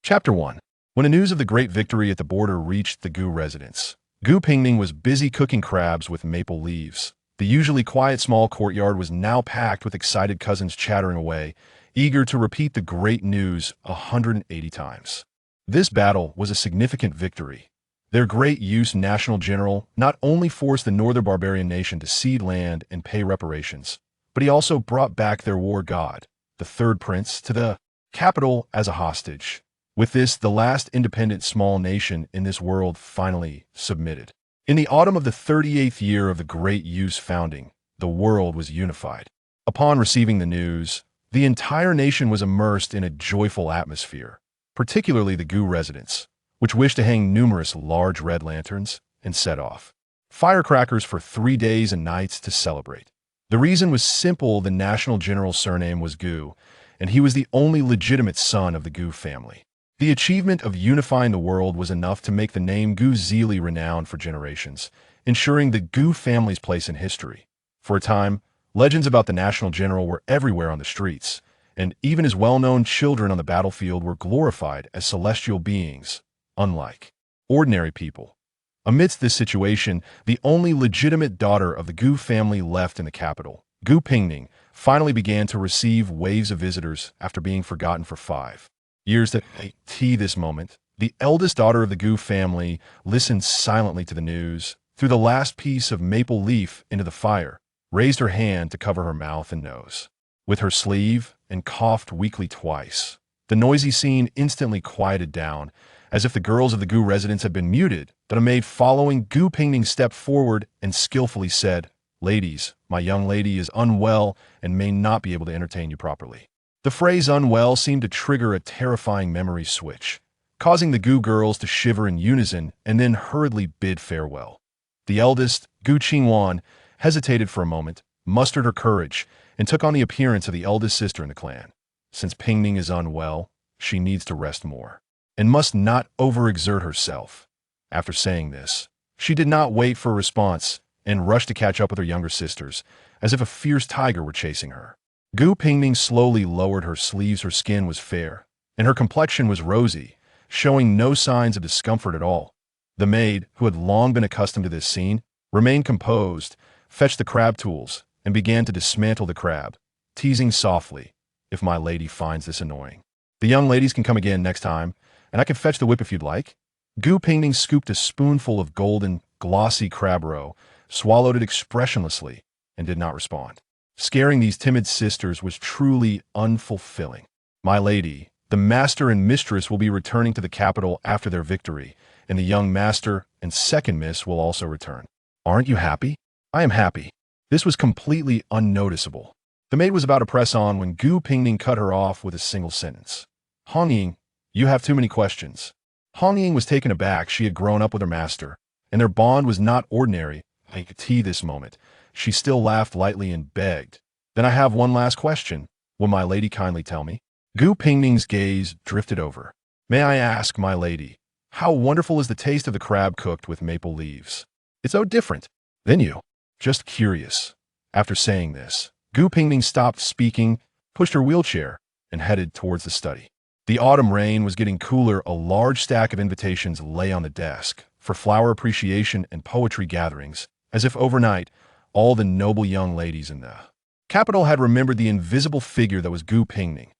Chapter 1. When the news of the great victory at the border reached the Gu residence, Gu Pingning was busy cooking crabs with maple leaves. The usually quiet small courtyard was now packed with excited cousins chattering away, eager to repeat the great news 180 times. This battle was a significant victory. Their great use national general not only forced the northern barbarian nation to cede land and pay reparations, but he also brought back their war god, the third prince, to the capital as a hostage. With this, the last independent small nation in this world finally submitted. In the autumn of the 38th year of the Great Yu's founding, the world was unified. Upon receiving the news, the entire nation was immersed in a joyful atmosphere, particularly the Gu residents, which wished to hang numerous large red lanterns and set off firecrackers for 3 days and nights to celebrate. The reason was simple: the national general's surname was Gu, and he was the only legitimate son of the Gu family. The achievement of unifying the world was enough to make the name Gu Zili renowned for generations, ensuring the Gu family's place in history. For a time, legends about the national general were everywhere on the streets, and even his well-known children on the battlefield were glorified as celestial beings, unlike ordinary people. Amidst this situation, the only legitimate daughter of the Gu family left in the capital, Gu Pingning, finally began to receive waves of visitors after being forgotten for 5 years. This moment, the eldest daughter of the Gu family listened silently to the news, threw the last piece of maple leaf into the fire, raised her hand to cover her mouth and nose with her sleeve, and coughed weakly twice. The noisy scene instantly quieted down, as if the girls of the Gu residence had been muted. Then a maid following Gu Pingning stepped forward and skillfully said, "Ladies, my young lady is unwell and may not be able to entertain you properly." The phrase unwell seemed to trigger a terrifying memory switch, causing the Gu girls to shiver in unison and then hurriedly bid farewell. The eldest, Gu Qingwan, hesitated for a moment, mustered her courage, and took on the appearance of the eldest sister in the clan. Since Pingning is unwell, she needs to rest more, and must not overexert herself. After saying this, she did not wait for a response and rushed to catch up with her younger sisters, as if a fierce tiger were chasing her. Gu Pingning slowly lowered her sleeves. Her skin was fair, and her complexion was rosy, showing no signs of discomfort at all. The maid, who had long been accustomed to this scene, remained composed, fetched the crab tools, and began to dismantle the crab, teasing softly, "If my lady finds this annoying, the young ladies can come again next time, and I can fetch the whip if you'd like." Gu Pingning scooped a spoonful of golden, glossy crab roe, swallowed it expressionlessly, and did not respond. Scaring these timid sisters was truly unfulfilling. "My lady, the master and mistress will be returning to the capital after their victory, and the young master and second miss will also return. Aren't you happy?" "I am happy." This was completely unnoticeable. The maid was about to press on when Gu Pingning cut her off with a single sentence. "Hongying, you have too many questions." Hongying was taken aback. She had grown up with her master, and their bond was not ordinary. I could see this moment. She still laughed lightly and begged, "Then I have one last question. Will my lady kindly tell me?" Gu Pingning's gaze drifted over. "May I ask, my lady, how wonderful is the taste of the crab cooked with maple leaves? It's so different than you. Just curious." After saying this, Gu Pingning stopped speaking, pushed her wheelchair, and headed towards the study. The autumn rain was getting cooler. A large stack of invitations lay on the desk for flower appreciation and poetry gatherings, as if overnight, all the noble young ladies in the capital had remembered the invisible figure that was Gu Pingning.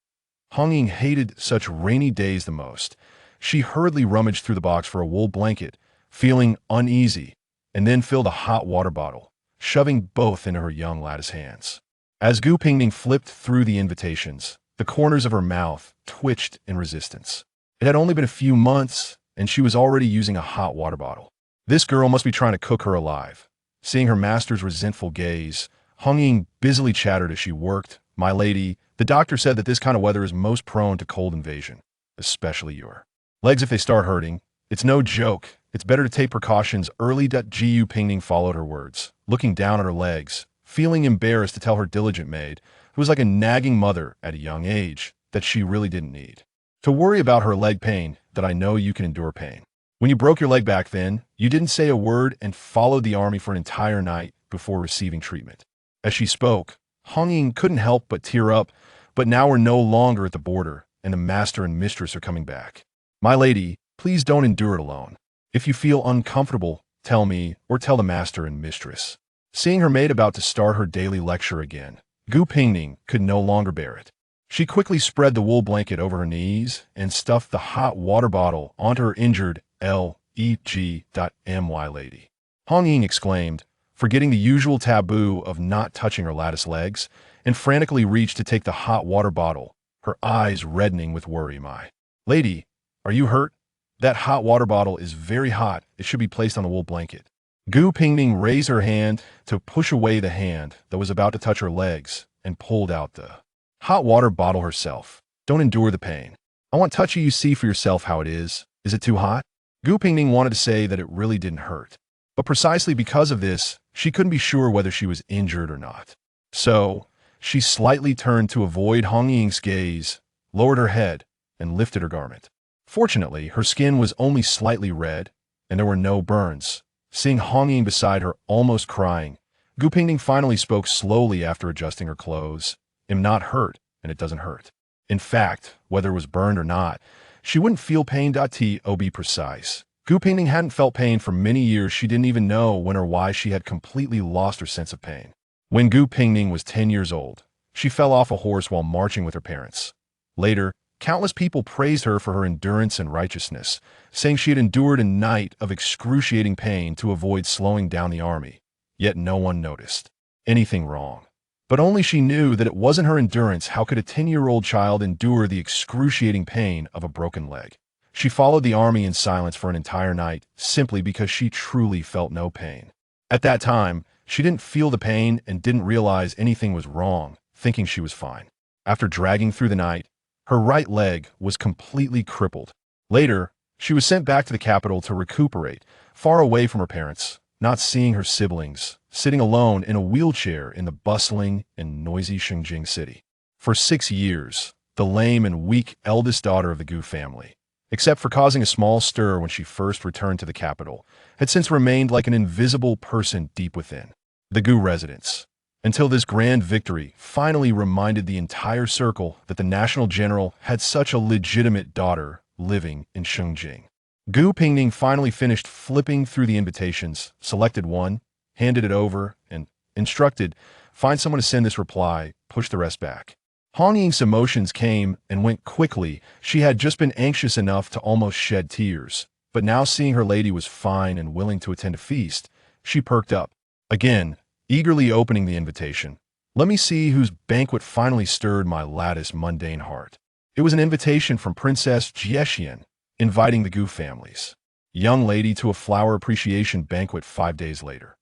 Hongying hated such rainy days the most. She hurriedly rummaged through the box for a wool blanket, feeling uneasy, and then filled a hot water bottle, shoving both into her young lattice hands. As Gu Pingning flipped through the invitations, the corners of her mouth twitched in resistance. It had only been a few months, and she was already using a hot water bottle. This girl must be trying to cook her alive. Seeing her master's resentful gaze, Hongying busily chattered as she worked. "My lady, the doctor said that this kind of weather is most prone to cold invasion, especially your legs if they start hurting. It's no joke. It's better to take precautions early." Gu Pingning followed her words, looking down at her legs, feeling embarrassed to tell her diligent maid, who was like a nagging mother at a young age, that she really didn't need to worry about her leg pain, "that I know you can endure pain. When you broke your leg back then, you didn't say a word and followed the army for an entire night before receiving treatment." As she spoke, Hongying couldn't help but tear up, but now we're no longer at the border, and the master and mistress are coming back. My lady, please don't endure it alone. If you feel uncomfortable, tell me or tell the master and mistress. Seeing her maid about to start her daily lecture again, Gu Pingning could no longer bear it. She quickly spread the wool blanket over her knees and stuffed the hot water bottle onto her injured leg.my lady. Hong Ying exclaimed, forgetting the usual taboo of not touching her lattice legs, and frantically reached to take the hot water bottle, her eyes reddening with worry. My lady, are you hurt? That hot water bottle is very hot. It should be placed on the wool blanket. Gu Pingning raised her hand to push away the hand that was about to touch her legs and pulled out the hot water bottle herself. Don't endure the pain. I want touchy you see for yourself how it is. Is it too hot? Gu Pingning wanted to say that it really didn't hurt. But precisely because of this, she couldn't be sure whether she was injured or not. So, she slightly turned to avoid Hong Ying's gaze, lowered her head, and lifted her garment. Fortunately, her skin was only slightly red, and there were no burns. Seeing Hong Ying beside her almost crying, Gu Pingning finally spoke slowly after adjusting her clothes. I'm not hurt, and it doesn't hurt. In fact, whether it was burned or not, she wouldn't feel pain. To be precise, Gu Pingning hadn't felt pain for many years. She didn't even know when or why she had completely lost her sense of pain. When Gu Pingning was 10 years old, she fell off a horse while marching with her parents. Later, countless people praised her for her endurance and righteousness, saying she had endured a night of excruciating pain to avoid slowing down the army. Yet no one noticed anything wrong. But only she knew that it wasn't her endurance. How could a 10-year-old child endure the excruciating pain of a broken leg? She followed the army in silence for an entire night, simply because she truly felt no pain. At that time, she didn't feel the pain and didn't realize anything was wrong, thinking she was fine. After dragging through the night, her right leg was completely crippled. Later, she was sent back to the capital to recuperate, far away from her parents, not seeing her siblings, sitting alone in a wheelchair in the bustling and noisy Shengjing city. For 6 years, the lame and weak eldest daughter of the Gu family, except for causing a small stir when she first returned to the capital, had since remained like an invisible person deep within the Gu residence, until this grand victory finally reminded the entire circle that the national general had such a legitimate daughter living in Shengjing. Gu Pingning finally finished flipping through the invitations, selected one, handed it over, and instructed, find someone to send this reply, push the rest back. Hong Ying's emotions came and went quickly. She had just been anxious enough to almost shed tears, but now seeing her lady was fine and willing to attend a feast, she perked up. Again, eagerly opening the invitation. Let me see whose banquet finally stirred my lattice mundane heart. It was an invitation from Princess Jiaxian, inviting the Gu family's young lady to a flower appreciation banquet 5 days later.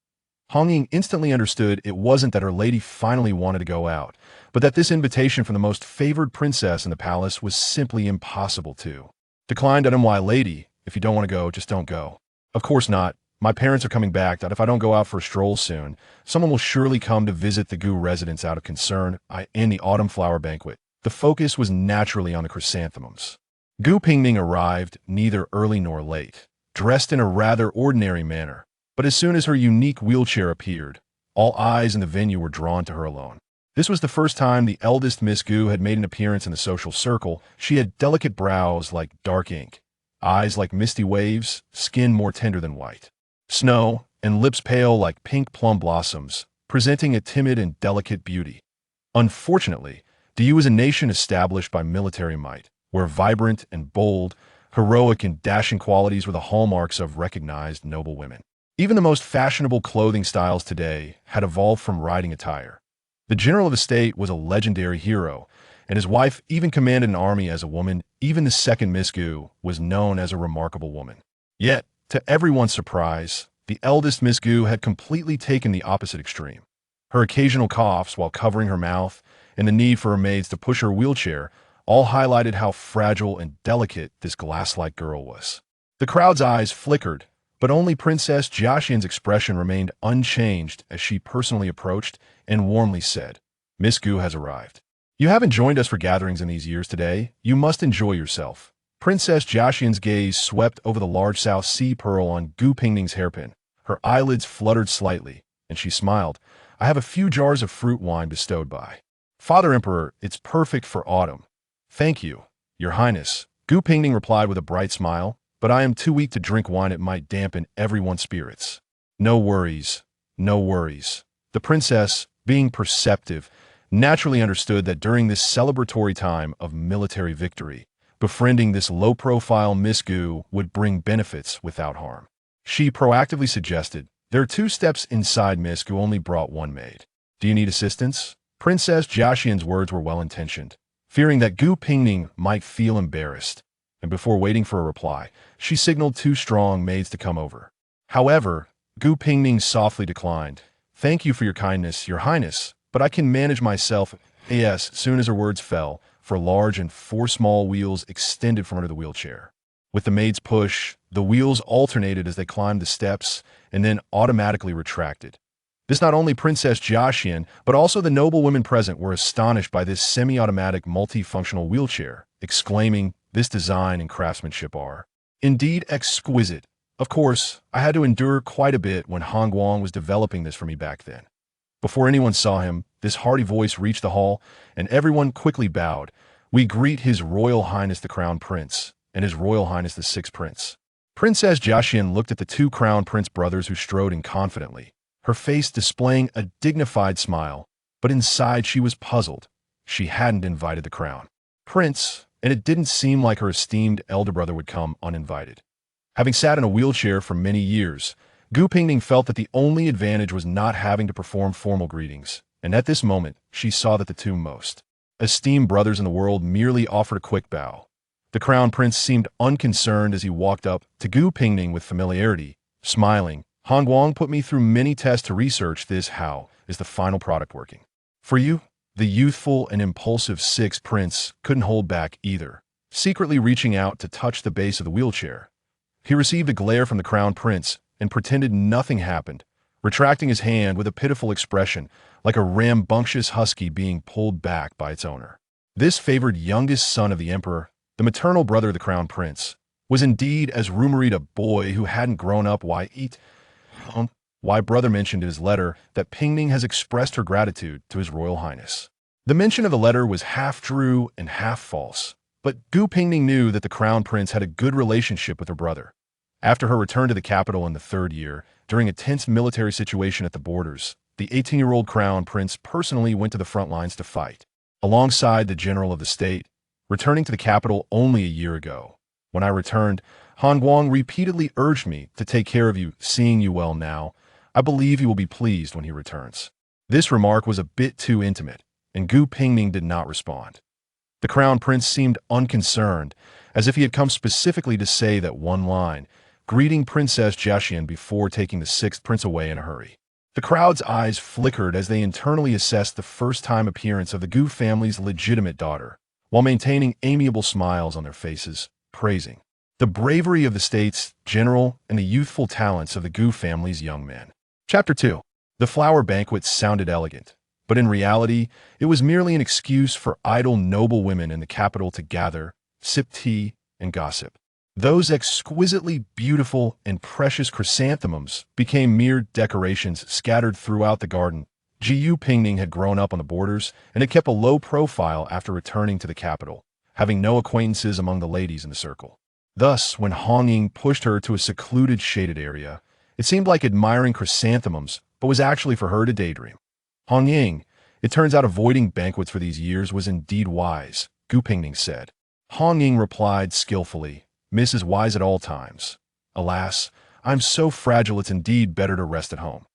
Hong Ying instantly understood it wasn't that her lady finally wanted to go out, but that this invitation from the most favored princess in the palace was simply impossible to decline. My lady, if you don't want to go, just don't go. Of course not. My parents are coming back. That if I don't go out for a stroll soon, someone will surely come to visit the Gu residence out of concern. In the autumn flower banquet, the focus was naturally on the chrysanthemums. Gu Pingning arrived neither early nor late, dressed in a rather ordinary manner. But as soon as her unique wheelchair appeared, all eyes in the venue were drawn to her alone. This was the first time the eldest Miss Gu had made an appearance in the social circle. She had delicate brows like dark ink, eyes like misty waves, skin more tender than white snow, and lips pale like pink plum blossoms, presenting a timid and delicate beauty. Unfortunately, Diu is a nation established by military might, where vibrant and bold, heroic and dashing qualities were the hallmarks of recognized noble women. Even the most fashionable clothing styles today had evolved from riding attire. The general of the state was a legendary hero, and his wife even commanded an army as a woman. Even the second Miss Gu was known as a remarkable woman. Yet, to everyone's surprise, the eldest Miss Gu had completely taken the opposite extreme. Her occasional coughs while covering her mouth and the need for her maids to push her wheelchair all highlighted how fragile and delicate this glass-like girl was. The crowd's eyes flickered, but only Princess Jiaxian's expression remained unchanged as she personally approached and warmly said, Miss Gu has arrived. You haven't joined us for gatherings in these years today. You must enjoy yourself. Princess Jiaxian's gaze swept over the large South Sea pearl on Gu Pingning's hairpin. Her eyelids fluttered slightly, and she smiled. I have a few jars of fruit wine bestowed by Father Emperor. It's perfect for autumn. Thank you, Your Highness. Gu Pingning replied with a bright smile, but I am too weak to drink wine. It might dampen everyone's spirits. No worries, no worries. The princess, being perceptive, naturally understood that during this celebratory time of military victory, befriending this low-profile Miss Gu would bring benefits without harm. She proactively suggested, "There are 2 steps inside. Miss Gu only brought 1 maid. Do you need assistance?" Princess Jiaxian's words were well-intentioned, fearing that Gu Pingning might feel embarrassed, and before waiting for a reply, she signaled 2 strong maids to come over. However, Gu Pingning softly declined. "Thank you for your kindness, Your Highness, but I can manage myself." Yes, soon as her words fell, 4 large and 4 small wheels extended from under the wheelchair. With the maid's push, the wheels alternated as they climbed the steps and then automatically retracted. This not only Princess Jiaxian, but also the noble women present were astonished by this semi-automatic multifunctional wheelchair, exclaiming, "This design and craftsmanship are indeed exquisite." Of course, I had to endure quite a bit when Han Guang was developing this for me back then. Before anyone saw him, this hearty voice reached the hall, and everyone quickly bowed. "We greet His Royal Highness the Crown Prince, and His Royal Highness the 6th Prince." Princess Jiaxian looked at the 2 Crown Prince brothers who strode in confidently, her face displaying a dignified smile, but inside she was puzzled. She hadn't invited the Crown Prince, and it didn't seem like her esteemed elder brother would come uninvited. Having sat in a wheelchair for many years, Gu Pingning felt that the only advantage was not having to perform formal greetings, and at this moment, she saw that the 2 most esteemed brothers in the world merely offered a quick bow. The Crown Prince seemed unconcerned as he walked up to Gu Pingning with familiarity, smiling. "Han Guang put me through many tests to research this. How is the final product working for you?" The youthful and impulsive 6th Prince couldn't hold back either, secretly reaching out to touch the base of the wheelchair. He received a glare from the Crown Prince and pretended nothing happened, retracting his hand with a pitiful expression, like a rambunctious husky being pulled back by its owner. This favored youngest son of the Emperor, the maternal brother of the Crown Prince, was indeed as rumored a boy who hadn't grown up. Why brother mentioned in his letter that Pingning has expressed her gratitude to His Royal Highness. The mention of the letter was half true and half false, but Gu Pingning knew that the Crown Prince had a good relationship with her brother. After her return to the capital in the 3rd year, during a tense military situation at the borders, the 18-year-old Crown Prince personally went to the front lines to fight, alongside the General of the State, returning to the capital only a year ago. "When I returned, Han Guang repeatedly urged me to take care of you. Seeing you well now, I believe he will be pleased when he returns." This remark was a bit too intimate, and Gu Pingning did not respond. The Crown Prince seemed unconcerned, as if he had come specifically to say that one line, greeting Princess Jiaxian before taking the 6th Prince away in a hurry. The crowd's eyes flickered as they internally assessed the first-time appearance of the Gu family's legitimate daughter, while maintaining amiable smiles on their faces, praising the bravery of the state's general and the youthful talents of the Gu family's young men. Chapter 2. The flower banquet sounded elegant, but in reality, it was merely an excuse for idle noble women in the capital to gather, sip tea, and gossip. Those exquisitely beautiful and precious chrysanthemums became mere decorations scattered throughout the garden. Gu Pingning had grown up on the borders and had kept a low profile after returning to the capital, having no acquaintances among the ladies in the circle. Thus, when Hong Ying pushed her to a secluded shaded area, it seemed like admiring chrysanthemums, but was actually for her to daydream. "Hong Ying, it turns out avoiding banquets for these years was indeed wise," Gu Pingning said. Hong Ying replied skillfully, "Miss is wise at all times. Alas, I'm so fragile it's indeed better to rest at home."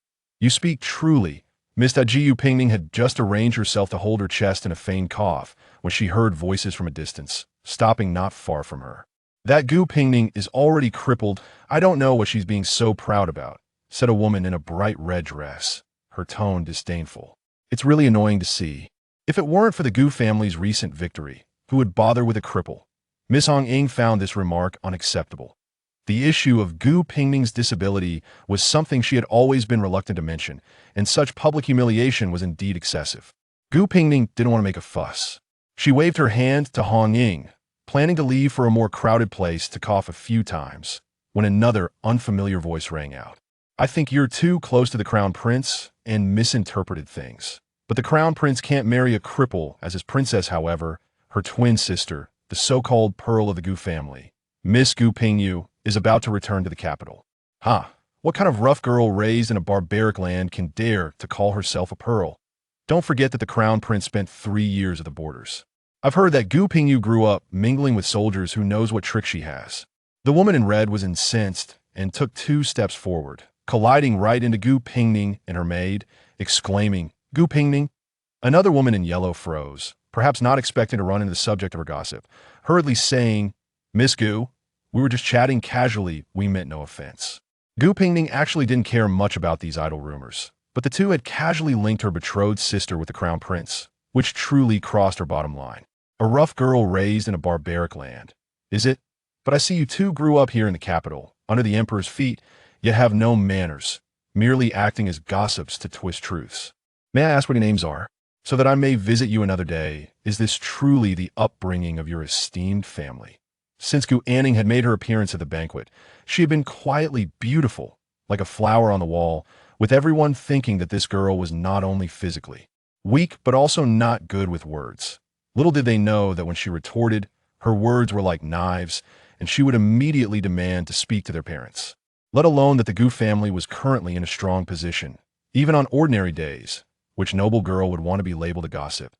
"You speak truly." Miss Gu Pingning had just arranged herself to hold her chest in a feigned cough when she heard voices from a distance, stopping not far from her. "That Gu Pingning is already crippled. I don't know what she's being so proud about," said a woman in a bright red dress, her tone disdainful. "It's really annoying to see. If it weren't for the Gu family's recent victory, who would bother with a cripple?" Miss Hong Ying found this remark unacceptable. The issue of Gu Pingning's disability was something she had always been reluctant to mention, and such public humiliation was indeed excessive. Gu Pingning didn't want to make a fuss. She waved her hand to Hong Ying, planning to leave for a more crowded place to cough a few times, when another unfamiliar voice rang out. "I think you're too close to the Crown Prince and misinterpreted things. But the Crown Prince can't marry a cripple as his princess. However, her twin sister, the so-called pearl of the Gu family, Miss Gu Pingyu, is about to return to the capital. Huh, what kind of rough girl raised in a barbaric land can dare to call herself a pearl? Don't forget that the crown prince spent 3 years at the borders. I've heard that Gu Pingyu grew up mingling with soldiers who knows what trick she has. The woman in red was incensed and took 2 steps forward, colliding right into Gu Pingning and her maid, exclaiming, "Gu Pingning!" Another woman in yellow froze, perhaps not expecting to run into the subject of her gossip, hurriedly saying, "Miss Gu, we were just chatting casually, we meant no offense." Gu Pingning actually didn't care much about these idle rumors, but the two had casually linked her betrothed sister with the crown prince, which truly crossed her bottom line. A rough girl raised in a barbaric land. Is it? But I see you two grew up here in the capital, under the emperor's feet, yet have no manners, merely acting as gossips to twist truths. May I ask what your names are, so that I may visit you another day? Is this truly the upbringing of your esteemed family? Since Gu Anning had made her appearance at the banquet, she had been quietly beautiful, like a flower on the wall, with everyone thinking that this girl was not only physically weak, but also not good with words. Little did they know that when she retorted, her words were like knives, and she would immediately demand to speak to their parents. Let alone that the Gu family was currently in a strong position, even on ordinary days, which noble girl would want to be labeled a gossip.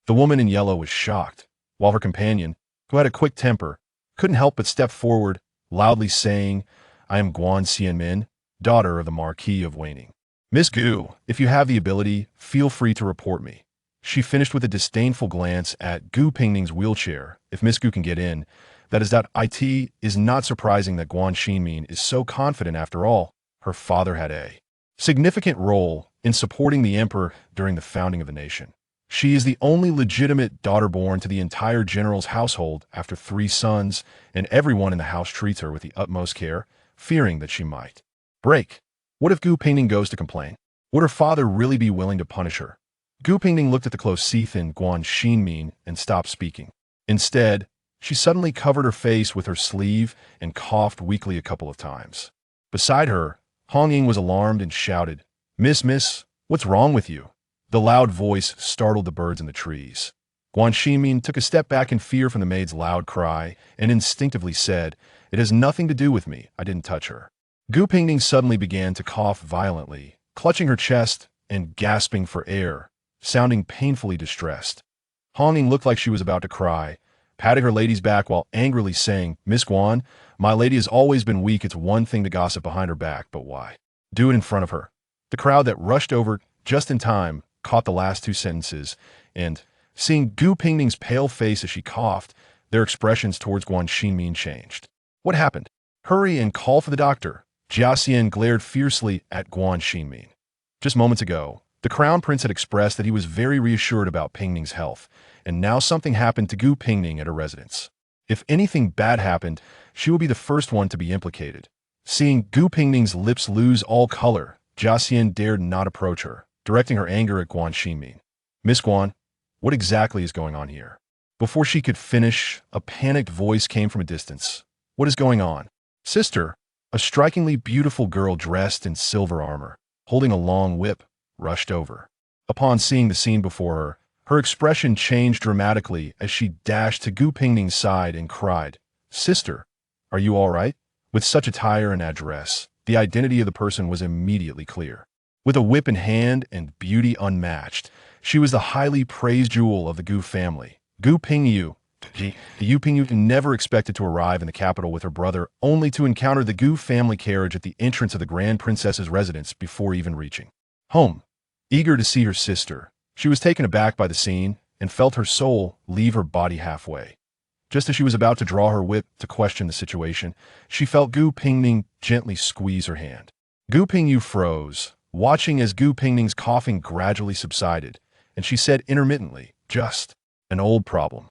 The woman in yellow was shocked, while her companion, who had a quick temper, couldn't help but step forward, loudly saying, "I am Guan Xianmin, daughter of the Marquis of Waning. Miss Gu, if you have the ability, feel free to report me." She finished with a disdainful glance at Gu Pingning's wheelchair. If Miss Gu can get in, that is that it is not surprising that Guan Xinmin is so confident. After all, her father had a significant role in supporting the emperor during the founding of the nation. She is the only legitimate daughter born to the entire general's household after 3 sons, and everyone in the house treats her with the utmost care, fearing that she might break. What if Gu Pingning goes to complain? Would her father really be willing to punish her? Gu Pingning looked at the close teeth in Guan Xinmin and stopped speaking. Instead, she suddenly covered her face with her sleeve and coughed weakly a couple of times. Beside her, Hong Ying was alarmed and shouted, Miss, what's wrong with you?" The loud voice startled the birds in the trees. Guan Xinmin took a step back in fear from the maid's loud cry and instinctively said, "It has nothing to do with me. I didn't touch her." Gu Pingning suddenly began to cough violently, clutching her chest and gasping for air, sounding painfully distressed. Hong Ying looked like she was about to cry, patting her lady's back while angrily saying, "Miss Guan, my lady has always been weak. It's one thing to gossip behind her back, but why do it in front of her?" The crowd that rushed over just in time caught the last 2 sentences, and, seeing Gu Pingning's pale face as she coughed, their expressions towards Guan Xinmin changed. "What happened? Hurry and call for the doctor." Jia Xian glared fiercely at Guan Xinmin. Just moments ago, the crown prince had expressed that he was very reassured about Pingning's health, and now something happened to Gu Pingning at her residence. If anything bad happened, she would be the first one to be implicated. Seeing Gu Pingning's lips lose all color, Jia Xian dared not approach her, directing her anger at Guan Xinmin. "Miss Guan, what exactly is going on here?" Before she could finish, a panicked voice came from a distance. "What is going on?" "Sister," a strikingly beautiful girl dressed in silver armor, holding a long whip, rushed over. Upon seeing the scene before her, her expression changed dramatically as she dashed to Gu Pingning's side and cried, "Sister, are you all right?" With such attire and address, the identity of the person was immediately clear. With a whip in hand and beauty unmatched, she was the highly praised jewel of the Gu family. Gu Pingyu. Gu Pingyu never expected to arrive in the capital with her brother, only to encounter the Gu family carriage at the entrance of the Grand Princess's residence before even reaching home. Eager to see her sister, she was taken aback by the scene and felt her soul leave her body halfway. Just as she was about to draw her whip to question the situation, she felt Gu Pingning gently squeeze her hand. Gu Pingyu froze, watching as Gu Pingning's coughing gradually subsided, and she said intermittently, "Just an old problem."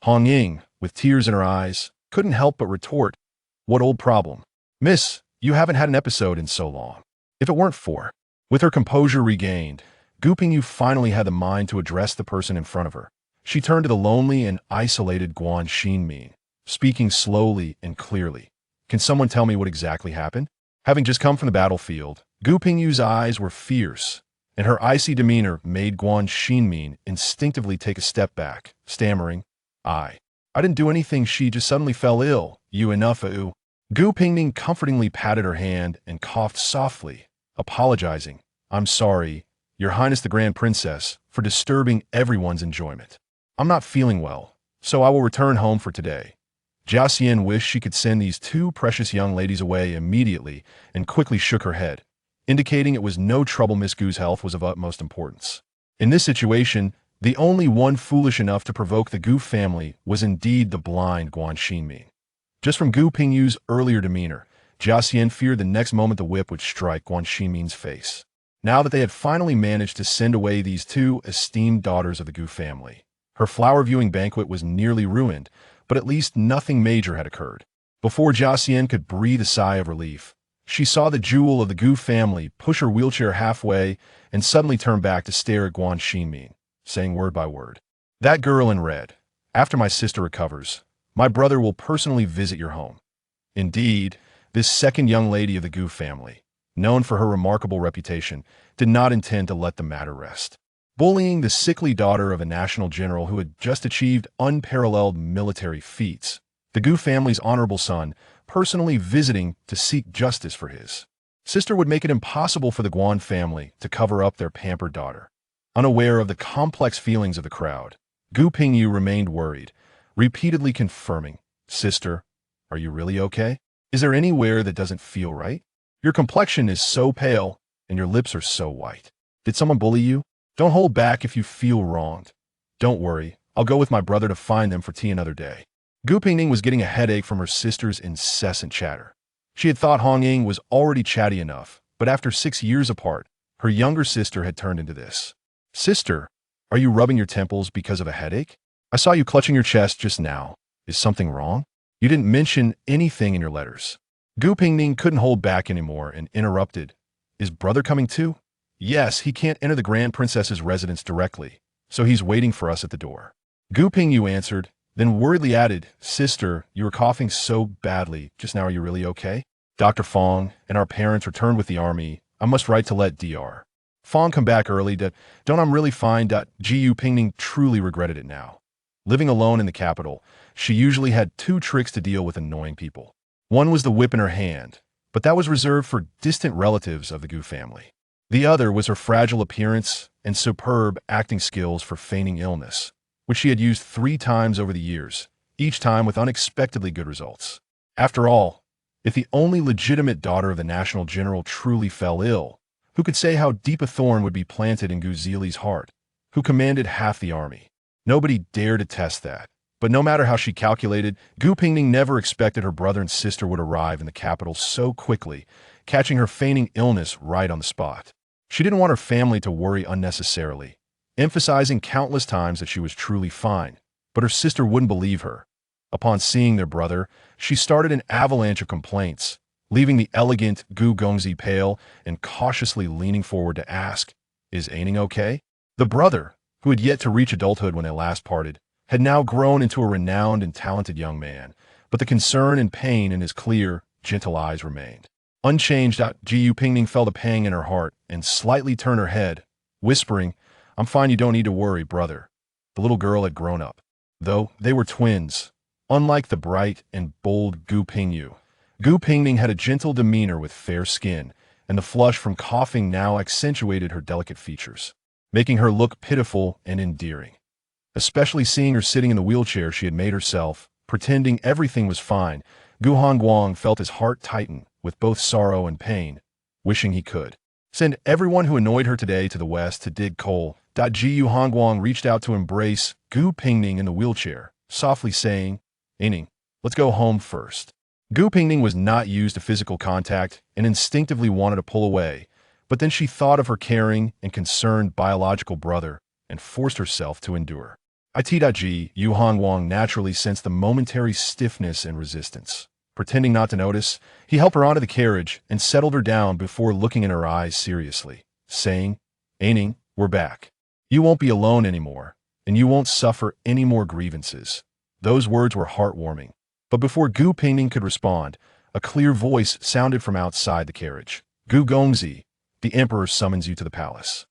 Hong Ying, with tears in her eyes, couldn't help but retort, "What old problem?" "Miss, you haven't had an episode in so long. If it weren't for..." With her composure regained, Gu Pingyu finally had the mind to address the person in front of her. She turned to the lonely and isolated Guan Xinmin, speaking slowly and clearly. "Can someone tell me what exactly happened?" Having just come from the battlefield, Gu Pingyu's eyes were fierce, and her icy demeanor made Guan Xinmin instinctively take a step back, stammering, I I didn't do anything, she just suddenly fell ill. You enough, Gu Pingning comfortingly patted her hand and coughed softly, apologizing. I'm sorry, Your Highness the Grand Princess, for disturbing everyone's enjoyment. I'm not feeling well, so I will return home for today. Jia Xian wished she could send these two precious young ladies away immediately and quickly shook her head, indicating it was no trouble. Miss Gu's health was of utmost importance. In this situation, the only one foolish enough to provoke the Gu family was indeed the blind Guan Xinming. Just from Gu Pingyu's earlier demeanor, Jia Xian feared the next moment the whip would strike Guan Xinming's face. Now that they had finally managed to send away these two esteemed daughters of the Gu family, her flower viewing banquet was nearly ruined, but at least nothing major had occurred. Before Jia Xian could breathe a sigh of relief, she saw the jewel of the Gu family push her wheelchair halfway and suddenly turn back to stare at Guan Xinming, saying word by word, "That girl in red. After my sister recovers, my brother will personally visit your home." Indeed, this second young lady of the Gu family, known for her remarkable reputation, did not intend to let the matter rest. Bullying the sickly daughter of a national general who had just achieved unparalleled military feats, the Gu family's honorable son personally visiting to seek justice for his sister would make it impossible for the Guan family to cover up their pampered daughter. Unaware of the complex feelings of the crowd, Gu Pingyu remained worried, repeatedly confirming, "Sister, are you really okay? Is there anywhere that doesn't feel right? Your complexion is so pale, and your lips are so white. Did someone bully you? Don't hold back if you feel wronged. Don't worry, I'll go with my brother to find them for tea another day." Gu Pingning was getting a headache from her sister's incessant chatter. She had thought Hong Ying was already chatty enough, but after 6 years apart, her younger sister had turned into this. "Sister, are you rubbing your temples because of a headache? I saw you clutching your chest just now. Is something wrong? You didn't mention anything in your letters." Gu Pingning couldn't hold back anymore and interrupted. "Is brother coming too?" "Yes, he can't enter the Grand Princess's residence directly, so he's waiting for us at the door." Gu Pingyu answered, then worriedly added, "Sister, you were coughing so badly just now. Are you really okay? Dr. Fong and our parents returned with the army. I must write to let Dr. Fong come back early. Don't I'm really fine. Gu Pingning truly regretted it now. Living alone in the capital, she usually had two tricks to deal with annoying people. One was the whip in her hand, but that was reserved for distant relatives of the Gu family. The other was her fragile appearance and superb acting skills for feigning illness, which she had used 3 times over the years, each time with unexpectedly good results. After all, if the only legitimate daughter of the national general truly fell ill, who could say how deep a thorn would be planted in Gu Zili's heart, who commanded half the army? Nobody dared to test that. But no matter how she calculated, Gu Pingning never expected her brother and sister would arrive in the capital so quickly, catching her feigning illness right on the spot. She didn't want her family to worry unnecessarily, emphasizing countless times that she was truly fine, but her sister wouldn't believe her. Upon seeing their brother, she started an avalanche of complaints, leaving the elegant Gu Gongzi pale and cautiously leaning forward to ask, "Is Aining okay?" The brother, who had yet to reach adulthood when they last parted, had now grown into a renowned and talented young man, but the concern and pain in his clear, gentle eyes remained unchanged. Gu Pingning felt a pang in her heart and slightly turned her head, whispering, "I'm fine, you don't need to worry, brother." The little girl had grown up. Though they were twins, unlike the bright and bold Gu Pingyu, Gu Pingning had a gentle demeanor with fair skin, and the flush from coughing now accentuated her delicate features, making her look pitiful and endearing. Especially seeing her sitting in the wheelchair she had made herself, pretending everything was fine, Gu Hongguang felt his heart tighten with both sorrow and pain, wishing he could send everyone who annoyed her today to the west to dig coal. Gu Hongguang reached out to embrace Gu Pingning in the wheelchair, softly saying, "Aining, let's go home first." Gu Pingning was not used to physical contact and instinctively wanted to pull away, but then she thought of her caring and concerned biological brother and forced herself to endure. Gu Hongguang naturally sensed the momentary stiffness and resistance. Pretending not to notice, he helped her onto the carriage and settled her down before looking in her eyes seriously, saying, "Aining, we're back. You won't be alone anymore, and you won't suffer any more grievances." Those words were heartwarming, but before Gu Pingning could respond, a clear voice sounded from outside the carriage. "Gu Gongzi, the emperor summons you to the palace."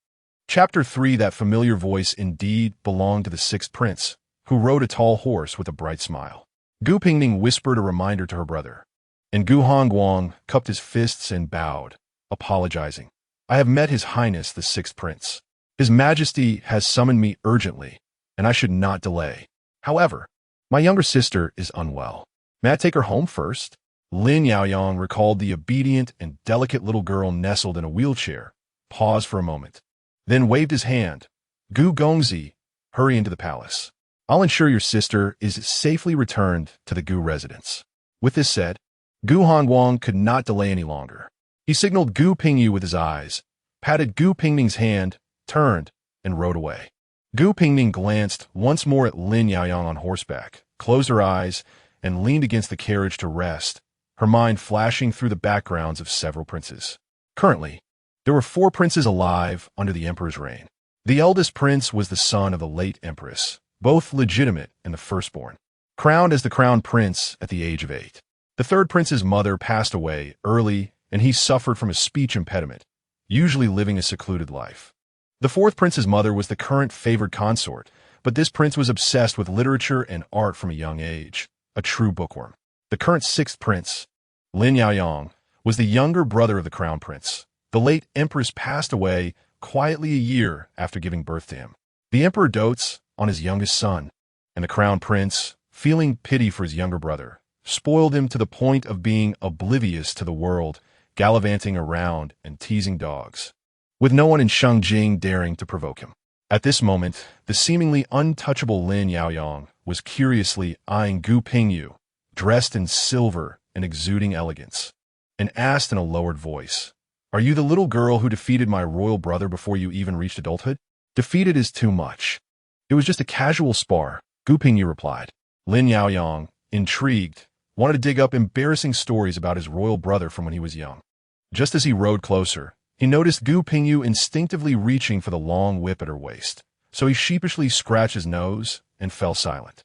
Chapter 3. That familiar voice indeed belonged to the 6th prince, who rode a tall horse with a bright smile. Gu Pingning whispered a reminder to her brother, and Gu Hongguang cupped his fists and bowed, apologizing. I have met His Highness the Sixth Prince. His Majesty has summoned me urgently, and I should not delay. However, my younger sister is unwell. May I take her home first? Lin Yaoyang recalled the obedient and delicate little girl nestled in a wheelchair, paused for a moment, then waved his hand. Gu Gongzi, hurry into the palace. I'll ensure your sister is safely returned to the Gu residence. With this said, Gu Hongguang could not delay any longer. He signaled Gu Pingyu with his eyes, patted Gu Pingning's hand, turned, and rode away. Gu Pingning glanced once more at Lin Yaoyang on horseback, closed her eyes, and leaned against the carriage to rest, her mind flashing through the backgrounds of several princes. Currently, there were 4 princes alive under the emperor's reign. The eldest prince was the son of the late empress, both legitimate and the firstborn, crowned as the crown prince at the age of 8. The third prince's mother passed away early, and he suffered from a speech impediment, usually living a secluded life. The fourth prince's mother was the current favored consort, but this prince was obsessed with literature and art from a young age, a true bookworm. The current sixth prince, Lin Yaoyang, was the younger brother of the crown prince. The late empress passed away quietly a year after giving birth to him. The emperor dotes on his youngest son, and the crown prince, feeling pity for his younger brother, spoiled him to the point of being oblivious to the world, gallivanting around and teasing dogs, with no one in Shengjing daring to provoke him. At this moment, the seemingly untouchable Lin Yaoyang was curiously eyeing Gu Pingyu, dressed in silver and exuding elegance, and asked in a lowered voice, "Are you the little girl who defeated my royal brother before you even reached adulthood?" "Defeated is too much. It was just a casual spar," Gu Pingyu replied. Lin Yaoyang, intrigued, wanted to dig up embarrassing stories about his royal brother from when he was young. Just as he rode closer, he noticed Gu Pingyu instinctively reaching for the long whip at her waist, so he sheepishly scratched his nose and fell silent.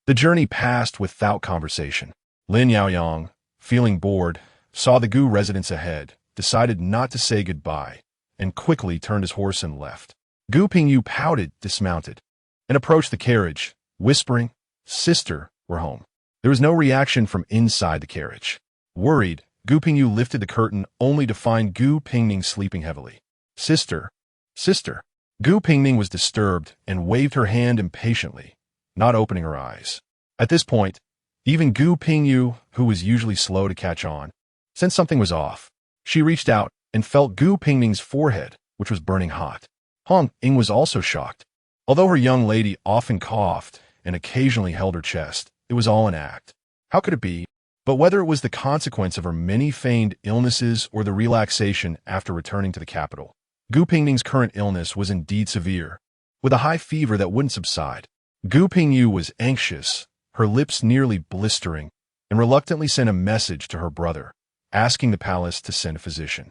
The journey passed without conversation. Lin Yaoyang, feeling bored, saw the Gu residence ahead, decided not to say goodbye, and quickly turned his horse and left. Gu Pingyu pouted, dismounted, and approached the carriage, whispering, "Sister, we're home." There was no reaction from inside the carriage. Worried, Gu Pingyu lifted the curtain only to find Gu Pingning sleeping heavily. "Sister, sister." Gu Pingning was disturbed and waved her hand impatiently, not opening her eyes. At this point, even Gu Pingyu, who was usually slow to catch on, sensed something was off. She reached out and felt Gu Pingning's forehead, which was burning hot. Hong Ying was also shocked. Although her young lady often coughed and occasionally held her chest, it was all an act. How could it be? But whether it was the consequence of her many feigned illnesses or the relaxation after returning to the capital, Gu Pingning's current illness was indeed severe, with a high fever that wouldn't subside. Gu Pingyu was anxious, her lips nearly blistering, and reluctantly sent a message to her brother, asking the palace to send a physician.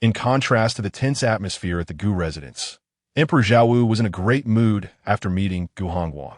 In contrast to the tense atmosphere at the Gu residence, Emperor Zhao was in a great mood after meeting Gu Hongguang.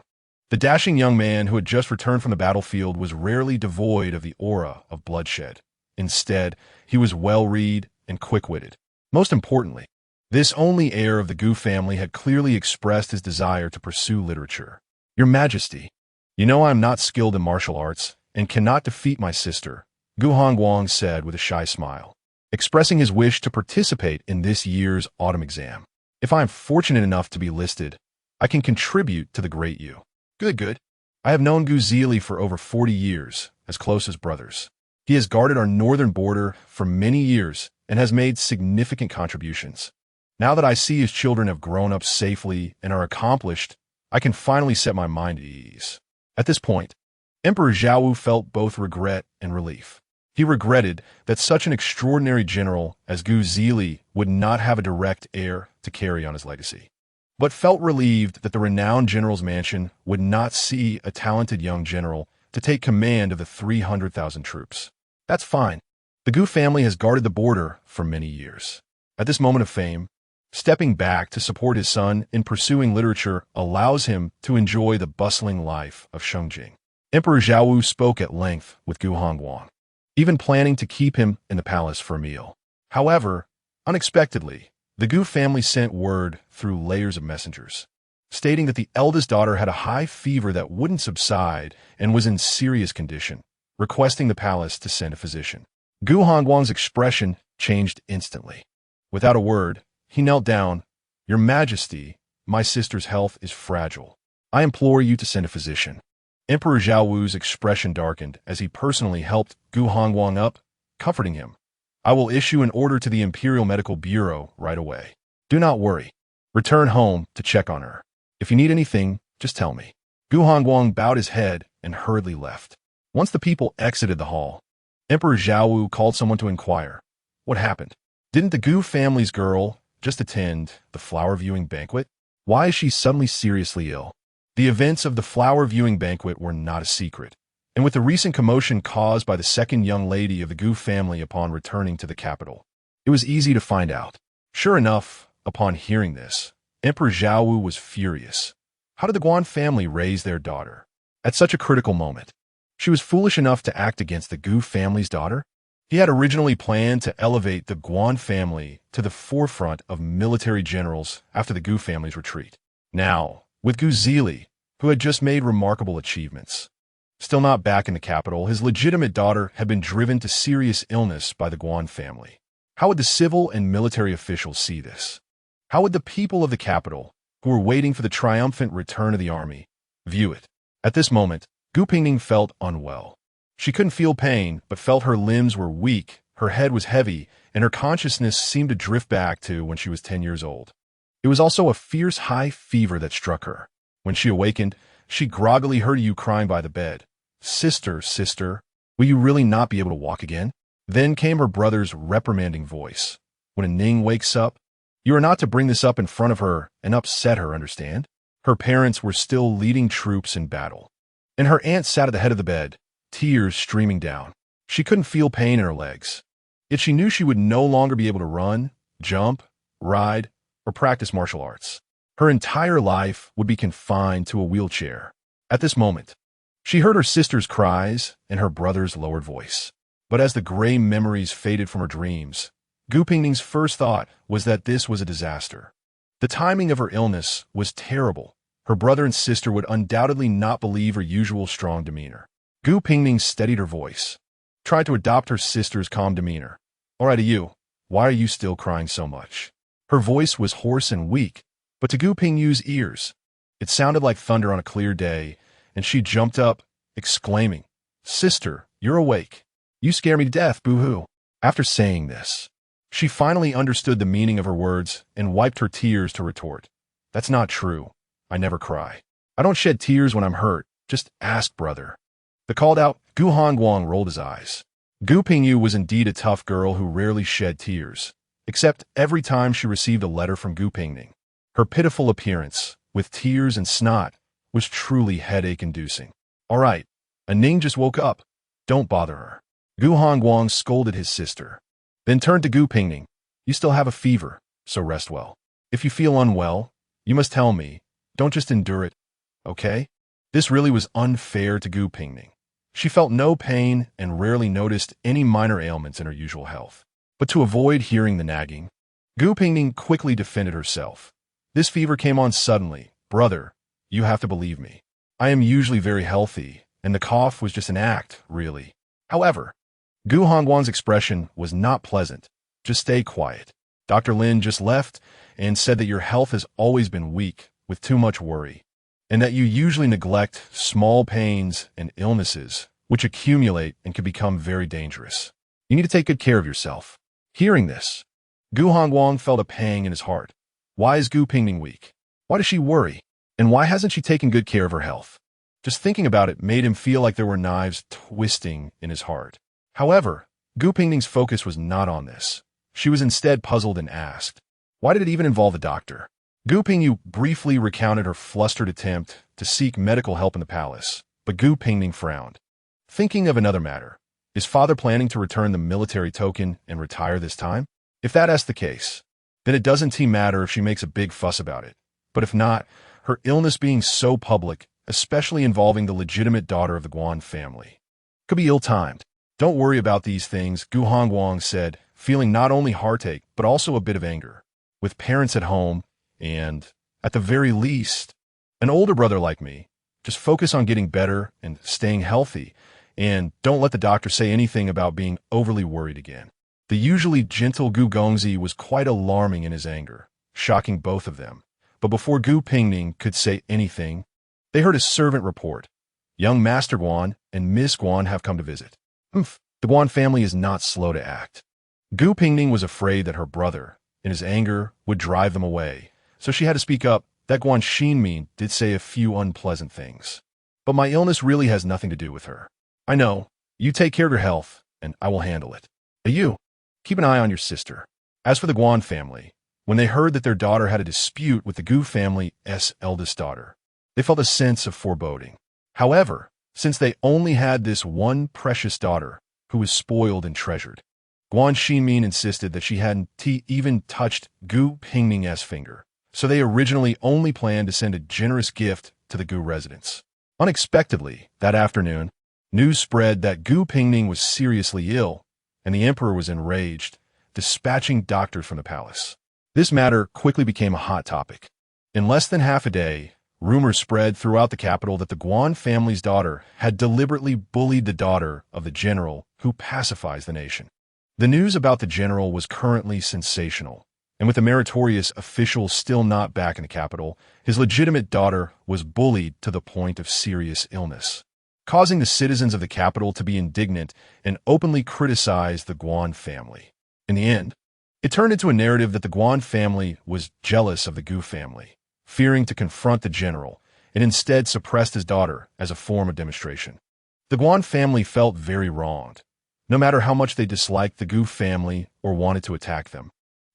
The dashing young man who had just returned from the battlefield was rarely devoid of the aura of bloodshed. Instead, he was well-read and quick-witted. Most importantly, this only heir of the Gu family had clearly expressed his desire to pursue literature. "Your Majesty, you know I am not skilled in martial arts and cannot defeat my sister," Gu Hongguang said with a shy smile, expressing his wish to participate in this year's autumn exam. "If I am fortunate enough to be listed, I can contribute to the great you." Good. I have known Gu Zili for over 40 years, as close as brothers. He has guarded our northern border for many years and has made significant contributions. Now that I see his children have grown up safely and are accomplished, I can finally set my mind at ease. At this point, Emperor Zhao felt both regret and relief. He regretted that such an extraordinary general as Gu Zili would not have a direct heir to carry on his legacy, but felt relieved that the renowned general's mansion would not see a talented young general to take command of the 300,000 troops. That's fine. The Gu family has guarded the border for many years. At this moment of fame, stepping back to support his son in pursuing literature allows him to enjoy the bustling life of Shengjing. Emperor Zhao spoke at length with Gu Hongguang, even planning to keep him in the palace for a meal. However, unexpectedly, the Gu family sent word through layers of messengers. stating that the eldest daughter had a high fever that wouldn't subside and was in serious condition, requesting the palace to send a physician. Gu Hongguang's expression changed instantly. Without a word, he knelt down. "Your Majesty, my sister's health is fragile. I implore you to send a physician." Emperor Zhao Wu's expression darkened as he personally helped Gu Hongguang up, comforting him. "I will issue an order to the Imperial Medical Bureau right away. Do not worry. Return home to check on her. If you need anything, just tell me." Gu Hongguang bowed his head and hurriedly left. Once the people exited the hall, Emperor Zhao Wu called someone to inquire. What happened? Didn't the Gu family's girl just attend the flower viewing banquet? Why is she suddenly seriously ill? The events of the flower viewing banquet were not a secret, and with the recent commotion caused by the second young lady of the Gu family upon returning to the capital, it was easy to find out. Sure enough, upon hearing this, Emperor Zhao Wu was furious. How did the Guan family raise their daughter at such a critical moment? She was foolish enough to act against the Gu family's daughter? He had originally planned to elevate the Guan family to the forefront of military generals after the Gu family's retreat. Now, with Gu Zili, who had just made remarkable achievements, still not back in the capital, his legitimate daughter had been driven to serious illness by the Guan family. How would the civil and military officials see this? How would the people of the capital, who were waiting for the triumphant return of the army, view it? At this moment, Gu Pingning felt unwell. She couldn't feel pain, but felt her limbs were weak, her head was heavy, and her consciousness seemed to drift back to when she was 10 years old. It was also a fierce high fever that struck her. When she awakened, she groggily heard Yu crying by the bed. Sister, sister, will you really not be able to walk again?" Then came her brother's reprimanding voice. "When a Ning wakes up, you are not to bring this up in front of her and upset her, understand?" Her parents were still leading troops in battle, and her aunt sat at the head of the bed, tears streaming down. She couldn't feel pain in her legs, yet she knew she would no longer be able to run, jump, ride, or practice martial arts. Her entire life would be confined to a wheelchair. At this moment, she heard her sister's cries and her brother's lowered voice. But as the gray memories faded from her dreams, Gu Pingning's first thought was that this was a disaster. The timing of her illness was terrible. Her brother and sister would undoubtedly not believe her usual strong demeanor. Gu Pingning steadied her voice, tried to adopt her sister's calm demeanor. "All right, you, why are you still crying so much?" Her voice was hoarse and weak, but to Gu Pingyu's ears, it sounded like thunder on a clear day, and she jumped up, exclaiming, "Sister, you're awake. You scare me to death, boo-hoo." After saying this, she finally understood the meaning of her words and wiped her tears to retort. "That's not true. I never cry. I don't shed tears when I'm hurt. Just ask brother." The called out Gu Hongguang rolled his eyes. Gu Pingyu was indeed a tough girl who rarely shed tears, except every time she received a letter from Gu Pingning. Her pitiful appearance, with tears and snot, was truly headache-inducing. "All right, a Ning just woke up. Don't bother her." Gu Hongguang scolded his sister, then turned to Gu Pingning. "You still have a fever, so rest well. If you feel unwell, you must tell me. Don't just endure it, okay?" This really was unfair to Gu Pingning. She felt no pain and rarely noticed any minor ailments in her usual health. But to avoid hearing the nagging, Gu Pingning quickly defended herself. "This fever came on suddenly. Brother, you have to believe me. I am usually very healthy, and the cough was just an act, really." However, Gu Hongguang's expression was not pleasant. "Just stay quiet. Dr. Lin just left and said that your health has always been weak, with too much worry, and that you usually neglect small pains and illnesses, which accumulate and can become very dangerous. You need to take good care of yourself." Hearing this, Gu Hongguang felt a pang in his heart. Why is Gu Pingning weak? Why does she worry? And why hasn't she taken good care of her health? Just thinking about it made him feel like there were knives twisting in his heart. However, Gu Pingning's focus was not on this. She was instead puzzled and asked, why did it even involve a doctor? Gu Pingyu briefly recounted her flustered attempt to seek medical help in the palace, but Gu Pingning frowned. Thinking of another matter, is father planning to return the military token and retire this time? If that's the case, then it doesn't matter if she makes a big fuss about it. But if not, her illness being so public, especially involving the legitimate daughter of the Guan family, could be ill-timed. Don't worry about these things, Gu Hongguang said, feeling not only heartache, but also a bit of anger. With parents at home, and, at the very least, An older brother like me, just focus on getting better and staying healthy, and don't let the doctor say anything about being overly worried again. The usually gentle Gu Gongzi was quite alarming in his anger, shocking both of them. But before Gu Pingning could say anything, they heard a servant report. Young Master Guan and Miss Guan have come to visit. Humph, the Guan family is not slow to act. Gu Pingning was afraid that her brother, in his anger, would drive them away, so she had to speak up. That Guan Xinmin did say a few unpleasant things. But my illness really has nothing to do with her. I know. You take care of your health, and I will handle it. But you, keep an eye on your sister. As for the Guan family, when they heard that their daughter had a dispute with the Gu family's eldest daughter, they felt a sense of foreboding. However, since they only had this one precious daughter, who was spoiled and treasured, Guan Xinmin insisted that she hadn't even touched Gu Pingning's finger. So they originally only planned to send a generous gift to the Gu residents. Unexpectedly, that afternoon, news spread that Gu Pingning was seriously ill, and the emperor was enraged, dispatching doctors from the palace. This matter quickly became a hot topic. In less than half a day, rumors spread throughout the capital that the Guan family's daughter had deliberately bullied the daughter of the general who pacifies the nation. The news about the general was currently sensational. And with the meritorious official still not back in the capital, his legitimate daughter was bullied to the point of serious illness, causing the citizens of the capital to be indignant and openly criticize the Guan family. In the end, it turned into a narrative that the Guan family was jealous of the Gu family, fearing to confront the general, and instead suppressed his daughter as a form of demonstration. The Guan family felt very wronged, no matter how much they disliked the Gu family or wanted to attack them.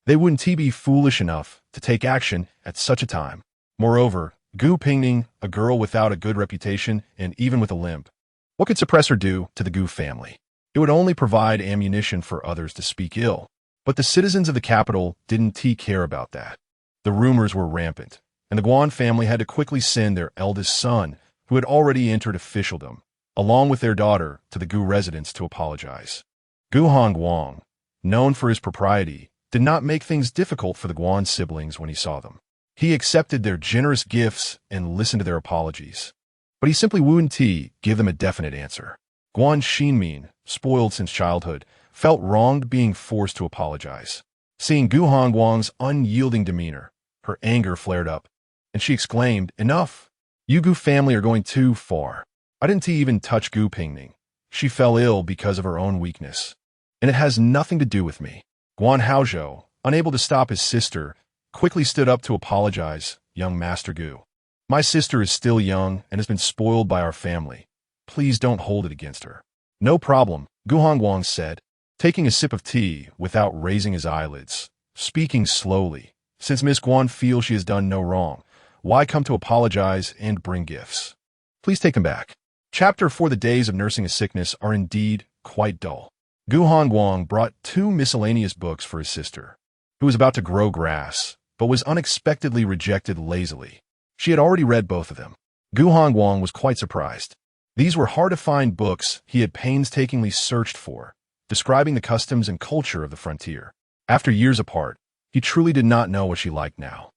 They wouldn't be foolish enough to take action at such a time. Moreover, Gu Pingning, a girl without a good reputation and even with a limp, what could suppress her do to the Gu family? It would only provide ammunition for others to speak ill. But the citizens of the capital didn't care about that. The rumors were rampant, and the Guan family had to quickly send their eldest son, who had already entered officialdom, along with their daughter, to the Gu residence to apologize. Gu Hongguang, known for his propriety, did not make things difficult for the Guan siblings when he saw them. He accepted their generous gifts and listened to their apologies. But he simply wouldn't give them a definite answer. Guan Xinmin, spoiled since childhood, felt wronged being forced to apologize. Seeing Gu Hongguang's unyielding demeanor, her anger flared up, and she exclaimed, "Enough! You Gu family are going too far. I didn't even touch Gu Pingning. She fell ill because of her own weakness, and it has nothing to do with me." Guan Haozhou, unable to stop his sister, quickly stood up to apologize. "Young Master Gu, my sister is still young and has been spoiled by our family. Please don't hold it against her." "No problem," Gu Hongguang said, taking a sip of tea without raising his eyelids, speaking slowly. "Since Miss Guan feels she has done no wrong, why come to apologize and bring gifts? Please take them back." Chapter 4. The days of nursing a sickness are indeed quite dull. Gu Hongguang brought 2 miscellaneous books for his sister, who was about to grow grass, but was unexpectedly rejected lazily. She had already read both of them. Gu Hongguang was quite surprised. These were hard-to-find books he had painstakingly searched for, describing the customs and culture of the frontier. After years apart, he truly did not know what she liked now.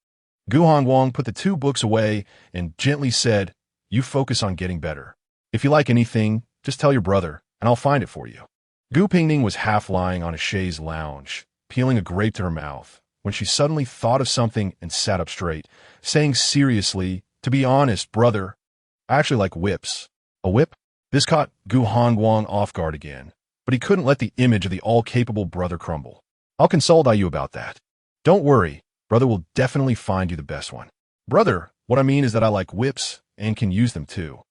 Gu Hongguang put the 2 books away and gently said, "You focus on getting better. If you like anything, just tell your brother, and I'll find it for you." Gu Pingning was half lying on a chaise lounge, peeling a grape to her mouth, when she suddenly thought of something and sat up straight, saying seriously, "To be honest, brother, I actually like whips." "A whip?" This caught Gu Hongguang off guard again, but he couldn't let the image of the all-capable brother crumble. "I'll consult you about that. Don't worry, brother will definitely find you the best one." "Brother, what I mean is that I like whips and can use them too."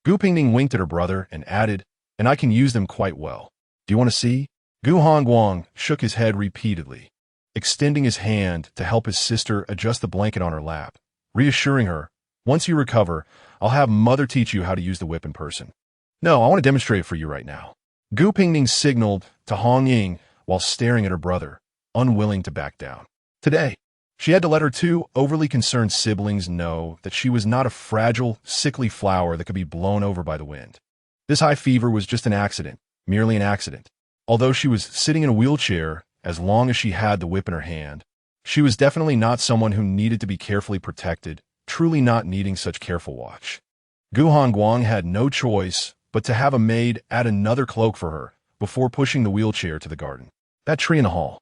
Gu Pingning winked at her brother and added, "And I can use them quite well. Do you want to see?" Gu Hongguang shook his head repeatedly, extending his hand to help his sister adjust the blanket on her lap, reassuring her, "Once you recover, I'll have mother teach you how to use the whip in person." "No, I want to demonstrate it for you right now." Gu Pingning signaled to Hong Ying while staring at her brother, unwilling to back down. Today, she had to let her 2 overly concerned siblings know that she was not a fragile, sickly flower that could be blown over by the wind. This high fever was just an accident. Merely an accident. Although she was sitting in a wheelchair, as long as she had the whip in her hand, she was definitely not someone who needed to be carefully protected truly not needing such careful watch. Gu Hongguang had no choice but to have a maid add another cloak for her before pushing the wheelchair to the garden. That tree in the hall.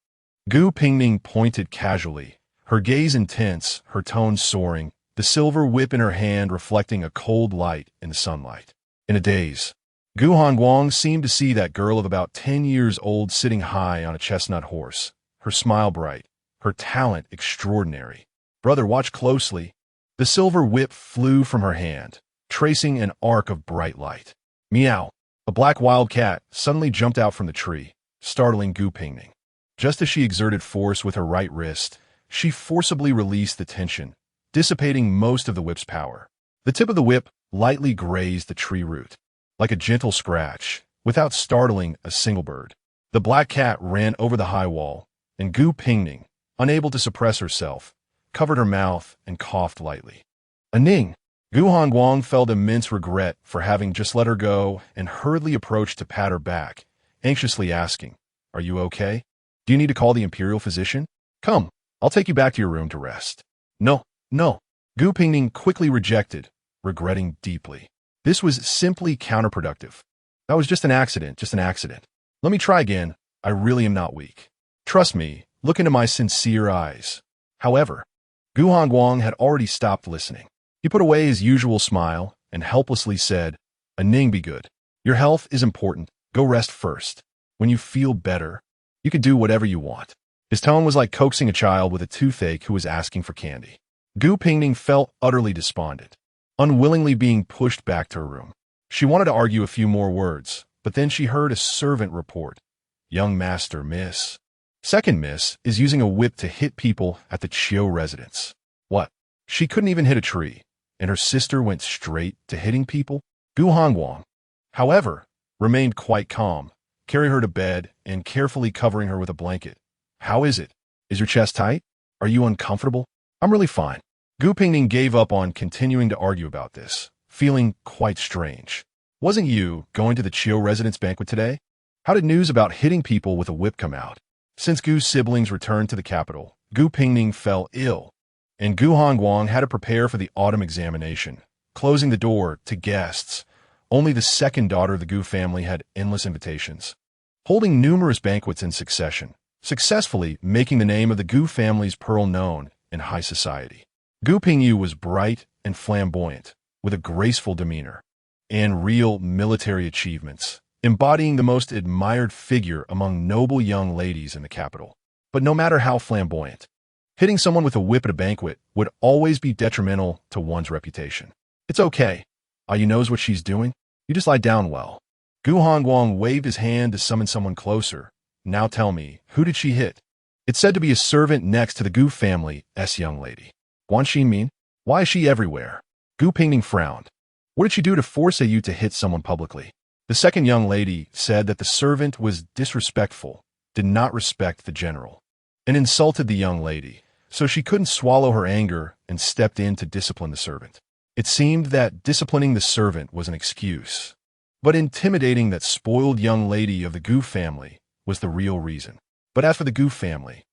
Gu Pingning pointed casually, her gaze intense, her tone soaring, the silver whip in her hand reflecting a cold light in the sunlight. In a daze, Gu Hongguang seemed to see that girl of about 10 years old sitting high on a chestnut horse, her smile bright, her talent extraordinary. Brother, watch closely. The silver whip flew from her hand, tracing an arc of bright light. Meow! A black wildcat suddenly jumped out from the tree, startling Gu Pingning. Just as she exerted force with her right wrist, she forcibly released the tension, dissipating most of the whip's power. The tip of the whip lightly grazed the tree root, like a gentle scratch, without startling a single bird. The black cat ran over the high wall, and Gu Pingning, unable to suppress herself, covered her mouth and coughed lightly. Ning! Gu Hongguang felt immense regret for having just let her go and hurriedly approached to pat her back, anxiously asking, "Are you okay? Do you need to call the imperial physician? Come, I'll take you back to your room to rest." No, no. Gu Pingning quickly rejected, regretting deeply. This was simply counterproductive. That was just an accident, just an accident. Let me try again. I really am not weak. Trust me, look into my sincere eyes. However, Gu Hongguang had already stopped listening. He put away his usual smile and helplessly said, "Ning, be good. Your health is important. Go rest first. When you feel better, you can do whatever you want." His tone was like coaxing a child with a toothache who was asking for candy. Gu Pingning felt utterly despondent, unwillingly being pushed back to her room. She wanted to argue a few more words, but then she heard a servant report. "Young master, miss. Second miss is using a whip to hit people at the Chiu residence." What? She couldn't even hit a tree, and her sister went straight to hitting people? Gu Hongguang, however, remained quite calm, carried her to bed, and carefully covering her with a blanket. "How is it? Is your chest tight? Are you uncomfortable?" "I'm really fine." Gu Pingning gave up on continuing to argue about this, feeling quite strange. "Wasn't you going to the Chiu residence banquet today? How did news about hitting people with a whip come out?" Since Gu's siblings returned to the capital, Gu Pingning fell ill, and Gu Hongguang had to prepare for the autumn examination, closing the door to guests. Only the second daughter of the Gu family had endless invitations, holding numerous banquets in succession, successfully making the name of the Gu family's pearl known in high society. Gu Pingyu was bright and flamboyant, with a graceful demeanor and real military achievements, embodying the most admired figure among noble young ladies in the capital. But no matter how flamboyant, hitting someone with a whip at a banquet would always be detrimental to one's reputation. "It's okay. You knows what she's doing. You just lie down well." Gu Hongguang waved his hand to summon someone closer. "Now tell me, who did she hit?" It's said to be a servant next to the Gu family's young lady. "Guan Xinmin? Why is she everywhere?" Gu Pingning frowned. "What did she do to force you to hit someone publicly?" The second young lady said that the servant was disrespectful, did not respect the general, and insulted the young lady, so she couldn't swallow her anger and stepped in to discipline the servant. It seemed that disciplining the servant was an excuse, but intimidating that spoiled young lady of the Gu family was the real reason. But as for the Gu family,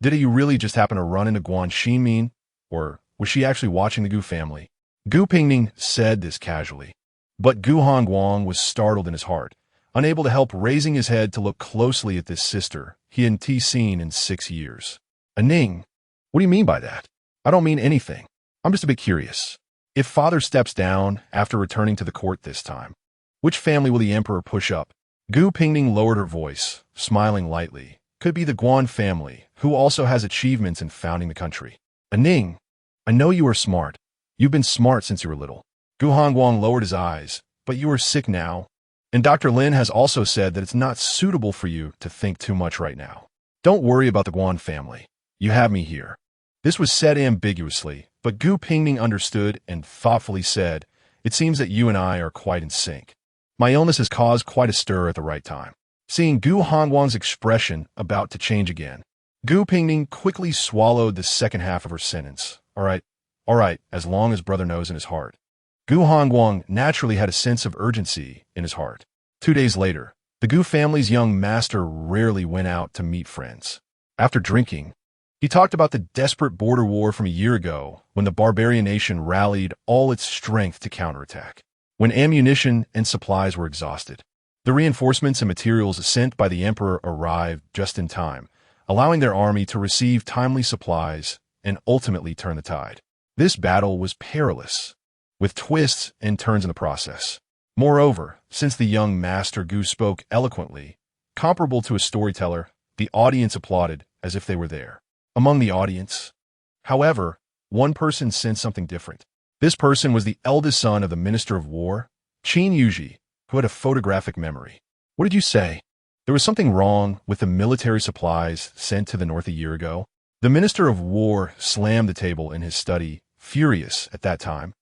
did you really just happen to run into Guan Xinmin, or was she actually watching the Gu family? Gu Pingning said this casually, but Gu Hongguang was startled in his heart, unable to help raising his head to look closely at this sister he hadn't seen in 6 years. "Ning, what do you mean by that?" "I don't mean anything. I'm just a bit curious. If father steps down after returning to the court this time, which family will the emperor push up?" Gu Pingning lowered her voice, smiling lightly. "Could be the Guan family, who also has achievements in founding the country." "Ning, I know you are smart. You've been smart since you were little." Gu Hongguang lowered his eyes. "But you are sick now, and Dr. Lin has also said that it's not suitable for you to think too much right now. Don't worry about the Guan family. You have me here." This was said ambiguously, but Gu Pingning understood and thoughtfully said, "It seems that you and I are quite in sync. My illness has caused quite a stir at the right time." Seeing Gu Hongguang's expression about to change again, Gu Pingning quickly swallowed the second half of her sentence. All right, as long as brother knows in his heart." Gu Hongguang naturally had a sense of urgency in his heart. 2 days later, the Gu family's young master rarely went out to meet friends. After drinking, He talked about the desperate border war from a year ago when the barbarian nation rallied all its strength to counterattack. When ammunition and supplies were exhausted, the reinforcements and materials sent by the emperor arrived just in time, allowing their army to receive timely supplies and ultimately turn the tide. This battle was perilous, with twists and turns in the process. Moreover, since the young master Gu spoke eloquently, comparable to a storyteller, the audience applauded as if they were there. Among the audience, however, one person sensed something different. This person was the eldest son of the Minister of War, Qin Yuji, who had a photographic memory. What did you say? There was something wrong with the military supplies sent to the north a year ago? The Minister of War slammed the table in his study, furious at that time.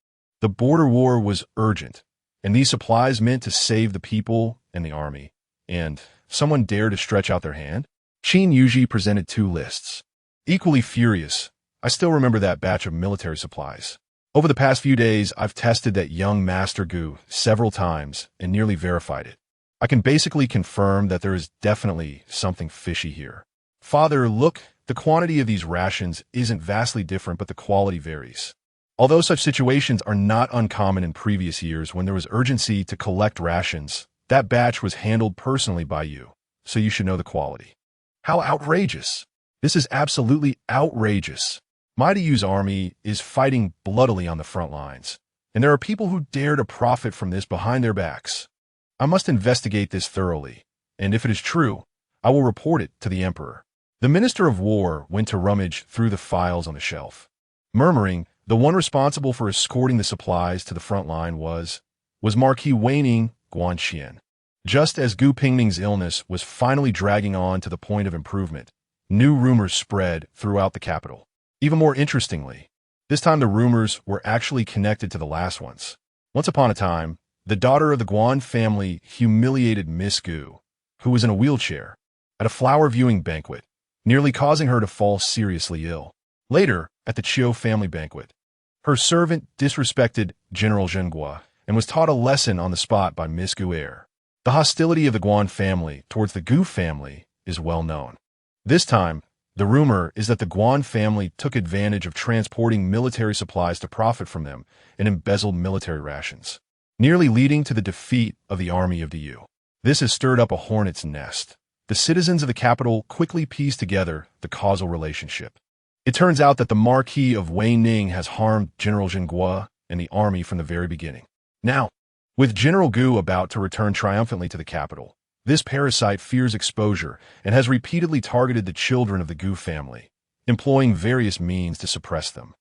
The border war was urgent, and these supplies meant to save the people and the army. And someone dared to stretch out their hand? Qin Yuji presented two lists. Equally furious, I still remember that batch of military supplies. Over the past few days, I've tested that young Master Gu several times and nearly verified it. I can basically confirm that there is definitely something fishy here. Father, look, the quantity of these rations isn't vastly different, but the quality varies. Although such situations are not uncommon in previous years when there was urgency to collect rations, that batch was handled personally by you, so you should know the quality. How outrageous! This is absolutely outrageous. My Yu's army is fighting bloodily on the front lines, and there are people who dare to profit from this behind their backs. I must investigate this thoroughly, and if it is true, I will report it to the emperor. The Minister of War went to rummage through the files on the shelf. Murmuring, the one responsible for escorting the supplies to the front line was Marquis Waning Guanxian. Just as Gu Pingning's illness was finally dragging on to the point of improvement, new rumors spread throughout the capital. Even more interestingly, this time the rumors were actually connected to the last ones. Once upon a time, the daughter of the Guan family humiliated Miss Gu, who was in a wheelchair, at a flower viewing banquet, nearly causing her to fall seriously ill. Later, at the Chiu family banquet, her servant disrespected General Zhenghua and was taught a lesson on the spot by Miss Gu. The hostility of the Guan family towards the Gu family is well known. This time, the rumor is that the Guan family took advantage of transporting military supplies to profit from them and embezzled military rations, nearly leading to the defeat of the army of the Yu. This has stirred up a hornet's nest. The citizens of the capital quickly pieced together the causal relationship. It turns out that the Marquis of Weining has harmed General Zhenghua and the army from the very beginning. Now, with General Gu about to return triumphantly to the capital, this parasite fears exposure and has repeatedly targeted the children of the Gu family, employing various means to suppress them.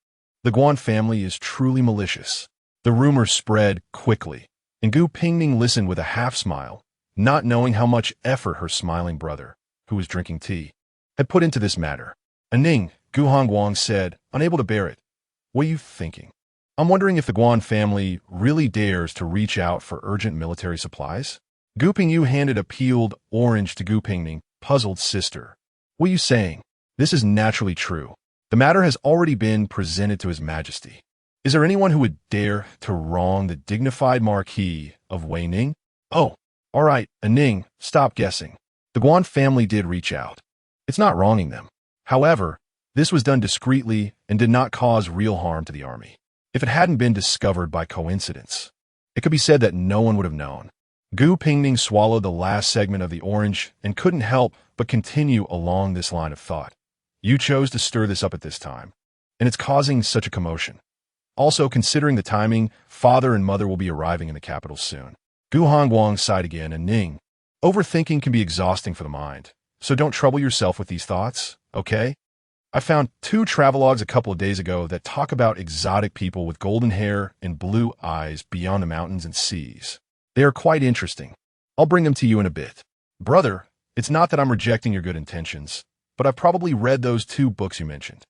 The Guan family is truly malicious. The rumor spread quickly, and Gu Pingning listened with a half-smile, not knowing how much effort her smiling brother, who was drinking tea, had put into this matter. Ning, Gu Hongguang said, unable to bear it. What are you thinking? I'm wondering if the Guan family really dares to reach out for urgent military supplies? Gu Pingyu handed a peeled orange to Gu Pingning, puzzled sister. What are you saying? This is naturally true. The matter has already been presented to His Majesty. Is there anyone who would dare to wrong the dignified Marquis of Weining? Oh, all right, Ning, stop guessing. The Guan family did reach out. It's not wronging them. However, this was done discreetly and did not cause real harm to the army. If it hadn't been discovered by coincidence, it could be said that no one would have known. Gu Pingning swallowed the last segment of the orange and couldn't help but continue along this line of thought. You chose to stir this up at this time, and it's causing such a commotion. Also, considering the timing, father and mother will be arriving in the capital soon. Gu Hongguang sighed again, and Ning, overthinking can be exhausting for the mind, so don't trouble yourself with these thoughts, okay? I found 2 travelogues a couple of days ago that talk about exotic people with golden hair and blue eyes beyond the mountains and seas. They are quite interesting. I'll bring them to you in a bit. Brother, it's not that I'm rejecting your good intentions, but I've probably read those 2 books you mentioned.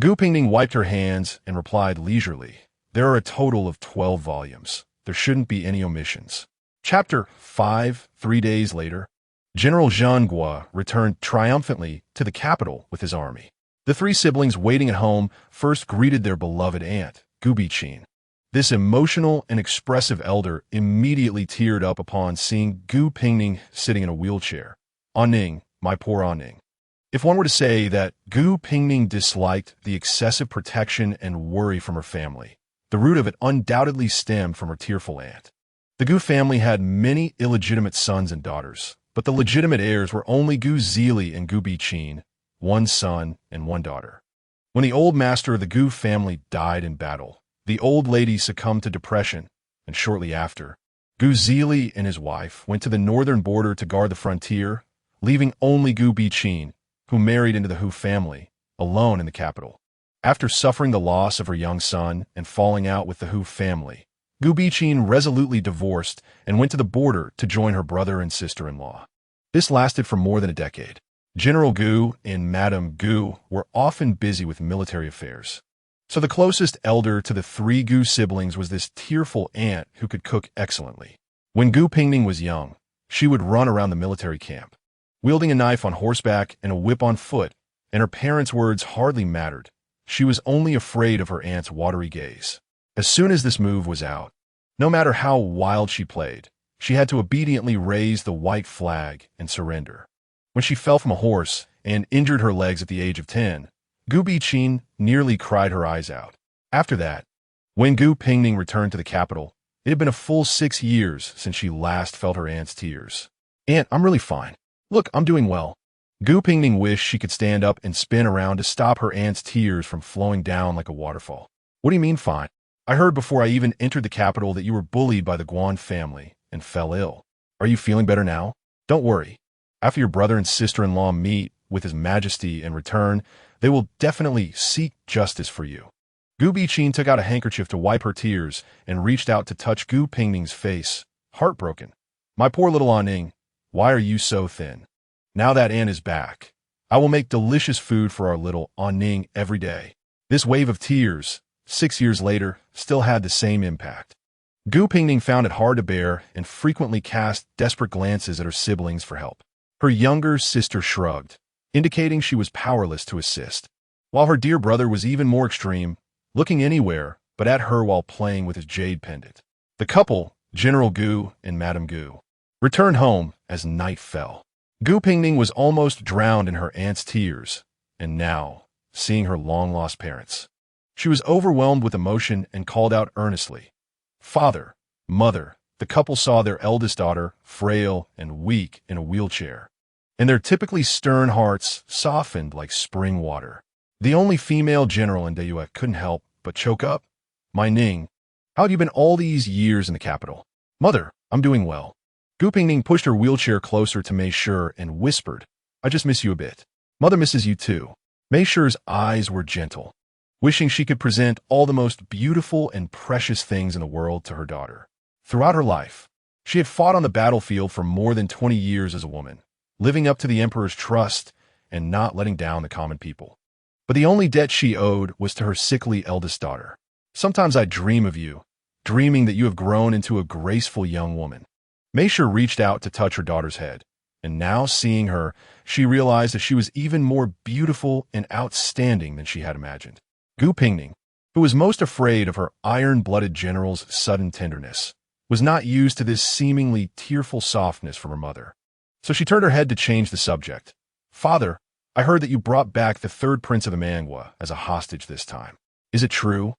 Gu Pingning wiped her hands and replied leisurely, there are a total of 12 volumes. There shouldn't be any omissions. Chapter 5, 3 days later, General Zhenghua returned triumphantly to the capital with his army. The 3 siblings waiting at home first greeted their beloved aunt, Gu Biqin. This emotional and expressive elder immediately teared up upon seeing Gu Pingning sitting in a wheelchair. Ning, my poor Ning. If one were to say that Gu Pingning disliked the excessive protection and worry from her family, the root of it undoubtedly stemmed from her tearful aunt. The Gu family had many illegitimate sons and daughters, but the legitimate heirs were only Gu Zili and Gu Biqin, one son and one daughter. When the old master of the Gu family died in battle, the old lady succumbed to depression, and shortly after, Gu Zili and his wife went to the northern border to guard the frontier, leaving only Gu Biqin, who married into the Hu family, alone in the capital. After suffering the loss of her young son and falling out with the Hu family, Gu Biqin resolutely divorced and went to the border to join her brother and sister-in-law. This lasted for more than a decade. General Gu and Madame Gu were often busy with military affairs. So the closest elder to the three Gu siblings was this tearful aunt who could cook excellently. When Gu Pingning was young, she would run around the military camp, wielding a knife on horseback and a whip on foot, and her parents' words hardly mattered. She was only afraid of her aunt's watery gaze. As soon as this move was out, no matter how wild she played, she had to obediently raise the white flag and surrender. When she fell from a horse and injured her legs at the age of 10, Gu Biqin nearly cried her eyes out. After that, when Gu Pingning returned to the capital, it had been a full 6 years since she last felt her aunt's tears. "Aunt, I'm really fine. Look, I'm doing well." Gu Pingning wished she could stand up and spin around to stop her aunt's tears from flowing down like a waterfall. "What do you mean fine? I heard before I even entered the capital that you were bullied by the Guan family and fell ill. Are you feeling better now? Don't worry. After your brother and sister-in-law meet with His Majesty and return, they will definitely seek justice for you." Gu Biqin took out a handkerchief to wipe her tears and reached out to touch Gu Pingning's face, heartbroken. "My poor little Aning, why are you so thin? Now that aunt is back, I will make delicious food for our little Aning every day." This wave of tears, 6 years later, still had the same impact. Gu Pingning found it hard to bear and frequently cast desperate glances at her siblings for help. Her younger sister shrugged, indicating she was powerless to assist, while her dear brother was even more extreme, looking anywhere but at her while playing with his jade pendant. The couple, General Gu and Madame Gu, returned home as night fell. Gu Pingning was almost drowned in her aunt's tears, and now, seeing her long-lost parents, she was overwhelmed with emotion and called out earnestly, "Father, Mother." The couple saw their eldest daughter, frail and weak, in a wheelchair, and their typically stern hearts softened like spring water. The only female general in Yaoyang couldn't help but choke up. "My Ning, how have you been all these years in the capital?" "Mother, I'm doing well." Gu Pingning pushed her wheelchair closer to Mei Shi and whispered, "I just miss you a bit." "Mother misses you too." Mei Shi's eyes were gentle, wishing she could present all the most beautiful and precious things in the world to her daughter. Throughout her life, she had fought on the battlefield for more than 20 years as a woman, living up to the emperor's trust and not letting down the common people. But the only debt she owed was to her sickly eldest daughter. "Sometimes I dream of you, dreaming that you have grown into a graceful young woman." Mei Shi reached out to touch her daughter's head, and now seeing her, she realized that she was even more beautiful and outstanding than she had imagined. Gu Pingning, who was most afraid of her iron-blooded general's sudden tenderness, was not used to this seemingly tearful softness from her mother. So she turned her head to change the subject. "Father, I heard that you brought back the third prince of the Mangwa as a hostage this time. Is it true?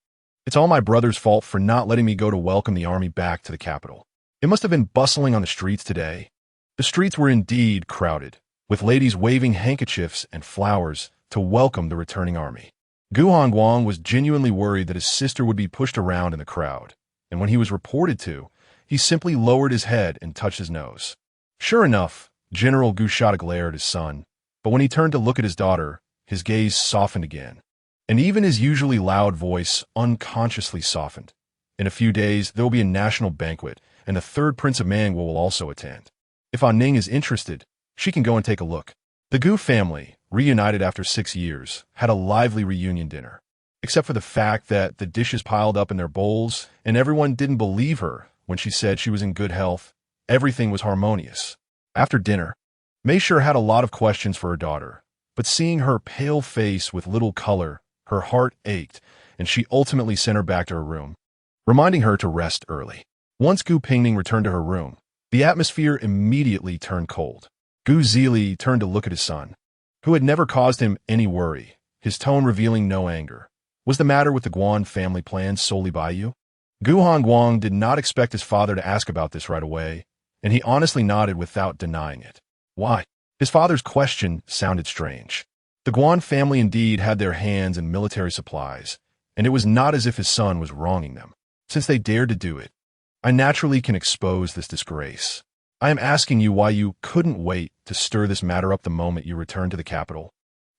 It's all my brother's fault for not letting me go to welcome the army back to the capital. It must have been bustling on the streets today." The streets were indeed crowded, with ladies waving handkerchiefs and flowers to welcome the returning army. Gu Hongguang was genuinely worried that his sister would be pushed around in the crowd, and when he was reported to, he simply lowered his head and touched his nose. Sure enough, General Gu shot a glare at his son, but when he turned to look at his daughter, his gaze softened again, and even his usually loud voice unconsciously softened. "In a few days, there will be a national banquet, and the third Prince of Mangwa will also attend. If Ning is interested, she can go and take a look." The Gu family, reunited after 6 years, had a lively reunion dinner, except for the fact that the dishes piled up in their bowls, and everyone didn't believe her when she said she was in good health. Everything was harmonious. After dinner, Mei Shi had a lot of questions for her daughter, but seeing her pale face with little color, her heart ached, and she ultimately sent her back to her room, reminding her to rest early. Once Gu Pingning returned to her room, the atmosphere immediately turned cold. Gu Zili turned to look at his son. who had never caused him any worry, his tone revealing no anger. Was the matter with the Guan family planned solely by you? Gu Hongguang did not expect his father to ask about this right away, and he honestly nodded without denying it. Why? His father's question sounded strange. The Guan family indeed had their hands in military supplies, and it was not as if his son was wronging them. Since they dared to do it, I naturally can expose this disgrace. I am asking you why you couldn't wait to stir this matter up the moment you returned to the capital.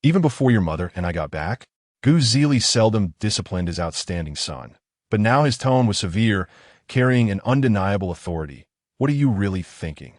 Even before your mother and I got back, Gu Zili seldom disciplined his outstanding son, but now his tone was severe, carrying an undeniable authority. What are you really thinking?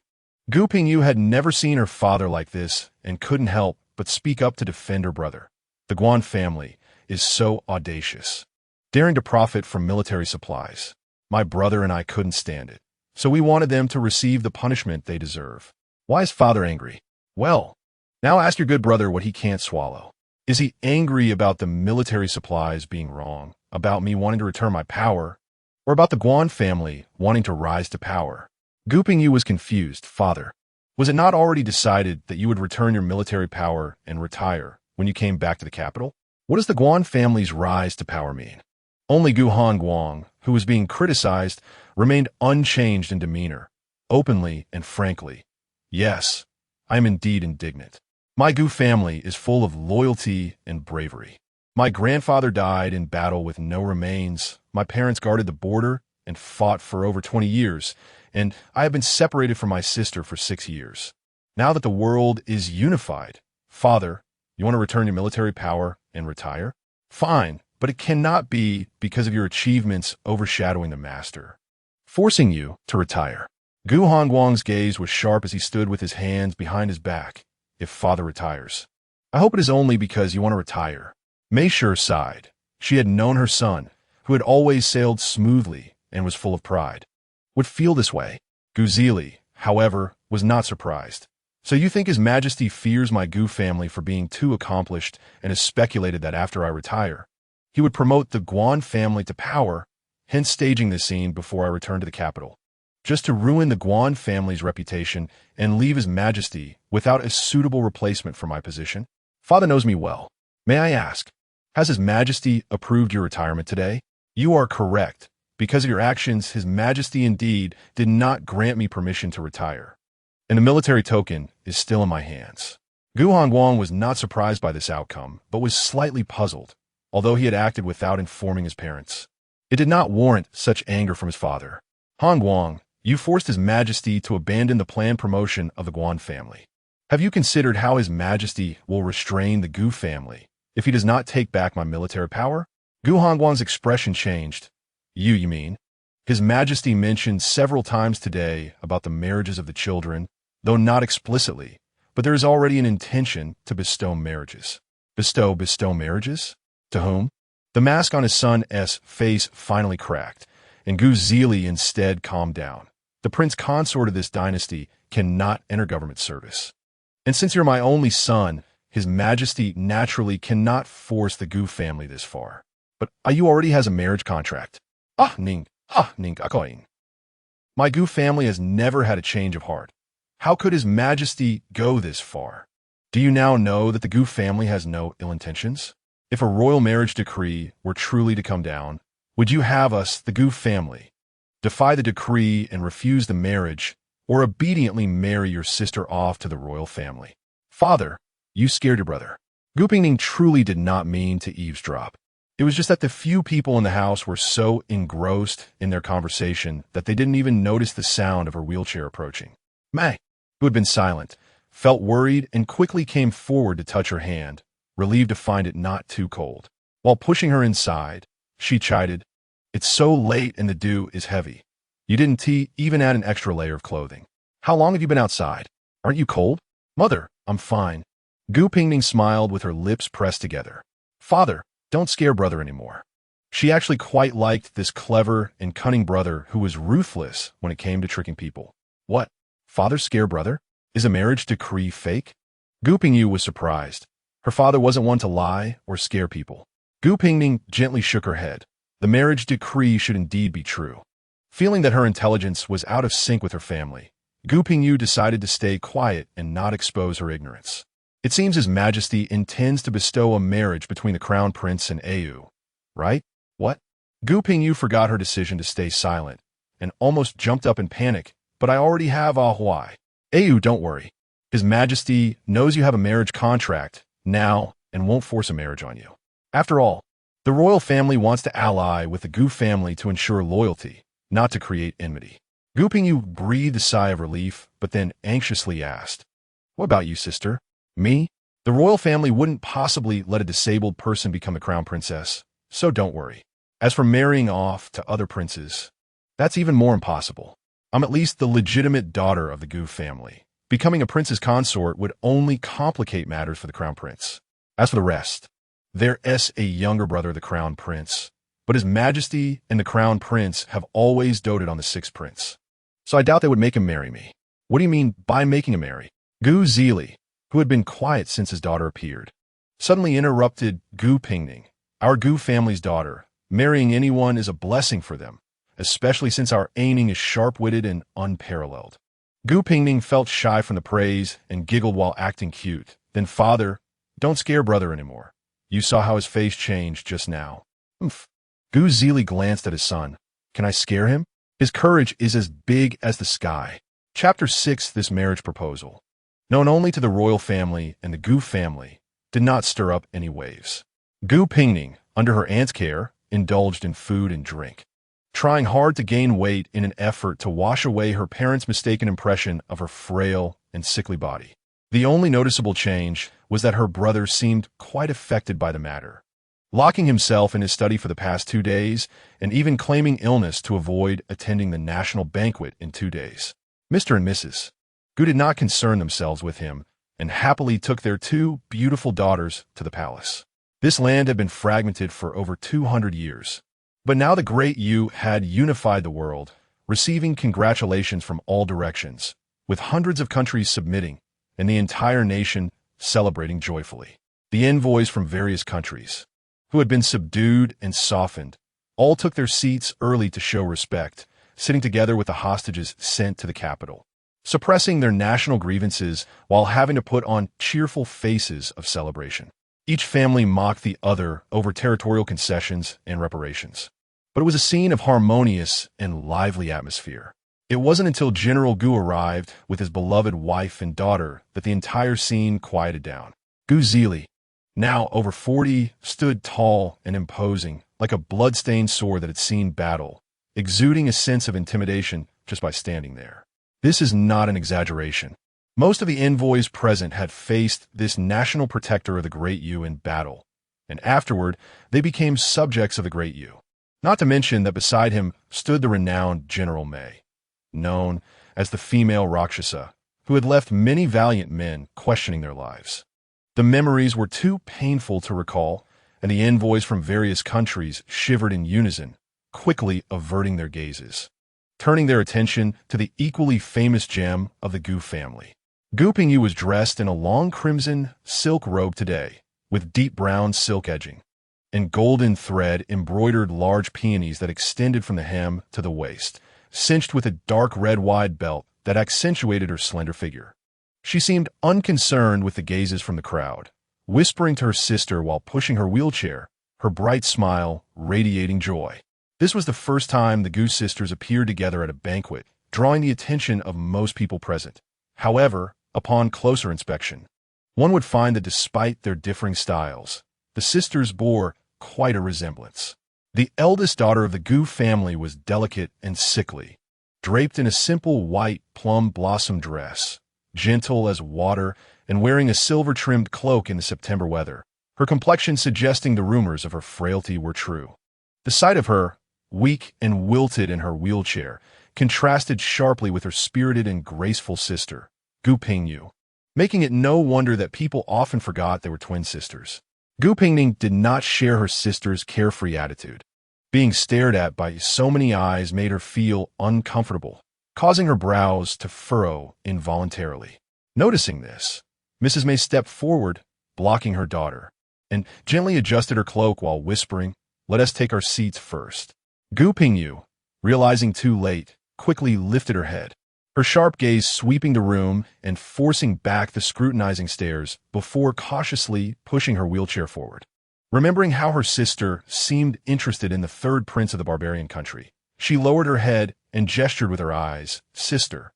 Gu Pingning had never seen her father like this and couldn't help but speak up to defend her brother. The Guan family is so audacious, daring to profit from military supplies. My brother and I couldn't stand it, so we wanted them to receive the punishment they deserve. Why is father angry? Well, now ask your good brother what he can't swallow. Is he angry about the military supplies being wrong, about me wanting to return my power, or about the Guan family wanting to rise to power? Gu Pingning was confused. Father, was it not already decided that you would return your military power and retire when you came back to the capital? What does the Guan family's rise to power mean? Only Gu Hongguang, who was being criticized, remained unchanged in demeanor, openly and frankly. Yes, I am indeed indignant. My Gu family is full of loyalty and bravery. My grandfather died in battle with no remains. My parents guarded the border and fought for over 20 years, and I have been separated from my sister for 6 years. Now that the world is unified, Father, you want to return your military power and retire? Fine, but it cannot be because of your achievements overshadowing the master, forcing you to retire. Gu Hongguang's gaze was sharp as he stood with his hands behind his back. If father retires, I hope it is only because you want to retire. Mei Shi sighed. She had known her son, who had always sailed smoothly and was full of pride, would feel this way. Gu Zili, however, was not surprised. So you think His Majesty fears my Gu family for being too accomplished and has speculated that after I retire, he would promote the Guan family to power, hence staging this scene before I return to the capital, just to ruin the Guan family's reputation and leave His Majesty without a suitable replacement for my position? Father knows me well. May I ask, has His Majesty approved your retirement today? You are correct. Because of your actions, His Majesty indeed did not grant me permission to retire, and the military token is still in my hands. Gu Hongguang was not surprised by this outcome, but was slightly puzzled, although he had acted without informing his parents. It did not warrant such anger from his father. Hongguang, you forced His Majesty to abandon the planned promotion of the Guan family. Have you considered how His Majesty will restrain the Gu family if he does not take back my military power? Gu Hongguang's expression changed. You mean? His Majesty mentioned several times today about the marriages of the children, though not explicitly, but there is already an intention to bestow marriages. Bestow marriages? To whom? The mask on his son's face finally cracked, and Gu Zili instead calmed down. The prince consort of this dynasty cannot enter government service. And since you're my only son, His Majesty naturally cannot force the Gu family this far. But you already has a marriage contract. Ning akoin. My Gu family has never had a change of heart. How could His Majesty go this far? Do you now know that the Gu family has no ill intentions? If a royal marriage decree were truly to come down, would you have us, the Gu family, defy the decree and refuse the marriage, or obediently marry your sister off to the royal family? Father, you scared your brother. Gu Pingning truly did not mean to eavesdrop. It was just that the few people in the house were so engrossed in their conversation that they didn't even notice the sound of her wheelchair approaching. Mei, who had been silent, felt worried and quickly came forward to touch her hand, relieved to find it not too cold. While pushing her inside, she chided, "It's so late and the dew is heavy. You didn't even add an extra layer of clothing. How long have you been outside? Aren't you cold?" "Mother, I'm fine." Gu Pingning smiled with her lips pressed together. "Father, don't scare brother anymore." She actually quite liked this clever and cunning brother who was ruthless when it came to tricking people. What? Father scare brother? Is a marriage decree fake? Gu Pingning was surprised. Her father wasn't one to lie or scare people. Gu Pingning gently shook her head. The marriage decree should indeed be true. Feeling that her intelligence was out of sync with her family, Gu Pingning decided to stay quiet and not expose her ignorance. It seems His Majesty intends to bestow a marriage between the Crown Prince and Au, right? What? Gu Pingyu forgot her decision to stay silent and almost jumped up in panic. But I already have a Huai. Au, don't worry. His Majesty knows you have a marriage contract now and won't force a marriage on you. After all, the royal family wants to ally with the Gu family to ensure loyalty, not to create enmity. Gu Pingyu breathed a sigh of relief, but then anxiously asked, "What about you, sister?" "Me? The royal family wouldn't possibly let a disabled person become a crown princess, so don't worry. As for marrying off to other princes, that's even more impossible. I'm at least the legitimate daughter of the Gu family. Becoming a prince's consort would only complicate matters for the crown prince. As for the rest, there's a younger brother of the crown prince, but His Majesty and the crown prince have always doted on the sixth prince. So I doubt they would make him marry me." "What do you mean by making him marry?" Gu Zili, who had been quiet since his daughter appeared, suddenly interrupted. "Gu Pingning, our Gu family's daughter. Marrying anyone is a blessing for them, especially since our aiming is sharp-witted and unparalleled." Gu Pingning felt shy from the praise and giggled while acting cute. "Then father, don't scare brother anymore. You saw how his face changed just now." "Umph." Gu Zili glanced at his son. "Can I scare him? His courage is as big as the sky." Chapter 6. This marriage proposal, known only to the royal family and the Gu family, did not stir up any waves. Gu Pingning, under her aunt's care, indulged in food and drink, trying hard to gain weight in an effort to wash away her parents' mistaken impression of her frail and sickly body. The only noticeable change was that her brother seemed quite affected by the matter, locking himself in his study for the past 2 days and even claiming illness to avoid attending the national banquet in 2 days. Mr. and Mrs. Gu did not concern themselves with him and happily took their 2 beautiful daughters to the palace. This land had been fragmented for over 200 years. But now the Great Yu had unified the world, receiving congratulations from all directions, with hundreds of countries submitting and the entire nation celebrating joyfully. The envoys from various countries, who had been subdued and softened, all took their seats early to show respect, sitting together with the hostages sent to the capital, suppressing their national grievances while having to put on cheerful faces of celebration. Each family mocked the other over territorial concessions and reparations. But it was a scene of harmonious and lively atmosphere. It wasn't until General Gu arrived with his beloved wife and daughter that the entire scene quieted down. Gu Zili, now over 40, stood tall and imposing, like a blood-stained sword that had seen battle, exuding a sense of intimidation just by standing there. This is not an exaggeration. Most of the envoys present had faced this national protector of the Great Yu in battle, and afterward they became subjects of the Great Yu. Not to mention that beside him stood the renowned General Mei, known as the female Rakshasa, who had left many valiant men questioning their lives. The memories were too painful to recall, and the envoys from various countries shivered in unison, quickly averting their gazes, turning their attention to the equally famous gem of the Gu family. Gu Pingyu was dressed in a long crimson silk robe today, with deep brown silk edging, and golden thread embroidered large peonies that extended from the hem to the waist, cinched with a dark red wide belt that accentuated her slender figure. She seemed unconcerned with the gazes from the crowd, whispering to her sister while pushing her wheelchair, her bright smile radiating joy. This was the first time the Gu sisters appeared together at a banquet, drawing the attention of most people present. However, upon closer inspection, one would find that despite their differing styles, the sisters bore quite a resemblance. The eldest daughter of the Gu family was delicate and sickly, draped in a simple white plum blossom dress, gentle as water and wearing a silver-trimmed cloak in the September weather, her complexion suggesting the rumors of her frailty were true. The sight of her, weak and wilted in her wheelchair, contrasted sharply with her spirited and graceful sister, Gu Pingyu, making it no wonder that people often forgot they were twin sisters. Gu Pingning did not share her sister's carefree attitude. Being stared at by so many eyes made her feel uncomfortable, causing her brows to furrow involuntarily. Noticing this, Mrs. Mei stepped forward, blocking her daughter, and gently adjusted her cloak while whispering, "Let us take our seats first." Gu Pingyu, realizing too late, quickly lifted her head. her sharp gaze sweeping the room and forcing back the scrutinizing stares before cautiously pushing her wheelchair forward. Remembering how her sister seemed interested in the third prince of the barbarian country, she lowered her head and gestured with her eyes. "Sister,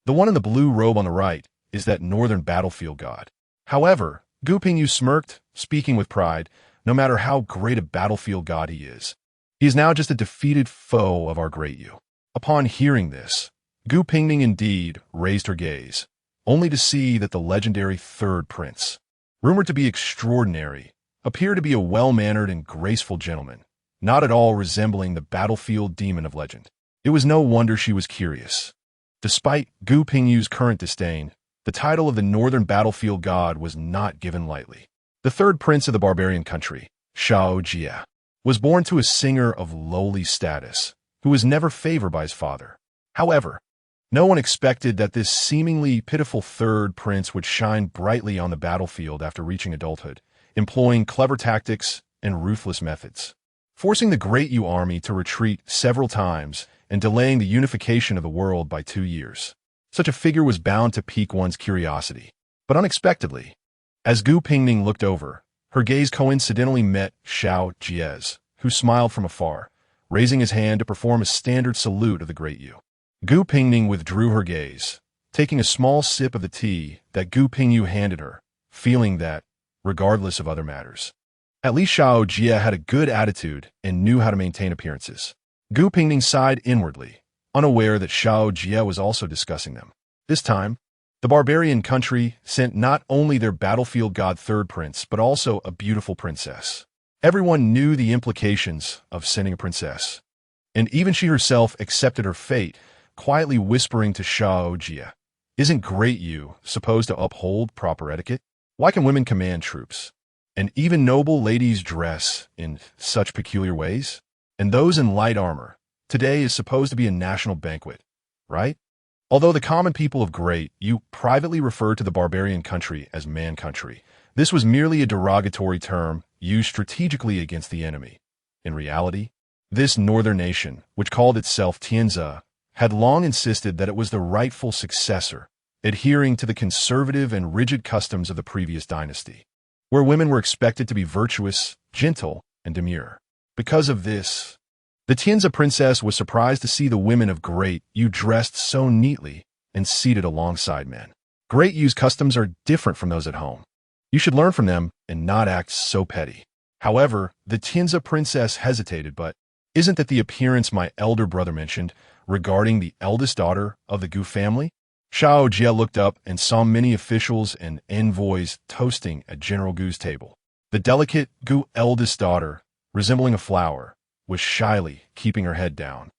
the one in the blue robe on the right is that northern battlefield god." However, Gu Pingning smirked, speaking with pride. "No matter how great a battlefield god he is now just a defeated foe of our great Yu." Upon hearing this, Gu Pingning indeed raised her gaze, only to see that the legendary third prince, rumored to be extraordinary, appeared to be a well-mannered and graceful gentleman, not at all resembling the battlefield demon of legend. It was no wonder she was curious. Despite Gu Pingning's current disdain, the title of the northern battlefield god was not given lightly. The third prince of the barbarian country, Shao Jia, was born to a singer of lowly status, who was never favored by his father. However, no one expected that this seemingly pitiful third prince would shine brightly on the battlefield after reaching adulthood, employing clever tactics and ruthless methods, forcing the Great Yu army to retreat several times and delaying the unification of the world by 2 years. Such a figure was bound to pique one's curiosity. But unexpectedly, as Gu Pingning looked over, her gaze coincidentally met Shao Jia's, who smiled from afar, raising his hand to perform a standard salute of the Great Yu. Gu Pingning withdrew her gaze, taking a small sip of the tea that Gu Pingning handed her, feeling that, regardless of other matters, at least Shao Jia had a good attitude and knew how to maintain appearances. Gu Pingning sighed inwardly, unaware that Shao Jia was also discussing them. This time, the barbarian country sent not only their battlefield god third prince, but also a beautiful princess. Everyone knew the implications of sending a princess, and even she herself accepted her fate, quietly whispering to Shao Jia, "Isn't Great Yu supposed to uphold proper etiquette? Why can women command troops? And even noble ladies dress in such peculiar ways? And those in light armor. Today is supposed to be a national banquet, right?" Although the common people of Great Yu privately referred to the barbarian country as man country, this was merely a derogatory term used strategically against the enemy. In reality, this northern nation, which called itself Tianzi, had long insisted that it was the rightful successor, adhering to the conservative and rigid customs of the previous dynasty, where women were expected to be virtuous, gentle, and demure. Because of this, the Tianzi princess was surprised to see the women of Great Yu dressed so neatly and seated alongside men. Great Yu's customs are different from those at home. You should learn from them and not act so petty. However, the Tianzi princess hesitated, but isn't that the appearance my elder brother mentioned regarding the eldest daughter of the Gu family? Shao Jia looked up and saw many officials and envoys toasting at General Gu's table. The delicate Gu eldest daughter, resembling a flower, was shyly keeping her head down,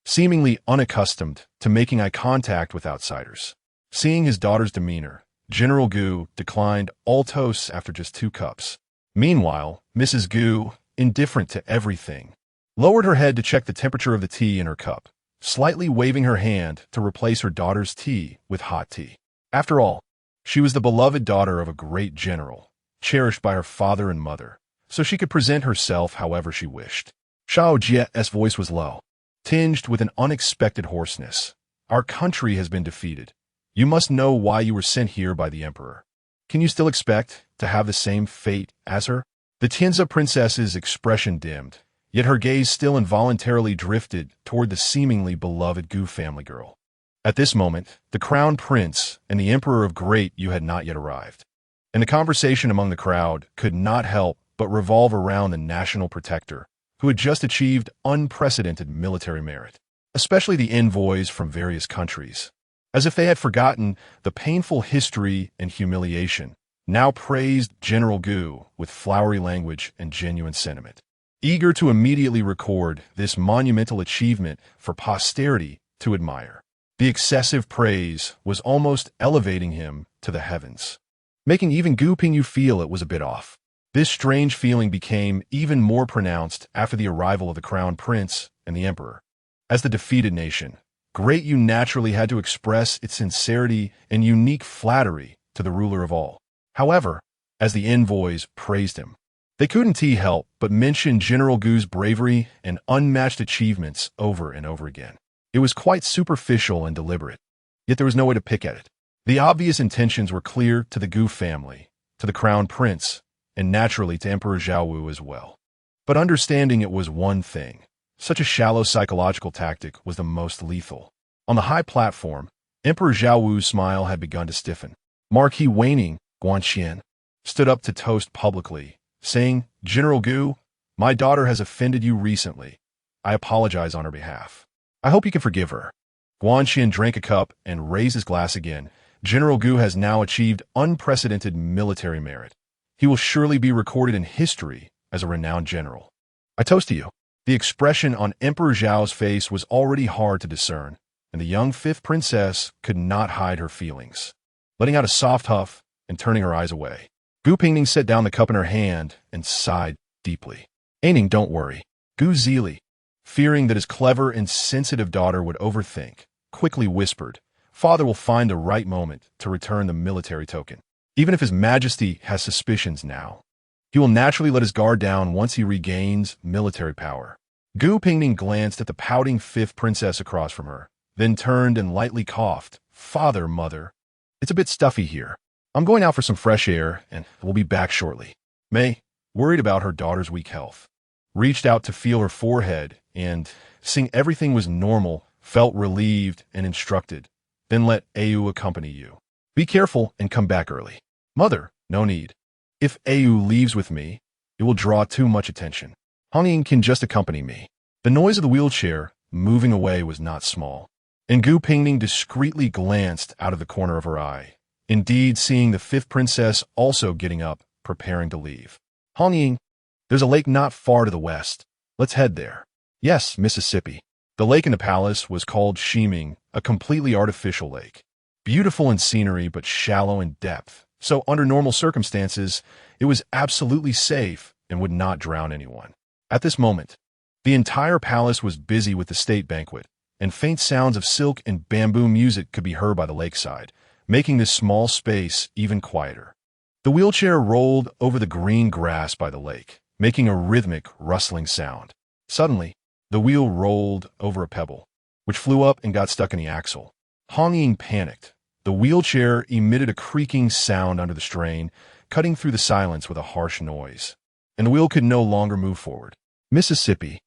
seemingly unaccustomed to making eye contact with outsiders. Seeing his daughter's demeanor, General Gu declined all toasts after just 2 cups. Meanwhile, Mrs. Gu, indifferent to everything, lowered her head to check the temperature of the tea in her cup, slightly waving her hand to replace her daughter's tea with hot tea. After all, she was the beloved daughter of a great general, cherished by her father and mother, so she could present herself however she wished. Shao Jia's voice was low, tinged with an unexpected hoarseness. "Our country has been defeated. You must know why you were sent here by the emperor. Can you still expect to have the same fate as her?" The Tianzi princess's expression dimmed, yet her gaze still involuntarily drifted toward the seemingly beloved Gu family girl. At this moment, the crown prince and the emperor of Great Yu had not yet arrived, and the conversation among the crowd could not help but revolve around the national protector, who had just achieved unprecedented military merit, especially the envoys from various countries, as if they had forgotten the painful history and humiliation, now praised General Gu with flowery language and genuine sentiment, eager to immediately record this monumental achievement for posterity to admire. The excessive praise was almost elevating him to the heavens, making even Gu Pingning feel it was a bit off. This strange feeling became even more pronounced after the arrival of the crown prince and the emperor. As the defeated nation, Great Yu naturally had to express its sincerity and unique flattery to the ruler of all. However, as the envoys praised him, they couldn't help but mention General Gu's bravery and unmatched achievements over and over again. It was quite superficial and deliberate, yet there was no way to pick at it. The obvious intentions were clear to the Gu family, to the crown prince, and naturally to Emperor Zhao as well. But understanding it was one thing. Such a shallow psychological tactic was the most lethal. On the high platform, Emperor Zhao smile had begun to stiffen. Marquis Waning, Guanxian, stood up to toast publicly, saying, "General Gu, my daughter has offended you recently. I apologize on her behalf. I hope you can forgive her." Guanxian drank a cup and raised his glass again. General Gu has now achieved unprecedented military merit. He will surely be recorded in history as a renowned general. I toast to you. The expression on Emperor Zhao's face was already hard to discern, and the young fifth princess could not hide her feelings. Letting out a soft huff and turning her eyes away, Gu Pingning set down the cup in her hand and sighed deeply. Aining, don't worry. Gu Zili, fearing that his clever and sensitive daughter would overthink, quickly whispered, "Father will find the right moment to return the military token. Even if His Majesty has suspicions now, he will naturally let his guard down once he regains military power." Gu Pingning glanced at the pouting fifth princess across from her, then turned and lightly coughed. "Father, mother, it's a bit stuffy here. I'm going out for some fresh air, and we'll be back shortly." Mei, worried about her daughter's weak health, reached out to feel her forehead and, seeing everything was normal, felt relieved and instructed. "Then let Au accompany you. Be careful and come back early." "Mother, no need. If Au leaves with me, it will draw too much attention. Hongying can just accompany me." The noise of the wheelchair moving away was not small, and Gu Pingning discreetly glanced out of the corner of her eye, indeed seeing the fifth princess also getting up, preparing to leave. "Hongying, there's a lake not far to the west. Let's head there." "Yes, Mississippi." The lake in the palace was called Shiming, a completely artificial lake. Beautiful in scenery but shallow in depth, so under normal circumstances, it was absolutely safe and would not drown anyone. At this moment, the entire palace was busy with the state banquet, and faint sounds of silk and bamboo music could be heard by the lakeside, making this small space even quieter. The wheelchair rolled over the green grass by the lake, making a rhythmic, rustling sound. Suddenly, the wheel rolled over a pebble, which flew up and got stuck in the axle. Hongying panicked. The wheelchair emitted a creaking sound under the strain, cutting through the silence with a harsh noise, and the wheel could no longer move forward. "Mississippi,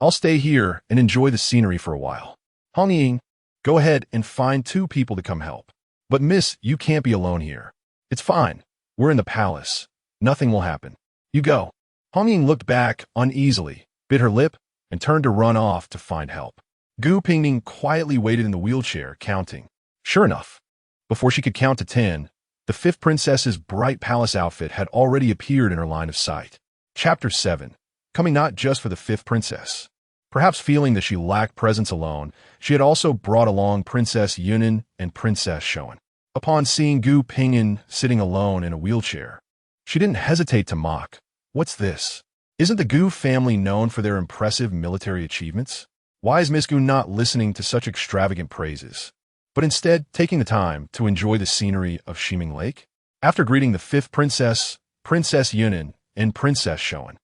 I'll stay here and enjoy the scenery for a while. Hongying, go ahead and find 2 people to come help. But miss, you can't be alone here. It's fine. We're in the palace. Nothing will happen. You go." Hongying looked back uneasily, bit her lip, and turned to run off to find help. Gu Pingning quietly waited in the wheelchair, counting. Sure enough, before she could count to 10, the fifth princess's bright palace outfit had already appeared in her line of sight. Chapter 7. Coming not just for the fifth princess. Perhaps feeling that she lacked presence alone, she had also brought along Princess Yunan and Princess Shoan. Upon seeing Gu Pingning sitting alone in a wheelchair, she didn't hesitate to mock. "What's this? Isn't the Gu family known for their impressive military achievements? Why is Miss Gu not listening to such extravagant praises, but instead taking the time to enjoy the scenery of Shiming Lake?" After greeting the fifth princess, Princess Yunan, and Princess Shoan,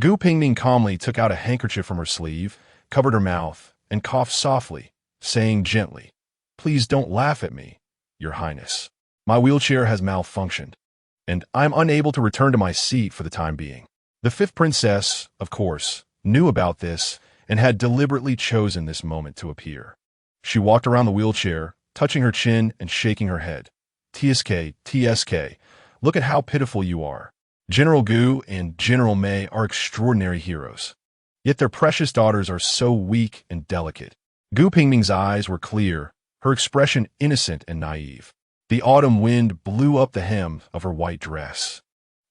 Gu Pingning calmly took out a handkerchief from her sleeve, covered her mouth, and coughed softly, saying gently, "Please don't laugh at me, Your Highness. My wheelchair has malfunctioned, and I'm unable to return to my seat for the time being." The fifth princess, of course, knew about this and had deliberately chosen this moment to appear. She walked around the wheelchair, touching her chin and shaking her head. "TSK, TSK, look at how pitiful you are. General Gu and General Mei are extraordinary heroes, yet their precious daughters are so weak and delicate." Gu Pingning's eyes were clear, her expression innocent and naive. The autumn wind blew up the hem of her white dress,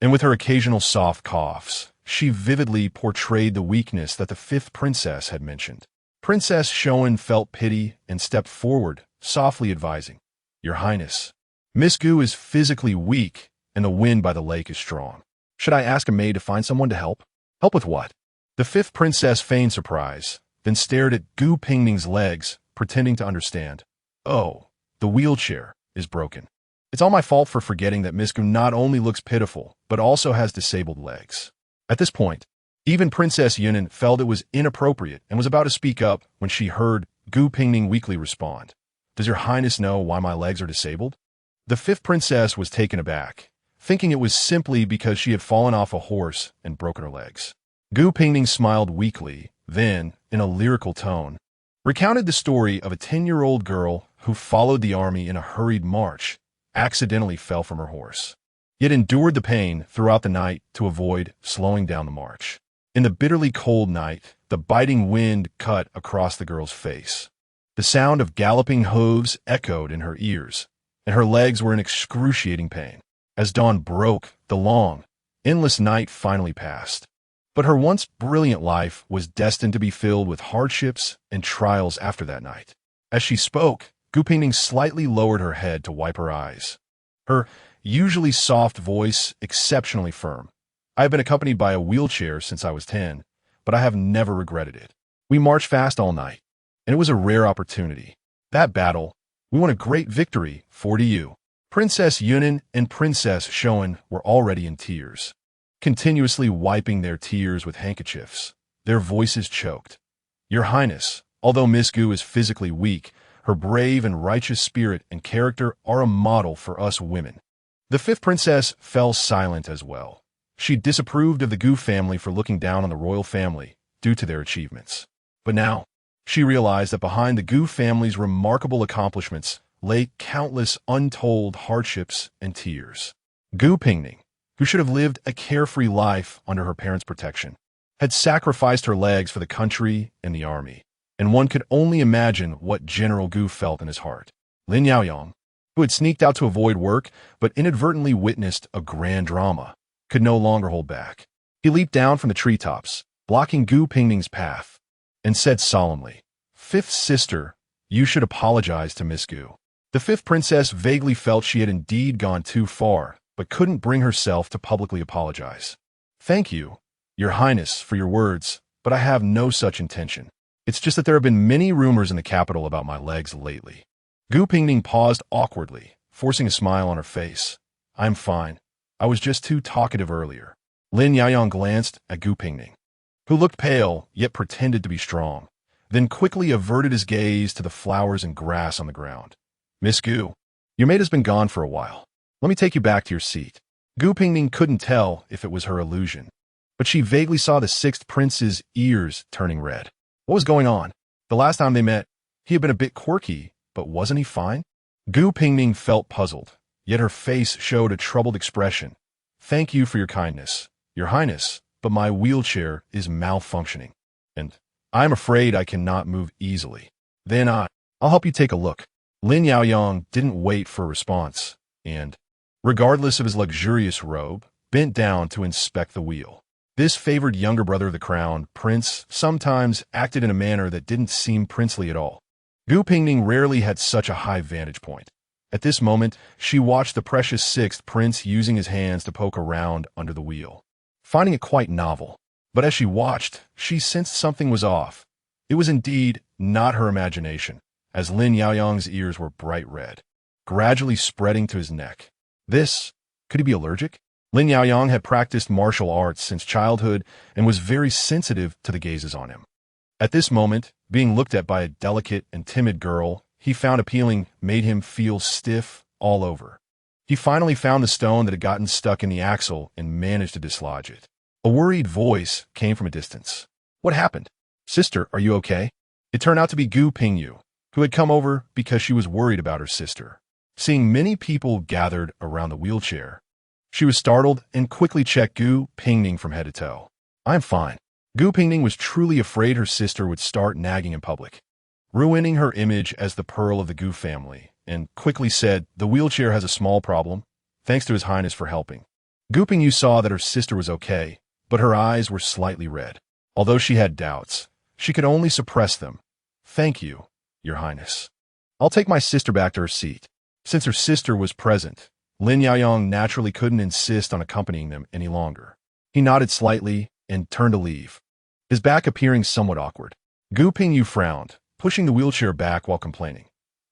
and with her occasional soft coughs, she vividly portrayed the weakness that the fifth princess had mentioned. Princess Shoan felt pity and stepped forward, softly advising, "Your Highness, Miss Gu is physically weak, and the wind by the lake is strong. Should I ask a maid to find someone to help?" "Help with what?" The fifth princess feigned surprise, then stared at Gu Pingning's legs, pretending to understand. "Oh, the wheelchair is broken. It's all my fault for forgetting that Miss Gu not only looks pitiful, but also has disabled legs." At this point, even Princess Yunan felt it was inappropriate and was about to speak up when she heard Gu Pingning weakly respond, Does your highness know why my legs are disabled? The fifth princess was taken aback, thinking it was simply because she had fallen off a horse and broken her legs. Gu Pingning smiled weakly, then, in a lyrical tone, recounted the story of a 10-year-old girl who followed the army in a hurried march, accidentally fell from her horse, yet endured the pain throughout the night to avoid slowing down the march. In the bitterly cold night, the biting wind cut across the girl's face. The sound of galloping hooves echoed in her ears, and her legs were in excruciating pain. As dawn broke, the long, endless night finally passed. But her once brilliant life was destined to be filled with hardships and trials after that night. As she spoke, Gu Pingning slightly lowered her head to wipe her eyes. Her usually soft voice exceptionally firm. I have been accompanied by a wheelchair since I was 10, but I have never regretted it. We marched fast all night, and it was a rare opportunity. That battle, we won a great victory, 40 Princess Yunan and Princess Shoan were already in tears, continuously wiping their tears with handkerchiefs. Their voices choked. Your Highness, although Miss Gu is physically weak, her brave and righteous spirit and character are a model for us women. The fifth princess fell silent as well. She disapproved of the Gu family for looking down on the royal family due to their achievements. But now, she realized that behind the Gu family's remarkable accomplishments lay countless untold hardships and tears. Gu Pingning, who should have lived a carefree life under her parents' protection, had sacrificed her legs for the country and the army, and one could only imagine what General Gu felt in his heart. Lin Yaoyang, who had sneaked out to avoid work but inadvertently witnessed a grand drama, could no longer hold back. He leaped down from the treetops, blocking Gu Pingning's path, and said solemnly, Fifth sister, you should apologize to Miss Gu. The fifth princess vaguely felt she had indeed gone too far, but couldn't bring herself to publicly apologize. Thank you, Your Highness, for your words, but I have no such intention. It's just that there have been many rumors in the capital about my legs lately. Gu Pingning paused awkwardly, forcing a smile on her face. I'm fine. I was just too talkative earlier. Lin Yaoyang glanced at Gu Pingning, who looked pale yet pretended to be strong, then quickly averted his gaze to the flowers and grass on the ground. Miss Gu, your maid has been gone for a while. Let me take you back to your seat. Gu Pingning couldn't tell if it was her illusion, but she vaguely saw the sixth prince's ears turning red. What was going on? The last time they met, he had been a bit quirky, but wasn't he fine? Gu Pingning felt puzzled, yet her face showed a troubled expression. Thank you for your kindness, Your Highness, but my wheelchair is malfunctioning, and I'm afraid I cannot move easily. Then I'll help you take a look. Lin Yaoyang didn't wait for a response, and, regardless of his luxurious robe, bent down to inspect the wheel. This favored younger brother of the crown, Prince, sometimes acted in a manner that didn't seem princely at all. Gu Pingning rarely had such a high vantage point. At this moment, she watched the precious sixth prince using his hands to poke around under the wheel, finding it quite novel. But as she watched, she sensed something was off. It was indeed not her imagination, as Lin Yaoyang's ears were bright red, gradually spreading to his neck. Could he be allergic? Lin Yaoyang had practiced martial arts since childhood and was very sensitive to the gazes on him. At this moment, being looked at by a delicate and timid girl he found appealing made him feel stiff all over. He finally found the stone that had gotten stuck in the axle and managed to dislodge it. A worried voice came from a distance. What happened? Sister, are you okay? It turned out to be Gu Pingyu, who had come over because she was worried about her sister. Seeing many people gathered around the wheelchair, she was startled and quickly checked Gu Pingning from head to toe. I'm fine. Gu Pingning was truly afraid her sister would start nagging in public, ruining her image as the pearl of the Gu family, and quickly said, the wheelchair has a small problem. Thanks to His Highness for helping. Gu Pingyu saw that her sister was okay, but her eyes were slightly red. Although she had doubts, she could only suppress them. Thank you, Your Highness. I'll take my sister back to her seat. Since her sister was present, Lin Yaoyang naturally couldn't insist on accompanying them any longer. He nodded slightly and turned to leave, his back appearing somewhat awkward. Gu Pingyu frowned, pushing the wheelchair back while complaining.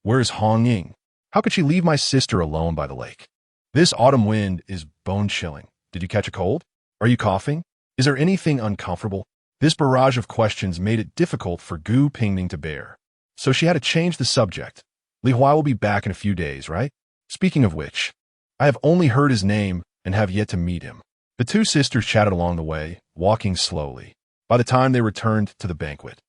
Where is Hong Ying? How could she leave my sister alone by the lake? This autumn wind is bone-chilling. Did you catch a cold? Are you coughing? Is there anything uncomfortable? This barrage of questions made it difficult for Gu Pingning to bear, so she had to change the subject. Li Hua will be back in a few days, right? Speaking of which, I have only heard his name and have yet to meet him. The two sisters chatted along the way, walking slowly. By the time they returned to the banquet,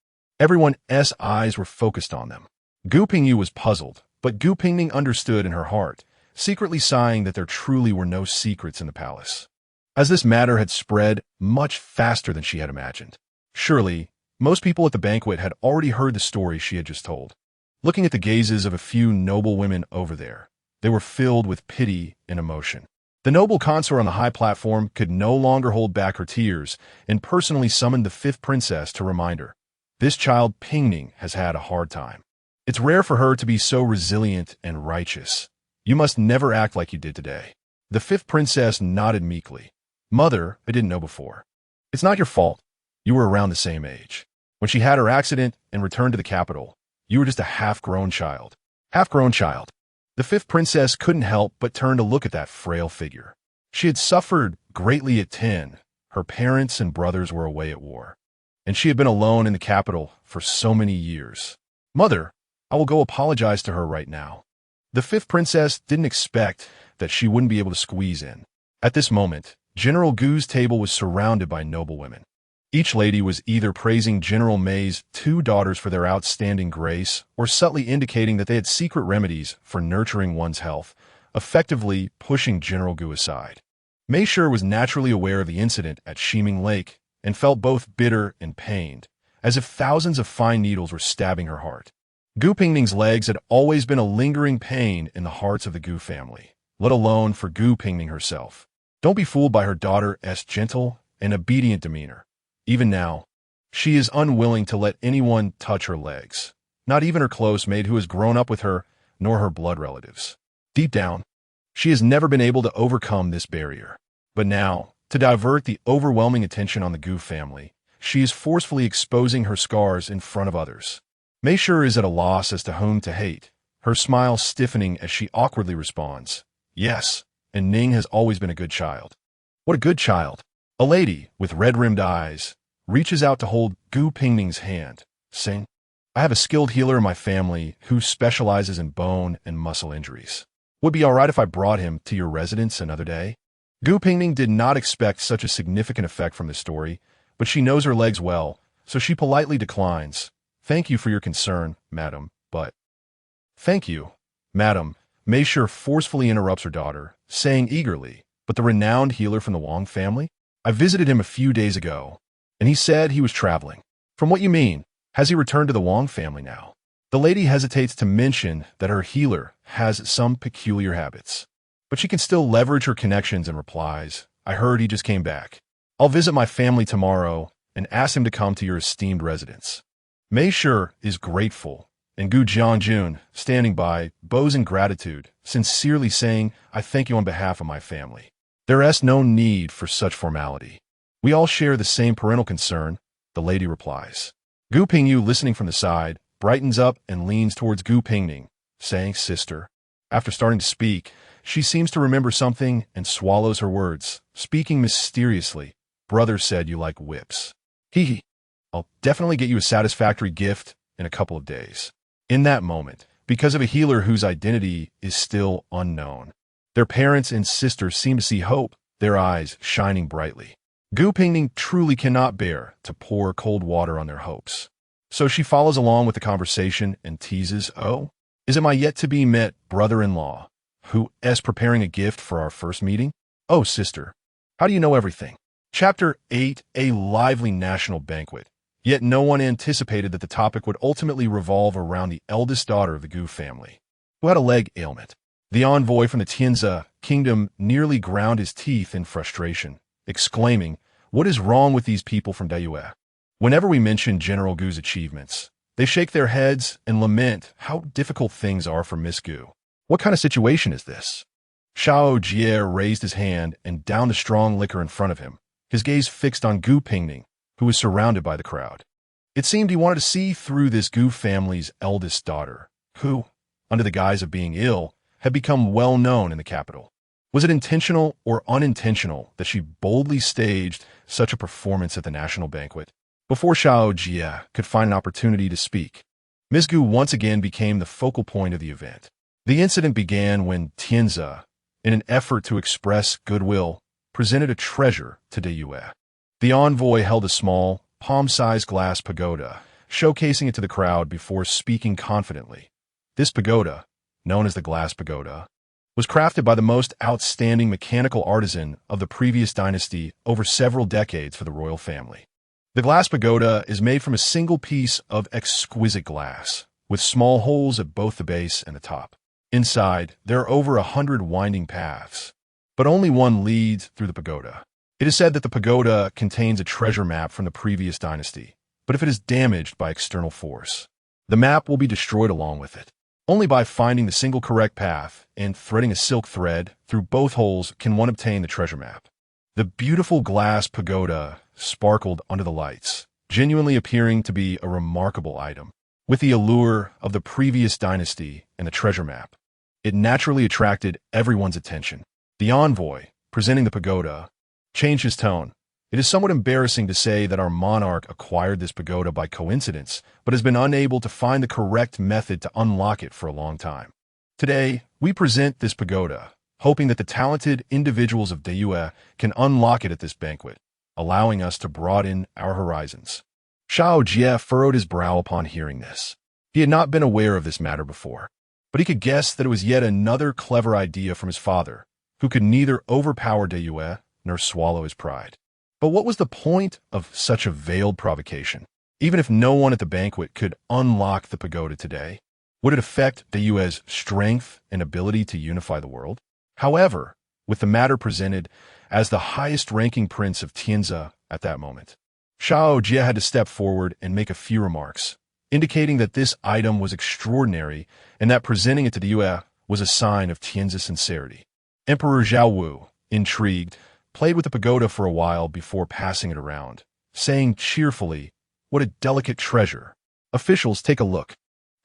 everyone's eyes were focused on them. Gu Pingning was puzzled, but Gu Pingning understood in her heart, secretly sighing that there truly were no secrets in the palace, as this matter had spread much faster than she had imagined. Surely, most people at the banquet had already heard the story she had just told. Looking at the gazes of a few noble women over there, they were filled with pity and emotion. The noble consort on the high platform could no longer hold back her tears and personally summoned the fifth princess to remind her, this child Pingning has had a hard time. It's rare for her to be so resilient and righteous. You must never act like you did today. The fifth princess nodded meekly. Mother, I didn't know before. It's not your fault. You were around the same age. When she had her accident and returned to the capital, you were just a half-grown child. Half-grown child. The fifth princess couldn't help but turn to look at that frail figure. She had suffered greatly at 10. Her parents and brothers were away at war, and she had been alone in the capital for so many years. Mother, I will go apologize to her right now. The fifth princess didn't expect that she wouldn't be able to squeeze in. At this moment, General Gu's table was surrounded by noble women. Each lady was either praising General May's two daughters for their outstanding grace or subtly indicating that they had secret remedies for nurturing one's health, effectively pushing General Gu aside. Mei Shi was naturally aware of the incident at Shiming Lake and felt both bitter and pained, as if thousands of fine needles were stabbing her heart. Gu Pingning's legs had always been a lingering pain in the hearts of the Gu family, let alone for Gu Pingning herself. Don't be fooled by her daughter's gentle and obedient demeanor. Even now, she is unwilling to let anyone touch her legs, not even her close mate who has grown up with her, nor her blood relatives. Deep down, she has never been able to overcome this barrier. But now, to divert the overwhelming attention on the Gu family, she is forcefully exposing her scars in front of others. Mei Shi is at a loss as to whom to hate, her smile stiffening as she awkwardly responds, yes, and Ning has always been a good child. What a good child! A lady with red-rimmed eyes reaches out to hold Gu Pingning's hand, saying, I have a skilled healer in my family who specializes in bone and muscle injuries. Would it be all right if I brought him to your residence another day? Gu Pingning did not expect such a significant effect from this story, but she knows her legs well, so she politely declines. Thank you for your concern, madam, but... Thank you, madam. Mei Shi forcefully interrupts her daughter, saying eagerly, but the renowned healer from the Wang family? I visited him a few days ago, and he said he was traveling. From what you mean, has he returned to the Wang family now? The lady hesitates to mention that her healer has some peculiar habits, but she can still leverage her connections and replies, I heard he just came back. I'll visit my family tomorrow and ask him to come to your esteemed residence. Mei Shi is grateful, and Gu Jiangjun, standing by, bows in gratitude, sincerely saying, I thank you on behalf of my family. There is no need for such formality. We all share the same parental concern, the lady replies. Gu Pingyu, listening from the side, brightens up and leans towards Gu Pingning, saying, Sister. After starting to speak, she seems to remember something and swallows her words, speaking mysteriously. Brother said you like whips. Hee. I'll definitely get you a satisfactory gift in a couple of days. In that moment, because of a healer whose identity is still unknown, their parents and sisters seem to see hope, their eyes shining brightly. Gu Pingning truly cannot bear to pour cold water on their hopes. So she follows along with the conversation and teases, Oh, is it my yet-to-be-met brother-in-law, who is preparing a gift for our first meeting? Oh, sister, how do you know everything? Chapter 8, A lively national banquet. Yet no one anticipated that the topic would ultimately revolve around the eldest daughter of the Gu family, who had a leg ailment. The envoy from the Tianzi kingdom nearly ground his teeth in frustration, exclaiming, What is wrong with these people from Daiyue? Whenever we mention General Gu's achievements, they shake their heads and lament how difficult things are for Miss Gu. What kind of situation is this? Xiao Jie raised his hand and downed the strong liquor in front of him, his gaze fixed on Gu Pingning, who was surrounded by the crowd. It seemed he wanted to see through this Gu family's eldest daughter, who, under the guise of being ill, had become well known in the capital. Was it intentional or unintentional that she boldly staged such a performance at the national banquet? Before Xiao Jie could find an opportunity to speak, Ms. Gu once again became the focal point of the event. The incident began when Tianzi, in an effort to express goodwill, presented a treasure to De Yue. The envoy held a small, palm-sized glass pagoda, showcasing it to the crowd before speaking confidently. This pagoda, known as the Glass Pagoda, was crafted by the most outstanding mechanical artisan of the previous dynasty over several decades for the royal family. The Glass Pagoda is made from a single piece of exquisite glass, with small holes at both the base and the top. Inside, there are over 100 winding paths, but only one leads through the pagoda. It is said that the pagoda contains a treasure map from the previous dynasty, but if it is damaged by external force, the map will be destroyed along with it. Only by finding the single correct path and threading a silk thread through both holes can one obtain the treasure map. The beautiful glass pagoda sparkled under the lights, genuinely appearing to be a remarkable item. With the allure of the previous dynasty and the treasure map, it naturally attracted everyone's attention. The envoy, presenting the pagoda, changed his tone. It is somewhat embarrassing to say that our monarch acquired this pagoda by coincidence, but has been unable to find the correct method to unlock it for a long time. Today, we present this pagoda, hoping that the talented individuals of De Yue can unlock it at this banquet, allowing us to broaden our horizons. Xiao Jie furrowed his brow upon hearing this. He had not been aware of this matter before, but he could guess that it was yet another clever idea from his father, who could neither overpower De Yue nor swallow his pride. But what was the point of such a veiled provocation? Even if no one at the banquet could unlock the pagoda today, would it affect De Yue's strength and ability to unify the world? However, with the matter presented as the highest-ranking prince of Tianzi at that moment, Xiao Jie had to step forward and make a few remarks, indicating that this item was extraordinary and that presenting it to De Yue was a sign of Tianzi's sincerity. Emperor Zhao Wu, intrigued, played with the pagoda for a while before passing it around, saying cheerfully, "What a delicate treasure. Officials, take a look.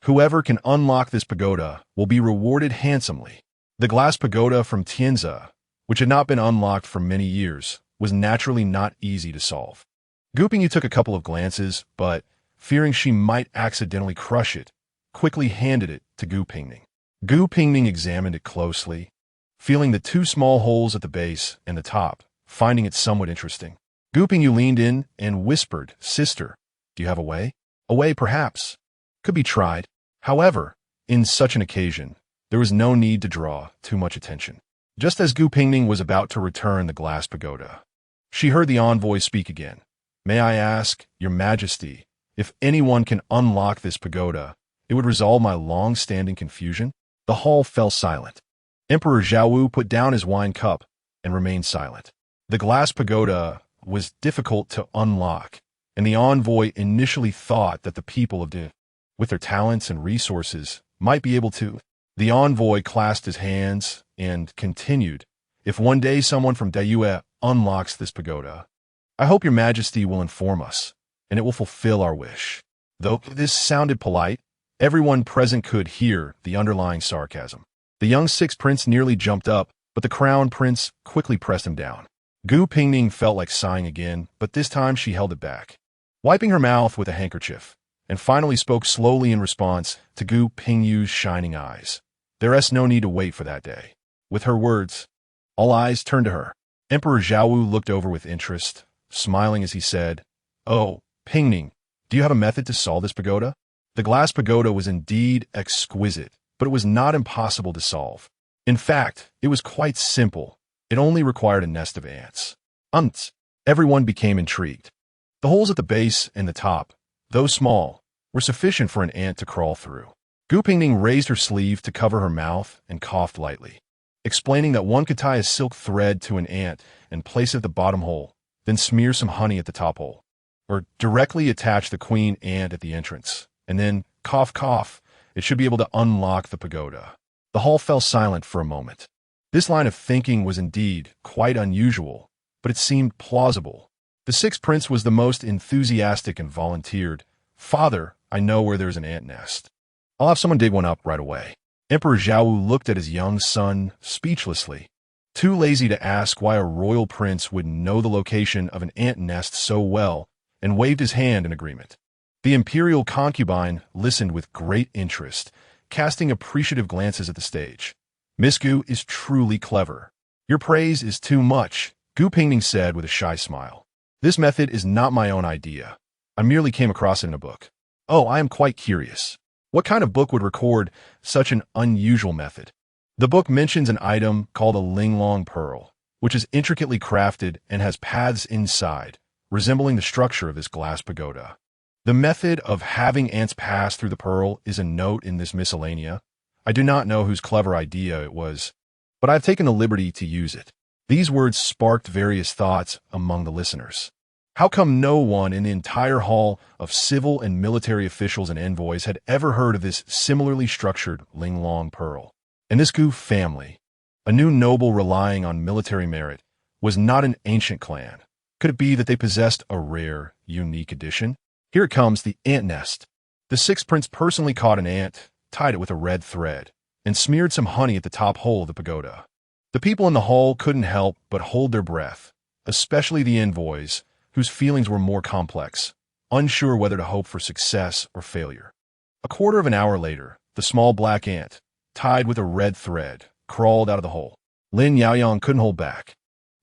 Whoever can unlock this pagoda will be rewarded handsomely." The glass pagoda from Tianzi, which had not been unlocked for many years, was naturally not easy to solve. Gu Pingning took a couple of glances, but, fearing she might accidentally crush it, quickly handed it to Gu Pingning. Gu Pingning examined it closely, feeling the two small holes at the base and the top, finding it somewhat interesting. Gu Pingning leaned in and whispered, "Sister, do you have a way?" "A way, perhaps. Could be tried." However, in such an occasion, there was no need to draw too much attention. Just as Gu Pingning was about to return the glass pagoda, she heard the envoy speak again. "May I ask, Your Majesty, if anyone can unlock this pagoda, it would resolve my long-standing confusion?" The hall fell silent. Emperor Zhao Wu put down his wine cup and remained silent. The glass pagoda was difficult to unlock, and the envoy initially thought that the people of De, with their talents and resources, might be able to. The envoy clasped his hands and continued, "If one day someone from De Yue unlocks this pagoda, I hope Your Majesty will inform us, and it will fulfill our wish." Though this sounded polite, everyone present could hear the underlying sarcasm. The young sixth prince nearly jumped up, but the crown prince quickly pressed him down. Gu Pingning felt like sighing again, but this time she held it back, wiping her mouth with a handkerchief, and finally spoke slowly in response to Gu Pingning's shining eyes. "There is no need to wait for that day." With her words, all eyes turned to her. Emperor Zhao Wu looked over with interest, smiling as he said, "Oh, Pingning, do you have a method to solve this pagoda?" The glass pagoda was indeed exquisite, but it was not impossible to solve. In fact, it was quite simple. It only required a nest of ants. Everyone became intrigued. The holes at the base and the top, though small, were sufficient for an ant to crawl through. Gu Pingning raised her sleeve to cover her mouth and coughed lightly, explaining that one could tie a silk thread to an ant and place it at the bottom hole, then smear some honey at the top hole, or directly attach the queen ant at the entrance, and then, cough cough, it should be able to unlock the pagoda. The hall fell silent for a moment. This line of thinking was indeed quite unusual, but it seemed plausible. The sixth prince was the most enthusiastic and volunteered, "Father, I know where there's an ant nest. I'll have someone dig one up right away." Emperor Zhao Wu looked at his young son speechlessly, too lazy to ask why a royal prince would know the location of an ant nest so well, and waved his hand in agreement. The imperial concubine listened with great interest, casting appreciative glances at the stage. Miss Gu is truly clever. Your praise is too much, Gu Pingning said with a shy smile. This method is not my own idea. I merely came across it in a book. Oh, I am quite curious. What kind of book would record such an unusual method? The book mentions an item called a linglong pearl, which is intricately crafted and has paths inside, resembling the structure of this glass pagoda. The method of having ants pass through the pearl is a note in this miscellanea. I do not know whose clever idea it was, but I have taken the liberty to use it. These words sparked various thoughts among the listeners. How come no one in the entire hall of civil and military officials and envoys had ever heard of this similarly structured linglong pearl? And this Gu family, a new noble relying on military merit, was not an ancient clan. Could it be that they possessed a rare, unique addition? Here it comes, the ant nest. The sixth prince personally caught an ant, tied it with a red thread, and smeared some honey at the top hole of the pagoda. The people in the hall couldn't help but hold their breath, especially the envoys, whose feelings were more complex, unsure whether to hope for success or failure. A quarter of an hour later, the small black ant, tied with a red thread, crawled out of the hole. Lin Yaoyang couldn't hold back.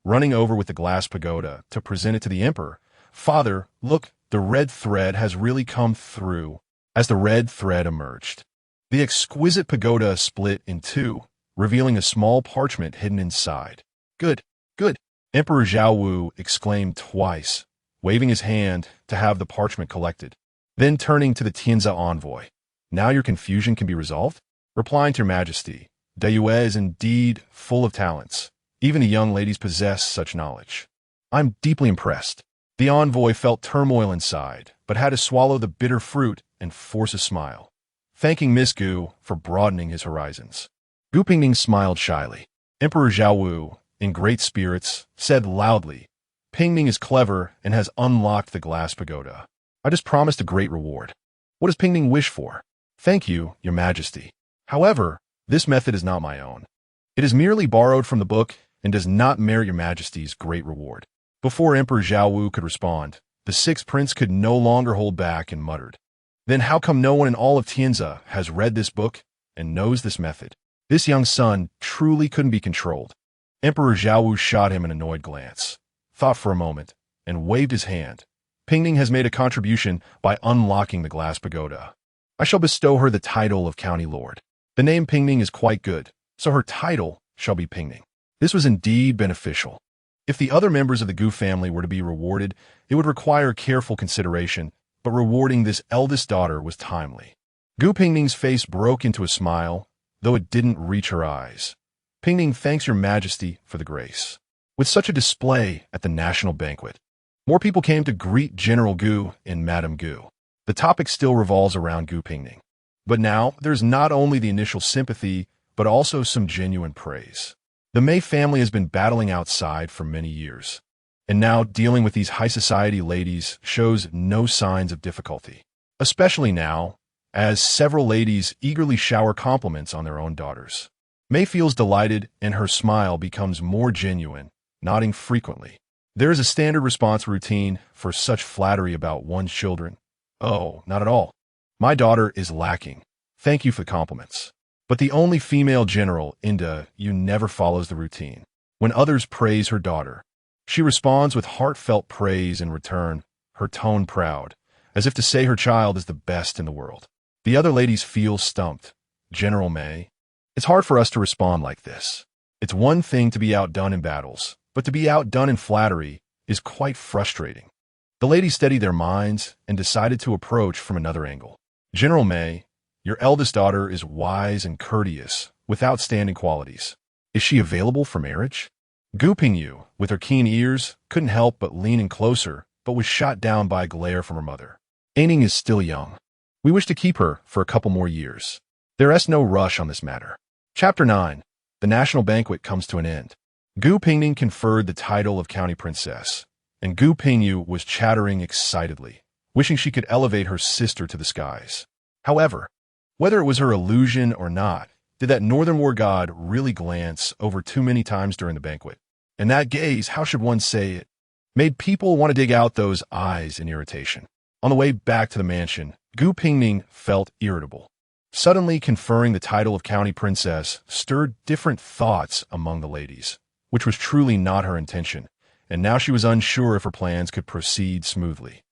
Running over with the glass pagoda to present it to the emperor, "Father, look, the red thread has really come through." As the red thread emerged, the exquisite pagoda split in two, revealing a small parchment hidden inside. "Good, good," Emperor Zhao Wu exclaimed twice, waving his hand to have the parchment collected. Then turning to the Tianza envoy, "Now your confusion can be resolved?" Replying to your majesty, "De Yue is indeed full of talents. Even the young ladies possess such knowledge. I'm deeply impressed." The envoy felt turmoil inside, but had to swallow the bitter fruit and force a smile, thanking Miss Gu for broadening his horizons. Gu Pingning smiled shyly. Emperor Zhao Wu, in great spirits, said loudly, "Pingning is clever and has unlocked the glass pagoda. I just promised a great reward. What does Pingning wish for?" "Thank you, your majesty. However, this method is not my own. It is merely borrowed from the book and does not merit your majesty's great reward." Before Emperor Zhao Wu could respond, the sixth prince could no longer hold back and muttered, "Then how come no one in all of Tianza has read this book and knows this method? This young son truly couldn't be controlled." Emperor Zhao Wu shot him an annoyed glance, thought for a moment, and waved his hand. "Pingning has made a contribution by unlocking the glass pagoda. I shall bestow her the title of county lord. The name Pingning is quite good, so her title shall be Pingning." This was indeed beneficial. If the other members of the Gu family were to be rewarded, it would require careful consideration, but rewarding this eldest daughter was timely. Gu Pingning's face broke into a smile, though it didn't reach her eyes. "Pingning thanks your majesty for the grace." With such a display at the national banquet, more people came to greet General Gu and Madame Gu. The topic still revolves around Gu Pingning. But now, there's not only the initial sympathy, but also some genuine praise. The Mei family has been battling outside for many years, and now dealing with these high society ladies shows no signs of difficulty, especially now, as several ladies eagerly shower compliments on their own daughters. Mei feels delighted, and her smile becomes more genuine, nodding frequently. There is a standard response routine for such flattery about one's children. "Oh, not at all. My daughter is lacking. Thank you for the compliments." But the only female general, Inda, never follows the routine. When others praise her daughter, she responds with heartfelt praise in return, her tone proud, as if to say her child is the best in the world. The other ladies feel stumped. "General Mei, it's hard for us to respond like this. It's one thing to be outdone in battles, but to be outdone in flattery is quite frustrating." The ladies steadied their minds and decided to approach from another angle. "General Mei, your eldest daughter is wise and courteous, with outstanding qualities. Is she available for marriage?" Gu Pingyu, with her keen ears, couldn't help but lean in closer, but was shot down by a glare from her mother. "Aining is still young. We wish to keep her for a couple more years. There is no rush on this matter." Chapter 9. The national banquet comes to an end. Gu Pingning conferred the title of county princess, and Gu Pingyu was chattering excitedly, wishing she could elevate her sister to the skies. However, whether it was her illusion or not, did that northern war god really glance over too many times during the banquet? And that gaze, how should one say it, made people want to dig out those eyes in irritation. On the way back to the mansion, Gu Pingning felt irritable. Suddenly conferring the title of county princess stirred different thoughts among the ladies, which was truly not her intention, and now she was unsure if her plans could proceed smoothly.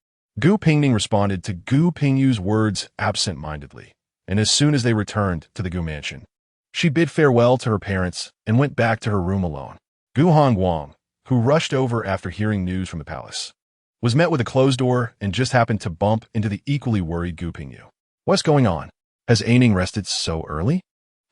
Gu Pingning responded to Gu Pingyu's words absent-mindedly, and as soon as they returned to the Gu mansion, she bid farewell to her parents and went back to her room alone. Gu Hongguang, who rushed over after hearing news from the palace, was met with a closed door and just happened to bump into the equally worried Gu Pingyu. "What's going on? Has Aining rested so early?"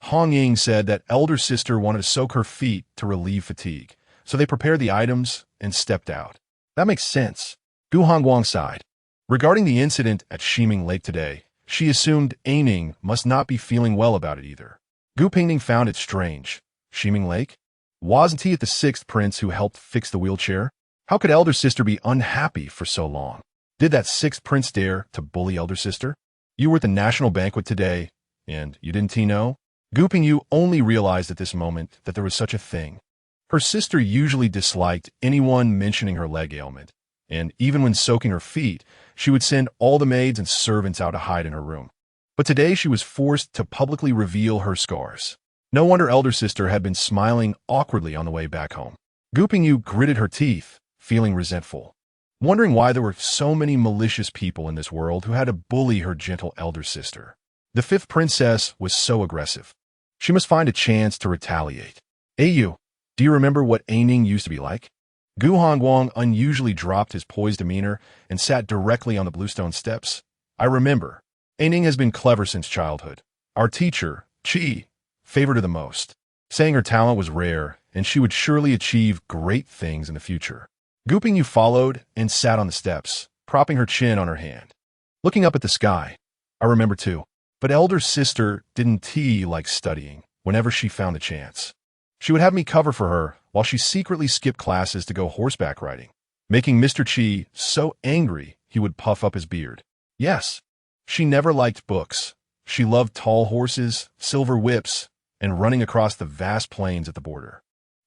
Hong Ying said that elder sister wanted to soak her feet to relieve fatigue, so they prepared the items and stepped out. "That makes sense." Gu Hongguang sighed. Regarding the incident at Shiming Lake today, she assumed Aining must not be feeling well about it either. Gu Pingning found it strange. Shiming Lake? Wasn't he the sixth prince who helped fix the wheelchair? How could elder sister be unhappy for so long? Did that sixth prince dare to bully elder sister? "You were at the national banquet today, and you didn't know?" Gu Pingyu only realized at this moment that there was such a thing. Her sister usually disliked anyone mentioning her leg ailment, and even when soaking her feet, she would send all the maids and servants out to hide in her room. But today she was forced to publicly reveal her scars. No wonder elder sister had been smiling awkwardly on the way back home. Gu Pingyu gritted her teeth, feeling resentful, wondering why there were so many malicious people in this world who had to bully her gentle elder sister. The fifth princess was so aggressive. She must find a chance to retaliate. "Ayu, do you remember what Aining used to be like?" Gu Hongguang unusually dropped his poised demeanor and sat directly on the bluestone steps. "I remember. Aining has been clever since childhood. Our teacher, Qi, favored her the most, saying her talent was rare and she would surely achieve great things in the future." Gu Pingyu followed and sat on the steps, propping her chin on her hand, looking up at the sky. "I remember too. But elder sister didn't like studying whenever she found the chance. She would have me cover for her while she secretly skipped classes to go horseback riding, making Mr. Qi so angry he would puff up his beard. Yes, she never liked books. She loved tall horses, silver whips, and running across the vast plains at the border.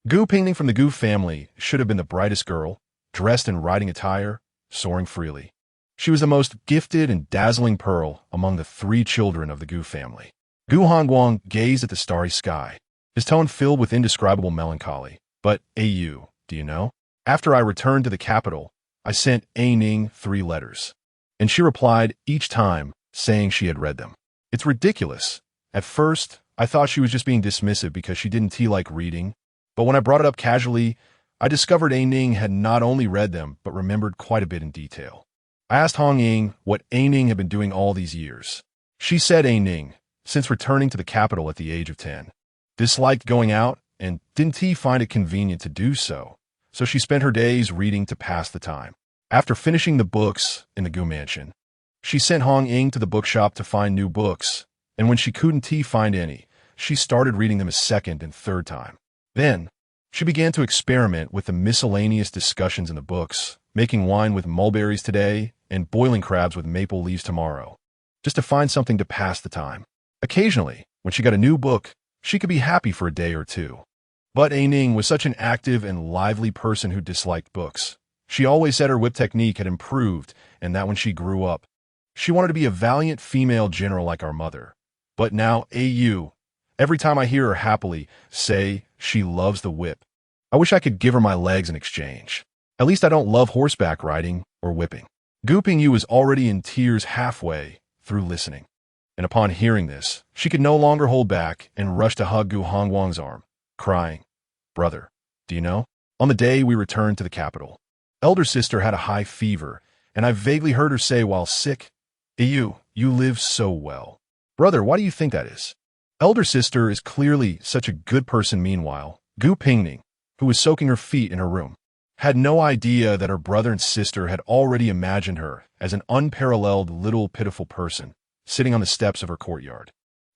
Gu Pingning from the Gu family should have been the brightest girl, dressed in riding attire, soaring freely. She was the most gifted and dazzling pearl among the 3 children of the Gu family. Gu Hongguang gazed at the starry sky, his tone filled with indescribable melancholy. "But, Ayu, do you know? After I returned to the capital, I sent Aining 3 letters, and she replied each time saying she had read them. It's ridiculous. At first, I thought she was just being dismissive because she didn't like reading, but when I brought it up casually, I discovered Aining had not only read them, but remembered quite a bit in detail. I asked Hong Ying what Aining had been doing all these years. She said Aining, since returning to the capital at the age of 10, disliked going out and didn't find it convenient to do so, so she spent her days reading to pass the time. After finishing the books in the Gu mansion, she sent Hong Ying to the bookshop to find new books, and when she couldn't find any, she started reading them a second and third time. Then, she began to experiment with the miscellaneous discussions in the books, making wine with mulberries today and boiling crabs with maple leaves tomorrow, just to find something to pass the time. Occasionally, when she got a new book, she could be happy for a day or two. But Aining was such an active and lively person who disliked books. She always said her whip technique had improved and that when she grew up, she wanted to be a valiant female general like our mother. But now, Ayu, every time I hear her happily say she loves the whip, I wish I could give her my legs in exchange. At least I don't love horseback riding or whipping. Gu Pingyu was already in tears halfway through listening, and upon hearing this, she could no longer hold back and rushed to hug Gu Hongguang's arm, crying, "Brother, do you know? On the day we returned to the capital, elder sister had a high fever, and I vaguely heard her say while sick, 'Ayu, you live so well.' Brother, why do you think that is?" Elder sister is clearly such a good person. Meanwhile, Gu Pingning, who was soaking her feet in her room, had no idea that her brother and sister had already imagined her as an unparalleled little pitiful person, sitting on the steps of her courtyard,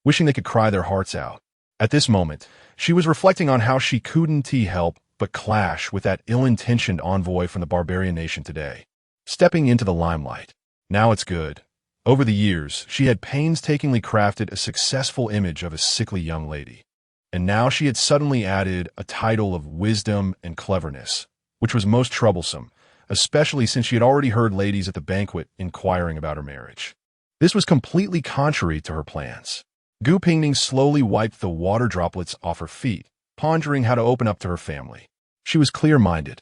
wishing they could cry their hearts out. At this moment, she was reflecting on how she couldn't help but clash with that ill-intentioned envoy from the barbarian nation today, stepping into the limelight. Now it's good. Over the years, she had painstakingly crafted a successful image of a sickly young lady, and now she had suddenly added a title of wisdom and cleverness, which was most troublesome, especially since she had already heard ladies at the banquet inquiring about her marriage. This was completely contrary to her plans. Gu Pingning slowly wiped the water droplets off her feet, pondering how to open up to her family. She was clear-minded,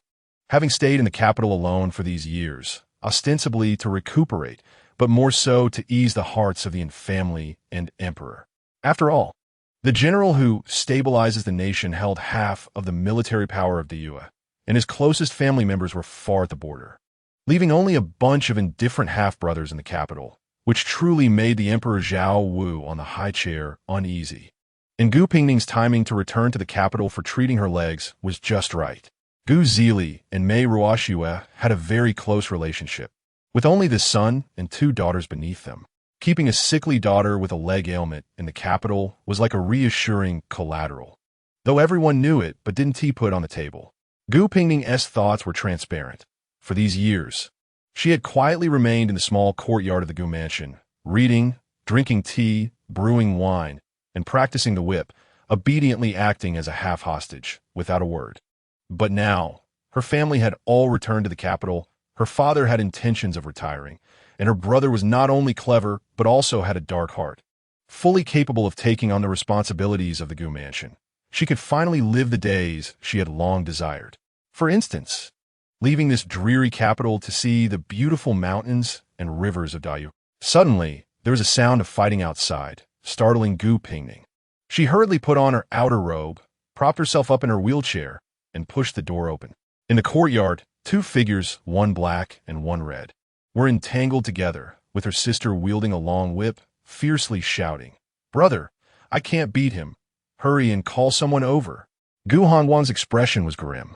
having stayed in the capital alone for these years, ostensibly to recuperate, but more so to ease the hearts of the family and emperor. After all, the general who stabilizes the nation held half of the military power of the Yue, and his closest family members were far at the border, leaving only a bunch of indifferent half-brothers in the capital, which truly made the Emperor Zhao Wu on the high chair uneasy. And Gu Pingning's timing to return to the capital for treating her legs was just right. Gu Zili and Mei Ruoxue had a very close relationship, with only the son and 2 daughters beneath them. Keeping a sickly daughter with a leg ailment in the capital was like a reassuring collateral, though everyone knew it but didn't put on the table. Gu Pingning's thoughts were transparent. For these years, she had quietly remained in the small courtyard of the Gu mansion, reading, drinking tea, brewing wine, and practicing the whip, obediently acting as a half-hostage, without a word. But now, her family had all returned to the capital, her father had intentions of retiring, and her brother was not only clever, but also had a dark heart. Fully capable of taking on the responsibilities of the Gu mansion, she could finally live the days she had long desired. For instance, leaving this dreary capital to see the beautiful mountains and rivers of Dayu. Suddenly, there was a sound of fighting outside, startling Gu Pingning. She hurriedly put on her outer robe, propped herself up in her wheelchair, and pushed the door open. In the courtyard, 2 figures, one black and one red, were entangled together, with her sister wielding a long whip, fiercely shouting, "Brother, I can't beat him. Hurry and call someone over." Gu Hongguang's expression was grim.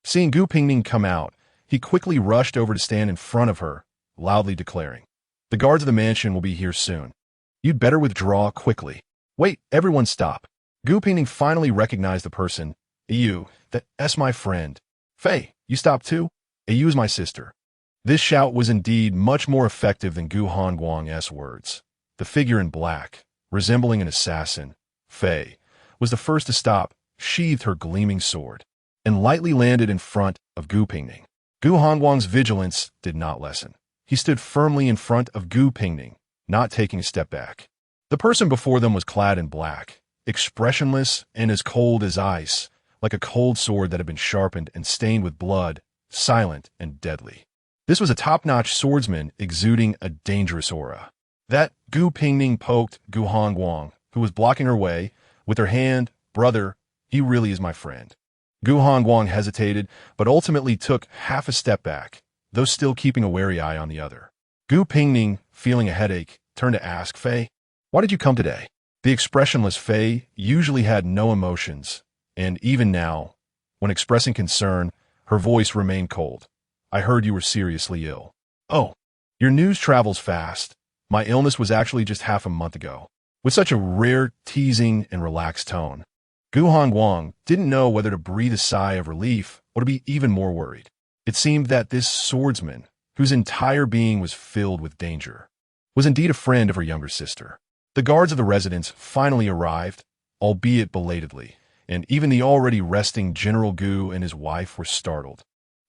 Seeing Gu Pingning come out, he quickly rushed over to stand in front of her, loudly declaring, "The guards of the mansion will be here soon. You'd better withdraw quickly." "Wait, everyone stop." Gu Pingning finally recognized the person. That's my friend." "Fei, you stop too?" "You is my sister." This shout was indeed much more effective than Gu Hongguang's words. The figure in black, resembling an assassin, Fei, was the first to stop, sheathed her gleaming sword, and lightly landed in front of Gu Pingning. Gu Hongguang's vigilance did not lessen. He stood firmly in front of Gu Pingning, not taking a step back. The person before them was clad in black, expressionless and as cold as ice, like a cold sword that had been sharpened and stained with blood, silent and deadly. This was a top-notch swordsman exuding a dangerous aura. That Gu Pingning poked Gu Hongguang, who was blocking her way, with her hand. "Brother, he really is my friend." Gu Hongguang hesitated, but ultimately took half a step back, though still keeping a wary eye on the other. Gu Pingning, feeling a headache, turned to ask Fei, "Why did you come today?" The expressionless Fei usually had no emotions, and even now, when expressing concern, her voice remained cold. "I heard you were seriously ill." "Oh, your news travels fast. My illness was actually just half a month ago." With such a rare, teasing, and relaxed tone, Gu Hongguang didn't know whether to breathe a sigh of relief or to be even more worried. It seemed that this swordsman, whose entire being was filled with danger, was indeed a friend of her younger sister. The guards of the residence finally arrived, albeit belatedly, and even the already resting General Gu and his wife were startled.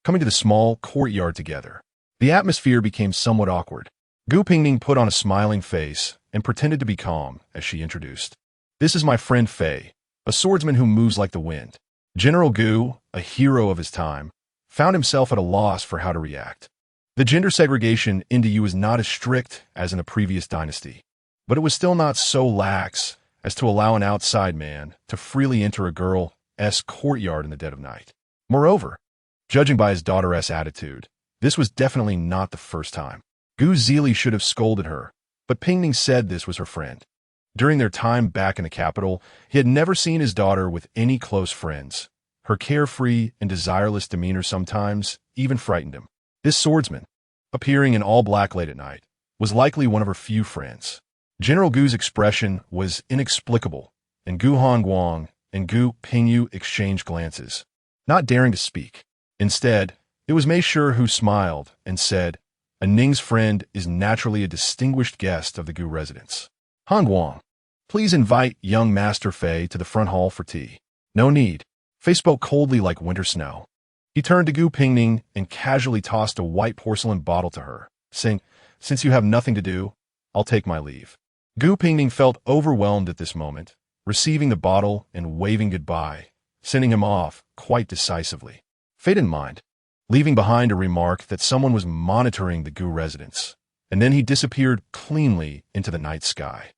Coming to the small courtyard together, the atmosphere became somewhat awkward. Gu Pingning put on a smiling face and pretended to be calm as she introduced, "This is my friend Fei, a swordsman who moves like the wind." General Gu, a hero of his time, found himself at a loss for how to react. The gender segregation in the Yu was not as strict as in the previous dynasty, but it was still not so lax as to allow an outside man to freely enter a girl's courtyard in the dead of night. Moreover, judging by his daughter's attitude, this was definitely not the first time. Gu Zili should have scolded her, but Pingning said this was her friend. During their time back in the capital, he had never seen his daughter with any close friends. Her carefree and desireless demeanor sometimes even frightened him. This swordsman, appearing in all black late at night, was likely one of her few friends. General Gu's expression was inexplicable, and Gu Hongguang and Gu Pingyu exchanged glances, not daring to speak. Instead, it was Mei Shi who smiled and said, "A Ning's friend is naturally a distinguished guest of the Gu residence. Hongguang, please invite young Master Fei to the front hall for tea." "No need." Fei spoke coldly like winter snow. He turned to Gu Pingning and casually tossed a white porcelain bottle to her, saying, "Since you have nothing to do, I'll take my leave." Gu Pingning felt overwhelmed at this moment, receiving the bottle and waving goodbye, sending him off quite decisively. Fate in mind, leaving behind a remark that someone was monitoring the Gu residence, and then he disappeared cleanly into the night sky.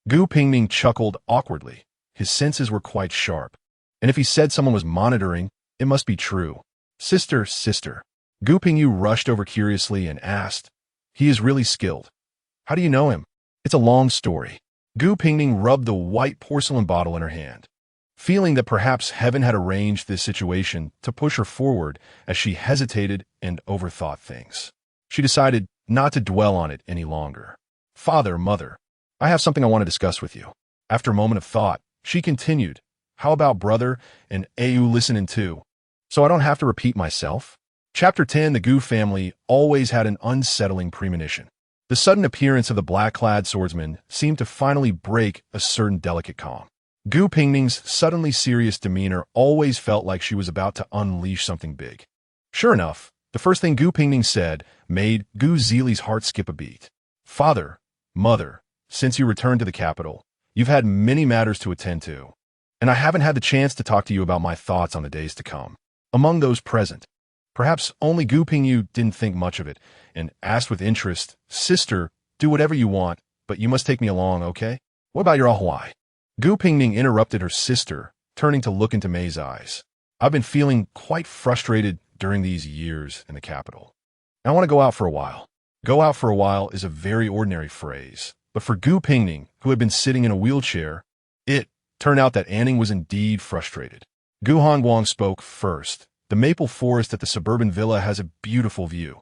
Gu Pingning chuckled awkwardly. His senses were quite sharp, and if he said someone was monitoring, it must be true. Sister. Gu Pingyu rushed over curiously and asked, "He is really skilled. How do you know him?" "It's a long story." Gu Pingning rubbed the white porcelain bottle in her hand, feeling that perhaps heaven had arranged this situation to push her forward as she hesitated and overthought things. She decided not to dwell on it any longer. "Father, mother, I have something I want to discuss with you." After a moment of thought, she continued, "How about brother and Au listening too? So I don't have to repeat myself?" Chapter 10. The Gu family always had an unsettling premonition. The sudden appearance of the black-clad swordsman seemed to finally break a certain delicate calm. Gu Pingning's suddenly serious demeanor always felt like she was about to unleash something big. Sure enough, the first thing Gu Pingning said made Gu Zili's heart skip a beat. "Father, mother, since you returned to the capital, you've had many matters to attend to, and I haven't had the chance to talk to you about my thoughts on the days to come." Among those present, perhaps only Gu Pingyu didn't think much of it, and asked with interest, "Sister, do whatever you want, but you must take me along, okay? What about your Hawaii?" Gu Pingning interrupted her sister, turning to look into May's eyes. "I've been feeling quite frustrated during these years in the capital. I want to go out for a while." Go out for a while is a very ordinary phrase, but for Gu Pingning, who had been sitting in a wheelchair, it turned out that Anning was indeed frustrated. Gu Hongguang spoke first. "The maple forest at the suburban villa has a beautiful view.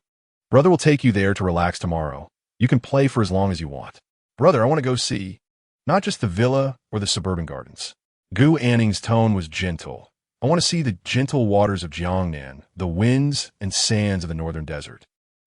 Brother will take you there to relax tomorrow. You can play for as long as you want." "Brother, I want to go see not just the villa or the suburban gardens." Gu Anning's tone was gentle. "I want to see the gentle waters of Jiangnan, the winds and sands of the northern desert.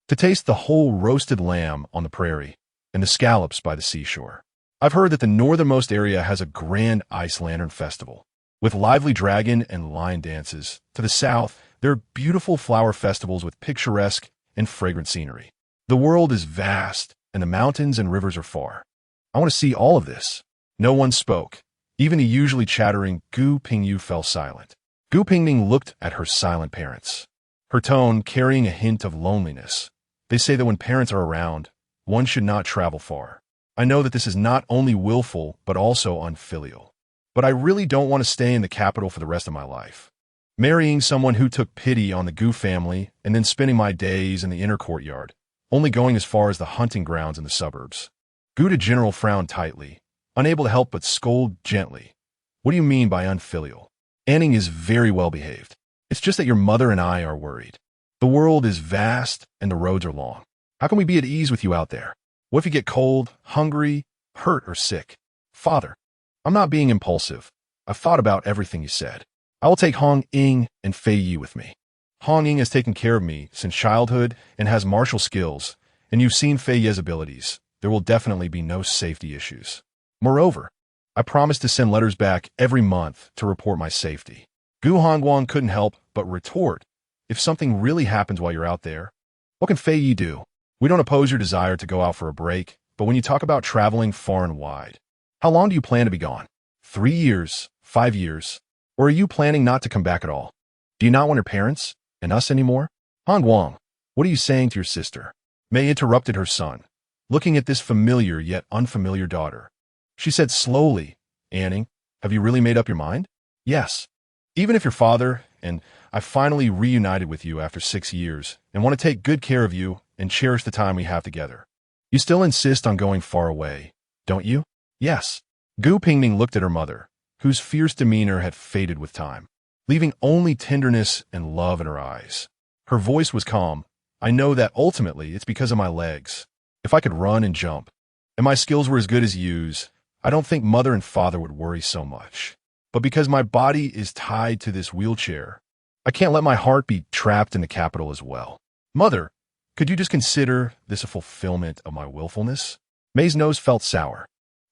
To taste the whole roasted lamb on the prairie and the scallops by the seashore. I've heard that the northernmost area has a grand ice lantern festival, with lively dragon and lion dances. To the south, there are beautiful flower festivals with picturesque and fragrant scenery. The world is vast, and the mountains and rivers are far. I want to see all of this." No one spoke. Even the usually chattering Gu Pingyu fell silent. Gu Pingning looked at her silent parents, her tone carrying a hint of loneliness. "They say that when parents are around, one should not travel far. I know that this is not only willful, but also unfilial. But I really don't want to stay in the capital for the rest of my life. Marrying someone who took pity on the Gu family and then spending my days in the inner courtyard, only going as far as the hunting grounds in the suburbs." Gu the general frowned tightly, unable to help but scold gently. "What do you mean by unfilial? Anning is very well behaved. It's just that your mother and I are worried. The world is vast and the roads are long. How can we be at ease with you out there? What if you get cold, hungry, hurt, or sick?" "Father, I'm not being impulsive. I've thought about everything you said. I will take Hong Ying and Fei Yi with me. Hong Ying has taken care of me since childhood and has martial skills, and you've seen Fei Ye's abilities. There will definitely be no safety issues. Moreover, I promise to send letters back every month to report my safety." Gu Hongguang couldn't help but retort, "If something really happens while you're out there, what can Fei Yi do? We don't oppose your desire to go out for a break, but when you talk about traveling far and wide, how long do you plan to be gone? 3 years, 5 years, or are you planning not to come back at all? Do you not want your parents and us anymore?" "Hongguang, what are you saying to your sister?" May interrupted her son, looking at this familiar yet unfamiliar daughter. She said slowly, "Anning, have you really made up your mind?" "Yes. Even if your father and I finally reunited with you after 6 years and want to take good care of you and cherish the time we have together. You still insist on going far away, don't you?" "Yes." Gu Pingning looked at her mother, whose fierce demeanor had faded with time, leaving only tenderness and love in her eyes. Her voice was calm. "I know that ultimately it's because of my legs. If I could run and jump, and my skills were as good as Yu's, I don't think mother and father would worry so much. But because my body is tied to this wheelchair, I can't let my heart be trapped in the capital as well. Mother, could you just consider this a fulfillment of my willfulness?" May's nose felt sour.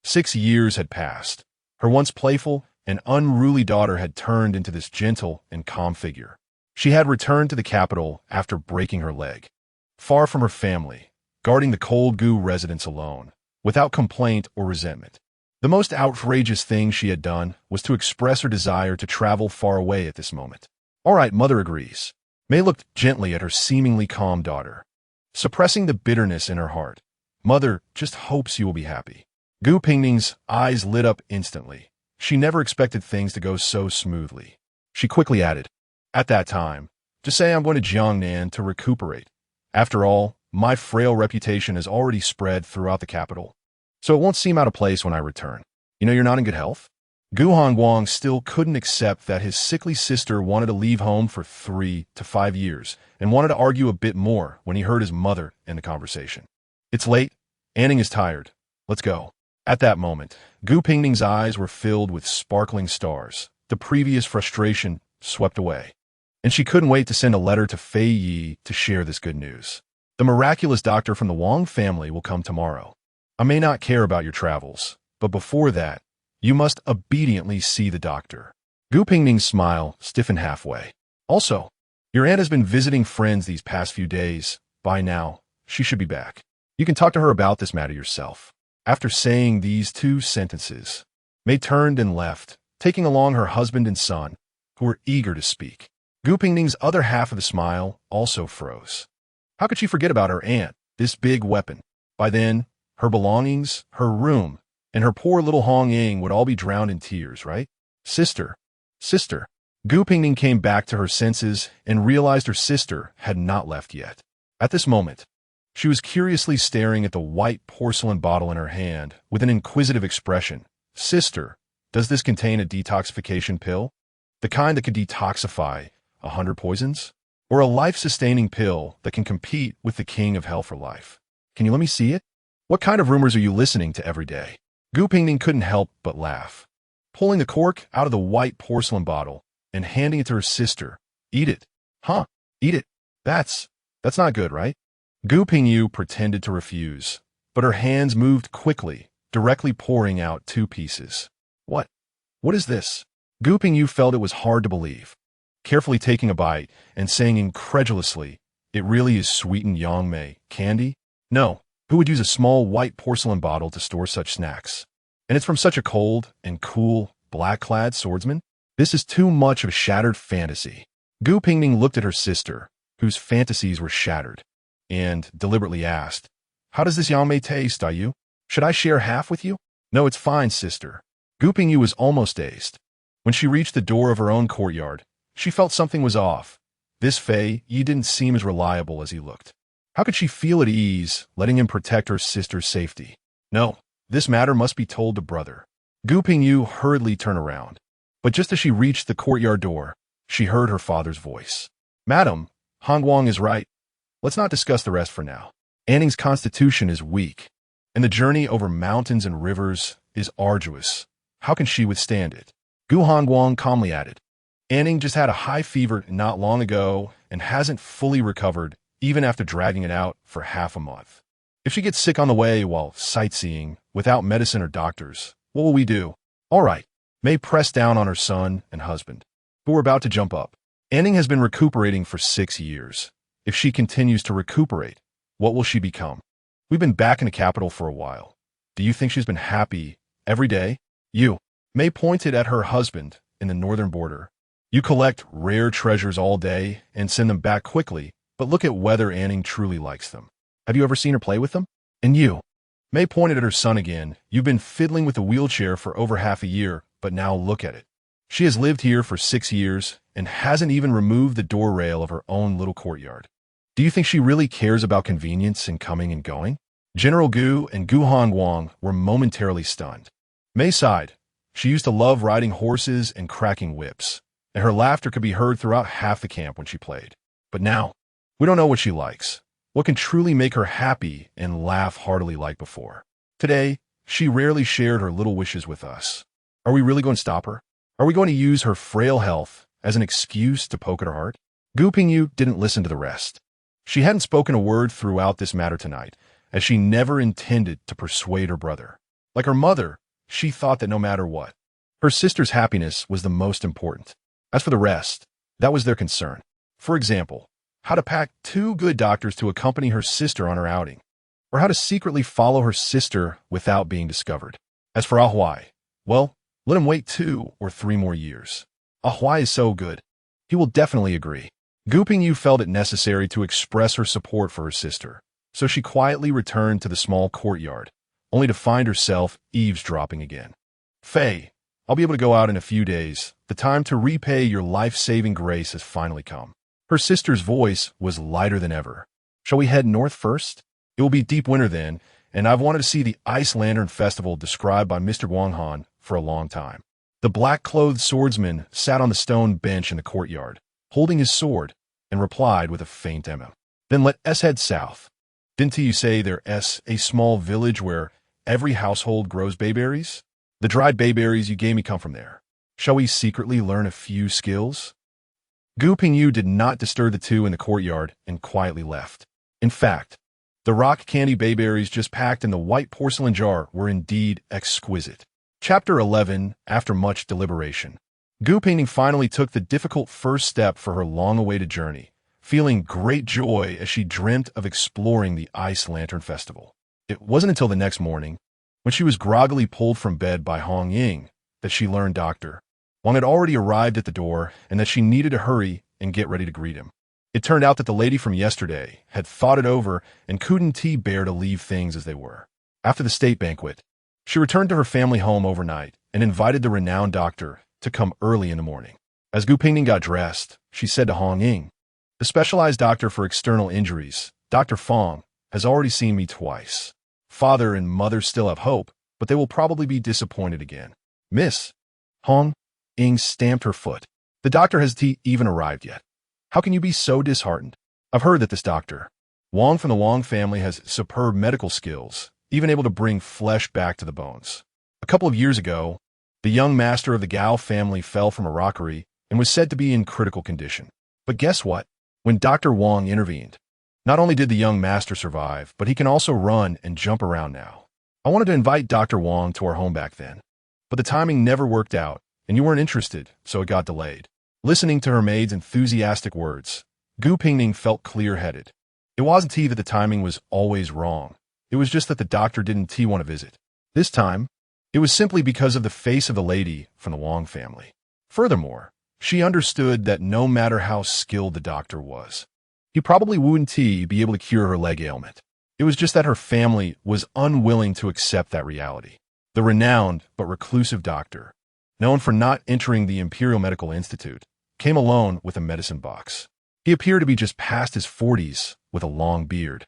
6 years had passed. Her once playful and unruly daughter had turned into this gentle and calm figure. She had returned to the capital after breaking her leg. Far from her family, guarding the cold Gu residence alone, without complaint or resentment. The most outrageous thing she had done was to express her desire to travel far away at this moment. All right, mother agrees. Mei looked gently at her seemingly calm daughter, suppressing the bitterness in her heart. Mother just hopes you will be happy. Gu Pingning's eyes lit up instantly. She never expected things to go so smoothly. She quickly added, at that time, just say I'm going to Jiangnan to recuperate. After all, my frail reputation has already spread throughout the capital, so it won't seem out of place when I return. You know you're not in good health? Gu Hongguang still couldn't accept that his sickly sister wanted to leave home for 3 to 5 years and wanted to argue a bit more when he heard his mother in the conversation. It's late. Anning is tired. Let's go. At that moment, Gu Pingning's eyes were filled with sparkling stars. The previous frustration swept away, and she couldn't wait to send a letter to Fei Yi to share this good news. The miraculous doctor from the Wang family will come tomorrow. I may not care about your travels, but before that, you must obediently see the doctor. Gu Pingning's smile stiffened halfway. Also, your aunt has been visiting friends these past few days. By now, she should be back. You can talk to her about this matter yourself. After saying these 2 sentences, Mei turned and left, taking along her husband and son, who were eager to speak. Gu Pingning's other half of the smile also froze. How could she forget about her aunt, this big weapon? By then, her belongings, her room, and her poor little Hong Ying would all be drowned in tears, right? Sister. Gu Pingning came back to her senses and realized her sister had not left yet. At this moment, she was curiously staring at the white porcelain bottle in her hand with an inquisitive expression. Sister, does this contain a detoxification pill? The kind that could detoxify 100 poisons? Or a life-sustaining pill that can compete with the king of hell for life? Can you let me see it? What kind of rumors are you listening to every day? Gu Pingning couldn't help but laugh, pulling the cork out of the white porcelain bottle and handing it to her sister. Eat it. Huh? Eat it. That's not good, right? Gu Pingyu pretended to refuse, but her hands moved quickly, directly pouring out 2 pieces. What is this? Gu Pingyu felt it was hard to believe, carefully taking a bite and saying incredulously, it really is sweetened Yangmei candy? No, who would use a small white porcelain bottle to store such snacks? And it's from such a cold and cool, black-clad swordsman? This is too much of a shattered fantasy. Gu Pingning looked at her sister, whose fantasies were shattered, and deliberately asked, how does this Yangmei taste, Yu? Should I share half with you? No, it's fine, sister. Gu Pingyu was almost dazed. When she reached the door of her own courtyard, she felt something was off. This Fei Yi didn't seem as reliable as he looked. How could she feel at ease, letting him protect her sister's safety? No, this matter must be told to brother. Gu Pingyu hurriedly turned around, but just as she reached the courtyard door, she heard her father's voice. Madam, Hongguang is right. Let's not discuss the rest for now. Anning's constitution is weak, and the journey over mountains and rivers is arduous. How can she withstand it? Gu Hongguang calmly added, Anning just had a high fever not long ago and hasn't fully recovered even after dragging it out for half a month. If she gets sick on the way while sightseeing without medicine or doctors, what will we do? All right. Mei pressed down on her son and husband, who were about to jump up. Anning has been recuperating for 6 years. If she continues to recuperate, what will she become? We've been back in the capital for a while. Do you think she's been happy every day? You. Mei pointed at her husband in the northern border. You collect rare treasures all day and send them back quickly, but look at whether Anning truly likes them. Have you ever seen her play with them? And you. Mei pointed at her son again. You've been fiddling with the wheelchair for over half a year, but now look at it. She has lived here for 6 years and hasn't even removed the door rail of her own little courtyard. Do you think she really cares about convenience in coming and going? General Gu and Gu Hongguang were momentarily stunned. Mei sighed. She used to love riding horses and cracking whips, and her laughter could be heard throughout half the camp when she played. But now, we don't know what she likes, what can truly make her happy and laugh heartily like before. Today, she rarely shared her little wishes with us. Are we really going to stop her? Are we going to use her frail health as an excuse to poke at her heart? Gu Pingyu didn't listen to the rest. She hadn't spoken a word throughout this matter tonight, as she never intended to persuade her brother. Like her mother, she thought that no matter what, her sister's happiness was the most important. As for the rest, that was their concern. For example, how to pack 2 good doctors to accompany her sister on her outing, or how to secretly follow her sister without being discovered. As for Ahuai, well, let him wait 2 or 3 more years. Ahuai is so good. He will definitely agree. Gu Pingning felt it necessary to express her support for her sister, so she quietly returned to the small courtyard, only to find herself eavesdropping again. Faye, I'll be able to go out in a few days. The time to repay your life-saving grace has finally come. Her sister's voice was lighter than ever. Shall we head north first? It will be deep winter then, and I've wanted to see the Ice Lantern Festival described by Mr. Guanghan for a long time. The black-clothed swordsman sat on the stone bench in the courtyard, holding his sword, and replied with a faint emma. Then let us head south. Didn't you say there's a small village where every household grows bayberries? The dried bayberries you gave me come from there. Shall we secretly learn a few skills? Gu Pingning did not disturb the two in the courtyard and quietly left. In fact, the rock candy bayberries just packed in the white porcelain jar were indeed exquisite. Chapter 11. After much deliberation, Gu Pingning finally took the difficult first step for her long-awaited journey, feeling great joy as she dreamt of exploring the Ice Lantern Festival. It wasn't until the next morning, when she was groggily pulled from bed by Hong Ying, that she learned Dr. Wang had already arrived at the door and that she needed to hurry and get ready to greet him. It turned out that the lady from yesterday had thought it over and couldn't bear to leave things as they were. After the state banquet, she returned to her family home overnight and invited the renowned doctor to come early in the morning. As Gu Pingning got dressed, she said to Hong Ying, "The specialized doctor for external injuries, Dr. Fong, has already seen me twice. Father and mother still have hope, but they will probably be disappointed again." "Miss," Hong Ying stamped her foot. "The doctor hasn't even arrived yet. How can you be so disheartened? I've heard that this Dr. Wang from the Wang family has superb medical skills, even able to bring flesh back to the bones. A couple of years ago, the young master of the Gao family fell from a rockery and was said to be in critical condition. But guess what? When Dr. Wang intervened, not only did the young master survive, but he can also run and jump around now. I wanted to invite Dr. Wang to our home back then, but the timing never worked out, and you weren't interested, so it got delayed." Listening to her maid's enthusiastic words, Gu Pingning felt clear-headed. It wasn't that the timing was always wrong. It was just that the doctor didn't want to visit. This time, it was simply because of the face of the lady from the Wang family. Furthermore, she understood that no matter how skilled the doctor was, he probably wouldn't be able to cure her leg ailment. It was just that her family was unwilling to accept that reality. The renowned but reclusive doctor, known for not entering the Imperial Medical Institute, came alone with a medicine box. He appeared to be just past his 40s with a long beard,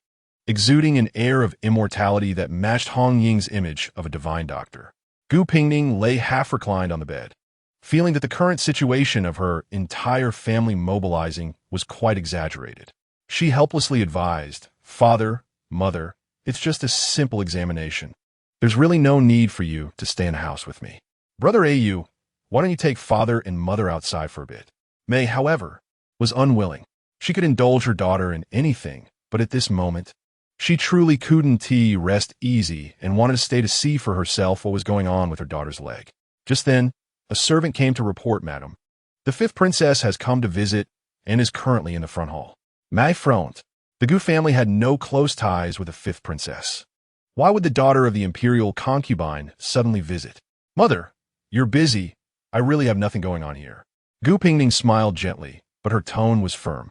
exuding an air of immortality that matched Hong Ying's image of a divine doctor. Gu Pingning lay half-reclined on the bed, feeling that the current situation of her entire family mobilizing was quite exaggerated. She helplessly advised, "Father, Mother, it's just a simple examination. There's really no need for you to stay in the house with me. Brother Au, why don't you take Father and Mother outside for a bit?" May, however, was unwilling. She could indulge her daughter in anything, but at this moment, she truly couldn't rest easy and wanted to stay to see for herself what was going on with her daughter's leg. Just then, a servant came to report, "Madam, the 5th princess has come to visit and is currently in the front hall." My front. The Gu family had no close ties with the 5th princess. Why would the daughter of the imperial concubine suddenly visit? "Mother, you're busy. I really have nothing going on here." Gu Pingning smiled gently, but her tone was firm.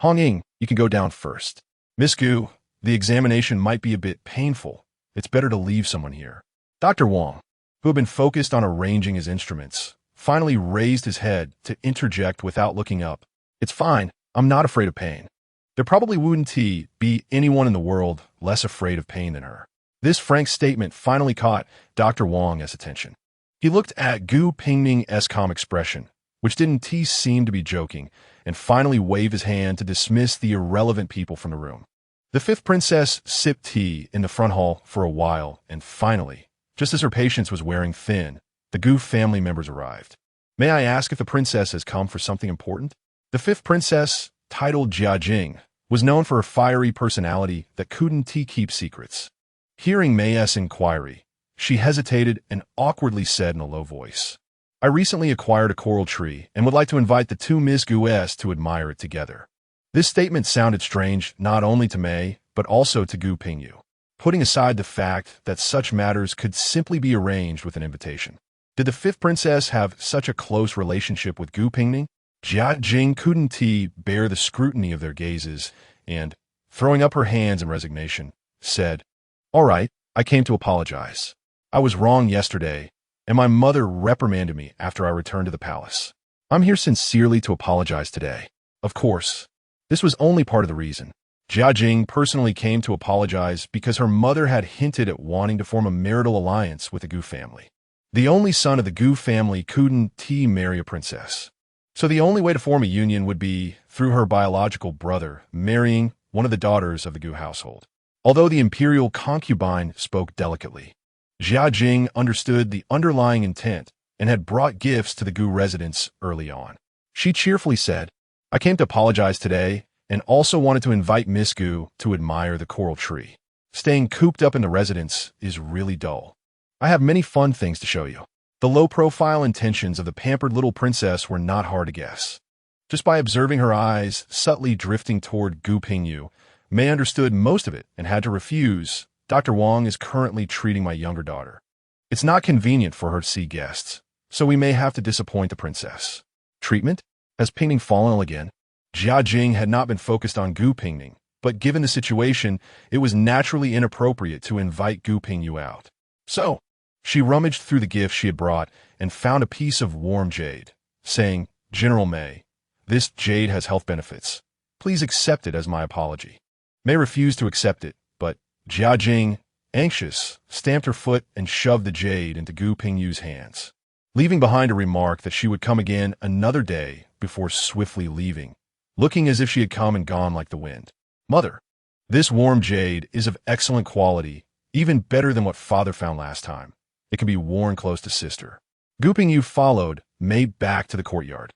"Hong Ying, you can go down first. Miss Gu, the examination might be a bit painful. It's better to leave someone here." Dr. Wang, who had been focused on arranging his instruments, finally raised his head to interject without looking up. "It's fine. I'm not afraid of pain. There probably wouldn't be anyone in the world less afraid of pain than her." This frank statement finally caught Dr. Wang's attention. He looked at Gu Pingning's calm expression, which didn't seem to be joking, and finally waved his hand to dismiss the irrelevant people from the room. The 5th princess sipped tea in the front hall for a while, and finally, just as her patience was wearing thin, the Gu family members arrived. "May I ask if the princess has come for something important?" The 5th princess, titled Jiajing, was known for her fiery personality that couldn't keep secrets. Hearing May's inquiry, she hesitated and awkwardly said in a low voice, I recently acquired a coral tree and would like to invite the two Miss Gu's to admire it together. This statement sounded strange not only to May, but also to Gu Pingning, putting aside the fact that such matters could simply be arranged with an invitation. Did the fifth princess have such a close relationship with Gu Pingning? Jia Jing couldn't bear the scrutiny of their gazes and, throwing up her hands in resignation, said, "All right, I came to apologize. I was wrong yesterday, and my mother reprimanded me after I returned to the palace. I'm here sincerely to apologize today. Of course, this was only part of the reason. Jia Jing personally came to apologize because her mother had hinted at wanting to form a marital alliance with the Gu family. The only son of the Gu family couldn't marry a princess. So the only way to form a union would be through her biological brother marrying one of the daughters of the Gu household. Although the imperial concubine spoke delicately, Jia Jing understood the underlying intent and had brought gifts to the Gu residence early on. She cheerfully said, "I came to apologize today and also wanted to invite Miss Gu to admire the coral tree. Staying cooped up in the residence is really dull. I have many fun things to show you." The low-profile intentions of the pampered little princess were not hard to guess. Just by observing her eyes subtly drifting toward Gu Pingning, May understood most of it and had to refuse. "Dr. Wang is currently treating my younger daughter. It's not convenient for her to see guests, so we may have to disappoint the princess." Treatment? Has Pingning fallen ill again? Jia Jing had not been focused on Gu Pingning, but given the situation, it was naturally inappropriate to invite Gu Pingning out. So, she rummaged through the gifts she had brought and found a piece of warm jade, saying, "General May, this jade has health benefits. Please accept it as my apology." May refused to accept it, but Jia Jing, anxious, stamped her foot and shoved the jade into Gu Pingning's hands, leaving behind a remark that she would come again another day before swiftly leaving, looking as if she had come and gone like the wind. "Mother, this warm jade is of excellent quality, even better than what father found last time. It can be worn close to sister." Gu Pingning followed May back to the courtyard,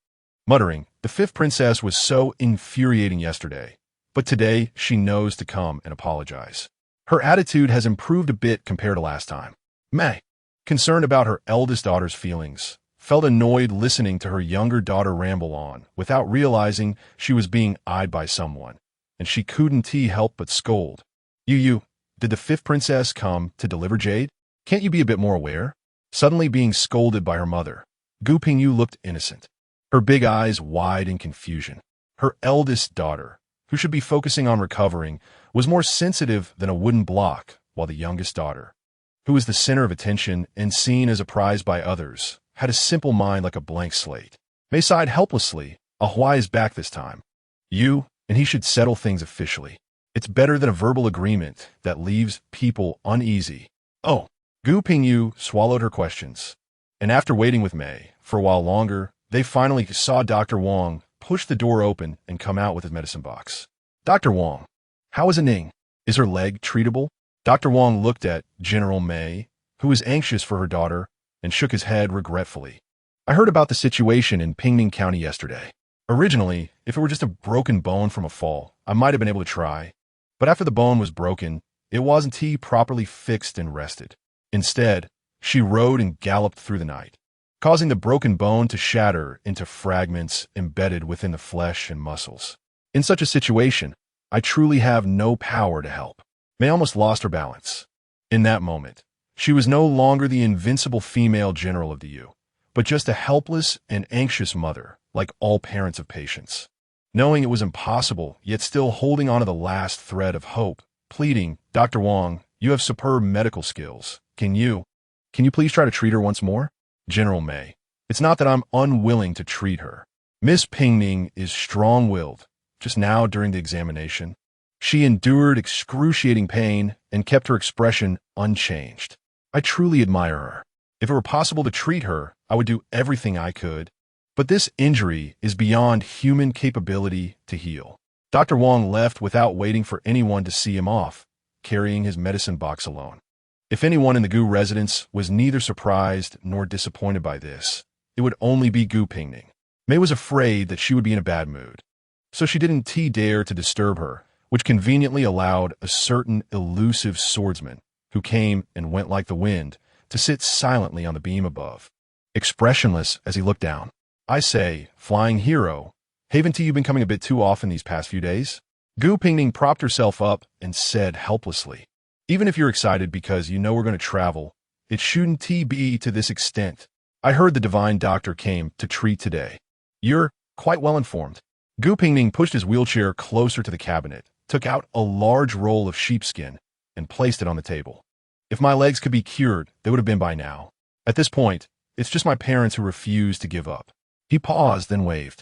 muttering, "The fifth princess was so infuriating yesterday, but today she knows to come and apologize. Her attitude has improved a bit compared to last time." May, concerned about her eldest daughter's feelings, felt annoyed listening to her younger daughter ramble on without realizing she was being eyed by someone, and she couldn't help but scold. You, did the fifth princess come to deliver jade? Can't you be a bit more aware?" Suddenly being scolded by her mother, Gu Pingning looked innocent, her big eyes wide in confusion. Her eldest daughter, who should be focusing on recovering, was more sensitive than a wooden block, while the youngest daughter, who was the center of attention and seen as a prize by others, had a simple mind like a blank slate. May sighed helplessly. "Why is back this time? You, and he should settle things officially. It's better than a verbal agreement that leaves people uneasy." "Oh." Gu Pingning swallowed her questions, and after waiting with May for a while longer, they finally saw Dr. Wang push the door open and come out with his medicine box. "Dr. Wang, how is Ning? Is her leg treatable?" Dr. Wang looked at General May, who was anxious for her daughter, and shook his head regretfully. "I heard about the situation in Pingning County yesterday. Originally, if it were just a broken bone from a fall, I might have been able to try. But after the bone was broken, it wasn't properly fixed and rested. Instead, she rode and galloped through the night, causing the broken bone to shatter into fragments embedded within the flesh and muscles. In such a situation, I truly have no power to help." May almost lost her balance. In that moment, she was no longer the invincible female general of the U, but just a helpless and anxious mother, like all parents of patients. Knowing it was impossible, yet still holding on to the last thread of hope, pleading, "Dr. Wang, you have superb medical skills. Can you please try to treat her once more?" "General May, it's not that I'm unwilling to treat her. Miss Pingning is strong-willed. Just now during the examination, she endured excruciating pain and kept her expression unchanged. I truly admire her. If it were possible to treat her, I would do everything I could. But this injury is beyond human capability to heal." Dr. Wang left without waiting for anyone to see him off, carrying his medicine box alone. If anyone in the Gu residence was neither surprised nor disappointed by this, it would only be Gu Pingning. May was afraid that she would be in a bad mood, so she didn't dare to disturb her, which conveniently allowed a certain elusive swordsman, who came and went like the wind, to sit silently on the beam above. expressionless as he looked down. I say, flying hero, haven't you been coming a bit too often these past few days? Gu Pingning propped herself up and said helplessly, even if you're excited because you know we're going to travel, it shouldn't be to this extent. I heard the divine doctor came to treat today. You're quite well informed. Gu Pingning pushed his wheelchair closer to the cabinet, took out a large roll of sheepskin, and placed it on the table. If my legs could be cured, they would have been by now. At this point, it's just my parents who refuse to give up. He paused, then waved.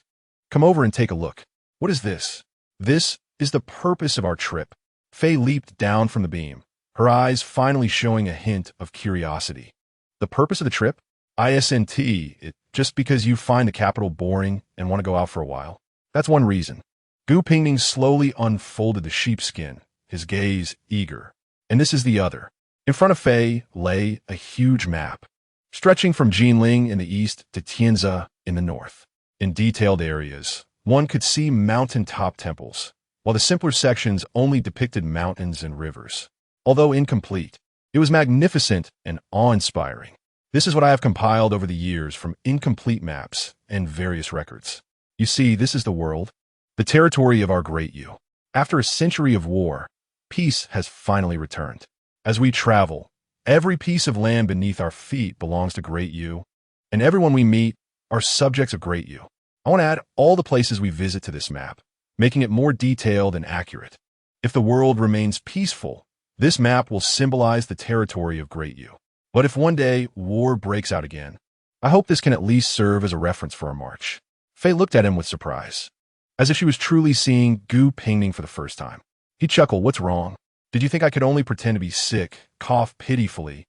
Come over and take a look. What is this? This is the purpose of our trip. Faye leaped down from the beam, her eyes finally showing a hint of curiosity. The purpose of the trip? Isn't it just because you find the capital boring and want to go out for a while? That's one reason. Gu Pingning slowly unfolded the sheepskin, his gaze eager. And this is the other. In front of Faye lay a huge map, stretching from Jinling in the east to Tianza in the north. In detailed areas, one could see mountain-top temples, while the simpler sections only depicted mountains and rivers. Although incomplete, it was magnificent and awe-inspiring. This is what I have compiled over the years from incomplete maps and various records. You see, this is the world, the territory of our great you. After a century of war, peace has finally returned. As we travel, every piece of land beneath our feet belongs to great you, and everyone we meet are subjects of great you. I want to add all the places we visit to this map, making it more detailed and accurate. If the world remains peaceful, this map will symbolize the territory of great you. But if one day war breaks out again, I hope this can at least serve as a reference for our march. Faye looked at him with surprise, as if she was truly seeing Gu Pingning for the first time. He chuckled, what's wrong? Did you think I could only pretend to be sick, cough pitifully,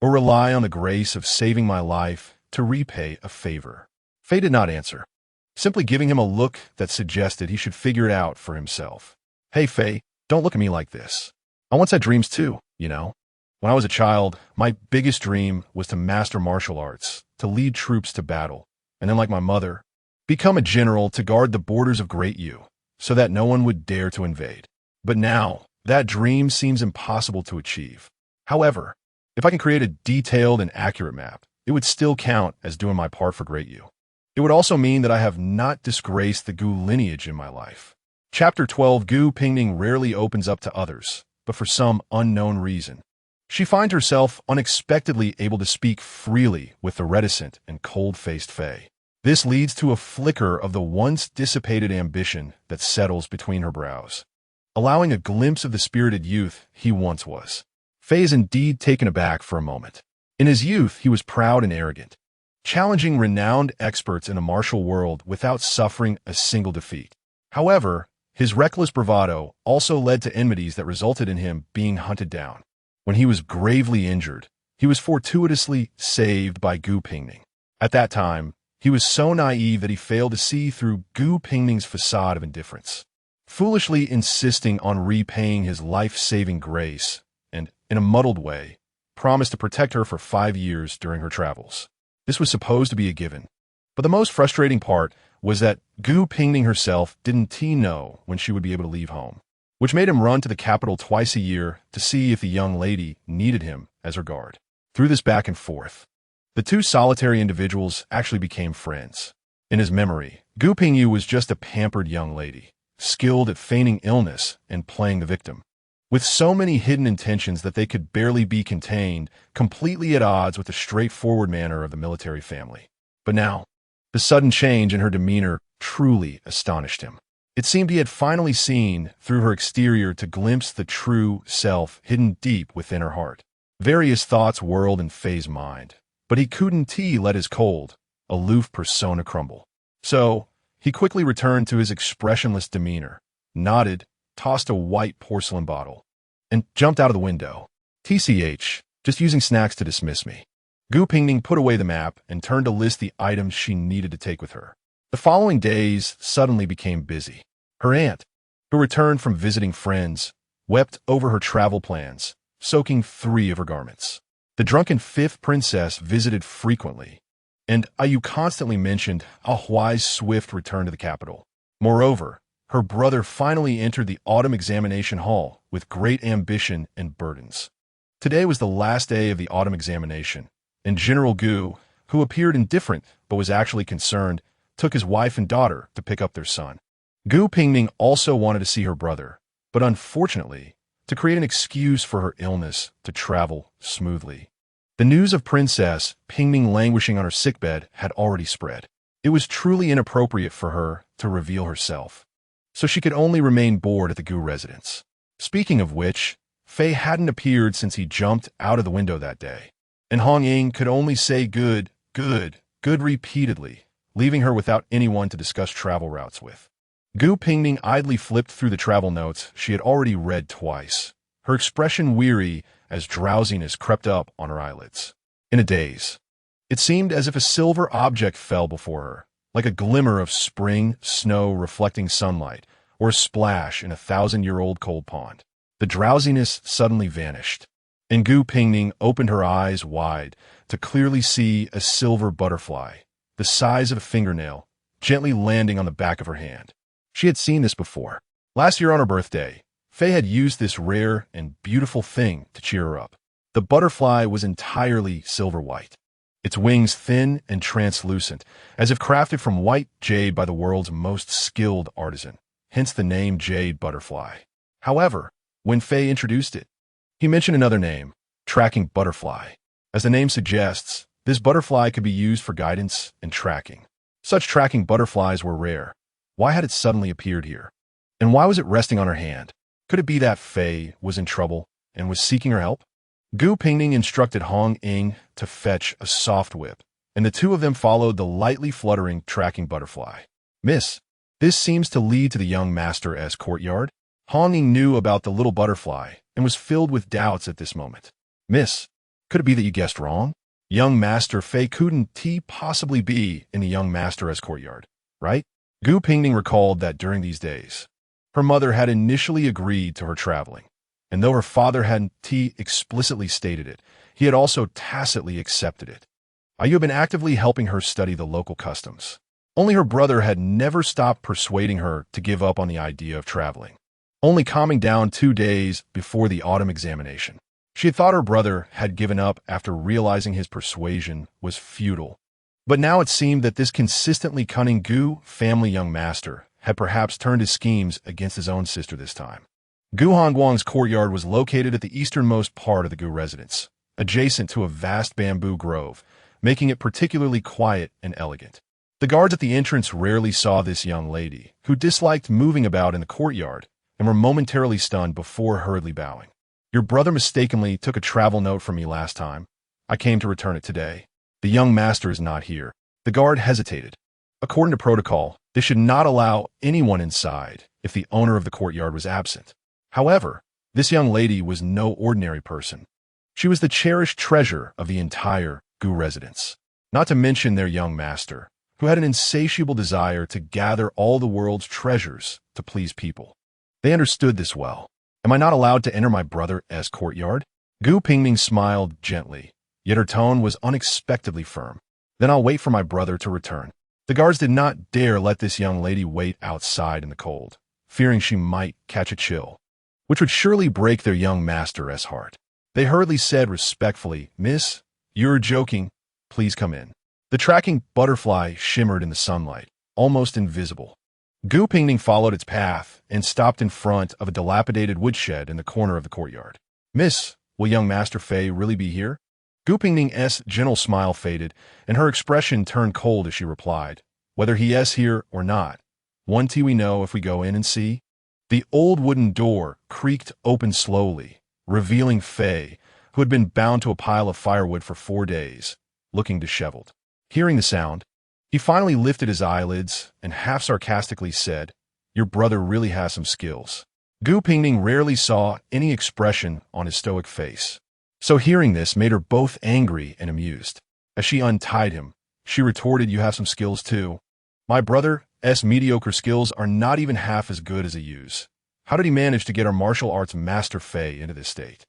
or rely on the grace of saving my life to repay a favor? Faye did not answer, simply giving him a look that suggested he should figure it out for himself. Hey, Faye, don't look at me like this. I once had dreams too, you know. When I was a child, my biggest dream was to master martial arts, to lead troops to battle, and then like my mother, become a general to guard the borders of Great Yu, so that no one would dare to invade. But now, that dream seems impossible to achieve. However, if I can create a detailed and accurate map, it would still count as doing my part for Great Yu. It would also mean that I have not disgraced the Gu lineage in my life. Chapter 12. Gu Pingning rarely opens up to others, but for some unknown reason, she finds herself unexpectedly able to speak freely with the reticent and cold-faced Faye. This leads to a flicker of the once dissipated ambition that settles between her brows, allowing a glimpse of the spirited youth he once was. Faye is indeed taken aback for a moment. In his youth, he was proud and arrogant, challenging renowned experts in the martial world without suffering a single defeat. However, his reckless bravado also led to enmities that resulted in him being hunted down. When he was gravely injured, he was fortuitously saved by Gu Pingning. At that time, he was so naive that he failed to see through Gu Pingning's facade of indifference, foolishly insisting on repaying his life-saving grace and, in a muddled way, promised to protect her for 5 years during her travels. This was supposed to be a given, but the most frustrating part was that Gu Pingning herself didn't know when she would be able to leave home, which made him run to the capital twice a year to see if the young lady needed him as her guard. Through this back and forth, the two solitary individuals actually became friends. In his memory, Gu Pingyu was just a pampered young lady, skilled at feigning illness and playing the victim, with so many hidden intentions that they could barely be contained, completely at odds with the straightforward manner of the military family. But now, the sudden change in her demeanor truly astonished him. It seemed he had finally seen through her exterior to glimpse the true self hidden deep within her heart. Various thoughts whirled in Faye's mind, but he couldn't let his cold, aloof persona crumble. So, he quickly returned to his expressionless demeanor, nodded, tossed a white porcelain bottle, and jumped out of the window. TCH, just using snacks to dismiss me. Gu Pingning put away the map and turned to list the items she needed to take with her. The following days suddenly became busy. Her aunt, who returned from visiting friends, wept over her travel plans, soaking 3 of her garments. The drunken 5th princess visited frequently, and Ayu constantly mentioned Huai's swift return to the capital. Moreover, her brother finally entered the autumn examination hall with great ambition and burdens. Today was the last day of the autumn examination, and General Gu, who appeared indifferent but was actually concerned, took his wife and daughter to pick up their son. Gu Pingning also wanted to see her brother, but unfortunately, to create an excuse for her illness to travel smoothly. The news of Princess Pingning languishing on her sickbed had already spread. It was truly inappropriate for her to reveal herself, so she could only remain bored at the Gu residence. Speaking of which, Fei hadn't appeared since he jumped out of the window that day, and Hong Ying could only say good repeatedly, leaving her without anyone to discuss travel routes with. Gu Pingning idly flipped through the travel notes she had already read twice, her expression weary as drowsiness crept up on her eyelids. In a daze, it seemed as if a silver object fell before her, like a glimmer of spring snow reflecting sunlight, or a splash in a 1,000-year-old cold pond. The drowsiness suddenly vanished, and Gu Pingning opened her eyes wide to clearly see a silver butterfly, the size of a fingernail, gently landing on the back of her hand. She had seen this before. Last year on her birthday, Fei had used this rare and beautiful thing to cheer her up. The butterfly was entirely silver white, its wings thin and translucent, as if crafted from white jade by the world's most skilled artisan, hence the name Jade Butterfly. However, when Fei introduced it, he mentioned another name, Tracking Butterfly. As the name suggests, this butterfly could be used for guidance and tracking. Such tracking butterflies were rare. Why had it suddenly appeared here? And why was it resting on her hand? Could it be that Fei was in trouble and was seeking her help? Gu Pingning instructed Hong Ying to fetch a soft whip, and the two of them followed the lightly fluttering tracking butterfly. Miss, this seems to lead to the young master's courtyard. Hong Ying knew about the little butterfly and was filled with doubts at this moment. Miss, could it be that you guessed wrong? Young Master Fei couldn't possibly be in the young master's courtyard, right? Gu Pingning recalled that during these days, her mother had initially agreed to her traveling, and though her father hadn't explicitly stated it, he had also tacitly accepted it. You had been actively helping her study the local customs. Only her brother had never stopped persuading her to give up on the idea of traveling, only calming down 2 days before the autumn examination. She had thought her brother had given up after realizing his persuasion was futile. But now it seemed that this consistently cunning Gu family young master had perhaps turned his schemes against his own sister this time. Gu Hongguang's courtyard was located at the easternmost part of the Gu residence, adjacent to a vast bamboo grove, making it particularly quiet and elegant. The guards at the entrance rarely saw this young lady, who disliked moving about in the courtyard, and were momentarily stunned before hurriedly bowing. Your brother mistakenly took a travel note from me last time. I came to return it today. The young master is not here. The guard hesitated. According to protocol, they should not allow anyone inside if the owner of the courtyard was absent. However, this young lady was no ordinary person. She was the cherished treasure of the entire Gu residence, not to mention their young master, who had an insatiable desire to gather all the world's treasures to please people. They understood this well. Am I not allowed to enter my brother's courtyard? Gu Pingning smiled gently, yet her tone was unexpectedly firm. Then I'll wait for my brother to return. The guards did not dare let this young lady wait outside in the cold, fearing she might catch a chill, which would surely break their young master's heart. They hurriedly said respectfully, Miss, you're joking. Please come in. The tracking butterfly shimmered in the sunlight, almost invisible. Gu Pingning followed its path and stopped in front of a dilapidated woodshed in the corner of the courtyard. Miss, will young Master Fei really be here? Gu Pingning's gentle smile faded, and her expression turned cold as she replied, Whether he is here or not, one we know if we go in and see. The old wooden door creaked open slowly, revealing Fei, who had been bound to a pile of firewood for 4 days, looking disheveled. Hearing the sound, he finally lifted his eyelids and half sarcastically said, Your brother really has some skills. Gu Pingning rarely saw any expression on his stoic face, so hearing this made her both angry and amused. As she untied him, she retorted, You have some skills too. My brother's mediocre skills are not even half as good as a use. How did he manage to get our martial arts master Fei into this state?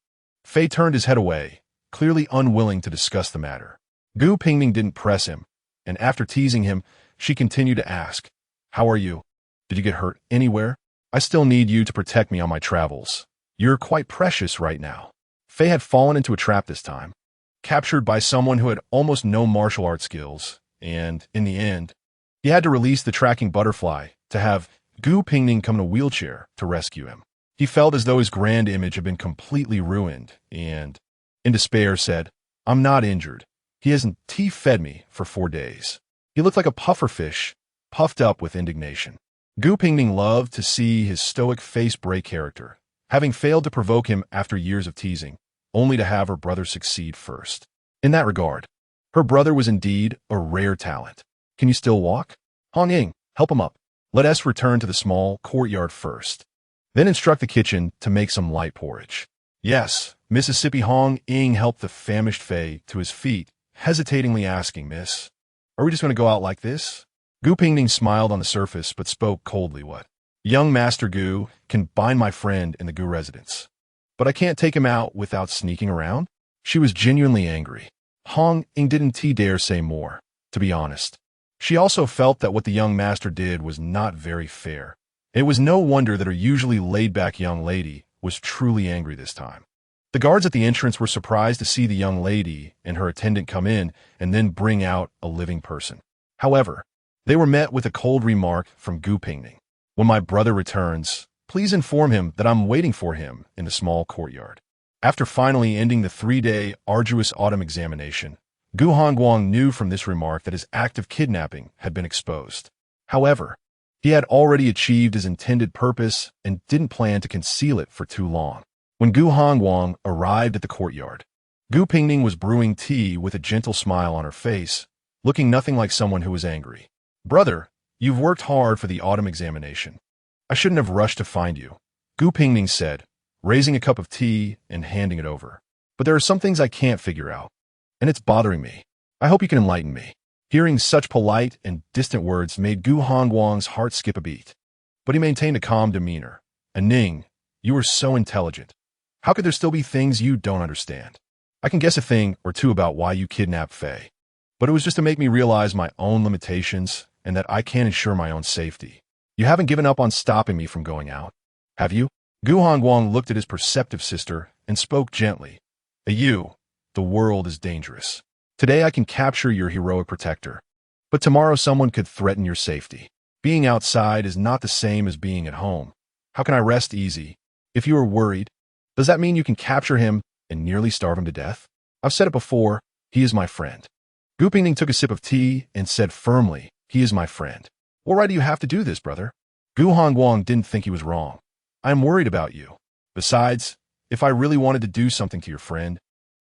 Fei turned his head away, clearly unwilling to discuss the matter. Gu Pingning didn't press him, and after teasing him, she continued to ask, How are you? Did you get hurt anywhere? I still need you to protect me on my travels. You're quite precious right now. Fei had fallen into a trap this time. captured by someone who had almost no martial art skills, and, in the end, he had to release the tracking butterfly to have Gu Pingning come in a wheelchair to rescue him. He felt as though his grand image had been completely ruined and, in despair, said, "I'm not injured. He hasn't fed me for 4 days." He looked like a pufferfish, puffed up with indignation. Gu Pingning loved to see his stoic face break character, having failed to provoke him after years of teasing, only to have her brother succeed first. In that regard, her brother was indeed a rare talent. "Can you still walk? Hong Ying, help him up. Let us return to the small courtyard first. Then instruct the kitchen to make some light porridge." Yes, Mississippi Hong Ying helped the famished Fei to his feet, hesitatingly asking, "Miss, are we just going to go out like this?" Gu Pingning smiled on the surface, but spoke coldly. "What? Young Master Gu can bind my friend in the Gu residence, but I can't take him out without sneaking around?" She was genuinely angry. Hong Ying didn't dare say more, to be honest. She also felt that what the young master did was not very fair. It was no wonder that her usually laid-back young lady was truly angry this time. The guards at the entrance were surprised to see the young lady and her attendant come in and then bring out a living person. However, they were met with a cold remark from Gu Pingning. "When my brother returns, please inform him that I'm waiting for him in the small courtyard." After finally ending the 3-day arduous autumn examination, Gu Hongguang knew from this remark that his act of kidnapping had been exposed. However, he had already achieved his intended purpose and didn't plan to conceal it for too long. When Gu Hongguang arrived at the courtyard, Gu Pingning was brewing tea with a gentle smile on her face, looking nothing like someone who was angry. "Brother, you've worked hard for the autumn examination. I shouldn't have rushed to find you," Gu Pingning said, raising a cup of tea and handing it over. "But there are some things I can't figure out, and it's bothering me. I hope you can enlighten me." Hearing such polite and distant words made Gu Hongguang's heart skip a beat. But he maintained a calm demeanor. "And Ning, you are so intelligent. How could there still be things you don't understand? I can guess a thing or two about why you kidnapped Fei, but it was just to make me realize my own limitations and that I can't ensure my own safety. You haven't given up on stopping me from going out, have you?" Gu Hongguang looked at his perceptive sister and spoke gently. "You, the world is dangerous. Today I can capture your heroic protector, but tomorrow someone could threaten your safety. Being outside is not the same as being at home. How can I rest easy? If you are worried, does that mean you can capture him and nearly starve him to death? I've said it before, he is my friend." Gu Pingning took a sip of tea and said firmly, "He is my friend." "What right do you have to do this, brother?" Gu Hongguang didn't think he was wrong. "I am worried about you. Besides, if I really wanted to do something to your friend,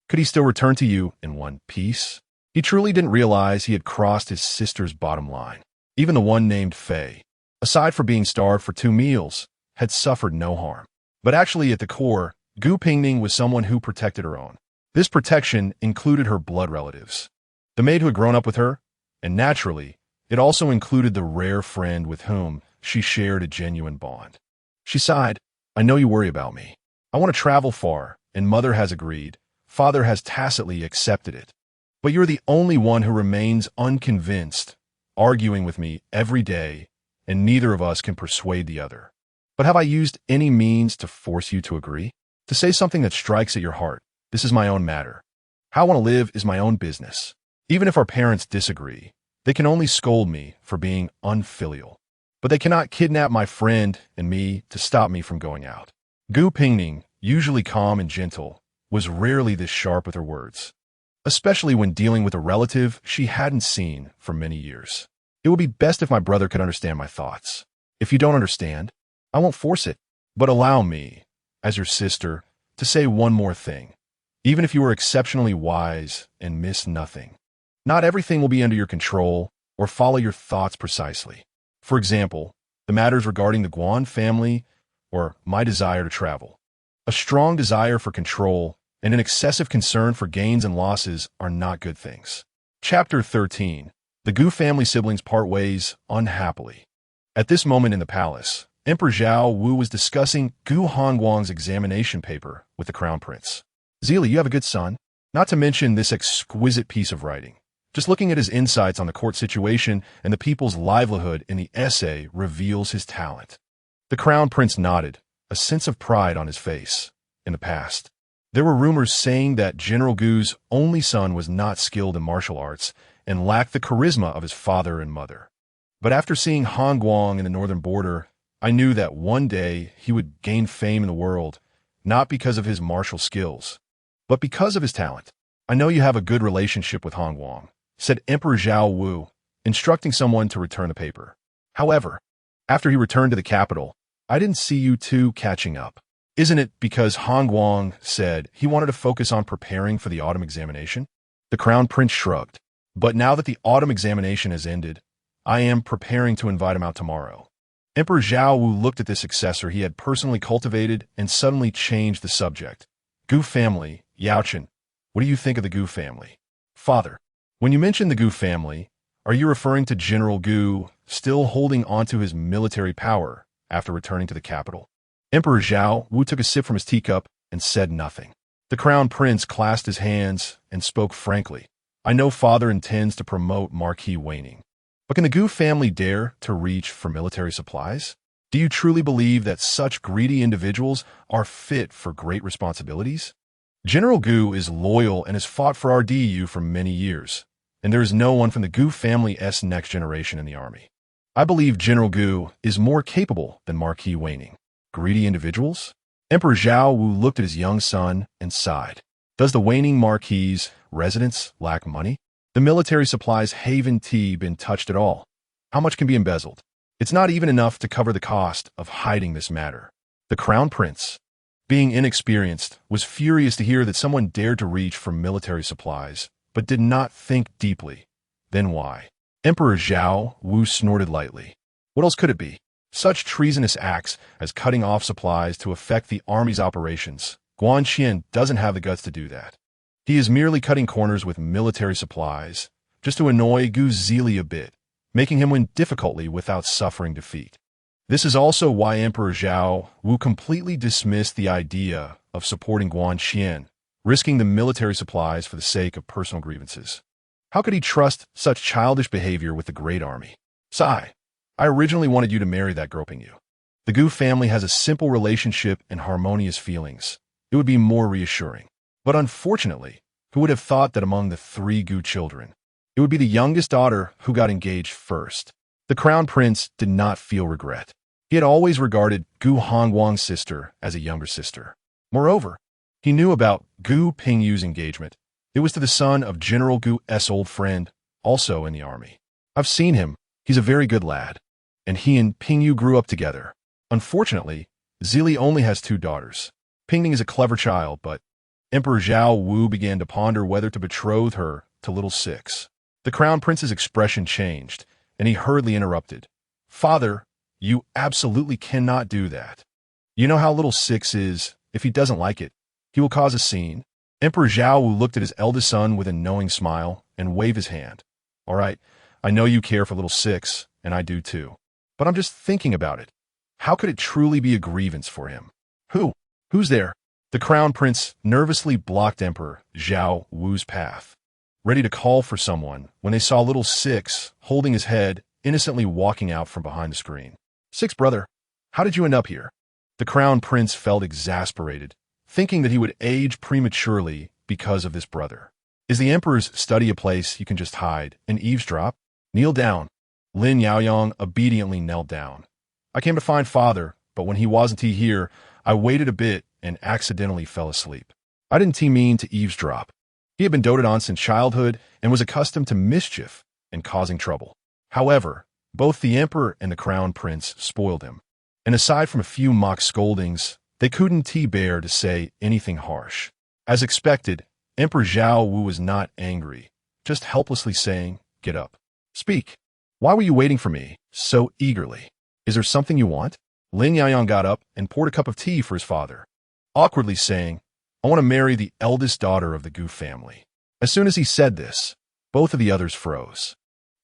could he still return to you in one piece?" He truly didn't realize he had crossed his sister's bottom line. Even the one named Fei, aside from being starved for 2 meals, had suffered no harm. But actually, at the core, Gu Pingning was someone who protected her own. This protection included her blood relatives, the maid who had grown up with her, and naturally, it also included the rare friend with whom she shared a genuine bond. She sighed, "I know you worry about me. I want to travel far, and Mother has agreed. Father has tacitly accepted it. But you're the only one who remains unconvinced, arguing with me every day, and neither of us can persuade the other. But have I used any means to force you to agree? To say something that strikes at your heart? This is my own matter. How I want to live is my own business. Even if our parents disagree, they can only scold me for being unfilial. But they cannot kidnap my friend and me to stop me from going out." Gu Pingning, usually calm and gentle, was rarely this sharp with her words, especially when dealing with a relative she hadn't seen for many years. "It would be best if my brother could understand my thoughts. If you don't understand, I won't force it. But allow me, as your sister, to say one more thing. Even if you are exceptionally wise and miss nothing, not everything will be under your control or follow your thoughts precisely. For example, the matters regarding the Guan family or my desire to travel. A strong desire for control and an excessive concern for gains and losses are not good things." Chapter 13. The Gu family siblings part ways unhappily. At this moment in the palace, Emperor Zhao Wu was discussing Gu Hongguang's examination paper with the crown prince. "Zili, you have a good son, not to mention this exquisite piece of writing. Just looking at his insights on the court situation and the people's livelihood in the essay reveals his talent." The crown prince nodded, a sense of pride on his face. In the past, There were rumors saying that General Gu's only son was not skilled in martial arts and lacked the charisma of his father and mother. But after seeing Han Guang in the northern border, I knew that one day he would gain fame in the world, not because of his martial skills, but because of his talent. I know you have a good relationship with Han Guang, said Emperor Zhao Wu, instructing someone to return the paper. However, after he returned to the capital, I didn't see you two catching up. Isn't it because Han Guang said he wanted to focus on preparing for the autumn examination? The Crown Prince shrugged. But now that the autumn examination has ended, I am preparing to invite him out tomorrow. Emperor Zhao Wu looked at the successor he had personally cultivated and suddenly changed the subject. Gu family, Yaochen, what do you think of the Gu family? Father, when you mention the Gu family, are you referring to General Gu still holding onto his military power after returning to the capital? Emperor Zhao Wu took a sip from his teacup and said nothing. The Crown Prince clasped his hands and spoke frankly. I know Father intends to promote Marquis Waning. But can the Gu family dare to reach for military supplies? Do you truly believe that such greedy individuals are fit for great responsibilities? General Gu is loyal and has fought for our DU for many years, and there is no one from the Gu family's next generation in the army. I believe General Gu is more capable than Marquis Waning. Greedy individuals? Emperor Zhao Wu looked at his young son and sighed. Does the Waning Marquis's residence lack money? The military supplies haven't been touched at all. How much can be embezzled? It's not even enough to cover the cost of hiding this matter. The Crown Prince, being inexperienced, was furious to hear that someone dared to reach for military supplies, but did not think deeply. Then why? Emperor Zhao Wu snorted lightly. What else could it be? Such treasonous acts as cutting off supplies to affect the army's operations. Guan Qian doesn't have the guts to do that. He is merely cutting corners with military supplies, just to annoy Gu Zili a bit, making him win difficultly without suffering defeat. This is also why Emperor Zhao Wu completely dismissed the idea of supporting Guan Qian, risking the military supplies for the sake of personal grievances. How could he trust such childish behavior with the great army? Sigh. I originally wanted you to marry that girl Ping Yu. The Gu family has a simple relationship and harmonious feelings. It would be more reassuring. But unfortunately, who would have thought that among the 3 Gu children, it would be the youngest daughter who got engaged first? The Crown Prince did not feel regret. He had always regarded Gu Hongguang's sister as a younger sister. Moreover, he knew about Gu Pingyu's engagement. It was to the son of General Gu's old friend, also in the army. I've seen him. He's a very good lad. And he and Pingyu grew up together. Unfortunately, Zili only has 2 daughters. Pingning is a clever child, but Emperor Zhao Wu began to ponder whether to betroth her to little Six. The Crown Prince's expression changed, and he hurriedly interrupted. Father, you absolutely cannot do that. You know how little Six is. If he doesn't like it, he will cause a scene. Emperor Zhao Wu looked at his eldest son with a knowing smile and waved his hand. All right, I know you care for little Six, and I do too. But I'm just thinking about it. How could it truly be a grievance for him? Who's there? The Crown Prince nervously blocked Emperor Zhao Wu's path, ready to call for someone when they saw little Six holding his head, innocently walking out from behind the screen. Six, brother, how did you end up here? The Crown Prince felt exasperated, thinking that he would age prematurely because of this brother. Is the Emperor's study a place you can just hide and eavesdrop? Kneel down. Lin Yaoyang obediently knelt down. I came to find Father, but when he wasn't here, I waited a bit and accidentally fell asleep. I didn't mean to eavesdrop. He had been doted on since childhood and was accustomed to mischief and causing trouble. However, both the Emperor and the Crown Prince spoiled him, and aside from a few mock scoldings, they couldn't bear to say anything harsh. As expected, Emperor Zhao Wu was not angry, just helplessly saying, "Get up. Speak. Why were you waiting for me so eagerly? Is there something you want?" Lin Yaoyang got up and poured a cup of tea for his father, awkwardly saying, "I want to marry the eldest daughter of the Gu family." As soon as he said this, both of the others froze.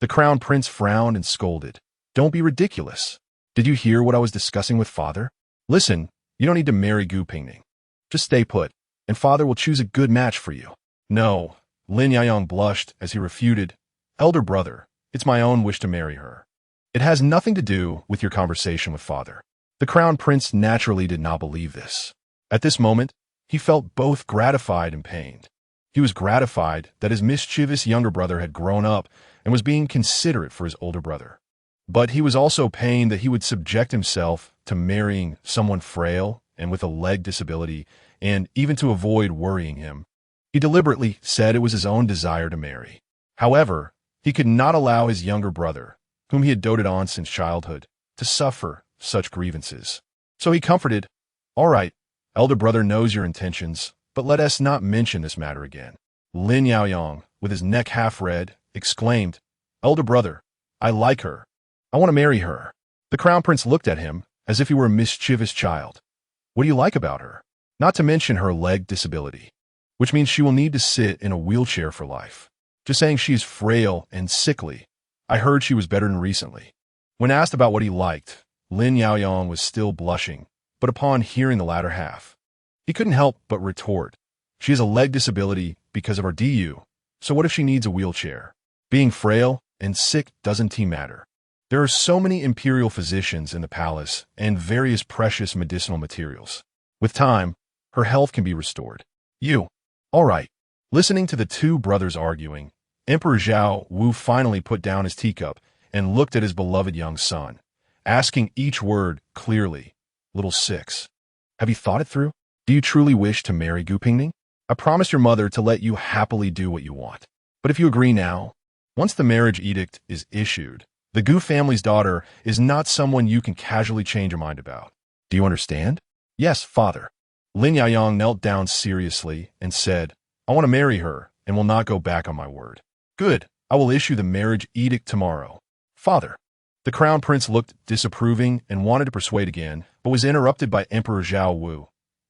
The Crown Prince frowned and scolded. "Don't be ridiculous. Did you hear what I was discussing with Father? Listen, you don't need to marry Gu Pingning. Just stay put, and Father will choose a good match for you." "No," Lin Yaoyang blushed as he refuted. "Elder brother, it's my own wish to marry her. It has nothing to do with your conversation with Father." The Crown Prince naturally did not believe this. At this moment, He felt both gratified and pained. He was gratified that his mischievous younger brother had grown up and was being considerate for his older brother. But he was also pained that he would subject himself to marrying someone frail and with a leg disability, and even to avoid worrying him, he deliberately said it was his own desire to marry. However, he could not allow his younger brother, whom he had doted on since childhood, to suffer such grievances. So he comforted, "All right, elder brother knows your intentions, but let us not mention this matter again." Lin Yaoyang, with his neck half red, exclaimed, "Elder brother, I like her. I want to marry her." The crown prince looked at him as if he were a mischievous child. "What do you like about her?" "Not to mention her leg disability, which means she will need to sit in a wheelchair for life. Just saying she is frail and sickly. I heard she was bedridden recently." When asked about what he liked, Lin Yaoyang was still blushing, but upon hearing the latter half, he couldn't help but retort, "She has a leg disability because of her DU, so what if she needs a wheelchair? Being frail and sick doesn't matter. There are so many imperial physicians in the palace and various precious medicinal materials. With time, her health can be restored. You." "All right." Listening to the two brothers arguing, Emperor Zhao Wu finally put down his teacup and looked at his beloved young son, asking each word clearly. "Little six, have you thought it through? Do you truly wish to marry Gu Pingning? I promised your mother to let you happily do what you want. But if you agree now, once the marriage edict is issued, the Gu family's daughter is not someone you can casually change your mind about. Do you understand?" "Yes, father." Lin Yaoyang knelt down seriously and said, "I want to marry her and will not go back on my word." "Good. I will issue the marriage edict tomorrow." "Father." The crown prince looked disapproving and wanted to persuade again, but was interrupted by Emperor Zhao Wu.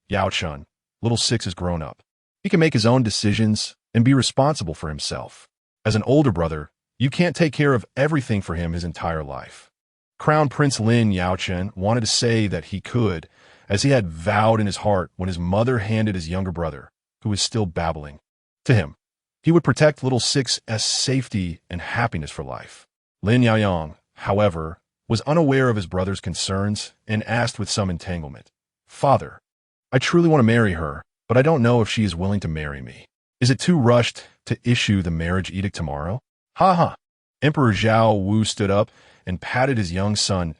"Yao Chun, little six is grown up. He can make his own decisions and be responsible for himself. As an older brother, you can't take care of everything for him his entire life." Crown Prince Lin Yaochun wanted to say that he could, as he had vowed in his heart when his mother handed his younger brother, who was still babbling, to him. He would protect little six as safety and happiness for life. Lin Yaoyang, however, was unaware of his brother's concerns and asked with some entanglement, "Father, I truly want to marry her, but I don't know if she is willing to marry me. Is it too rushed to issue the marriage edict tomorrow?" "Ha ha." Emperor Zhao Wu stood up and patted his young son's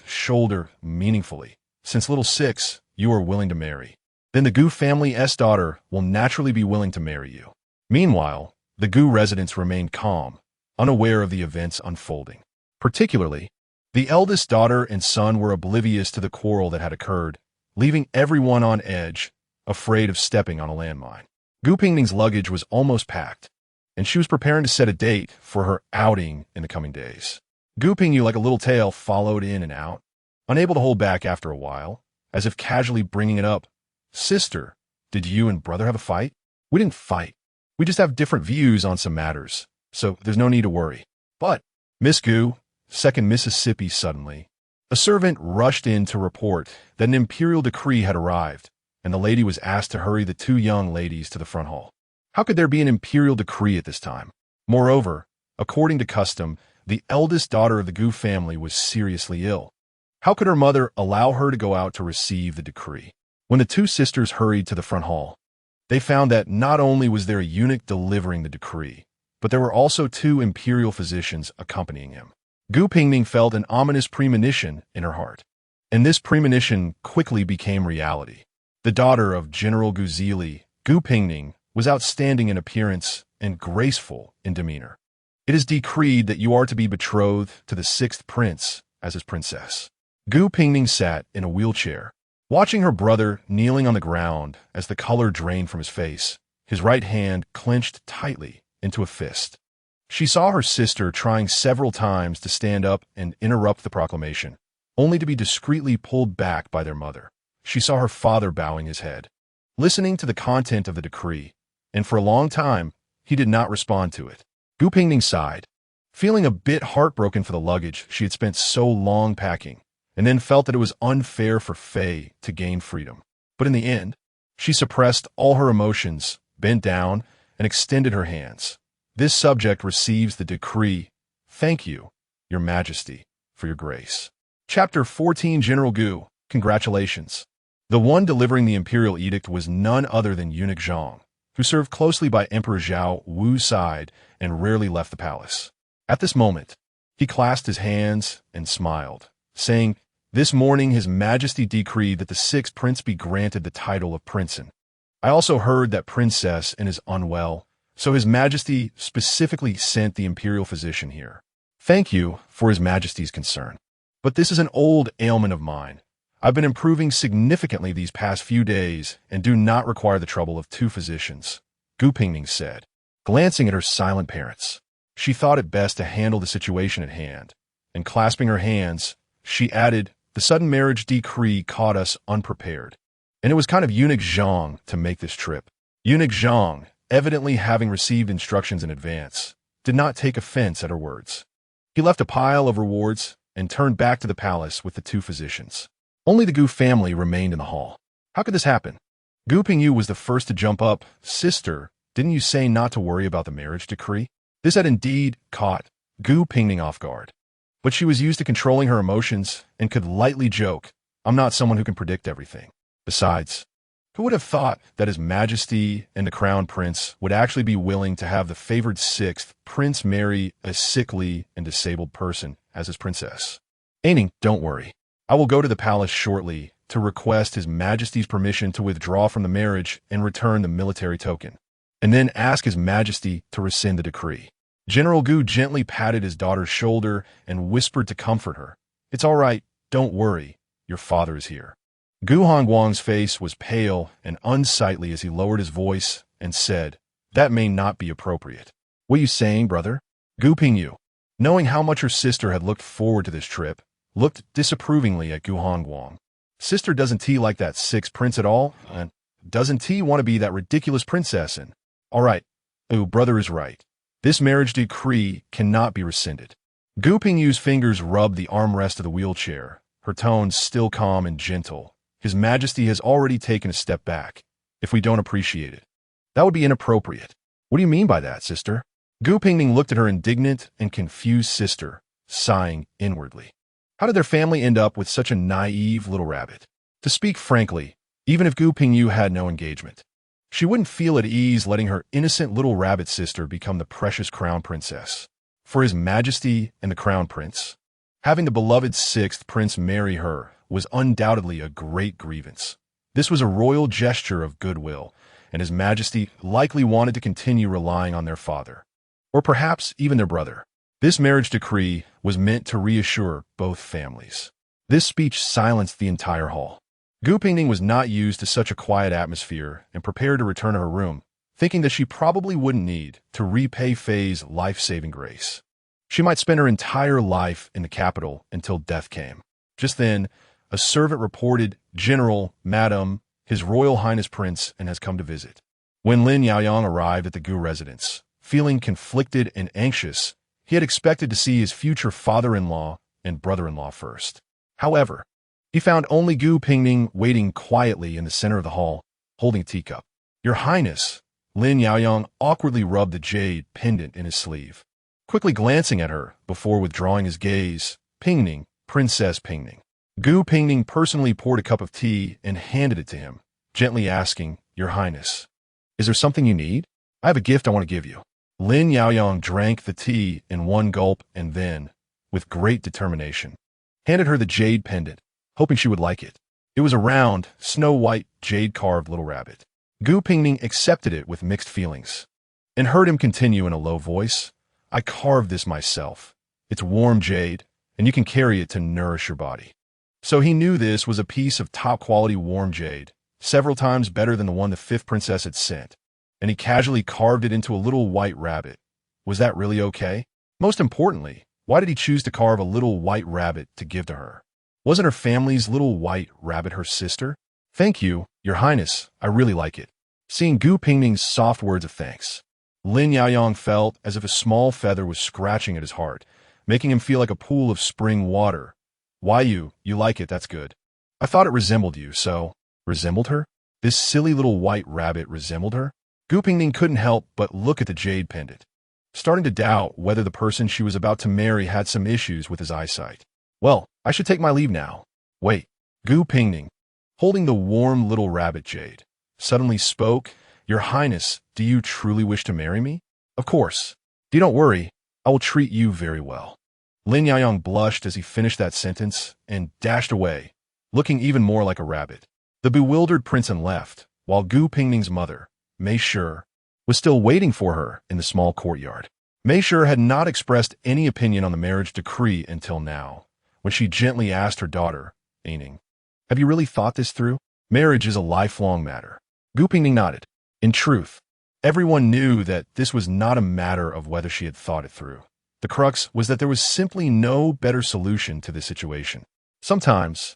shoulder meaningfully. "Since little six, you are willing to marry, then the Gu family's daughter will naturally be willing to marry you." Meanwhile, the Gu residents remained calm, unaware of the events unfolding. Particularly, the eldest daughter and son were oblivious to the quarrel that had occurred, leaving everyone on edge, afraid of stepping on a landmine. Gu Pingning's luggage was almost packed, and she was preparing to set a date for her outing in the coming days. Gu Pingning, like a little tail, followed in and out, unable to hold back after a while, as if casually bringing it up. "Sister, did you and brother have a fight?" "We didn't fight. We just have different views on some matters, so there's no need to worry." "But, Miss Gu," second Mississippi suddenly, a servant rushed in to report that an imperial decree had arrived, and the lady was asked to hurry the two young ladies to the front hall. How could there be an imperial decree at this time? Moreover, according to custom, the eldest daughter of the Gu family was seriously ill. How could her mother allow her to go out to receive the decree? When the two sisters hurried to the front hall, they found that not only was there a eunuch delivering the decree, but there were also two imperial physicians accompanying him. Gu Pingning felt an ominous premonition in her heart, and this premonition quickly became reality. The daughter of General Guzili, Gu Pingning, was outstanding in appearance and graceful in demeanor. "It is decreed that you are to be betrothed to the sixth prince as his princess." Gu Pingning sat in a wheelchair, watching her brother kneeling on the ground as the color drained from his face, his right hand clenched tightly into a fist. She saw her sister trying several times to stand up and interrupt the proclamation, only to be discreetly pulled back by their mother. She saw her father bowing his head, listening to the content of the decree, and for a long time, he did not respond to it. Gu Pingning sighed, feeling a bit heartbroken for the luggage she had spent so long packing, and then felt that it was unfair for Faye to gain freedom. But in the end, she suppressed all her emotions, bent down, and extended her hands. "This subject receives the decree. Thank you, Your Majesty, for your grace." Chapter 14. General Gu, congratulations. The one delivering the imperial edict was none other than eunuch Zhang, who served closely by Emperor Zhao Wu's side and rarely left the palace. At this moment, he clasped his hands and smiled, saying, "This morning His Majesty decreed that the sixth prince be granted the title of princein. I also heard that princess is unwell, so His Majesty specifically sent the imperial physician here. Thank you for His Majesty's concern. But this is an old ailment of mine. I've been improving significantly these past few days and do not require the trouble of two physicians," Gu Pingning said, glancing at her silent parents. She thought it best to handle the situation at hand, and clasping her hands, she added, "The sudden marriage decree caught us unprepared, and it was kind of eunuch Zhang to make this trip." Eunuch Zhang, evidently having received instructions in advance, did not take offense at her words. He left a pile of rewards and turned back to the palace with the two physicians. Only the Gu family remained in the hall. How could this happen? Gu Pingyu was the first to jump up. "Sister, didn't you say not to worry about the marriage decree?" This had indeed caught Gu Pingning off guard. But she was used to controlling her emotions and could lightly joke, "I'm not someone who can predict everything. Besides, who would have thought that His Majesty and the Crown Prince would actually be willing to have the favored sixth prince marry a sickly and disabled person as his princess?" "Aining, don't worry. I will go to the palace shortly to request His Majesty's permission to withdraw from the marriage and return the military token, and then ask His Majesty to rescind the decree." General Gu gently patted his daughter's shoulder and whispered to comfort her, "It's all right, don't worry, your father is here." Gu Hongguang's face was pale and unsightly as he lowered his voice and said, "That may not be appropriate." "What are you saying, brother?" Gu Pingyu, knowing how much her sister had looked forward to this trip, looked disapprovingly at Gu Hongguang. "Sister, doesn't he like that sixth prince at all? And doesn't he want to be that ridiculous princess? And all right, brother is right. This marriage decree cannot be rescinded." Gu Pingyu's fingers rubbed the armrest of the wheelchair, her tones still calm and gentle. "His Majesty has already taken a step back. If we don't appreciate it, that would be inappropriate." "What do you mean by that, sister?" Gu Pingning looked at her indignant and confused sister, sighing inwardly. How did their family end up with such a naive little rabbit? To speak frankly, even if Gu Pingyu had no engagement, she wouldn't feel at ease letting her innocent little rabbit sister become the precious crown princess. For His Majesty and the Crown Prince, having the beloved sixth prince marry her was undoubtedly a great grievance. This was a royal gesture of goodwill, and His Majesty likely wanted to continue relying on their father, or perhaps even their brother. This marriage decree was meant to reassure both families. This speech silenced the entire hall. Gu Pingning was not used to such a quiet atmosphere and prepared to return to her room, thinking that she probably wouldn't need to repay Fei's life-saving grace. She might spend her entire life in the capital until death came. Just then, a servant reported, "General, Madam, His Royal Highness Prince and has come to visit." When Lin Yaoyang arrived at the Gu residence, feeling conflicted and anxious, he had expected to see his future father-in-law and brother-in-law first. However, he found only Gu Pingning waiting quietly in the center of the hall, holding a teacup. "Your Highness," Lin Yaoyang awkwardly rubbed the jade pendant in his sleeve, quickly glancing at her before withdrawing his gaze. "Pingning, Princess Pingning." Gu Pingning personally poured a cup of tea and handed it to him, gently asking, "Your Highness, is there something you need? I have a gift I want to give you." Lin Yaoyang drank the tea in one gulp and then, with great determination, handed her the jade pendant, hoping she would like it. It was a round, snow-white, jade-carved little rabbit. Gu Pingning accepted it with mixed feelings, and heard him continue in a low voice, "I carved this myself. It's warm jade, and you can carry it to nourish your body." So he knew this was a piece of top-quality warm jade, several times better than the one the fifth princess had sent, and he casually carved it into a little white rabbit. Was that really okay? Most importantly, why did he choose to carve a little white rabbit to give to her? Wasn't her family's little white rabbit her sister? "Thank you, Your Highness, I really like it." Seeing Gu Pingning's soft words of thanks, Lin Yaoyang felt as if a small feather was scratching at his heart, making him feel like a pool of spring water. "Why you like it, that's good. I thought it resembled you, so..." Resembled her? This silly little white rabbit resembled her? Gu Pingning couldn't help but look at the jade pendant, starting to doubt whether the person she was about to marry had some issues with his eyesight. "Well, I should take my leave now." "Wait." Gu Pingning, holding the warm little rabbit jade, suddenly spoke, "Your Highness, do you truly wish to marry me?" "Of course. Don't worry, I will treat you very well." Lin Yaoyang blushed as he finished that sentence and dashed away, looking even more like a rabbit. The bewildered prince left, while Gu Pingning's mother, Mei Shi, was still waiting for her in the small courtyard. Mei Shi had not expressed any opinion on the marriage decree until now, when she gently asked her daughter, Pingning, "Have you really thought this through? Marriage is a lifelong matter." Gu Pingning nodded. In truth, everyone knew that this was not a matter of whether she had thought it through. The crux was that there was simply no better solution to this situation. "Sometimes,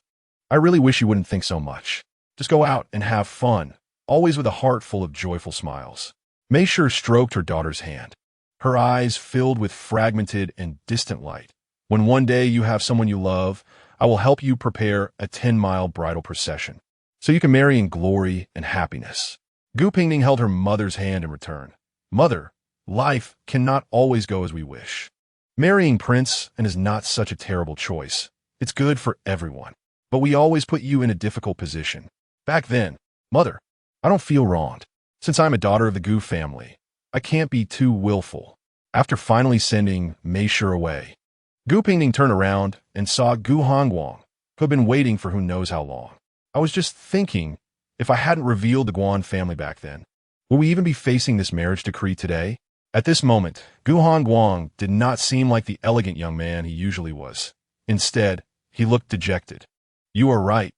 I really wish you wouldn't think so much. Just go out and have fun, always with a heart full of joyful smiles." Mei Shi stroked her daughter's hand. Her eyes filled with fragmented and distant light. "When one day you have someone you love, I will help you prepare a 10-mile bridal procession, so you can marry in glory and happiness." Gu Pingning held her mother's hand in return. "Mother, life cannot always go as we wish. Marrying Prince is not such a terrible choice. It's good for everyone. But we always put you in a difficult position. Back then, Mother, I don't feel wronged. Since I'm a daughter of the Gu family, I can't be too willful." After finally sending Mei Shi away, Gu Pingning turned around and saw Gu Hongguang, who had been waiting for who knows how long. "I was just thinking, if I hadn't revealed the Guan family back then, would we even be facing this marriage decree today?" At this moment, Gu Hongguang did not seem like the elegant young man he usually was. Instead, he looked dejected. "You are right.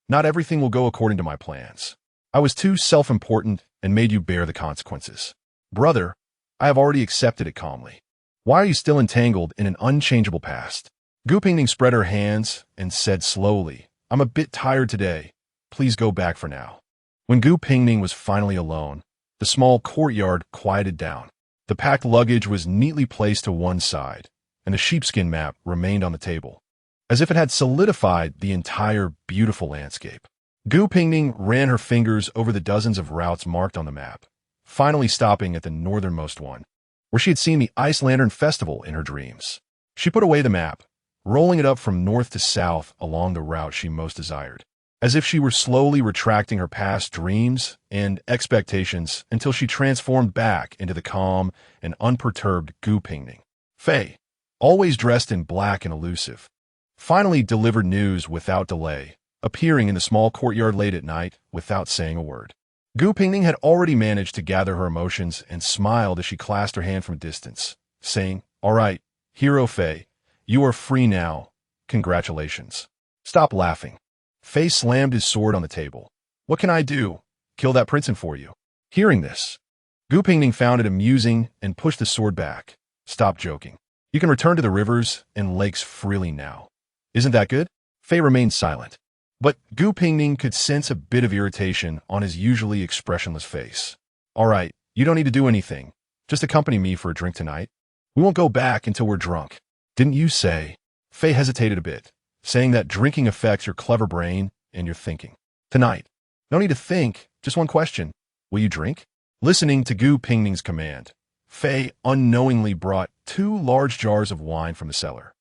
Not everything will go according to my plans. I was too self-important and made you bear the consequences. Brother, I have already accepted it calmly. Why are you still entangled in an unchangeable past?" Gu Pingning spread her hands and said slowly, "I'm a bit tired today. Please go back for now." When Gu Pingning was finally alone, the small courtyard quieted down. The packed luggage was neatly placed to one side, and the sheepskin map remained on the table, as if it had solidified the entire beautiful landscape. Gu Pingning ran her fingers over the dozens of routes marked on the map, finally stopping at the northernmost one, where she had seen the Ice Lantern Festival in her dreams. She put away the map, rolling it up from north to south along the route she most desired, as if she were slowly retracting her past dreams and expectations until she transformed back into the calm and unperturbed Gu Pingning. Fei, always dressed in black and elusive, finally delivered news without delay, appearing in the small courtyard late at night without saying a word. Gu Pingning had already managed to gather her emotions and smiled as she clasped her hand from a distance, saying, "All right, Hero Fei, you are free now. Congratulations." "Stop laughing." Fei slammed his sword on the table. "What can I do? Kill that prince for you." Hearing this, Gu Pingning found it amusing and pushed the sword back. "Stop joking. You can return to the rivers and lakes freely now. Isn't that good?" Fei remained silent, but Gu Pingning could sense a bit of irritation on his usually expressionless face. "All right, you don't need to do anything. Just accompany me for a drink tonight. We won't go back until we're drunk." "Didn't you say?" Fei hesitated a bit, saying that drinking affects your clever brain and your thinking. "Tonight. No need to think, just one question. Will you drink?" Listening to Gu Pingning's command, Fei unknowingly brought 2 large jars of wine from the cellar.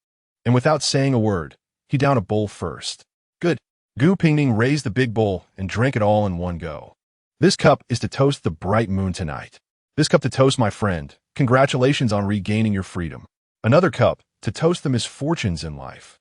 And without saying a word, he downed a bowl first. "Good." Gu Pingning raised the big bowl and drank it all in one go. "This cup is to toast the bright moon tonight. This cup to toast my friend. Congratulations on regaining your freedom. Another cup to toast the misfortunes in life."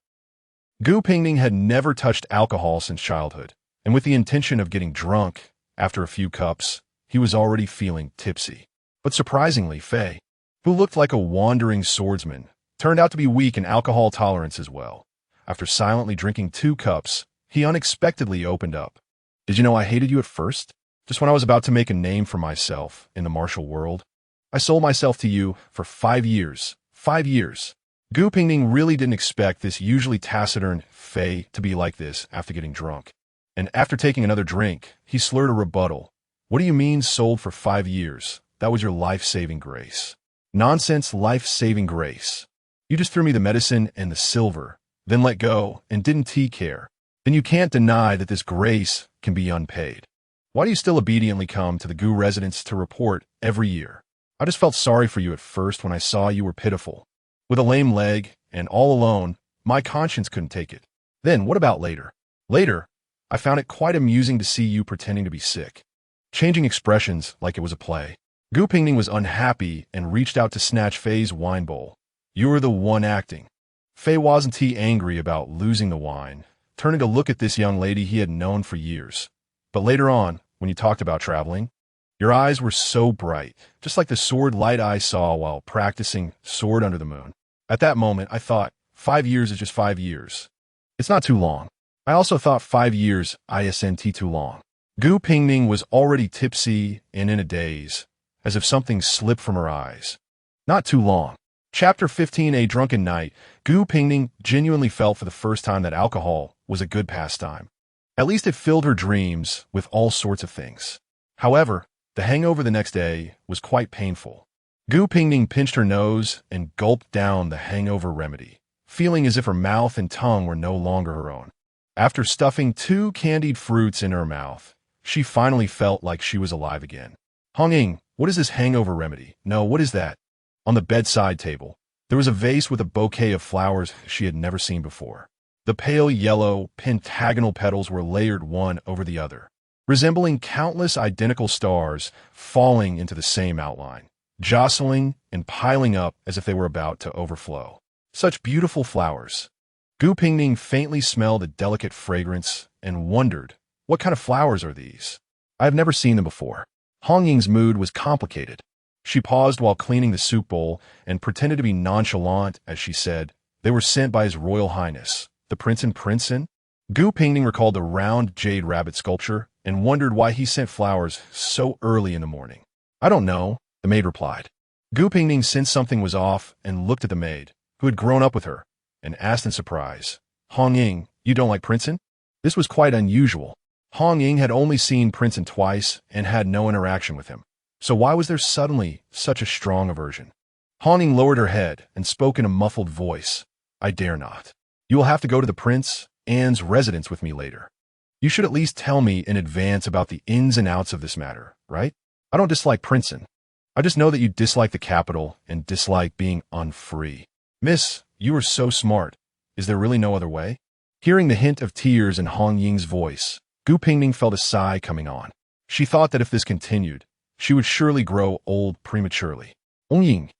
Gu Pingning had never touched alcohol since childhood, and with the intention of getting drunk, after a few cups, he was already feeling tipsy. But surprisingly, Fei, who looked like a wandering swordsman, turned out to be weak in alcohol tolerance as well. After silently drinking 2 cups, he unexpectedly opened up. "Did you know I hated you at first? Just when I was about to make a name for myself in the martial world. I sold myself to you for 5 years. 5 years." Gu Pingning really didn't expect this usually taciturn Fei to be like this after getting drunk. And after taking another drink, he slurred a rebuttal. "What do you mean sold for 5 years? That was your life-saving grace." "Nonsense life-saving grace. You just threw me the medicine and the silver, then let go and didn't take care. Then you can't deny that this grace can be unpaid. Why do you still obediently come to the Gu residence to report every year? I just felt sorry for you at first when I saw you were pitiful. With a lame leg and all alone, my conscience couldn't take it. Then what about later? Later, I found it quite amusing to see you pretending to be sick, changing expressions like it was a play. Gu Pingning was unhappy and reached out to snatch Fei's wine bowl. You were the one acting. Fei wasn't he angry about losing the wine, turning to look at this young lady he had known for years. But later on, when you talked about traveling, your eyes were so bright, just like the sword light I saw while practicing Sword Under the Moon. At that moment, I thought, 5 years is just 5 years. It's not too long. I also thought 5 years isn't too long. Gu Pingning was already tipsy and in a daze, as if something slipped from her eyes. Not too long. Chapter 15, A Drunken Night. Gu Pingning genuinely felt for the first time that alcohol was a good pastime. At least it filled her dreams with all sorts of things. However, the hangover the next day was quite painful. Gu Pingning pinched her nose and gulped down the hangover remedy, feeling as if her mouth and tongue were no longer her own. After stuffing 2 candied fruits in her mouth, she finally felt like she was alive again. Hong-ying, what is this hangover remedy? No, what is that? On the bedside table, there was a vase with a bouquet of flowers she had never seen before. The pale yellow, pentagonal petals were layered one over the other, resembling countless identical stars falling into the same outline, jostling and piling up as if they were about to overflow. Such beautiful flowers. Gu Pingning faintly smelled a delicate fragrance and wondered, what kind of flowers are these? I have never seen them before. Hong-ying's mood was complicated. She paused while cleaning the soup bowl and pretended to be nonchalant as she said, they were sent by His Royal Highness, the Prince and Princess. Gu Pingning recalled the round jade rabbit sculpture and wondered why he sent flowers so early in the morning. I don't know, the maid replied. Gu Pingning sensed something was off and looked at the maid, who had grown up with her, and asked in surprise, Hong-ying, you don't like Princeton? This was quite unusual. Hong-ying had only seen Princeton twice and had no interaction with him. So why was there suddenly such a strong aversion? Hong-ying lowered her head and spoke in a muffled voice. I dare not. You will have to go to the Prince Anne's residence with me later. You should at least tell me in advance about the ins and outs of this matter, right? I don't dislike Princeton. I just know that you dislike the capital and dislike being unfree. Miss, you are so smart. Is there really no other way? Hearing the hint of tears in Hong-ying's voice, Gu Pingning felt a sigh coming on. She thought that if this continued, she would surely grow old prematurely. Hong-ying,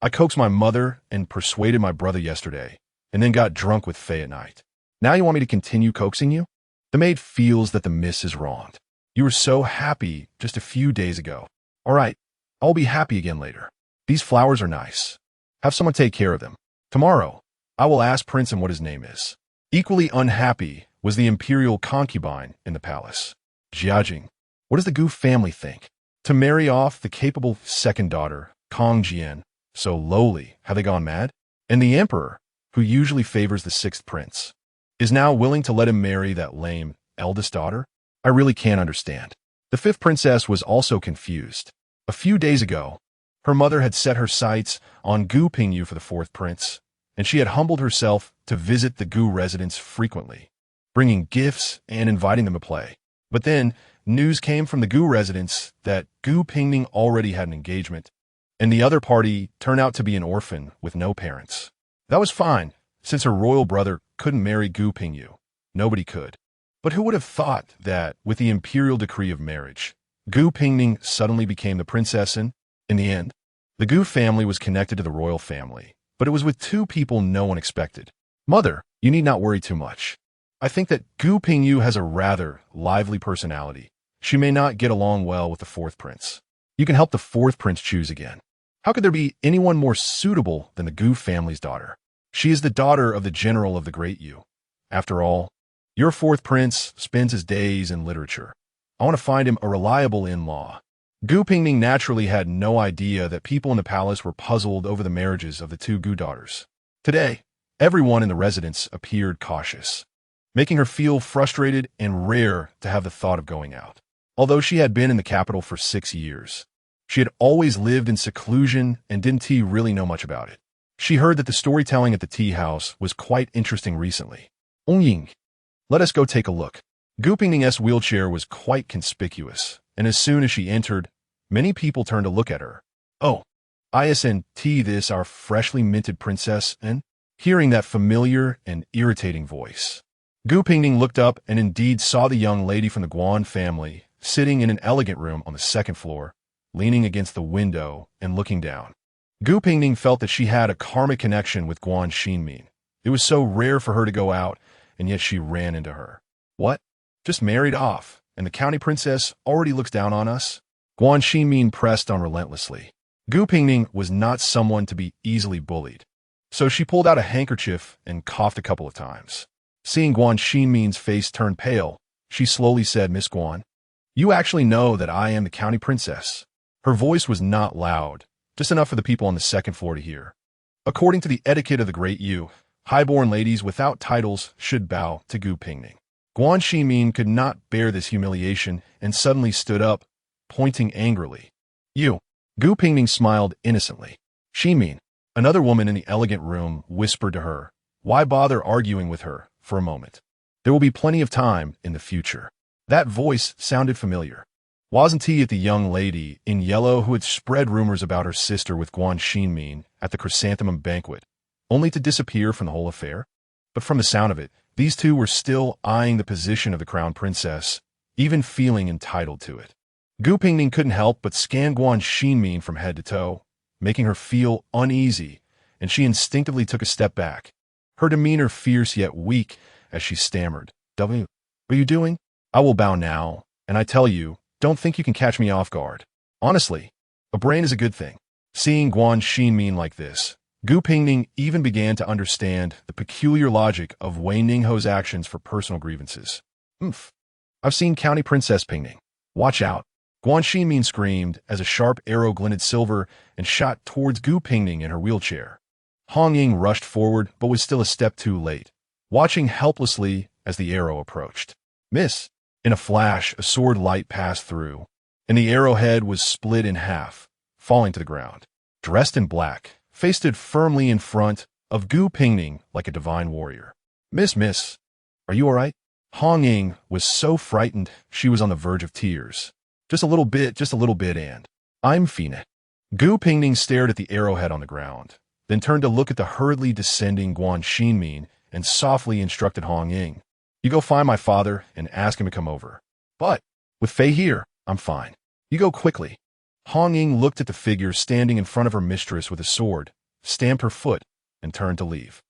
I coaxed my mother and persuaded my brother yesterday, and then got drunk with Fei at night. Now you want me to continue coaxing you? The maid feels that the miss is wronged. You were so happy just a few days ago. All right, I'll be happy again later. These flowers are nice. Have someone take care of them. Tomorrow, I will ask Princeton what his name is. Equally unhappy was the imperial concubine in the palace. Jiajing, what does the Gu family think? To marry off the capable second daughter, Kong Jian, so lowly, have they gone mad? And the emperor, who usually favors the 6th prince, is now willing to let him marry that lame eldest daughter? I really can't understand. The 5th princess was also confused. A few days ago, her mother had set her sights on Gu Pingyu for the 4th prince, and she had humbled herself to visit the Gu residence frequently, bringing gifts and inviting them to play. But then, news came from the Gu residence that Gu Pingning already had an engagement, and the other party turned out to be an orphan with no parents. That was fine, since her royal brother couldn't marry Gu Pingyu. Nobody could. But who would have thought that, with the imperial decree of marriage, Gu Pingning suddenly became the princess and, in the end, the Gu family was connected to the royal family, but it was with 2 people no one expected. Mother, you need not worry too much. I think that Gu Pingyu has a rather lively personality. She may not get along well with the 4th prince. You can help the 4th prince choose again. How could there be anyone more suitable than the Gu family's daughter? She is the daughter of the general of the Great Yu. After all, your 4th prince spends his days in literature. I want to find him a reliable in-law. Gu Pingning naturally had no idea that people in the palace were puzzled over the marriages of the 2 Gu daughters. Today, everyone in the residence appeared cautious, making her feel frustrated and rare to have the thought of going out. Although she had been in the capital for 6 years, she had always lived in seclusion and didn't really know much about it. She heard that the storytelling at the tea house was quite interesting recently. Hong-ying, let us go take a look. Gu Pingning's wheelchair was quite conspicuous, and as soon as she entered, many people turned to look at her. Oh, isn't this our freshly minted princess? And hearing that familiar and irritating voice, Gu Pingning looked up and indeed saw the young lady from the Guan family sitting in an elegant room on the second floor, leaning against the window and looking down. Gu Pingning felt that she had a karmic connection with Guan Xinmin. It was so rare for her to go out, and yet she ran into her. What? Just married off, and the county princess already looks down on us? Guan Xinmin pressed on relentlessly. Gu Pingning was not someone to be easily bullied, so she pulled out a handkerchief and coughed a couple of times. Seeing Guan Xinmin's face turn pale, she slowly said, "Miss Guan, you actually know that I am the county princess." Her voice was not loud, just enough for the people on the second floor to hear. According to the etiquette of the Great Yu, high-born ladies without titles should bow to Gu Pingning. Guan Xinmin could not bear this humiliation and suddenly stood up, pointing angrily. "You." Gu Pingning smiled innocently. "Xinmin." Another woman in the elegant room whispered to her, "Why bother arguing with her for a moment? There will be plenty of time in the future." That voice sounded familiar. Wasn't he the young lady in yellow who had spread rumors about her sister with Guan Xinmin at the chrysanthemum banquet, only to disappear from the whole affair? But from the sound of it, these two were still eyeing the position of the crown princess, even feeling entitled to it. Gu Pingning couldn't help but scan Guan Xinmin from head to toe, making her feel uneasy, and she instinctively took a step back, her demeanor fierce yet weak as she stammered, "W, what are you doing? I will bow now, and I tell you, don't think you can catch me off guard. Honestly, a brain is a good thing." Seeing Guan Xinmin like this, Gu Pingning even began to understand the peculiar logic of Wei Ningho's actions for personal grievances. "Oomph. I've seen County Princess Pingning. Watch out." Guan Xinmin screamed as a sharp arrow glinted silver and shot towards Gu Pingning in her wheelchair. Hong Ying rushed forward but was still a step too late, watching helplessly as the arrow approached. "Miss." In a flash, a sword light passed through, and the arrowhead was split in half, falling to the ground. Dressed in black, Fei stood firmly in front of Gu Pingning like a divine warrior. Miss, are you all right?" Hong Ying was so frightened she was on the verge of tears. Just a little bit, and I'm fine." Gu Pingning stared at the arrowhead on the ground, then turned to look at the hurriedly descending Guan Xinmin and softly instructed Hong Ying, "You go find my father and ask him to come over. But with Fei here, I'm fine. You go quickly." Hong Ying looked at the figure standing in front of her mistress with a sword, stamped her foot, and turned to leave.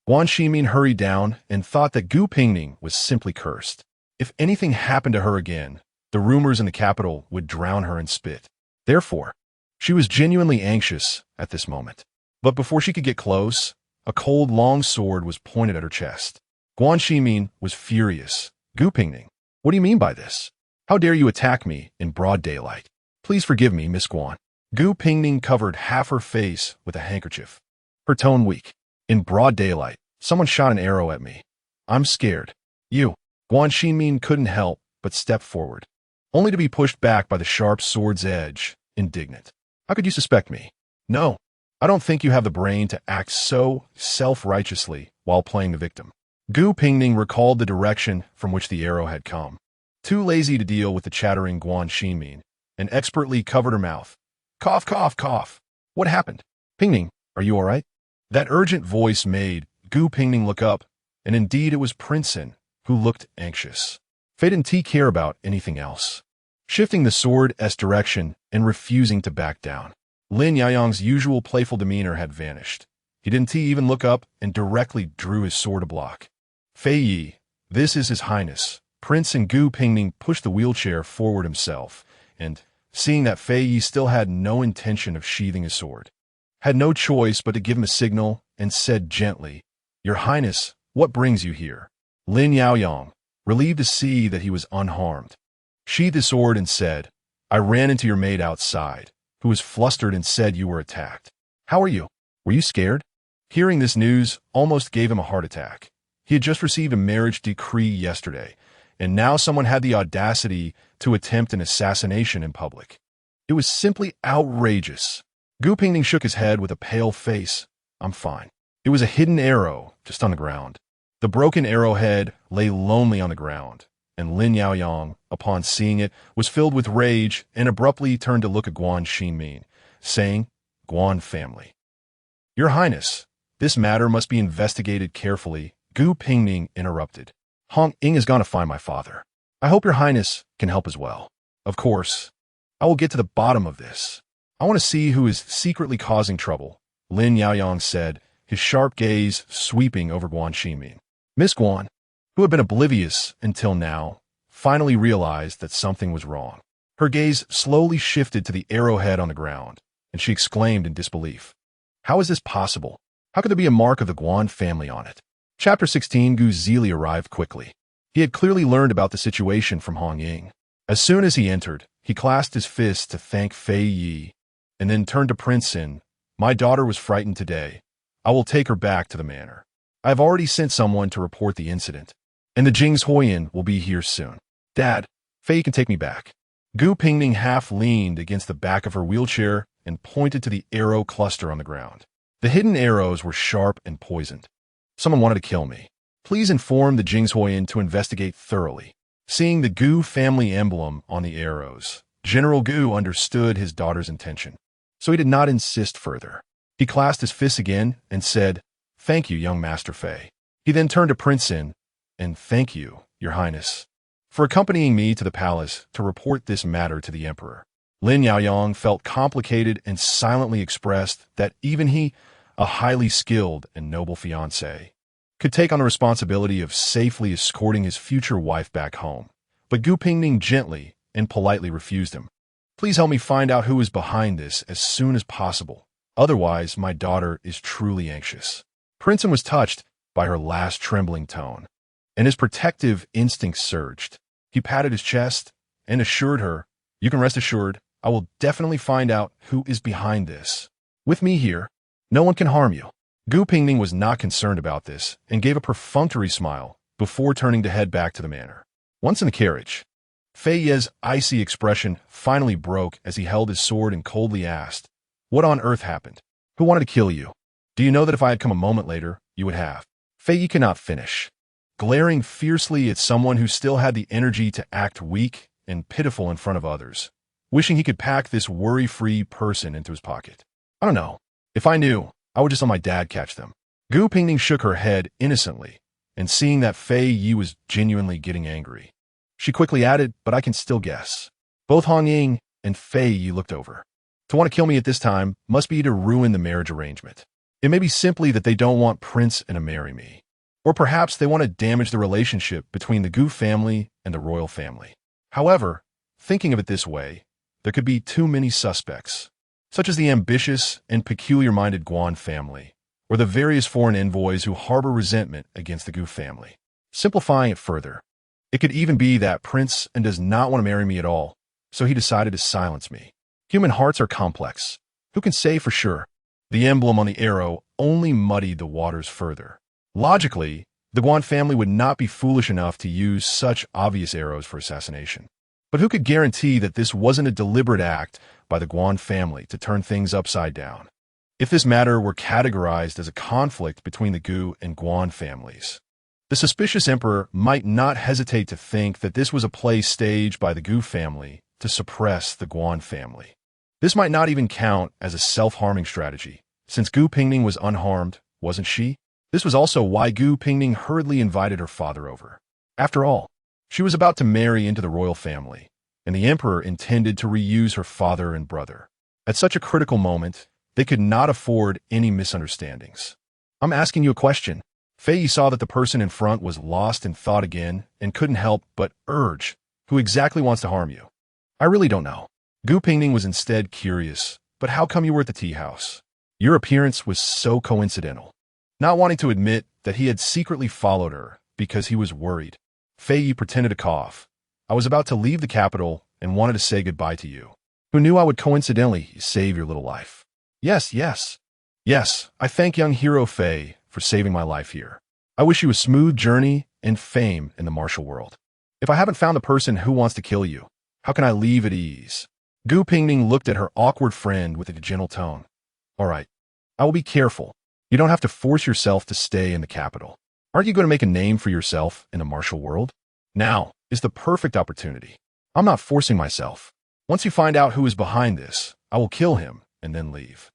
Guan Xinmin hurried down and thought that Gu Pingning was simply cursed. If anything happened to her again, the rumors in the capital would drown her in spit. Therefore, she was genuinely anxious at this moment. But before she could get close, a cold, long sword was pointed at her chest. Guan Xinmin was furious. "Gu Pingning, what do you mean by this? How dare you attack me in broad daylight? Please forgive me, Miss Guan." Gu Pingning covered half her face with a handkerchief, her tone weak. "In broad daylight, someone shot an arrow at me. I'm scared." "You." Guan Xinmin couldn't help but step forward, only to be pushed back by the sharp sword's edge, indignant. "How could you suspect me? No, I don't think you have the brain to act so self-righteously while playing the victim." Gu Pingning recalled the direction from which the arrow had come. Too lazy to deal with the chattering Guan Xinmin, and expertly covered her mouth. "Cough, cough, cough. What happened? Pingning, are you all right?" That urgent voice made Gu Pingning look up, and indeed it was Princeton, who looked anxious. Fei didn't care about anything else, shifting the sword's direction and refusing to back down. Lin Yaoyang's usual playful demeanor had vanished. He didn't even look up and directly drew his sword to block. "Fei Yi, this is His Highness." Prince and Gu Pingning pushed the wheelchair forward himself, and, seeing that Fei Yi still had no intention of sheathing his sword, had no choice but to give him a signal and said gently, "Your Highness, what brings you here?" Lin Yaoyang, relieved to see that he was unharmed, sheathed his sword and said, "I ran into your maid outside, who was flustered and said you were attacked. How are you? Were you scared?" Hearing this news almost gave him a heart attack. He had just received a marriage decree yesterday, and now someone had the audacity to attempt an assassination in public. It was simply outrageous. Gu Pingning shook his head with a pale face. "I'm fine." It was a hidden arrow just on the ground. The broken arrowhead lay lonely on the ground, and Lin Yaoyang, upon seeing it, was filled with rage and abruptly turned to look at Guan Xinmin, saying, "Guan family." "Your Highness, this matter must be investigated carefully," Gu Pingning interrupted. Hong Ying is gonna find my father. I hope your highness can help as well. Of course. I will get to the bottom of this. I want to see who is secretly causing trouble, Lin Yaoyang said, his sharp gaze sweeping over Guan Ximing. Miss Guan, who had been oblivious until now, finally realized that something was wrong. Her gaze slowly shifted to the arrowhead on the ground, and she exclaimed in disbelief. How is this possible? How could there be a mark of the Guan family on it? Chapter 16. Gu Zili arrived quickly. He had clearly learned about the situation from Hong Ying. As soon as he entered, he clasped his fist to thank Fei Yi, and then turned to Prince Sin. My daughter was frightened today. I will take her back to the manor. I have already sent someone to report the incident, and the Jing's Hoyan will be here soon. Dad, Fei can take me back. Gu Pingning half leaned against the back of her wheelchair and pointed to the arrow cluster on the ground. The hidden arrows were sharp and poisoned. Someone wanted to kill me. Please inform the Jing's Hoyan to investigate thoroughly. Seeing the Gu family emblem on the arrows, General Gu understood his daughter's intention, so he did not insist further. He clasped his fists again and said, Thank you, young Master Fei. He then turned to Prince Sin, and thank you, your highness, for accompanying me to the palace to report this matter to the emperor. Lin Yaoyang felt complicated and silently expressed that even he, a highly skilled and noble fiancé, could take on the responsibility of safely escorting his future wife back home. But Gu Pingning gently and politely refused him. Please help me find out who is behind this as soon as possible. Otherwise, my daughter is truly anxious. Prince Sin was touched by her last trembling tone, and his protective instincts surged. He patted his chest and assured her, You can rest assured, I will definitely find out who is behind this. With me here, no one can harm you. Gu Pingning was not concerned about this and gave a perfunctory smile before turning to head back to the manor. Once in the carriage, Fei Ye's icy expression finally broke as he held his sword and coldly asked, What on earth happened? Who wanted to kill you? Do you know that if I had come a moment later, you would have? Fei Yi could not finish, glaring fiercely at someone who still had the energy to act weak and pitiful in front of others, wishing he could pack this worry-free person into his pocket. I don't know. If I knew, I would just let my dad catch them. Gu Pingning shook her head innocently, and seeing that Fei Yi was genuinely getting angry, she quickly added, But I can still guess. Both Hong Ying and Fei Yi looked over. To want to kill me at this time must be to ruin the marriage arrangement. It may be simply that they don't want Prince Sin to marry me. Or perhaps they want to damage the relationship between the Gu family and the royal family. However, thinking of it this way, there could be too many suspects, such as the ambitious and peculiar-minded Guan family, or the various foreign envoys who harbor resentment against the Gu family. Simplifying it further, it could even be that Prince Sin does not want to marry me at all, so he decided to silence me. Human hearts are complex. Who can say for sure? The emblem on the arrow only muddied the waters further. Logically, the Guan family would not be foolish enough to use such obvious arrows for assassination. But who could guarantee that this wasn't a deliberate act by the Guan family to turn things upside down? If this matter were categorized as a conflict between the Gu and Guan families, the suspicious emperor might not hesitate to think that this was a play staged by the Gu family to suppress the Guan family. This might not even count as a self-harming strategy, since Gu Pingning was unharmed, wasn't she? This was also why Gu Pingning hurriedly invited her father over. After all, she was about to marry into the royal family, and the emperor intended to reuse her father and brother. At such a critical moment, they could not afford any misunderstandings. I'm asking you a question. Fei Yi saw that the person in front was lost in thought again and couldn't help but urge, Who exactly wants to harm you? I really don't know. Gu Pingning was instead curious, but how come you were at the tea house? Your appearance was so coincidental. Not wanting to admit that he had secretly followed her because he was worried, Fei Yi pretended to cough. I was about to leave the capital and wanted to say goodbye to you. Who knew I would coincidentally save your little life? Yes, I thank young hero Fei for saving my life here. I wish you a smooth journey and fame in the martial world. If I haven't found the person who wants to kill you, how can I leave at ease? Gu Pingning looked at her awkward friend with a gentle tone. All right, I will be careful. You don't have to force yourself to stay in the capital. Aren't you going to make a name for yourself in the martial world? Now is the perfect opportunity. I'm not forcing myself. Once you find out who is behind this, I will kill him and then leave.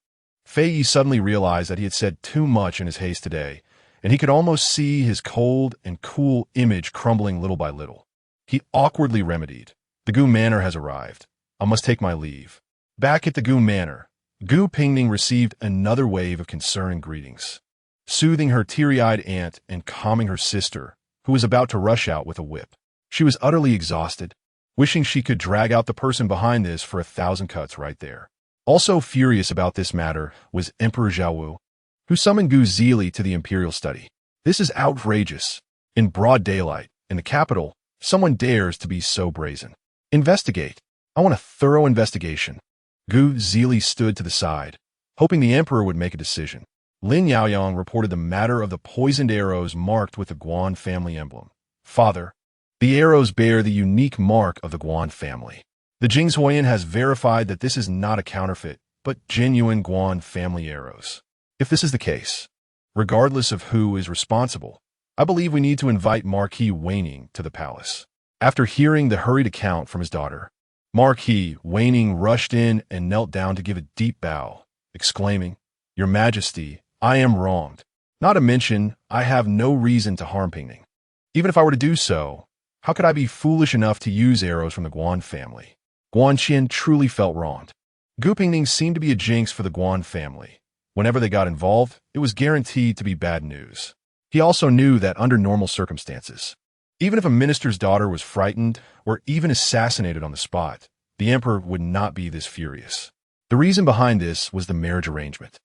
Fei Yi suddenly realized that he had said too much in his haste today and he could almost see his cold and cool image crumbling little by little. He awkwardly remedied. The Gu Manor has arrived. I must take my leave. Back at the Gu Manor, Gu Pingning received another wave of concern and greetings, soothing her teary-eyed aunt and calming her sister, who was about to rush out with a whip. She was utterly exhausted, wishing she could drag out the person behind this for 1,000 cuts right there. Also furious about this matter was Emperor Zhao, who summoned Gu Zili to the imperial study. This is outrageous. In broad daylight, in the capital, someone dares to be so brazen. Investigate. I want a thorough investigation. Gu Zili stood to the side, hoping the emperor would make a decision. Lin Yaoyang reported the matter of the poisoned arrows marked with the Guan family emblem. Father, the arrows bear the unique mark of the Guan family. The Jinghuoyan has verified that this is not a counterfeit, but genuine Guan family arrows. If this is the case, regardless of who is responsible, I believe we need to invite Marquis Waning to the palace. After hearing the hurried account from his daughter, Marquis Waning rushed in and knelt down to give a deep bow, exclaiming, "Your Majesty, I am wronged. Not to mention, I have no reason to harm Pingning. Even if I were to do so, how could I be foolish enough to use arrows from the Guan family?" Guan Qian truly felt wronged. Gu Pingning seemed to be a jinx for the Guan family. Whenever they got involved, it was guaranteed to be bad news. He also knew that under normal circumstances, even if a minister's daughter was frightened or even assassinated on the spot, the emperor would not be this furious. The reason behind this was the marriage arrangement.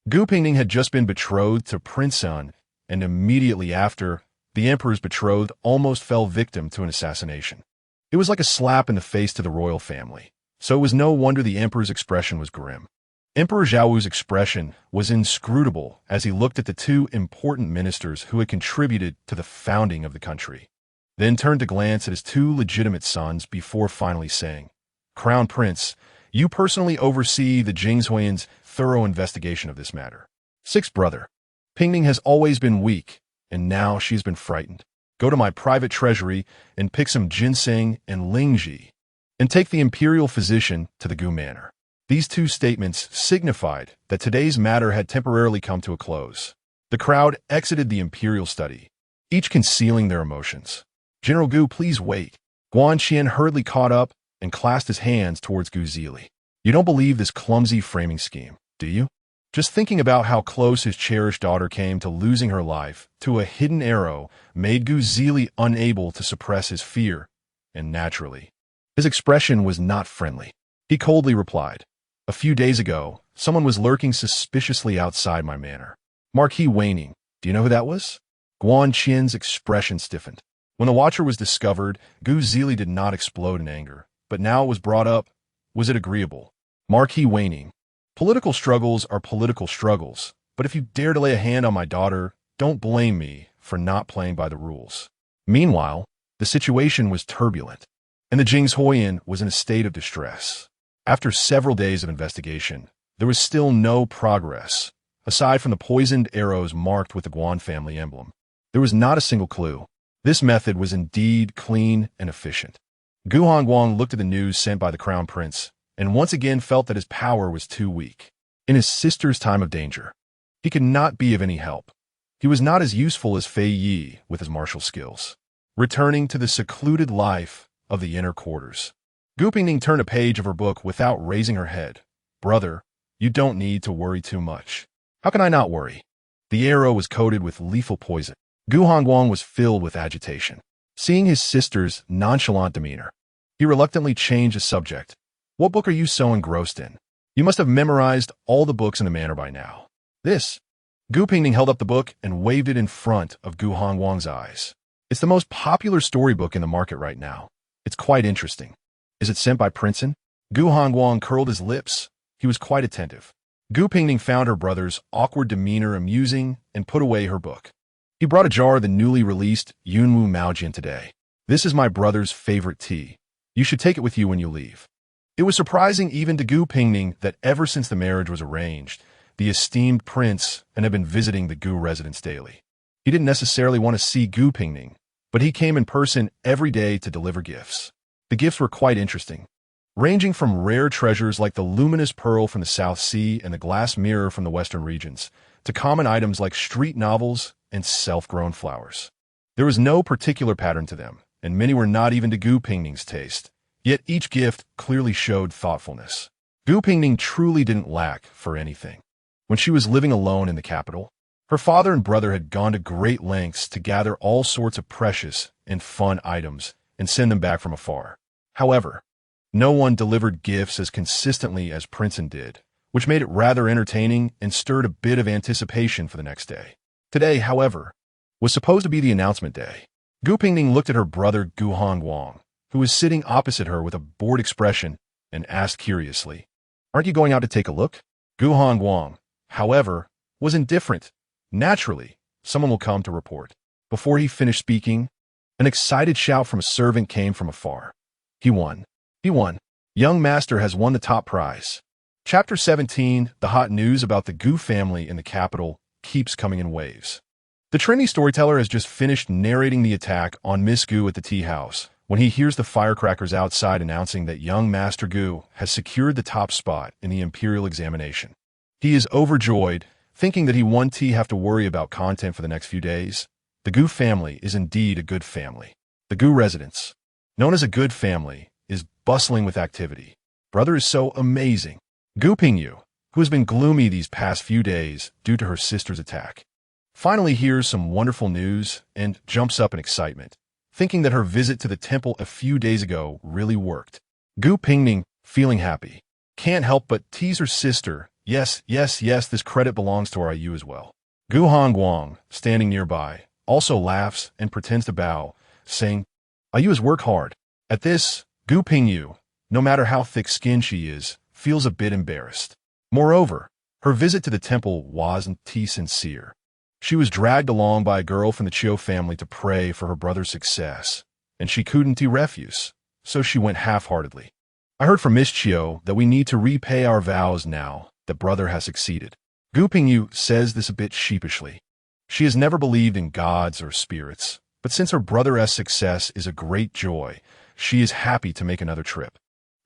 Gu Pingning had just been betrothed to Prince Sun, and immediately after, the emperor's betrothed almost fell victim to an assassination. It was like a slap in the face to the royal family, so it was no wonder the emperor's expression was grim. Emperor Zhao's expression was inscrutable as he looked at the two important ministers who had contributed to the founding of the country, then turned to glance at his two legitimate sons before finally saying, "Crown Prince, you personally oversee the Jinghuoyan's thorough investigation of this matter. Sixth brother, Pingning has always been weak, and now she has been frightened. Go to my private treasury and pick some ginseng and lingji, and take the imperial physician to the Gu Manor." These two statements signified that today's matter had temporarily come to a close. The crowd exited the imperial study, each concealing their emotions. "General Gu, please wait." Guan Qian hurriedly caught up and clasped his hands towards Gu Zili. "You don't believe this clumsy framing scheme, do you?" Just thinking about how close his cherished daughter came to losing her life to a hidden arrow made Gu Zili unable to suppress his fear, and naturally, his expression was not friendly. He coldly replied, "A few days ago, someone was lurking suspiciously outside my manor. Marquis Waning, do you know who that was?" Guan Qian's expression stiffened. When the watcher was discovered, Gu Zili did not explode in anger, but now it was brought up. Was it agreeable? Marquis Waning, political struggles are political struggles, but if you dare to lay a hand on my daughter, don't blame me for not playing by the rules. Meanwhile, the situation was turbulent, and the Jinghuoyan was in a state of distress. After several days of investigation, there was still no progress. Aside from the poisoned arrows marked with the Guan family emblem, there was not a single clue. This method was indeed clean and efficient. Gu Hongguang looked at the news sent by the crown prince, and once again felt that his power was too weak. In his sister's time of danger, he could not be of any help. He was not as useful as Fei Yi with his martial skills. Returning to the secluded life of the inner quarters, Gu Pingning turned a page of her book without raising her head. "Brother, you don't need to worry too much." "How can I not worry?" The arrow was coated with lethal poison. Gu Hongguang was filled with agitation. Seeing his sister's nonchalant demeanor, he reluctantly changed the subject. "What book are you so engrossed in? You must have memorized all the books in the manor by now." "This." Gu Pingning held up the book and waved it in front of Gu Hongguang's eyes. "It's the most popular storybook in the market right now. It's quite interesting." "Is it sent by Princeton?" Gu Hongguang curled his lips. He was quite attentive. Gu Pingning found her brother's awkward demeanor amusing and put away her book. "He brought a jar of the newly released Yunwu Maojian today. This is my brother's favorite tea. You should take it with you when you leave." It was surprising even to Gu Pingning that ever since the marriage was arranged, the esteemed prince had been visiting the Gu residence daily. He didn't necessarily want to see Gu Pingning, but he came in person every day to deliver gifts. The gifts were quite interesting, ranging from rare treasures like the luminous pearl from the South Sea and the glass mirror from the western regions, to common items like street novels and self-grown flowers. There was no particular pattern to them, and many were not even to Gu Pingning's taste. Yet each gift clearly showed thoughtfulness. Gu Pingning truly didn't lack for anything. When she was living alone in the capital, her father and brother had gone to great lengths to gather all sorts of precious and fun items and send them back from afar. However, no one delivered gifts as consistently as Princeton did, which made it rather entertaining and stirred a bit of anticipation for the next day. Today, however, was supposed to be the announcement day. Gu Pingning looked at her brother Gu Hongguang, who was sitting opposite her with a bored expression, and asked curiously, "Aren't you going out to take a look?" Gu Hongguang, however, was indifferent. Naturally, someone will come to report. Before he finished speaking, an excited shout from a servant came from afar. He won. He won. Young master has won the top prize. Chapter 17, the hot news about the Gu family in the capital keeps coming in waves. The trendy storyteller has just finished narrating the attack on Miss Gu at the tea house when he hears the firecrackers outside announcing that young Master Gu has secured the top spot in the imperial examination. He is overjoyed, thinking that he won't have to worry about content for the next few days. The Gu family is indeed a good family. The Gu residence, known as a good family, is bustling with activity. Brother is so amazing. Gu Pingyu, who has been gloomy these past few days due to her sister's attack, finally hears some wonderful news and jumps up in excitement, thinking that her visit to the temple a few days ago really worked. Gu Pingning, feeling happy, can't help but tease her sister. Yes, this credit belongs to our IU as well. Gu Hongguang, standing nearby, also laughs and pretends to bow, saying, "IU has worked hard." At this, Gu Pingyu, no matter how thick-skinned she is, feels a bit embarrassed. Moreover, her visit to the temple wasn't sincere. She was dragged along by a girl from the Chiu family to pray for her brother's success, and she couldn't refuse, so she went half-heartedly. "I heard from Miss Chiu that we need to repay our vows now that brother has succeeded." Gu Pingyu says this a bit sheepishly. She has never believed in gods or spirits, but since her brother's success is a great joy, she is happy to make another trip.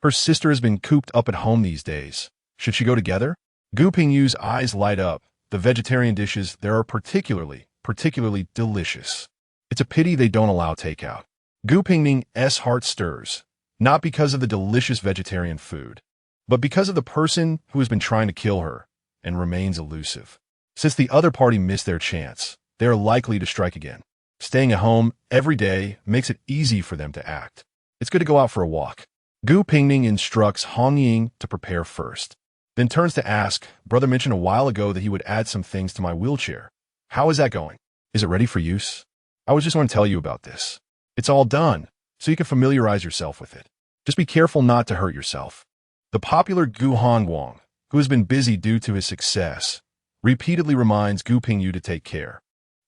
Her sister has been cooped up at home these days. Should she go together? Gu Pingyu's eyes light up. The vegetarian dishes there are particularly delicious. It's a pity they don't allow takeout. Gu Pingning's heart stirs, not because of the delicious vegetarian food, but because of the person who has been trying to kill her and remains elusive. Since the other party missed their chance, they are likely to strike again. Staying at home every day makes it easy for them to act. It's good to go out for a walk. Gu Pingning instructs Hong Ying to prepare first, then turns to ask, "Brother mentioned a while ago that he would add some things to my wheelchair. How is that going? Is it ready for use? I was just going to tell you about this. It's all done, so you can familiarize yourself with it. Just be careful not to hurt yourself." The popular Gu Hongguang, who has been busy due to his success, repeatedly reminds Gu Pingyu to take care,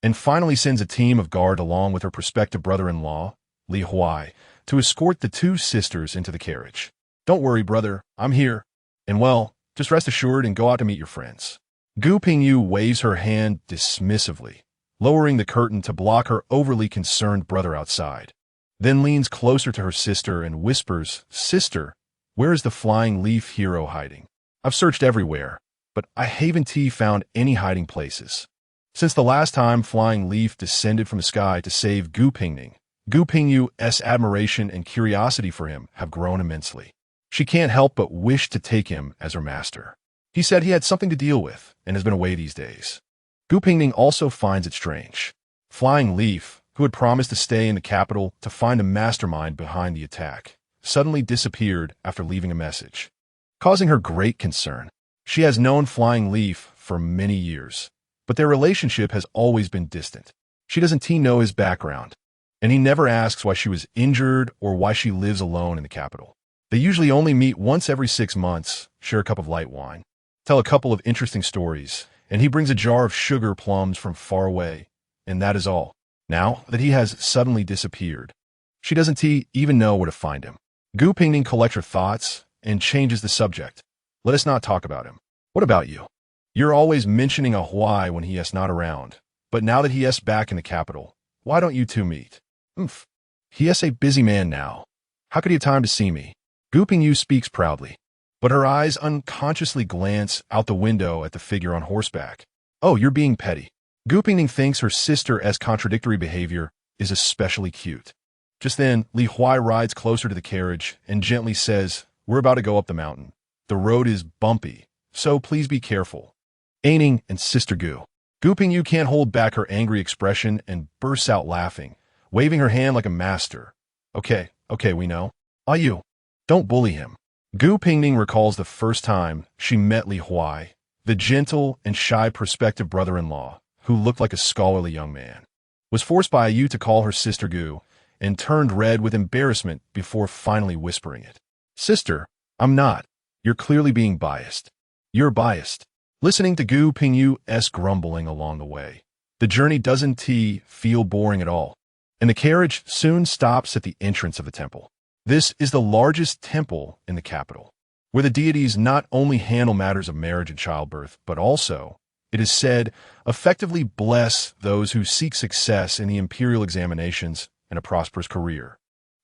and finally sends a team of guard along with her prospective brother-in-law, Li Huai, to escort the two sisters into the carriage. "Don't worry, brother, I'm here. And well, just rest assured and go out to meet your friends." Gu Pingyu waves her hand dismissively, lowering the curtain to block her overly concerned brother outside, then leans closer to her sister and whispers, "Sister, where is the flying leaf hero hiding? I've searched everywhere, but I haven't found any hiding places." Since the last time Flying Leaf descended from the sky to save Gu Pingning, Gu Pingyu's admiration and curiosity for him have grown immensely. She can't help but wish to take him as her master. He said he had something to deal with and has been away these days. Gu Pingning also finds it strange. Flying Leaf, who had promised to stay in the capital to find the mastermind behind the attack, suddenly disappeared after leaving a message, causing her great concern. She has known Flying Leaf for many years, but their relationship has always been distant. She doesn't know his background, and he never asks why she was injured or why she lives alone in the capital. They usually only meet once every 6 months, share a cup of light wine, tell a couple of interesting stories, and he brings a jar of sugar plums from far away, and that is all. Now that he has suddenly disappeared, she doesn't even know where to find him. Gu Pingning collects her thoughts and changes the subject. "Let us not talk about him. What about you? You're always mentioning a Huai when he is not around, but now that he is back in the capital, why don't you two meet?" He is a busy man now. How could he have time to see me?" Gu Pingyu speaks proudly, but her eyes unconsciously glance out the window at the figure on horseback. "Oh, you're being petty. Gu Pingning thinks her sister's contradictory behavior is especially cute. Just then, Li Huai rides closer to the carriage and gently says, "We're about to go up the mountain. The road is bumpy, so please be careful." Aining and Sister Gu. Gu Pingyu can't hold back her angry expression and bursts out laughing, waving her hand like a master. Okay, we know. You. Don't bully him. Gu Pingning recalls the first time she met Li Huai, the gentle and shy prospective brother-in-law, who looked like a scholarly young man, was forced by Yu to call her Sister Gu, and turned red with embarrassment before finally whispering it. "Sister, I'm not. You're clearly being biased." "You're biased." Listening to Gu Pingyu's grumbling along the way, the journey doesn't feel boring at all, and the carriage soon stops at the entrance of the temple. This is the largest temple in the capital, where the deities not only handle matters of marriage and childbirth, but also, it is said, effectively bless those who seek success in the imperial examinations and a prosperous career.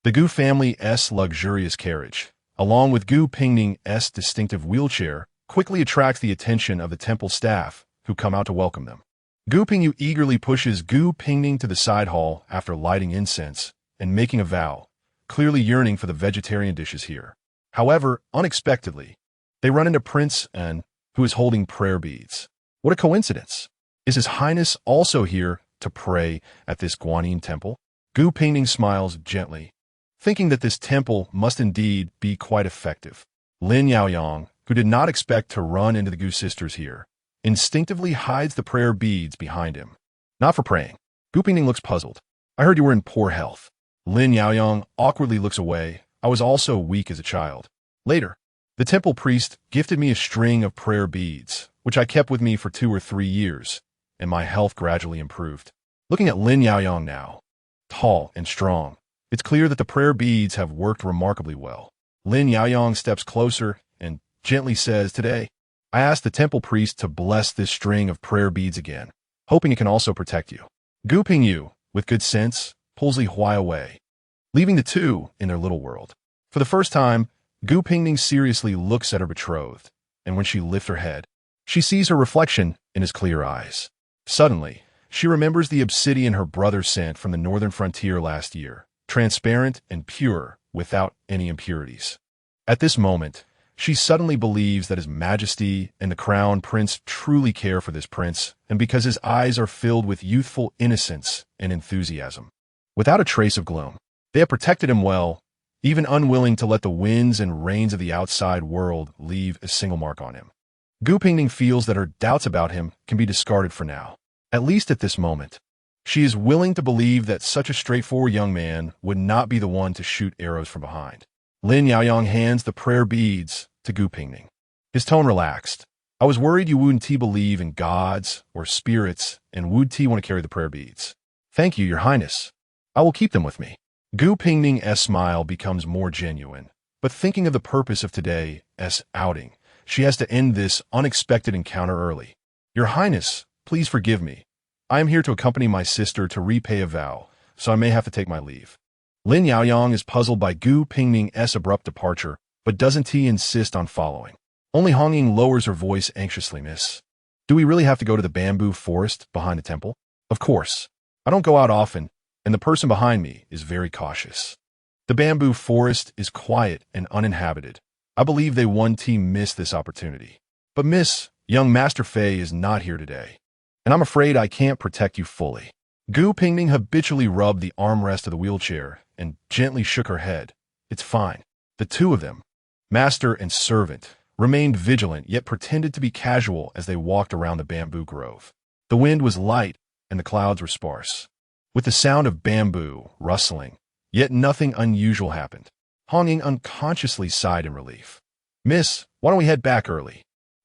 The Gu family's luxurious carriage, along with Gu Pingning's distinctive wheelchair, quickly attracts the attention of the temple staff, who come out to welcome them. Gu Pingyu eagerly pushes Gu Pingning to the side hall after lighting incense and making a vow, clearly yearning for the vegetarian dishes here. However, unexpectedly, they run into Prince N, who is holding prayer beads. What a coincidence! Is His Highness also here to pray at this Guanyin temple? Gu Pingning smiles gently, thinking that this temple must indeed be quite effective. Lin Yaoyang, who did not expect to run into the Gu sisters here, instinctively hides the prayer beads behind him. "Not for praying." Gu Pingning looks puzzled. "I heard you were in poor health." Lin Yaoyang awkwardly looks away. "I was also weak as a child." Later, the temple priest gifted me a string of prayer beads, which I kept with me for 2 or 3 years, and my health gradually improved. Looking at Lin Yaoyang now, tall and strong, it's clear that the prayer beads have worked remarkably well. Lin Yaoyang steps closer and gently says, "Today, I asked the temple priest to bless this string of prayer beads again, hoping it can also protect you." Gu Pingyu, with good sense, pulls Li Huai away, leaving the two in their little world. For the first time, Gu Pingning seriously looks at her betrothed, and when she lifts her head, she sees her reflection in his clear eyes. Suddenly, she remembers the obsidian her brother sent from the northern frontier last year, transparent and pure, without any impurities. At this moment, she suddenly believes that His Majesty and the Crown Prince truly care for this prince, and because his eyes are filled with youthful innocence and enthusiasm. Without a trace of gloom, they have protected him well, even unwilling to let the winds and rains of the outside world leave a single mark on him. Gu Pingning feels that her doubts about him can be discarded for now, at least at this moment. She is willing to believe that such a straightforward young man would not be the one to shoot arrows from behind. Lin Yaoyang hands the prayer beads to Gu Pingning. His tone relaxed. "I was worried you wouldn't believe in gods or spirits and would want to carry the prayer beads." "Thank you, Your Highness. I will keep them with me." Gu Pingning's smile becomes more genuine, but thinking of the purpose of today's outing, she has to end this unexpected encounter early. "Your Highness, please forgive me. I am here to accompany my sister to repay a vow, so I may have to take my leave." Lin Yaoyang is puzzled by Gu Pingning's abrupt departure, but doesn't insist on following. Only Hong Ying lowers her voice anxiously. "Miss, do we really have to go to the bamboo forest behind the temple?" "Of course. I don't go out often, and the person behind me is very cautious. The bamboo forest is quiet and uninhabited. I believe they missed this opportunity. But Miss, young Master Fei is not here today, and I'm afraid I can't protect you fully." Gu Pingning habitually rubbed the armrest of the wheelchair and gently shook her head. "It's fine." The two of them, master and servant, remained vigilant yet pretended to be casual as they walked around the bamboo grove. The wind was light and the clouds were sparse, with the sound of bamboo rustling, yet nothing unusual happened. Hong Ying unconsciously sighed in relief. "Miss, why don't we head back early?"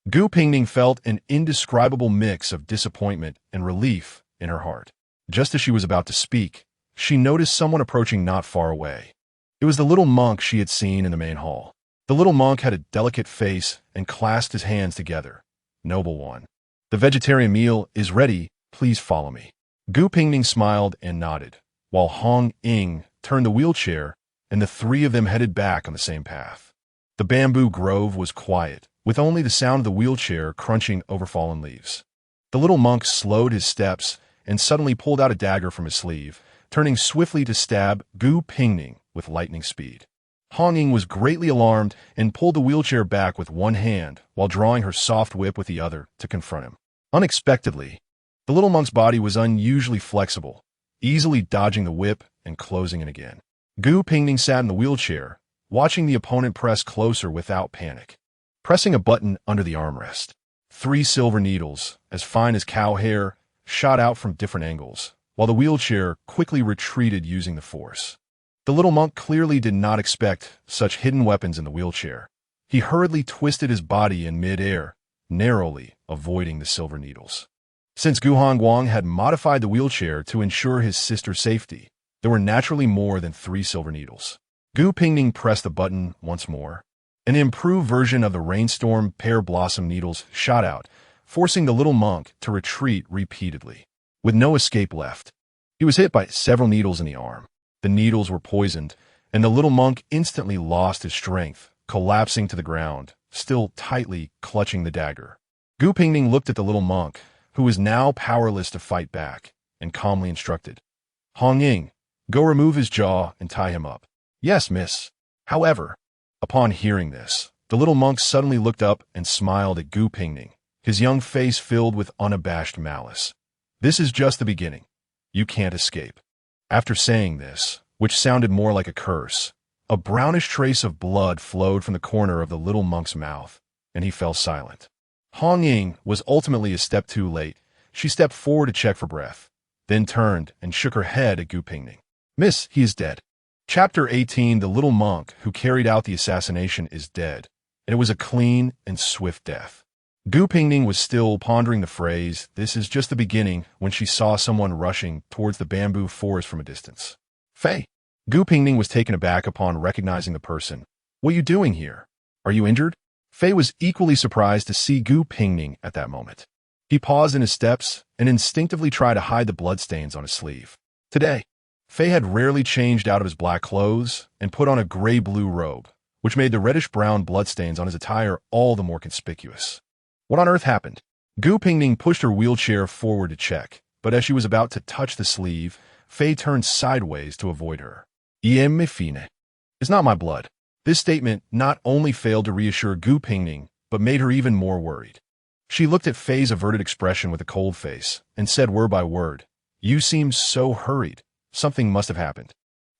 Gu Pingning felt an indescribable mix of disappointment and relief in her heart. Just as she was about to speak, she noticed someone approaching not far away. It was the little monk she had seen in the main hall. The little monk had a delicate face and clasped his hands together. "Noble one, the vegetarian meal is ready. Please follow me." Gu Pingning smiled and nodded, while Hong Ying turned the wheelchair, and the three of them headed back on the same path. The bamboo grove was quiet, with only the sound of the wheelchair crunching over fallen leaves. The little monk slowed his steps and suddenly pulled out a dagger from his sleeve, turning swiftly to stab Gu Pingning with lightning speed. Hong Ying was greatly alarmed and pulled the wheelchair back with one hand while drawing her soft whip with the other to confront him. Unexpectedly, the little monk's body was unusually flexible, easily dodging the whip and closing it again. Gu Pingning sat in the wheelchair, watching the opponent press closer without panic. Pressing a button under the armrest, 3 silver needles, as fine as cow hair, shot out from different angles, while the wheelchair quickly retreated using the force. The little monk clearly did not expect such hidden weapons in the wheelchair. He hurriedly twisted his body in mid-air, narrowly avoiding the silver needles. Since Gu Hongguang had modified the wheelchair to ensure his sister's safety, there were naturally more than 3 silver needles. Gu Pingning pressed the button once more. An improved version of the rainstorm pear blossom needles shot out, forcing the little monk to retreat repeatedly. With no escape left, he was hit by several needles in the arm. The needles were poisoned, and the little monk instantly lost his strength, collapsing to the ground, still tightly clutching the dagger. Gu Pingning looked at the little monk, who was now powerless to fight back, and calmly instructed, "Hong Ying, go remove his jaw and tie him up." "Yes, miss." However, upon hearing this, the little monk suddenly looked up and smiled at Gu Pingning, his young face filled with unabashed malice. "This is just the beginning. You can't escape." After saying this, which sounded more like a curse, a brownish trace of blood flowed from the corner of the little monk's mouth, and he fell silent. Hong Ying was ultimately a step too late. She stepped forward to check for breath, then turned and shook her head at Gu Pingning. "Miss, he is dead." Chapter 18. The little monk who carried out the assassination is dead, and it was a clean and swift death. Gu Pingning was still pondering the phrase, "This is just the beginning," when she saw someone rushing towards the bamboo forest from a distance. "Fei." Gu Pingning was taken aback upon recognizing the person. "What are you doing here? Are you injured?" Fei was equally surprised to see Gu Pingning at that moment. He paused in his steps and instinctively tried to hide the bloodstains on his sleeve. Today, Fei had rarely changed out of his black clothes and put on a gray-blue robe, which made the reddish-brown bloodstains on his attire all the more conspicuous. What on earth happened? Gu Pingning pushed her wheelchair forward to check, but as she was about to touch the sleeve, Fei turned sideways to avoid her. "Iem fine. It's not my blood." This statement not only failed to reassure Gu Pingning, but made her even more worried. She looked at Fei's averted expression with a cold face and said word by word, "You seem so hurried. Something must have happened.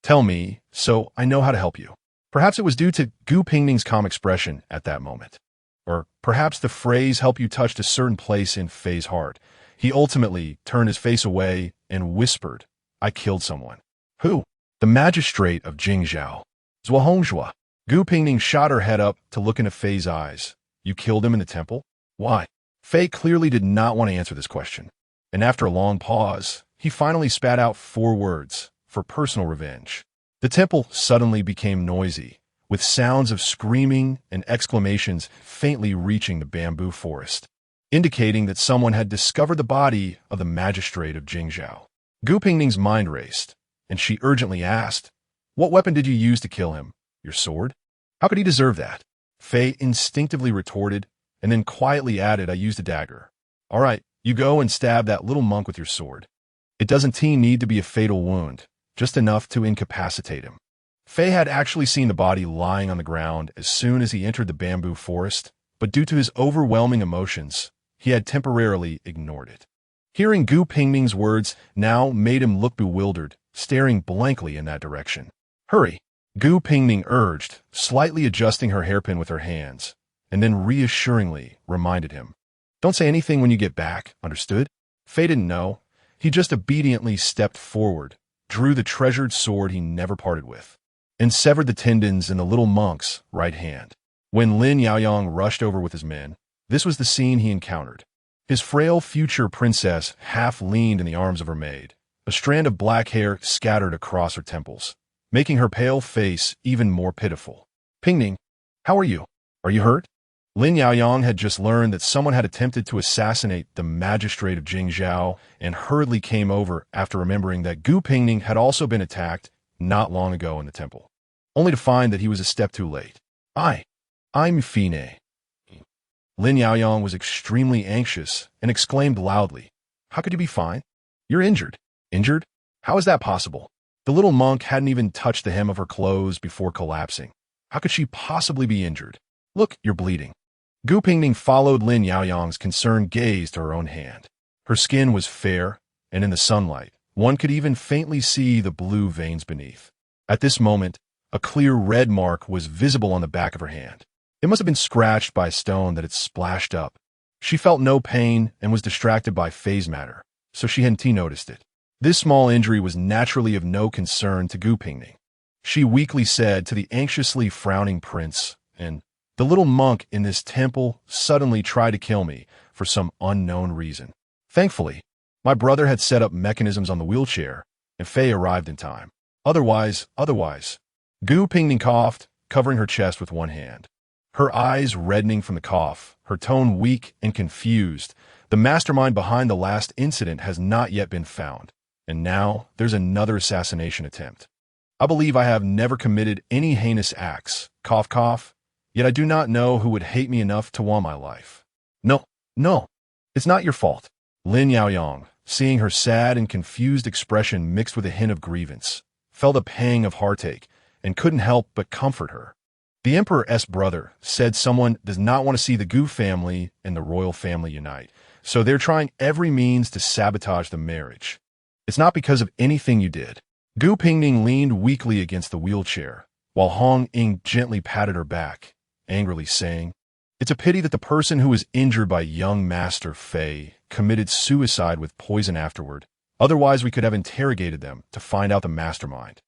Tell me, so I know how to help you." Perhaps it was due to Gu Pingning's calm expression at that moment. Or perhaps the phrase helped you touched a certain place in Fei's heart. He ultimately turned his face away and whispered, "I killed someone." "Who?" "The magistrate of Jingzhou. Zhuahongzhua." Gu Pingning shot her head up to look into Fei's eyes. "You killed him in the temple? Why?" Fei clearly did not want to answer this question. And after a long pause, he finally spat out 4 words, "For personal revenge." The temple suddenly became noisy, with sounds of screaming and exclamations faintly reaching the bamboo forest, indicating that someone had discovered the body of the magistrate of Jingzhou. Gu Pingning's mind raced, and she urgently asked, "What weapon did you use to kill him? Your sword? How could he deserve that?" Fei instinctively retorted, and then quietly added, "I used a dagger." "All right, you go and stab that little monk with your sword. It doesn't need to be a fatal wound, just enough to incapacitate him." Fei had actually seen the body lying on the ground as soon as he entered the bamboo forest, but due to his overwhelming emotions, he had temporarily ignored it. Hearing Gu Pingning's words now made him look bewildered, staring blankly in that direction. "Hurry," Gu Pingning urged, slightly adjusting her hairpin with her hands, and then reassuringly reminded him, "Don't say anything when you get back, understood?" Fei didn't know. He just obediently stepped forward, drew the treasured sword he never parted with, and severed the tendons in the little monk's right hand. When Lin Yaoyang rushed over with his men, this was the scene he encountered. His frail future princess half leaned in the arms of her maid, a strand of black hair scattered across her temples, making her pale face even more pitiful. "Pingning, how are you? Are you hurt?" Lin Yaoyang had just learned that someone had attempted to assassinate the magistrate of Jingzhou and hurriedly came over after remembering that Gu Pingning had also been attacked not long ago in the temple, only to find that he was a step too late. I'm fine." Lin Yaoyang was extremely anxious and exclaimed loudly, "How could you be fine? You're injured." Injured? How is that possible? The little monk hadn't even touched the hem of her clothes before collapsing. How could she possibly be injured? "Look, you're bleeding." Gu Pingning followed Lin Yaoyang's concerned gaze to her own hand. Her skin was fair, and in the sunlight, one could even faintly see the blue veins beneath. At this moment, a clear red mark was visible on the back of her hand. It must have been scratched by a stone that had splashed up. She felt no pain and was distracted by phase matter, so she hadn't noticed it. This small injury was naturally of no concern to Gu Pingning. She weakly said to the anxiously frowning prince, "And the little monk in this temple suddenly tried to kill me for some unknown reason. Thankfully, my brother had set up mechanisms on the wheelchair, and Fei arrived in time. Otherwise. Gu Pingning coughed, covering her chest with one hand. Her eyes reddening from the cough, her tone weak and confused. The mastermind behind the last incident has not yet been found, and now there's another assassination attempt. I believe I have never committed any heinous acts, cough cough, yet I do not know who would hate me enough to want my life. No, it's not your fault." Lin Yaoyang, seeing her sad and confused expression mixed with a hint of grievance, felt a pang of heartache and couldn't help but comfort her. The Emperor's brother said someone does not want to see the Gu family and the royal family unite, so they're trying every means to sabotage the marriage. It's not because of anything you did. Gu Pingning leaned weakly against the wheelchair, while Hong Ying gently patted her back, angrily saying, "It's a pity that the person who was injured by young Master Fei committed suicide with poison afterward. Otherwise, we could have interrogated them to find out the mastermind.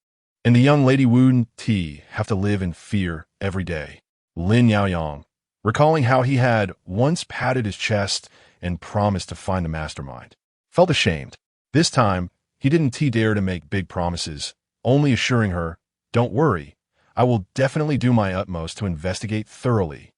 And the young lady Wu Ti have to live in fear every day." Lin Yaoyang, recalling how he had once patted his chest and promised to find the mastermind, felt ashamed. This time, he didn't dare to make big promises, only assuring her, "Don't worry, I will definitely do my utmost to investigate thoroughly.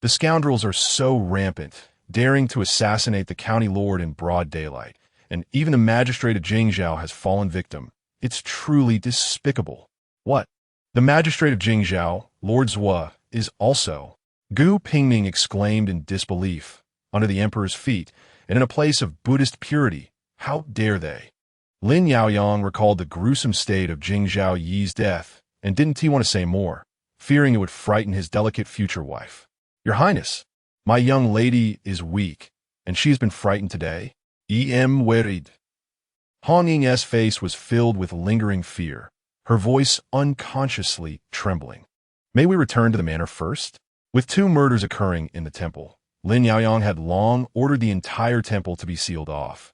The scoundrels are so rampant, daring to assassinate the county lord in broad daylight, and even the magistrate of Jingzhou has fallen victim. It's truly despicable." "What? The magistrate of Jingzhou, Lord Zhua, is also..." Gu Pingning exclaimed in disbelief. Under the emperor's feet, and in a place of Buddhist purity, how dare they? Lin Yaoyang recalled the gruesome state of Jingzhou Yi's death, and didn't he want to say more, fearing it would frighten his delicate future wife. "Your Highness, my young lady is weak, and she has been frightened today. Em worried." Hong Ying's face was filled with lingering fear, her voice unconsciously trembling. "May we return to the manor first?" With 2 murders occurring in the temple, Lin Yaoyang had long ordered the entire temple to be sealed off,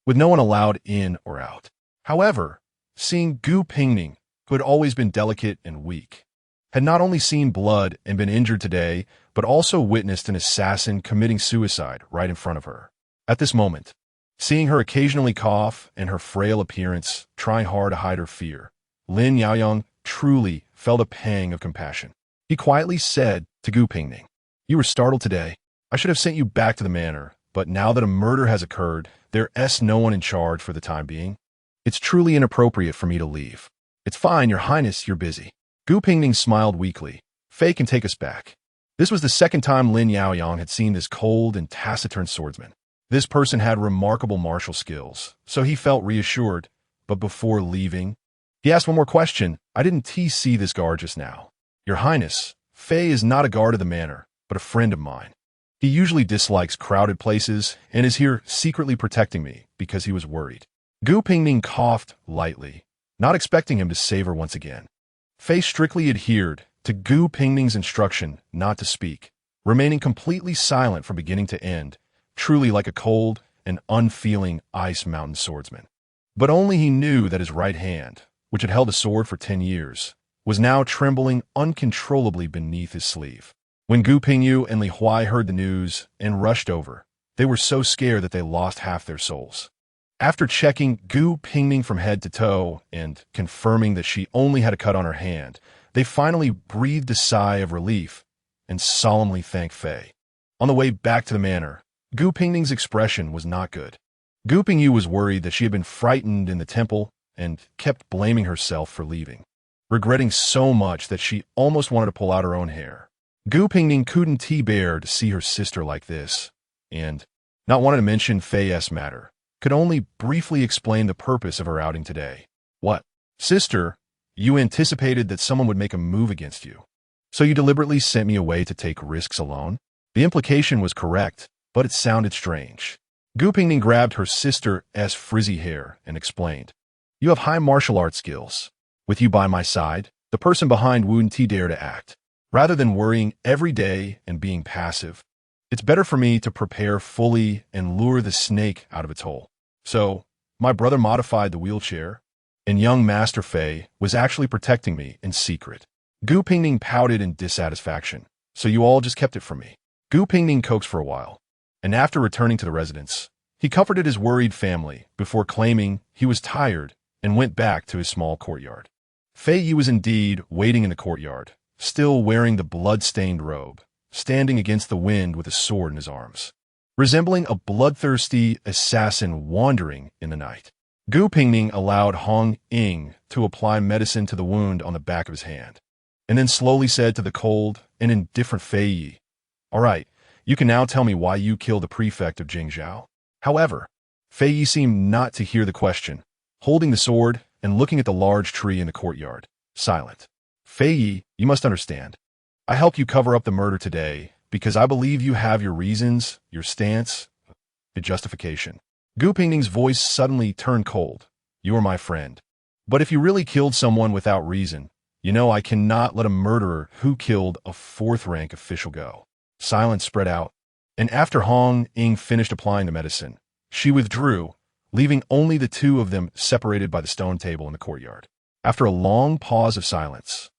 with no one allowed in or out. However, seeing Gu Pingning, who had always been delicate and weak, had not only seen blood and been injured today, but also witnessed an assassin committing suicide right in front of her. At this moment, seeing her occasionally cough and her frail appearance trying hard to hide her fear, Lin Yaoyang truly felt a pang of compassion. He quietly said to Gu Pingning, "You were startled today. I should have sent you back to the manor, but now that a murder has occurred, there's no one in charge for the time being. It's truly inappropriate for me to leave." "It's fine, Your Highness, you're busy." Gu Pingning smiled weakly. "Fei can take us back." This was the second time Lin Yaoyang had seen this cold and taciturn swordsman. This person had remarkable martial skills, so he felt reassured, but before leaving, he asked one more question. "I didn't see this guard just now." "Your Highness, Fei is not a guard of the manor, but a friend of mine. He usually dislikes crowded places and is here secretly protecting me because he was worried." Gu Pingning coughed lightly, not expecting him to savor once again. Fei strictly adhered to Gu Pingning's instruction not to speak, remaining completely silent from beginning to end, truly like a cold and unfeeling ice mountain swordsman. But only he knew that his right hand, which had held a sword for 10 years, was now trembling uncontrollably beneath his sleeve. When Gu Pingyu and Li Huai heard the news and rushed over, they were so scared that they lost half their souls. After checking Gu Pingning from head to toe and confirming that she only had a cut on her hand, they finally breathed a sigh of relief and solemnly thanked Fei. On the way back to the manor, Gu Pingning's expression was not good. Gu Pingyu was worried that she had been frightened in the temple and kept blaming herself for leaving, regretting so much that she almost wanted to pull out her own hair. Gu Pingning couldn't bear to see her sister like this, and, not wanting to mention Fei's matter, could only briefly explain the purpose of her outing today. What? Sister, you anticipated that someone would make a move against you. So you deliberately sent me away to take risks alone? The implication was correct, but it sounded strange. Gu Pingning grabbed her sister's frizzy hair and explained. You have high martial arts skills. With you by my side, the person behind wouldn't dare to act. Rather than worrying every day and being passive, it's better for me to prepare fully and lure the snake out of its hole. So, my brother modified the wheelchair, and young Master Fei was actually protecting me in secret. Gu Pingning pouted in dissatisfaction. So you all just kept it from me. Gu Pingning coaxed for a while, and after returning to the residence, he comforted his worried family before claiming he was tired and went back to his small courtyard. Fei Yi was indeed waiting in the courtyard, still wearing the blood-stained robe, standing against the wind with a sword in his arms, resembling a bloodthirsty assassin wandering in the night. Gu Pingning allowed Hong Ying to apply medicine to the wound on the back of his hand, and then slowly said to the cold and indifferent Fei Yi, All right, you can now tell me why you killed the prefect of Jingzhou. However, Fei Yi seemed not to hear the question, holding the sword and looking at the large tree in the courtyard, silent. Fei Yi, you must understand. I helped you cover up the murder today because I believe you have your reasons, your stance, your justification. Gu Pingning's voice suddenly turned cold. You are my friend. But if you really killed someone without reason, you know I cannot let a murderer who killed a fourth-rank official go. Silence spread out, and after Hong Ying finished applying the medicine, she withdrew, leaving only the two of them separated by the stone table in the courtyard. After a long pause of silence,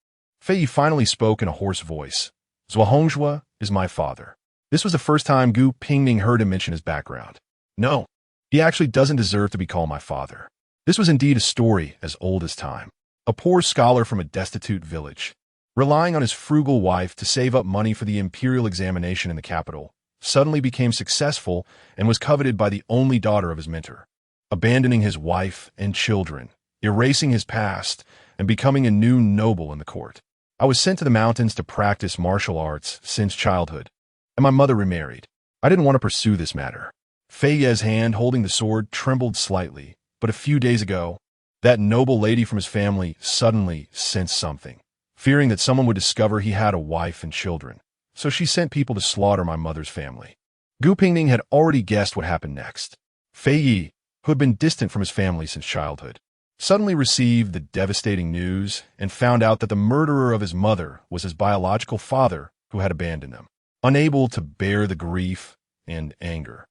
Fei Yi finally spoke in a hoarse voice. Zhuo Hongzhua is my father. This was the first time Gu Pingning heard him mention his background. No, he actually doesn't deserve to be called my father. This was indeed a story as old as time. A poor scholar from a destitute village, relying on his frugal wife to save up money for the imperial examination in the capital, suddenly became successful and was coveted by the only daughter of his mentor. Abandoning his wife and children, erasing his past, and becoming a new noble in the court. I was sent to the mountains to practice martial arts since childhood, and my mother remarried. I didn't want to pursue this matter. Fei Ye's hand holding the sword trembled slightly, but a few days ago, that noble lady from his family suddenly sensed something, fearing that someone would discover he had a wife and children. So she sent people to slaughter my mother's family. Gu Pingning had already guessed what happened next. Fei Yi, who had been distant from his family since childhood, suddenly received the devastating news and found out that the murderer of his mother was his biological father who had abandoned them. Unable to bear the grief and anger,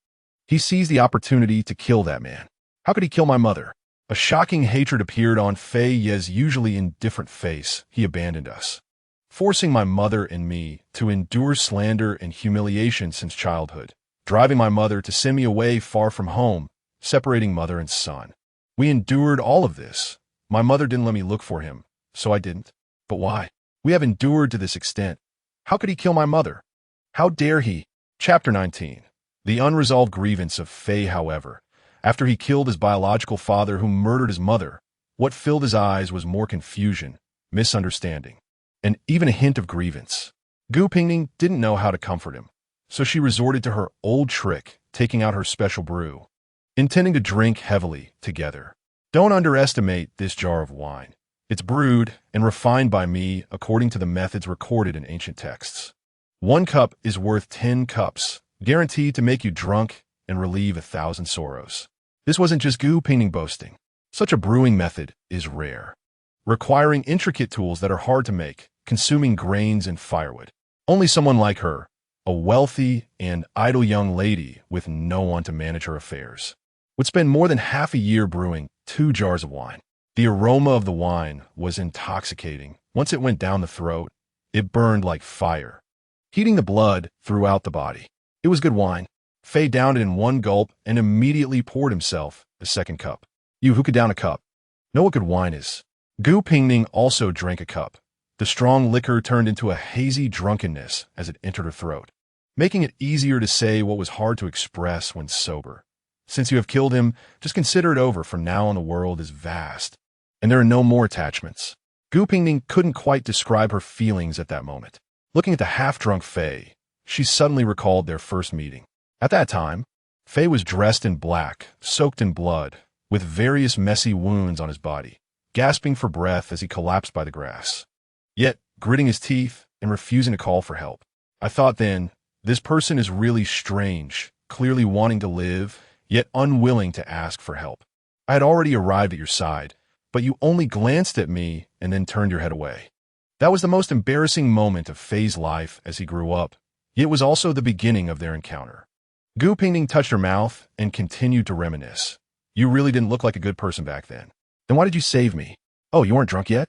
he seized the opportunity to kill that man. How could he kill my mother? A shocking hatred appeared on Fei Ye's usually indifferent face. He abandoned us, forcing my mother and me to endure slander and humiliation since childhood, driving my mother to send me away far from home, separating mother and son. We endured all of this. My mother didn't let me look for him, so I didn't. But why? We have endured to this extent. How could he kill my mother? How dare he? Chapter 19. The unresolved grievance of Fei, however, after he killed his biological father who murdered his mother, what filled his eyes was more confusion, misunderstanding, and even a hint of grievance. Gu Pingning didn't know how to comfort him, so she resorted to her old trick, taking out her special brew, intending to drink heavily together. Don't underestimate this jar of wine. It's brewed and refined by me according to the methods recorded in ancient texts. 1 cup is worth 10 cups, guaranteed to make you drunk and relieve 1,000 sorrows. This wasn't just Gu Pingning boasting. Such a brewing method is rare, requiring intricate tools that are hard to make, consuming grains and firewood. Only someone like her, a wealthy and idle young lady with no one to manage her affairs, would spend more than half a year brewing 2 jars of wine. The aroma of the wine was intoxicating. Once it went down the throat, it burned like fire, heating the blood throughout the body. It was good wine. Fei downed it in 1 gulp and immediately poured himself a 2nd cup. You who could down a cup know what good wine is. Gu Pingning also drank a cup. The strong liquor turned into a hazy drunkenness as it entered her throat, making it easier to say what was hard to express when sober. Since you have killed him, just consider it over. From now on, the world is vast, and there are no more attachments. Gu Pingning couldn't quite describe her feelings at that moment. Looking at the half-drunk Fei, she suddenly recalled their first meeting. At that time, Fei was dressed in black, soaked in blood, with various messy wounds on his body, gasping for breath as he collapsed by the grass. Yet, gritting his teeth and refusing to call for help. I thought then, this person is really strange, clearly wanting to live, yet unwilling to ask for help. I had already arrived at your side, but you only glanced at me and then turned your head away. That was the most embarrassing moment of Fei's life as he grew up, yet it was also the beginning of their encounter. Gu Pingning touched her mouth and continued to reminisce. You really didn't look like a good person back then. Then why did you save me? Oh, you weren't drunk yet?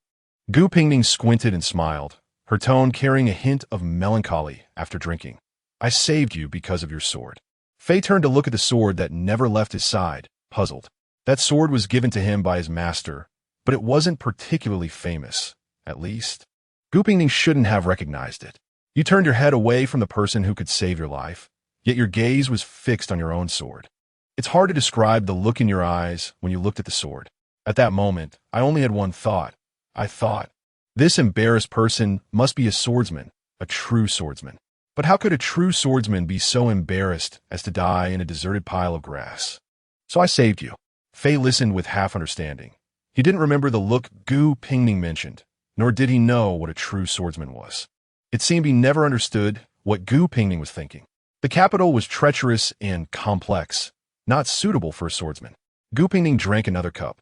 Gu Pingning squinted and smiled, her tone carrying a hint of melancholy after drinking. I saved you because of your sword. Fei turned to look at the sword that never left his side, puzzled. That sword was given to him by his master, but it wasn't particularly famous, at least. Gu Pingning shouldn't have recognized it. You turned your head away from the person who could save your life, yet your gaze was fixed on your own sword. It's hard to describe the look in your eyes when you looked at the sword. At that moment, I only had one thought. I thought, this embarrassed person must be a swordsman, a true swordsman. But how could a true swordsman be so embarrassed as to die in a deserted pile of grass? So I saved you. Fei listened with half understanding. He didn't remember the look Gu Pingning mentioned, nor did he know what a true swordsman was. It seemed he never understood what Gu Pingning was thinking. The capital was treacherous and complex, not suitable for a swordsman. Gu Pingning drank another cup,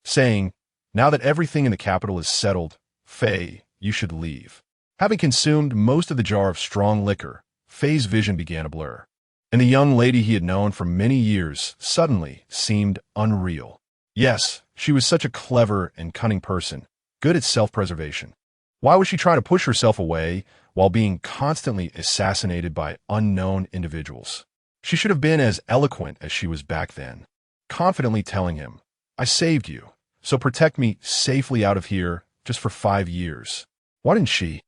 saying, now that everything in the capital is settled, Fei, you should leave. Having consumed most of the jar of strong liquor, Fei's vision began to blur, and the young lady he had known for many years suddenly seemed unreal. Yes, she was such a clever and cunning person, good at self-preservation. Why was she trying to push herself away while being constantly assassinated by unknown individuals? She should have been as eloquent as she was back then, confidently telling him, I saved you, so protect me safely out of here just for 5 years. Why didn't she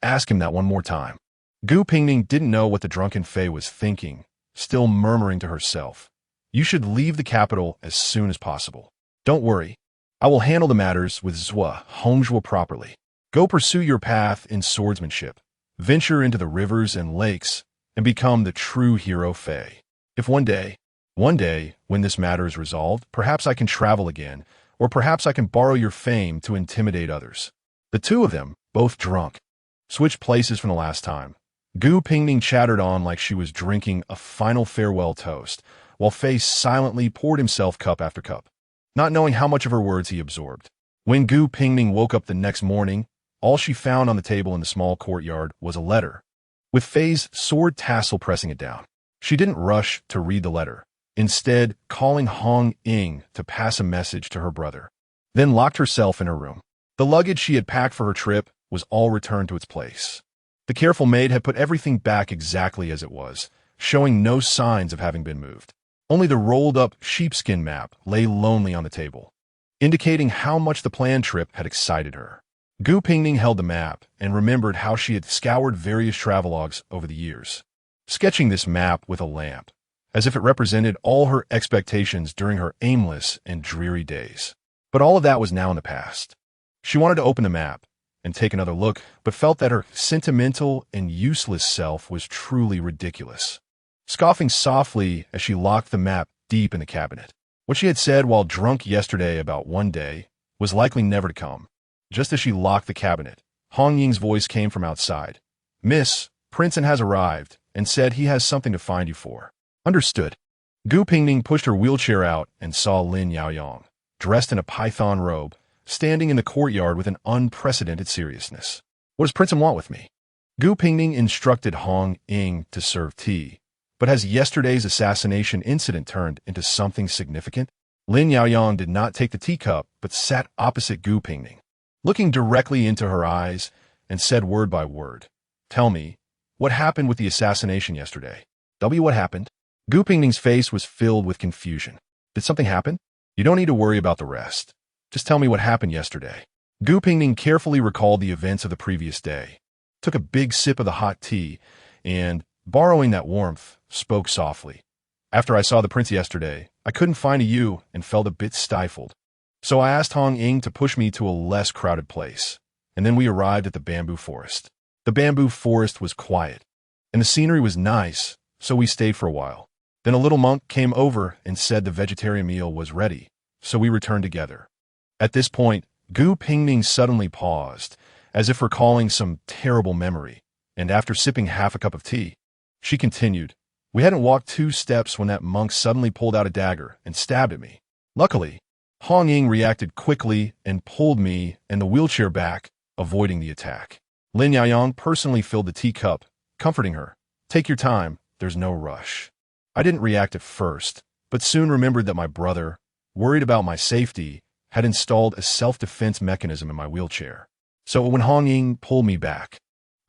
ask him that one more time? Gu Pingning didn't know what the drunken Fei was thinking, still murmuring to herself, you should leave the capital as soon as possible. Don't worry. I will handle the matters with Hongzhou properly. Go pursue your path in swordsmanship, venture into the rivers and lakes, and become the true hero Fei. If one day, when this matter is resolved, perhaps I can travel again, or perhaps I can borrow your fame to intimidate others. The two of them, both drunk, switched places from the last time. Gu Pingning chattered on like she was drinking a final farewell toast, while Fei silently poured himself cup after cup, not knowing how much of her words he absorbed. When Gu Pingning woke up the next morning, all she found on the table in the small courtyard was a letter, with Fei's sword tassel pressing it down. She didn't rush to read the letter, instead calling Hong Ying to pass a message to her brother, then locked herself in her room. The luggage she had packed for her trip was all returned to its place. The careful maid had put everything back exactly as it was, showing no signs of having been moved. Only the rolled-up sheepskin map lay lonely on the table, indicating how much the planned trip had excited her. Gu Pingning held the map and remembered how she had scoured various travelogues over the years, sketching this map with a lamp, as if it represented all her expectations during her aimless and dreary days. But all of that was now in the past. She wanted to open the map and take another look, but felt that her sentimental and useless self was truly ridiculous, scoffing softly as she locked the map deep in the cabinet. What she had said while drunk yesterday about one day was likely never to come. Just as she locked the cabinet, Hong Ying's voice came from outside. Miss, Princeton has arrived and said he has something to find you for. Understood. Gu Pingning pushed her wheelchair out and saw Lin Yaoyang, dressed in a python robe, standing in the courtyard with an unprecedented seriousness. What does Princeton want with me? Gu Pingning instructed Hong Ying to serve tea, but has yesterday's assassination incident turned into something significant? Lin Yaoyang did not take the teacup, but sat opposite Gu Pingning, looking directly into her eyes, and said word by word, Tell me, what happened with the assassination yesterday? What happened? Gu Pingning's face was filled with confusion. Did something happen? You don't need to worry about the rest. Just tell me what happened yesterday. Gu Pingning carefully recalled the events of the previous day, took a big sip of the hot tea, and, borrowing that warmth, spoke softly. After I saw the prince yesterday, I couldn't find you and felt a bit stifled. So I asked Hong Ying to push me to a less crowded place, and then we arrived at the bamboo forest. The bamboo forest was quiet, and the scenery was nice, so we stayed for a while. Then a little monk came over and said the vegetarian meal was ready, so we returned together. At this point, Gu Pingning suddenly paused, as if recalling some terrible memory, and after sipping half a cup of tea, she continued, "We hadn't walked 2 steps when that monk suddenly pulled out a dagger and stabbed at me. Luckily, Hong Ying reacted quickly and pulled me and the wheelchair back, avoiding the attack. Lin Yaoyang personally filled the teacup, comforting her. Take your time, there's no rush." I didn't react at first, but soon remembered that my brother, worried about my safety, had installed a self-defense mechanism in my wheelchair. So when Hong Ying pulled me back,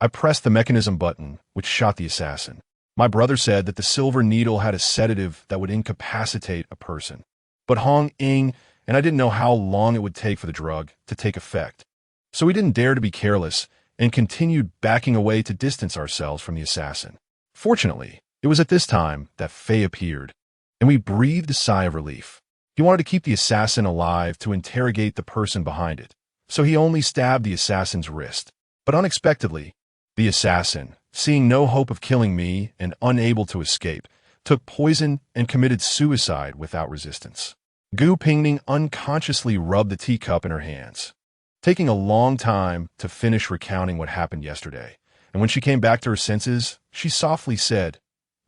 I pressed the mechanism button, which shot the assassin. My brother said that the silver needle had a sedative that would incapacitate a person. But Hong Ying and I didn't know how long it would take for the drug to take effect. So we didn't dare to be careless and continued backing away to distance ourselves from the assassin. Fortunately, it was at this time that Fei appeared, and we breathed a sigh of relief. He wanted to keep the assassin alive to interrogate the person behind it, so he only stabbed the assassin's wrist. But unexpectedly, the assassin, seeing no hope of killing me and unable to escape, took poison and committed suicide without resistance. Gu Pingning unconsciously rubbed the teacup in her hands, taking a long time to finish recounting what happened yesterday. And when she came back to her senses, she softly said,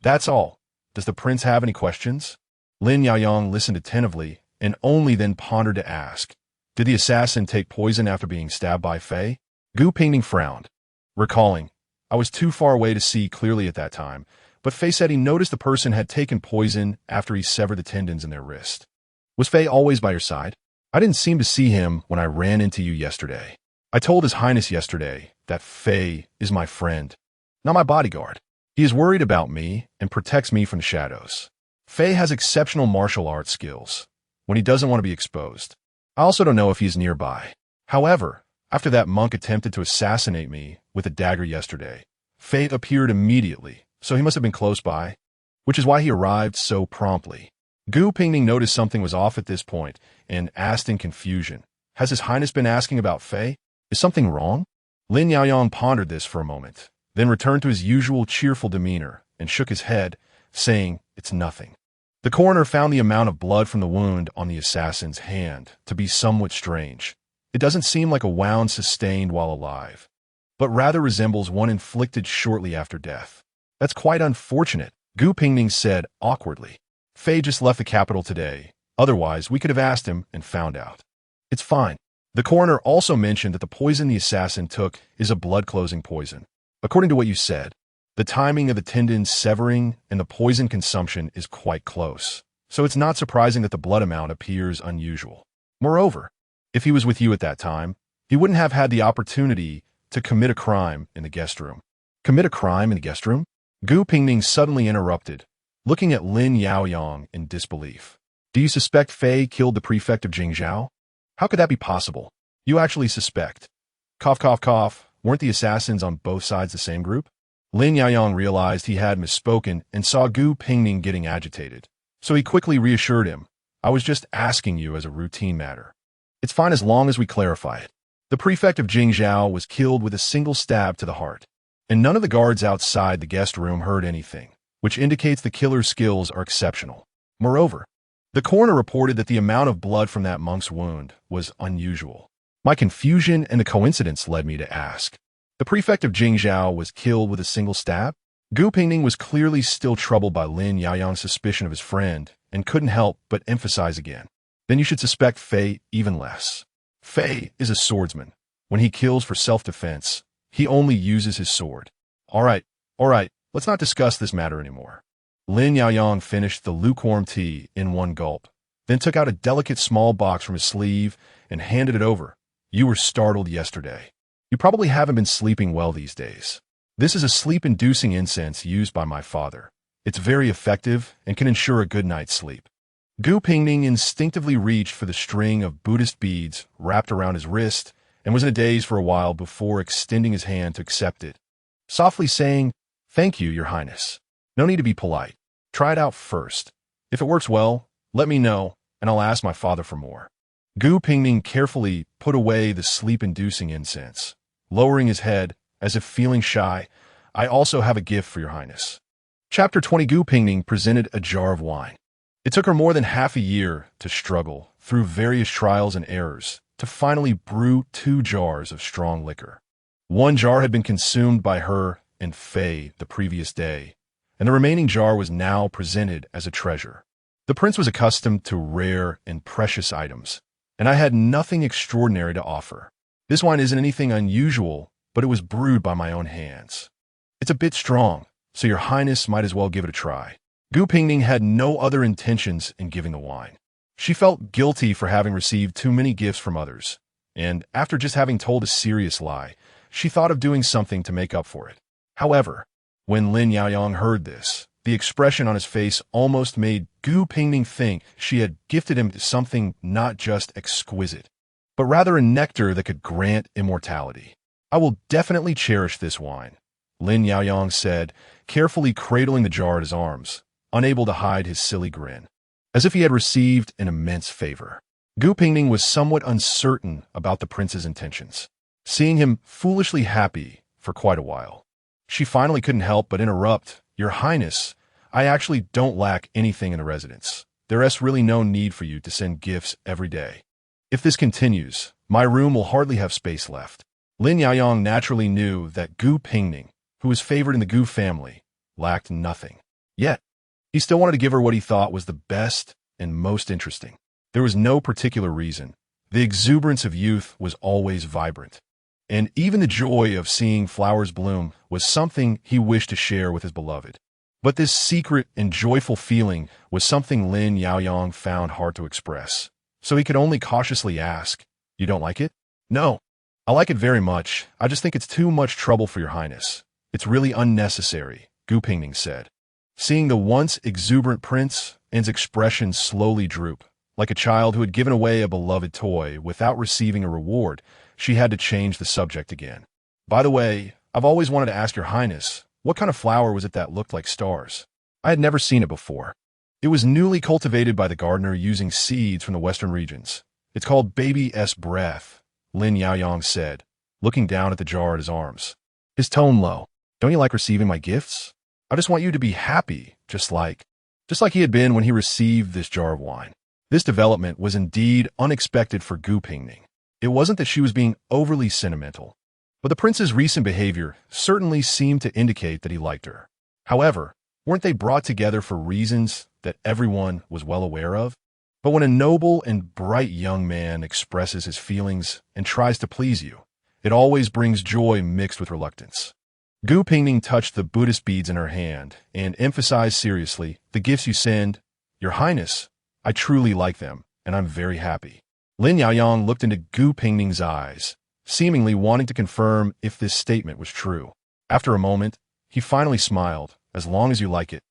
"That's all. Does the prince have any questions?" Lin Yaoyang listened attentively and only then pondered to ask, "Did the assassin take poison after being stabbed by Fei?" Gu Pingning frowned, recalling, "I was too far away to see clearly at that time, but Fei said he noticed the person had taken poison after he severed the tendons in their wrist. Was Fei always by your side? I didn't seem to see him when I ran into you yesterday. I told His Highness yesterday that Fei is my friend, not my bodyguard. He is worried about me and protects me from the shadows. Fei has exceptional martial arts skills when he doesn't want to be exposed. I also don't know if he is nearby. However, after that monk attempted to assassinate me with a dagger yesterday, Fei appeared immediately, so he must have been close by, which is why he arrived so promptly." Gu Pingning noticed something was off at this point and asked in confusion, "Has His Highness been asking about Fei? Is something wrong?" Lin Yaoyang pondered this for a moment, then returned to his usual cheerful demeanor and shook his head, saying, "It's nothing." The coroner found the amount of blood from the wound on the assassin's hand to be somewhat strange. It doesn't seem like a wound sustained while alive, but rather resembles one inflicted shortly after death. "That's quite unfortunate," Gu Pingning said awkwardly. "Fei just left the capital today. Otherwise, we could have asked him and found out." "It's fine." The coroner also mentioned that the poison the assassin took is a blood-closing poison. According to what you said, the timing of the tendons severing and the poison consumption is quite close, so it's not surprising that the blood amount appears unusual. Moreover, if he was with you at that time, he wouldn't have had the opportunity to commit a crime in the guest room. Commit a crime in the guest room? Gu Pingning suddenly interrupted, looking at Lin Yaoyang in disbelief. "Do you suspect Fei killed the prefect of Jingzhou? How could that be possible? You actually suspect?" Cough, cough, cough. Weren't the assassins on both sides the same group? Lin Yaoyang realized he had misspoken and saw Gu Pingning getting agitated. So he quickly reassured him, "I was just asking you as a routine matter. It's fine as long as we clarify it. The prefect of Jingzhou was killed with a single stab to the heart, and none of the guards outside the guest room heard anything, which indicates the killer's skills are exceptional. Moreover, the coroner reported that the amount of blood from that monk's wound was unusual. My confusion and the coincidence led me to ask, the prefect of Jingzhou was killed with a single stab?" Gu Pingning was clearly still troubled by Lin Yaoyang's suspicion of his friend and couldn't help but emphasize again, "Then you should suspect Fei even less. Fei is a swordsman. When he kills for self-defense, he only uses his sword." All right, let's not discuss this matter anymore." Lin Yaoyang finished the lukewarm tea in one gulp, then took out a delicate small box from his sleeve and handed it over. "You were startled yesterday. You probably haven't been sleeping well these days. This is a sleep-inducing incense used by my father. It's very effective and can ensure a good night's sleep." Gu Pingning instinctively reached for the string of Buddhist beads wrapped around his wrist and was in a daze for a while before extending his hand to accept it, softly saying, "Thank you, Your Highness. No need to be polite. Try it out first. If it works well, let me know, and I'll ask my father for more." Gu Pingning carefully put away the sleep-inducing incense, lowering his head as if feeling shy. "I also have a gift for your highness." Chapter 20. Gu Pingning presented a jar of wine. It took her more than half a year to struggle through various trials and errors to finally brew 2 jars of strong liquor. One jar had been consumed by her and Fei the previous day, and the remaining jar was now presented as a treasure. The prince was accustomed to rare and precious items, and I had nothing extraordinary to offer. This wine isn't anything unusual, but it was brewed by my own hands. It's a bit strong, so your highness might as well give it a try. Gu Pingning had no other intentions in giving the wine. She felt guilty for having received too many gifts from others, and after just having told a serious lie, she thought of doing something to make up for it. However, when Lin Yaoyang heard this, the expression on his face almost made Gu Pingning think she had gifted him something not just exquisite, but rather a nectar that could grant immortality. "I will definitely cherish this wine," Lin Yaoyang said, carefully cradling the jar at his arms, unable to hide his silly grin, as if he had received an immense favor. Gu Pingning was somewhat uncertain about the prince's intentions, seeing him foolishly happy for quite a while. She finally couldn't help but interrupt. "Your highness, I actually don't lack anything in the residence. There is really no need for you to send gifts every day. If this continues, my room will hardly have space left." Lin Yaoyang naturally knew that Gu Pingning, who was favored in the Gu family, lacked nothing. Yet, he still wanted to give her what he thought was the best and most interesting. There was no particular reason. The exuberance of youth was always vibrant, and even the joy of seeing flowers bloom was something he wished to share with his beloved. But this secret and joyful feeling was something Lin Yaoyang found hard to express, so he could only cautiously ask, "You don't like it?" "No. I like it very much. I just think it's too much trouble for your highness. It's really unnecessary," Gu Pingning said. Seeing the once exuberant prince, Anne's expression slowly droop. Like a child who had given away a beloved toy without receiving a reward, she had to change the subject again. "By the way, I've always wanted to ask your highness, what kind of flower was it that looked like stars? I had never seen it before." "It was newly cultivated by the gardener using seeds from the western regions. It's called baby's breath," Lin Yaoyang said, looking down at the jar at his arms, his tone low. "Don't you like receiving my gifts? I just want you to be happy, just like he had been when he received this jar of wine." This development was indeed unexpected for Gu Pingning. It wasn't that she was being overly sentimental, but the prince's recent behavior certainly seemed to indicate that he liked her. However, weren't they brought together for reasons that everyone was well aware of? But when a noble and bright young man expresses his feelings and tries to please you, it always brings joy mixed with reluctance. Gu Pingning touched the Buddhist beads in her hand and emphasized seriously, "The gifts you send, your highness, I truly like them, and I'm very happy." Lin Yaoyang looked into Gu Pingning's eyes, seemingly wanting to confirm if this statement was true. After a moment, he finally smiled. "As long as you like it,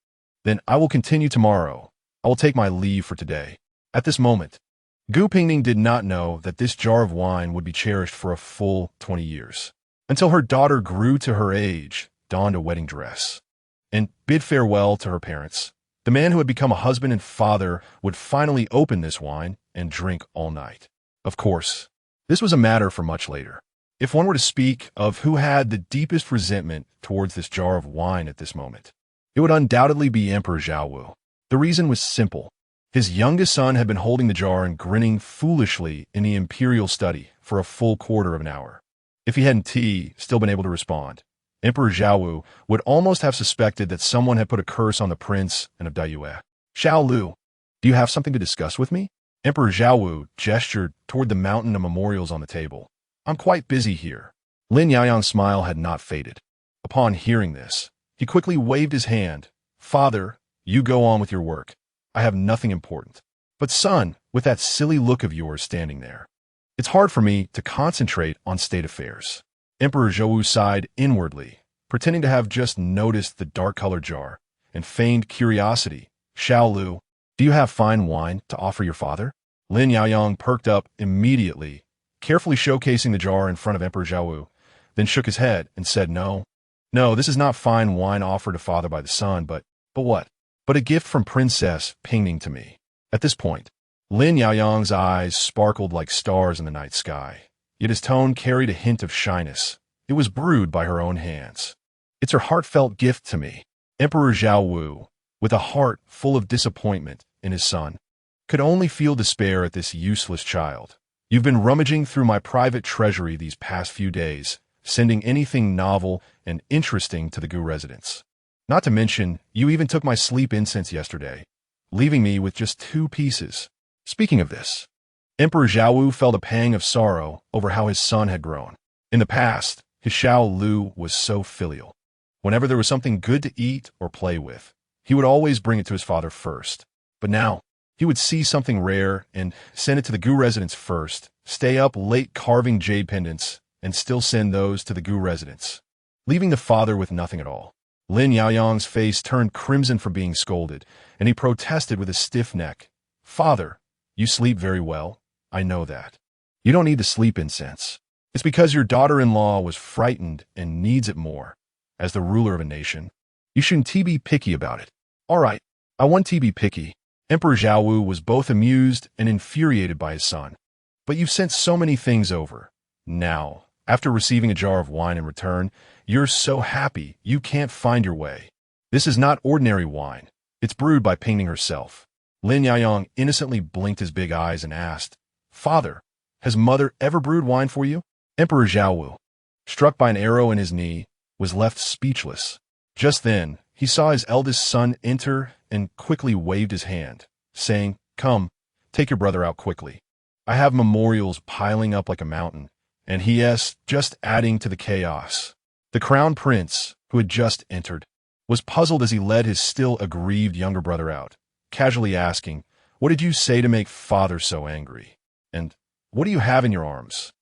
then I will continue tomorrow. I will take my leave for today." At this moment, Gu Pingning did not know that this jar of wine would be cherished for a full 20 years, until her daughter grew to her age, donned a wedding dress, and bid farewell to her parents. The man who had become a husband and father would finally open this wine and drink all night. Of course, this was a matter for much later. If one were to speak of who had the deepest resentment towards this jar of wine at this moment, it would undoubtedly be Emperor Zhao. The reason was simple. His youngest son had been holding the jar and grinning foolishly in the imperial study for a full quarter of an hour. If he hadn't still been able to respond, Emperor Zhao would almost have suspected that someone had put a curse on the prince and of Daiyue. "Xiao Lu, do you have something to discuss with me?" Emperor Zhao gestured toward the mountain of memorials on the table. "I'm quite busy here." Lin Yaoyang's smile had not faded. Upon hearing this, he quickly waved his hand. "Father, you go on with your work. I have nothing important." "But son, with that silly look of yours standing there, it's hard for me to concentrate on state affairs." Emperor Zhou sighed inwardly, pretending to have just noticed the dark-colored jar, and feigned curiosity. "Xiao Lu, do you have fine wine to offer your father?" Lin Yaoyang perked up immediately, carefully showcasing the jar in front of Emperor Zhao, then shook his head and said, "No, this is not fine wine offered to father by the son, but what? But a gift from Princess Pingning to me." At this point, Lin Yaoyang's eyes sparkled like stars in the night sky, yet his tone carried a hint of shyness. It was brewed by her own hands. It's her heartfelt gift to me. Emperor Zhao Wu, with a heart full of disappointment in his son, could only feel despair at this useless child. You've been rummaging through my private treasury these past few days, sending anything novel and interesting to the Gu residence. Not to mention, you even took my sleep incense yesterday, leaving me with just 2 pieces. Speaking of this, Emperor Zhao Wu felt a pang of sorrow over how his son had grown. In the past, his Xiao Lu was so filial. Whenever there was something good to eat or play with, he would always bring it to his father first. But now, he would see something rare and send it to the Gu residence first, stay up late carving jade pendants, and still send those to the Gu residence, leaving the father with nothing at all. Lin Yaoyang's face turned crimson from being scolded, and he protested with a stiff neck. Father, you sleep very well. I know that. You don't need the sleep incense. It's because your daughter-in-law was frightened and needs it more. As the ruler of a nation, you shouldn't be picky about it. All right, I want to be picky. Emperor Zhao Wu was both amused and infuriated by his son. But you've sent so many things over. Now, after receiving a jar of wine in return, you're so happy you can't find your way. This is not ordinary wine. It's brewed by Pingning herself. Lin Yaoyang innocently blinked his big eyes and asked, Father, has mother ever brewed wine for you? Emperor Zhao Wu, struck by an arrow in his knee, was left speechless. Just then, he saw his eldest son enter and quickly waved his hand, saying, Come, take your brother out quickly. I have memorials piling up like a mountain, and he is just adding to the chaos. The crown prince, who had just entered, was puzzled as he led his still aggrieved younger brother out, casually asking, What did you say to make father so angry? And what do you have in your arms?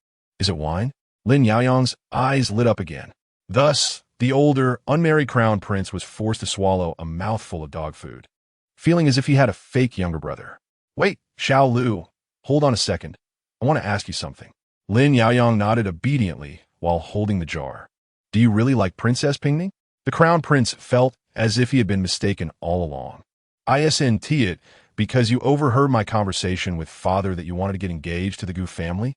Is it wine? Lin Yaoyang's eyes lit up again. Thus, the older, unmarried crown prince was forced to swallow a mouthful of dog food, feeling as if he had a fake younger brother. Wait, Xiao Lu, hold on a second. I want to ask you something. Lin Yaoyang nodded obediently while holding the jar. Do you really like Princess Pingning? The crown prince felt as if he had been mistaken all along. Isn't it because you overheard my conversation with father that you wanted to get engaged to the Gu family?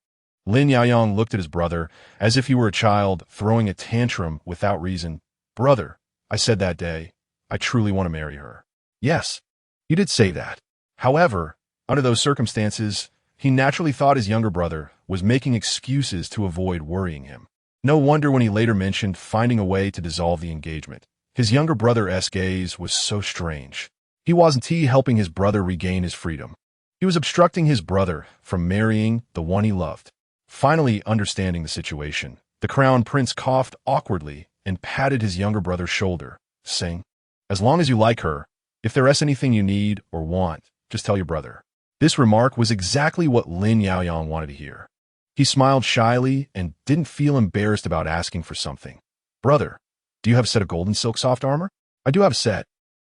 Lin Yaoyang looked at his brother as if he were a child throwing a tantrum without reason. Brother, I said that day, I truly want to marry her. Yes, you did say that. However, under those circumstances, he naturally thought his younger brother was making excuses to avoid worrying him. No wonder when he later mentioned finding a way to dissolve the engagement. His younger brother's gaze was so strange. He wasn't helping his brother regain his freedom. He was obstructing his brother from marrying the one he loved. Finally understanding the situation, the crown prince coughed awkwardly and patted his younger brother's shoulder, saying, As long as you like her, if there is anything you need or want, just tell your brother. This remark was exactly what Lin Yaoyang wanted to hear. He smiled shyly and didn't feel embarrassed about asking for something. Brother, do you have a set of golden silk soft armor? I do have a set.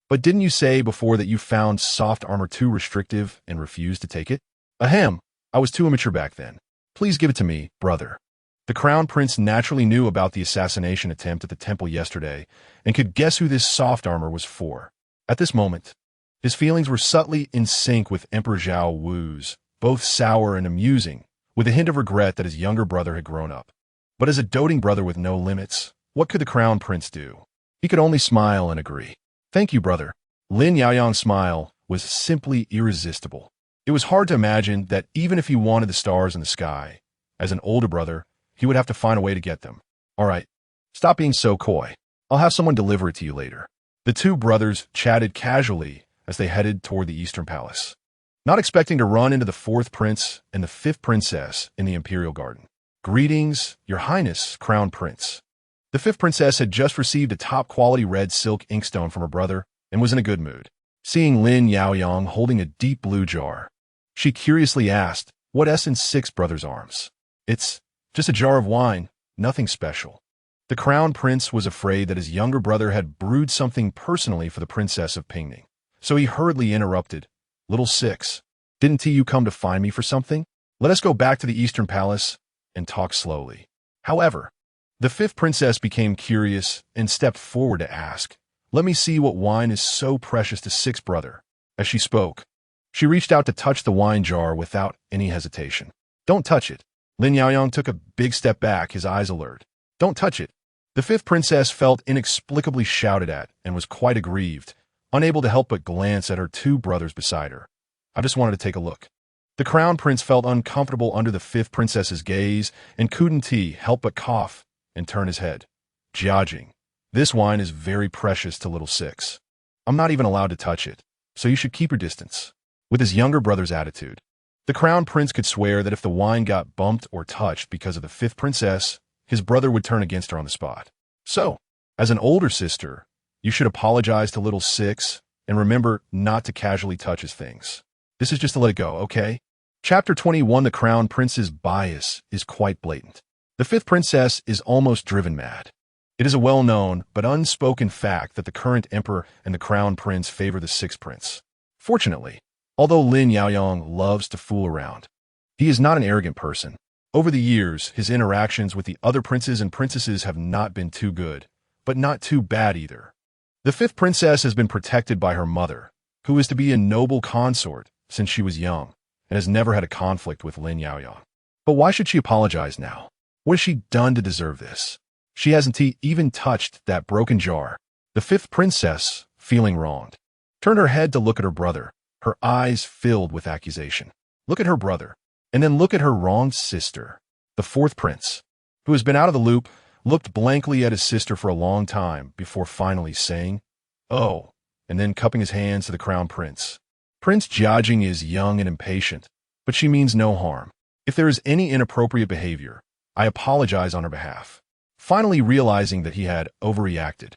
But didn't you say before that you found soft armor too restrictive and refused to take it? Ahem, I was too immature back then. Please give it to me, brother. The crown prince naturally knew about the assassination attempt at the temple yesterday and could guess who this soft armor was for. At this moment, his feelings were subtly in sync with Emperor Zhao Wu's, both sour and amusing, with a hint of regret that his younger brother had grown up. But as a doting brother with no limits, what could the crown prince do? He could only smile and agree. Thank you, brother. Lin Yaoyang's smile was simply irresistible. It was hard to imagine that even if he wanted the stars in the sky, as an older brother, he would have to find a way to get them. All right, stop being so coy. I'll have someone deliver it to you later. The two brothers chatted casually as they headed toward the Eastern Palace, not expecting to run into the 4th prince and the 5th princess in the Imperial Garden. Greetings, Your Highness, Crown Prince. The 5th princess had just received a top-quality red silk inkstone from her brother and was in a good mood. Seeing Lin Yaoyang holding a deep blue jar, she curiously asked, What's in 6 brothers' arms? It's just a jar of wine, nothing special. The crown prince was afraid that his younger brother had brewed something personally for the Princess of Pingning, so he hurriedly interrupted. Little 6, didn't you come to find me for something? Let us go back to the Eastern Palace and talk slowly. However, the 5th princess became curious and stepped forward to ask, Let me see what wine is so precious to 6 brother. As she spoke, she reached out to touch the wine jar without any hesitation. Don't touch it. Lin Yaoyang took a big step back, his eyes alert. Don't touch it. The fifth princess felt inexplicably shouted at and was quite aggrieved, unable to help but glance at her two brothers beside her. I just wanted to take a look. The crown prince felt uncomfortable under the fifth princess's gaze and couldn't help but cough and turn his head. Jiajing, this wine is very precious to little six. I'm not even allowed to touch it, so you should keep your distance. With his younger brother's attitude, the crown prince could swear that if the wine got bumped or touched because of the fifth princess, his brother would turn against her on the spot. So, as an older sister, you should apologize to little six and remember not to casually touch his things. This is just to let it go, okay? Chapter 21, the crown prince's bias is quite blatant. The fifth princess is almost driven mad. It is a well-known but unspoken fact that the current emperor and the crown prince favor the sixth prince. Fortunately, although Lin Yaoyang loves to fool around, he is not an arrogant person. Over the years, his interactions with the other princes and princesses have not been too good, but not too bad either. The fifth princess has been protected by her mother, who is to be a noble consort since she was young, and has never had a conflict with Lin Yaoyang. But why should she apologize now? What has she done to deserve this? She hasn't even touched that broken jar. The fifth princess, feeling wronged, turned her head to look at her brother, her eyes filled with accusation. Look at her brother, and then look at her wronged sister. The fourth prince, who has been out of the loop, looked blankly at his sister for a long time before finally saying, "Oh," and then cupping his hands to the crown prince. Prince Jiajing is young and impatient, but she means no harm. If there is any inappropriate behavior, I apologize on her behalf. Finally realizing that he had overreacted,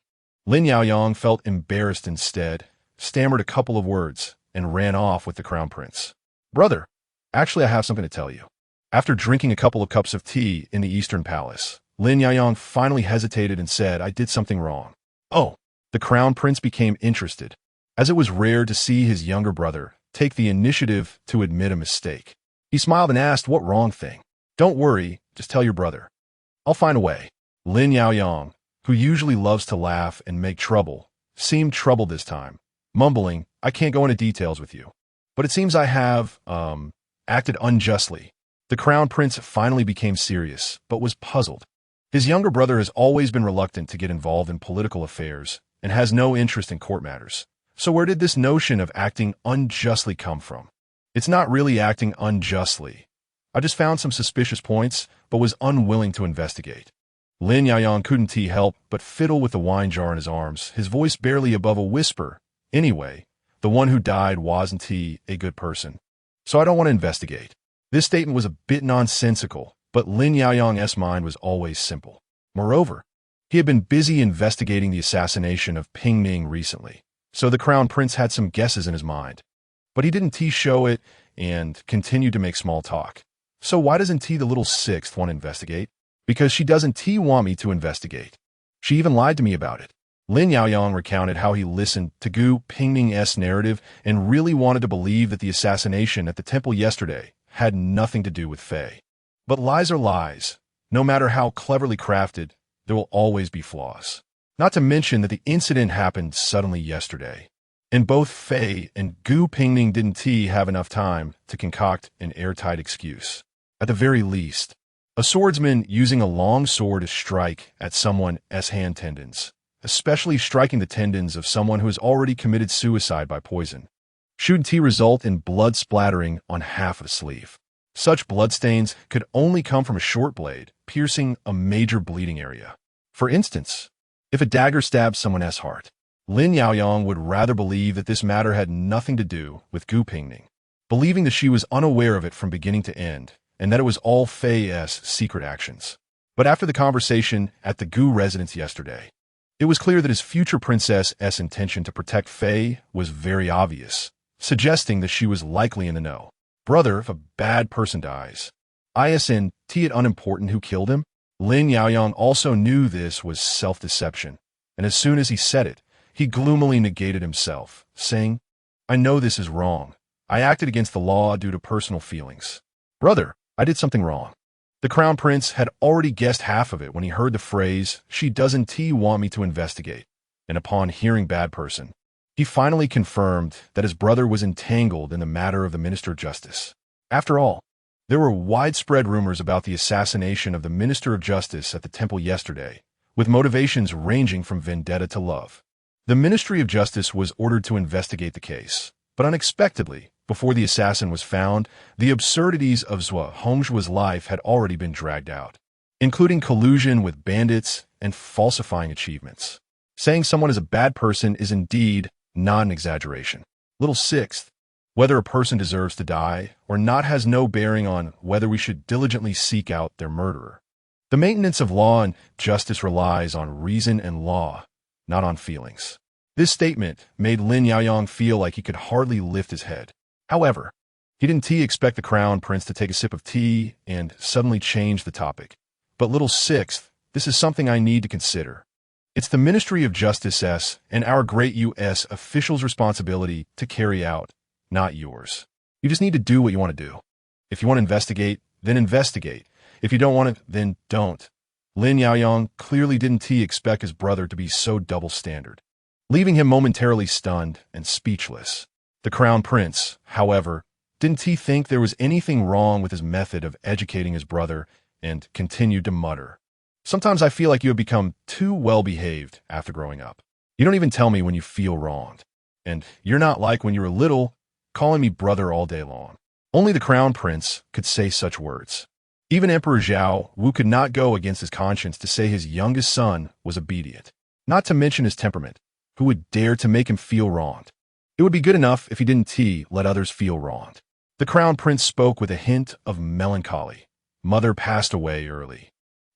Lin Yaoyang felt embarrassed instead, stammered a couple of words, and ran off with the crown prince. Brother, actually I have something to tell you. After drinking a couple of cups of tea in the Eastern Palace, Lin Yaoyang finally hesitated and said, "I did something wrong." Oh, the crown prince became interested, as it was rare to see his younger brother take the initiative to admit a mistake. He smiled and asked, "What wrong thing?" "Don't worry, just tell your brother. I'll find a way." Lin Yaoyang, who usually loves to laugh and make trouble, seemed troubled this time, mumbling, "I can't go into details with you, but it seems I have, acted unjustly." The crown prince finally became serious, but was puzzled. His younger brother has always been reluctant to get involved in political affairs and has no interest in court matters. So where did this notion of acting unjustly come from? It's not really acting unjustly. I just found some suspicious points, but was unwilling to investigate. Lin Yaoyang couldn't help but fiddle with the wine jar in his arms, his voice barely above a whisper. Anyway, the one who died wasn't a good person. So I don't want to investigate. This statement was a bit nonsensical, but Lin Yaoyang's mind was always simple. Moreover, he had been busy investigating the assassination of Pingning recently, so the crown prince had some guesses in his mind. But he didn't show it and continued to make small talk. So why doesn't the little sixth want to investigate? Because she doesn't want me to investigate. She even lied to me about it. Lin Yaoyang recounted how he listened to Gu Pingning's narrative and really wanted to believe that the assassination at the temple yesterday had nothing to do with Faye. But lies are lies. No matter how cleverly crafted, there will always be flaws. Not to mention that the incident happened suddenly yesterday, and both Faye and Gu Pingning didn't have enough time to concoct an airtight excuse. At the very least, a swordsman using a long sword to strike at someone's hand tendons, especially striking the tendons of someone who has already committed suicide by poison, shouldn't result in blood splattering on half of a sleeve. Such bloodstains could only come from a short blade, piercing a major bleeding area. For instance, if a dagger stabs someone's heart, Lin Yaoyang would rather believe that this matter had nothing to do with Gu Pingning, believing that she was unaware of it from beginning to end, and that it was all Faye's secret actions. But after the conversation at the Gu residence yesterday, it was clear that his future princess's intention to protect Faye was very obvious, suggesting that she was likely in the know. Brother, if a bad person dies, isn't it unimportant who killed him? Lin Yaoyang also knew this was self-deception, and as soon as he said it, he gloomily negated himself, saying, "I know this is wrong. I acted against the law due to personal feelings. Brother, I did something wrong." The crown prince had already guessed half of it when he heard the phrase, "She doesn't want me to investigate," and upon hearing bad person, he finally confirmed that his brother was entangled in the matter of the Minister of Justice. After all, There were widespread rumors about the assassination of the Minister of Justice at the temple yesterday, with motivations ranging from vendetta to love. The Ministry of Justice was ordered to investigate the case, but unexpectedly, before the assassin was found, the absurdities of Zhou Hongzhua's life had already been dragged out, including collusion with bandits and falsifying achievements. Saying someone is a bad person is indeed not an exaggeration. Little sixth, whether a person deserves to die or not has no bearing on whether we should diligently seek out their murderer. The maintenance of law and justice relies on reason and law, not on feelings. This statement made Lin Yaoyang feel like he could hardly lift his head. However, he didn't expect the crown prince to take a sip of tea and suddenly change the topic. But little sixth, this is something I need to consider. It's the Ministry of Justice's and our great U.S. officials' responsibility to carry out, not yours. You just need to do what you want to do. If you want to investigate, then investigate. If you don't want to, then don't. Lin Yaoyang clearly didn't expect his brother to be so double-standard, leaving him momentarily stunned and speechless. The crown prince, however, didn't think there was anything wrong with his method of educating his brother and continued to mutter. Sometimes I feel like you have become too well-behaved after growing up. You don't even tell me when you feel wronged. And you're not like when you were little, calling me brother all day long. Only the crown prince could say such words. Even Emperor Zhao Wu could not go against his conscience to say his youngest son was obedient. Not to mention his temperament. Who would dare to make him feel wronged? It would be good enough if he didn't let others feel wronged. The crown prince spoke with a hint of melancholy. Mother passed away early.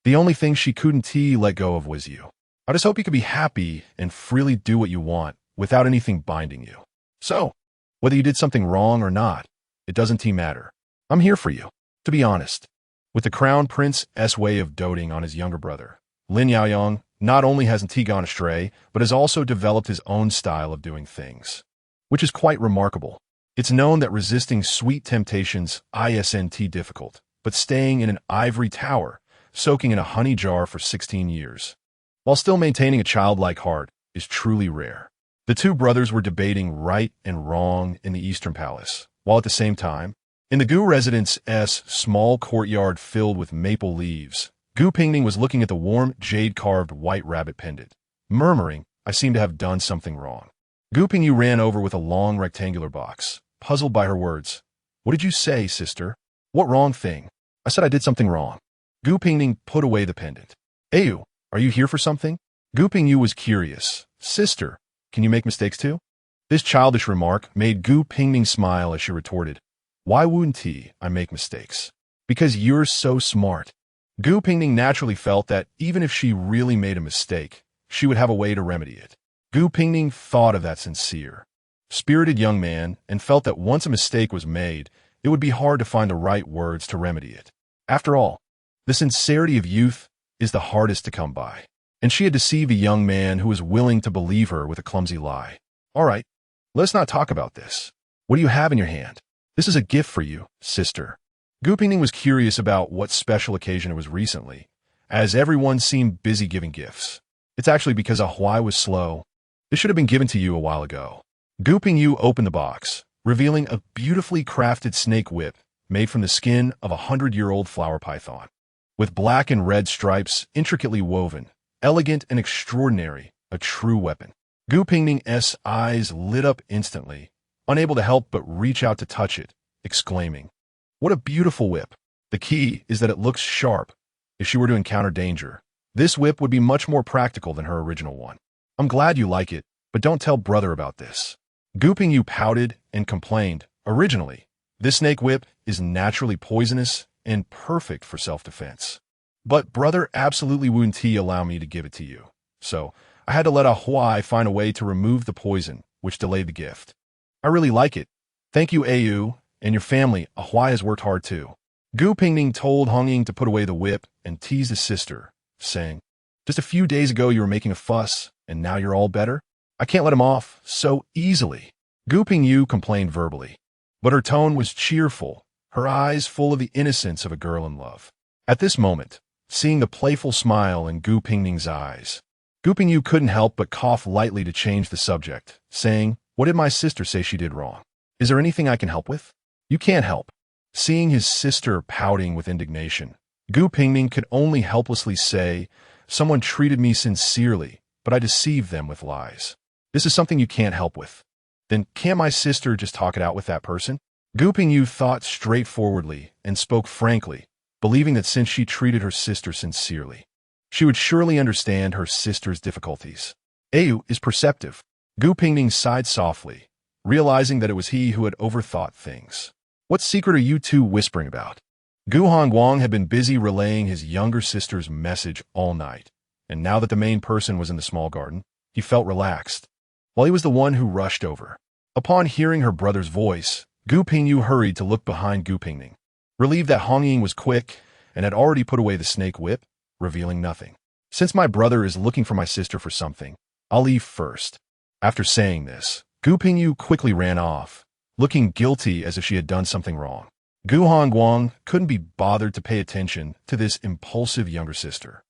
The only thing she couldn't let go of was you. I just hope you could be happy and freely do what you want without anything binding you. So, whether you did something wrong or not, it doesn't matter. I'm here for you, to be honest. With the crown prince's way of doting on his younger brother, Lin Yaoyang not only hasn't gone astray, but has also developed his own style of doing things, which is quite remarkable. It's known that resisting sweet temptations isn't difficult, but staying in an ivory tower, soaking in a honey jar for 16 years, while still maintaining a childlike heart, is truly rare. The two brothers were debating right and wrong in the Eastern Palace, while at the same time, in the Gu residence's small courtyard filled with maple leaves, Gu Pingning was looking at the warm, jade-carved white rabbit pendant, murmuring, "I seem to have done something wrong." Gu Pingning ran over with a long rectangular box, puzzled by her words. "What did you say, sister?" "What wrong thing?" "I said I did something wrong." Gu Pingning put away the pendant. "Ayu, are you here for something?" Gu Pingning was curious. "Sister, can you make mistakes too?" This childish remark made Gu Pingning smile as she retorted, "Why wouldn't I make mistakes?" "Because you're so smart." Gu Pingning naturally felt that even if she really made a mistake, she would have a way to remedy it. Gu Pingning thought of that sincere, spirited young man and felt that once a mistake was made, it would be hard to find the right words to remedy it. After all, the sincerity of youth is the hardest to come by, and she had deceived a young man who was willing to believe her with a clumsy lie. "All right, let's not talk about this. What do you have in your hand?" "This is a gift for you, sister." Gu Pingning was curious about what special occasion it was recently, as everyone seemed busy giving gifts. "It's actually because Ahuai was slow. This should have been given to you a while ago." Gu Pingning opened the box, revealing a beautifully crafted snake whip made from the skin of a 100-year-old flower python. With black and red stripes intricately woven, elegant and extraordinary, a true weapon. Gu Pingning's eyes lit up instantly, unable to help but reach out to touch it, exclaiming, "What a beautiful whip! The key is that it looks sharp. If she were to encounter danger, this whip would be much more practical than her original one. I'm glad you like it, but don't tell brother about this." Gu Pingning pouted and complained, "Originally, this snake whip is naturally poisonous and perfect for self-defense. But brother absolutely wouldn't allow me to give it to you. So I had to let Ahuai find a way to remove the poison, which delayed the gift. I really like it. Thank you, Ayu, and your family. Ahuai has worked hard too." Gu Pingning told Hongying to put away the whip and teased his sister, saying, "Just a few days ago you were making a fuss, and now you're all better? I can't let him off so easily." Gu Pingning complained verbally, but her tone was cheerful, her eyes full of the innocence of a girl in love. At this moment, seeing the playful smile in Gu Pingning's eyes, Gu Pingning couldn't help but cough lightly to change the subject, saying, "What did my sister say she did wrong? Is there anything I can help with?" "You can't help. Seeing his sister pouting with indignation, Gu Pingning could only helplessly say, "Someone treated me sincerely, but I deceived them with lies. This is something you can't help with. Then can't my sister just talk it out with that person?" Gu Pingyu thought straightforwardly and spoke frankly, believing that since she treated her sister sincerely, she would surely understand her sister's difficulties. Ayu is perceptive. Gu Pingning sighed softly, realizing that it was he who had overthought things. "What secret are you two whispering about?" Gu Hongguang had been busy relaying his younger sister's message all night, and now that the main person was in the small garden, he felt relaxed, while he was the one who rushed over. Upon hearing her brother's voice, Gu Pingyu hurried to look behind Gu Pingning, relieved that Hong Ying was quick and had already put away the snake whip, revealing nothing. "Since my brother is looking for my sister for something, I'll leave first." After saying this, Gu Pingyu quickly ran off, looking guilty as if she had done something wrong. Gu Hongguang couldn't be bothered to pay attention to this impulsive younger sister.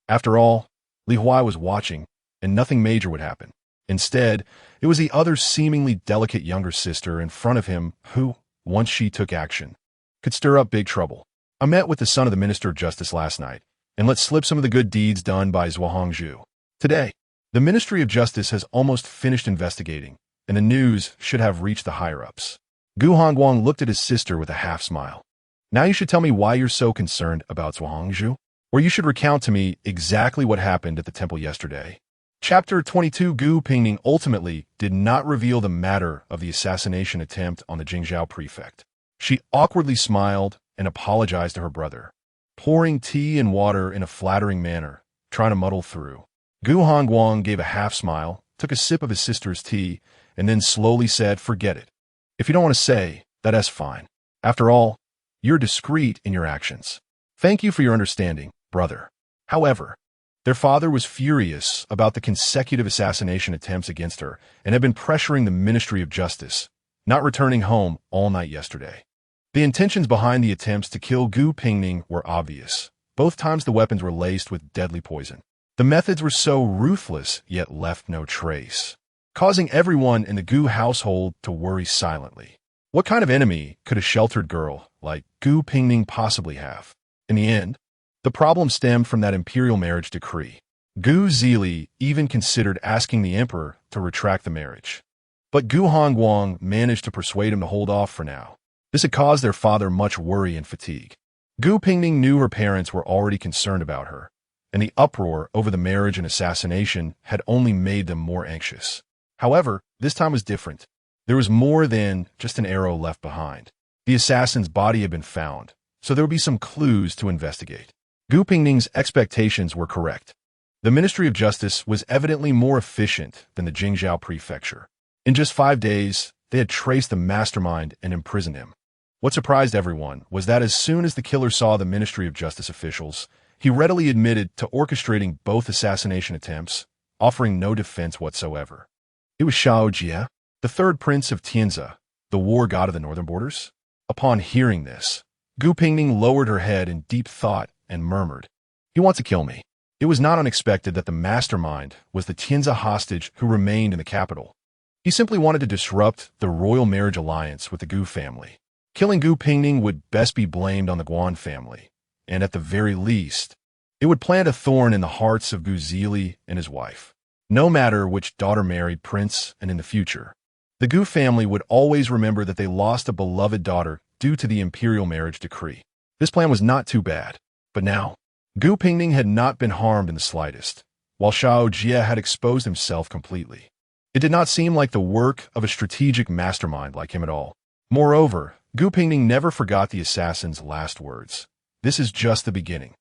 After all, Li Huai was watching, and nothing major would happen. Instead, it was the other seemingly delicate younger sister in front of him who, once she took action, could stir up big trouble. "I met with the son of the Minister of Justice last night, and let slip some of the good deeds done by Zhuangzhu. Today, the Ministry of Justice has almost finished investigating, and the news should have reached the higher-ups." Gu Hongguang looked at his sister with a half-smile. "Now you should tell me why you're so concerned about Zhuangzhu, or you should recount to me exactly what happened at the temple yesterday." Chapter 22. Gu Pingning ultimately did not reveal the matter of the assassination attempt on the Jingzhou prefect. She awkwardly smiled and apologized to her brother, pouring tea and water in a flattering manner, trying to muddle through. Gu Hongguang gave a half-smile, took a sip of his sister's tea, and then slowly said, "Forget it. If you don't want to say, that's fine. After all, you're discreet in your actions. Thank you for your understanding, brother." However, their father was furious about the consecutive assassination attempts against her and had been pressuring the Ministry of Justice, not returning home all night yesterday. The intentions behind the attempts to kill Gu Pingning were obvious. Both times the weapons were laced with deadly poison. The methods were so ruthless, yet left no trace, causing everyone in the Gu household to worry silently. What kind of enemy could a sheltered girl like Gu Pingning possibly have? In the end, the problem stemmed from that imperial marriage decree. Gu Zili even considered asking the emperor to retract the marriage, but Gu Hongguang managed to persuade him to hold off for now. This had caused their father much worry and fatigue. Gu Pingning knew her parents were already concerned about her, and the uproar over the marriage and assassination had only made them more anxious. However, this time was different. There was more than just an arrow left behind. The assassin's body had been found, so there would be some clues to investigate. Gu Pingning's expectations were correct. The Ministry of Justice was evidently more efficient than the Jingzhou prefecture. In just 5 days, they had traced the mastermind and imprisoned him. What surprised everyone was that as soon as the killer saw the Ministry of Justice officials, he readily admitted to orchestrating both assassination attempts, offering no defense whatsoever. It was Shao Jie, the third prince of Tianzi, the war god of the northern borders. Upon hearing this, Gu Pingning lowered her head in deep thought and murmured, "He wants to kill me." It was not unexpected that the mastermind was the Tianzi hostage who remained in the capital. He simply wanted to disrupt the royal marriage alliance with the Gu family. Killing Gu Pingning would best be blamed on the Guan family, and at the very least, it would plant a thorn in the hearts of Gu Zili and his wife. No matter which daughter married prince and in the future, the Gu family would always remember that they lost a beloved daughter due to the imperial marriage decree. This plan was not too bad, but now, Gu Pingning had not been harmed in the slightest, while Shao Jie had exposed himself completely. It did not seem like the work of a strategic mastermind like him at all. Moreover, Gu Pingning never forgot the assassin's last words. "This is just the beginning.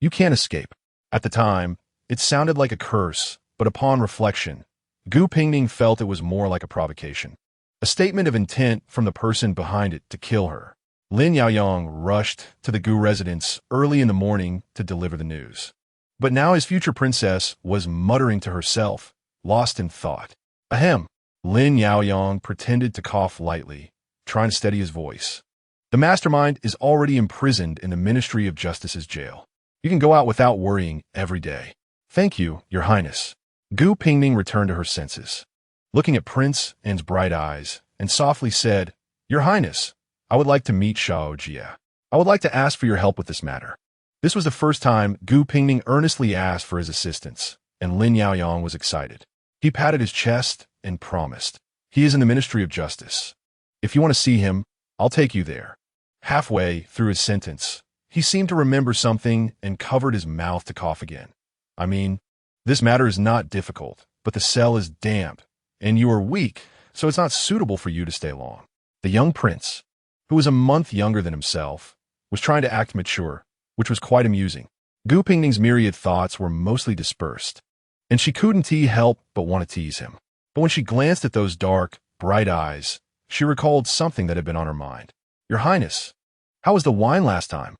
You can't escape." At the time, it sounded like a curse, but upon reflection, Gu Pingning felt it was more like a provocation. A statement of intent from the person behind it to kill her. Lin Yaoyang rushed to the Gu residence early in the morning to deliver the news. But now his future princess was muttering to herself, lost in thought. Ahem. Lin Yaoyang pretended to cough lightly, trying to steady his voice. "The mastermind is already imprisoned in the Ministry of Justice's jail. You can go out without worrying every day." "Thank you, Your Highness." Gu Pingning returned to her senses, looking at Prince An's bright eyes, and softly said, "Your Highness, I would like to meet Xiao Jie. I would like to ask for your help with this matter. This was the first time Gu Pingning earnestly asked for his assistance, and Lin Yaoyang was excited. He patted his chest and promised. He is in the Ministry of Justice. If you want to see him, I'll take you there. Halfway through his sentence, he seemed to remember something and covered his mouth to cough again. I mean, this matter is not difficult, but the cell is damp, and you are weak, so it's not suitable for you to stay long. The young prince, who was a month younger than himself, was trying to act mature, which was quite amusing. Gu Pingning's myriad thoughts were mostly dispersed, and she couldn't help but want to tease him. But when she glanced at those dark, bright eyes, she recalled something that had been on her mind. Your Highness, how was the wine last time?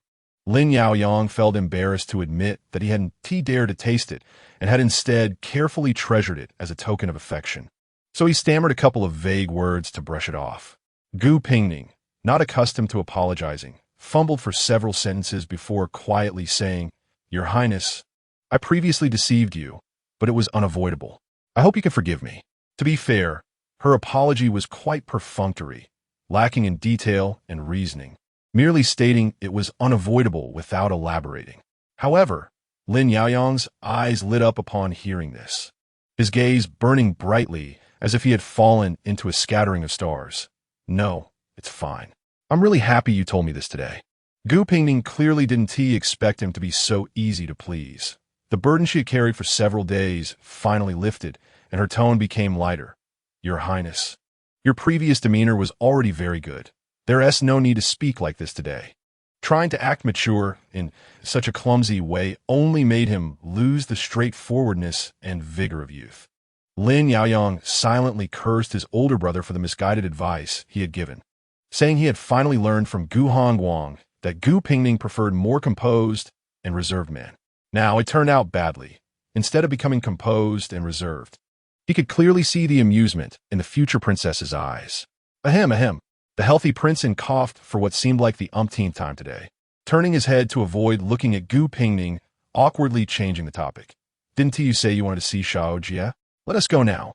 Lin Yaoyang felt embarrassed to admit that he hadn't dared to taste it and had instead carefully treasured it as a token of affection. So he stammered a couple of vague words to brush it off. Gu Pingning, not accustomed to apologizing, fumbled for several sentences before quietly saying, Your Highness, I previously deceived you, but it was unavoidable. I hope you can forgive me. To be fair, her apology was quite perfunctory, lacking in detail and reasoning, merely stating it was unavoidable without elaborating. However, Lin Yaoyang's eyes lit up upon hearing this, his gaze burning brightly as if he had fallen into a scattering of stars. No, it's fine. I'm really happy you told me this today. Gu Pingning clearly didn't expect him to be so easy to please. The burden she had carried for several days finally lifted, and her tone became lighter. Your Highness, your previous demeanor was already very good. There's no need to speak like this today. Trying to act mature in such a clumsy way only made him lose the straightforwardness and vigor of youth. Lin Yaoyang silently cursed his older brother for the misguided advice he had given, saying he had finally learned from Gu Hongguang that Gu Pingning preferred more composed and reserved men. Now, it turned out badly. Instead of becoming composed and reserved, he could clearly see the amusement in the future princess's eyes. Ahem, ahem. The healthy prince coughed for what seemed like the umpteenth time today, turning his head to avoid looking at Gu Pingning, awkwardly changing the topic. Didn't you say you wanted to see Xiao Jie? Let us go now.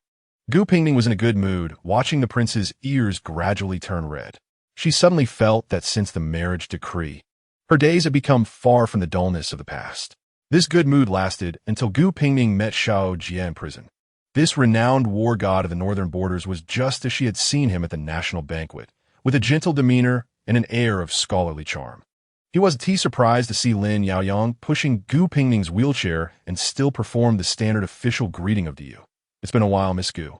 Gu Pingning was in a good mood, watching the prince's ears gradually turn red. She suddenly felt that since the marriage decree, her days had become far from the dullness of the past. This good mood lasted until Gu Pingning met Xiao Jie in prison. This renowned war god of the northern borders was just as she had seen him at the national banquet, with a gentle demeanor and an air of scholarly charm. He wasn't surprised to see Lin Yaoyang pushing Gu Pingning's wheelchair and still perform the standard official greeting of you. It's been a while, Miss Gu.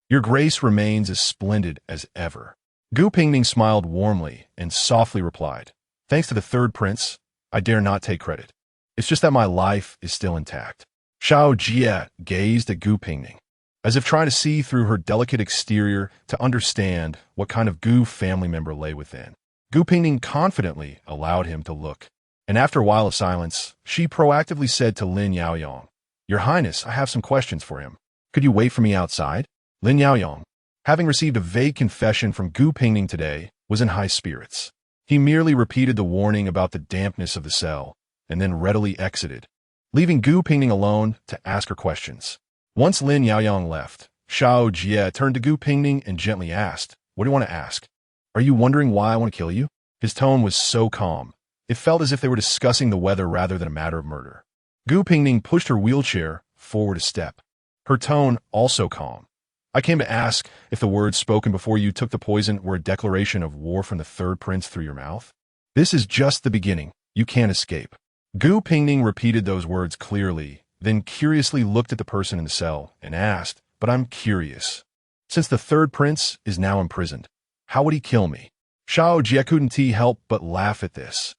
Your grace remains as splendid as ever. Gu Pingning smiled warmly and softly replied, Thanks to the third prince, I dare not take credit. It's just that my life is still intact. Xiao Jie gazed at Gu Pingning, as if trying to see through her delicate exterior to understand what kind of Gu family member lay within. Gu Pingning confidently allowed him to look, and after a while of silence, she proactively said to Lin Yaoyang, Your Highness, I have some questions for him. Could you wait for me outside? Lin Yaoyang, having received a vague confession from Gu Pingning today, was in high spirits. He merely repeated the warning about the dampness of the cell, and then readily exited, leaving Gu Pingning alone to ask her questions. Once Lin Yaoyang left, Xiao Jie turned to Gu Pingning and gently asked, What do you want to ask? Are you wondering why I want to kill you? His tone was so calm, it felt as if they were discussing the weather rather than a matter of murder. Gu Pingning pushed her wheelchair forward a step, her tone also calm. I came to ask if the words spoken before you took the poison were a declaration of war from the third prince through your mouth. This is just the beginning. You can't escape. Gu Pingning repeated those words clearly, then curiously looked at the person in the cell and asked, But I'm curious. Since the third prince is now imprisoned, how would he kill me? Xiao Jie couldn't help but laugh at this.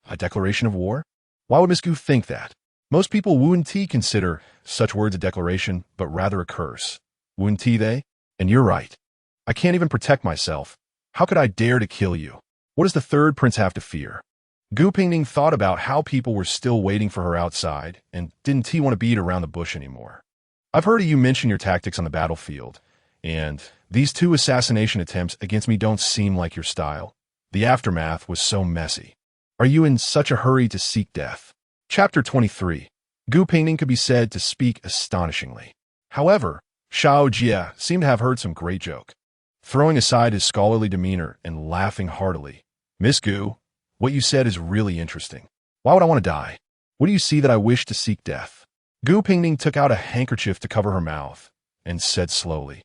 A declaration of war? Why would Miss Gu think that? Most people wouldn't consider such words a declaration, but rather a curse. Wouldn't they? And you're right. I can't even protect myself. How could I dare to kill you? What does the third prince have to fear? Gu Pingning thought about how people were still waiting for her outside and didn't want to beat around the bush anymore. I've heard you mention your tactics on the battlefield, and these 2 assassination attempts against me don't seem like your style. The aftermath was so messy. Are you in such a hurry to seek death? Chapter 23. Gu Pingning could be said to speak astonishingly. However, Xiao Jie seemed to have heard some great joke. throwing aside his scholarly demeanor and laughing heartily. Miss Gu, what you said is really interesting. Why would I want to die? What do you see that I wish to seek death? Gu Pingning took out a handkerchief to cover her mouth and said slowly,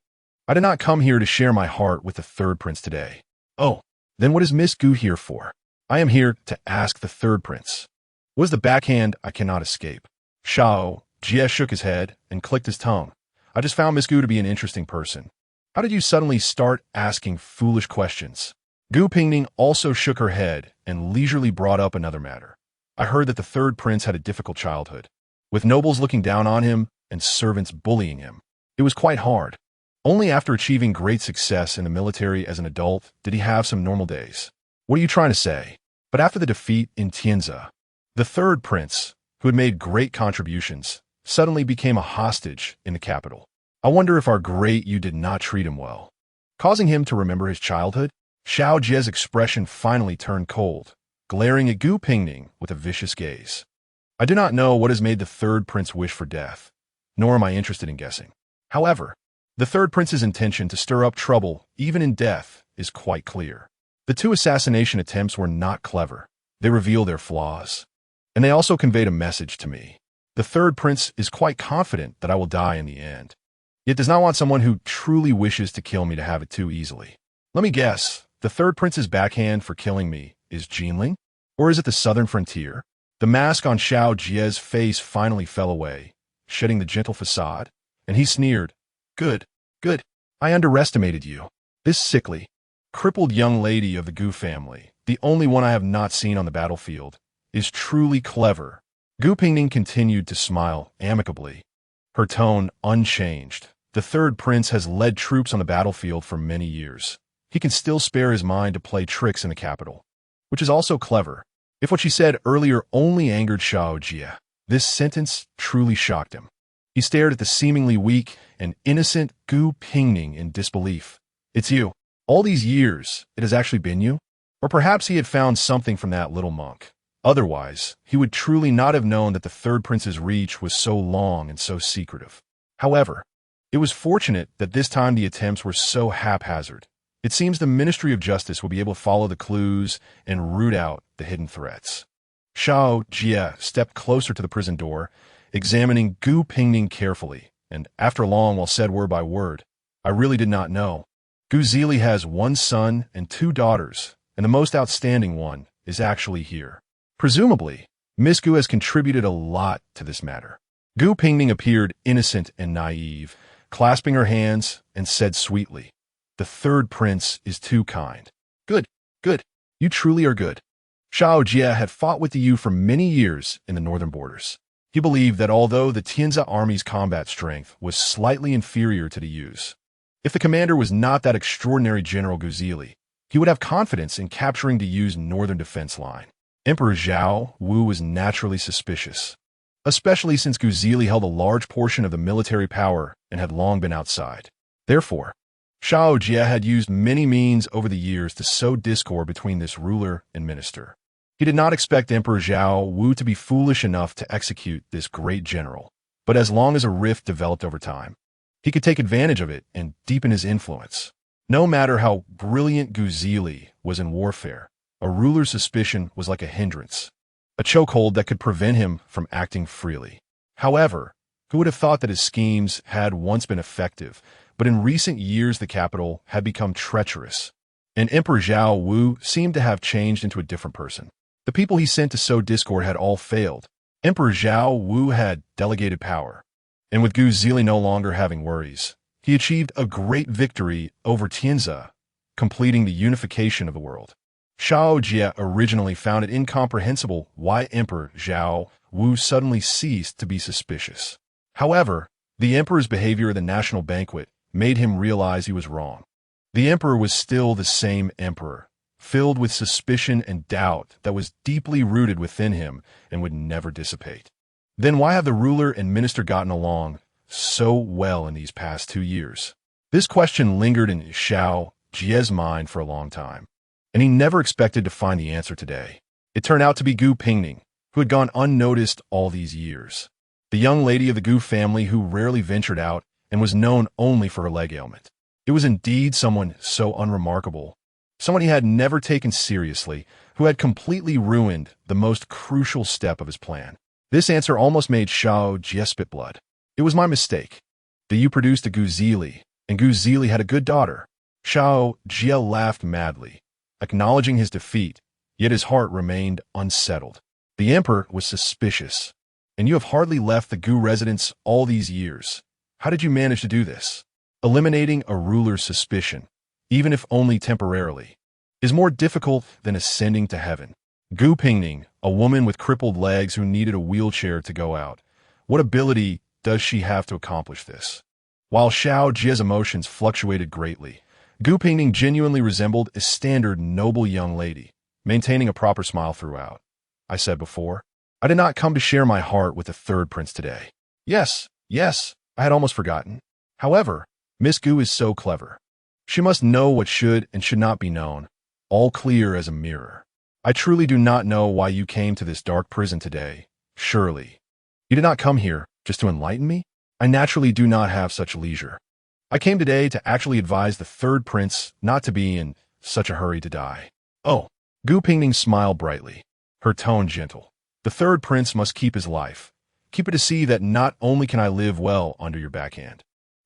I did not come here to share my heart with the third prince today. Oh, then what is Miss Gu here for? I am here to ask the third prince. Was the backhand I cannot escape? Shao Jie shook his head and clicked his tongue. I just found Miss Gu to be an interesting person. How did you suddenly start asking foolish questions? Gu Pingning also shook her head and leisurely brought up another matter. I heard that the third prince had a difficult childhood, with nobles looking down on him and servants bullying him. It was quite hard. Only after achieving great success in the military as an adult did he have some normal days. What are you trying to say? But after the defeat in Tianza, the third prince, who had made great contributions, suddenly became a hostage in the capital. I wonder if our great you did not treat him well, causing him to remember his childhood? Xiao Jie's expression finally turned cold, glaring at Gu Pingning with a vicious gaze. I do not know what has made the third prince wish for death, nor am I interested in guessing. However, the third prince's intention to stir up trouble, even in death, is quite clear. The two assassination attempts were not clever. They reveal their flaws. And they also conveyed a message to me. The third prince is quite confident that I will die in the end, yet does not want someone who truly wishes to kill me to have it too easily. Let me guess, the third prince's backhand for killing me is Jinling? Or is it the southern frontier? The mask on Xiao Jie's face finally fell away, shedding the gentle facade, and he sneered. Good, good. I underestimated you. This sickly, crippled young lady of the Gu family, the only one I have not seen on the battlefield, is truly clever. Gu Pingning continued to smile amicably, her tone unchanged. The third prince has led troops on the battlefield for many years. He can still spare his mind to play tricks in the capital, which is also clever. If what she said earlier only angered Xiao Jie, this sentence truly shocked him. He stared at the seemingly weak and innocent Gu Pingning in disbelief. It's you. All these years, it has actually been you? Or perhaps he had found something from that little monk. Otherwise, he would truly not have known that the third prince's reach was so long and so secretive. However, it was fortunate that this time the attempts were so haphazard. It seems the Ministry of Justice will be able to follow the clues and root out the hidden threats. Xiao Jie stepped closer to the prison door, examining Gu Pingning carefully, and after long while said word by word, I really did not know. Gu Zili has one son and two daughters, and the most outstanding one is actually here. Presumably, Miss Gu has contributed a lot to this matter. Gu Pingning appeared innocent and naive, clasping her hands, and said sweetly, the third prince is too kind. Good, good. You truly are good. Xiao Jie had fought with the Yu for many years in the northern borders. He believed that although the Tianza army's combat strength was slightly inferior to the Yu's, if the commander was not that extraordinary General Gu Zili, he would have confidence in capturing the Yu's northern defense line. Emperor Zhao Wu was naturally suspicious, especially since Gu Zili held a large portion of the military power and had long been outside. Therefore, Xiao Jie had used many means over the years to sow discord between this ruler and minister. He did not expect Emperor Zhao Wu to be foolish enough to execute this great general, but as long as a rift developed over time, he could take advantage of it and deepen his influence. No matter how brilliant Gu Zili was in warfare, a ruler's suspicion was like a hindrance, a chokehold that could prevent him from acting freely. However, who would have thought that his schemes had once been effective, but in recent years the capital had become treacherous, and Emperor Zhao Wu seemed to have changed into a different person. The people he sent to sow discord had all failed. Emperor Zhao Wu had delegated power, and with Gu Zili no longer having worries, he achieved a great victory over Tianza, completing the unification of the world. Xiao Jie originally found it incomprehensible why Emperor Zhao Wu suddenly ceased to be suspicious. However, the emperor's behavior at the national banquet made him realize he was wrong. The emperor was still the same emperor, filled with suspicion and doubt that was deeply rooted within him and would never dissipate. Then why have the ruler and minister gotten along so well in these past 2 years? This question lingered in Xiao Jie's mind for a long time, and he never expected to find the answer today. It turned out to be Gu Pingning, who had gone unnoticed all these years. The young lady of the Gu family who rarely ventured out and was known only for her leg ailment. It was indeed someone so unremarkable, someone he had never taken seriously, who had completely ruined the most crucial step of his plan. This answer almost made Xiao Jie spit blood. It was my mistake. That you produced a Gu Zili, and Gu Zili had a good daughter. Xiao Jie laughed madly, acknowledging his defeat, yet his heart remained unsettled. The emperor was suspicious, and you have hardly left the Gu residence all these years. How did you manage to do this? Eliminating a ruler's suspicion, even if only temporarily, is more difficult than ascending to heaven. Gu Pingning, a woman with crippled legs who needed a wheelchair to go out. What ability does she have to accomplish this? While Xiao Jie's emotions fluctuated greatly, Gu Pingning genuinely resembled a standard noble young lady, maintaining a proper smile throughout. I said before, I did not come to share my heart with the third prince today. Yes, I had almost forgotten. However, Miss Gu is so clever. She must know what should and should not be known, all clear as a mirror. I truly do not know why you came to this dark prison today. Surely, you did not come here just to enlighten me? I naturally do not have such leisure. I came today to actually advise the third prince not to be in such a hurry to die. Oh, Gu Pingning smiled brightly, her tone gentle. The third prince must keep his life. Keep it to see that not only can I live well under your backhand,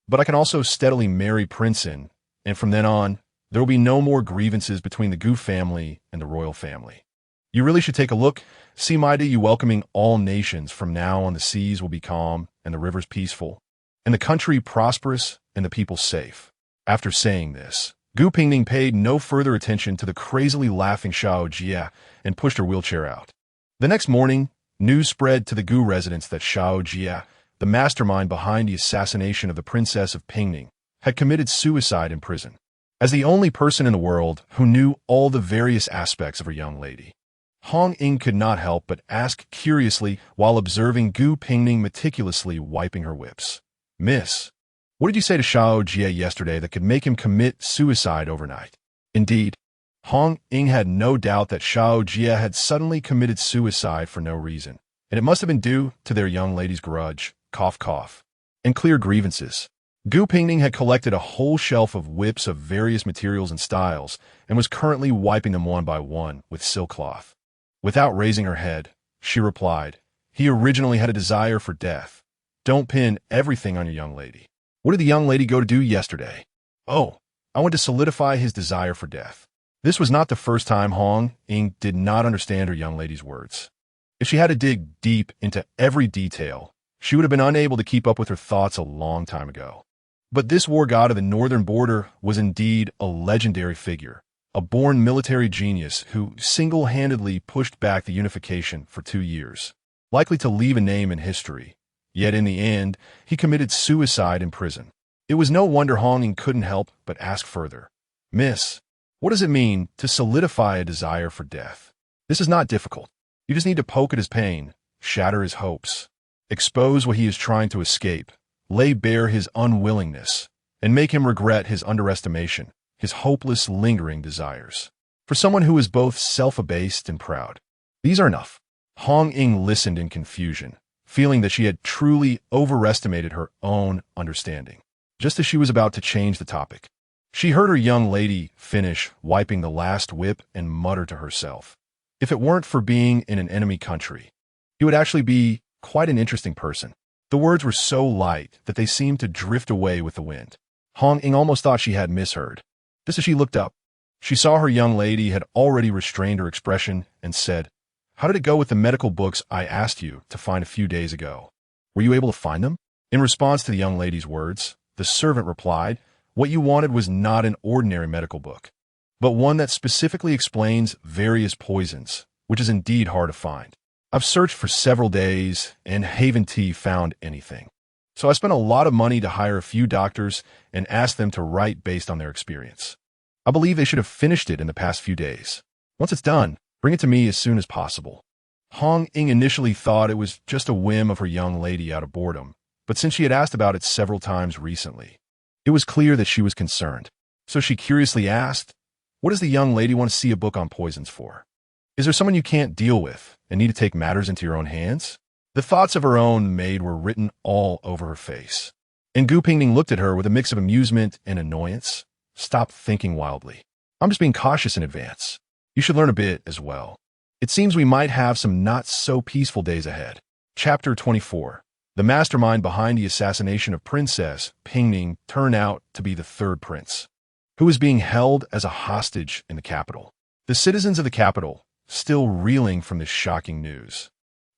but I can also steadily marry Prince In, and from then on, there will be no more grievances between the Gu family and the royal family. You really should take a look. See you welcoming all nations. From now on, the seas will be calm and the rivers peaceful, and the country prosperous and the people safe. After saying this, Gu Pingning paid no further attention to the crazily laughing Xiao Jie and pushed her wheelchair out. The next morning, news spread to the Gu residence that Xiao Jie, the mastermind behind the assassination of the Princess of Pingning, had committed suicide in prison. As the only person in the world who knew all the various aspects of her young lady, Hong Ying could not help but ask curiously while observing Gu Pingning meticulously wiping her whips. Miss, what did you say to Xiao Jie yesterday that could make him commit suicide overnight? Indeed, Hong Ying had no doubt that Xiao Jie had suddenly committed suicide for no reason, and it must have been due to their young lady's grudge, cough, and clear grievances. Gu Pingning had collected a whole shelf of whips of various materials and styles and was currently wiping them one by one with silk cloth. Without raising her head, she replied, he originally had a desire for death. Don't pin everything on your young lady. What did the young lady go to do yesterday? Oh, I went to solidify his desire for death. This was not the first time Hong Ying did not understand her young lady's words. If she had to dig deep into every detail, she would have been unable to keep up with her thoughts a long time ago. But this war god of the northern border was indeed a legendary figure, a born military genius who single-handedly pushed back the unification for 2 years, likely to leave a name in history. Yet in the end, he committed suicide in prison. It was no wonder Hong Ying couldn't help but ask further. Miss, what does it mean to solidify a desire for death? This is not difficult. You just need to poke at his pain, shatter his hopes, expose what he is trying to escape, lay bare his unwillingness, and make him regret his underestimation, his hopeless, lingering desires. For someone who is both self-abased and proud, these are enough. Hong Ying listened in confusion, feeling that she had truly overestimated her own understanding. Just as she was about to change the topic, she heard her young lady finish wiping the last whip and mutter to herself, if it weren't for being in an enemy country, he would actually be quite an interesting person. The words were so light that they seemed to drift away with the wind. Hong Ying almost thought she had misheard. Just as she looked up, she saw her young lady had already restrained her expression and said, how did it go with the medical books I asked you to find a few days ago? Were you able to find them? In response to the young lady's words, the servant replied, what you wanted was not an ordinary medical book, but one that specifically explains various poisons, which is indeed hard to find. I've searched for several days and haven't found anything. So I spent a lot of money to hire a few doctors and ask them to write based on their experience. I believe they should have finished it in the past few days. Once it's done, bring it to me as soon as possible. Hong Ying initially thought it was just a whim of her young lady out of boredom, but since she had asked about it several times recently, it was clear that she was concerned. So she curiously asked, what does the young lady want to see a book on poisons for? Is there someone you can't deal with and need to take matters into your own hands? The thoughts of her own maid were written all over her face. And Gu Pingning looked at her with a mix of amusement and annoyance. Stop thinking wildly. I'm just being cautious in advance. You should learn a bit as well. It seems we might have some not-so-peaceful days ahead. Chapter 24. The mastermind behind the assassination of Princess Pingning turned out to be the third prince, who was being held as a hostage in the capital. The citizens of the capital, still reeling from this shocking news,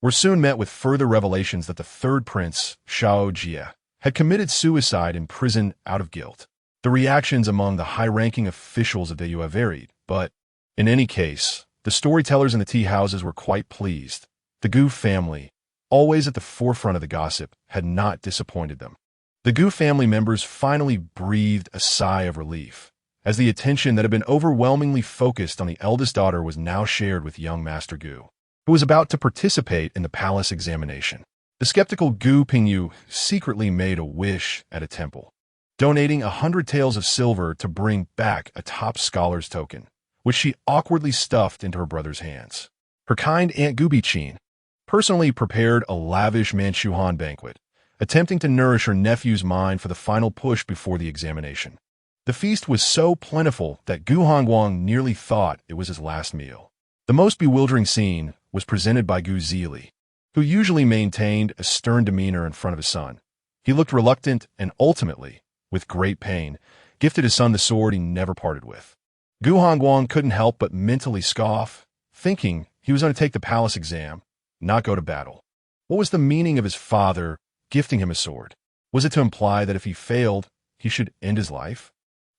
were soon met with further revelations that the third prince, Shao Jie, had committed suicide in prison out of guilt. The reactions among the high-ranking officials of the Yue varied, but, in any case, the storytellers in the tea houses were quite pleased. The Gu family, always at the forefront of the gossip, had not disappointed them. The Gu family members finally breathed a sigh of relief, as the attention that had been overwhelmingly focused on the eldest daughter was now shared with young Master Gu, who was about to participate in the palace examination. The skeptical Gu Pingning secretly made a wish at a temple, donating 100 taels of silver to bring back a top scholar's token, which she awkwardly stuffed into her brother's hands. Her kind Aunt Gu Pingning personally prepared a lavish Manchuhan banquet, attempting to nourish her nephew's mind for the final push before the examination. The feast was so plentiful that Gu Hongguang nearly thought it was his last meal. The most bewildering scene was presented by Gu Zili, who usually maintained a stern demeanor in front of his son. He looked reluctant and ultimately, with great pain, gifted his son the sword he never parted with. Gu Hongguang couldn't help but mentally scoff, thinking he was going to take the palace exam, not go to battle. What was the meaning of his father gifting him a sword? Was it to imply that if he failed, he should end his life?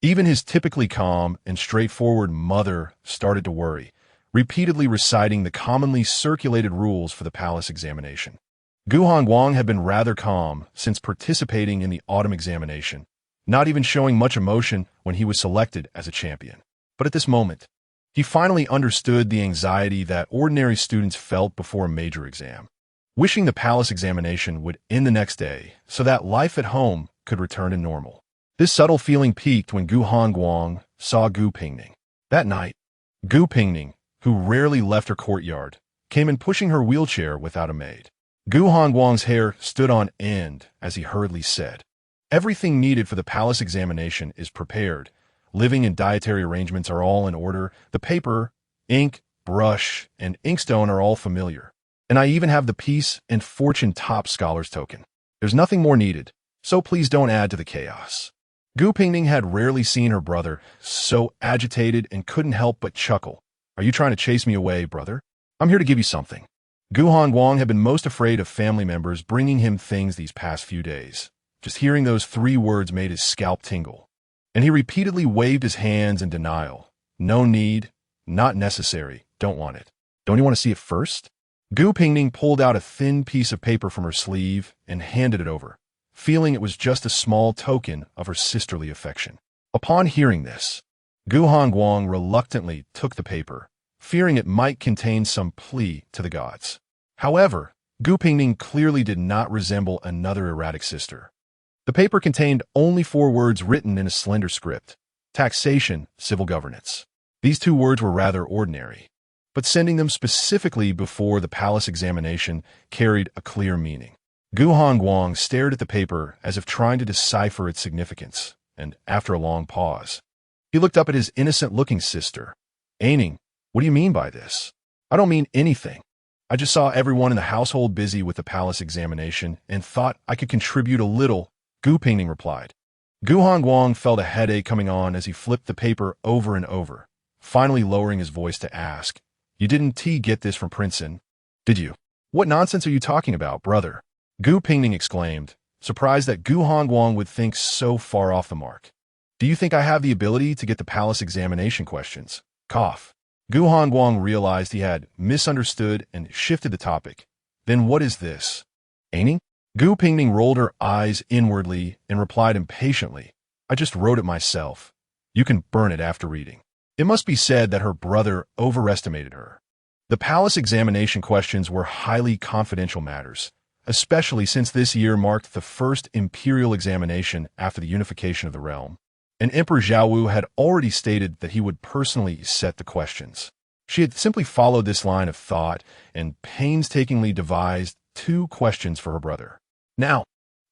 Even his typically calm and straightforward mother started to worry, repeatedly reciting the commonly circulated rules for the palace examination. Gu Hongguang had been rather calm since participating in the autumn examination, not even showing much emotion when he was selected as a champion. But at this moment, he finally understood the anxiety that ordinary students felt before a major exam, wishing the palace examination would end the next day so that life at home could return to normal. This subtle feeling peaked when Gu Hongguang saw Gu Pingning. That night, Gu Pingning, who rarely left her courtyard, came in pushing her wheelchair without a maid. Gu Hongguang's hair stood on end as he hurriedly said, "Everything needed for the palace examination is prepared. Living and dietary arrangements are all in order. The paper, ink, brush, and inkstone are all familiar. And I even have the peace and fortune top scholar's token. There's nothing more needed, so please don't add to the chaos." Gu Pingning had rarely seen her brother so agitated and couldn't help but chuckle. "Are you trying to chase me away, brother? I'm here to give you something." Gu Hongguang had been most afraid of family members bringing him things these past few days. Just hearing those 3 words made his scalp tingle, and he repeatedly waved his hands in denial. "No need, not necessary, don't want it. Don't you want to see it first?" Gu Pingning pulled out a thin piece of paper from her sleeve and handed it over, feeling it was just a small token of her sisterly affection. Upon hearing this, Gu Hongguang reluctantly took the paper, fearing it might contain some plea to the gods. However, Gu Pingning clearly did not resemble another erratic sister. The paper contained only 4 words written in a slender script: taxation, civil governance. These 2 words were rather ordinary, but sending them specifically before the palace examination carried a clear meaning. Gu Hongguang stared at the paper as if trying to decipher its significance, and after a long pause, he looked up at his innocent-looking sister. "Aining, what do you mean by this?" "I don't mean anything. I just saw everyone in the household busy with the palace examination and thought I could contribute a little," Gu Pingning replied. Gu Hongguang felt a headache coming on as he flipped the paper over and over, finally lowering his voice to ask, "You didn't get this from Princeton, did you?" "What nonsense are you talking about, brother?" Gu Pingning exclaimed, surprised that Gu Hongguang would think so far off the mark. "Do you think I have the ability to get the palace examination questions?" Cough. Gu Hongguang realized he had misunderstood and shifted the topic. "Then what is this?" "Aining?" Gu Pingning rolled her eyes inwardly and replied impatiently, "I just wrote it myself. You can burn it after reading." It must be said that her brother overestimated her. The palace examination questions were highly confidential matters, especially since this year marked the first imperial examination after the unification of the realm. And Emperor Zhao had already stated that he would personally set the questions. She had simply followed this line of thought and painstakingly devised 2 questions for her brother. Now,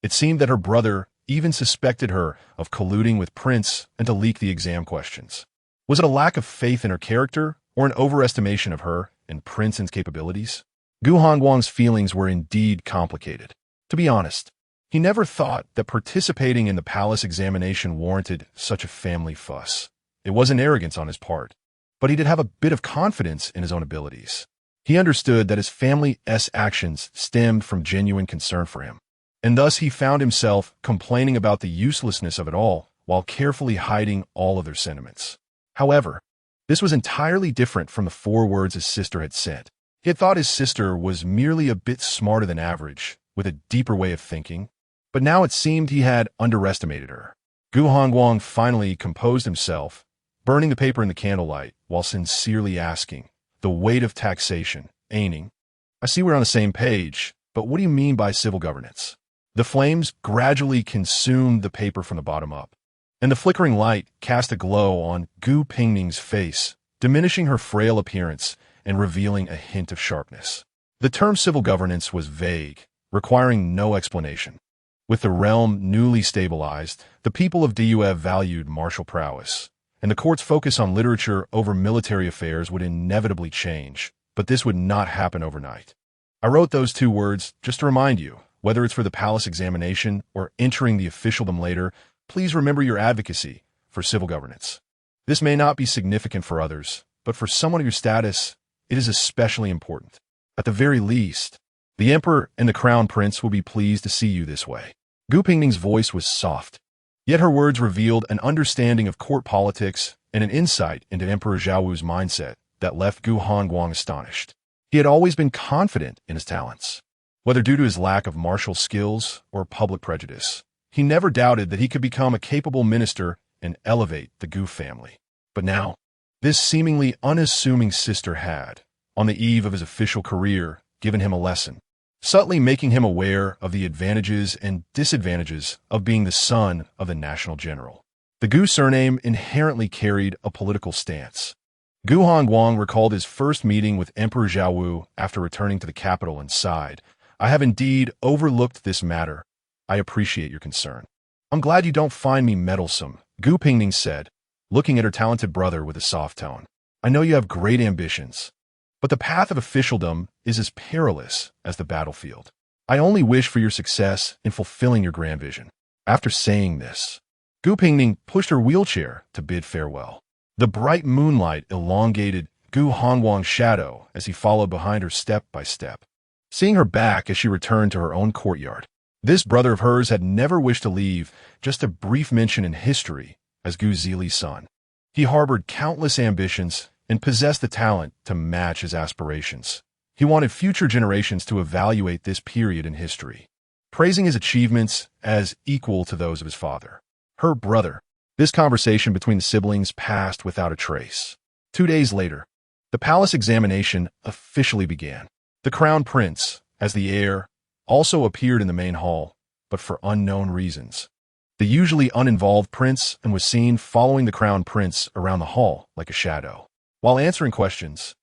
it seemed that her brother, even suspected her of colluding with Prince and to leak the exam questions. Was it a lack of faith in her character or an overestimation of her and Prince's capabilities? Gu Hongguang's feelings were indeed complicated. To be honest, he never thought that participating in the palace examination warranted such a family fuss. It wasn't arrogance on his part, but he did have a bit of confidence in his own abilities. He understood that his family's actions stemmed from genuine concern for him, and thus he found himself complaining about the uselessness of it all while carefully hiding all of their sentiments. However, this was entirely different from the 4 words his sister had said. He had thought his sister was merely a bit smarter than average, with a deeper way of thinking, but now it seemed he had underestimated her. Gu Hongguang finally composed himself, burning the paper in the candlelight while sincerely asking, "The weight of taxation, Aining. I see we're on the same page, but what do you mean by civil governance?" The flames gradually consumed the paper from the bottom up, and the flickering light cast a glow on Gu Pingning's face, diminishing her frail appearance and revealing a hint of sharpness. The term civil governance was vague, requiring no explanation. With the realm newly stabilized, the people of DUF valued martial prowess, and the court's focus on literature over military affairs would inevitably change, but this would not happen overnight. I wrote those 2 words just to remind you, whether it's for the palace examination or entering the officialdom later, please remember your advocacy for civil governance. This may not be significant for others, but for someone of your status, it is especially important. At the very least, the emperor and the crown prince will be pleased to see you this way. Gu Pingning's voice was soft, yet her words revealed an understanding of court politics and an insight into Emperor Zhaowu's mindset that left Gu Hongguang astonished. He had always been confident in his talents. Whether due to his lack of martial skills or public prejudice, he never doubted that he could become a capable minister and elevate the Gu family. But now, this seemingly unassuming sister had, on the eve of his official career, given him a lesson, subtly making him aware of the advantages and disadvantages of being the son of the national general. The Gu surname inherently carried a political stance. Gu Hongguang recalled his first meeting with Emperor Zhaowu after returning to the capital and sighed, "I have indeed overlooked this matter. I appreciate your concern." "I'm glad you don't find me meddlesome," Gu Pingning said, looking at her talented brother with a soft tone. "I know you have great ambitions, but the path of officialdom is as perilous as the battlefield. I only wish for your success in fulfilling your grand vision." After saying this, Gu Pingning pushed her wheelchair to bid farewell. The bright moonlight elongated Gu Hongguang's shadow as he followed behind her step by step, seeing her back as she returned to her own courtyard. This brother of hers had never wished to leave just a brief mention in history as Gu Zili's son. He harbored countless ambitions and possessed the talent to match his aspirations. He wanted future generations to evaluate this period in history, praising his achievements as equal to those of his father. Her brother. This conversation between the siblings passed without a trace. 2 days later, the palace examination officially began. The crown prince, as the heir, also appeared in the main hall, but for unknown reasons. The usually uninvolved prince and was seen following the crown prince around the hall like a shadow. While answering questions,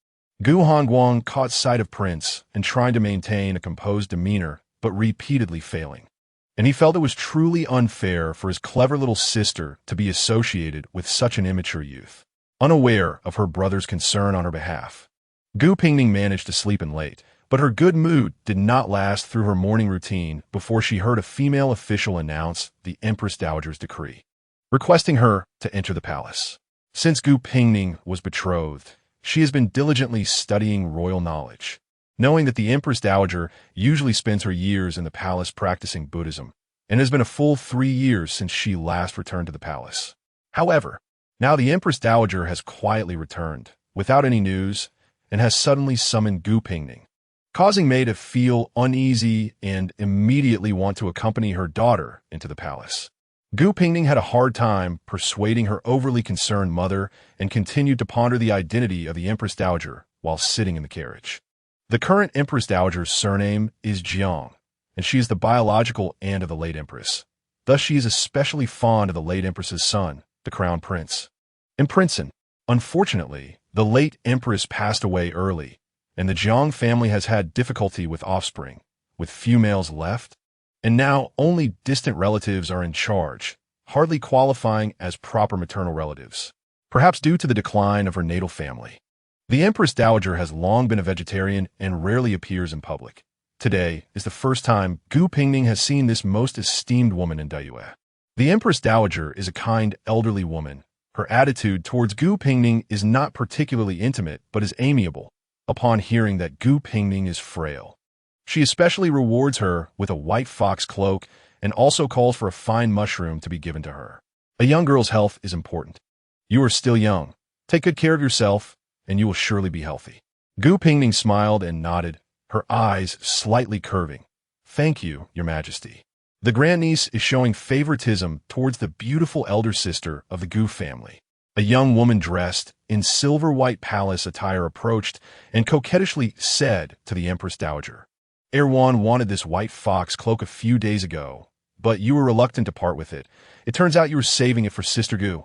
Gu Hongguang caught sight of Prince and tried to maintain a composed demeanor, but repeatedly failing. And he felt it was truly unfair for his clever little sister to be associated with such an immature youth. Unaware of her brother's concern on her behalf, Gu Pingning managed to sleep in late, but her good mood did not last through her morning routine before she heard a female official announce the Empress Dowager's decree, requesting her to enter the palace. Since Gu Pingning was betrothed, she has been diligently studying royal knowledge, knowing that the Empress Dowager usually spends her years in the palace practicing Buddhism, and it has been a full 3 years since she last returned to the palace. However, now the Empress Dowager has quietly returned, without any news, and has suddenly summoned Gu Pingning, causing Mei to feel uneasy and immediately want to accompany her daughter into the palace. Gu Pingning had a hard time persuading her overly concerned mother and continued to ponder the identity of the Empress Dowager while sitting in the carriage. The current Empress Dowager's surname is Jiang, and she is the biological aunt of the late Empress. Thus she is especially fond of the late Empress's son, the Crown Prince. In Princeton, unfortunately, the late Empress passed away early, and the Jiang family has had difficulty with offspring, with few males left. And now only distant relatives are in charge, hardly qualifying as proper maternal relatives, perhaps due to the decline of her natal family. The Empress Dowager has long been a vegetarian and rarely appears in public. Today is the first time Gu Pingning has seen this most esteemed woman in Dayue. The Empress Dowager is a kind, elderly woman. Her attitude towards Gu Pingning is not particularly intimate, but is amiable, upon hearing that Gu Pingning is frail. She especially rewards her with a white fox cloak and also calls for a fine mushroom to be given to her. A young girl's health is important. You are still young. Take good care of yourself, and you will surely be healthy. Gu Pingning smiled and nodded, her eyes slightly curving. Thank you, Your Majesty. The grandniece is showing favoritism towards the beautiful elder sister of the Gu family. A young woman dressed in silver-white palace attire approached and coquettishly said to the Empress Dowager, Erwan wanted this white fox cloak a few days ago, but you were reluctant to part with it. It turns out you were saving it for Sister Gu.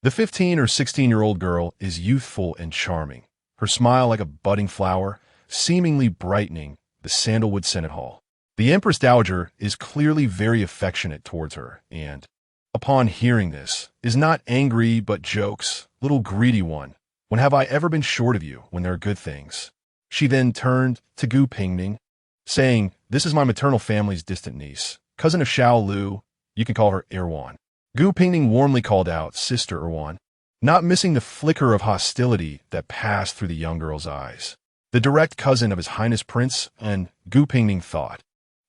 The 15 or 16-year-old girl is youthful and charming, her smile like a budding flower, seemingly brightening the sandalwood Senate Hall. The Empress Dowager is clearly very affectionate towards her, and, upon hearing this, is not angry but jokes, little greedy one, when have I ever been short of you when there are good things? She then turned to Gu Pingning, saying, This is my maternal family's distant niece, cousin of Xiao Lu, you can call her Erwan. Gu Pingning warmly called out, Sister Erwan, not missing the flicker of hostility that passed through the young girl's eyes. The direct cousin of His Highness Prince, and Gu Pingning thought,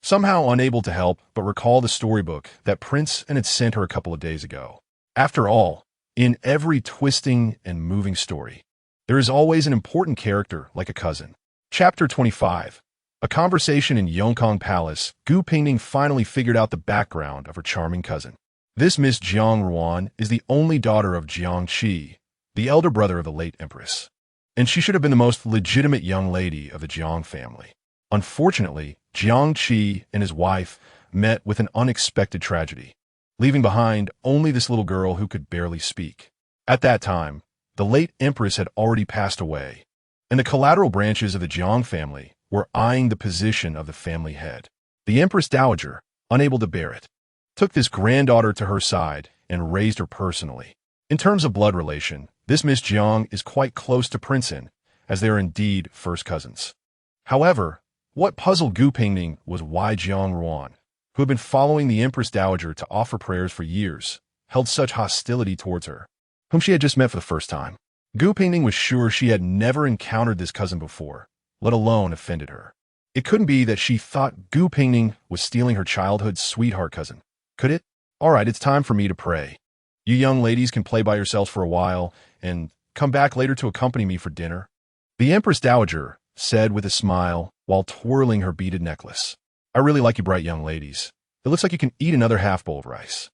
somehow unable to help but recall the storybook that Prince had sent her a couple of days ago. After all, in every twisting and moving story, there is always an important character like a cousin. Chapter 25. A conversation in Yongkang Palace, Gu Pingning finally figured out the background of her charming cousin. This Miss Jiang Ruan is the only daughter of Jiang Qi, the elder brother of the late empress, and she should have been the most legitimate young lady of the Jiang family. Unfortunately, Jiang Qi and his wife met with an unexpected tragedy, leaving behind only this little girl who could barely speak. At that time, the late empress had already passed away, and the collateral branches of the Jiang family were eyeing the position of the family head. The Empress Dowager, unable to bear it, took this granddaughter to her side and raised her personally. In terms of blood relation, this Miss Jiang is quite close to Princein, as they are indeed first cousins. However, what puzzled Gu Pingning was why Jiang Ruan, who had been following the Empress Dowager to offer prayers for years, held such hostility towards her, whom she had just met for the first time. Gu Pingning was sure she had never encountered this cousin before, let alone offended her. It couldn't be that she thought Gu Pingning was stealing her childhood's sweetheart cousin. Could it? All right, it's time for me to pray. You young ladies can play by yourselves for a while and come back later to accompany me for dinner. The Empress Dowager said with a smile while twirling her beaded necklace. I really like you bright young ladies. It looks like you can eat another half bowl of rice.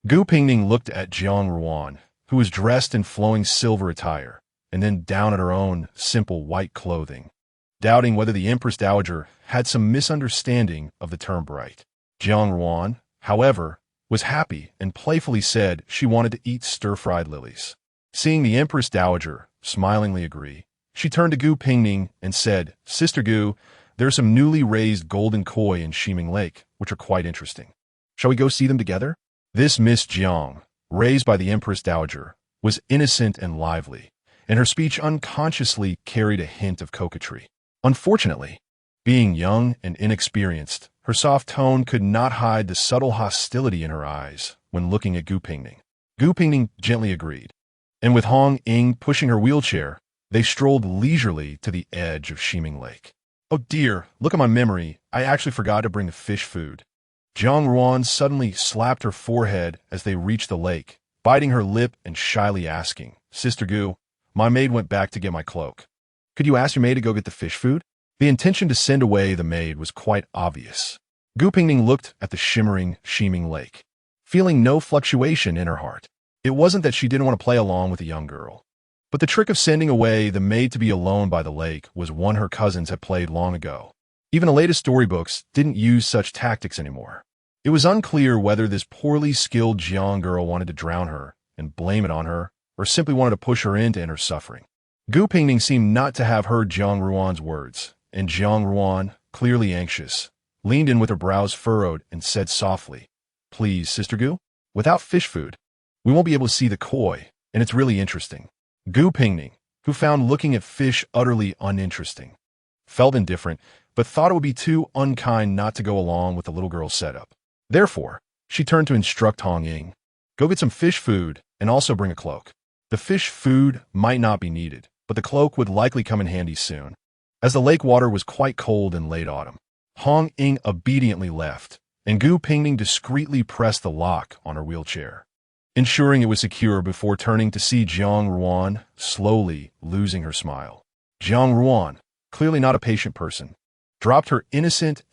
Gu Pingning looked at Jiang Ruan, who was dressed in flowing silver attire, and then down at her own simple white clothing, doubting whether the Empress Dowager had some misunderstanding of the term bright. Jiang Ruan, however, was happy and playfully said she wanted to eat stir-fried lilies. Seeing the Empress Dowager smilingly agree, she turned to Gu Pingning and said, Sister Gu, there are some newly raised golden koi in Shiming Lake, which are quite interesting. Shall we go see them together? This Miss Jiang, raised by the Empress Dowager, was innocent and lively, and her speech unconsciously carried a hint of coquetry. Unfortunately, being young and inexperienced, her soft tone could not hide the subtle hostility in her eyes when looking at Gu Pingning. Gu Pingning gently agreed, and with Hong Ying pushing her wheelchair, they strolled leisurely to the edge of Shiming Lake. Oh dear, look at my memory, I actually forgot to bring the fish food. Jiang Ruan suddenly slapped her forehead as they reached the lake, biting her lip and shyly asking, Sister Gu, my maid went back to get my cloak. Could you ask your maid to go get the fish food? The intention to send away the maid was quite obvious. Gu Pingning looked at the shimmering, Shiming Lake, feeling no fluctuation in her heart. It wasn't that she didn't want to play along with the young girl, but the trick of sending away the maid to be alone by the lake was one her cousins had played long ago. Even the latest storybooks didn't use such tactics anymore. It was unclear whether this poorly skilled Jiang girl wanted to drown her and blame it on her, or simply wanted to push her into inner suffering. Gu Pingning seemed not to have heard Jiang Ruan's words, and Jiang Ruan, clearly anxious, leaned in with her brows furrowed, and said softly, "Please, Sister Gu, without fish food, we won't be able to see the koi, and it's really interesting." Gu Pingning, who found looking at fish utterly uninteresting, felt indifferent, but thought it would be too unkind not to go along with the little girl's setup. Therefore, she turned to instruct Hong Ying, "Go get some fish food and also bring a cloak." The fish food might not be needed, but the cloak would likely come in handy soon, as the lake water was quite cold in late autumn. Hong Ying obediently left, and Gu Pingning discreetly pressed the lock on her wheelchair, ensuring it was secure before turning to see Jiang Ruan slowly losing her smile. Jiang Ruan, clearly not a patient person, dropped her innocent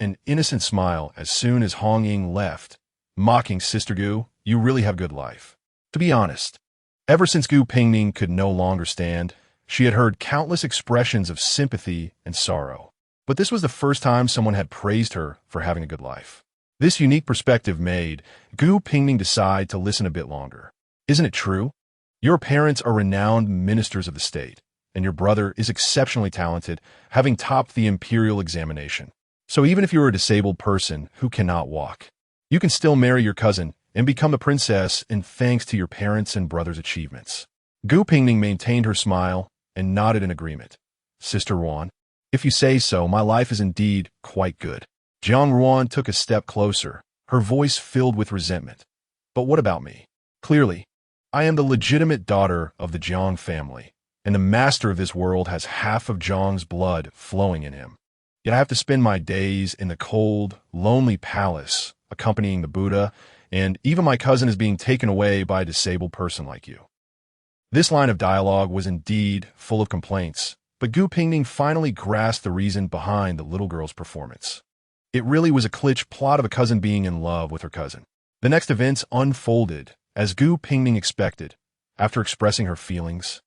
smile as soon as Hong Ying left, mocking, "Sister Gu, you really have good life." To be honest, ever since Gu Pingning could no longer stand, she had heard countless expressions of sympathy and sorrow. But this was the first time someone had praised her for having a good life. This unique perspective made Gu Pingning decide to listen a bit longer. "Isn't it true? Your parents are renowned ministers of the state, and your brother is exceptionally talented, having topped the imperial examination. So even if you are a disabled person who cannot walk, you can still marry your cousin and become a princess in thanks to your parents' and brother's achievements." Gu Pingning maintained her smile and nodded in agreement. "Sister Ruan, if you say so, my life is indeed quite good." Jiang Ruan took a step closer, her voice filled with resentment. "But what about me? Clearly, I am the legitimate daughter of the Jiang family, and the master of this world has half of Jiang's blood flowing in him. Yet I have to spend my days in the cold, lonely palace, accompanying the Buddha, and even my cousin is being taken away by a disabled person like you." This line of dialogue was indeed full of complaints, but Gu Pingning finally grasped the reason behind the little girl's performance. It really was a cliché plot of a cousin being in love with her cousin. The next events unfolded as Gu Pingning expected. After expressing her feelings,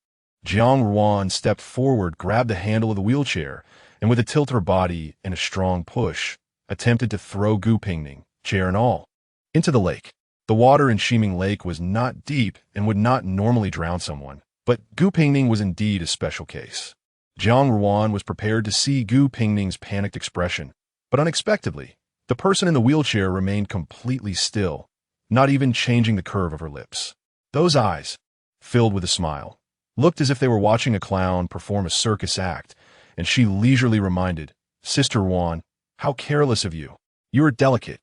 Jiang Ruan stepped forward, grabbed the handle of the wheelchair, and with a tilt of her body and a strong push, attempted to throw Gu Pingning, chair and all, into the lake. The water in Shiming Lake was not deep and would not normally drown someone, but Gu Pingning was indeed a special case. Jiang Ruan was prepared to see Gu Pingning's panicked expression, but unexpectedly, the person in the wheelchair remained completely still, not even changing the curve of her lips. Those eyes, filled with a smile, looked as if they were watching a clown perform a circus act, and she leisurely reminded, "Sister Ruan, how careless of you. You are delicate.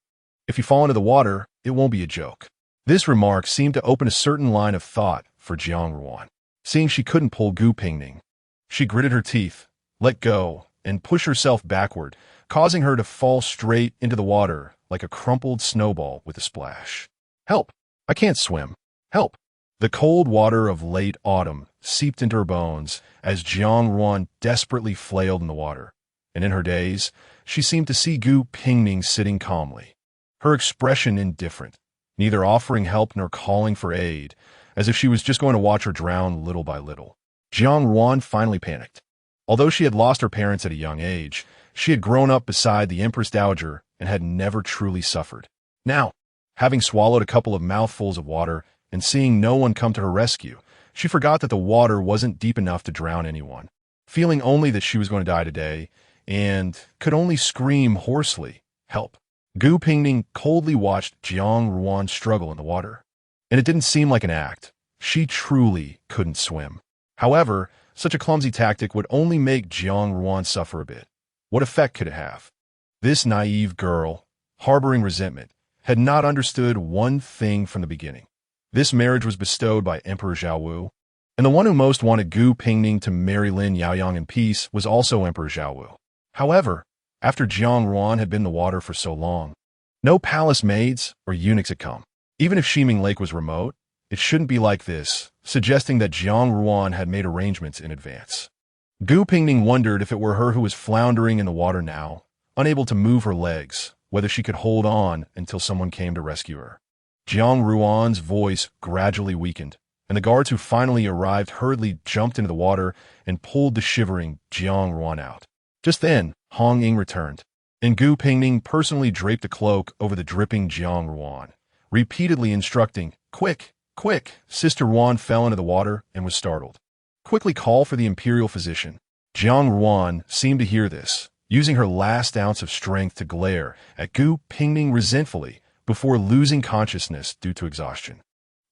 If you fall into the water, it won't be a joke." This remark seemed to open a certain line of thought for Jiang Ruan. Seeing she couldn't pull Gu Pingning, she gritted her teeth, let go, and pushed herself backward, causing her to fall straight into the water like a crumpled snowball with a splash. "Help! I can't swim. Help!" The cold water of late autumn seeped into her bones as Jiang Ruan desperately flailed in the water, and in her daze, she seemed to see Gu Pingning sitting calmly, her expression indifferent, neither offering help nor calling for aid, as if she was just going to watch her drown little by little. Jiang Ruan finally panicked. Although she had lost her parents at a young age, she had grown up beside the Empress Dowager and had never truly suffered. Now, having swallowed a couple of mouthfuls of water and seeing no one come to her rescue, she forgot that the water wasn't deep enough to drown anyone, feeling only that she was going to die today, and could only scream hoarsely, "Help!" Gu Pingning coldly watched Jiang Ruan struggle in the water, and it didn't seem like an act. She truly couldn't swim. However, such a clumsy tactic would only make Jiang Ruan suffer a bit. What effect could it have? This naive girl, harboring resentment, had not understood one thing from the beginning. This marriage was bestowed by Emperor Zhao, and the one who most wanted Gu Pingning to marry Lin Yaoyang in peace was also Emperor Zhao. However, after Jiang Ruan had been in the water for so long, no palace maids or eunuchs had come. Even if Shiming Lake was remote, it shouldn't be like this, suggesting that Jiang Ruan had made arrangements in advance. Gu Pingning wondered if it were her who was floundering in the water now, unable to move her legs, whether she could hold on until someone came to rescue her. Jiang Ruan's voice gradually weakened, and the guards who finally arrived hurriedly jumped into the water and pulled the shivering Jiang Ruan out. Just then, Hong Ying returned, and Gu Pingning personally draped a cloak over the dripping Jiang Ruan, repeatedly instructing, "Quick, quick!" Sister Ruan fell into the water and was startled. "Quickly call for the imperial physician." Jiang Ruan seemed to hear this, using her last ounce of strength to glare at Gu Pingning resentfully before losing consciousness due to exhaustion.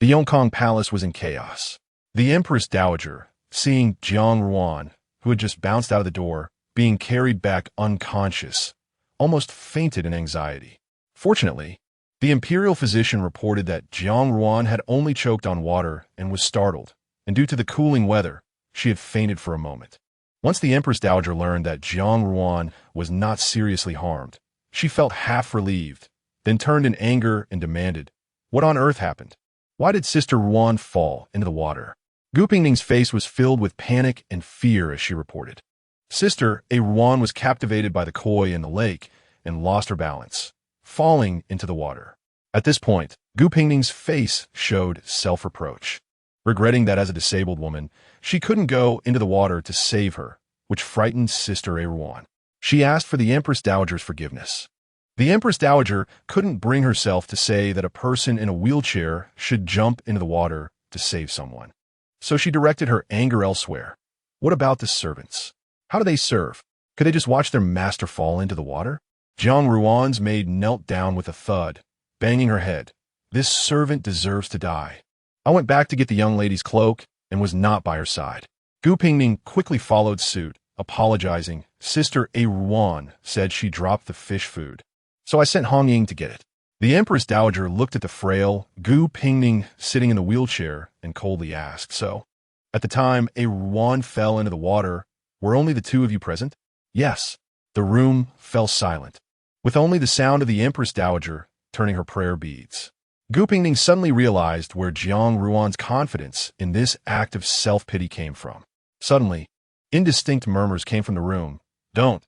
The Yongkong Palace was in chaos. The Empress Dowager, seeing Jiang Ruan, who had just bounced out of the door, being carried back unconscious, almost fainted in anxiety. Fortunately, the imperial physician reported that Jiang Ruan had only choked on water and was startled, and due to the cooling weather, she had fainted for a moment. Once the Empress Dowager learned that Jiang Ruan was not seriously harmed, she felt half relieved, then turned in anger and demanded, "What on earth happened? Why did Sister Ruan fall into the water?" Gu Pingning's face was filled with panic and fear as she reported. Sister Ruan was captivated by the koi in the lake and lost her balance, falling into the water. At this point, Gu Pingning's face showed self-reproach, regretting that as a disabled woman, she couldn't go into the water to save her, which frightened Sister Ruan. She asked for the Empress Dowager's forgiveness. The Empress Dowager couldn't bring herself to say that a person in a wheelchair should jump into the water to save someone. So she directed her anger elsewhere. What about the servants? How do they serve? Could they just watch their master fall into the water? Jiang Ruan's maid knelt down with a thud, banging her head. This servant deserves to die. I went back to get the young lady's cloak and was not by her side. Gu Pingning quickly followed suit, apologizing. Sister Ruan said she dropped the fish food, so I sent Hong Ying to get it. The Empress Dowager looked at the frail Gu Pingning sitting in the wheelchair and coldly asked, "So, at the time Ruan fell into the water, were only the two of you present?" "Yes." The room fell silent, with only the sound of the Empress Dowager turning her prayer beads. Gu Pingning suddenly realized where Jiang Ruan's confidence in this act of self-pity came from. Suddenly, indistinct murmurs came from the room. Don't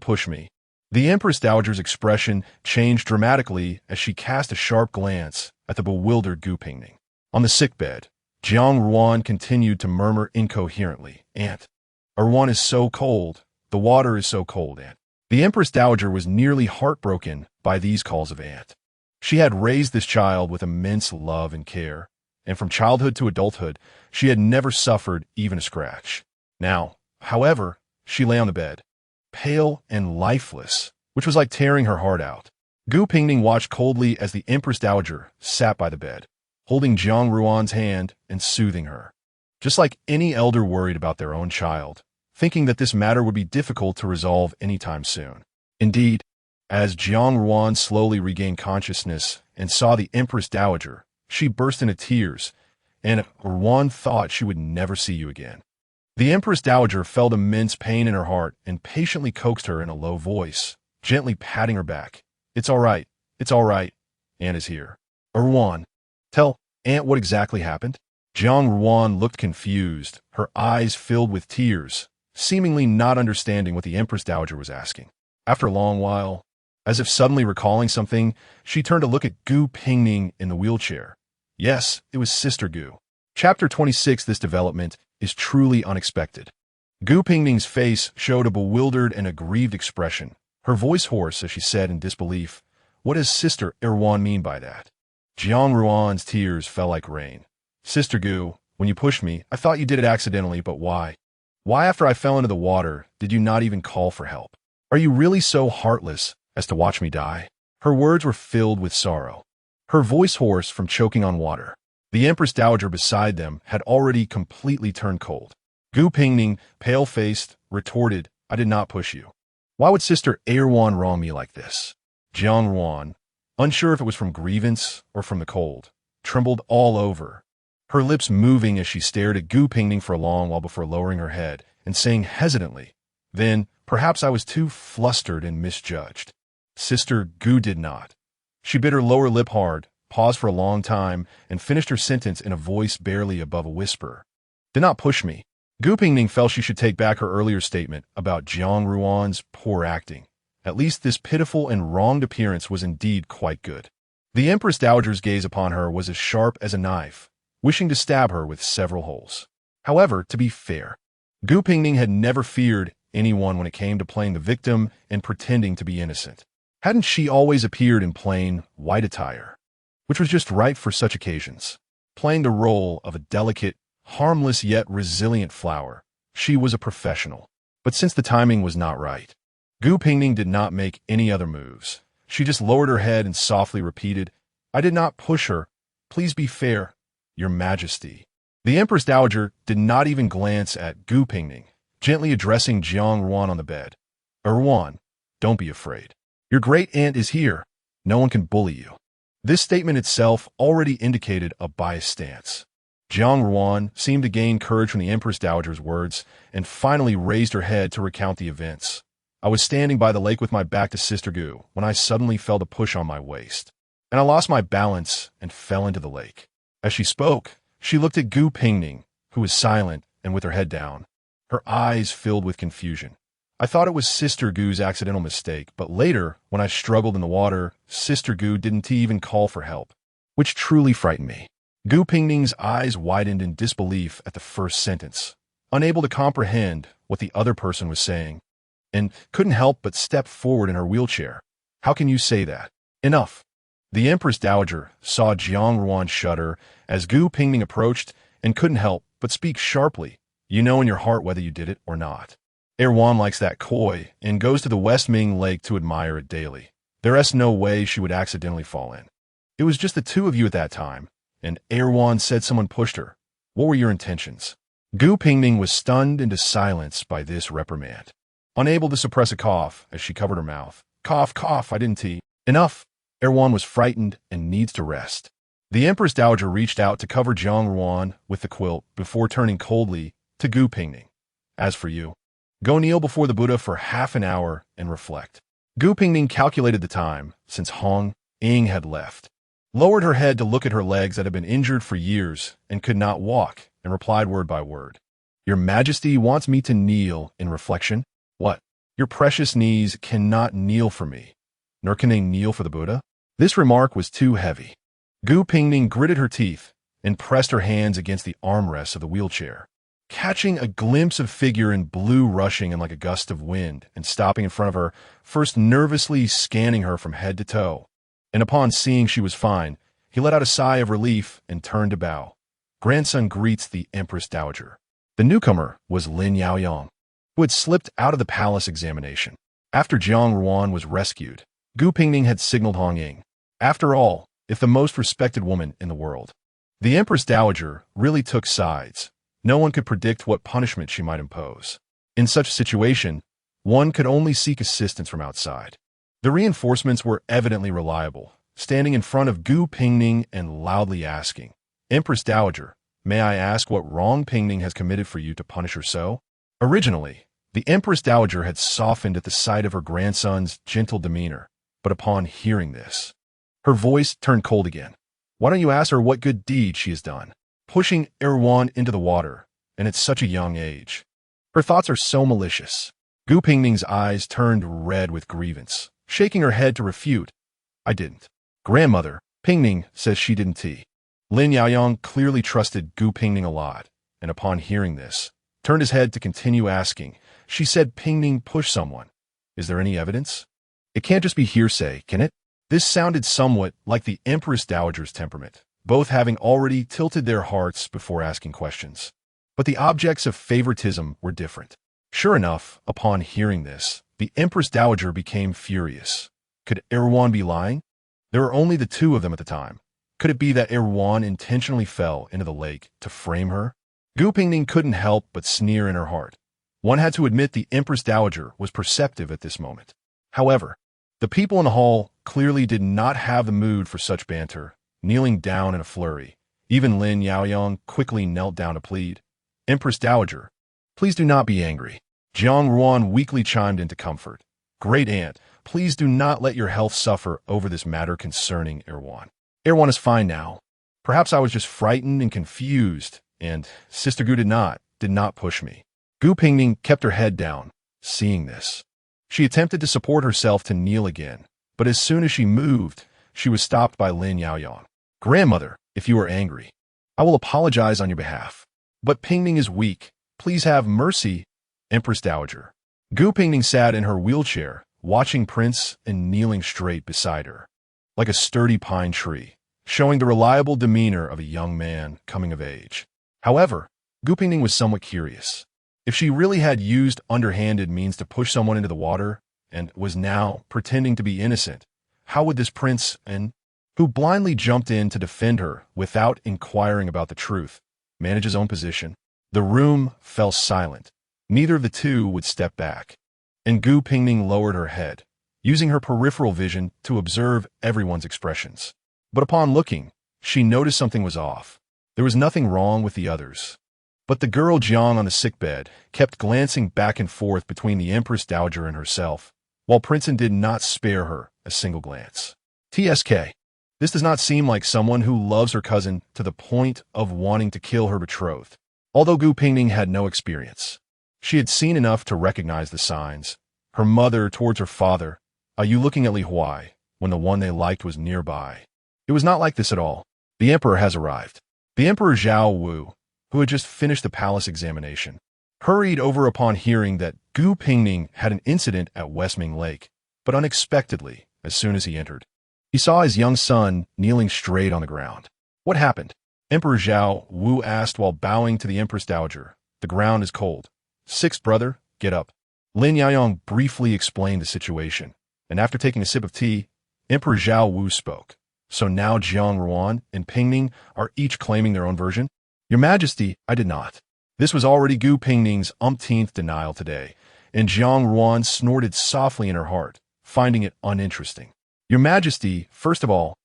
push me." The Empress Dowager's expression changed dramatically as she cast a sharp glance at the bewildered Gu Pingning. On the sickbed, Jiang Ruan continued to murmur incoherently, "Aunt, Ruan is so cold. The water is so cold, Aunt." The Empress Dowager was nearly heartbroken by these calls of aunt. She had raised this child with immense love and care, and from childhood to adulthood, she had never suffered even a scratch. Now, however, she lay on the bed, pale and lifeless, which was like tearing her heart out. Gu Pingning watched coldly as the Empress Dowager sat by the bed, holding Jiang Ruan's hand and soothing her, just like any elder worried about their own child, thinking that this matter would be difficult to resolve anytime soon. Indeed, as Jiang Ruan slowly regained consciousness and saw the Empress Dowager, she burst into tears, and Ruan thought she would never see you again. The Empress Dowager felt immense pain in her heart and patiently coaxed her in a low voice, gently patting her back. It's all right. Aunt is here." "Ruan, tell Aunt what exactly happened." Jiang Ruan looked confused, her eyes filled with tears, seemingly not understanding what the Empress Dowager was asking. After a long while, as if suddenly recalling something, she turned to look at Gu Pingning in the wheelchair. Yes, it was Sister Gu. Chapter 26. This development is truly unexpected. Gu Pingning's face showed a bewildered and aggrieved expression, her voice hoarse as she said in disbelief, "What does Sister Ruan mean by that?" Jiang Ruan's tears fell like rain. "Sister Gu, when you pushed me, I thought you did it accidentally, but why? Why after I fell into the water did you not even call for help? Are you really so heartless as to watch me die?" Her words were filled with sorrow, her voice hoarse from choking on water. The Empress Dowager beside them had already completely turned cold. Gu Pingning, pale-faced, retorted, "I did not push you. Why would Sister Ruan wrong me like this?" Jiang Ruan, unsure if it was from grievance or from the cold, trembled all over, her lips moving as she stared at Gu Pingning for a long while before lowering her head and saying hesitantly, "Then, perhaps I was too flustered and misjudged." Sister Gu did not. She bit her lower lip hard, paused for a long time, and finished her sentence in a voice barely above a whisper. "Did not push me." Gu Pingning felt she should take back her earlier statement about Jiang Ruan's poor acting. At least this pitiful and wronged appearance was indeed quite good. The Empress Dowager's gaze upon her was as sharp as a knife, wishing to stab her with several holes. However, to be fair, Gu Pingning had never feared anyone when it came to playing the victim and pretending to be innocent. Hadn't she always appeared in plain, white attire, which was just right for such occasions? Playing the role of a delicate, harmless yet resilient flower, she was a professional. But since the timing was not right, Gu Pingning did not make any other moves. She just lowered her head and softly repeated, "I did not push her. Please be fair, Your Majesty." The Empress Dowager did not even glance at Gu Pingning, gently addressing Jiang Ruan on the bed. "Ruan, don't be afraid. Your great-aunt is here. No one can bully you." This statement itself already indicated a biased stance. Jiang Ruan seemed to gain courage from the Empress Dowager's words and finally raised her head to recount the events. "I was standing by the lake with my back to Sister Gu when I suddenly felt a push on my waist, and I lost my balance and fell into the lake." As she spoke, she looked at Gu Pingning, who was silent and with her head down. Her eyes filled with confusion. "I thought it was Sister Gu's accidental mistake, but later, when I struggled in the water, Sister Gu didn't even call for help, which truly frightened me." Gu Pingning's eyes widened in disbelief at the first sentence, unable to comprehend what the other person was saying, and couldn't help but step forward in her wheelchair. "How can you say that? Enough." The Empress Dowager saw Jiang Ruan shudder as Gu Pingning approached and couldn't help but speak sharply. "You know in your heart whether you did it or not. Erwan likes that koi and goes to the West Ming Lake to admire it daily. There's no way she would accidentally fall in. It was just the two of you at that time, and Erwan said someone pushed her. What were your intentions?" Gu Pingning was stunned into silence by this reprimand, unable to suppress a cough as she covered her mouth. "Cough, cough, I didn't tea." "Enough. Erwan was frightened and needs to rest." The Empress Dowager reached out to cover Jiang Ruan with the quilt before turning coldly to Gu Pingning. "As for you, go kneel before the Buddha for half an hour and reflect." Gu Pingning calculated the time, since Hong Ying had left, lowered her head to look at her legs that had been injured for years and could not walk, and replied word by word. "Your Majesty wants me to kneel in reflection? What? Your precious knees cannot kneel for me, nor can they kneel for the Buddha?" This remark was too heavy. Gu Pingning gritted her teeth and pressed her hands against the armrests of the wheelchair, catching a glimpse of figure in blue rushing in like a gust of wind and stopping in front of her, first nervously scanning her from head to toe. And upon seeing she was fine, he let out a sigh of relief and turned to bow. "Grandson greets the Empress Dowager." The newcomer was Lin Yaoyang, who had slipped out of the palace examination. After Jiang Ruan was rescued, Gu Pingning had signaled Hong Ying. After all, if the most respected woman in the world, the Empress Dowager really took sides. No one could predict what punishment she might impose. In such a situation, one could only seek assistance from outside. The reinforcements were evidently reliable, standing in front of Gu Pingning and loudly asking, "Empress Dowager, may I ask what wrong Pingning has committed for you to punish her so?" Originally, the Empress Dowager had softened at the sight of her grandson's gentle demeanor, but upon hearing this, her voice turned cold again. "Why don't you ask her what good deed she has done, pushing Erwan into the water, and at such a young age? Her thoughts are so malicious." Gu Pingning's eyes turned red with grievance, shaking her head to refute. "I didn't. Grandmother Pingning says she didn't tea." Lin Yaoyang clearly trusted Gu Pingning a lot, and upon hearing this, turned his head to continue asking. "She said Pingning pushed someone. Is there any evidence? It can't just be hearsay, can it?" This sounded somewhat like the Empress Dowager's temperament, both having already tilted their hearts before asking questions. But the objects of favoritism were different. Sure enough, upon hearing this, the Empress Dowager became furious. Could Erwan be lying? There were only the two of them at the time. Could it be that Erwan intentionally fell into the lake to frame her? Gu Pingning couldn't help but sneer in her heart. One had to admit the Empress Dowager was perceptive at this moment. However, the people in the hall clearly did not have the mood for such banter, kneeling down in a flurry. Even Lin Yaoyang quickly knelt down to plead. "Empress Dowager, please do not be angry." Jiang Ruan weakly chimed in to comfort. "Great aunt, please do not let your health suffer over this matter concerning Erwan. Erwan is fine now. Perhaps I was just frightened and confused, and Sister Gu did not push me." Gu Pingning kept her head down, seeing this. She attempted to support herself to kneel again, but as soon as she moved, she was stopped by Lin Yaoyang. "Grandmother, if you are angry, I will apologize on your behalf. But Pingning is weak. Please have mercy." Empress Dowager. Gu Pingning sat in her wheelchair, watching Prince and kneeling straight beside her, like a sturdy pine tree, showing the reliable demeanor of a young man coming of age. However, Gu Pingning was somewhat curious. If she really had used underhanded means to push someone into the water, and was now pretending to be innocent. How would this prince, and who blindly jumped in to defend her without inquiring about the truth, manage his own position? The room fell silent. Neither of the two would step back, and Gu Pingning lowered her head, using her peripheral vision to observe everyone's expressions. But upon looking, she noticed something was off. There was nothing wrong with the others. But the girl Jiang on the sickbed kept glancing back and forth between the Empress Dowager and herself, while Princeton did not spare her a single glance. TSK. This does not seem like someone who loves her cousin to the point of wanting to kill her betrothed. Although Gu Pingning had no experience, she had seen enough to recognize the signs. Her mother towards her father, "Are you looking at Li Huai?" when the one they liked was nearby. It was not like this at all. The emperor has arrived. The Emperor Zhao Wu, who had just finished the palace examination, hurried over upon hearing that Gu Pingning had an incident at Westming Lake, but unexpectedly, as soon as he entered, he saw his young son kneeling straight on the ground. What happened? Emperor Zhao Wu asked while bowing to the Empress Dowager. The ground is cold. Sixth brother, get up. Lin Yaoyang briefly explained the situation, and after taking a sip of tea, Emperor Zhao Wu spoke. So now Jiang Ruan and Pingning are each claiming their own version? Your Majesty, I did not. This was already Gu Pingning's umpteenth denial today, and Jiang Ruan snorted softly in her heart, finding it uninteresting. Your Majesty, first of all,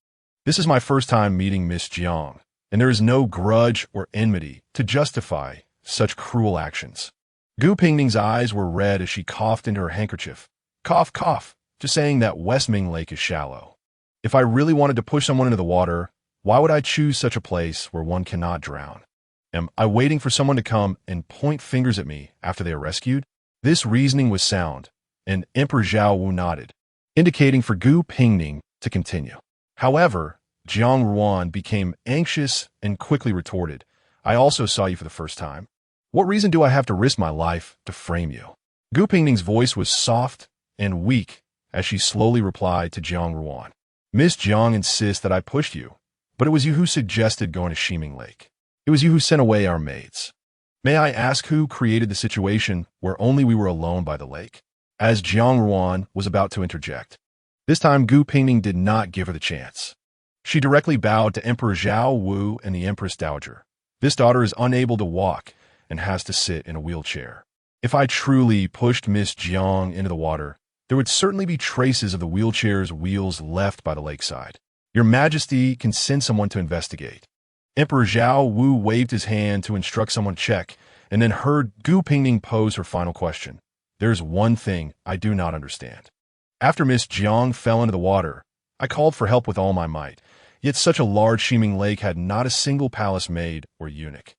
this is my first time meeting Miss Jiang, and there is no grudge or enmity to justify such cruel actions. Gu Pingning's eyes were red as she coughed into her handkerchief. Cough, cough, just saying that Westming Lake is shallow. If I really wanted to push someone into the water, why would I choose such a place where one cannot drown? Am I waiting for someone to come and point fingers at me after they are rescued? This reasoning was sound, and Emperor Zhao Wu nodded, indicating for Gu Pingning to continue. However, Jiang Ruan became anxious and quickly retorted, I also saw you for the first time. What reason do I have to risk my life to frame you? Gu Pingning's voice was soft and weak as she slowly replied to Jiang Ruan. Miss Jiang insists that I pushed you, but it was you who suggested going to Shiming Lake. It was you who sent away our maids. May I ask who created the situation where only we were alone by the lake? As Jiang Ruan was about to interject, this time Gu Pingning did not give her the chance. She directly bowed to Emperor Zhao Wu and the Empress Dowager. This daughter is unable to walk and has to sit in a wheelchair. If I truly pushed Miss Jiang into the water, there would certainly be traces of the wheelchair's wheels left by the lakeside. Your Majesty can send someone to investigate. Emperor Zhao Wu waved his hand to instruct someone to check, and then heard Gu Pingning pose her final question. There's one thing I do not understand. After Miss Jiang fell into the water, I called for help with all my might, yet such a large Shiming Lake had not a single palace maid or eunuch.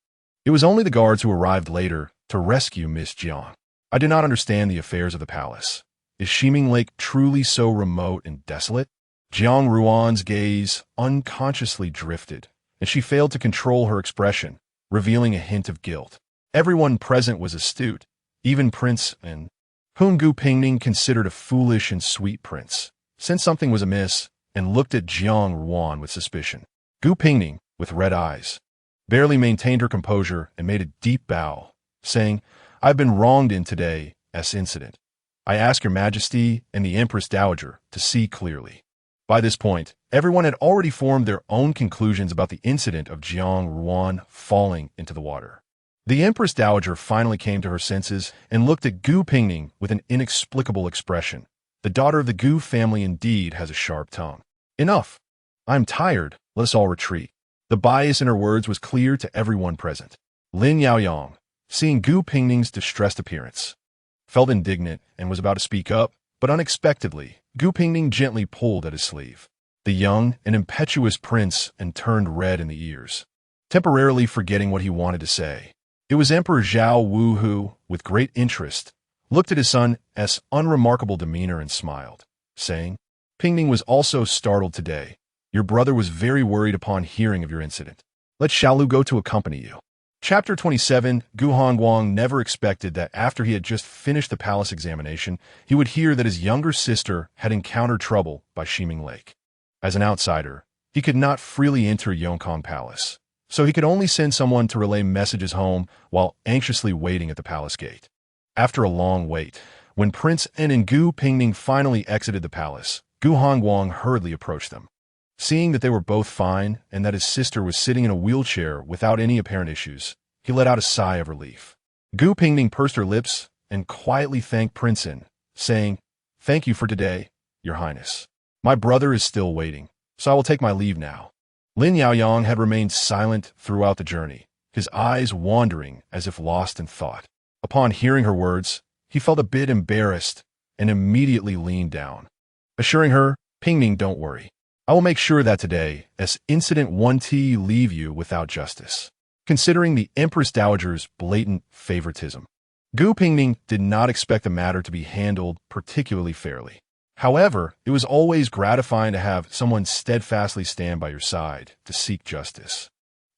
It was only the guards who arrived later to rescue Miss Jiang. I do not understand the affairs of the palace. Is Shiming Lake truly so remote and desolate? Jiang Ruan's gaze unconsciously drifted, and she failed to control her expression, revealing a hint of guilt. Everyone present was astute, even Prince N, whom Gu Pingning considered a foolish and sweet prince, sensed something was amiss and looked at Jiang Ruan with suspicion. Gu Pingning, with red eyes, barely maintained her composure and made a deep bow, saying, I've been wronged in today's incident. I ask your Majesty and the Empress Dowager to see clearly. By this point, everyone had already formed their own conclusions about the incident of Jiang Ruan falling into the water. The Empress Dowager finally came to her senses and looked at Gu Pingning with an inexplicable expression. The daughter of the Gu family indeed has a sharp tongue. Enough. I am tired. Let us all retreat. The bias in her words was clear to everyone present. Lin Yaoyang, seeing Gu Pingning's distressed appearance, felt indignant and was about to speak up, but unexpectedly, Gu Pingning gently pulled at his sleeve. The young and impetuous prince turned red in the ears, temporarily forgetting what he wanted to say. It was Emperor Zhao Wu who, with great interest, looked at his son's unremarkable demeanor and smiled, saying, Pingning was also startled today. Your brother was very worried upon hearing of your incident. Let Xiaolu go to accompany you. Chapter 27. Gu Hongguang never expected that after he had just finished the palace examination, he would hear that his younger sister had encountered trouble by Shiming Lake. As an outsider, he could not freely enter Yongkong Palace, so he could only send someone to relay messages home while anxiously waiting at the palace gate. After a long wait, When Prince En and Gu Pingning finally exited the palace, Gu Hongguang hurriedly approached them. Seeing that they were both fine and that his sister was sitting in a wheelchair without any apparent issues, he let out a sigh of relief. Gu Pingning pursed her lips and quietly thanked Prince En, saying, "Thank you for today, Your Highness. My brother is still waiting, so I will take my leave now." Lin Yaoyang had remained silent throughout the journey, his eyes wandering as if lost in thought. Upon hearing her words, he felt a bit embarrassed and immediately leaned down, assuring her, "Pingning, don't worry. I will make sure that today, as incident 1T leave you without justice." Considering the Empress Dowager's blatant favoritism, Gu Pingning did not expect the matter to be handled particularly fairly. However, it was always gratifying to have someone steadfastly stand by your side to seek justice,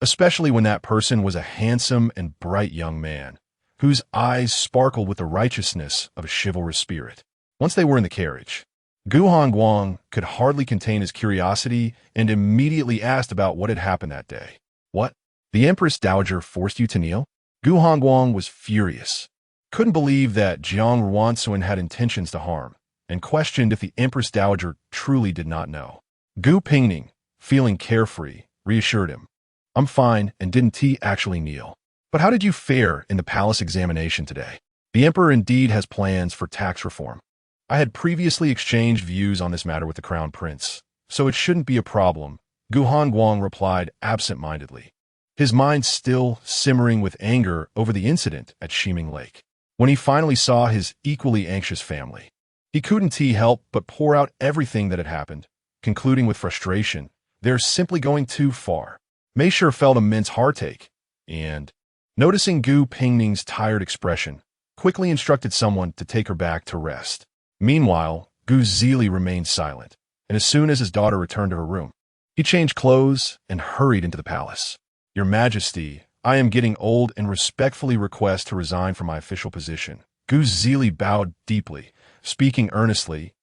especially when that person was a handsome and bright young man, whose eyes sparkled with the righteousness of a chivalrous spirit. Once they were in the carriage, Gu Hongguang could hardly contain his curiosity and immediately asked about what had happened that day. "What? The Empress Dowager forced you to kneel?" Gu Hongguang was furious, couldn't believe that Jiang Ruansuan had intentions to harm, and questioned if the Empress Dowager truly did not know. Gu Pingning, feeling carefree, reassured him, "I'm fine and didn't actually kneel. But how did you fare in the palace examination today? The emperor indeed has plans for tax reform. I had previously exchanged views on this matter with the crown prince, so it shouldn't be a problem," Gu Hongguang replied absent-mindedly, his mind still simmering with anger over the incident at Shiming Lake. When he finally saw his equally anxious family, he couldn't help but pour out everything that had happened, concluding with frustration, "They're simply going too far." Mei Shi felt immense heartache, and, noticing Gu Pingning's tired expression, quickly instructed someone to take her back to rest. Meanwhile, Gu Zili remained silent, and as soon as his daughter returned to her room, he changed clothes and hurried into the palace. "Your Majesty, I am getting old and respectfully request to resign from my official position." Gu Zili bowed deeply, speaking earnestly,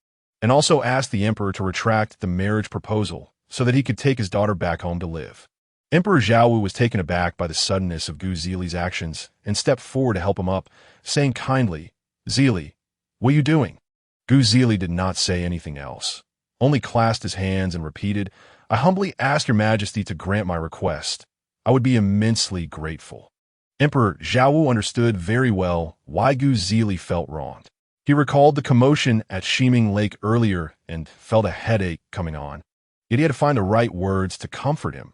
and also asked the emperor to retract the marriage proposal so that he could take his daughter back home to live. Emperor Zhaowu was taken aback by the suddenness of Gu Zili's actions and stepped forward to help him up, saying kindly, "Zili, what are you doing?" Gu Zili did not say anything else, only clasped his hands and repeated, "I humbly ask your Majesty to grant my request. I would be immensely grateful." Emperor Zhaowu understood very well why Gu Zili felt wronged. He recalled the commotion at Shiming Lake earlier and felt a headache coming on. Yet he had to find the right words to comfort him.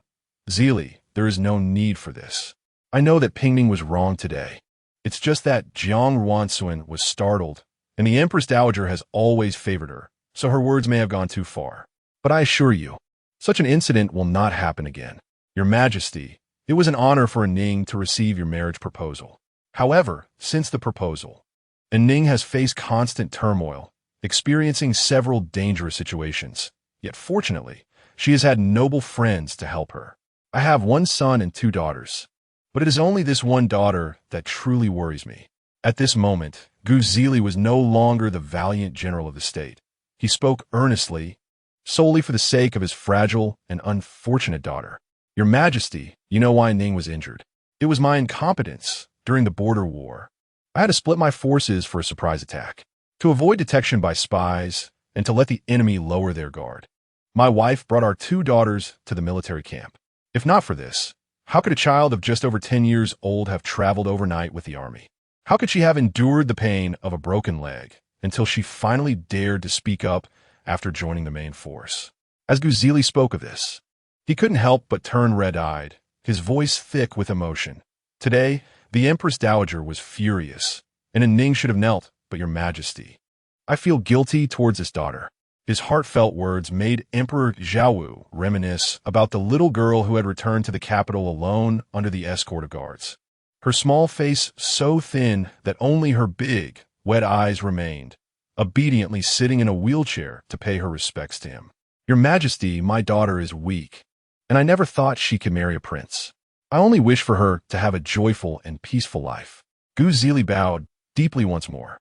"Zili, there is no need for this. I know that Pingning was wrong today. It's just that Jiang Ruansuan was startled, and the Empress Dowager has always favored her, so her words may have gone too far. But I assure you, such an incident will not happen again. Your Majesty, it was an honor for Ning to receive your marriage proposal. However, since the proposal, Ning has faced constant turmoil, experiencing several dangerous situations. Yet fortunately, she has had noble friends to help her. I have one son and two daughters, but it is only this one daughter that truly worries me." At this moment, Gu Zili was no longer the valiant general of the state. He spoke earnestly, solely for the sake of his fragile and unfortunate daughter. "Your Majesty, you know why Ning was injured. It was my incompetence during the border war. I had to split my forces for a surprise attack, to avoid detection by spies and to let the enemy lower their guard. My wife brought our two daughters to the military camp. If not for this, how could a child of just over 10 years old have traveled overnight with the army? How could she have endured the pain of a broken leg until she finally dared to speak up after joining the main force?" As Gu Zili spoke of this, he couldn't help but turn red-eyed, his voice thick with emotion. Today, the Empress Dowager was furious, and Ning should have knelt, "But your Majesty, I feel guilty towards this daughter." His heartfelt words made Emperor Zhaowu reminisce about the little girl who had returned to the capital alone under the escort of guards. Her small face so thin that only her big, wet eyes remained, obediently sitting in a wheelchair to pay her respects to him. "Your Majesty, my daughter is weak, and I never thought she could marry a prince. I only wish for her to have a joyful and peaceful life." Gu Zili bowed deeply once more.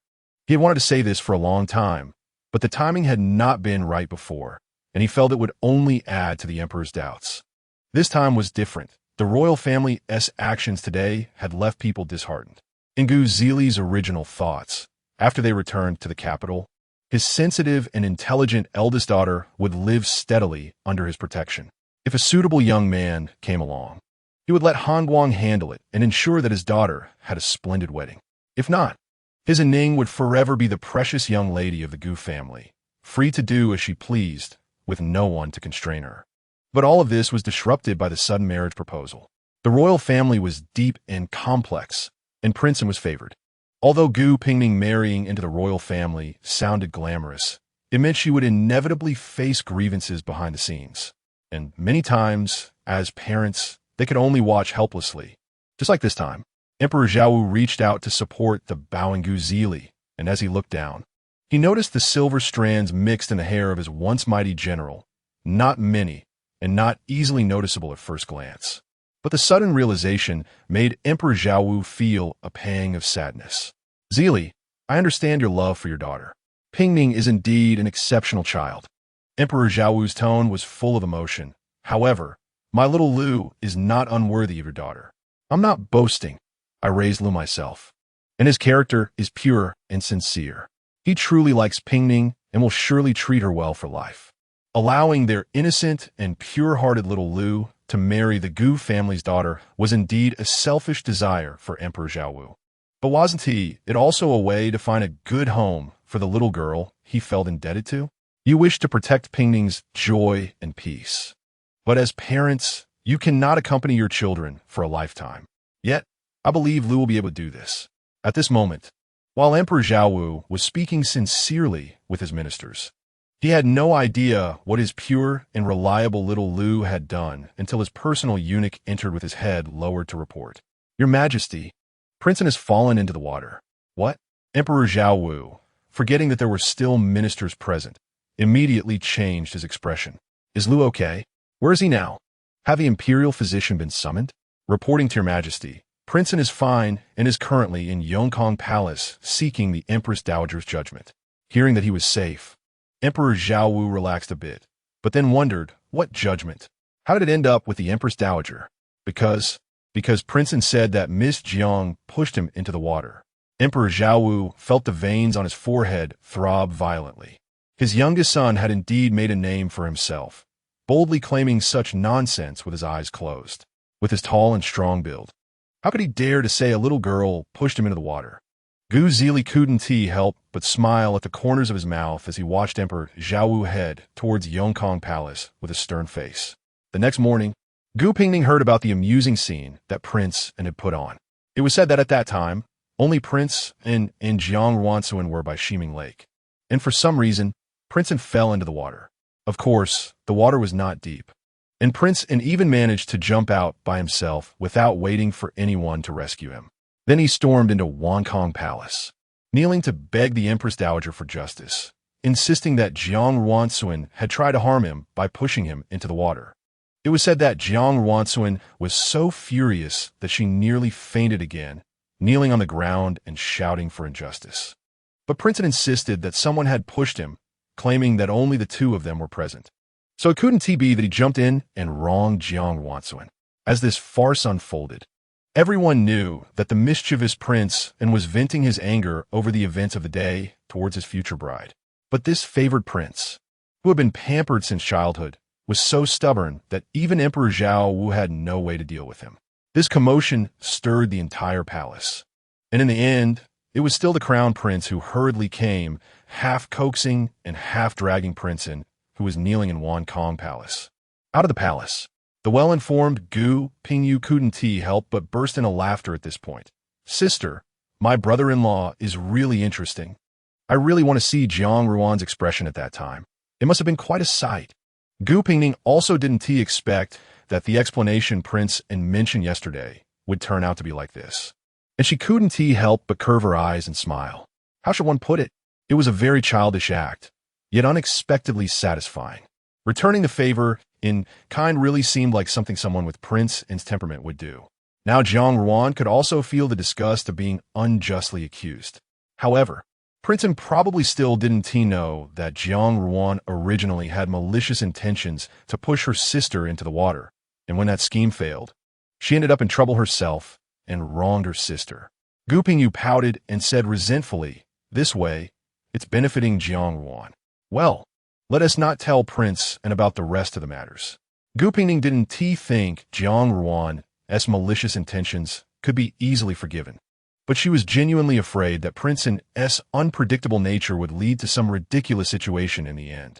He had wanted to say this for a long time, but the timing had not been right before, and he felt it would only add to the emperor's doubts. This time was different. The royal family's actions today had left people disheartened. In Gu Zili's original thoughts, After they returned to the capital, his sensitive and intelligent eldest daughter would live steadily under his protection. If a suitable young man came along, he would let Han Guang handle it and ensure that his daughter had a splendid wedding. If not, his Ning would forever be the precious young lady of the Gu family, free to do as she pleased, with no one to constrain her. But all of this was disrupted by the sudden marriage proposal. The royal family was deep and complex, and Princeton was favored. Although Gu Pingning marrying into the royal family sounded glamorous, it meant she would inevitably face grievances behind the scenes. And many times, as parents, they could only watch helplessly. Just like this time, Emperor Zhao reached out to support the bowing Gu Zili, and as he looked down, he noticed the silver strands mixed in the hair of his once mighty general, not many, and not easily noticeable at first glance. But the sudden realization made Emperor Zhao feel a pang of sadness. Zili, I understand your love for your daughter. Pingning is indeed an exceptional child. Emperor Zhao's tone was full of emotion. However, my little Lu is not unworthy of your daughter. I'm not boasting. I raised Lu myself, and his character is pure and sincere. He truly likes Pingning and will surely treat her well for life. Allowing their innocent and pure-hearted little Lu to marry the Gu family's daughter was indeed a selfish desire for Emperor Zhao. But wasn't it also a way to find a good home for the little girl he felt indebted to? You wish to protect Pingning's joy and peace. But as parents, you cannot accompany your children for a lifetime. Yet, I believe Lu will be able to do this. At this moment, while Emperor Zhao was speaking sincerely with his ministers, he had no idea what his pure and reliable little Lu had done until his personal eunuch entered with his head lowered to report. Your Majesty, Princeton has fallen into the water. What? Emperor Zhao, forgetting that there were still ministers present, immediately changed his expression. Is Lu okay? Where is he now? Have the imperial physician been summoned? Reporting to your Majesty, Princeton is fine and is currently in Yongkong Palace seeking the Empress Dowager's judgment. Hearing that he was safe, Emperor Zhao relaxed a bit, but then wondered, what judgment? How did it end up with the Empress Dowager? Because Princeton said that Miss Jiang pushed him into the water. Emperor Zhao felt the veins on his forehead throb violently. His youngest son had indeed made a name for himself, boldly claiming such nonsense with his eyes closed. With his tall and strong build, how could he dare to say a little girl pushed him into the water? Gu Zili couldn't help but smile at the corners of his mouth as he watched Emperor Zhao head towards Yongkong Palace with a stern face. The next morning, Gu Pingning heard about the amusing scene that Prince had put on. It was said that at that time, only Prince and Jiang Ruansuan were by Shiming Lake, and for some reason, Princeton fell into the water. Of course, the water was not deep, and Princeton even managed to jump out by himself without waiting for anyone to rescue him. Then he stormed into Yongkong Palace, kneeling to beg the Empress Dowager for justice, insisting that Jiang Ruansuan had tried to harm him by pushing him into the water. It was said that Jiang Ruansuan was so furious that she nearly fainted again, kneeling on the ground and shouting for injustice. But Princeton insisted that someone had pushed him, claiming that only the two of them were present. So it couldn't be that he jumped in and wronged Jiang Ruansuan. As this farce unfolded, everyone knew that the mischievous prince was venting his anger over the events of the day towards his future bride. But this favored prince, who had been pampered since childhood, was so stubborn that even Emperor Zhao had no way to deal with him. This commotion stirred the entire palace, and in the end, it was still the crown prince who hurriedly came, half coaxing and half dragging Princeton, who was kneeling in Yongkong Palace. Out of the palace, the well-informed Gu Pingning couldn't help but burst into laughter at this point. Sister, my brother-in-law is really interesting. I really want to see Jiang Ruan's expression at that time. It must have been quite a sight. Gu Pingning also didn't expect that the explanation Prince mentioned yesterday would turn out to be like this. And she couldn't help but curve her eyes and smile. How should one put it? It was a very childish act, yet unexpectedly satisfying. Returning the favor in kind really seemed like something someone with Prince's temperament would do. Now Jiang Ruan could also feel the disgust of being unjustly accused. However, Princeton probably still didn't know that Jiang Ruan originally had malicious intentions to push her sister into the water, and when that scheme failed, she ended up in trouble herself and wronged her sister. Gu Pingning pouted and said resentfully, This way, it's benefiting Jiang Ruan. Well, let us not tell Prince and about the rest of the matters. Gu Pingning didn't think Jiang Ruan's malicious intentions could be easily forgiven. But she was genuinely afraid that Prince's unpredictable nature would lead to some ridiculous situation in the end.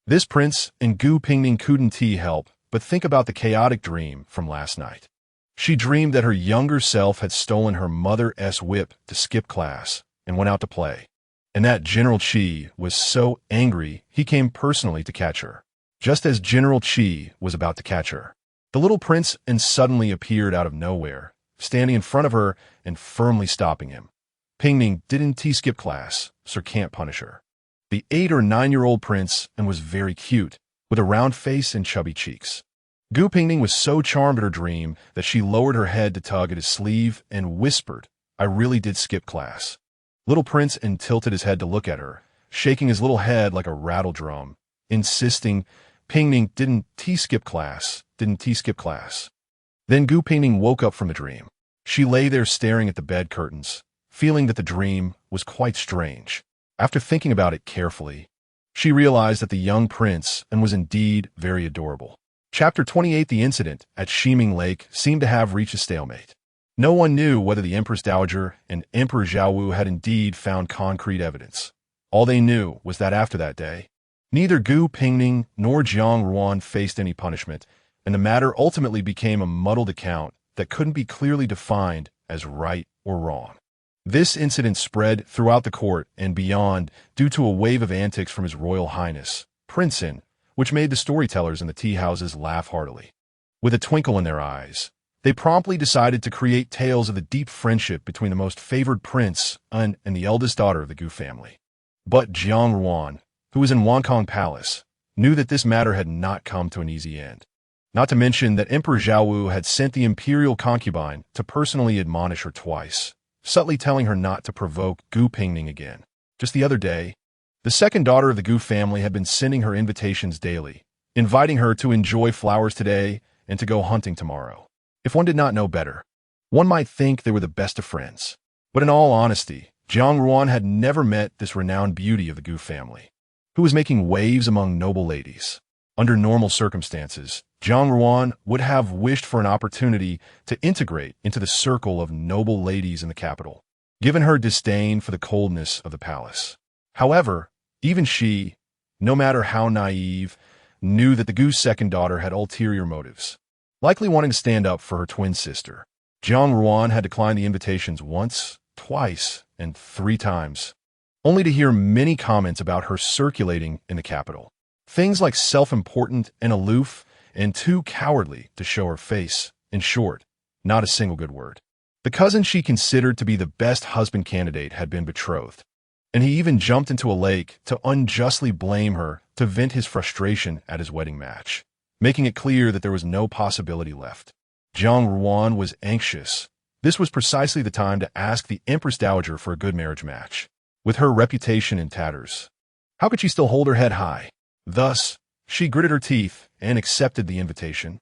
This Prince and Gu Pingning couldn't help but think about the chaotic dream from last night. She dreamed that her younger self had stolen her mother's whip to skip class and went out to play, and that General Qi was so angry he came personally to catch her. Just as General Qi was about to catch her, the little prince suddenly appeared out of nowhere, standing in front of her and firmly stopping him. Pingning didn't skip class, so can't punish her. The 8 or 9-year-old prince was very cute, with a round face and chubby cheeks. Gu Pingning was so charmed at her dream that she lowered her head to tug at his sleeve and whispered, "I really did skip class." Little Prince tilted his head to look at her, shaking his little head like a rattle drum, insisting, "Pingning didn't skip class, didn't skip class." Then Gu Pingning woke up from the dream. She lay there staring at the bed curtains, feeling that the dream was quite strange. After thinking about it carefully, she realized that the young prince was indeed very adorable. Chapter 28. The incident at Shiming Lake seemed to have reached a stalemate. No one knew whether the Empress Dowager and Emperor Zhaowu had indeed found concrete evidence. All they knew was that after that day, neither Gu Pingning nor Jiang Ruan faced any punishment, and the matter ultimately became a muddled account that couldn't be clearly defined as right or wrong. This incident spread throughout the court and beyond due to a wave of antics from His Royal Highness, Prince Sin, which made the storytellers in the tea houses laugh heartily. With a twinkle in their eyes, they promptly decided to create tales of the deep friendship between the most favored prince and the eldest daughter of the Gu family. But Jiang Ruan, who was in Wankong Palace, knew that this matter had not come to an easy end. Not to mention that Emperor Zhaowu had sent the imperial concubine to personally admonish her twice, subtly telling her not to provoke Gu Pingning again. Just the other day, the second daughter of the Gu family had been sending her invitations daily, inviting her to enjoy flowers today and to go hunting tomorrow. If one did not know better, one might think they were the best of friends. But in all honesty, Jiang Ruan had never met this renowned beauty of the Gu family, who was making waves among noble ladies. Under normal circumstances, Jiang Ruan would have wished for an opportunity to integrate into the circle of noble ladies in the capital, given her disdain for the coldness of the palace. However, even she, no matter how naive, knew that the Gu's second daughter had ulterior motives, likely wanting to stand up for her twin sister. Jiang Ruan had declined the invitations once, twice, and 3 times, only to hear many comments about her circulating in the capital. Things like self-important and aloof and too cowardly to show her face. In short, not a single good word. The cousin she considered to be the best husband candidate had been betrothed, and he even jumped into a lake to unjustly blame her to vent his frustration at his wedding match, making it clear that there was no possibility left. Jiang Ruan was anxious. This was precisely the time to ask the Empress Dowager for a good marriage match. With her reputation in tatters, how could she still hold her head high? Thus, she gritted her teeth and accepted the invitation,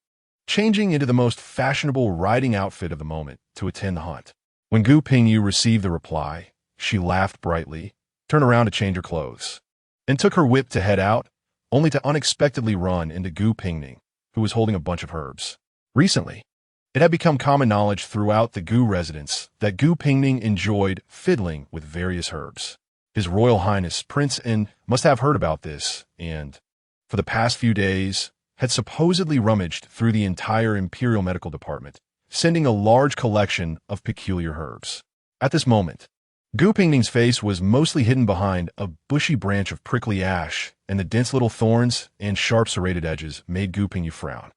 changing into the most fashionable riding outfit of the moment to attend the hunt. When Gu Pingyu received the reply, she laughed brightly, turned around to change her clothes, and took her whip to head out, only to unexpectedly run into Gu Pingning, who was holding a bunch of herbs. Recently, it had become common knowledge throughout the Gu residence that Gu Pingning enjoyed fiddling with various herbs. His Royal Highness Prince N must have heard about this and, for the past few days, had supposedly rummaged through the entire Imperial Medical Department, sending a large collection of peculiar herbs. At this moment, Gu Pingning's face was mostly hidden behind a bushy branch of prickly ash, and the dense little thorns and sharp serrated edges made Gu Pingyu frown.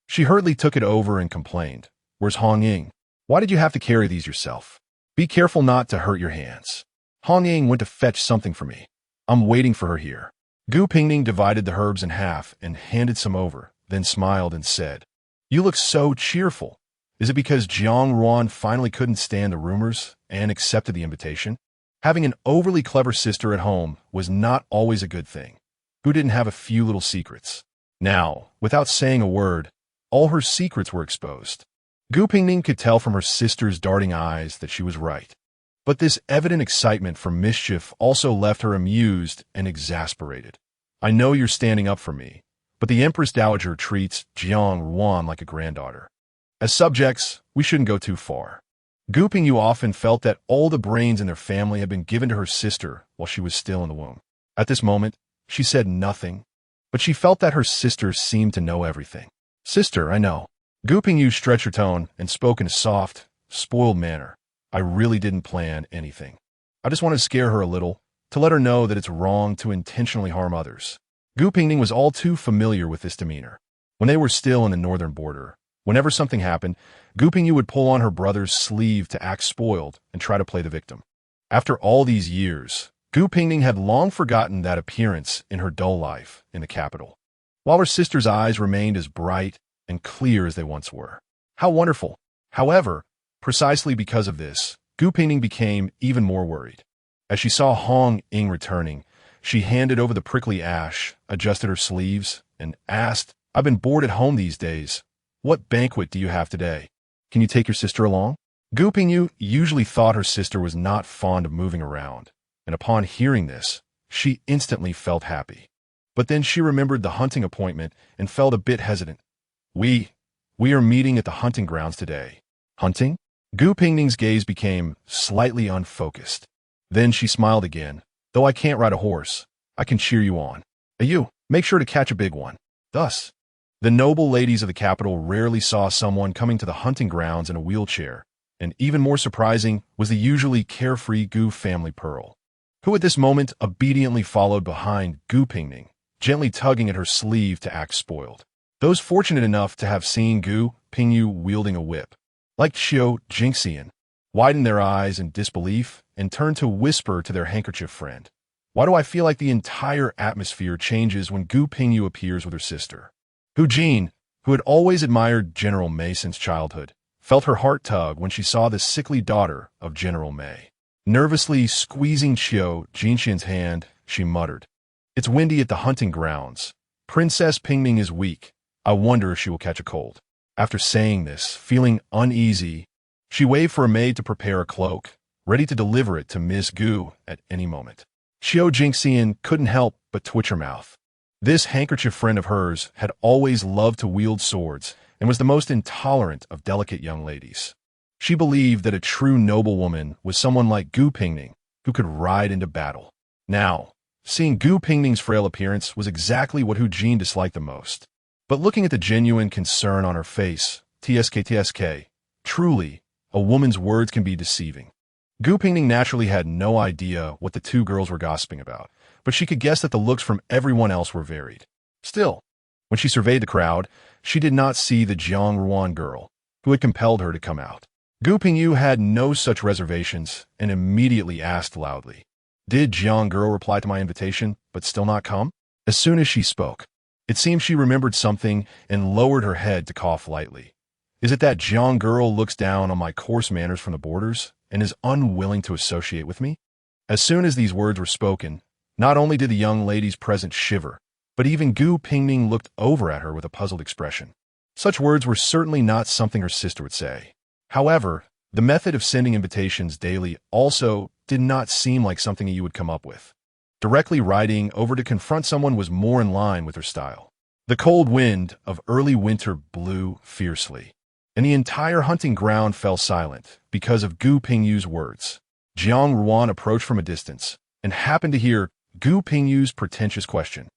She hurriedly took it over and complained, "Where's Hong Ying? Why did you have to carry these yourself? Be careful not to hurt your hands. Hong Ying went to fetch something for me. I'm waiting for her here." Gu Pingning divided the herbs in half and handed some over, then smiled and said, "You look so cheerful. Is it because Jiang Ruan finally couldn't stand the rumors and accepted the invitation?" Having an overly clever sister at home was not always a good thing. Who didn't have a few little secrets? Now, without saying a word, all her secrets were exposed. Gu Pingning could tell from her sister's darting eyes that she was right. But this evident excitement for mischief also left her amused and exasperated. I know you're standing up for me, but the Empress Dowager treats Jiang Ruan like a granddaughter. As subjects, we shouldn't go too far. Gu Pingyu often felt that all the brains in their family had been given to her sister while she was still in the womb. At this moment, she said nothing, but she felt that her sister seemed to know everything. Sister, I know. Gu Pingyu stretched her tone and spoke in a soft, spoiled manner. I really didn't plan anything. I just wanted to scare her a little, to let her know that it's wrong to intentionally harm others. Gu Pingning was all too familiar with this demeanor. When they were still in the northern border, whenever something happened, Gu Pingyu would pull on her brother's sleeve to act spoiled and try to play the victim. After all these years, Gu Pingning had long forgotten that appearance in her dull life in the capital, while her sister's eyes remained as bright and clear as they once were. How wonderful! However, precisely because of this, Gu Pingning became even more worried. As she saw Hong Ying returning, she handed over the prickly ash, adjusted her sleeves, and asked, I've been bored at home these days. What banquet do you have today? Can you take your sister along? Gu Pingyu usually thought her sister was not fond of moving around, and upon hearing this, she instantly felt happy. But then she remembered the hunting appointment and felt a bit hesitant. We are meeting at the hunting grounds today. Hunting? Gu Pingning's gaze became slightly unfocused. Then she smiled again. Though I can't ride a horse, I can cheer you on. You, make sure to catch a big one. Thus, the noble ladies of the capital rarely saw someone coming to the hunting grounds in a wheelchair, and even more surprising was the usually carefree Gu family Pearl, who at this moment obediently followed behind Gu Pingning, gently tugging at her sleeve to act spoiled. Those fortunate enough to have seen Gu Pingyu wielding a whip, like Qiu Jingxian, widened their eyes in disbelief and turned to whisper to their handkerchief friend. Why do I feel like the entire atmosphere changes when Gu Pingyu appears with her sister? Hu Jin, who had always admired General Mei since childhood, felt her heart tug when she saw the sickly daughter of General Mei. Nervously squeezing Qiu Jingxian's hand, she muttered, It's windy at the hunting grounds. Princess Pingning is weak. I wonder if she will catch a cold. After saying this, feeling uneasy, she waved for a maid to prepare a cloak, ready to deliver it to Miss Gu at any moment. Qiu Jingxian couldn't help but twitch her mouth. This handkerchief friend of hers had always loved to wield swords and was the most intolerant of delicate young ladies. She believed that a true noblewoman was someone like Gu Pingning, who could ride into battle. Now, seeing Gu Pingning's frail appearance was exactly what Hu Jin disliked the most. But looking at the genuine concern on her face, TSK, truly, a woman's words can be deceiving. Gu Pingning naturally had no idea what the two girls were gossiping about, but she could guess that the looks from everyone else were varied. Still, when she surveyed the crowd, she did not see the Jiang Ruan girl, who had compelled her to come out. Gu Pingyu had no such reservations and immediately asked loudly, Did Jiang girl reply to my invitation, but still not come? As soon as she spoke, it seemed she remembered something and lowered her head to cough lightly. Is it that Jiang girl looks down on my coarse manners from the borders and is unwilling to associate with me? As soon as these words were spoken, not only did the young ladies present shiver, but even Gu Pingning looked over at her with a puzzled expression. Such words were certainly not something her sister would say. However, the method of sending invitations daily also did not seem like something you would come up with. Directly riding over to confront someone was more in line with her style. The cold wind of early winter blew fiercely, and the entire hunting ground fell silent because of Gu Pingyu's words. Jiang Ruan approached from a distance and happened to hear Gu Pingyu's pretentious question.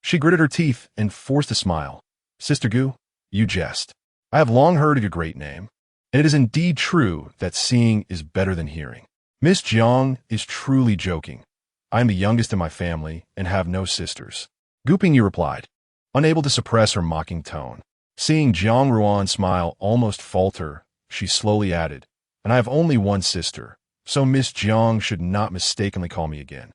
She gritted her teeth and forced a smile. Sister Gu, you jest. I have long heard of your great name, and it is indeed true that seeing is better than hearing. Miss Jiang is truly joking. I am the youngest in my family and have no sisters. Gu Pingyu replied, unable to suppress her mocking tone. Seeing Jiang Ruan smile almost falter, she slowly added, and I have only one sister, so Miss Jiang should not mistakenly call me again.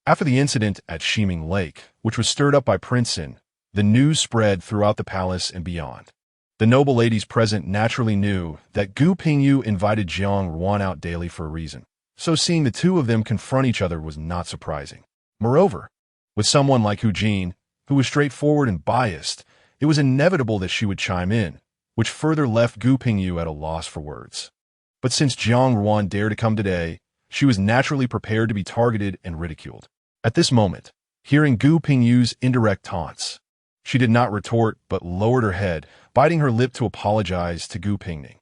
After the incident at Shiming Lake, which was stirred up by Prince Sin, the news spread throughout the palace and beyond. The noble ladies present naturally knew that Gu Pingyu invited Jiang Ruan out daily for a reason, so seeing the two of them confront each other was not surprising. Moreover, with someone like Hu Jin, who was straightforward and biased, it was inevitable that she would chime in, which further left Gu Pingyu at a loss for words. But since Jiang Ruan dared to come today, She was naturally prepared to be targeted and ridiculed. At this moment, hearing Gu Pingyu's indirect taunts, she did not retort but lowered her head, biting her lip to apologize to Gu Pingning.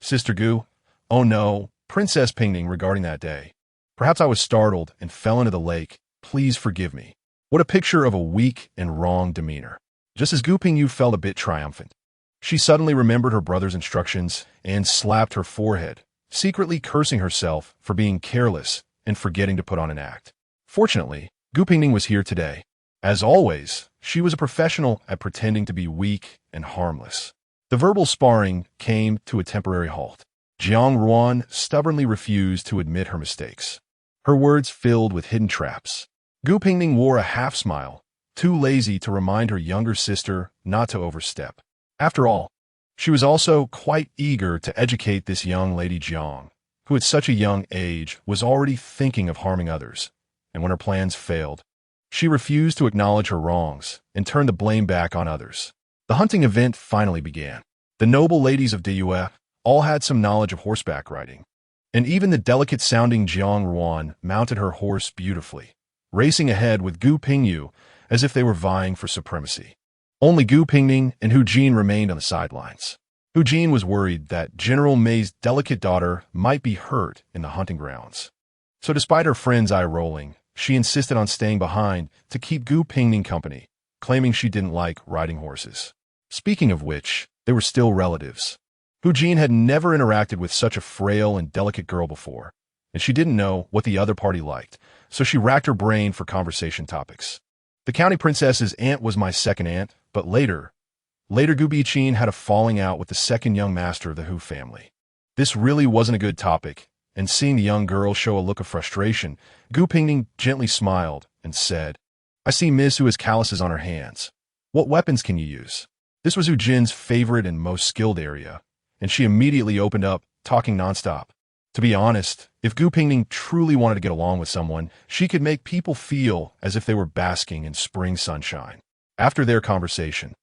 Sister Gu, oh no, Princess Pingning, regarding that day. Perhaps I was startled and fell into the lake. Please forgive me. What a picture of a weak and wrong demeanor. Just as Gu Pingyu felt a bit triumphant, she suddenly remembered her brother's instructions and slapped her forehead, secretly cursing herself for being careless and forgetting to put on an act. Fortunately, Gu Pingning was here today. As always, she was a professional at pretending to be weak and harmless. The verbal sparring came to a temporary halt. Jiang Ruan stubbornly refused to admit her mistakes. Her words filled with hidden traps. Gu Pingning wore a half-smile, too lazy to remind her younger sister not to overstep. After all, she was also quite eager to educate this young lady Jiang, who at such a young age was already thinking of harming others, and when her plans failed, she refused to acknowledge her wrongs and turned the blame back on others. The hunting event finally began. The noble ladies of Diyue all had some knowledge of horseback riding, and even the delicate-sounding Jiang Ruan mounted her horse beautifully, racing ahead with Gu Pingyu as if they were vying for supremacy. Only Gu Pingning and Hu Jin remained on the sidelines. Hu Jin was worried that General Mei's delicate daughter might be hurt in the hunting grounds. So despite her friends' eye-rolling, she insisted on staying behind to keep Gu Pingning company, claiming she didn't like riding horses. Speaking of which, they were still relatives. Hu Jin had never interacted with such a frail and delicate girl before, and she didn't know what the other party liked, so she racked her brain for conversation topics. The county princess's aunt was my second aunt, but later Gu Biqin had a falling out with the second young master of the Hu family. This really wasn't a good topic, and seeing the young girl show a look of frustration, Gu Pingning gently smiled and said, I see Miss Hu has calluses on her hands. What weapons can you use? This was Hu Jin's favorite and most skilled area, and she immediately opened up, talking nonstop. To be honest, if Gu Pingning truly wanted to get along with someone, she could make people feel as if they were basking in spring sunshine. After their conversation,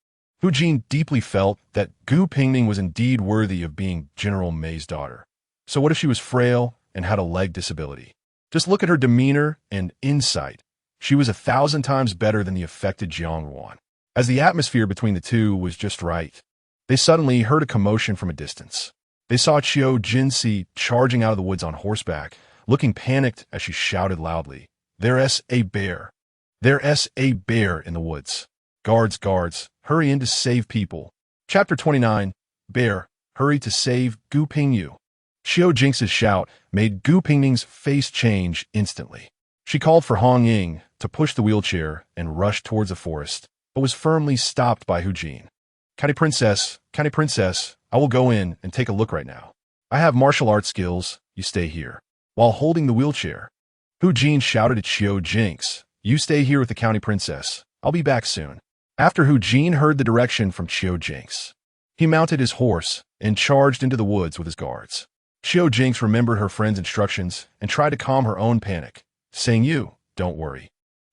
Hu Jin deeply felt that Gu Pingning was indeed worthy of being General Mei's daughter. So what if she was frail and had a leg disability? Just look at her demeanor and insight. She was 1,000 times better than the affected Jiang Ruan. As the atmosphere between the two was just right, they suddenly heard a commotion from a distance. They saw Qiu Jinsi charging out of the woods on horseback, looking panicked as she shouted loudly, There's a bear! There's a bear in the woods! Guards, guards, hurry in to save people. Chapter 29, Bear, hurry to save Gu Pingyu. Qiu Jinx's shout made Gu Pingning's face change instantly. She called for Hong Ying to push the wheelchair and rush towards the forest, but was firmly stopped by Hu Jin. County Princess, I will go in and take a look right now. I have martial arts skills, you stay here. While holding the wheelchair, Hu Jin shouted at Qiu Jinx, you stay here with the county princess. I'll be back soon. After Hu Jin heard the direction from Qiu Jinx, he mounted his horse and charged into the woods with his guards. Qiu Jinx remembered her friend's instructions and tried to calm her own panic, saying, You, don't worry.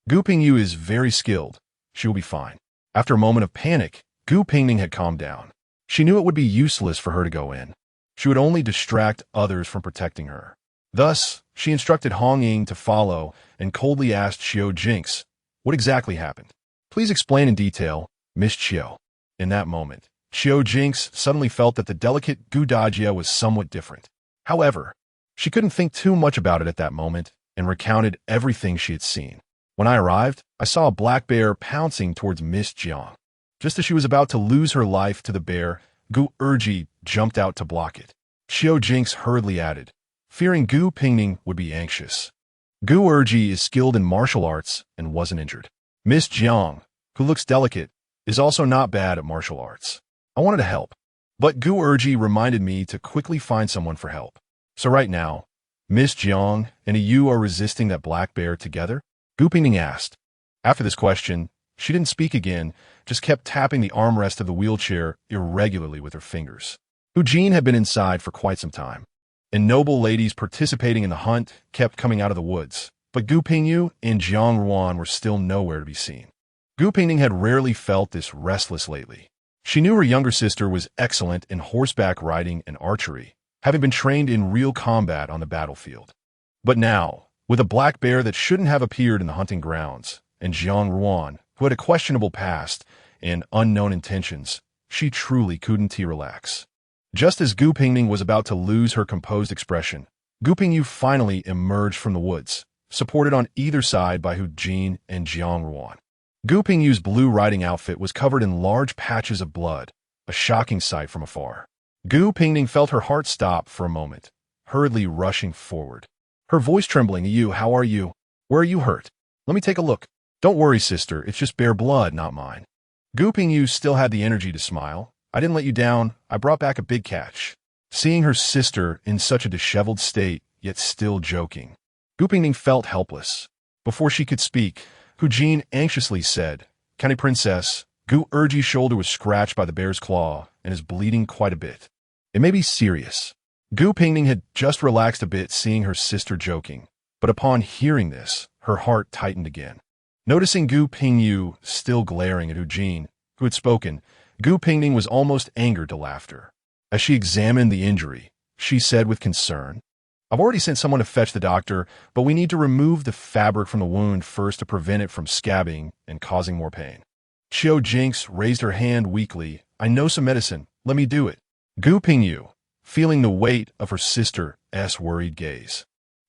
Gu Pingyu is very skilled. She will be fine. After a moment of panic, Gu Pingning had calmed down. She knew it would be useless for her to go in. She would only distract others from protecting her. Thus, she instructed Hong Ying to follow and coldly asked Qiu Jinx, what exactly happened? Please explain in detail, Miss Qiu. In that moment, Qiu Jinx suddenly felt that the delicate Gu Dajia was somewhat different. However, she couldn't think too much about it at that moment and recounted everything she had seen. When I arrived, I saw a black bear pouncing towards Miss Jiang. Just as she was about to lose her life to the bear, Gu Erji jumped out to block it. Qiu Jinx hurriedly added, fearing Gu Pingning would be anxious. Gu Erji is skilled in martial arts and wasn't injured. Miss Jiang, who looks delicate, is also not bad at martial arts. I wanted to help, but Gu Erji reminded me to quickly find someone for help. So right now, Miss Jiang and you are resisting that black bear together? Gu Pingning asked. After this question, she didn't speak again, just kept tapping the armrest of the wheelchair irregularly with her fingers. Hu Jin had been inside for quite some time, and noble ladies participating in the hunt kept coming out of the woods, but Gu Pingyu and Jiang Ruan were still nowhere to be seen. Gu Pingning had rarely felt this restless lately. She knew her younger sister was excellent in horseback riding and archery, having been trained in real combat on the battlefield. But now, with a black bear that shouldn't have appeared in the hunting grounds, and Jiang Ruan, who had a questionable past and unknown intentions, she truly couldn't relax. Just as Gu Pingning was about to lose her composed expression, Gu Pingyu finally emerged from the woods, supported on either side by Hu Jin and Jiang Ruan. Gu Pingyu's blue riding outfit was covered in large patches of blood, a shocking sight from afar. Gu Pingning felt her heart stop for a moment, hurriedly rushing forward. Her voice trembling, "You, how are you? Where are you hurt? Let me take a look." "Don't worry, sister, it's just bear blood, not mine." Gu Pingyu still had the energy to smile. "I didn't let you down, I brought back a big catch." Seeing her sister in such a disheveled state, yet still joking, Gu Pingning felt helpless. Before she could speak, Hu Jin anxiously said, "County Princess, Gu Urji's shoulder was scratched by the bear's claw and is bleeding quite a bit. It may be serious." Gu Pingning had just relaxed a bit seeing her sister joking, but upon hearing this, her heart tightened again. Noticing Gu Pingyu still glaring at Hu Jin, who had spoken, Gu Pingning was almost angered to laughter. As she examined the injury, she said with concern, "I've already sent someone to fetch the doctor, but we need to remove the fabric from the wound first to prevent it from scabbing and causing more pain." Qiu Jinx raised her hand weakly. "I know some medicine. Let me do it." Gu Pingyu, feeling the weight of her sister's worried gaze,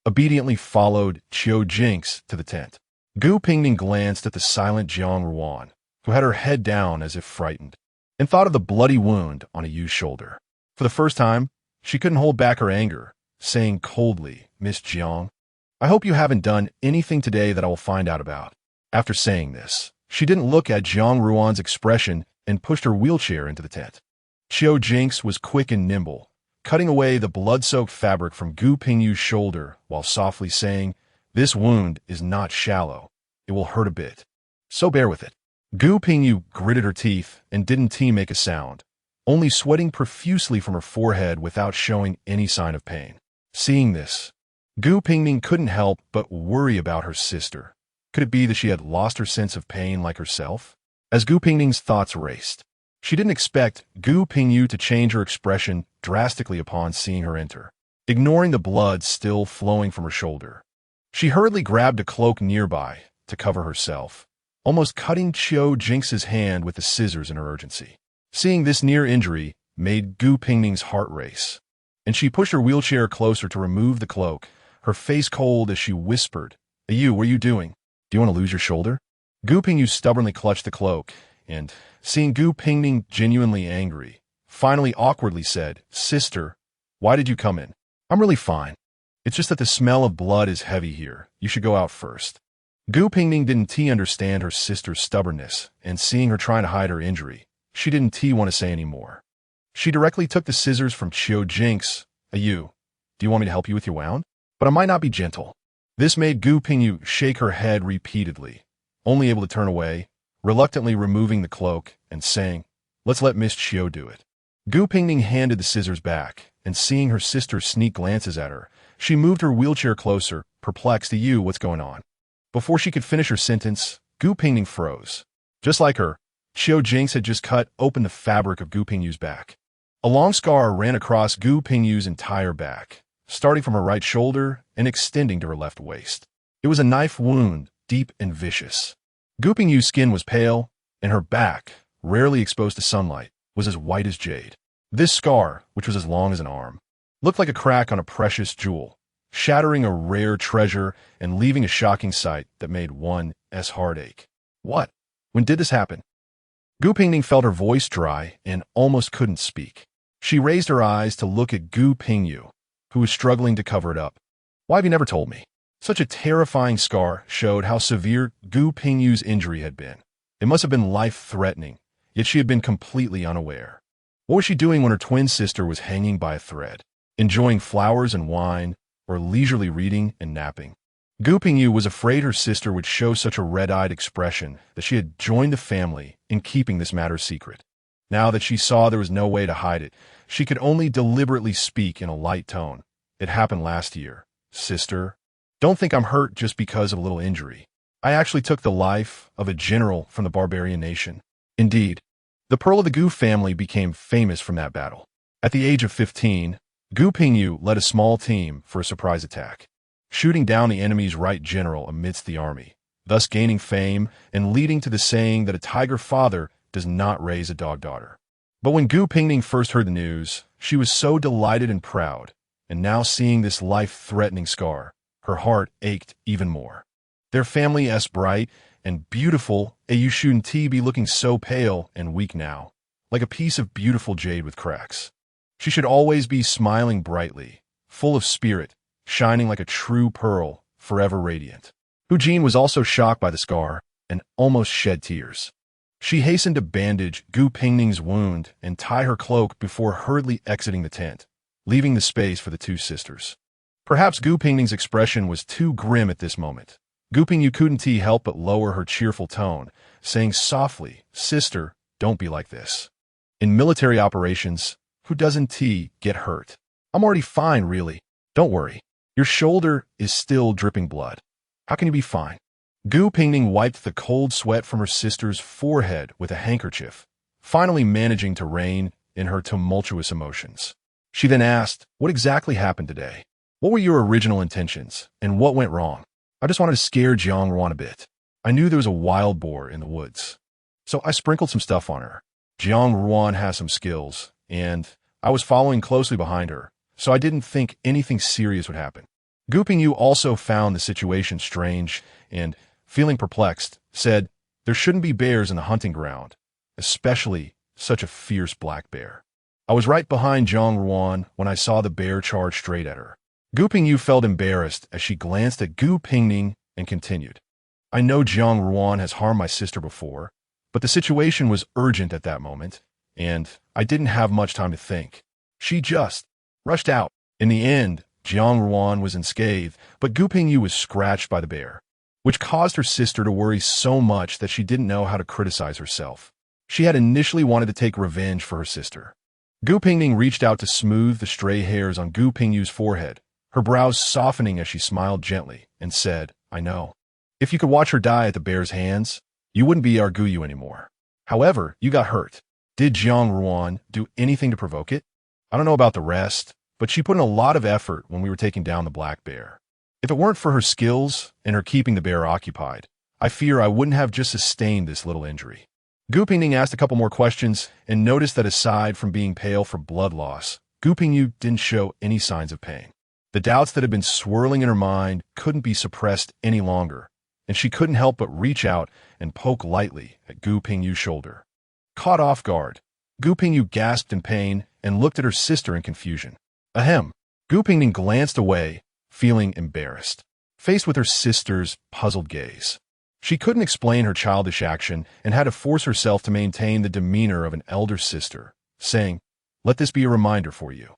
obediently followed Qiu Jinx to the tent. Gu Pingning glanced at the silent Jiang Ruan, who had her head down as if frightened, and thought of the bloody wound on a Yu's shoulder. For the first time, she couldn't hold back her anger, saying coldly, "Miss Jiang, I hope you haven't done anything today that I will find out about." After saying this, she didn't look at Jiang Ruan's expression and pushed her wheelchair into the tent. Qiu Jinx was quick and nimble, cutting away the blood-soaked fabric from Gu Pingyu's shoulder while softly saying, "This wound is not shallow. It will hurt a bit, so bear with it." Gu Pingyu gritted her teeth and didn't make a sound, only sweating profusely from her forehead without showing any sign of pain. Seeing this, Gu Pingning couldn't help but worry about her sister. Could it be that she had lost her sense of pain like herself? As Gu Pingning's thoughts raced, she didn't expect Gu Pingyu to change her expression drastically upon seeing her enter. Ignoring the blood still flowing from her shoulder, she hurriedly grabbed a cloak nearby to cover herself, almost cutting Qiu Jinx's hand with the scissors in her urgency. Seeing this near injury made Gu Pingning's heart race, and she pushed her wheelchair closer to remove the cloak, her face cold as she whispered, "You, what are you doing? Do you want to lose your shoulder?" Gu Pingyu stubbornly clutched the cloak, and, seeing Gu Pingning genuinely angry, finally awkwardly said, "Sister, why did you come in?" "I'm really fine. It's just that the smell of blood is heavy here. You should go out first." Gu Pingning didn't understand her sister's stubbornness, and seeing her trying to hide her injury, she didn't want to say any more. She directly took the scissors from Qiu Jinx. "You, do you want me to help you with your wound? But I might not be gentle." This made Gu Pingyu shake her head repeatedly, only able to turn away, reluctantly removing the cloak and saying, "Let's let Miss Qiu do it." Gu Pingning handed the scissors back, and seeing her sister sneak glances at her, she moved her wheelchair closer, perplexed. "You, what's going on?" Before she could finish her sentence, Gu Pingning froze. Just like her, Qiu Jinx had just cut open the fabric of Gu Pingyu's back. A long scar ran across Gu Pingyu's entire back, starting from her right shoulder and extending to her left waist. It was a knife wound, deep and vicious. Gu Pingyu's skin was pale, and her back, rarely exposed to sunlight, was as white as jade. This scar, which was as long as an arm, looked like a crack on a precious jewel, shattering a rare treasure and leaving a shocking sight that made one's heart ache. "What? When did this happen?" Gu Pingning felt her voice dry and almost couldn't speak. She raised her eyes to look at Gu Pingyu, who was struggling to cover it up. "Why have you never told me?" Such a terrifying scar showed how severe Gu Pingyu's injury had been. It must have been life-threatening, yet she had been completely unaware. What was she doing when her twin sister was hanging by a thread, enjoying flowers and wine, or leisurely reading and napping? Gu Pingyu was afraid her sister would show such a red-eyed expression that she had joined the family in keeping this matter secret. Now that she saw there was no way to hide it, she could only deliberately speak in a light tone. "It happened last year. Sister, don't think I'm hurt just because of a little injury. I actually took the life of a general from the barbarian nation." Indeed, the Pearl of the Gu family became famous from that battle. At the age of 15, Gu Pingyu led a small team for a surprise attack. shooting down the enemy's right general amidst the army, thus gaining fame and leading to the saying that a tiger father does not raise a dog daughter. But when Gu Pingning first heard the news, she was so delighted and proud, and now seeing this life-threatening scar, her heart ached even more. Their family is bright and beautiful, you shouldn't be looking so pale and weak now, like a piece of beautiful jade with cracks. She should always be smiling brightly, full of spirit, shining like a true pearl, forever radiant. Hu Jin was also shocked by the scar and almost shed tears. She hastened to bandage Gu Pingning's wound and tie her cloak before hurriedly exiting the tent, leaving the space for the two sisters. Perhaps Gu Pingning's expression was too grim at this moment. Gu Pingning couldn't help but lower her cheerful tone, saying softly, "Sister, don't be like this. In military operations, who doesn't get hurt? I'm already fine, really. Don't worry. Your shoulder is still dripping blood. How can you be fine?" Gu Pingning wiped the cold sweat from her sister's forehead with a handkerchief, finally managing to rein in her tumultuous emotions. She then asked, "What exactly happened today? What were your original intentions, and what went wrong?" "I just wanted to scare Jiang Ruan a bit. I knew there was a wild boar in the woods, so I sprinkled some stuff on her. Jiang Ruan has some skills, and I was following closely behind her, so I didn't think anything serious would happen." Gu Pingyu also found the situation strange and, feeling perplexed, said, "There shouldn't be bears in the hunting ground, especially such a fierce black bear. I was right behind Jiang Ruan when I saw the bear charge straight at her." Gu Pingyu felt embarrassed as she glanced at Gu Pingning and continued, "I know Jiang Ruan has harmed my sister before, but the situation was urgent at that moment, and I didn't have much time to think. She just rushed out. In the end, Jiang Ruan was unscathed, but Gu Pingyu was scratched by the bear, which caused her sister to worry so much that she didn't know how to criticize herself. She had initially wanted to take revenge for her sister. Gu Pingning reached out to smooth the stray hairs on Gu Pingyu's forehead, her brows softening as she smiled gently, and said, "I know. If you could watch her die at the bear's hands, you wouldn't be our Guyu anymore. However, you got hurt. Did Jiang Ruan do anything to provoke it? I don't know about the rest, but she put in a lot of effort when we were taking down the black bear. If it weren't for her skills and her keeping the bear occupied, I fear I wouldn't have just sustained this little injury." Gu Pingning asked a couple more questions and noticed that aside from being pale for blood loss, Gu Pingyu didn't show any signs of pain. The doubts that had been swirling in her mind couldn't be suppressed any longer, and she couldn't help but reach out and poke lightly at Gu Pingyu's shoulder. Caught off guard, Gu Pingyu gasped in pain and looked at her sister in confusion. Ahem. Gu Pingning glanced away, feeling embarrassed, faced with her sister's puzzled gaze. She couldn't explain her childish action and had to force herself to maintain the demeanor of an elder sister, saying, "Let this be a reminder for you.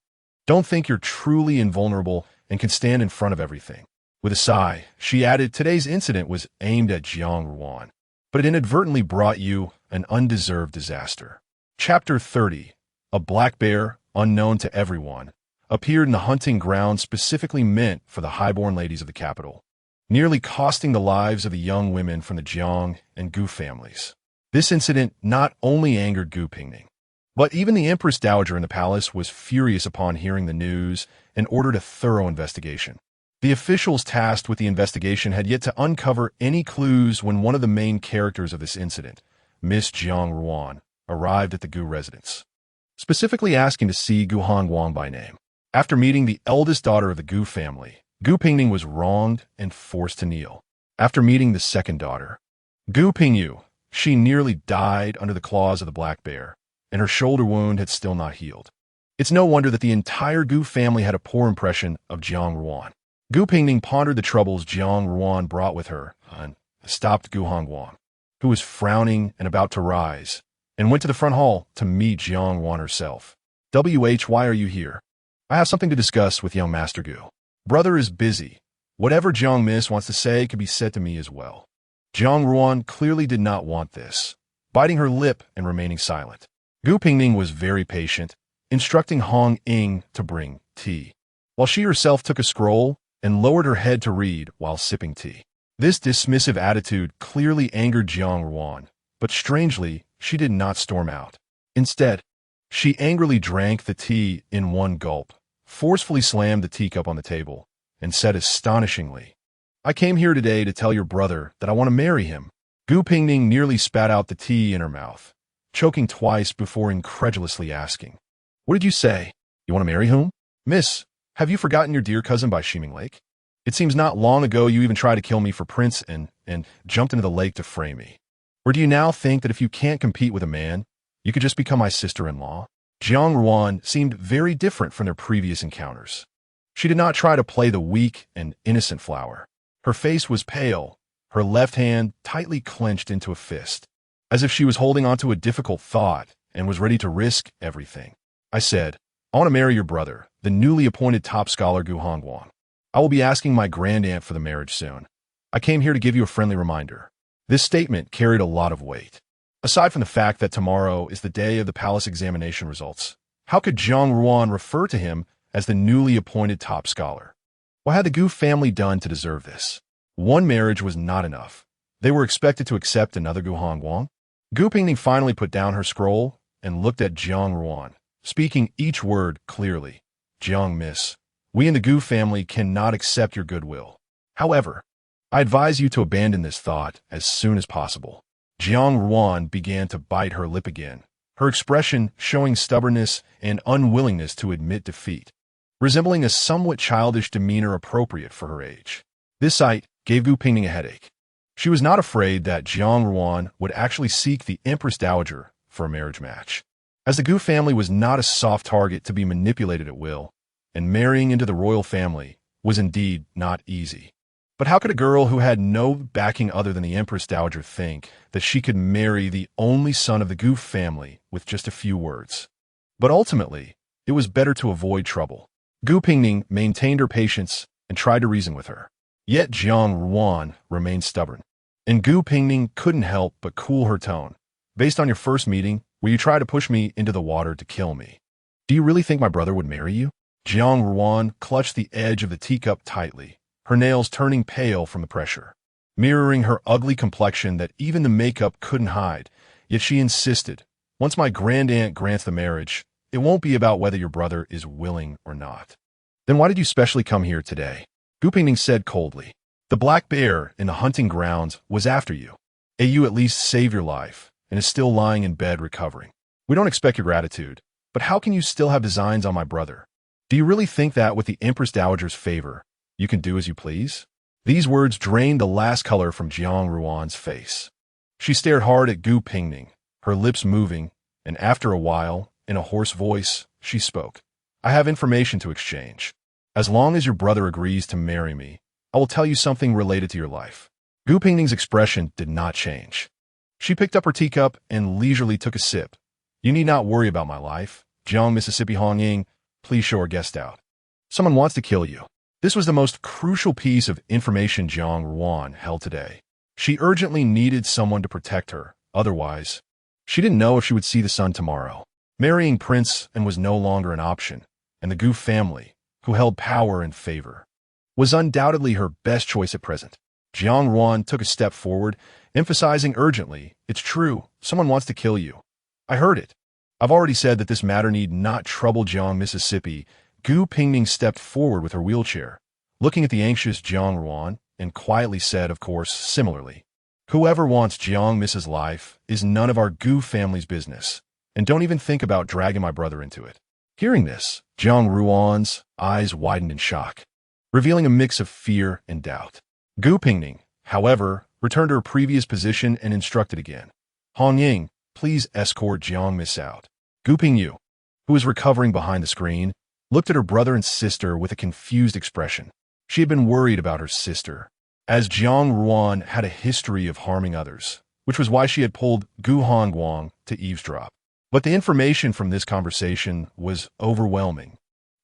Don't think you're truly invulnerable and can stand in front of everything." With a sigh, she added, "Today's incident was aimed at Jiang Ruan, but it inadvertently brought you an undeserved disaster." Chapter 30, A Black Bear, Unknown to Everyone, appeared in the hunting ground specifically meant for the highborn ladies of the capital, nearly costing the lives of the young women from the Jiang and Gu families. This incident not only angered Gu Pingning, but even the Empress Dowager in the palace was furious upon hearing the news and ordered a thorough investigation. The officials tasked with the investigation had yet to uncover any clues when one of the main characters of this incident, Miss Jiang Ruan, arrived at the Gu residence, specifically asking to see Gu Hongguang by name. After meeting the eldest daughter of the Gu family, Gu Pingning was wronged and forced to kneel. After meeting the second daughter, Gu Pingyu, she nearly died under the claws of the black bear, and her shoulder wound had still not healed. It's no wonder that the entire Gu family had a poor impression of Jiang Ruan. Gu Pingning pondered the troubles Jiang Ruan brought with her and stopped Gu Hongguang, who was frowning and about to rise, and went to the front hall to meet Jiang Ruan herself. "Why are you here?" "I have something to discuss with young Master Gu. Brother is busy. Whatever Jiang Miss wants to say can be said to me as well." Jiang Ruan clearly did not want this, biting her lip and remaining silent. Gu Pingning was very patient, instructing Hong Ying to bring tea, while she herself took a scroll and lowered her head to read while sipping tea. This dismissive attitude clearly angered Jiang Ruan, but strangely, she did not storm out. Instead, she angrily drank the tea in one gulp, forcefully slammed the teacup on the table, and said astonishingly, "I came here today to tell your brother that I want to marry him." Gu Pingning nearly spat out the tea in her mouth, choking twice before incredulously asking, "What did you say? You want to marry whom? Miss, have you forgotten your dear cousin by Shiming Lake? It seems not long ago you even tried to kill me for Prince and jumped into the lake to fray me. Or do you now think that if you can't compete with a man, you could just become my sister-in-law?" Jiang Ruan seemed very different from their previous encounters. She did not try to play the weak and innocent flower. Her face was pale, her left hand tightly clenched into a fist, as if she was holding onto a difficult thought and was ready to risk everything. "I said, I want to marry your brother, the newly appointed top scholar Gu Hongguang. I will be asking my grandaunt for the marriage soon. I came here to give you a friendly reminder." This statement carried a lot of weight. Aside from the fact that tomorrow is the day of the palace examination results, how could Jiang Ruan refer to him as the newly appointed top scholar? What had the Gu family done to deserve this? One marriage was not enough. They were expected to accept another Gu Hongguang. Gu Pingning finally put down her scroll and looked at Jiang Ruan, speaking each word clearly. "Jiang Miss, we in the Gu family cannot accept your goodwill. However, I advise you to abandon this thought as soon as possible." Jiang Ruan began to bite her lip again, her expression showing stubbornness and unwillingness to admit defeat, resembling a somewhat childish demeanor appropriate for her age. This sight gave Gu Pingning a headache. She was not afraid that Jiang Ruan would actually seek the Empress Dowager for a marriage match, as the Gu family was not a soft target to be manipulated at will, and marrying into the royal family was indeed not easy. But how could a girl who had no backing other than the Empress Dowager think that she could marry the only son of the Gu family with just a few words? But ultimately, it was better to avoid trouble. Gu Pingning maintained her patience and tried to reason with her. Yet Jiang Ruan remained stubborn, and Gu Pingning couldn't help but cool her tone. "Based on your first meeting, where you tried to push me into the water to kill me, do you really think my brother would marry you?" Jiang Ruan clutched the edge of the teacup tightly, her nails turning pale from the pressure, mirroring her ugly complexion that even the makeup couldn't hide. Yet she insisted, "Once my grandaunt grants the marriage, it won't be about whether your brother is willing or not." "Then why did you specially come here today?" Gu Pingning said coldly. "The black bear in the hunting grounds was after you. You at least saved your life and is still lying in bed recovering. We don't expect your gratitude, but how can you still have designs on my brother? Do you really think that with the Empress Dowager's favor, you can do as you please?" These words drained the last color from Jiang Ruan's face. She stared hard at Gu Pingning, her lips moving, and after a while, in a hoarse voice, she spoke. "I have information to exchange. As long as your brother agrees to marry me, I will tell you something related to your life." Gu Pingning's expression did not change. She picked up her teacup and leisurely took a sip. "You need not worry about my life. Jiang Mississippi Hongying, please show our guest out. Someone wants to kill you." This was the most crucial piece of information Jiang Ruan held today. She urgently needed someone to protect her. Otherwise, she didn't know if she would see the sun tomorrow. Marrying Prince and was no longer an option, and the Gu family, who held power and favor, was undoubtedly her best choice at present. Jiang Ruan took a step forward, emphasizing urgently, "It's true, someone wants to kill you. I heard it. I've already said that this matter need not trouble Jiang Mississippi." Gu Pingning stepped forward with her wheelchair, looking at the anxious Jiang Ruan, and quietly said, of course, similarly, "Whoever wants Jiang Miss's life is none of our Gu family's business, and don't even think about dragging my brother into it." Hearing this, Jiang Ruan's eyes widened in shock, revealing a mix of fear and doubt. Gu Pingning, however, returned to her previous position and instructed again. "Hongying, please escort Jiang Miss out." Gu Pingyu, who was recovering behind the screen, looked at her brother and sister with a confused expression. She had been worried about her sister, as Jiang Ruan had a history of harming others, which was why she had pulled Gu Hongguang to eavesdrop. But the information from this conversation was overwhelming,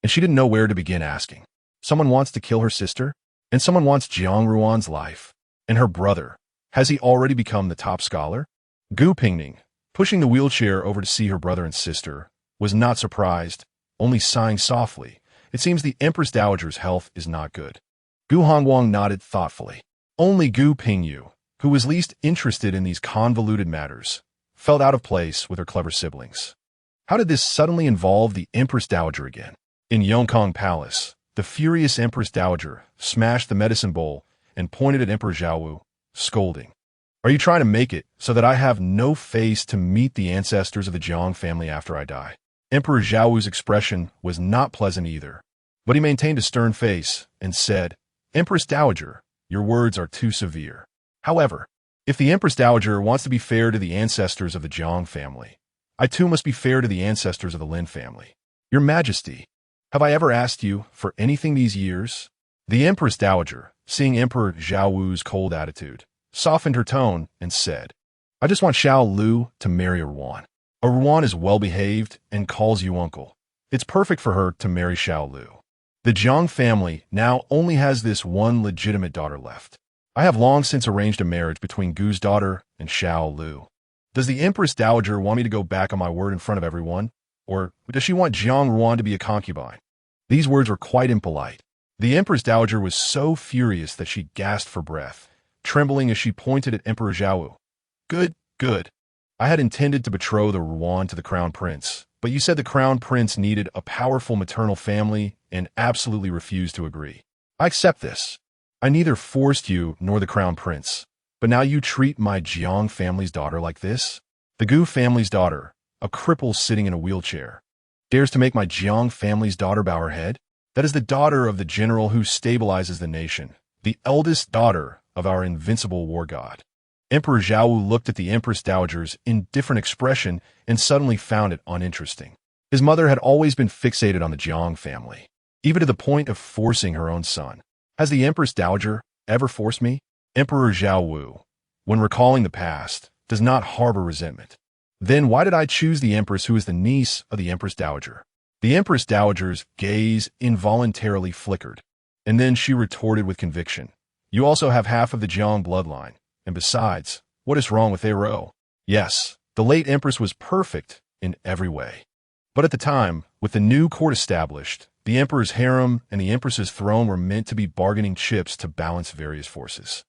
and she didn't know where to begin asking. Someone wants to kill her sister, and someone wants Jiang Ruan's life, and her brother. Has he already become the top scholar? Gu Pingning, pushing the wheelchair over to see her brother and sister, was not surprised, only sighing softly. It seems the Empress Dowager's health is not good. Gu Hongguang nodded thoughtfully. Only Gu Pingyu, who was least interested in these convoluted matters, felt out of place with her clever siblings. How did this suddenly involve the Empress Dowager again? In Yongkong Palace, The furious Empress Dowager smashed the medicine bowl and pointed at Emperor Zhaowu, scolding. Are you trying to make it so that I have no face to meet the ancestors of the Jiang family after I die? Emperor Zhaowu's expression was not pleasant either, but he maintained a stern face and said, Empress Dowager, your words are too severe. However, if the Empress Dowager wants to be fair to the ancestors of the Jiang family, I too must be fair to the ancestors of the Lin family. Your Majesty, have I ever asked you for anything these years? The Empress Dowager, seeing Emperor Zhaowu's cold attitude, softened her tone and said, I just want Xiao Lu to marry a Ruan. A Ruan is well-behaved and calls you uncle. It's perfect for her to marry Xiao Lu. The Jiang family now only has this one legitimate daughter left. I have long since arranged a marriage between Gu's daughter and Xiao Lu. Does the Empress Dowager want me to go back on my word in front of everyone? Or does she want Jiang Ruan to be a concubine? These words were quite impolite. The Empress Dowager was so furious that she gasped for breath, trembling as she pointed at Emperor Zhaowu. Good, good. I had intended to betroth the Ruan to the Crown Prince, but you said the Crown Prince needed a powerful maternal family and absolutely refused to agree. I accept this. I neither forced you nor the Crown Prince, but now you treat my Jiang family's daughter like this? The Gu family's daughter, a cripple sitting in a wheelchair, dares to make my Jiang family's daughter bow her head? That is the daughter of the general who stabilizes the nation, the eldest daughter of our invincible war god. Emperor Zhaowu looked at the Empress Dowager's indifferent expression and suddenly found it uninteresting. His mother had always been fixated on the Jiang family, even to the point of forcing her own son. Has the Empress Dowager ever forced me? Emperor Zhaowu, when recalling the past, does not harbor resentment. Then why did I choose the Empress who is the niece of the Empress Dowager? The Empress Dowager's gaze involuntarily flickered, and then she retorted with conviction. You also have half of the Jiang bloodline, and besides, what is wrong with Ero? Yes, the late Empress was perfect in every way. But at the time, with the new court established, the Emperor's harem and the Empress's throne were meant to be bargaining chips to balance various forces.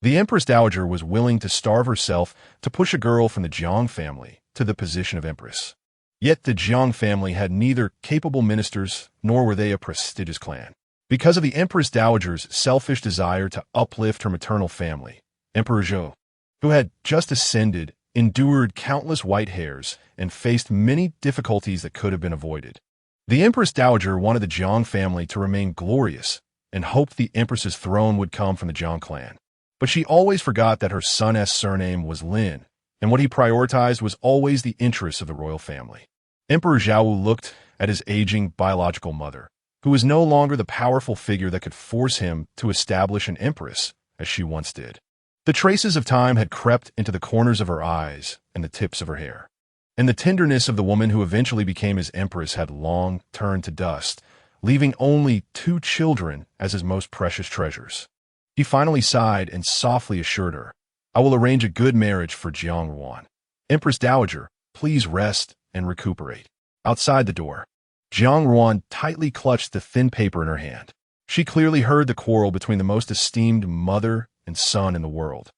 The Empress Dowager was willing to starve herself to push a girl from the Jiang family to the position of Empress. Yet the Jiang family had neither capable ministers nor were they a prestigious clan. Because of the Empress Dowager's selfish desire to uplift her maternal family, Emperor Zhou, who had just ascended, endured countless white hairs and faced many difficulties that could have been avoided. The Empress Dowager wanted the Jiang family to remain glorious and hoped the Empress's throne would come from the Jiang clan. But she always forgot that her son's surname was Lin, and what he prioritized was always the interests of the royal family. Emperor Zhaowu looked at his aging biological mother, who was no longer the powerful figure that could force him to establish an empress as she once did. The traces of time had crept into the corners of her eyes and the tips of her hair, and the tenderness of the woman who eventually became his empress had long turned to dust, leaving only 2 children as his most precious treasures. He finally sighed and softly assured her, I will arrange a good marriage for Jiang Ruan. Empress Dowager, please rest and recuperate. Outside the door, Jiang Ruan tightly clutched the thin paper in her hand. She clearly heard the quarrel between the most esteemed mother and son in the world,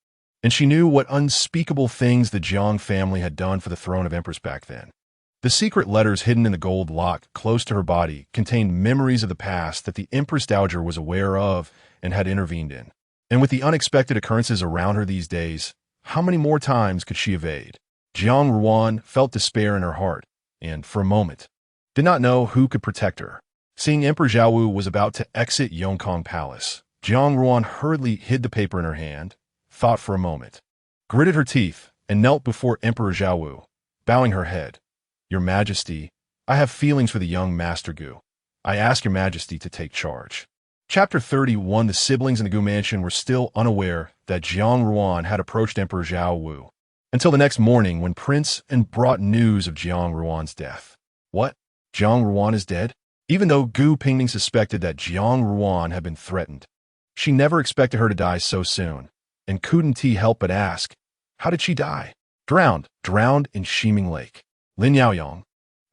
and she knew what unspeakable things the Jiang family had done for the throne of Empress back then. The secret letters hidden in the gold lock close to her body contained memories of the past that the Empress Dowager was aware of and had intervened in. And with the unexpected occurrences around her these days, how many more times could she evade? Jiang Ruan felt despair in her heart, and, for a moment, did not know who could protect her. Seeing Emperor Zhaowu was about to exit Yongkong Palace, Jiang Ruan hurriedly hid the paper in her hand, thought for a moment, gritted her teeth, and knelt before Emperor Zhaowu, bowing her head. Your Majesty, I have feelings for the young Master Gu. I ask your Majesty to take charge. Chapter 31. The siblings in the Gu mansion were still unaware that Jiang Ruan had approached Emperor Zhaowu until the next morning when Prince and brought news of Jiang Ruan's death. What? Jiang Ruan is dead? Even though Gu Pingning suspected that Jiang Ruan had been threatened, she never expected her to die so soon, and couldn't help but ask, how did she die? Drowned in Shiming Lake. Lin Yaoyang,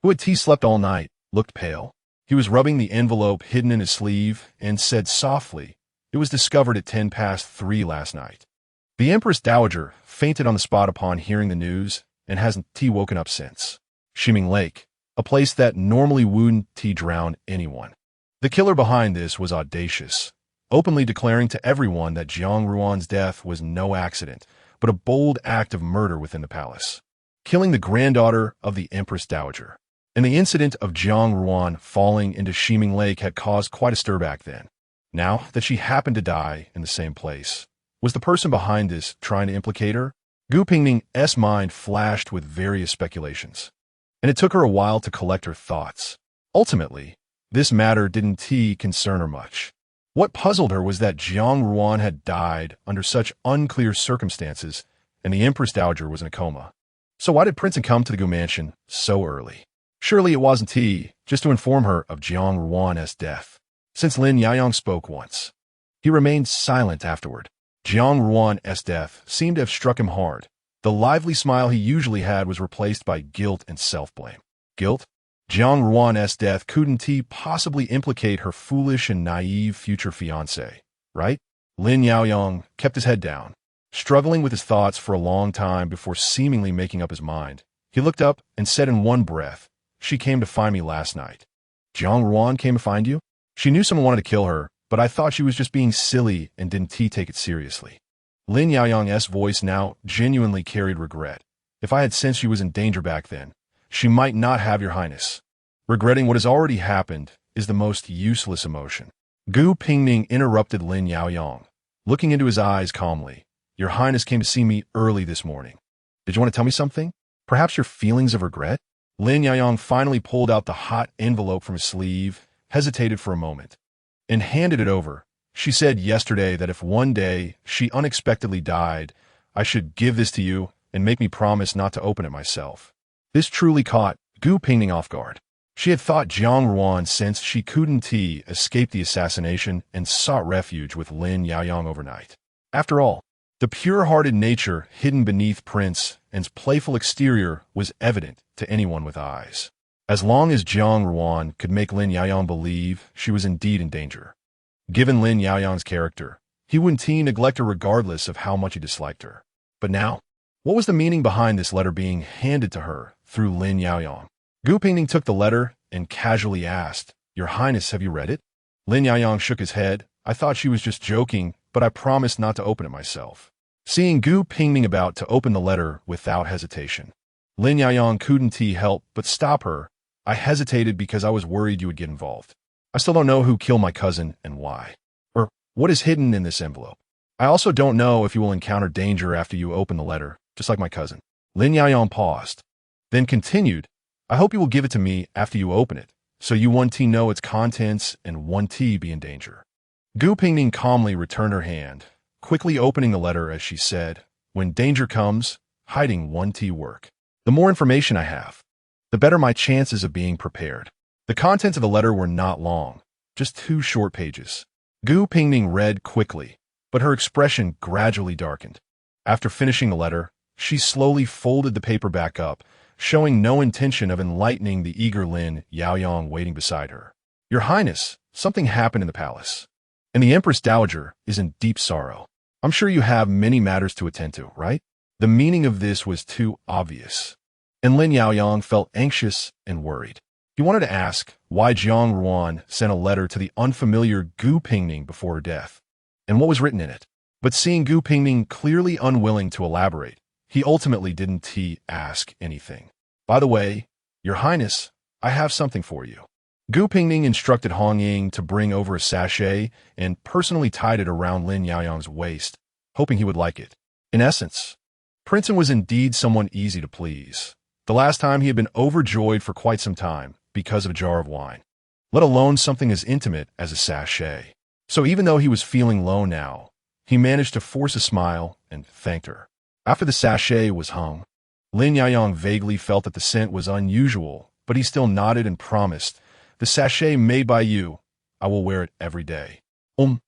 who had slept all night, looked pale. He was rubbing the envelope hidden in his sleeve and said softly, it was discovered at 3:10 last night. The Empress Dowager fainted on the spot upon hearing the news and hasn't woken up since. Shiming Lake, a place that normally wouldn't drown anyone. The killer behind this was audacious, openly declaring to everyone that Jiang Ruan's death was no accident, but a bold act of murder within the palace, killing the granddaughter of the Empress Dowager. And the incident of Jiang Ruan falling into Shiming Lake had caused quite a stir back then. Now that she happened to die in the same place, was the person behind this trying to implicate her? Gu Pingning's mind flashed with various speculations, and it took her a while to collect her thoughts. Ultimately, this matter didn't concern her much. What puzzled her was that Jiang Ruan had died under such unclear circumstances, and the Empress Dowager was in a coma. So why did Princeton come to the Gu mansion so early? Surely it wasn't just to inform her of Jiang Ruan's death. Since Lin Yaoyang spoke once, he remained silent afterward. Jiang Ruan's death seemed to have struck him hard. The lively smile he usually had was replaced by guilt and self-blame. Guilt? Jiang Ruan's death couldn't possibly implicate her foolish and naive future fiancé, right? Lin Yaoyang kept his head down, struggling with his thoughts for a long time before seemingly making up his mind. He looked up and said in one breath, "She came to find me last night." Jiang Ruan came to find you? She knew someone wanted to kill her, but I thought she was just being silly and didn't take it seriously. Lin Yaoyang's voice now genuinely carried regret. If I had sensed she was in danger back then, she might not have your highness. Regretting what has already happened is the most useless emotion. Gu Pingning interrupted Lin Yaoyang, looking into his eyes calmly. Your highness came to see me early this morning. Did you want to tell me something? Perhaps your feelings of regret? Lin Yaoyang finally pulled out the hot envelope from his sleeve, hesitated for a moment, and handed it over. She said yesterday that if one day she unexpectedly died, I should give this to you and make me promise not to open it myself. This truly caught Gu Pingning off guard. She had thought Jiang Ruan, since she couldn't escape the assassination, and sought refuge with Lin Yaoyang overnight. After all, the pure-hearted nature hidden beneath Prince's playful exterior was evident to anyone with eyes. As long as Jiang Ruan could make Lin Yaoyang believe she was indeed in danger. Given Lin Yaoyang's character, he wouldn't neglect her regardless of how much he disliked her. But now, what was the meaning behind this letter being handed to her through Lin Yaoyang? Gu Pingning took the letter and casually asked, Your Highness, have you read it? Lin Yaoyang shook his head. I thought she was just joking, but I promised not to open it myself. Seeing Gu Pingning about to open the letter without hesitation, Lin Yaoyang couldn't help but stop her. I hesitated because I was worried you would get involved. I still don't know who killed my cousin and why, or what is hidden in this envelope. I also don't know if you will encounter danger after you open the letter, just like my cousin. Lin Yaoyang paused, then continued, I hope you will give it to me after you open it, so you won't know its contents and won't be in danger. Gu Pingning calmly returned her hand, quickly opening the letter as she said, When danger comes, hiding won't work. The more information I have, the better my chances of being prepared. The contents of the letter were not long, just 2 short pages. Gu Pingning read quickly, but her expression gradually darkened. After finishing the letter, she slowly folded the paper back up, showing no intention of enlightening the eager Lin Yaoyang waiting beside her. Your Highness, something happened in the palace, and the Empress Dowager is in deep sorrow. I'm sure you have many matters to attend to, right? The meaning of this was too obvious, and Lin Yaoyang felt anxious and worried. He wanted to ask why Jiang Ruan sent a letter to the unfamiliar Gu Pingning before her death, and what was written in it. But seeing Gu Pingning clearly unwilling to elaborate, he ultimately didn't ask anything. By the way, Your Highness, I have something for you. Gu Pingning instructed Hong Ying to bring over a sachet and personally tied it around Lin Yaoyang's waist, hoping he would like it. In essence, Princeton was indeed someone easy to please. The last time he had been overjoyed for quite some time because of a jar of wine, let alone something as intimate as a sachet. So even though he was feeling low now, he managed to force a smile and thanked her. After the sachet was hung, Lin Yaoyang vaguely felt that the scent was unusual, but he still nodded and promised, The sachet made by you, I will wear it every day. The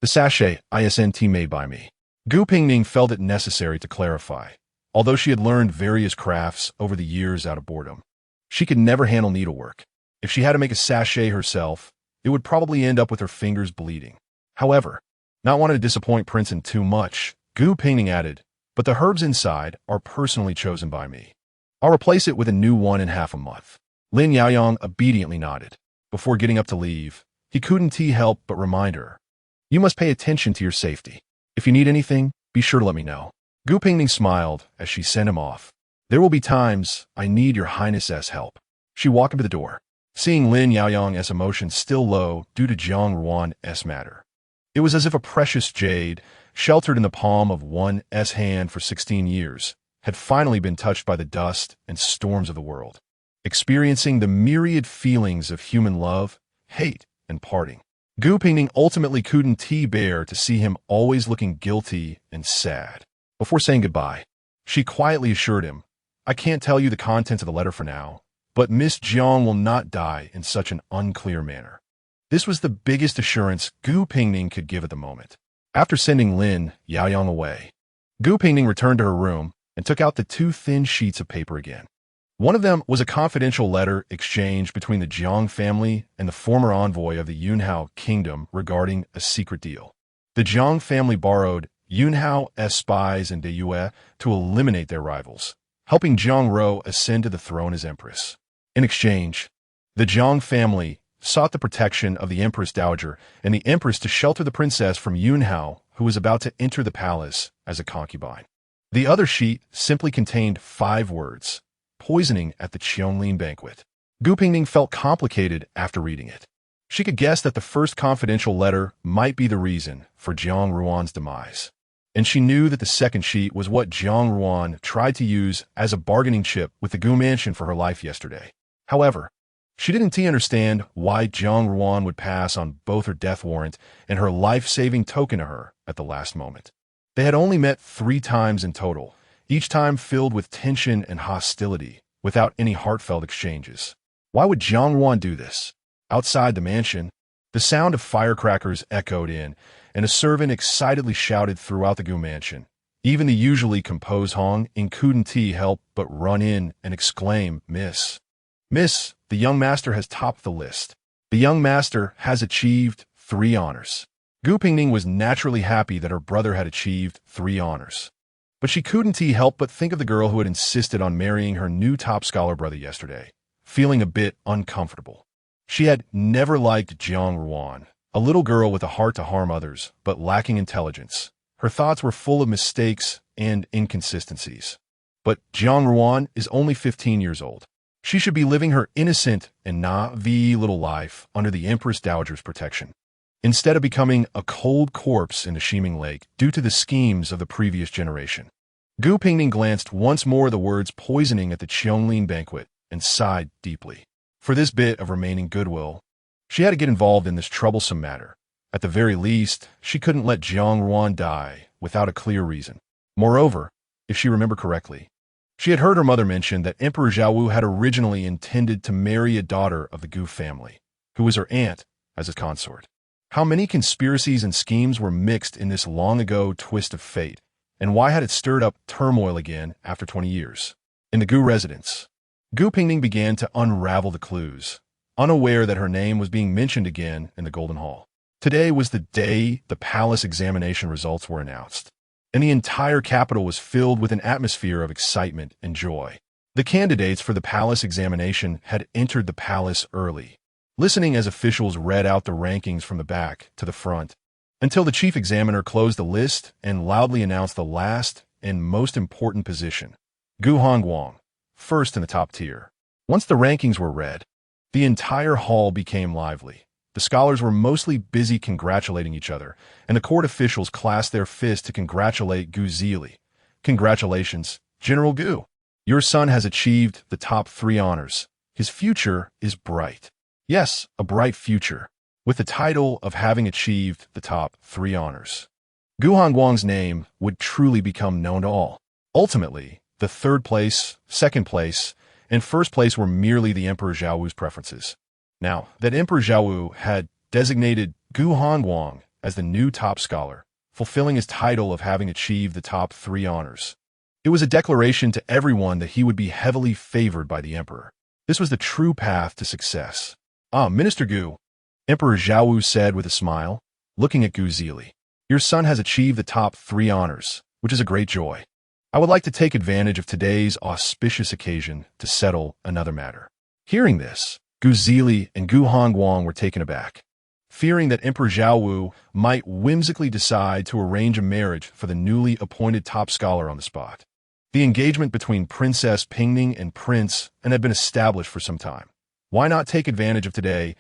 sachet isn't made by me. Gu Pingning felt it necessary to clarify. Although she had learned various crafts over the years out of boredom, she could never handle needlework. If she had to make a sachet herself, it would probably end up with her fingers bleeding. However, not wanting to disappoint Princeton too much, Gu Pingning added, But the herbs inside are personally chosen by me. I'll replace it with a new one in half a month. Lin Yaoyang obediently nodded. Before getting up to leave, He couldn't help but remind her, "You must pay attention to your safety. If you need anything, be sure to let me know." Gu Pingning smiled as she sent him off. "There will be times I need your highness's help." She walked into the door, seeing Lin Yaoyang's emotions still low due to Jiang Ruan's matter. It was as if a precious jade, sheltered in the palm of one's hand for 16 years, had finally been touched by the dust and storms of the world, experiencing the myriad feelings of human love, hate, and parting. Gu Pingning ultimately couldn't bear to see him always looking guilty and sad. Before saying goodbye, she quietly assured him, "I can't tell you the contents of the letter for now, but Miss Jiang will not die in such an unclear manner." This was the biggest assurance Gu Pingning could give at the moment. After sending Lin Yaoyang away, Gu Pingning returned to her room and took out the two thin sheets of paper again. One of them was a confidential letter exchanged between the Jiang family and the former envoy of the Yunhao kingdom regarding a secret deal. The Jiang family borrowed Yunhao's spies and Deyue to eliminate their rivals, helping Jiang Ro ascend to the throne as empress. In exchange, the Jiang family sought the protection of the Empress Dowager and the Empress to shelter the princess from Yunhao, who was about to enter the palace as a concubine. The other sheet simply contained 5 words: poisoning at the Cheonglin banquet. Gu Pingning felt complicated after reading it. She could guess that the first confidential letter might be the reason for Jiang Ruan's demise. And she knew that the second sheet was what Jiang Ruan tried to use as a bargaining chip with the Gu mansion for her life yesterday. However, she didn't understand why Jiang Ruan would pass on both her death warrant and her life-saving token to her at the last moment. They had only met 3 times in total, each time filled with tension and hostility, without any heartfelt exchanges. Why would Jiang Ruan do this? Outside the mansion, the sound of firecrackers echoed in, and a servant excitedly shouted throughout the Gu mansion. Even the usually composed Hong couldn't help but run in and exclaim, "Miss! Miss, the young master has topped the list. The young master has achieved 3 honors." Gu Pingning was naturally happy that her brother had achieved 3 honors. But she couldn't help but think of the girl who had insisted on marrying her new top scholar brother yesterday, feeling a bit uncomfortable. She had never liked Jiang Ruan, a little girl with a heart to harm others, but lacking intelligence. Her thoughts were full of mistakes and inconsistencies. But Jiang Ruan is only 15 years old. She should be living her innocent and naive little life under the Empress Dowager's protection, instead of becoming a cold corpse in the Shiming Lake due to the schemes of the previous generation. Gu Pingning glanced once more at the words poisoning at the Cheonglin banquet and sighed deeply. For this bit of remaining goodwill, she had to get involved in this troublesome matter. At the very least, she couldn't let Jiang Ruan die without a clear reason. Moreover, if she remembered correctly, she had heard her mother mention that Emperor Zhaowu had originally intended to marry a daughter of the Gu family, who was her aunt, as his consort. How many conspiracies and schemes were mixed in this long-ago twist of fate, and why had it stirred up turmoil again after 20 years? In the Gu residence, Gu Pingning began to unravel the clues, unaware that her name was being mentioned again in the Golden Hall. Today was the day the palace examination results were announced, and the entire capital was filled with an atmosphere of excitement and joy. The candidates for the palace examination had entered the palace early, listening as officials read out the rankings from the back to the front, until the chief examiner closed the list and loudly announced the last and most important position, Gu Hongguang, first in the top tier. Once the rankings were read, the entire hall became lively. The scholars were mostly busy congratulating each other, and the court officials clasped their fists to congratulate Gu Zili. "Congratulations, General Gu. Your son has achieved the top 3 honors. His future is bright." Yes, a bright future, with the title of having achieved the top 3 honors. Gu Hongguang's name would truly become known to all. Ultimately, the 3rd place, 2nd place, and 1st place were merely the Emperor Zhaowu's preferences. Now that Emperor Zhaowu had designated Gu Hongguang as the new top scholar, fulfilling his title of having achieved the top 3 honors, it was a declaration to everyone that he would be heavily favored by the emperor. This was the true path to success. "Ah, Minister Gu," Emperor Zhaowu said with a smile, looking at Gu Zili. "Your son has achieved the top 3 honors, which is a great joy. I would like to take advantage of today's auspicious occasion to settle another matter." Hearing this, Gu Zili and Gu Hongguang were taken aback. fearing that Emperor Zhao Wu might whimsically decide to arrange a marriage for the newly appointed top scholar on the spot. The engagement between Princess Pingning and Prince had been established for some time. Why not take advantage of today's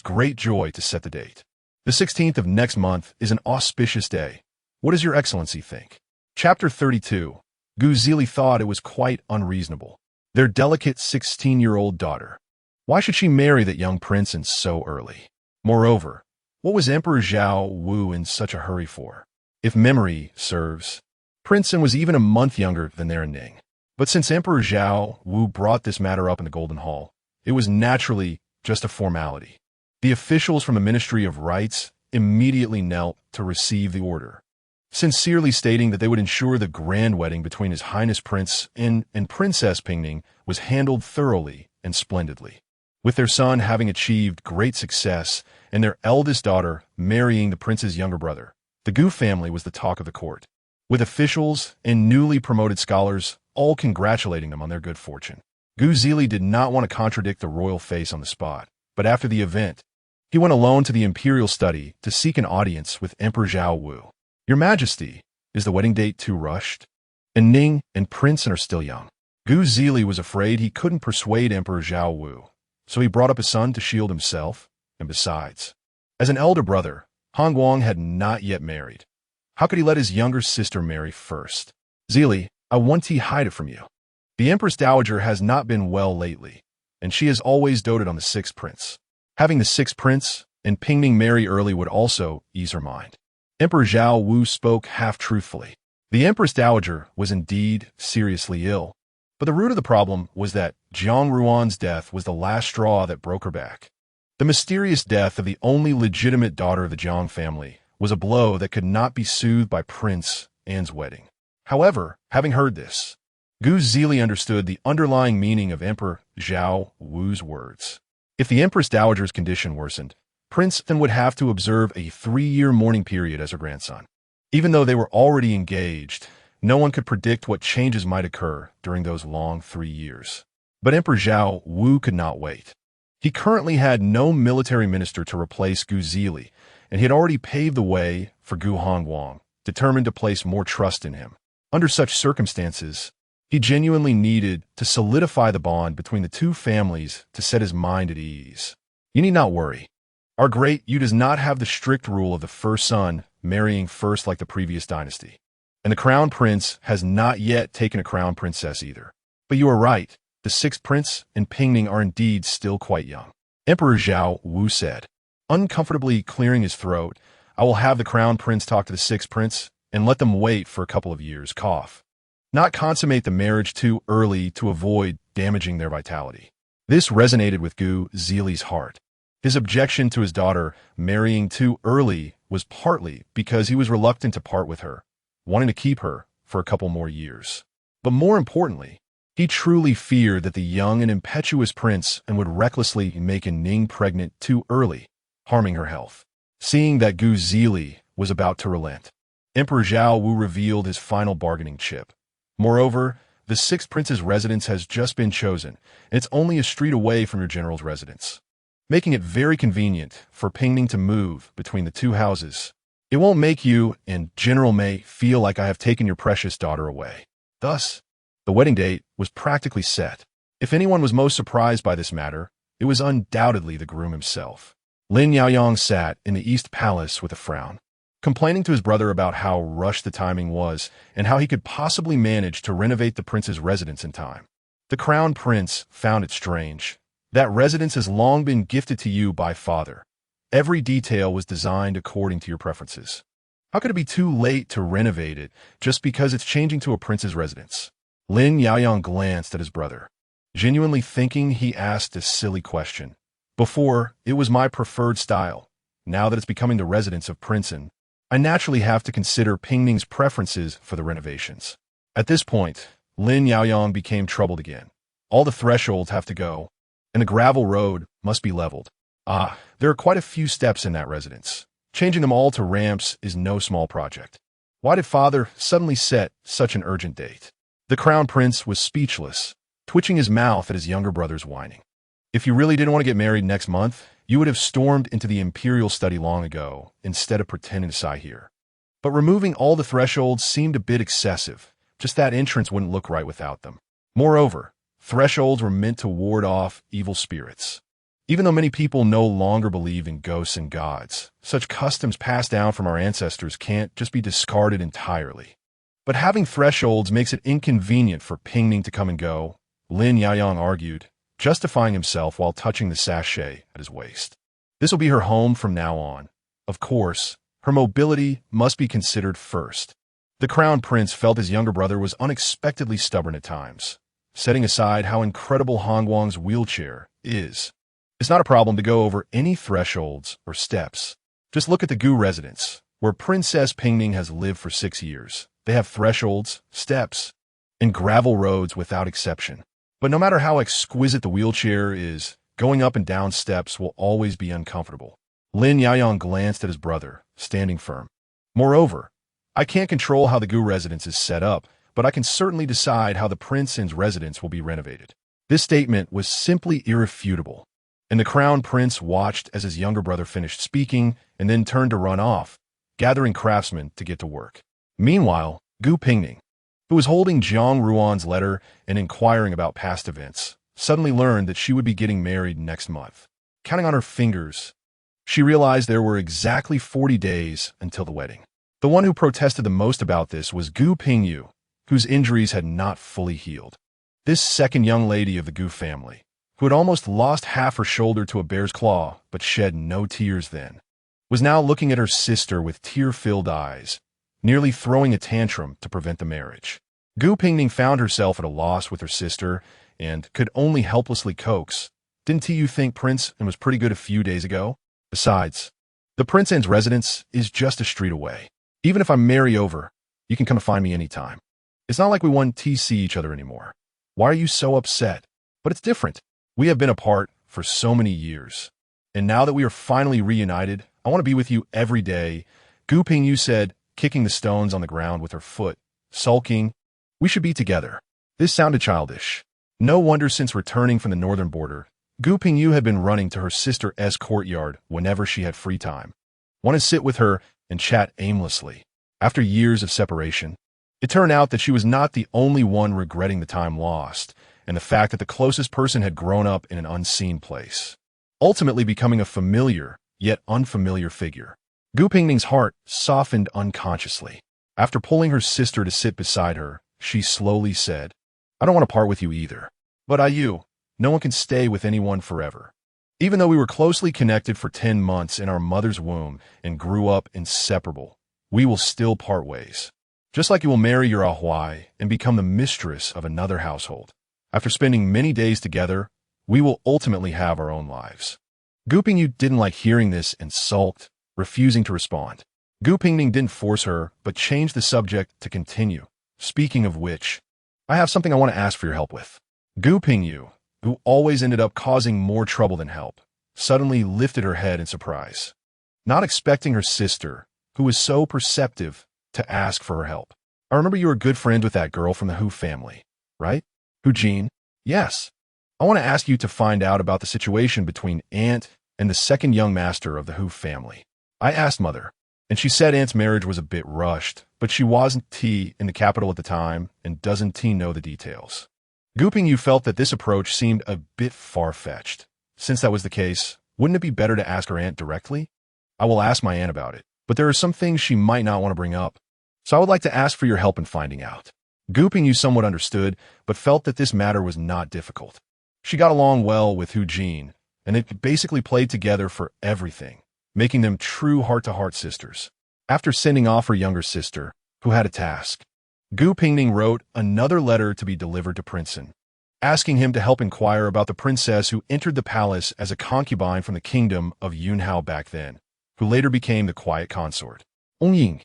great joy to set the date? The 16th of next month is an auspicious day. What does your excellency think? Chapter 32. Gu Zili thought it was quite unreasonable. Their delicate 16-year-old daughter. Why should she marry that young prince so early? Moreover, what was Emperor Zhao Wu in such a hurry for? If memory serves, Prince was even a month younger than their Ning. But since Emperor Zhao Wu brought this matter up in the Golden Hall, it was naturally just a formality. The officials from the Ministry of Rites immediately knelt to receive the order, sincerely stating that they would ensure the grand wedding between His Highness Prince and Princess Pingning was handled thoroughly and splendidly. With their son having achieved great success and their eldest daughter marrying the prince's younger brother, the Gu family was the talk of the court, with officials and newly promoted scholars all congratulating them on their good fortune. Gu Zili did not want to contradict the royal face on the spot, but after the event, he went alone to the imperial study to seek an audience with Emperor Zhao Wu. Your Majesty, is the wedding date too rushed? And Ning and Prince are still young. Gu Zili was afraid he couldn't persuade Emperor Zhao Wu, so he brought up his son to shield himself, and besides, as an elder brother, Han Guang had not yet married. How could he let his younger sister marry first? Zili, I want to hide it from you. The Empress Dowager has not been well lately, and she has always doted on the sixth prince. Having the sixth prince and Pingning marry early would also ease her mind. Emperor Zhao Wu spoke half-truthfully. The Empress Dowager was indeed seriously ill, but the root of the problem was that Jiang Ruan's death was the last straw that broke her back. The mysterious death of the only legitimate daughter of the Jiang family was a blow that could not be soothed by Prince Anne's wedding. However, having heard this, Gu Zili understood the underlying meaning of Emperor Zhao Wu's words. If the Empress Dowager's condition worsened, Prince then would have to observe a 3-year mourning period as her grandson. Even though they were already engaged, no one could predict what changes might occur during those long 3 years. But Emperor Zhao Wu could not wait. He currently had no military minister to replace Gu Zili, and he had already paved the way for Gu Hongguang, determined to place more trust in him. Under such circumstances, he genuinely needed to solidify the bond between the two families to set his mind at ease. You need not worry. Our great Yu does not have the strict rule of the first son marrying first like the previous dynasty. And the crown prince has not yet taken a crown princess either. But you are right, the sixth prince and Pingning are indeed still quite young. Emperor Zhao Wu said, uncomfortably clearing his throat, I will have the crown prince talk to the sixth prince and let them wait for a couple of years, cough. Not consummate the marriage too early to avoid damaging their vitality. This resonated with Gu Zili's heart. His objection to his daughter marrying too early was partly because he was reluctant to part with her, wanting to keep her for a couple more years. But more importantly, he truly feared that the young and impetuous prince would recklessly make Ning pregnant too early, harming her health. Seeing that Gu Zili was about to relent, Emperor Zhao Wu revealed his final bargaining chip. Moreover, the sixth prince's residence has just been chosen, and it's only a street away from your general's residence, making it very convenient for Pingning to move between the two houses. It won't make you and General Mei feel like I have taken your precious daughter away. Thus, the wedding date was practically set. If anyone was most surprised by this matter, it was undoubtedly the groom himself. Lin Yaoyang sat in the East Palace with a frown, complaining to his brother about how rushed the timing was and how he could possibly manage to renovate the prince's residence in time. The crown prince found it strange. That residence has long been gifted to you by father. Every detail was designed according to your preferences. How could it be too late to renovate it just because it's changing to a prince's residence? Lin Yaoyang glanced at his brother, genuinely thinking he asked a silly question. Before, it was my preferred style. Now that it's becoming the residence of Princeton, I naturally have to consider Pingning's preferences for the renovations. At this point, Lin Yaoyang became troubled again. All the thresholds have to go, and the gravel road must be leveled. There are quite a few steps in that residence. Changing them all to ramps is no small project. Why did father suddenly set such an urgent date? The crown prince was speechless, twitching his mouth at his younger brother's whining. If you really didn't want to get married next month, You would have stormed into the imperial study long ago, instead of pretending to sigh here. But removing all the thresholds seemed a bit excessive. Just that entrance wouldn't look right without them. Moreover, thresholds were meant to ward off evil spirits. Even though many people no longer believe in ghosts and gods, such customs passed down from our ancestors can't just be discarded entirely. But having thresholds makes it inconvenient for Pingning to come and go, Lin Yaoyang argued, justifying himself while touching the sachet at his waist. This will be her home from now on. Of course, her mobility must be considered first. The crown prince felt his younger brother was unexpectedly stubborn at times, setting aside how incredible Hongguang's wheelchair is. It's not a problem to go over any thresholds or steps. Just look at the Gu residence, where Princess Pingning has lived for 6 years. They have thresholds, steps, and gravel roads without exception. But no matter how exquisite the wheelchair is, going up and down steps will always be uncomfortable. Lin Yaoyang glanced at his brother, standing firm. Moreover, I can't control how the Gu residence is set up, but I can certainly decide how the prince's residence will be renovated. This statement was simply irrefutable, and the crown prince watched as his younger brother finished speaking and then turned to run off, gathering craftsmen to get to work. Meanwhile, Gu Pingning, who was holding Jiang Ruan's letter and inquiring about past events, suddenly learned that she would be getting married next month. Counting on her fingers, she realized there were exactly 40 days until the wedding. The one who protested the most about this was Gu Pingyu, whose injuries had not fully healed. This second young lady of the Gu family, who had almost lost half her shoulder to a bear's claw but shed no tears then, was now looking at her sister with tear-filled eyes, nearly throwing a tantrum to prevent the marriage. Gu Pingning found herself at a loss with her sister and could only helplessly coax. Didn't you think Prince and was pretty good a few days ago? Besides, the prince's residence is just a street away. Even if I marry over, you can come and find me anytime. It's not like we want to see each other anymore. Why are you so upset? But it's different. We have been apart for so many years. And now that we are finally reunited, I want to be with you every day. Gu Pingyu said, kicking the stones on the ground with her foot, sulking. We should be together. This sounded childish. No wonder since returning from the northern border, Gu Pingyu had been running to her sister's courtyard whenever she had free time. Want to sit with her and chat aimlessly. After years of separation, it turned out that she was not the only one regretting the time lost, and the fact that the closest person had grown up in an unseen place, ultimately becoming a familiar, yet unfamiliar figure. Gu Pingning's heart softened unconsciously. After pulling her sister to sit beside her, she slowly said, I don't want to part with you either. But no one can stay with anyone forever. Even though we were closely connected for 10 months in our mother's womb and grew up inseparable, we will still part ways. Just like you will marry your Ahuai and become the mistress of another household. After spending many days together, we will ultimately have our own lives. Gu Pingyu didn't like hearing this and sulked, refusing to respond. Gu Pingning didn't force her, but changed the subject to continue. Speaking of which, I have something I want to ask for your help with. Gu Pingyu, who always ended up causing more trouble than help, suddenly lifted her head in surprise, not expecting her sister, who was so perceptive, to ask for her help. I remember you were good friends with that girl from the Hu family, right? Hu Jin? Yes. I want to ask you to find out about the situation between Aunt and the second young master of the Hu family. I asked Mother, and she said Aunt's marriage was a bit rushed, but she wasn't in the capital at the time and doesn't know the details. Gu Pingyu felt that this approach seemed a bit far-fetched. Since that was the case, wouldn't it be better to ask her aunt directly? I will ask my aunt about it, but there are some things she might not want to bring up. So I would like to ask for your help in finding out. Gu Pingyu somewhat understood, but felt that this matter was not difficult. She got along well with Hu Jin, and they basically played together for everything, making them true heart-to-heart sisters. After sending off her younger sister, who had a task, Gu Pingning wrote another letter to be delivered to Princeton, asking him to help inquire about the princess who entered the palace as a concubine from the kingdom of Yunhao back then, who later became the quiet consort. Ying,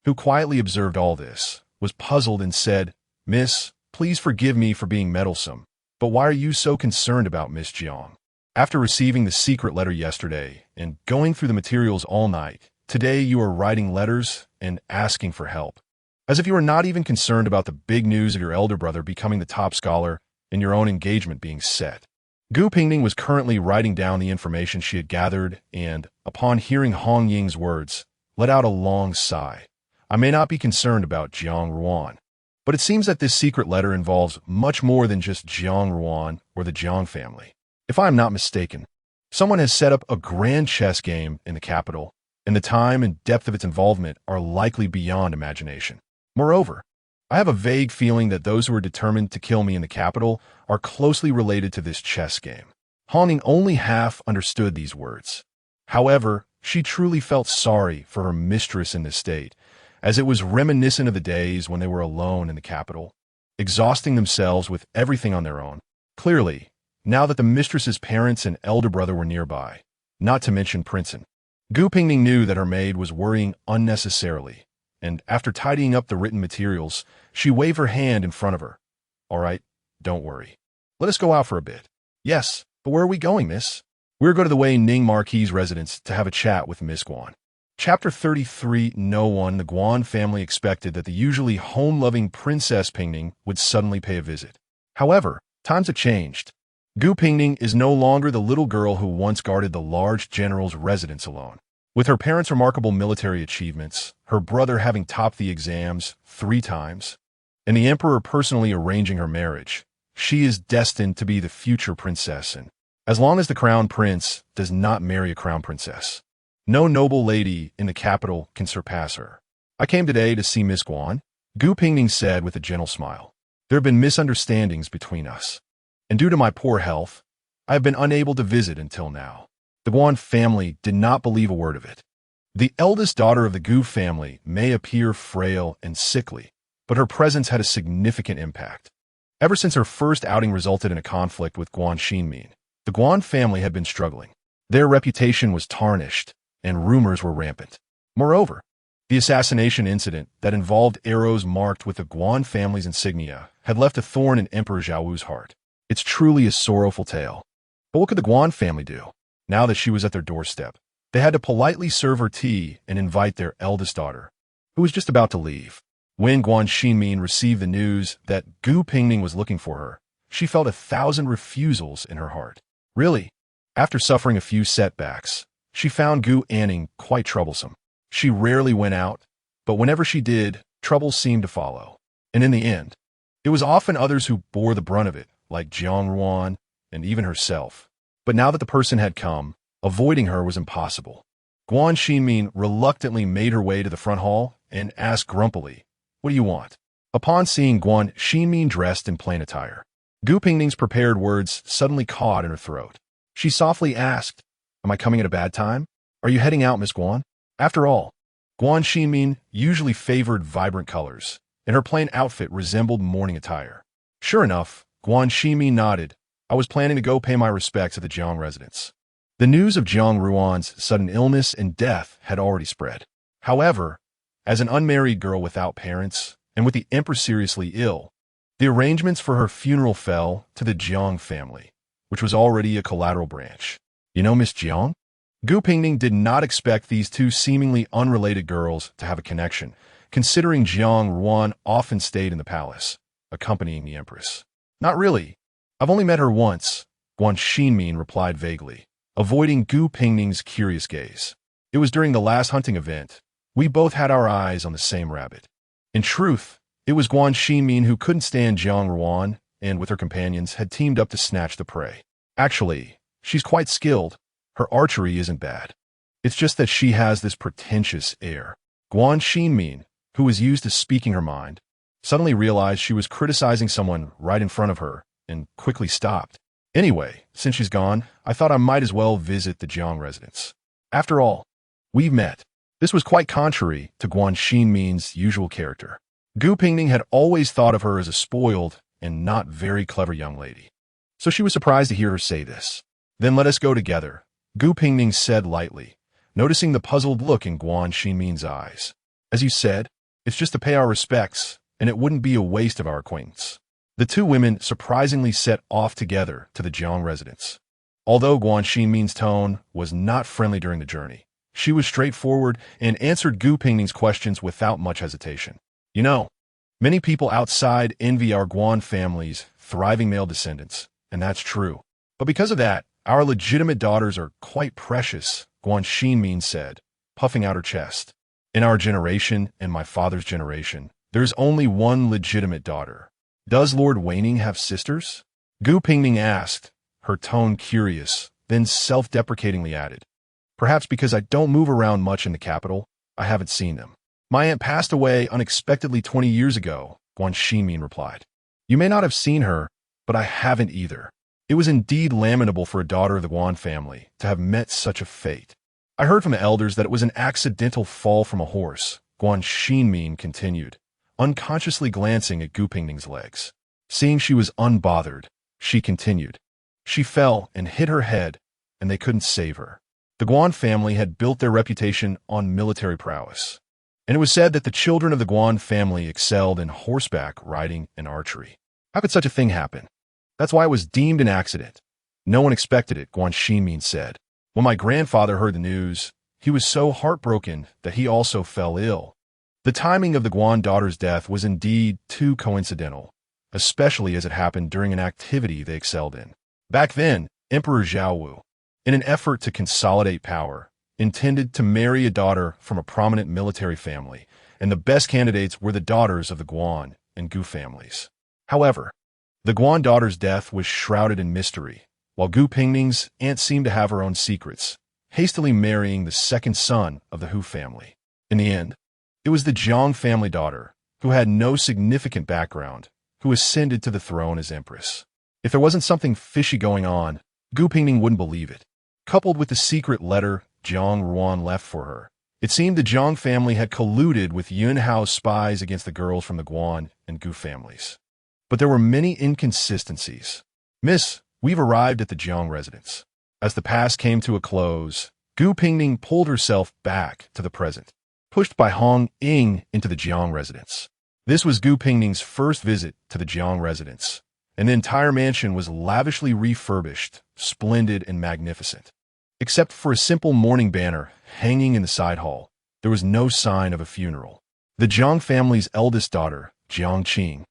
who quietly observed all this, was puzzled and said, Miss, please forgive me for being meddlesome, but why are you so concerned about Miss Jiang? After receiving the secret letter yesterday and going through the materials all night, today you are writing letters and asking for help. As if you were not even concerned about the big news of your elder brother becoming the top scholar and your own engagement being set. Gu Pingning was currently writing down the information she had gathered and, upon hearing Hong Ying's words, let out a long sigh. I may not be concerned about Jiang Ruan, but it seems that this secret letter involves much more than just Jiang Ruan or the Jiang family. If I am not mistaken, someone has set up a grand chess game in the capital, and the time and depth of its involvement are likely beyond imagination. Moreover, I have a vague feeling that those who are determined to kill me in the capital are closely related to this chess game. Hong Ying only half understood these words. However, she truly felt sorry for her mistress in this state, as it was reminiscent of the days when they were alone in the capital, exhausting themselves with everything on their own. Clearly, now that the mistress's parents and elder brother were nearby, not to mention Princeton, Gu Pingning knew that her maid was worrying unnecessarily, and after tidying up the written materials, she waved her hand in front of her. All right, don't worry. Let us go out for a bit. Yes, but where are we going, miss? We're going to the Wei Ning Marquis' residence to have a chat with Miss Guan. Chapter 33. No one, the Guan family expected that the usually home-loving Princess Pingning would suddenly pay a visit. However, times have changed. Gu Pingning is no longer the little girl who once guarded the large general's residence alone. With her parents' remarkable military achievements, her brother having topped the exams 3 times, and the emperor personally arranging her marriage, she is destined to be the future princess, and as long as the crown prince does not marry a crown princess, no noble lady in the capital can surpass her. I came today to see Miss Guan, Gu Pingning said with a gentle smile. There have been misunderstandings between us, and due to my poor health, I have been unable to visit until now. The Guan family did not believe a word of it. The eldest daughter of the Gu family may appear frail and sickly, but her presence had a significant impact. Ever since her first outing resulted in a conflict with Guan Xinmin, the Guan family had been struggling. Their reputation was tarnished, and rumors were rampant. Moreover, the assassination incident that involved arrows marked with the Guan family's insignia had left a thorn in Emperor Zhaowu's heart. It's truly a sorrowful tale. But what could the Guan family do? Now that she was at their doorstep, they had to politely serve her tea and invite their eldest daughter, who was just about to leave. When Guan Xinmin received the news that Gu Pingning was looking for her, she felt 1,000 refusals in her heart. Really, after suffering a few setbacks, she found Gu Anning quite troublesome. She rarely went out, but whenever she did, troubles seemed to follow. And in the end, it was often others who bore the brunt of it, like Jiang Ruan and even herself. But now that the person had come, avoiding her was impossible. Guan Xinmin reluctantly made her way to the front hall and asked grumpily, "What do you want?" Upon seeing Guan Xinmin dressed in plain attire, Gu Pingning's prepared words suddenly caught in her throat. She softly asked, "Am I coming at a bad time? Are you heading out, Miss Guan?" After all, Guan Xinmin usually favored vibrant colors, and her plain outfit resembled morning attire. Sure enough, Guan Xinmin nodded. I was planning to go pay my respects at the Jiang residence. The news of Jiang Ruan's sudden illness and death had already spread. However, as an unmarried girl without parents, and with the empress seriously ill, the arrangements for her funeral fell to the Jiang family, which was already a collateral branch. You know Miss Jiang? Gu Pingning did not expect these two seemingly unrelated girls to have a connection, considering Jiang Ruan often stayed in the palace, accompanying the empress. Not really. I've only met her once, Guan Xinmin replied vaguely, avoiding Gu Pingning's curious gaze. It was during the last hunting event. We both had our eyes on the same rabbit. In truth, it was Guan Xinmin who couldn't stand Jiang Ruan and, with her companions, had teamed up to snatch the prey. Actually, she's quite skilled. Her archery isn't bad. It's just that she has this pretentious air. Guan Xinmin, who was used to speaking her mind, suddenly realized she was criticizing someone right in front of her and quickly stopped. Anyway, since she's gone, I thought I might as well visit the Jiang residence. After all, we've met. This was quite contrary to Guan Xinmin's usual character. Gu Pingning had always thought of her as a spoiled and not very clever young lady, so she was surprised to hear her say this. Then let us go together, Gu Pingning said lightly, noticing the puzzled look in Guan Xinmin's eyes. As you said, it's just to pay our respects, and it wouldn't be a waste of our acquaintance. The two women surprisingly set off together to the Jiang residence. Although Guan Xinmin's tone was not friendly during the journey, she was straightforward and answered Gu Pingning's questions without much hesitation. You know, many people outside envy our Guan family's thriving male descendants, and that's true. But because of that, our legitimate daughters are quite precious, Gu Pingning said, puffing out her chest. In our generation and my father's generation, there's only one legitimate daughter. Does Lord Waning have sisters? Gu Pingning asked, her tone curious, then self-deprecatingly added. Perhaps because I don't move around much in the capital, I haven't seen them. My aunt passed away unexpectedly 20 years ago, Gu Pingning replied. You may not have seen her, but I haven't either. It was indeed lamentable for a daughter of the Guan family to have met such a fate. I heard from the elders that it was an accidental fall from a horse, Gu Pingning continued, unconsciously glancing at Gu Pingning's legs. Seeing she was unbothered, she continued. She fell and hit her head, and they couldn't save her. The Guan family had built their reputation on military prowess, and it was said that the children of the Guan family excelled in horseback riding and archery. How could such a thing happen? That's why it was deemed an accident. No one expected it, Gu Pingning said. When my grandfather heard the news, he was so heartbroken that he also fell ill. The timing of the Guan daughter's death was indeed too coincidental, especially as it happened during an activity they excelled in. Back then, Emperor Zhaowu, in an effort to consolidate power, intended to marry a daughter from a prominent military family, and the best candidates were the daughters of the Guan and Gu families. However, the Guan daughter's death was shrouded in mystery, while Gu Pingning's aunt seemed to have her own secrets, hastily marrying the second son of the Hu family. In the end, it was the Jiang family daughter, who had no significant background, who ascended to the throne as empress. If there wasn't something fishy going on, Gu Pingning wouldn't believe it. Coupled with the secret letter Jiang Ruan left for her, it seemed the Jiang family had colluded with Yun Hao's spies against the girls from the Guan and Gu families. But there were many inconsistencies. Miss, we've arrived at the Jiang residence. As the past came to a close, Gu Pingning pulled herself back to the present, pushed by Hong Ying into the Jiang residence. This was Gu Pingning's first visit to the Jiang residence, and the entire mansion was lavishly refurbished, splendid and magnificent. Except for a simple mourning banner hanging in the side hall, there was no sign of a funeral. The Jiang family's eldest daughter, Jiang Qing,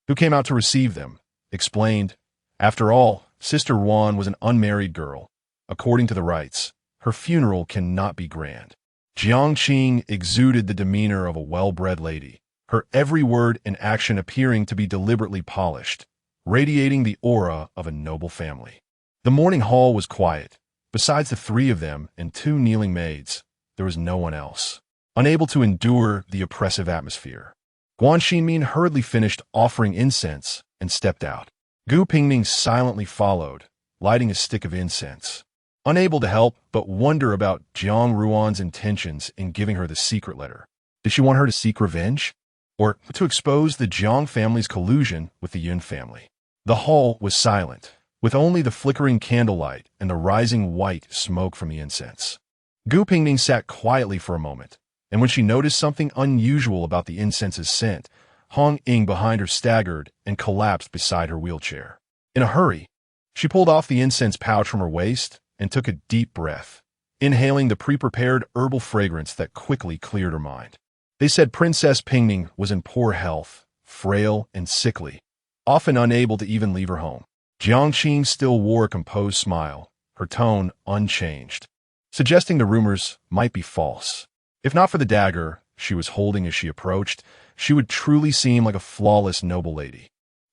who came out to receive them, explained, after all, Sister Ruan was an unmarried girl. According to the rites, her funeral cannot be grand. Jiang Qing exuded the demeanor of a well-bred lady, her every word and action appearing to be deliberately polished, radiating the aura of a noble family. The morning hall was quiet. Besides the three of them and two kneeling maids, there was no one else. Unable to endure the oppressive atmosphere, Gu Pingning hurriedly finished offering incense and stepped out. Gu Pingning silently followed, lighting a stick of incense, unable to help but wonder about Jiang Ruan's intentions in giving her the secret letter. Did she want her to seek revenge? Or to expose the Jiang family's collusion with the Yun family? The hall was silent, with only the flickering candlelight and the rising white smoke from the incense. Gu Pingning sat quietly for a moment, and when she noticed something unusual about the incense's scent, Hong Ying behind her staggered and collapsed beside her wheelchair. In a hurry, she pulled off the incense pouch from her waist and took a deep breath, inhaling the pre-prepared herbal fragrance that quickly cleared her mind. They said Princess Pingning was in poor health, frail and sickly, often unable to even leave her home. Jiang Qing still wore a composed smile, her tone unchanged, suggesting the rumors might be false. If not for the dagger she was holding as she approached, she would truly seem like a flawless noble lady.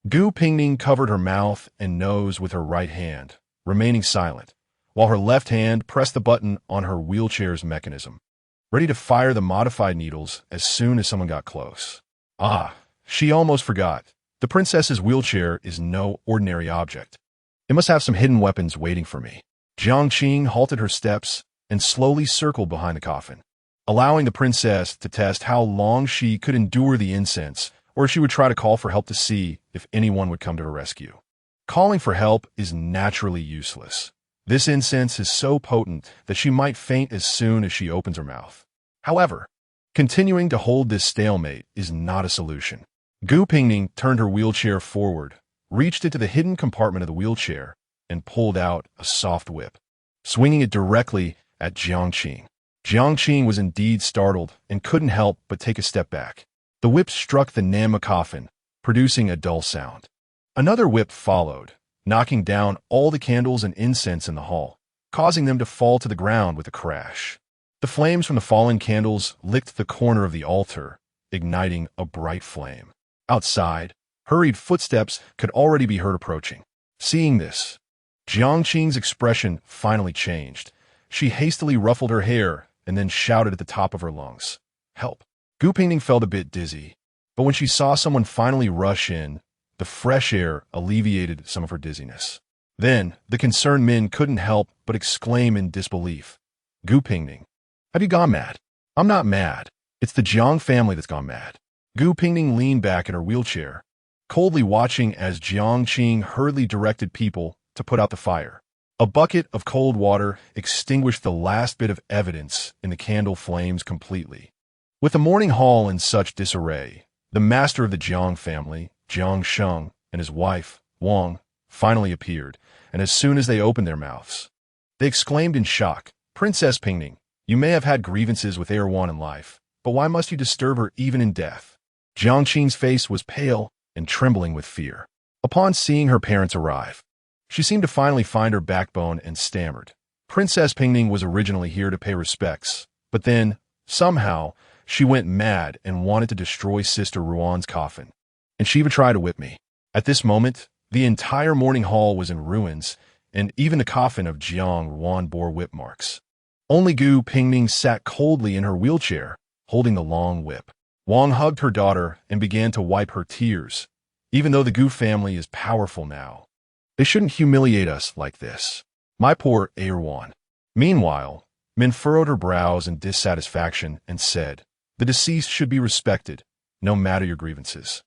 Gu Pingning covered her mouth and nose with her right hand, remaining silent, while her left hand pressed the button on her wheelchair's mechanism, ready to fire the modified needles as soon as someone got close. Ah, she almost forgot. The princess's wheelchair is no ordinary object. It must have some hidden weapons waiting for me. Jiang Qing halted her steps and slowly circled behind the coffin, allowing the princess to test how long she could endure the incense, or she would try to call for help to see if anyone would come to her rescue. Calling for help is naturally useless. This incense is so potent that she might faint as soon as she opens her mouth. However, continuing to hold this stalemate is not a solution. Gu Pingning turned her wheelchair forward, reached into the hidden compartment of the wheelchair, and pulled out a soft whip, swinging it directly at Jiang Qing. Jiang Qing was indeed startled and couldn't help but take a step back. The whip struck the Namma coffin, producing a dull sound. Another whip followed, knocking down all the candles and incense in the hall, causing them to fall to the ground with a crash. The flames from the fallen candles licked the corner of the altar, igniting a bright flame. Outside, hurried footsteps could already be heard approaching. Seeing this, Jiangqing's expression finally changed. She hastily ruffled her hair and then shouted at the top of her lungs, "Help!" Gu Pingning felt a bit dizzy, but when she saw someone finally rush in, the fresh air alleviated some of her dizziness. Then, the concerned men couldn't help but exclaim in disbelief, "Gu Pingning, have you gone mad?" "I'm not mad. It's the Jiang family that's gone mad." Gu Pingning leaned back in her wheelchair, coldly watching as Jiangqing hurriedly directed people to put out the fire. A bucket of cold water extinguished the last bit of evidence in the candle flames completely. With the morning hall in such disarray, the master of the Jiang family, Jiang Sheng, and his wife, Wang, finally appeared, and as soon as they opened their mouths, they exclaimed in shock, "Princess Pingning, you may have had grievances with Erwan in life, but why must you disturb her even in death?" Jiangqing's face was pale and trembling with fear. Upon seeing her parents arrive, she seemed to finally find her backbone and stammered. Princess Pingning was originally here to pay respects, but then, somehow, she went mad and wanted to destroy Sister Ruan's coffin. And she even tried to whip me. At this moment, the entire morning hall was in ruins, and even the coffin of Jiang Ruan bore whip marks. Only Gu Pingning sat coldly in her wheelchair, holding the long whip. Wang hugged her daughter and began to wipe her tears. Even though the Gu family is powerful now, they shouldn't humiliate us like this. My poor Erwan. Meanwhile, Min furrowed her brows in dissatisfaction and said, "The deceased should be respected, no matter your grievances."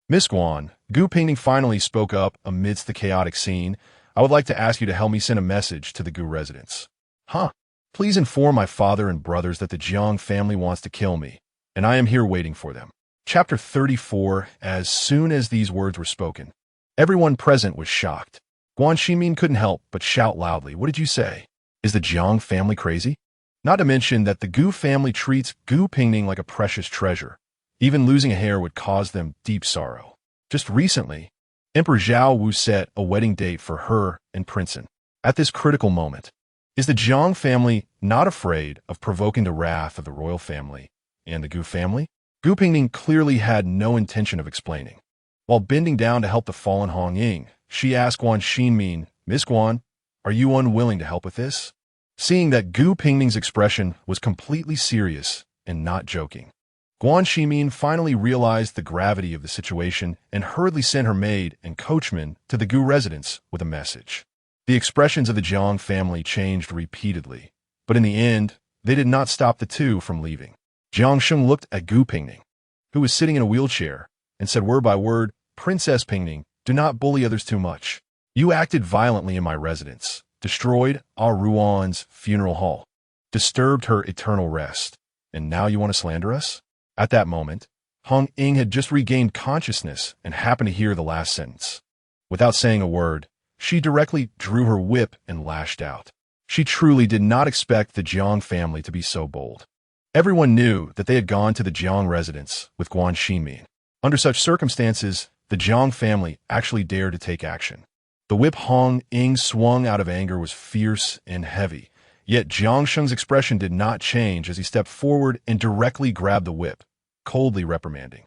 "Miss Guan," Gu Pingning finally spoke up amidst the chaotic scene, "I would like to ask you to help me send a message to the Gu residents." "Huh? Please inform my father and brothers that the Jiang family wants to kill me, and I am here waiting for them." Chapter 34. As soon as these words were spoken, everyone present was shocked. Guan Shimin couldn't help but shout loudly, "What did you say? Is the Jiang family crazy?" Not to mention that the Gu family treats Gu Pingning like a precious treasure. Even losing a hair would cause them deep sorrow. Just recently, Emperor Zhao Wu set a wedding date for her and Princeton. At this critical moment, is the Jiang family not afraid of provoking the wrath of the royal family and the Gu family? Gu Pingning clearly had no intention of explaining. While bending down to help the fallen Hong Ying, she asked Guan Xinmin, "Miss Guan, are you unwilling to help with this?" Seeing that Gu Pingning's expression was completely serious and not joking, Guan Shimin finally realized the gravity of the situation and hurriedly sent her maid and coachman to the Gu residence with a message. The expressions of the Jiang family changed repeatedly, but in the end, they did not stop the two from leaving. Jiang Sheng looked at Gu Pingning, who was sitting in a wheelchair, and said word by word, "Princess Pingning, do not bully others too much. You acted violently in my residence, destroyed our Ruan's funeral hall, disturbed her eternal rest, and now you want to slander us?" At that moment, Hong Ying had just regained consciousness and happened to hear the last sentence. Without saying a word, she directly drew her whip and lashed out. She truly did not expect the Jiang family to be so bold. Everyone knew that they had gone to the Jiang residence with Guan Xinmin. Under such circumstances, the Jiang family actually dared to take action. The whip Hong Ying swung out of anger was fierce and heavy, yet Jiang Sheng's expression did not change as he stepped forward and directly grabbed the whip, coldly reprimanding.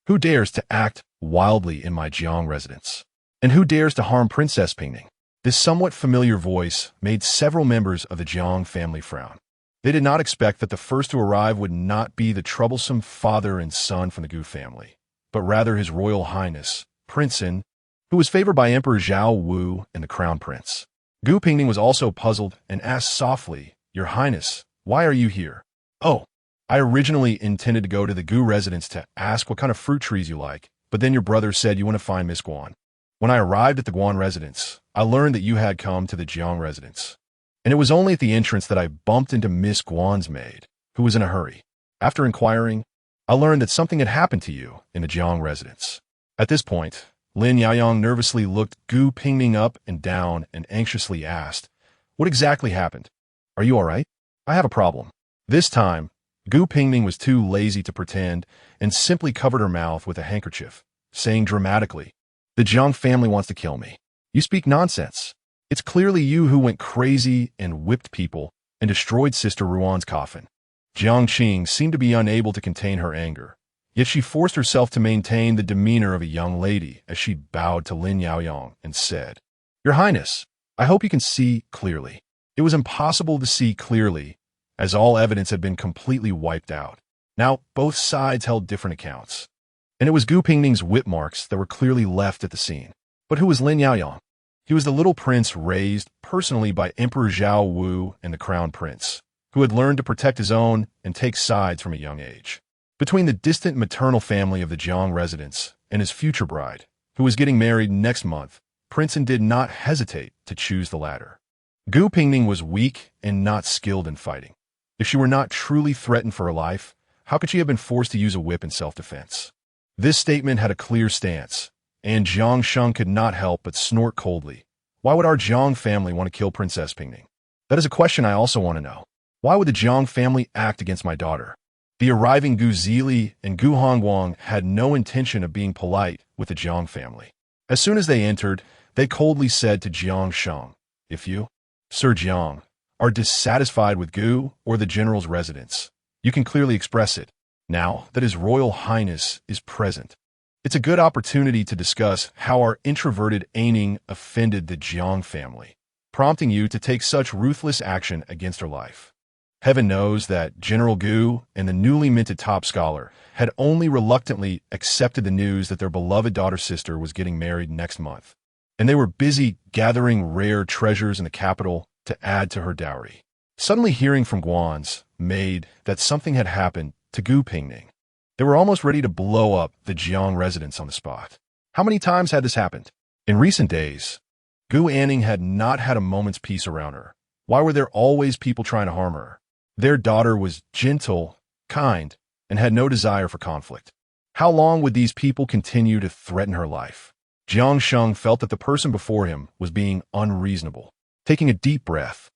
"Who dares to act wildly in my Jiang residence? And who dares to harm Princess Pingning?" This somewhat familiar voice made several members of the Jiang family frown. They did not expect that the first to arrive would not be the troublesome father and son from the Gu family, but rather His Royal Highness, Princeton, who was favored by Emperor Zhao Wu and the Crown Prince. Gu Pingning was also puzzled and asked softly, "Your Highness, why are you here?" "Oh, I originally intended to go to the Gu residence to ask what kind of fruit trees you like, but then your brother said you want to find Miss Guan. When I arrived at the Guan residence, I learned that you had come to the Jiang residence, and it was only at the entrance that I bumped into Miss Guan's maid, who was in a hurry. After inquiring, I learned that something had happened to you in the Jiang residence." At this point, Lin Yaoyang nervously looked Gu Pingning up and down and anxiously asked, "What exactly happened? Are you all right?" "I have a problem." This time, Gu Pingning was too lazy to pretend and simply covered her mouth with a handkerchief, saying dramatically, "The Jiang family wants to kill me." You speak nonsense. It's clearly you who went crazy and whipped people and destroyed Sister Ruan's coffin. Jiang Qing seemed to be unable to contain her anger, yet she forced herself to maintain the demeanor of a young lady as she bowed to Lin Yaoyang and said, "Your Highness, I hope you can see clearly." It was impossible to see clearly, as all evidence had been completely wiped out. Now, both sides held different accounts, and it was Gu Pingning's whip marks that were clearly left at the scene. But who was Lin Yaoyang? He was the little prince raised personally by Emperor Zhao Wu and the crown prince, who had learned to protect his own and take sides from a young age. Between the distant maternal family of the Jiang residents and his future bride, who was getting married next month, Princeton did not hesitate to choose the latter. Gu Pingning was weak and not skilled in fighting. If she were not truly threatened for her life, how could she have been forced to use a whip in self-defense? This statement had a clear stance, and Jiang Sheng could not help but snort coldly. Why would our Jiang family want to kill Princess Pingning? That is a question I also want to know. Why would the Jiang family act against my daughter? The arriving Gu Zili and Gu Hongguang had no intention of being polite with the Jiang family. As soon as they entered, they coldly said to Jiang Sheng, "If you, Sir Jiang, are dissatisfied with Gu or the general's residence, you can clearly express it, now that His Royal Highness is present. It's a good opportunity to discuss how our introverted Aining offended the Jiang family, prompting you to take such ruthless action against her life. Heaven knows that General Gu and the newly minted top scholar had only reluctantly accepted the news that their beloved daughter-sister was getting married next month, and they were busy gathering rare treasures in the capital to add to her dowry. Suddenly hearing from Guan's maid that something had happened to Gu Pingning, they were almost ready to blow up the Jiang residence on the spot. How many times had this happened? In recent days, Gu Anning had not had a moment's peace around her. Why were there always people trying to harm her? Their daughter was gentle, kind, and had no desire for conflict. How long would these people continue to threaten her life? Jiang Sheng felt that the person before him was being unreasonable. Taking a deep breath,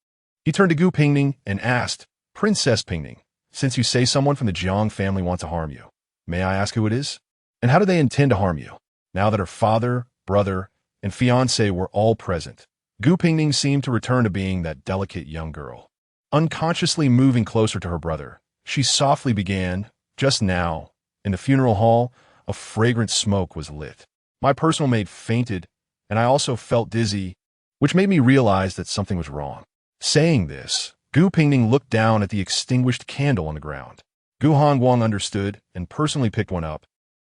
he turned to Gu Pingning and asked, "Princess Pingning, since you say someone from the Jiang family wants to harm you, may I ask who it is? And how do they intend to harm you?" Now that her father, brother, and fiancé were all present, Gu Pingning seemed to return to being that delicate young girl. Unconsciously moving closer to her brother, she softly began, "Just now, in the funeral hall, a fragrant smoke was lit. My personal maid fainted, and I also felt dizzy, which made me realize that something was wrong." Saying this, Gu Pingning looked down at the extinguished candle on the ground. Gu Hongguang understood and personally picked one up,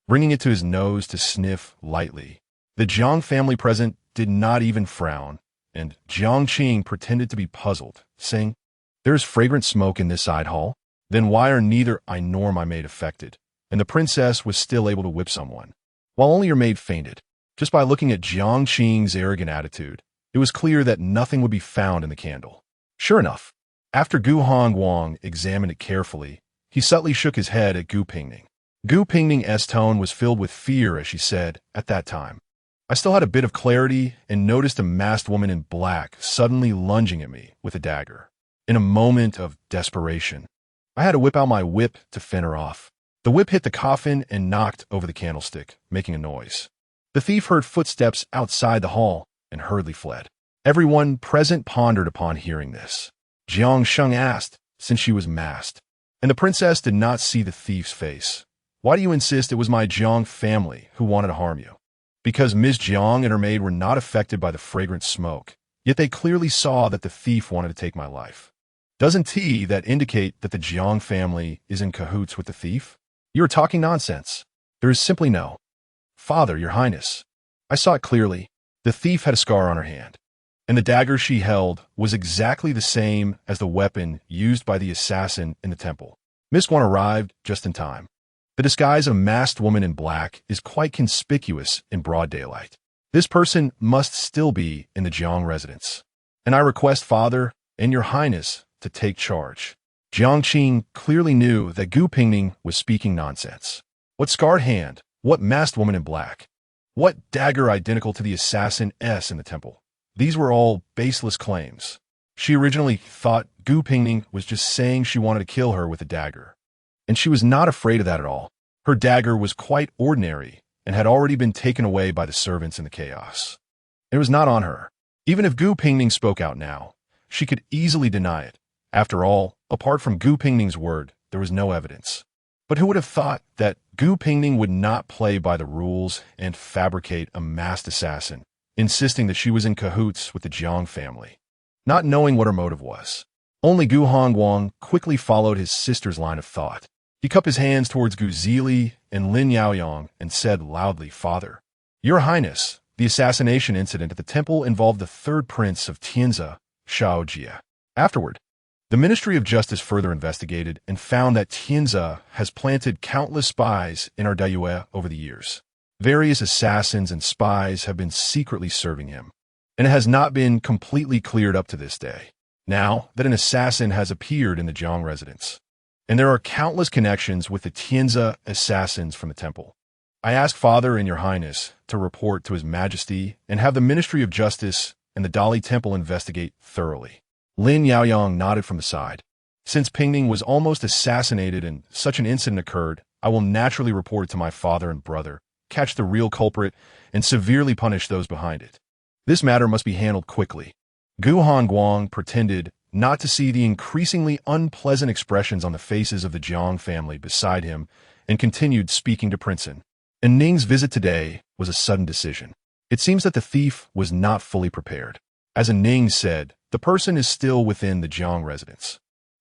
bringing it to his nose to sniff lightly. The Jiang family present did not even frown, and Jiang Qing pretended to be puzzled, saying, "There is fragrant smoke in this side hall? Then why are neither I nor my maid affected, and the princess was still able to whip someone, while only your maid fainted?" Just by looking at Jiang Qing's arrogant attitude, it was clear that nothing would be found in the candle. Sure enough, after Gu Hongguang examined it carefully, he subtly shook his head at Gu Pingning. Gu Pingning's tone was filled with fear as she said, "At that time, I still had a bit of clarity and noticed a masked woman in black suddenly lunging at me with a dagger. In a moment of desperation, I had to whip out my whip to fend her off. The whip hit the coffin and knocked over the candlestick, making a noise. The thief heard footsteps outside the hall and hurriedly fled." Everyone present pondered upon hearing this. Jiang Sheng asked, since she was masked, and the princess did not see the thief's face, "Why do you insist it was my Jiang family who wanted to harm you?" "Because Ms. Jiang and her maid were not affected by the fragrant smoke, yet they clearly saw that the thief wanted to take my life. Doesn't that indicate that the Jiang family is in cahoots with the thief?" "You are talking nonsense. There is simply no—" "Father, your highness, I saw it clearly. The thief had a scar on her hand, and the dagger she held was exactly the same as the weapon used by the assassin in the temple." Miss Guan arrived just in time. The disguise of a masked woman in black is quite conspicuous in broad daylight. This person must still be in the Jiang residence, and I request Father and your highness to take charge. Jiang Qing clearly knew that Gu Pingning was speaking nonsense. What scarred hand? What masked woman in black? What dagger identical to the assassin in the temple? These were all baseless claims. She originally thought Gu Pingning was just saying she wanted to kill her with a dagger, and she was not afraid of that at all. Her dagger was quite ordinary and had already been taken away by the servants in the chaos. It was not on her. Even if Gu Pingning spoke out now, she could easily deny it. After all, apart from Gu Pingning's word, there was no evidence. But who would have thought that Gu Pingning would not play by the rules and fabricate a masked assassin, insisting that she was in cahoots with the Jiang family, not knowing what her motive was? Only Gu Hongguang quickly followed his sister's line of thought. He cupped his hands towards Gu Zili and Lin Yaoyang and said loudly, "Father, Your Highness, the assassination incident at the temple involved the third prince of Tianza, Shao Jia." Afterward, the Ministry of Justice further investigated and found that Tianza has planted countless spies in our Daiyue over the years. Various assassins and spies have been secretly serving him, and it has not been completely cleared up to this day. Now that an assassin has appeared in the Jiang residence, and there are countless connections with the Tianza assassins from the temple, I ask Father and Your Highness to report to His Majesty and have the Ministry of Justice and the Dali Temple investigate thoroughly. Lin Yaoyang nodded from the side. Since Pingning was almost assassinated and such an incident occurred, I will naturally report it to my father and brother, catch the real culprit, and severely punish those behind it. This matter must be handled quickly. Gu Hongguang pretended not to see the increasingly unpleasant expressions on the faces of the Jiang family beside him and continued speaking to Princeton. And Ning's visit today was a sudden decision. It seems that the thief was not fully prepared. As Ning said, the person is still within the Jiang residence.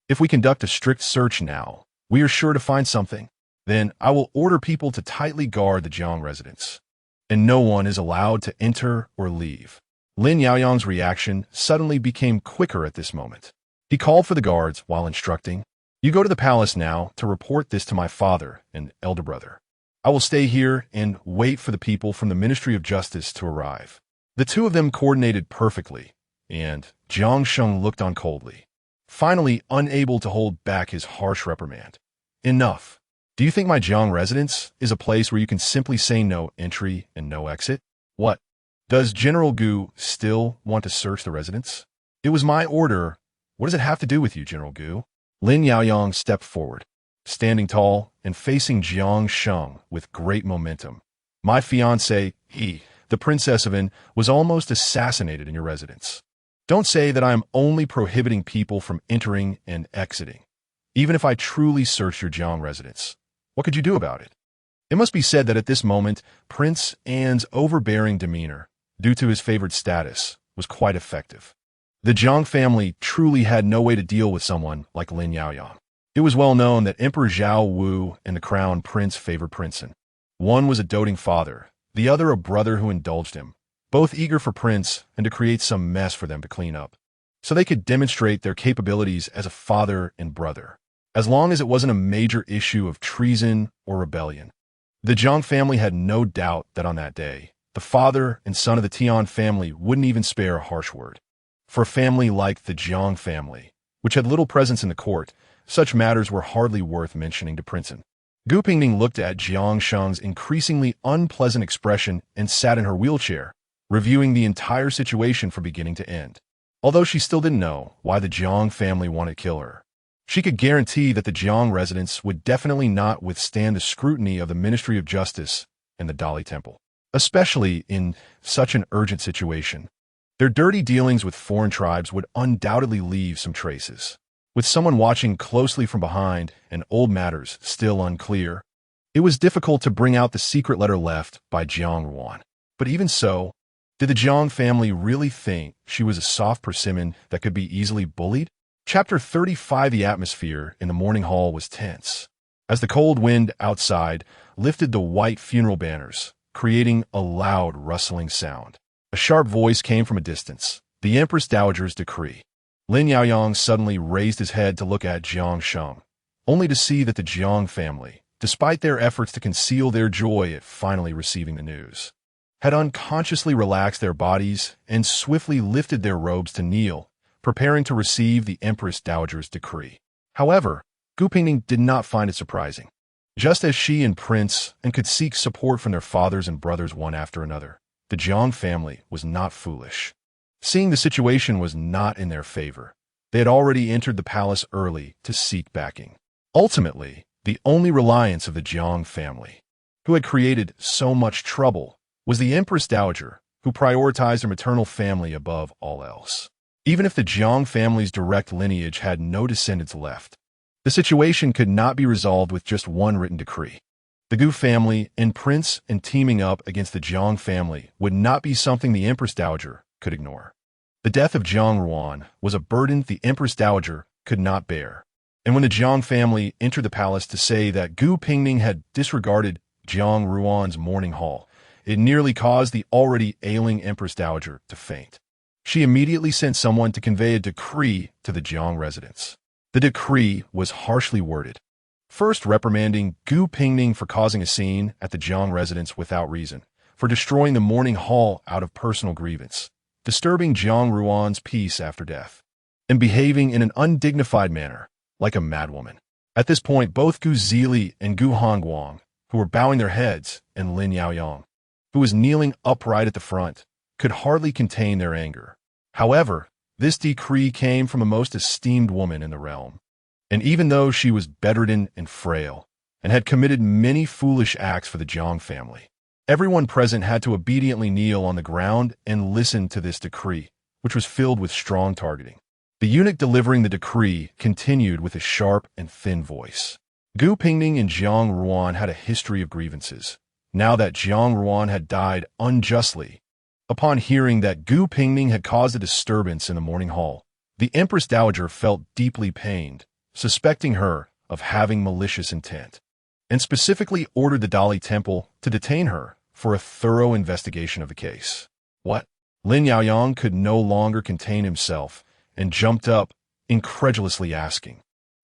If we conduct a strict search now, we are sure to find something. Then I will order people to tightly guard the Jiang residence, and no one is allowed to enter or leave. Lin Yaoyang's reaction suddenly became quicker at this moment. He called for the guards while instructing, "You go to the palace now to report this to my father and elder brother. I will stay here and wait for the people from the Ministry of Justice to arrive." The two of them coordinated perfectly, and Jiang Sheng looked on coldly, finally unable to hold back his harsh reprimand. "Enough. Do you think my Jiang residence is a place where you can simply say no entry and no exit? What? Does General Gu still want to search the residence? It was my order. What does it have to do with you, General Gu?" Lin Yaoyang stepped forward, standing tall and facing Jiang Sheng with great momentum. "My fiancée, the Princess of An, was almost assassinated in your residence. Don't say that I am only prohibiting people from entering and exiting. Even if I truly searched your Jiang residence, what could you do about it?" It must be said that at this moment, Prince An's overbearing demeanor, due to his favored status, was quite effective. The Jiang family truly had no way to deal with someone like Lin Yaoyang. It was well known that Emperor Zhao Wu and the crown prince favored Princeton. One was a doting father, the other a brother who indulged him, both eager for Prince and to create some mess for them to clean up, so they could demonstrate their capabilities as a father and brother, as long as it wasn't a major issue of treason or rebellion. The Jiang family had no doubt that on that day, the father and son of the Tian family wouldn't even spare a harsh word. For a family like the Jiang family, which had little presence in the court, such matters were hardly worth mentioning to Princeton. Gu Pingning looked at Jiang Sheng's increasingly unpleasant expression and sat in her wheelchair, reviewing the entire situation from beginning to end. Although she still didn't know why the Jiang family wanted to kill her, she could guarantee that the Jiang residence would definitely not withstand the scrutiny of the Ministry of Justice and the Dali Temple, especially in such an urgent situation. Their dirty dealings with foreign tribes would undoubtedly leave some traces. With someone watching closely from behind and old matters still unclear, it was difficult to bring out the secret letter left by Jiang Ruan. But even so, did the Jiang family really think she was a soft persimmon that could be easily bullied? Chapter 35. The atmosphere in the morning hall was tense, as the cold wind outside lifted the white funeral banners, creating a loud rustling sound. A sharp voice came from a distance. "The Empress Dowager's decree." Lin Yaoyang suddenly raised his head to look at Jiang Sheng, only to see that the Jiang family, despite their efforts to conceal their joy at finally receiving the news, had unconsciously relaxed their bodies and swiftly lifted their robes to kneel, preparing to receive the Empress Dowager's decree. However, Gu Pingning did not find it surprising. Just as she and Prince and could seek support from their fathers and brothers one after another, the Jiang family was not foolish. Seeing the situation was not in their favor, they had already entered the palace early to seek backing. Ultimately, the only reliance of the Jiang family, who had created so much trouble, was the Empress Dowager, who prioritized their maternal family above all else. Even if the Jiang family's direct lineage had no descendants left, the situation could not be resolved with just one written decree. The Gu family and prince and teaming up against the Jiang family would not be something the Empress Dowager could ignore. The death of Jiang Ruan was a burden the Empress Dowager could not bear. And when the Jiang family entered the palace to say that Gu Pingning had disregarded Jiang Ruan's mourning hall, it nearly caused the already ailing Empress Dowager to faint. She immediately sent someone to convey a decree to the Jiang residents. The decree was harshly worded, first reprimanding Gu Pingning for causing a scene at the Jiang residence without reason, for destroying the mourning hall out of personal grievance, disturbing Jiang Ruan's peace after death, and behaving in an undignified manner, like a madwoman. At this point, both Gu Zili and Gu Hongguang, who were bowing their heads, and Lin Yaoyang, who was kneeling upright at the front, could hardly contain their anger. However, this decree came from a most esteemed woman in the realm, and even though she was bedridden and frail, and had committed many foolish acts for the Jiang family, everyone present had to obediently kneel on the ground and listen to this decree, which was filled with strong targeting. The eunuch delivering the decree continued with a sharp and thin voice. Gu Pingning and Jiang Ruan had a history of grievances. Now that Jiang Ruan had died unjustly, upon hearing that Gu Pingning had caused a disturbance in the mourning hall, the Empress Dowager felt deeply pained, suspecting her of having malicious intent, and specifically ordered the Dali Temple to detain her for a thorough investigation of the case. What? Lin Yaoyang could no longer contain himself and jumped up, incredulously asking,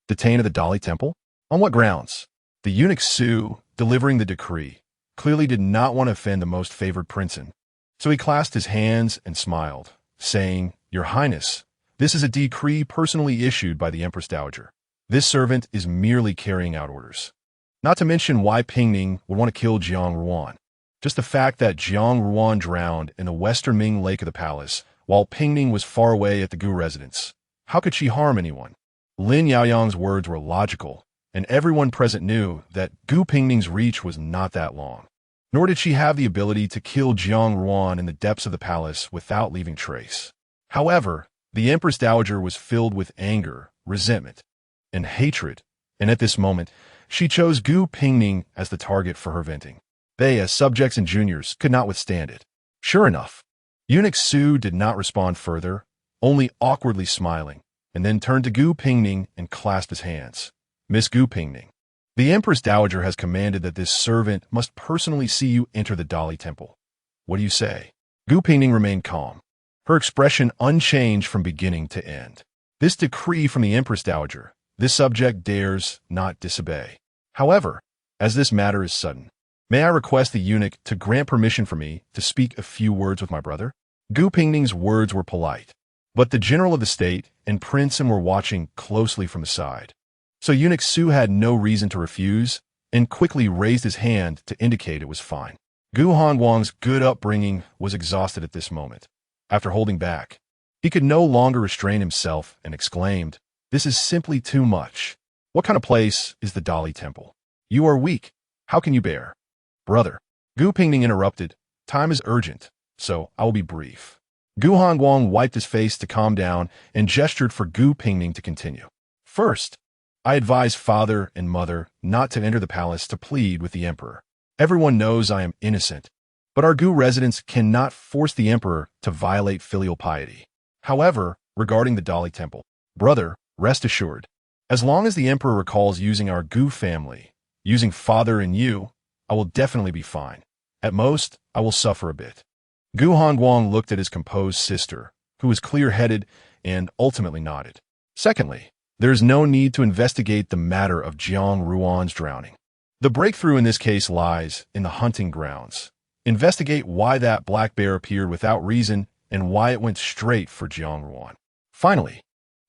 "Detain at the Dali Temple? On what grounds?" The eunuch Su, delivering the decree, clearly did not want to offend the most favored princein, so he clasped his hands and smiled, saying, "Your Highness, this is a decree personally issued by the Empress Dowager. This servant is merely carrying out orders. Not to mention why Pingning would want to kill Jiang Ruan. Just the fact that Jiang Ruan drowned in the western Ming lake of the palace, while Pingning was far away at the Gu residence. How could she harm anyone?" Lin Yaoyang's words were logical, and everyone present knew that Gu Pingning's reach was not that long. Nor did she have the ability to kill Jiang Ruan in the depths of the palace without leaving trace. However, the Empress Dowager was filled with anger, resentment, and hatred, and at this moment, she chose Gu Pingning as the target for her venting. They, as subjects and juniors, could not withstand it. Sure enough, Eunuch Su did not respond further, only awkwardly smiling, and then turned to Gu Pingning and clasped his hands. "Miss Gu Pingning, the Empress Dowager has commanded that this servant must personally see you enter the Dali Temple. What do you say?" Gu Pingning remained calm, her expression unchanged from beginning to end. This decree from the Empress Dowager, this subject dares not disobey. However, as this matter is sudden, may I request the eunuch to grant permission for me to speak a few words with my brother? Gu Pingning's words were polite, but the general of the state and princein were watching closely from the side. So Eunuch Su had no reason to refuse, and quickly raised his hand to indicate it was fine. Gu Hongguang's good upbringing was exhausted at this moment. After holding back, he could no longer restrain himself and exclaimed, "This is simply too much. What kind of place is the Dali Temple? You are weak. How can you bear?" "Brother," Gu Pingning interrupted, "time is urgent, so I will be brief." Gu Hongguang wiped his face to calm down and gestured for Gu Pingning to continue. "First, I advise father and mother not to enter the palace to plead with the emperor. Everyone knows I am innocent, but our Gu residents cannot force the emperor to violate filial piety. However, regarding the Dali Temple, brother, rest assured, as long as the emperor recalls using our Gu family, using father and you, I will definitely be fine. At most, I will suffer a bit." Gu Hongguang looked at his composed sister, who was clear-headed, and ultimately nodded. "Secondly, there is no need to investigate the matter of Jiang Ruan's drowning. The breakthrough in this case lies in the hunting grounds. Investigate why that black bear appeared without reason and why it went straight for Jiang Ruan. Finally,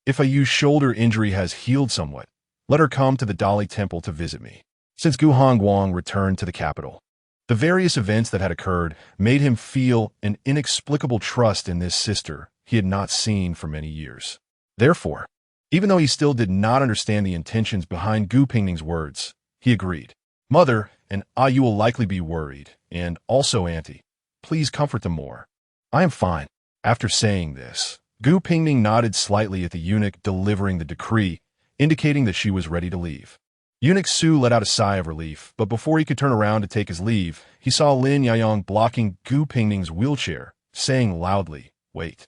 if a Yu's shoulder injury has healed somewhat, let her come to the Dali Temple to visit me." Since Gu Hongguang returned to the capital, the various events that had occurred made him feel an inexplicable trust in this sister he had not seen for many years. Therefore, even though he still did not understand the intentions behind Gu Pingning's words, he agreed. "Mother and you will likely be worried, and also auntie. Please comfort them more. I am fine. After saying this, Gu Pingning nodded slightly at the eunuch delivering the decree, indicating that she was ready to leave. Eunuch Su let out a sigh of relief, but before he could turn around to take his leave, he saw Lin Yaoyang blocking Gu Pingning's wheelchair, saying loudly, "Wait.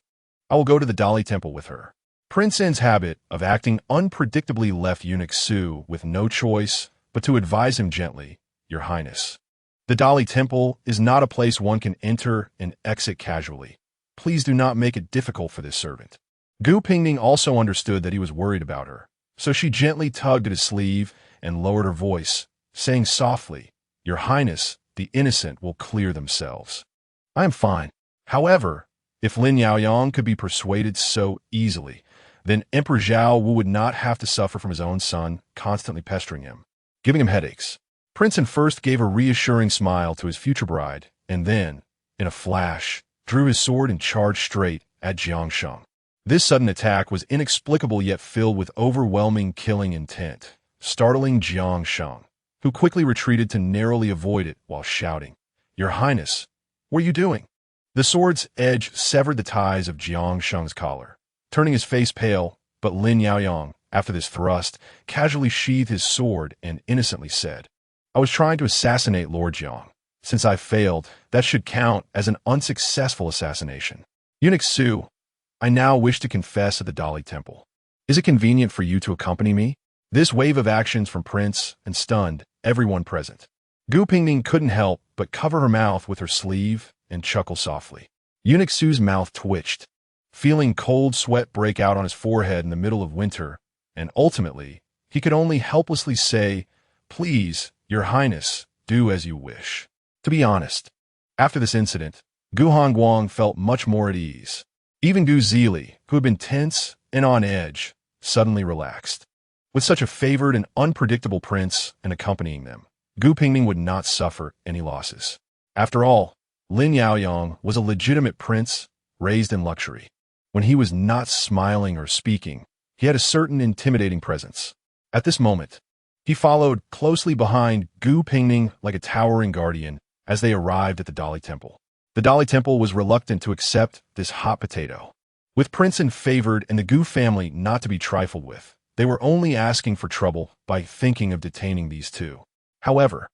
I will go to the Dali Temple with her." Prince N's habit of acting unpredictably left Eunuch Su with no choice but to advise him gently, "Your Highness, the Dali Temple is not a place one can enter and exit casually. Please do not make it difficult for this servant." Gu Pingning also understood that he was worried about her, so she gently tugged at his sleeve and lowered her voice, saying softly, "Your Highness, the innocent will clear themselves. I am fine." However, if Lin Yaoyang could be persuaded so easily, then Emperor Zhao Wu would not have to suffer from his own son constantly pestering him, giving him headaches. Prince N first gave a reassuring smile to his future bride, and then, in a flash, drew his sword and charged straight at Jiang Sheng. This sudden attack was inexplicable yet filled with overwhelming killing intent, startling Jiang Sheng, who quickly retreated to narrowly avoid it while shouting, "Your Highness, what are you doing?" The sword's edge severed the ties of Jiang Sheng's collar, turning his face pale, but Lin Yaoyang, after this thrust, casually sheathed his sword and innocently said, "I was trying to assassinate Lord Jiang. Since I failed, that should count as an unsuccessful assassination. Eunuch Su, I now wish to confess at the Dali Temple. Is it convenient for you to accompany me?" This wave of actions from Prince and stunned everyone present. Gu Pingning couldn't help but cover her mouth with her sleeve and chuckle softly. Eunuch Su's mouth twitched, feeling cold sweat break out on his forehead in the middle of winter, and ultimately, he could only helplessly say, "Please, Your Highness, do as you wish." To be honest, after this incident, Gu Hongguang felt much more at ease. Even Gu Zili, who had been tense and on edge, suddenly relaxed. With such a favored and unpredictable prince and accompanying them, Gu Pingning would not suffer any losses. After all, Lin Yaoyang was a legitimate prince raised in luxury. When he was not smiling or speaking, he had a certain intimidating presence. At this moment, he followed closely behind Gu Pingning like a towering guardian as they arrived at the Dali Temple. The Dali Temple was reluctant to accept this hot potato. With Prince N favored and the Gu family not to be trifled with, they were only asking for trouble by thinking of detaining these two. However,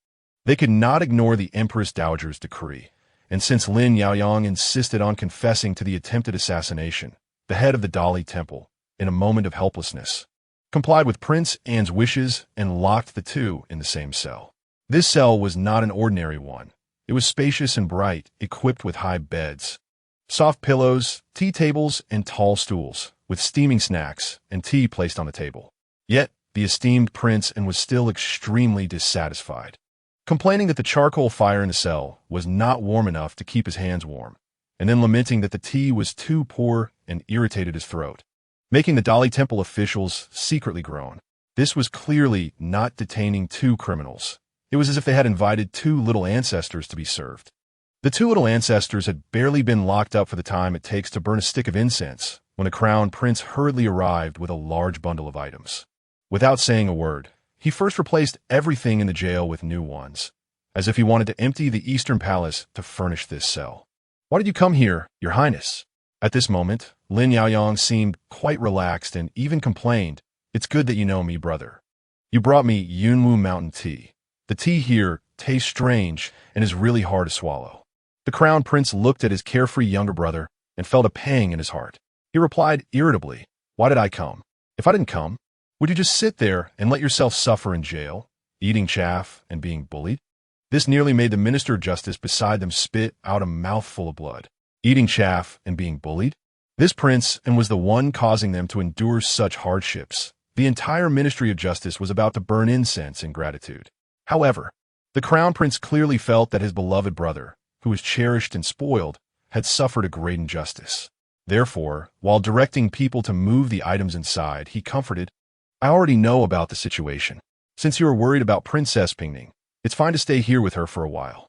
they could not ignore the Empress Dowager's decree, and since Lin Yaoyang insisted on confessing to the attempted assassination, the head of the Dali Temple, in a moment of helplessness, complied with Prince An's wishes and locked the two in the same cell. This cell was not an ordinary one. It was spacious and bright, equipped with high beds, soft pillows, tea tables, and tall stools, with steaming snacks and tea placed on the table. Yet, the esteemed Prince N was still extremely dissatisfied, complaining that the charcoal fire in the cell was not warm enough to keep his hands warm, and then lamenting that the tea was too poor and irritated his throat, making the Dali Temple officials secretly groan. This was clearly not detaining two criminals. It was as if they had invited two little ancestors to be served. The two little ancestors had barely been locked up for the time it takes to burn a stick of incense when the crown prince hurriedly arrived with a large bundle of items. Without saying a word, he first replaced everything in the jail with new ones, as if he wanted to empty the Eastern Palace to furnish this cell. "Why did you come here, Your Highness?" At this moment, Lin Yaoyang seemed quite relaxed and even complained, "It's good that you know me, brother. You brought me Yunwu Mountain tea. The tea here tastes strange and is really hard to swallow." The crown prince looked at his carefree younger brother and felt a pang in his heart. He replied irritably, "Why did I come? If I didn't come, would you just sit there and let yourself suffer in jail, eating chaff and being bullied?" This nearly made the Minister of Justice beside them spit out a mouthful of blood. Eating chaff and being bullied? This prince and was the one causing them to endure such hardships. The entire Ministry of Justice was about to burn incense in gratitude. However, the crown prince clearly felt that his beloved brother, who was cherished and spoiled, had suffered a great injustice. Therefore, while directing people to move the items inside, he comforted, "I already know about the situation. Since you are worried about Princess Pingning, it's fine to stay here with her for a while.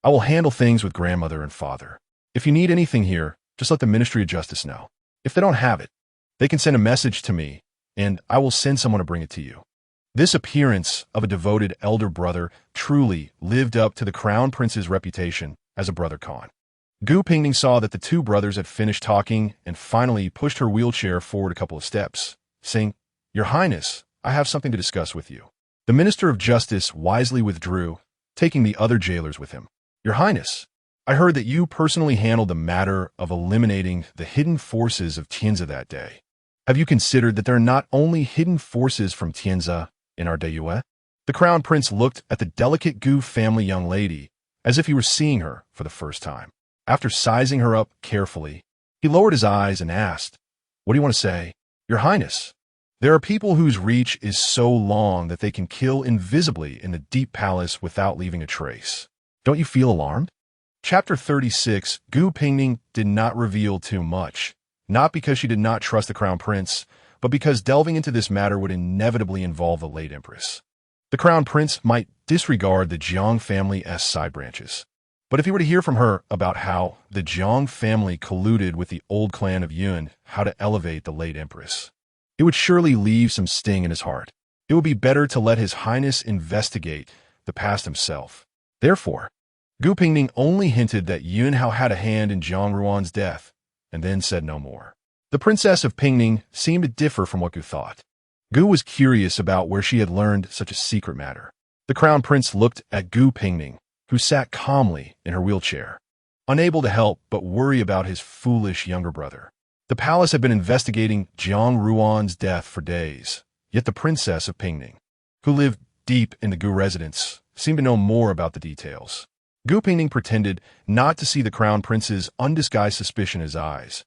I will handle things with grandmother and father. If you need anything here, just let the Ministry of Justice know. If they don't have it, they can send a message to me, and I will send someone to bring it to you." This appearance of a devoted elder brother truly lived up to the crown prince's reputation as a brother Khan. Gu Pingning saw that the two brothers had finished talking and finally pushed her wheelchair forward a couple of steps, saying, "Your Highness, I have something to discuss with you." The Minister of Justice wisely withdrew, taking the other jailers with him. "Your Highness, I heard that you personally handled the matter of eliminating the hidden forces of Tianzi that day. Have you considered that there are not only hidden forces from Tianzi in our Deyue?" The Crown Prince looked at the delicate Gu family young lady as if he were seeing her for the first time. After sizing her up carefully, he lowered his eyes and asked, "What do you want to say?" "Your Highness, there are people whose reach is so long that they can kill invisibly in the deep palace without leaving a trace. Don't you feel alarmed?" Chapter 36. Gu Pingning did not reveal too much, not because she did not trust the Crown Prince, but because delving into this matter would inevitably involve the late Empress. The Crown Prince might disregard the Jiang family's side branches, but if he were to hear from her about how the Jiang family colluded with the old clan of Yuan how to elevate the late Empress, it would surely leave some sting in his heart. It would be better to let His Highness investigate the past himself. Therefore, Gu Pingning only hinted that Yuan Hao had a hand in Jiang Ruan's death, and then said no more. The Princess of Pingning seemed to differ from what Gu thought. Gu was curious about where she had learned such a secret matter. The Crown Prince looked at Gu Pingning, who sat calmly in her wheelchair, unable to help but worry about his foolish younger brother. The palace had been investigating Jiang Ruan's death for days, yet the Princess of Pingning, who lived deep in the Gu residence, seemed to know more about the details. Gu Pingning pretended not to see the Crown Prince's undisguised suspicion in his eyes,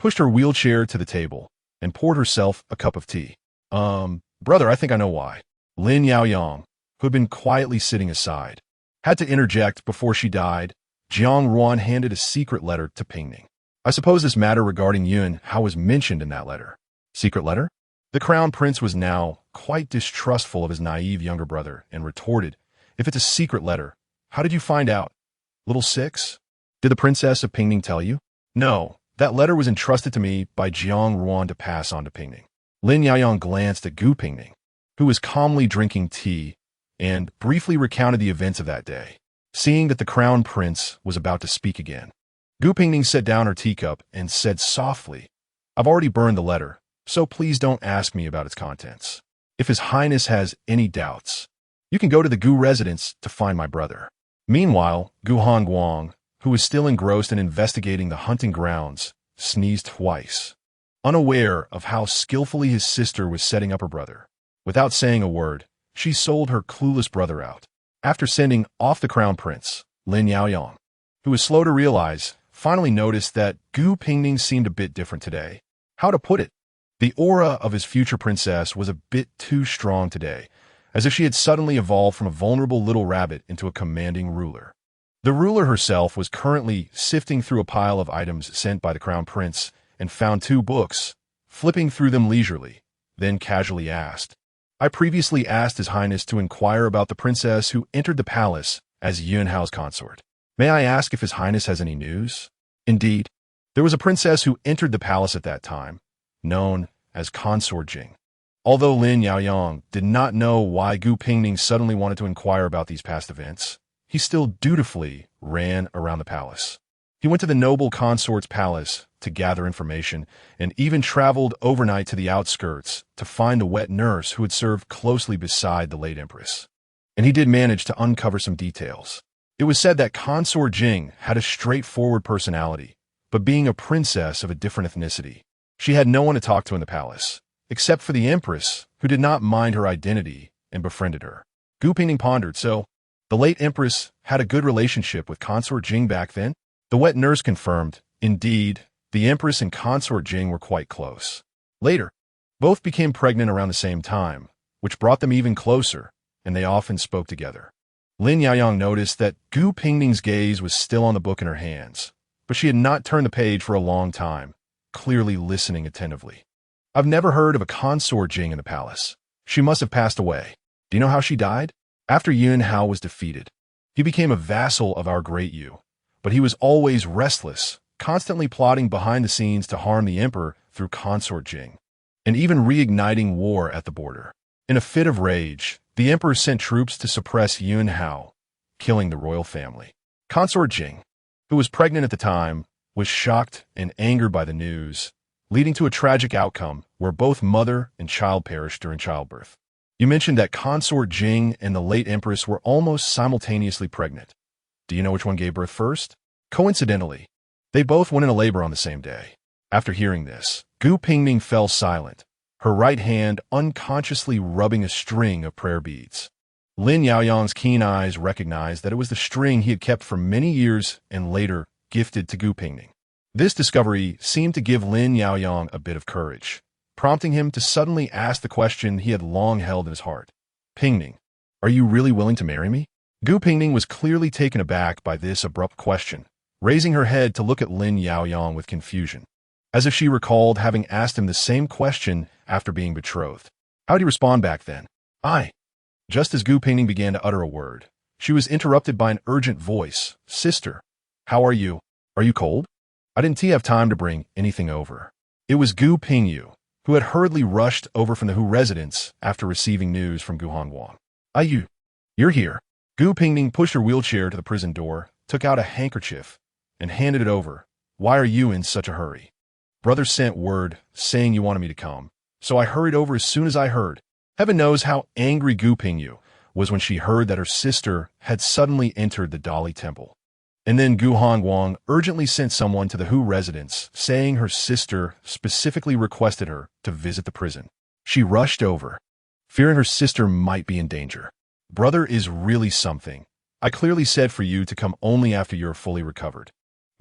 pushed her wheelchair to the table, and poured herself a cup of tea. Brother, I think I know why." Lin Yaoyang, who had been quietly sitting aside, had to interject before she died. Jiang Ruan handed a secret letter to Pingning. "I suppose this matter regarding Yuan Hao was mentioned in that letter." "Secret letter?" The Crown Prince was now quite distrustful of his naive younger brother and retorted, "If it's a secret letter, how did you find out? Little Six? Did the Princess of Pingning tell you?" "No, that letter was entrusted to me by Jiang Ruan to pass on to Pingning." Lin Yaoyang glanced at Gu Pingning, who was calmly drinking tea, and briefly recounted the events of that day. Seeing that the Crown Prince was about to speak again, Gu Pingning set down her teacup and said softly, "I've already burned the letter, so please don't ask me about its contents. If His Highness has any doubts, you can go to the Gu residence to find my brother." Meanwhile, Gu Hongguang, who was still engrossed in investigating the hunting grounds, sneezed twice, unaware of how skillfully his sister was setting up her brother. Without saying a word, she sold her clueless brother out. After sending off the Crown Prince, Lin Yaoyang, who was slow to realize, finally noticed that Gu Pingning seemed a bit different today. How to put it? The aura of his future princess was a bit too strong today, as if she had suddenly evolved from a vulnerable little rabbit into a commanding ruler. The ruler herself was currently sifting through a pile of items sent by the Crown Prince and found 2 books, flipping through them leisurely, then casually asked, "I previously asked His Highness to inquire about the princess who entered the palace as Yuan Hao's consort. May I ask if His Highness has any news?" Indeed, there was a princess who entered the palace at that time, known as Consort Jing. Although Lin Yaoyang did not know why Gu Pingning suddenly wanted to inquire about these past events, he still dutifully ran around the palace. He went to the noble consort's palace to gather information, and even traveled overnight to the outskirts to find the wet nurse who had served closely beside the late Empress. And he did manage to uncover some details. It was said that Consort Jing had a straightforward personality, but being a princess of a different ethnicity, she had no one to talk to in the palace, except for the Empress, who did not mind her identity and befriended her. Gu Pingning pondered, so the late Empress had a good relationship with Consort Jing back then? The wet nurse confirmed, indeed, the Empress and Consort Jing were quite close. Later, both became pregnant around the same time, which brought them even closer, and they often spoke together. Lin Yaoyang noticed that Gu Pingning's gaze was still on the book in her hands, but she had not turned the page for a long time, clearly listening attentively. "I've never heard of a Consort Jing in the palace. She must have passed away. Do you know how she died?" "After Yuan Hao was defeated, he became a vassal of our great Yu, but he was always restless, constantly plotting behind the scenes to harm the emperor through Consort Jing, and even reigniting war at the border. In a fit of rage, the emperor sent troops to suppress Yuan Hao, killing the royal family. Consort Jing, who was pregnant at the time, was shocked and angered by the news, leading to a tragic outcome where both mother and child perished during childbirth. You mentioned that consort Jing and the late empress were almost simultaneously pregnant. Do you know which one gave birth first? Coincidentally, they both went into labor on the same day. After hearing this, Gu Pingning fell silent, her right hand unconsciously rubbing a string of prayer beads. Lin Yaoyang's keen eyes recognized that it was the string he had kept for many years and later gifted to Gu Pingning. This discovery seemed to give Lin Yaoyang a bit of courage, prompting him to suddenly ask the question he had long held in his heart. Pingning, are you really willing to marry me? Gu Pingning was clearly taken aback by this abrupt question, raising her head to look at Lin Yaoyang with confusion, as if she recalled having asked him the same question after being betrothed. How did he respond back then? Just as Gu Pingning began to utter a word, she was interrupted by an urgent voice. Sister, how are you? Are you cold? I didn't have time to bring anything over. It was Gu Pingyu, who had hurriedly rushed over from the Hu residence after receiving news from Gu Hongguang. You're here. Gu Pingning pushed her wheelchair to the prison door, took out a handkerchief, and handed it over. Why are you in such a hurry? Brother sent word saying you wanted me to come, so I hurried over as soon as I heard. Heaven knows how angry Gu Pingyu was when she heard that her sister had suddenly entered the Dali temple. And then Gu Hongguang urgently sent someone to the Hu residence, saying her sister specifically requested her to visit the prison. She rushed over, fearing her sister might be in danger. Brother is really something. I clearly said for you to come only after you're fully recovered.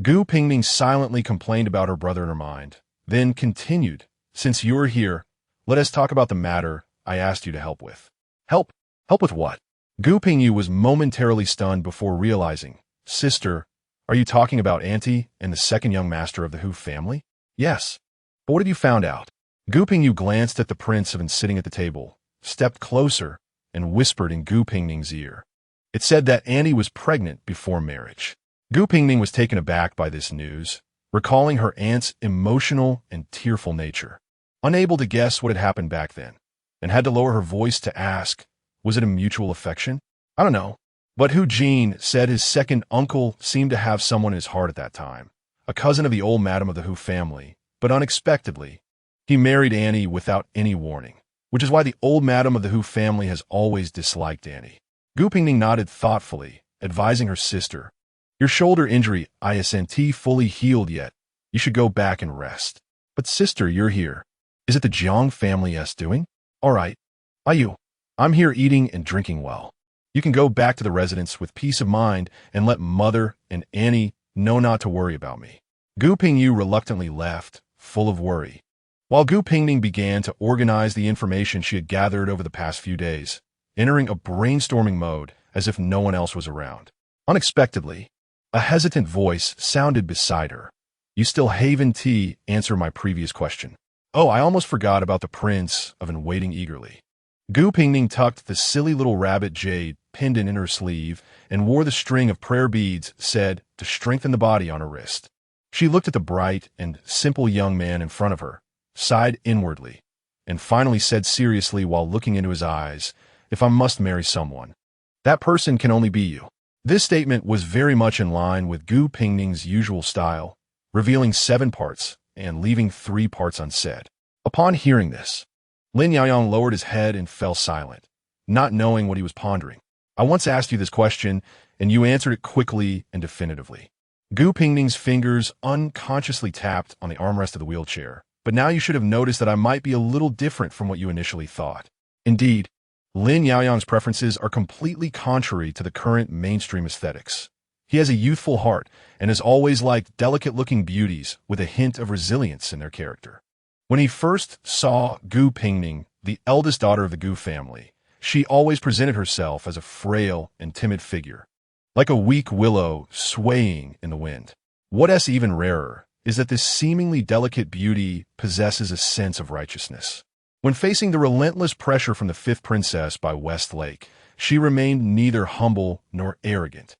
Gu Pingning silently complained about her brother in her mind, then continued, since you're here, let us talk about the matter I asked you to help with. Help? Help with what? Gu Pingyu was momentarily stunned before realizing. Sister, are you talking about Auntie and the second young master of the Hu family? Yes. But what have you found out? Gu Pingyu glanced at the prince sitting at the table, stepped closer, and whispered in Gu Pingning's ear. It said that Annie was pregnant before marriage. Gu Pingning was taken aback by this news, recalling her aunt's emotional and tearful nature, unable to guess what had happened back then, and had to lower her voice to ask, was it a mutual affection? I don't know. But Hu Jin said his second uncle seemed to have someone in his heart at that time, a cousin of the old madam of the Hu family, but unexpectedly, he married Annie without any warning, which is why the old madam of the Hu family has always disliked Annie. Gu Pingning nodded thoughtfully, advising her sister, your shoulder injury isn't fully healed yet. You should go back and rest. But sister, you're here. Is it the Jiang family's doing? All right. I'm here eating and drinking well. You can go back to the residence with peace of mind and let Mother and Annie know not to worry about me. Gu Pingyu reluctantly left, full of worry, while Gu Pingning began to organize the information she had gathered over the past few days, entering a brainstorming mode as if no one else was around. Unexpectedly, a hesitant voice sounded beside her. You still haven't answered my previous question. Oh, I almost forgot about the prince waiting eagerly. Gu Pingning tucked the silly little rabbit jade pendant in her sleeve and wore the string of prayer beads said to strengthen the body on her wrist. She looked at the bright and simple young man in front of her, sighed inwardly, and finally said seriously while looking into his eyes, if I must marry someone, that person can only be you. This statement was very much in line with Gu Pingning's usual style, revealing 7 parts and leaving 3 parts unsaid. Upon hearing this, Lin Yaoyang lowered his head and fell silent, not knowing what he was pondering. I once asked you this question, and you answered it quickly and definitively. Gu Pingning's fingers unconsciously tapped on the armrest of the wheelchair, but now you should have noticed that I might be a little different from what you initially thought. Indeed, Lin Yaoyang's preferences are completely contrary to the current mainstream aesthetics. He has a youthful heart and has always liked delicate-looking beauties with a hint of resilience in their character. When he first saw Gu Pingning, the eldest daughter of the Gu family, she always presented herself as a frail and timid figure, like a weak willow swaying in the wind. What's even rarer is that this seemingly delicate beauty possesses a sense of righteousness. When facing the relentless pressure from the 5th princess by Westlake, she remained neither humble nor arrogant.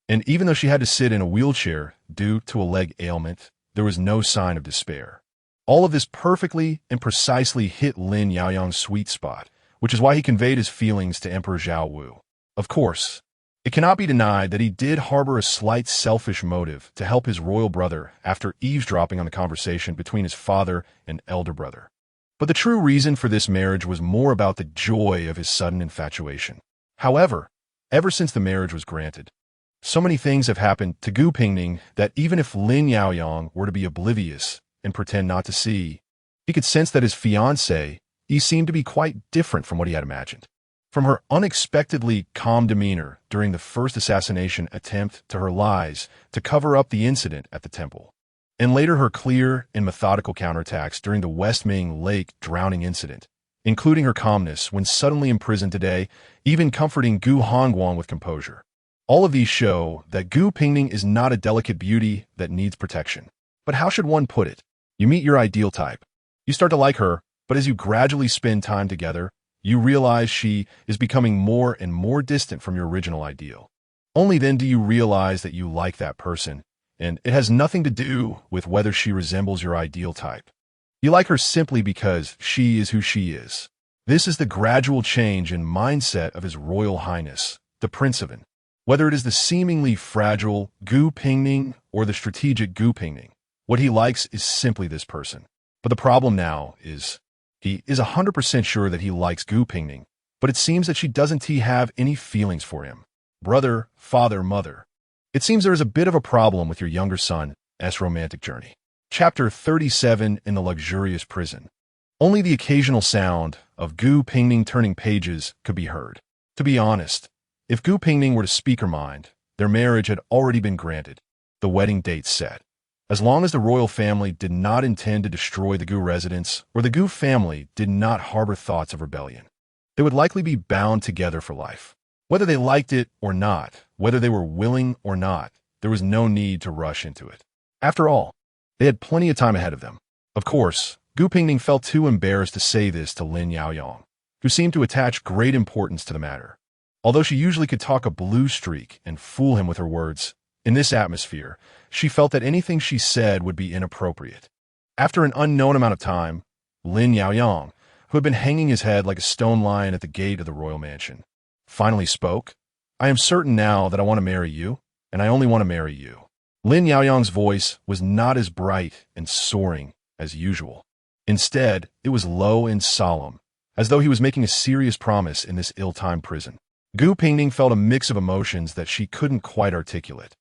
And even though she had to sit in a wheelchair due to a leg ailment, there was no sign of despair. All of this perfectly and precisely hit Lin Yaoyang's sweet spot, which is why he conveyed his feelings to Emperor Zhao Wu. Of course, It cannot be denied that he did harbor a slight selfish motive to help his royal brother after eavesdropping on the conversation between his father and elder brother. But the true reason for this marriage was more about the joy of his sudden infatuation. However, ever since the marriage was granted, so many things have happened to Gu Pingning that even if Lin Yaoyang were to be oblivious and pretend not to see, he could sense that his fiancée seemed to be quite different from what he had imagined. From her unexpectedly calm demeanor during the first assassination attempt to her lies to cover up the incident at the temple, and later her clear and methodical counterattacks during the West Ming Lake drowning incident, including her calmness when suddenly imprisoned today, even comforting Gu Hongguang with composure. All of these show that Gu Pingning is not a delicate beauty that needs protection. But how should one put it? You meet your ideal type. You start to like her, but as you gradually spend time together, you realize she is becoming more and more distant from your original ideal. Only then do you realize that you like that person, and it has nothing to do with whether she resembles your ideal type. You like her simply because she is who she is. This is the gradual change in mindset of His Royal Highness, the Prince of An. Whether it is the seemingly fragile Gu Pingning or the strategic Gu Pingning, what he likes is simply this person. But the problem now is, he is 100% sure that he likes Gu Pingning, but it seems that she doesn't have any feelings for him. Brother, father, mother. It seems there is a bit of a problem with your younger son's romantic journey. Chapter 37 in the luxurious prison. Only the occasional sound of Gu Pingning turning pages could be heard. To be honest, if Gu Pingning were to speak her mind, their marriage had already been granted, the wedding date set. As long as the royal family did not intend to destroy the Gu residence, or the Gu family did not harbor thoughts of rebellion, they would likely be bound together for life. Whether they liked it or not, whether they were willing or not, there was no need to rush into it. After all, they had plenty of time ahead of them. Of course, Gu Pingning felt too embarrassed to say this to Lin Yaoyang, who seemed to attach great importance to the matter. Although she usually could talk a blue streak and fool him with her words, in this atmosphere, she felt that anything she said would be inappropriate. After an unknown amount of time, Lin Yaoyang, who had been hanging his head like a stone lion at the gate of the royal mansion, finally spoke. I am certain now that I want to marry you, and I only want to marry you. Lin Yaoyang's voice was not as bright and soaring as usual. Instead, it was low and solemn, as though he was making a serious promise in this ill-timed prison. Gu Pingning felt a mix of emotions that she couldn't quite articulate,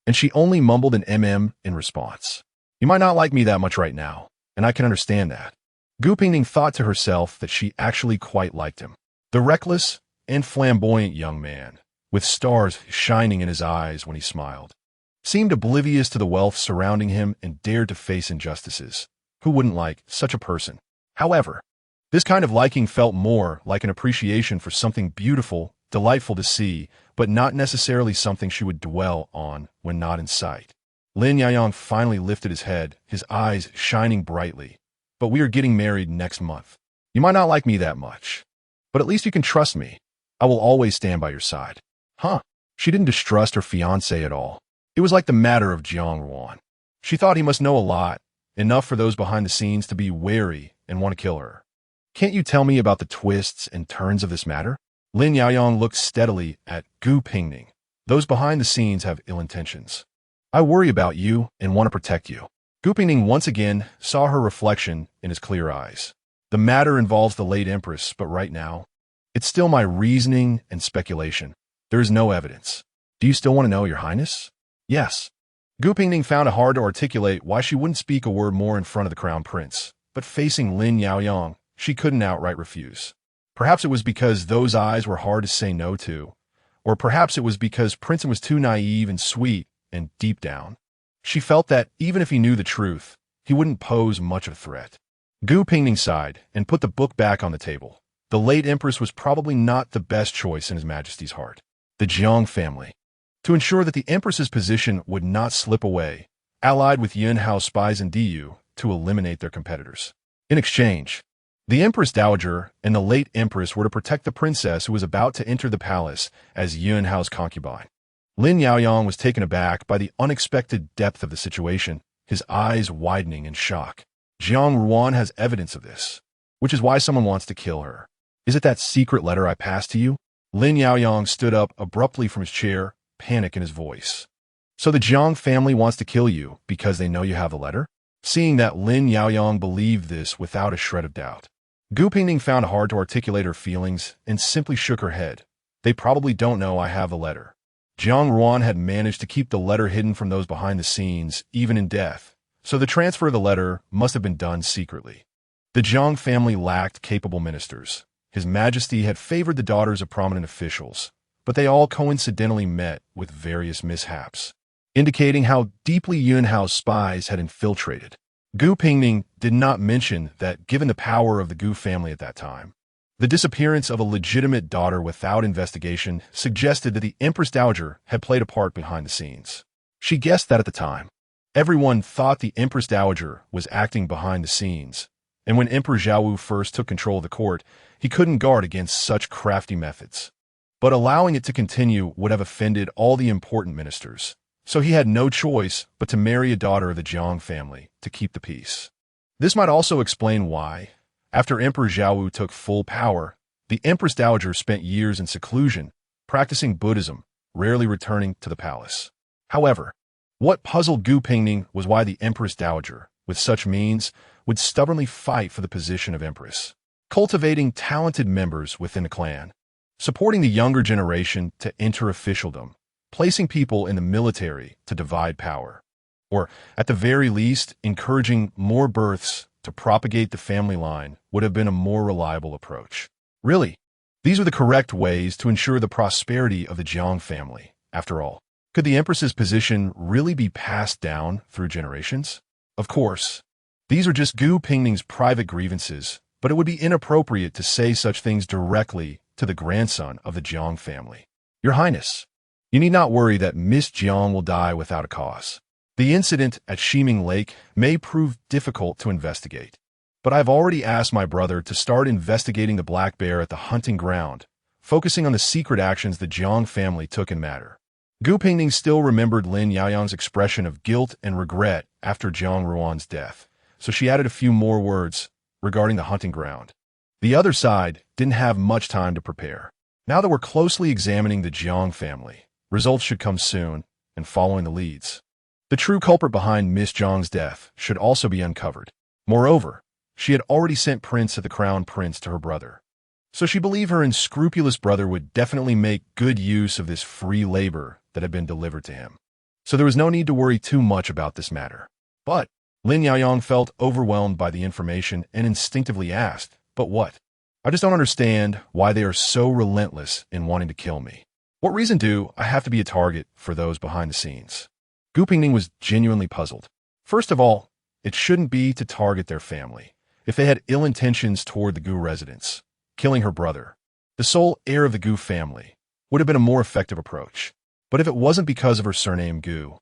and she only mumbled an in response. You might not like me that much right now, and I can understand that. Gu Pingning thought to herself that she actually quite liked him. The reckless and flamboyant young man, with stars shining in his eyes when he smiled, seemed oblivious to the wealth surrounding him and dared to face injustices. Who wouldn't like such a person? However, this kind of liking felt more like an appreciation for something beautiful, delightful to see, but not necessarily something she would dwell on when not in sight. Lin Yaoyang finally lifted his head, his eyes shining brightly. But we are getting married next month. You might not like me that much, but at least you can trust me. I will always stand by your side. Huh? She didn't distrust her fiancé at all. It was like the matter of Jiang Ruan. She thought he must know a lot, enough for those behind the scenes to be wary and want to kill her. Can't you tell me about the twists and turns of this matter? Lin Yaoyang looked steadily at Gu Pingning. Those behind the scenes have ill intentions. I worry about you and want to protect you. Gu Pingning once again saw her reflection in his clear eyes. The matter involves the late empress, but right now, it's still my reasoning and speculation. There is no evidence. Do you still want to know, Your Highness? Yes. Gu Pingning found it hard to articulate why she wouldn't speak a word more in front of the crown prince, but facing Lin Yaoyang, she couldn't outright refuse. Perhaps it was because those eyes were hard to say no to, or perhaps it was because Prince was too naive and sweet, and deep down, she felt that even if he knew the truth, he wouldn't pose much of a threat. Gu Pingning sighed and put the book back on the table. The late empress was probably not the best choice in His Majesty's heart. The Jiang family. To ensure that the empress's position would not slip away, allied with Yun Hao's spies in Diyu to eliminate their competitors. In exchange, the Empress Dowager and the late empress were to protect the princess who was about to enter the palace as Yun Hao's concubine. Lin Yaoyang was taken aback by the unexpected depth of the situation, his eyes widening in shock. Jiang Ruan has evidence of this, which is why someone wants to kill her. Is it that secret letter I passed to you? Lin Yaoyang stood up abruptly from his chair, panic in his voice. So the Jiang family wants to kill you because they know you have the letter? Seeing that Lin Yaoyang believed this without a shred of doubt, Gu Pingning found it hard to articulate her feelings and simply shook her head. They probably don't know I have the letter. Jiang Ruan had managed to keep the letter hidden from those behind the scenes, even in death, so the transfer of the letter must have been done secretly. The Jiang family lacked capable ministers. His Majesty had favored the daughters of prominent officials, but they all coincidentally met with various mishaps, indicating how deeply Yun Hao's spies had infiltrated. Gu Pingning did not mention that given the power of the Gu family at that time, the disappearance of a legitimate daughter without investigation suggested that the Empress Dowager had played a part behind the scenes. She guessed that at the time. Everyone thought the Empress Dowager was acting behind the scenes, and when Emperor Zhao first took control of the court, he couldn't guard against such crafty methods. But allowing it to continue would have offended all the important ministers, so he had no choice but to marry a daughter of the Jiang family to keep the peace. This might also explain why, after Emperor Zhao took full power, the Empress Dowager spent years in seclusion, practicing Buddhism, rarely returning to the palace. However, what puzzled Gu Pingning was why the Empress Dowager, with such means, would stubbornly fight for the position of empress, cultivating talented members within the clan, supporting the younger generation to enter officialdom, placing people in the military to divide power, or, at the very least, encouraging more births to propagate the family line would have been a more reliable approach. Really, these were the correct ways to ensure the prosperity of the Jiang family. After all, could the empress's position really be passed down through generations? Of course, these are just Gu Pingning's private grievances, but it would be inappropriate to say such things directly to the grandson of the Jiang family. Your Highness, you need not worry that Miss Jiang will die without a cause. The incident at Shiming Lake may prove difficult to investigate, but I've already asked my brother to start investigating the black bear at the hunting ground, focusing on the secret actions the Jiang family took in matter. Gu Pingning still remembered Lin Yaoyang's expression of guilt and regret after Jiang Ruan's death, so she added a few more words regarding the hunting ground. The other side didn't have much time to prepare. Now that we're closely examining the Jiang family, results should come soon, and following the leads. The true culprit behind Miss Jiang's death should also be uncovered. Moreover, she had already sent prints of the crown prince to her brother, so she believed her unscrupulous brother would definitely make good use of this free labor that had been delivered to him. So there was no need to worry too much about this matter. But Lin Yaoyang felt overwhelmed by the information and instinctively asked, "But what? I just don't understand why they are so relentless in wanting to kill me. What reason do I have to be a target for those behind the scenes?" Gu Pingning was genuinely puzzled. First of all, it shouldn't be to target their family. If they had ill intentions toward the Gu residents, killing her brother, the sole heir of the Gu family, would have been a more effective approach. But if it wasn't because of her surname Gu,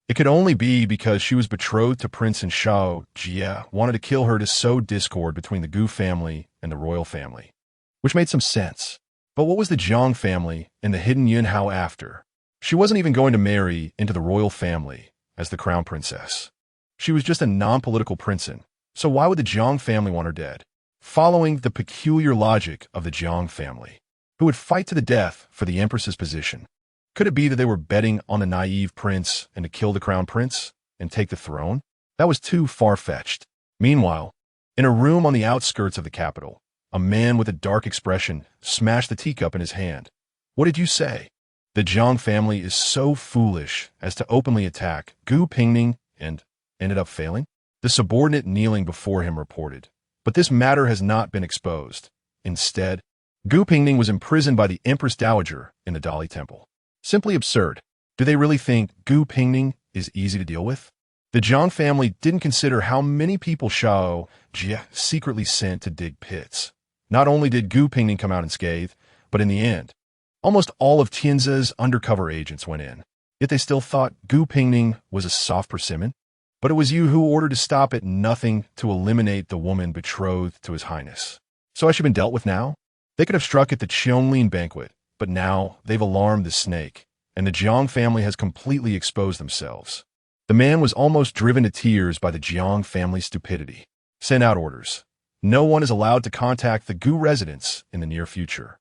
it could only be because she was betrothed to Prince and Shao Jia wanted to kill her to sow discord between the Gu family and the royal family, which made some sense. But what was the Jiang family and the hidden Yun Hao after? She wasn't even going to marry into the royal family as the crown princess. She was just a non-political princess, so why would the Jiang family want her dead? Following the peculiar logic of the Jiang family, who would fight to the death for the empress's position, could it be that they were betting on a naive prince and to kill the crown prince and take the throne? That was too far-fetched. Meanwhile, in a room on the outskirts of the capital, a man with a dark expression smashed the teacup in his hand. "What did you say?" The Jiang family is so foolish as to openly attack Gu Pingning and ended up failing? The subordinate kneeling before him reported. But this matter has not been exposed. Instead, Gu Pingning was imprisoned by the Empress Dowager in the Dali Temple. Simply absurd. Do they really think Gu Pingning is easy to deal with? The Jiang family didn't consider how many people Shao Jia secretly sent to dig pits. Not only did Gu Pingning come out unscathed, but in the end, almost all of Tianzi's undercover agents went in. Yet they still thought Gu Pingning was a soft persimmon. But it was you who ordered to stop at nothing to eliminate the woman betrothed to His Highness. So has she been dealt with now? They could have struck at the Qianlin banquet, but now they've alarmed the snake, and the Jiang family has completely exposed themselves. The man was almost driven to tears by the Jiang family's stupidity. Send out orders. No one is allowed to contact the Gu residents in the near future.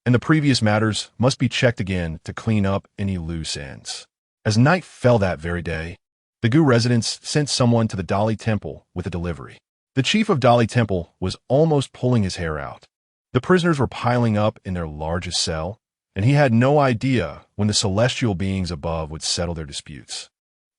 and the previous matters must be checked again to clean up any loose ends. As night fell that very day, the Gu residents sent someone to the Dali Temple with a delivery. The chief of Dali Temple was almost pulling his hair out. The prisoners were piling up in their largest cell, and he had no idea when the celestial beings above would settle their disputes.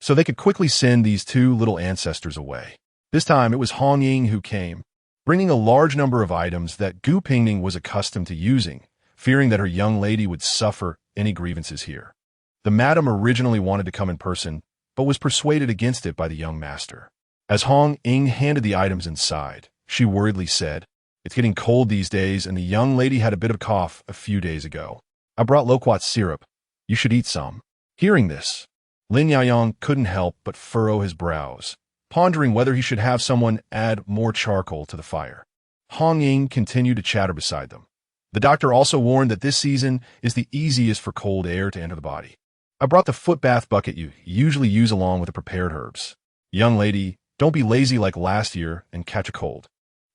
So they could quickly send these two little ancestors away. This time it was Hong Ying who came, bringing a large number of items that Gu Pingning was accustomed to using, fearing that her young lady would suffer any grievances here. The madam originally wanted to come in person, but was persuaded against it by the young master. As Hong Ying handed the items inside, she worriedly said, "It's getting cold these days, and the young lady had a bit of cough a few days ago. I brought loquat syrup. You should eat some." Hearing this, Lin Yaoyang couldn't help but furrow his brows, pondering whether he should have someone add more charcoal to the fire. Hong Ying continued to chatter beside them. The doctor also warned that this season is the easiest for cold air to enter the body. "I brought the foot bath bucket you usually use along with the prepared herbs. Young lady, don't be lazy like last year and catch a cold.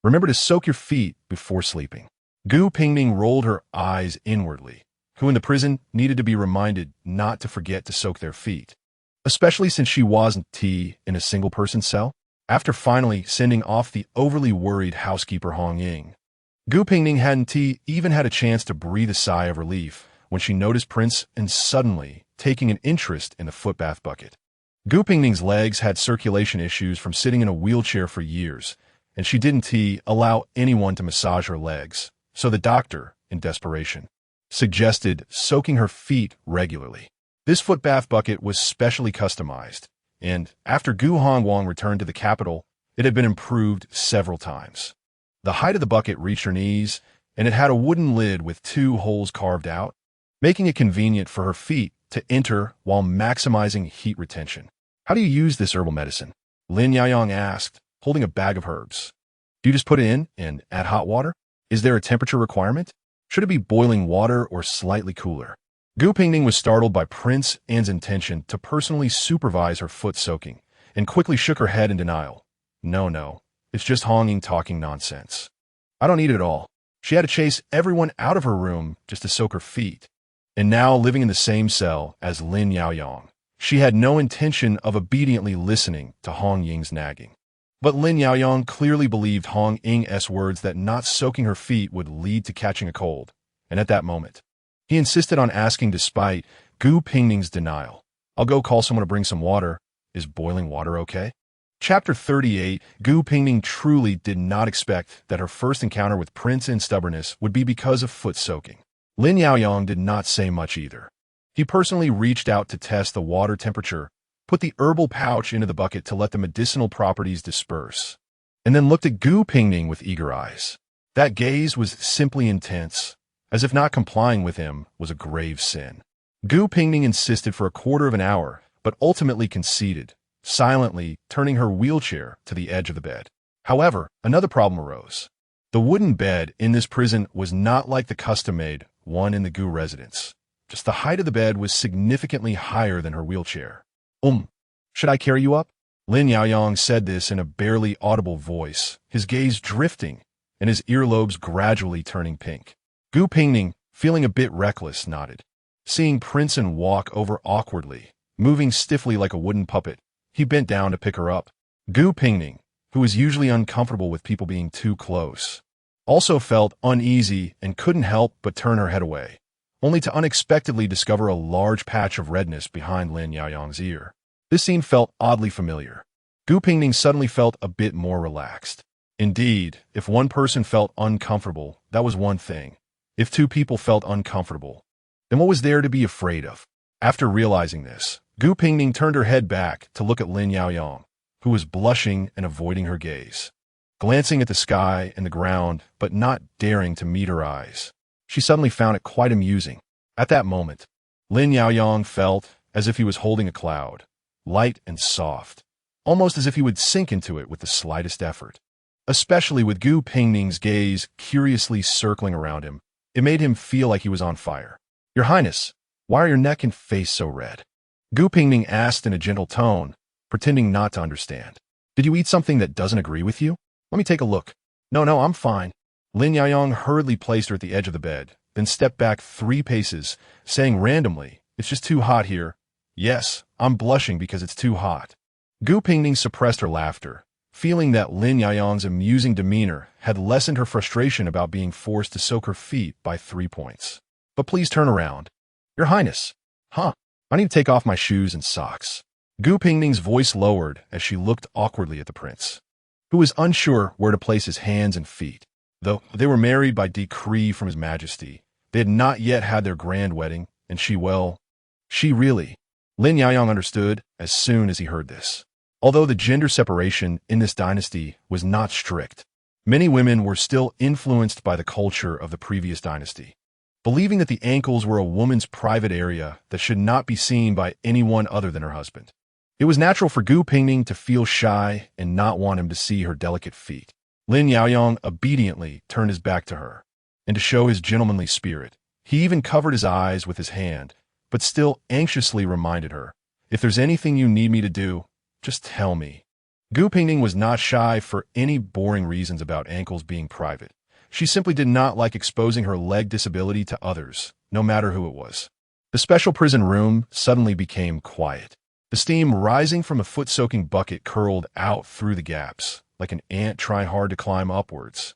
Remember to soak your feet before sleeping." Gu Pingning rolled her eyes inwardly, who in the prison needed to be reminded not to forget to soak their feet, especially since she wasn't in a single-person cell. After finally sending off the overly worried housekeeper Hong Ying, Gu Pingning hadn't even had a chance to breathe a sigh of relief when she noticed Prince and suddenly taking an interest in the foot bath bucket. Gu Pingning's legs had circulation issues from sitting in a wheelchair for years, and she didn't allow anyone to massage her legs, so the doctor, in desperation, suggested soaking her feet regularly. This foot bath bucket was specially customized, and after Gu Hongwang returned to the capital, it had been improved several times. The height of the bucket reached her knees, and it had a wooden lid with 2 holes carved out, making it convenient for her feet to enter while maximizing heat retention. "How do you use this herbal medicine?" Lin Yaoyang asked, holding a bag of herbs. "Do you just put it in and add hot water? Is there a temperature requirement? Should it be boiling water or slightly cooler?" Gu Pingning was startled by Prince Anne's intention to personally supervise her foot soaking, and quickly shook her head in denial. No, it's just Hong Ying talking nonsense. I don't need it at all. She had to chase everyone out of her room just to soak her feet. And now, living in the same cell as Lin Yaoyang, she had no intention of obediently listening to Hong Ying's nagging. But Lin Yaoyang clearly believed Hong Ying's words that not soaking her feet would lead to catching a cold, and at that moment, he insisted on asking despite Gu Pingning's denial. "I'll go call someone to bring some water. Is boiling water okay?" Chapter 38. Gu Pingning truly did not expect that her first encounter with Prince Anne's stubbornness would be because of foot soaking. Lin Yaoyang did not say much either. He personally reached out to test the water temperature, put the herbal pouch into the bucket to let the medicinal properties disperse, and then looked at Gu Pingning with eager eyes. That gaze was simply intense, as if not complying with him was a grave sin. Gu Pingning insisted for a quarter of an hour, but ultimately conceded, silently turning her wheelchair to the edge of the bed. However, another problem arose. The wooden bed in this prison was not like the custom-made one in the Gu residence. Just the height of the bed was significantly higher than her wheelchair. Should I carry you up?" Lin Yaoyang said this in a barely audible voice, his gaze drifting and his earlobes gradually turning pink. Gu Pingning, feeling a bit reckless, nodded. Seeing Prince Anne walk over awkwardly, moving stiffly like a wooden puppet, he bent down to pick her up. Gu Pingning, who was usually uncomfortable with people being too close, also felt uneasy and couldn't help but turn her head away, only to unexpectedly discover a large patch of redness behind Lin Yaoyang's ear. This scene felt oddly familiar. Gu Pingning suddenly felt a bit more relaxed. Indeed, if one person felt uncomfortable, that was one thing. If 2 people felt uncomfortable, then what was there to be afraid of? After realizing this, Gu Pingning turned her head back to look at Lin Yaoyang, who was blushing and avoiding her gaze. Glancing at the sky and the ground, but not daring to meet her eyes, she suddenly found it quite amusing. At that moment, Lin Yaoyang felt as if he was holding a cloud, light and soft, almost as if he would sink into it with the slightest effort. Especially with Gu Pingning's gaze curiously circling around him, it made him feel like he was on fire. "Your Highness, why are your neck and face so red?" Gu Pingning asked in a gentle tone, pretending not to understand. "Did you eat something that doesn't agree with you? Let me take a look." No, I'm fine." Lin Yaoyang hurriedly placed her at the edge of the bed, then stepped back 3 paces, saying randomly, "It's just too hot here." "Yes, I'm blushing because it's too hot." Gu Pingning suppressed her laughter, feeling that Lin Yaoyang's amusing demeanor had lessened her frustration about being forced to soak her feet by 3 points. "But please turn around." "Your Highness." "Huh? I need to take off my shoes and socks." Gu Pingning's voice lowered as she looked awkwardly at the prince, who was unsure where to place his hands and feet. Though they were married by decree from His Majesty, they had not yet had their grand wedding, and she really. Lin Yaoyang understood as soon as he heard this. Although the gender separation in this dynasty was not strict, many women were still influenced by the culture of the previous dynasty, believing that the ankles were a woman's private area that should not be seen by anyone other than her husband. It was natural for Gu Pingning to feel shy and not want him to see her delicate feet. Lin Yaoyang obediently turned his back to her, and to show his gentlemanly spirit, he even covered his eyes with his hand, but still anxiously reminded her, "If there's anything you need me to do, just tell me." Gu Pingning was not shy for any boring reasons about ankles being private. She simply did not like exposing her leg disability to others, no matter who it was. The special prison room suddenly became quiet. The steam rising from a foot-soaking bucket curled out through the gaps, like an ant trying hard to climb upwards,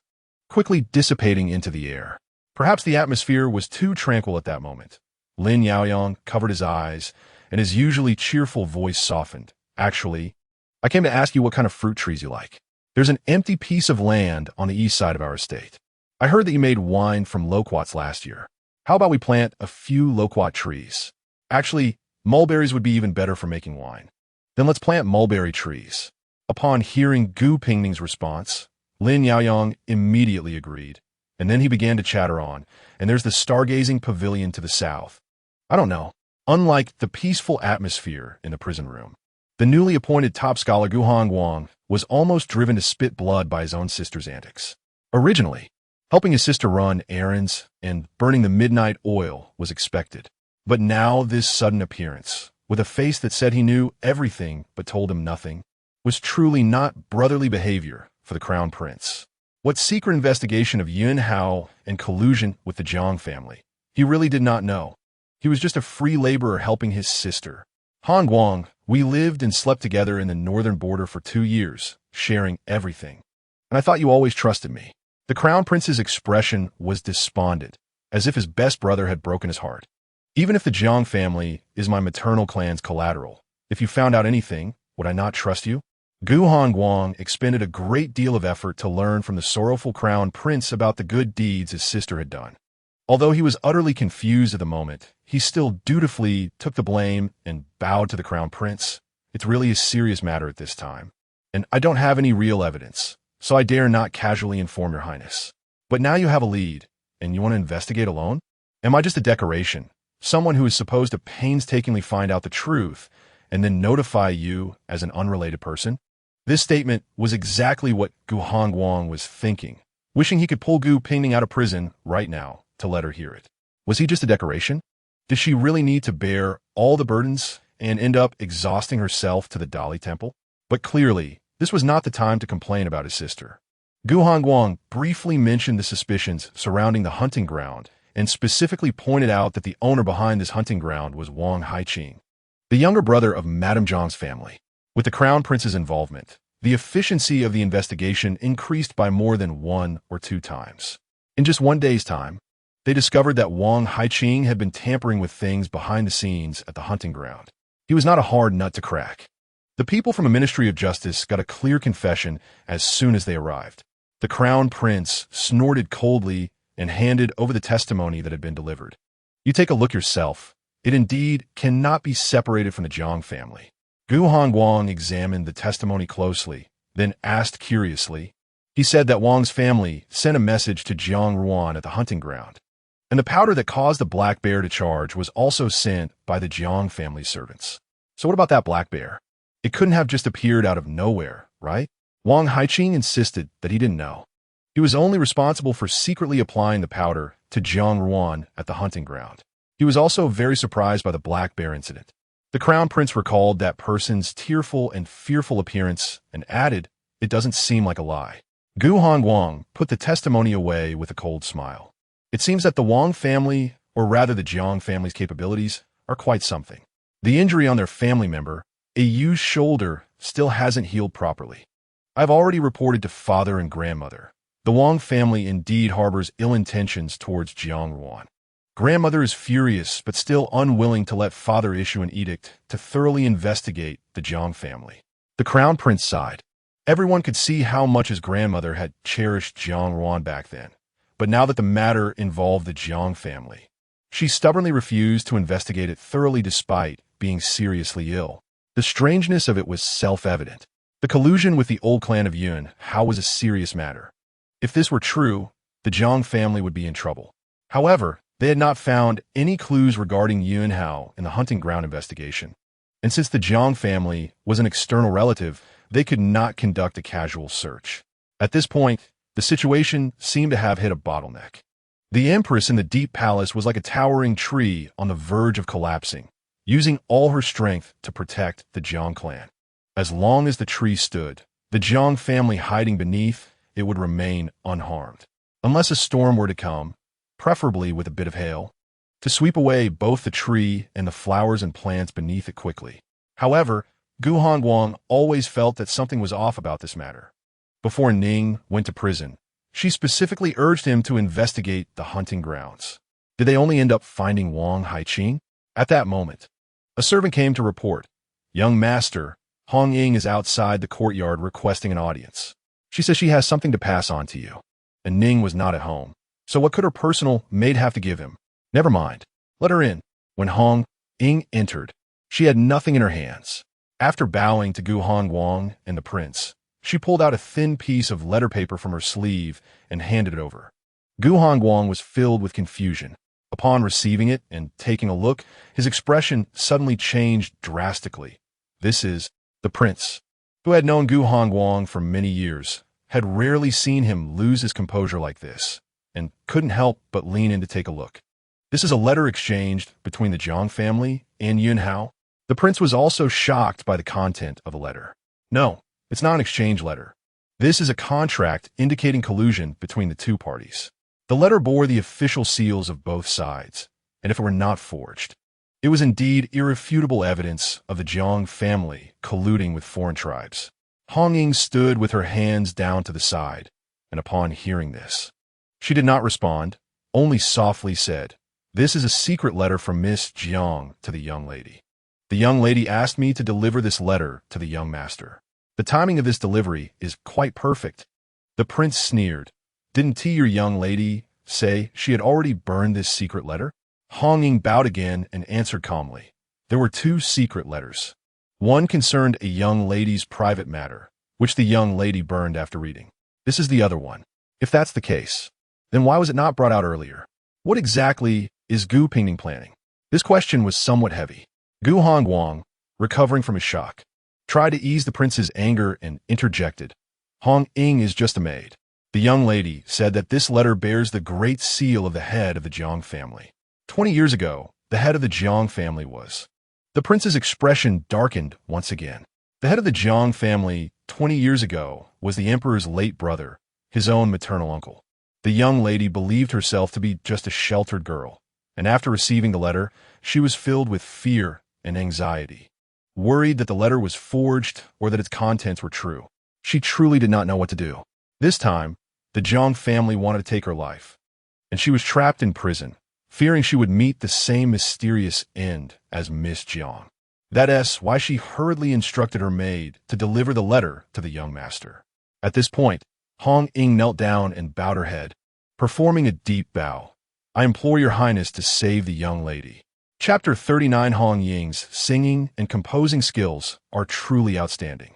quickly dissipating into the air. Perhaps the atmosphere was too tranquil at that moment. Lin Yaoyang covered his eyes, and his usually cheerful voice softened. "Actually, I came to ask you what kind of fruit trees you like. There's an empty piece of land on the east side of our estate. I heard that you made wine from loquats last year. How about we plant a few loquat trees? Actually, mulberries would be even better for making wine. Then let's plant mulberry trees." Upon hearing Gu Pingning's response, Lin Yaoyang immediately agreed, and then he began to chatter on, "And there's the stargazing pavilion to the south. I don't know." Unlike the peaceful atmosphere in the prison room, the newly appointed top scholar Gu Hongguang was almost driven to spit blood by his own sister's antics. Originally, helping his sister run errands and burning the midnight oil was expected. But now this sudden appearance, with a face that said he knew everything but told him nothing, was truly not brotherly behavior for the crown prince. What secret investigation of Yun Hao and collusion with the Jiang family? He really did not know. He was just a free laborer helping his sister. "Hongguang, we lived and slept together in the northern border for 2 years, sharing everything. And I thought you always trusted me." The crown prince's expression was despondent, as if his best brother had broken his heart. "Even if the Jiang family is my maternal clan's collateral, if you found out anything, would I not trust you?" Gu Hongguang expended a great deal of effort to learn from the sorrowful crown prince about the good deeds his sister had done. Although he was utterly confused at the moment, he still dutifully took the blame and bowed to the crown prince. "It's really a serious matter at this time, and I don't have any real evidence, so I dare not casually inform your highness. But now you have a lead, and you want to investigate alone? Am I just a decoration, someone who is supposed to painstakingly find out the truth and then notify you as an unrelated person?" This statement was exactly what Gu Hongguang was thinking, wishing he could pull Gu Pingning out of prison right now to let her hear it. Was he just a decoration? Did she really need to bear all the burdens and end up exhausting herself to the Dali Temple? But clearly, this was not the time to complain about his sister. Gu Hongguang briefly mentioned the suspicions surrounding the hunting ground and specifically pointed out that the owner behind this hunting ground was Wang Haiqing, the younger brother of Madame Zhang's family. With the crown prince's involvement, the efficiency of the investigation increased by more than 1 or 2 times. In just 1 day's time, they discovered that Wang Haiqing had been tampering with things behind the scenes at the hunting ground. He was not a hard nut to crack. The people from the Ministry of Justice got a clear confession as soon as they arrived. The crown prince snorted coldly and handed over the testimony that had been delivered. "You take a look yourself. It indeed cannot be separated from the Jiang family." Gu Hongguang examined the testimony closely, then asked curiously. He said that Wang's family sent a message to Jiang Ruan at the hunting ground, and the powder that caused the black bear to charge was also sent by the Jiang family servants. So what about that black bear? It couldn't have just appeared out of nowhere, right? Wang Haiqing insisted that he didn't know. He was only responsible for secretly applying the powder to Jiang Ruan at the hunting ground. He was also very surprised by the black bear incident. The crown prince recalled that person's tearful and fearful appearance and added, "It doesn't seem like a lie." Gu Hongguang put the testimony away with a cold smile. It seems that the Wang family, or rather the Jiang family's capabilities, are quite something. The injury on their family member, a used shoulder, still hasn't healed properly. I've already reported to father and grandmother. The Wang family indeed harbors ill intentions towards Jiang Ruan. Grandmother is furious, but still unwilling to let father issue an edict to thoroughly investigate the Jiang family. The crown prince sighed. Everyone could see how much his grandmother had cherished Jiang Ruan back then. But now that the matter involved the Jiang family, she stubbornly refused to investigate it thoroughly despite being seriously ill. The strangeness of it was self-evident. The collusion with the old clan of Yun Hao was a serious matter. If this were true, the Jiang family would be in trouble. However, they had not found any clues regarding Yun Hao in the hunting ground investigation. And since the Jiang family was an external relative, they could not conduct a casual search. At this point, the situation seemed to have hit a bottleneck. The empress in the deep palace was like a towering tree on the verge of collapsing, using all her strength to protect the Jiang clan. As long as the tree stood, the Jiang family hiding beneath it would remain unharmed, unless a storm were to come, preferably with a bit of hail, to sweep away both the tree and the flowers and plants beneath it quickly. However, Gu Hongguang always felt that something was off about this matter. Before Ning went to prison, she specifically urged him to investigate the hunting grounds. Did they only end up finding Wang Haiqing? At that moment, a servant came to report, "Young master, Hong Ying is outside the courtyard requesting an audience. She says she has something to pass on to you." And Ning was not at home. So what could her personal maid have to give him? Never mind. Let her in. When Hong Ying entered, she had nothing in her hands. After bowing to Gu Hongguang and the prince, she pulled out a thin piece of letter paper from her sleeve and handed it over. Gu Hongguang was filled with confusion. Upon receiving it and taking a look, his expression suddenly changed drastically. This is the prince, who had known Gu Hongguang for many years, had rarely seen him lose his composure like this, and couldn't help but lean in to take a look. This is a letter exchanged between the Jiang family and Yun Hao. The prince was also shocked by the content of the letter. No, it's not an exchange letter. This is a contract indicating collusion between the two parties. The letter bore the official seals of both sides, and if it were not forged, it was indeed irrefutable evidence of the Jiang family colluding with foreign tribes. Hong Ying stood with her hands down to the side, and upon hearing this, she did not respond, only softly said, "This is a secret letter from Miss Jiang to the young lady. The young lady asked me to deliver this letter to the young master. The timing of this delivery is quite perfect." The prince sneered. "Didn't your young lady say she had already burned this secret letter?" Hong Ying bowed again and answered calmly. There were two secret letters. One concerned a young lady's private matter, which the young lady burned after reading. This is the other one. If that's the case, then why was it not brought out earlier? What exactly is Gu Pingning planning? This question was somewhat heavy. Gu Hongguang, recovering from his shock, tried to ease the prince's anger and interjected. "Hong Ying is just a maid." The young lady said that this letter bears the great seal of the head of the Jiang family. 20 years ago, the head of the Jiang family was. The prince's expression darkened once again. The head of the Jiang family 20 years ago was the emperor's late brother, his own maternal uncle. The young lady believed herself to be just a sheltered girl, and after receiving the letter, she was filled with fear and anxiety, worried that the letter was forged or that its contents were true. She truly did not know what to do. This time, the Jiang family wanted to take her life, and she was trapped in prison, fearing she would meet the same mysterious end as Miss Jiang. That's why she hurriedly instructed her maid to deliver the letter to the young master. At this point, Hong Ying knelt down and bowed her head, performing a deep bow. "I implore your highness to save the young lady." Chapter 39. Hong Ying's singing and composing skills are truly outstanding,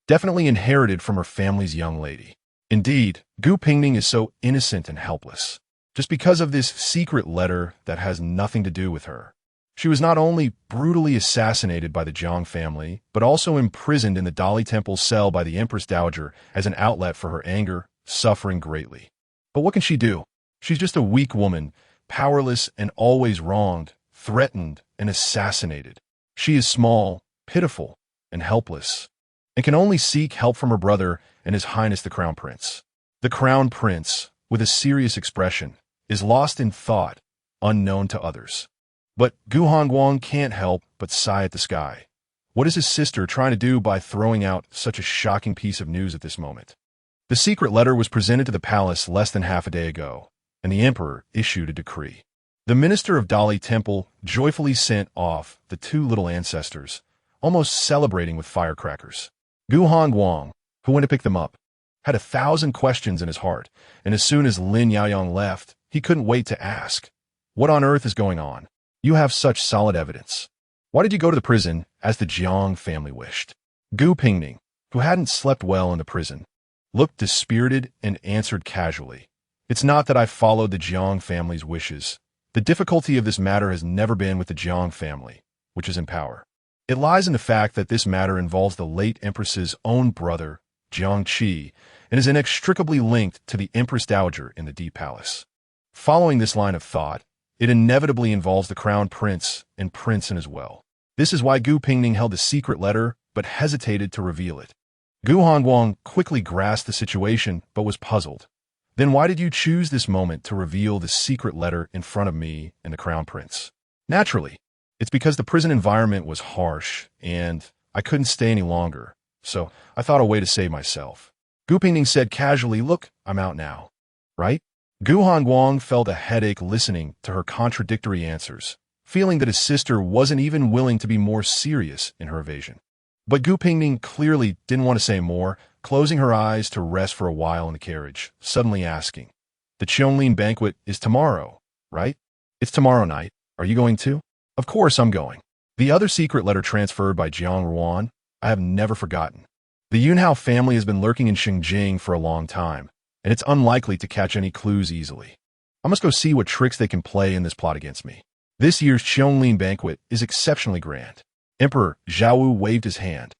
definitely inherited from her family's young lady. Indeed, Gu Pingning is so innocent and helpless, just because of this secret letter that has nothing to do with her. She was not only brutally assassinated by the Jiang family, but also imprisoned in the Dali Temple cell by the Empress Dowager as an outlet for her anger, suffering greatly. But what can she do? She's just a weak woman, powerless and always wronged, threatened and assassinated. She is small, pitiful, and helpless, and can only seek help from her brother and His Highness the Crown Prince. The Crown Prince, with a serious expression, is lost in thought, unknown to others. But Gu Hongguang can't help but sigh at the sky. What is his sister trying to do by throwing out such a shocking piece of news at this moment? The secret letter was presented to the palace less than half a day ago, and the emperor issued a decree. The minister of Dali Temple joyfully sent off the two little ancestors, almost celebrating with firecrackers. Gu Hongguang, who went to pick them up, had 1,000 questions in his heart, and as soon as Lin Yaoyang left, he couldn't wait to ask, "What on earth is going on? You have such solid evidence. Why did you go to the prison as the Jiang family wished?" Gu Pingning, who hadn't slept well in the prison, looked dispirited and answered casually, "It's not that I followed the Jiang family's wishes. The difficulty of this matter has never been with the Jiang family, which is in power. It lies in the fact that this matter involves the late empress's own brother, Jiang Qi, and is inextricably linked to the Empress Dowager in the Deep Palace. Following this line of thought, it inevitably involves the crown prince and princeton as well. This is why Gu Pingning held the secret letter but hesitated to reveal it." Gu Hongguang quickly grasped the situation but was puzzled. "Then why did you choose this moment to reveal the secret letter in front of me and the crown prince?" "Naturally, it's because the prison environment was harsh and I couldn't stay any longer, so I thought a way to save myself." Gu Pingning said casually, "Look, I'm out now, right?" Gu Hongguang felt a headache listening to her contradictory answers, feeling that his sister wasn't even willing to be more serious in her evasion. But Gu Pingning clearly didn't want to say more, closing her eyes to rest for a while in the carriage, suddenly asking, "The Cheonglin banquet is tomorrow, right?" "It's tomorrow night. Are you going too?" "Of course I'm going." The other secret letter transferred by Jiang Ruan, I have never forgotten. The Yunhao family has been lurking in Xinjiang for a long time, and it's unlikely to catch any clues easily. I must go see what tricks they can play in this plot against me. This year's Cheonglin banquet is exceptionally grand. Emperor Zhao waved his hand,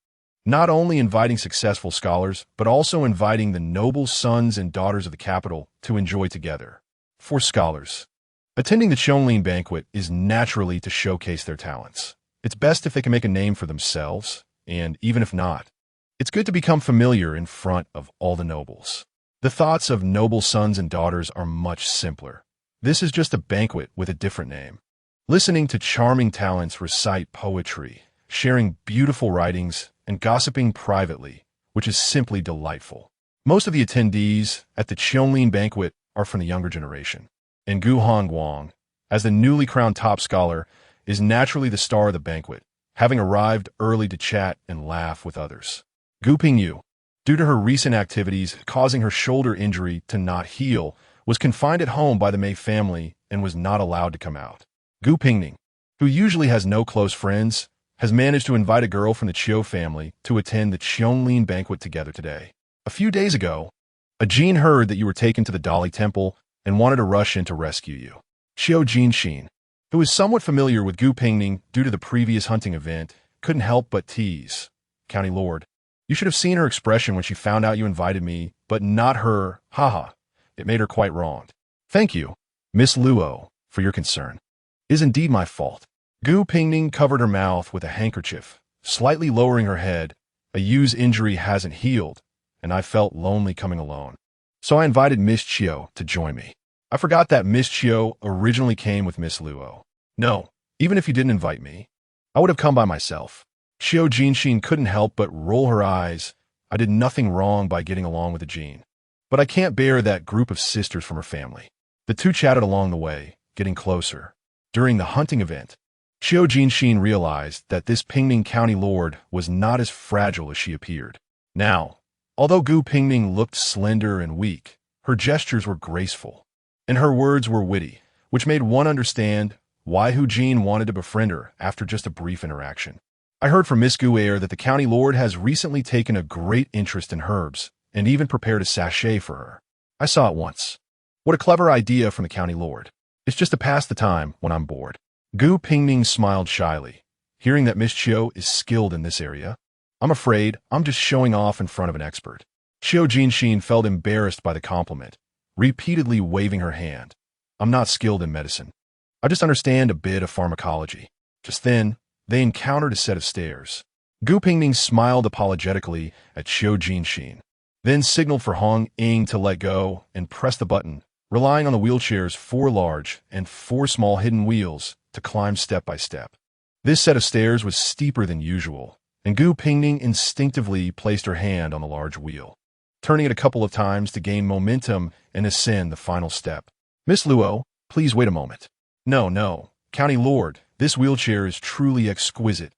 not only inviting successful scholars, but also inviting the noble sons and daughters of the capital to enjoy together. For scholars, attending the Cheonglin banquet is naturally to showcase their talents. It's best if they can make a name for themselves, and even if not, it's good to become familiar in front of all the nobles. The thoughts of noble sons and daughters are much simpler. This is just a banquet with a different name. Listening to charming talents recite poetry, sharing beautiful writings, and gossiping privately, which is simply delightful. Most of the attendees at the Cheonglin banquet are from the younger generation, and Gu Hongguang, as the newly crowned top scholar, is naturally the star of the banquet, having arrived early to chat and laugh with others. Gu Pingyu, due to her recent activities causing her shoulder injury to not heal, was confined at home by the Mei family and was not allowed to come out. Gu Pingning, who usually has no close friends, has managed to invite a girl from the Chiu family to attend the Cheonglin banquet together today. A few days ago, a Jin heard that you were taken to the Dali Temple and wanted to rush in to rescue you. Xiao Jinxin, who is somewhat familiar with Gu Pingning due to the previous hunting event, couldn't help but tease. "County Lord, you should have seen her expression when she found out you invited me, but not her, haha. It made her quite wronged. Thank you, Miss Luo, for your concern. It is indeed my fault." Gu Pingning covered her mouth with a handkerchief, slightly lowering her head. "A Yu's injury hasn't healed, and I felt lonely coming alone. So I invited Miss Chiu to join me. I forgot that Miss Chiu originally came with Miss Luo. No, even if you didn't invite me, I would have come by myself." Xiao Jinxin couldn't help but roll her eyes. "I did nothing wrong by getting along with the Jin. But I can't bear that group of sisters from her family." The two chatted along the way, getting closer. During the hunting event, Xiao Jinxin realized that this Pingning County Lord was not as fragile as she appeared. Now, although Gu Pingning looked slender and weak, her gestures were graceful, and her words were witty, which made one understand why Hu Jin wanted to befriend her after just a brief interaction. "I heard from Miss Guer that the County Lord has recently taken a great interest in herbs, and even prepared a sachet for her. I saw it once. What a clever idea from the County Lord. It's just to pass the time when I'm bored." Gu Pingning smiled shyly, hearing that Miss Chiu is skilled in this area. "I'm afraid I'm just showing off in front of an expert." Xiao Jinxin felt embarrassed by the compliment, repeatedly waving her hand. "I'm not skilled in medicine. I just understand a bit of pharmacology." Just then, they encountered a set of stairs. Gu Pingning smiled apologetically at Xiao Jinxin, then signaled for Hong Ying to let go and pressed the button relying on the wheelchair's 4 large and 4 small hidden wheels to climb step by step. This set of stairs was steeper than usual, and Gu Pingning instinctively placed her hand on the large wheel, turning it a couple of times to gain momentum and ascend the final step. "Miss Luo, please wait a moment." No, County Lord, this wheelchair is truly exquisite.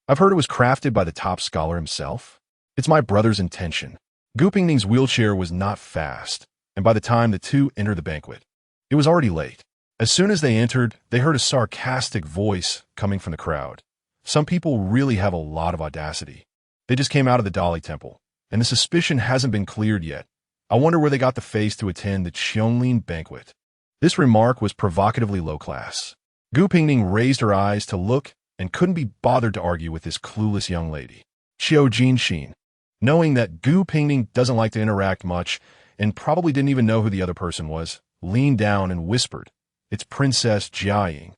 I've heard it was crafted by the top scholar himself. It's my brother's intention. Gu Pingning's wheelchair was not fast, and by the time the two entered the banquet, it was already late. As soon as they entered, they heard a sarcastic voice coming from the crowd. Some people really have a lot of audacity. They just came out of the Dali Temple, and the suspicion hasn't been cleared yet. I wonder where they got the face to attend the Cheonlin banquet. This remark was provocatively low class. Gu Pingning raised her eyes to look and couldn't be bothered to argue with this clueless young lady. Xiao Jinxin, knowing that Gu Pingning doesn't like to interact much and probably didn't even know who the other person was, leaned down and whispered, "It's Princess Jiaying,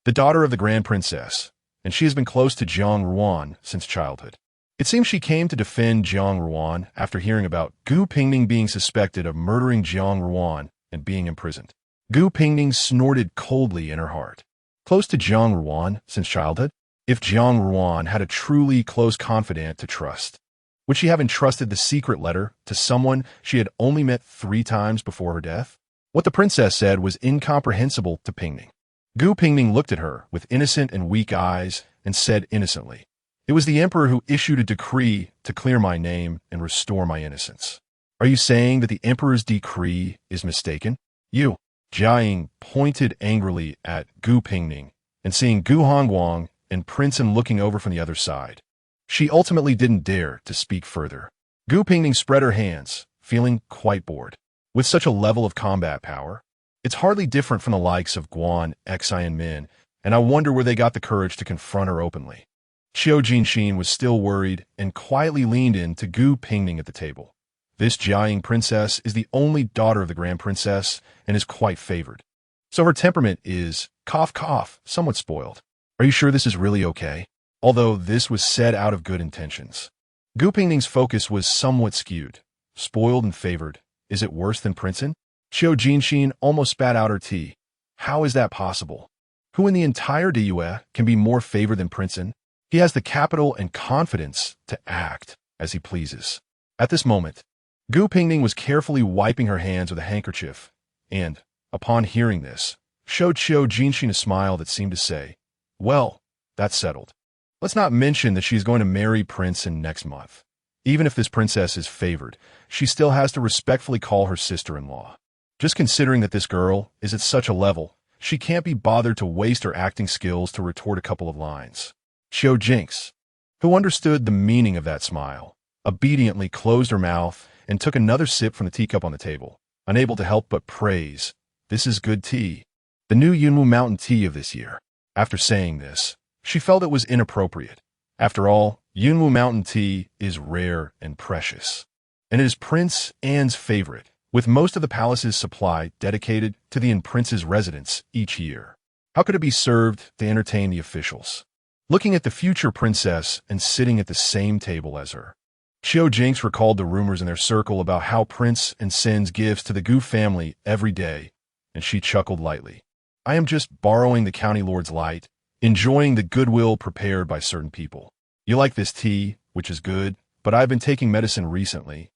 the daughter of the Grand Princess, and she has been close to Jiang Ruan since childhood." It seems she came to defend Jiang Ruan after hearing about Gu Pingning being suspected of murdering Jiang Ruan and being imprisoned. Gu Pingning snorted coldly in her heart. Close to Jiang Ruan since childhood? If Jiang Ruan had a truly close confidant to trust, would she have entrusted the secret letter to someone she had only met 3 times before her death? What the princess said was incomprehensible to Pingning. Gu Pingning looked at her with innocent and weak eyes and said innocently, "It was the emperor who issued a decree to clear my name and restore my innocence." "Are you saying that the emperor's decree is mistaken?" "You." Jiaying pointed angrily at Gu Pingning, and seeing Gu Hongguang and Princeton looking over from the other side, she ultimately didn't dare to speak further. Gu Pingning spread her hands, feeling quite bored. With such a level of combat power, it's hardly different from the likes of Guan, Xi, and Min, and I wonder where they got the courage to confront her openly. Xiao Jinxin was still worried and quietly leaned in to Gu Pingning at the table. This Jiaying princess is the only daughter of the Grand Princess and is quite favored. So her temperament is, cough cough, somewhat spoiled. Are you sure this is really okay? Although this was said out of good intentions. Gu Pingning's focus was somewhat skewed. Spoiled and favored. Is it worse than Princeton? Xiao Jinxin almost spat out her tea. How is that possible? Who in the entire Diyue can be more favored than Princeton? He has the capital and confidence to act as he pleases. At this moment, Gu Pingning was carefully wiping her hands with a handkerchief, and, upon hearing this, showed Xiao Jinxin a smile that seemed to say, "Well, that's settled. Let's not mention that she's going to marry Princeton next month. Even if this princess is favored, she still has to respectfully call her sister-in-law. Just considering that this girl is at such a level, she can't be bothered to waste her acting skills to retort a couple of lines." Xiao Jinx, who understood the meaning of that smile, obediently closed her mouth and took another sip from the teacup on the table, unable to help but praise, "This is good tea. The new Yunwu Mountain tea of this year." After saying this, she felt it was inappropriate. After all, Yunwu Mountain tea is rare and precious, and it is Prince Anne's favorite, with most of the palace's supply dedicated to the prince's residence each year. How could it be served to entertain the officials? Looking at the future princess and sitting at the same table as her, Xiao Jinx recalled the rumors in their circle about how Prince and sends gifts to the Gu family every day, and she chuckled lightly. "I am just borrowing the county lord's light, enjoying the goodwill prepared by certain people. You like this tea, which is good, but I've been taking medicine recently,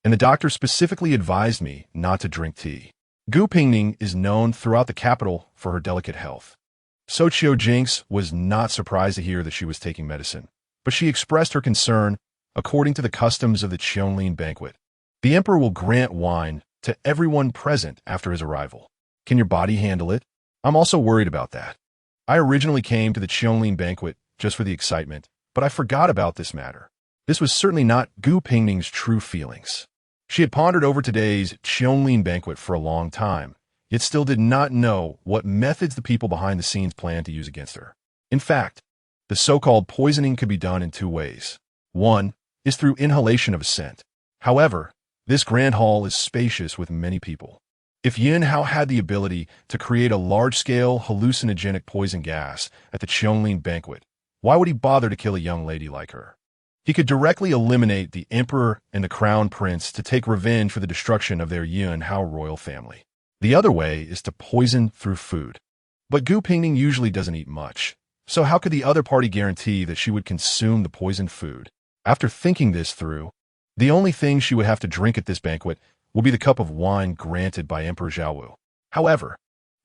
and the doctor specifically advised me not to drink tea." Gu Pingning is known throughout the capital for her delicate health. So Xiao Jinx was not surprised to hear that she was taking medicine, but she expressed her concern according to the customs of the Cheonlin banquet. The emperor will grant wine to everyone present after his arrival. Can your body handle it? I'm also worried about that. I originally came to the Cheonlin banquet just for the excitement, but I forgot about this matter. This was certainly not Gu Pingning's true feelings. She had pondered over today's Cheonlin banquet for a long time, yet still did not know what methods the people behind the scenes planned to use against her. In fact, the so-called poisoning could be done in 2 ways. One is through inhalation of a scent. However, this grand hall is spacious with many people. If Yin Hao had the ability to create a large-scale hallucinogenic poison gas at the Cheonlin banquet, why would he bother to kill a young lady like her? He could directly eliminate the emperor and the crown prince to take revenge for the destruction of their Yin Hao royal family. The other way is to poison through food. But Gu Pingning usually doesn't eat much, so how could the other party guarantee that she would consume the poisoned food? After thinking this through, the only thing she would have to drink at this banquet will be the cup of wine granted by Emperor Zhaowu. However,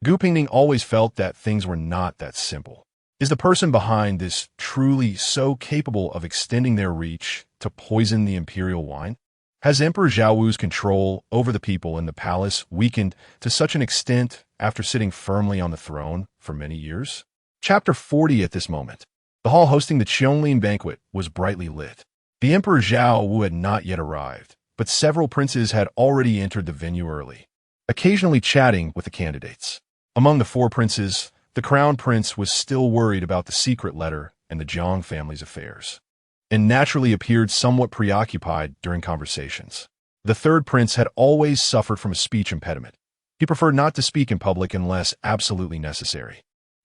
Gu Pingning always felt that things were not that simple. Is the person behind this truly so capable of extending their reach to poison the imperial wine? Has Emperor Zhaowu's control over the people in the palace weakened to such an extent after sitting firmly on the throne for many years? Chapter 40 at this moment. The hall hosting the Qianglin banquet was brightly lit. The Emperor Zhaowu had not yet arrived, but several princes had already entered the venue early, occasionally chatting with the candidates. Among the four princes, the crown prince was still worried about the secret letter and the Jiang family's affairs, and naturally appeared somewhat preoccupied during conversations. The third prince had always suffered from a speech impediment. He preferred not to speak in public unless absolutely necessary.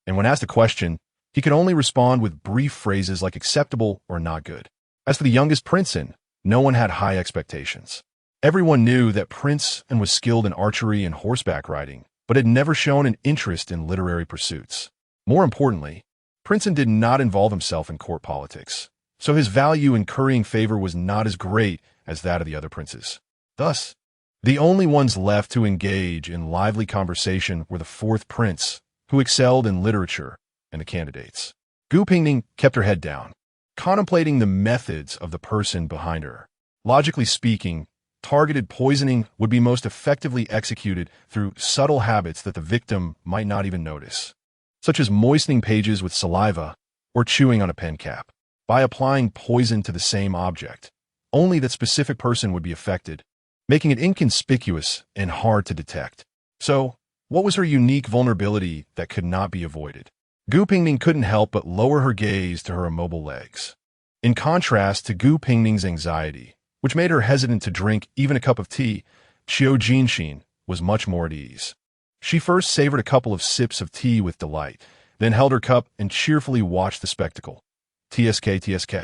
And when asked a question, he could only respond with brief phrases like acceptable or not good. As for the youngest Prince An, no one had high expectations. Everyone knew that Prince An was skilled in archery and horseback riding, but had never shown an interest in literary pursuits. More importantly, Prince An did not involve himself in court politics, so his value in currying favor was not as great as that of the other princes. Thus, the only ones left to engage in lively conversation were the fourth prince, who excelled in literature, and the candidates. Gu Pingning kept her head down, contemplating the methods of the person behind her. Logically speaking, targeted poisoning would be most effectively executed through subtle habits that the victim might not even notice, such as moistening pages with saliva or chewing on a pen cap. By applying poison to the same object, only that specific person would be affected, making it inconspicuous and hard to detect. So, what was her unique vulnerability that could not be avoided? Gu Pingning couldn't help but lower her gaze to her immobile legs. In contrast to Gu Pingning's anxiety, which made her hesitant to drink even a cup of tea, Qiu Jinxin was much more at ease. She first savored a couple of sips of tea with delight, then held her cup and cheerfully watched the spectacle. TSK, TSK.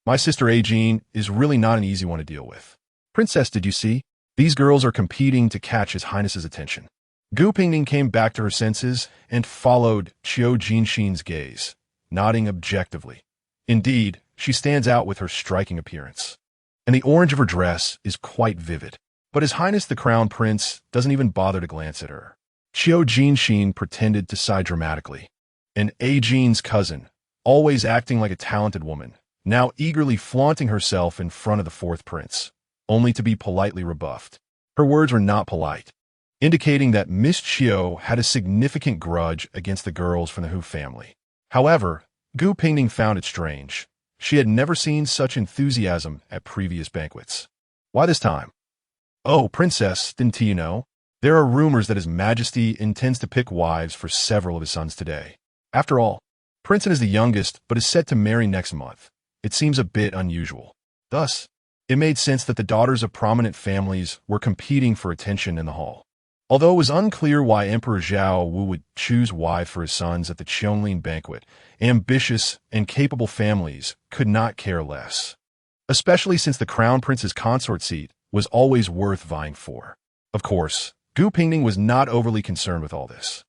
My sister Ajin is really not an easy one to deal with. Princess, did you see? These girls are competing to catch His Highness's attention. Gu Pingning came back to her senses and followed Qiu Jinxin's gaze, nodding objectively. Indeed, she stands out with her striking appearance, and the orange of her dress is quite vivid. But His Highness the Crown Prince doesn't even bother to glance at her. Qiu Jinxin pretended to sigh dramatically, and Ajin's cousin, always acting like a talented woman, now eagerly flaunting herself in front of the fourth prince, only to be politely rebuffed. Her words were not polite, indicating that Miss Qiu had a significant grudge against the girls from the Hu family. However, Gu Pingning found it strange. She had never seen such enthusiasm at previous banquets. Why this time? Oh, Princess, didn't you know? There are rumors that His Majesty intends to pick wives for several of his sons today. After all, Prince An is the youngest, but is set to marry next month. It seems a bit unusual. Thus, it made sense that the daughters of prominent families were competing for attention in the hall. Although it was unclear why Emperor Zhaowu would choose wives for his sons at the Qianglin banquet, ambitious and capable families could not care less, especially since the crown prince's consort seat was always worth vying for. Of course, Gu Pingning was not overly concerned with all this.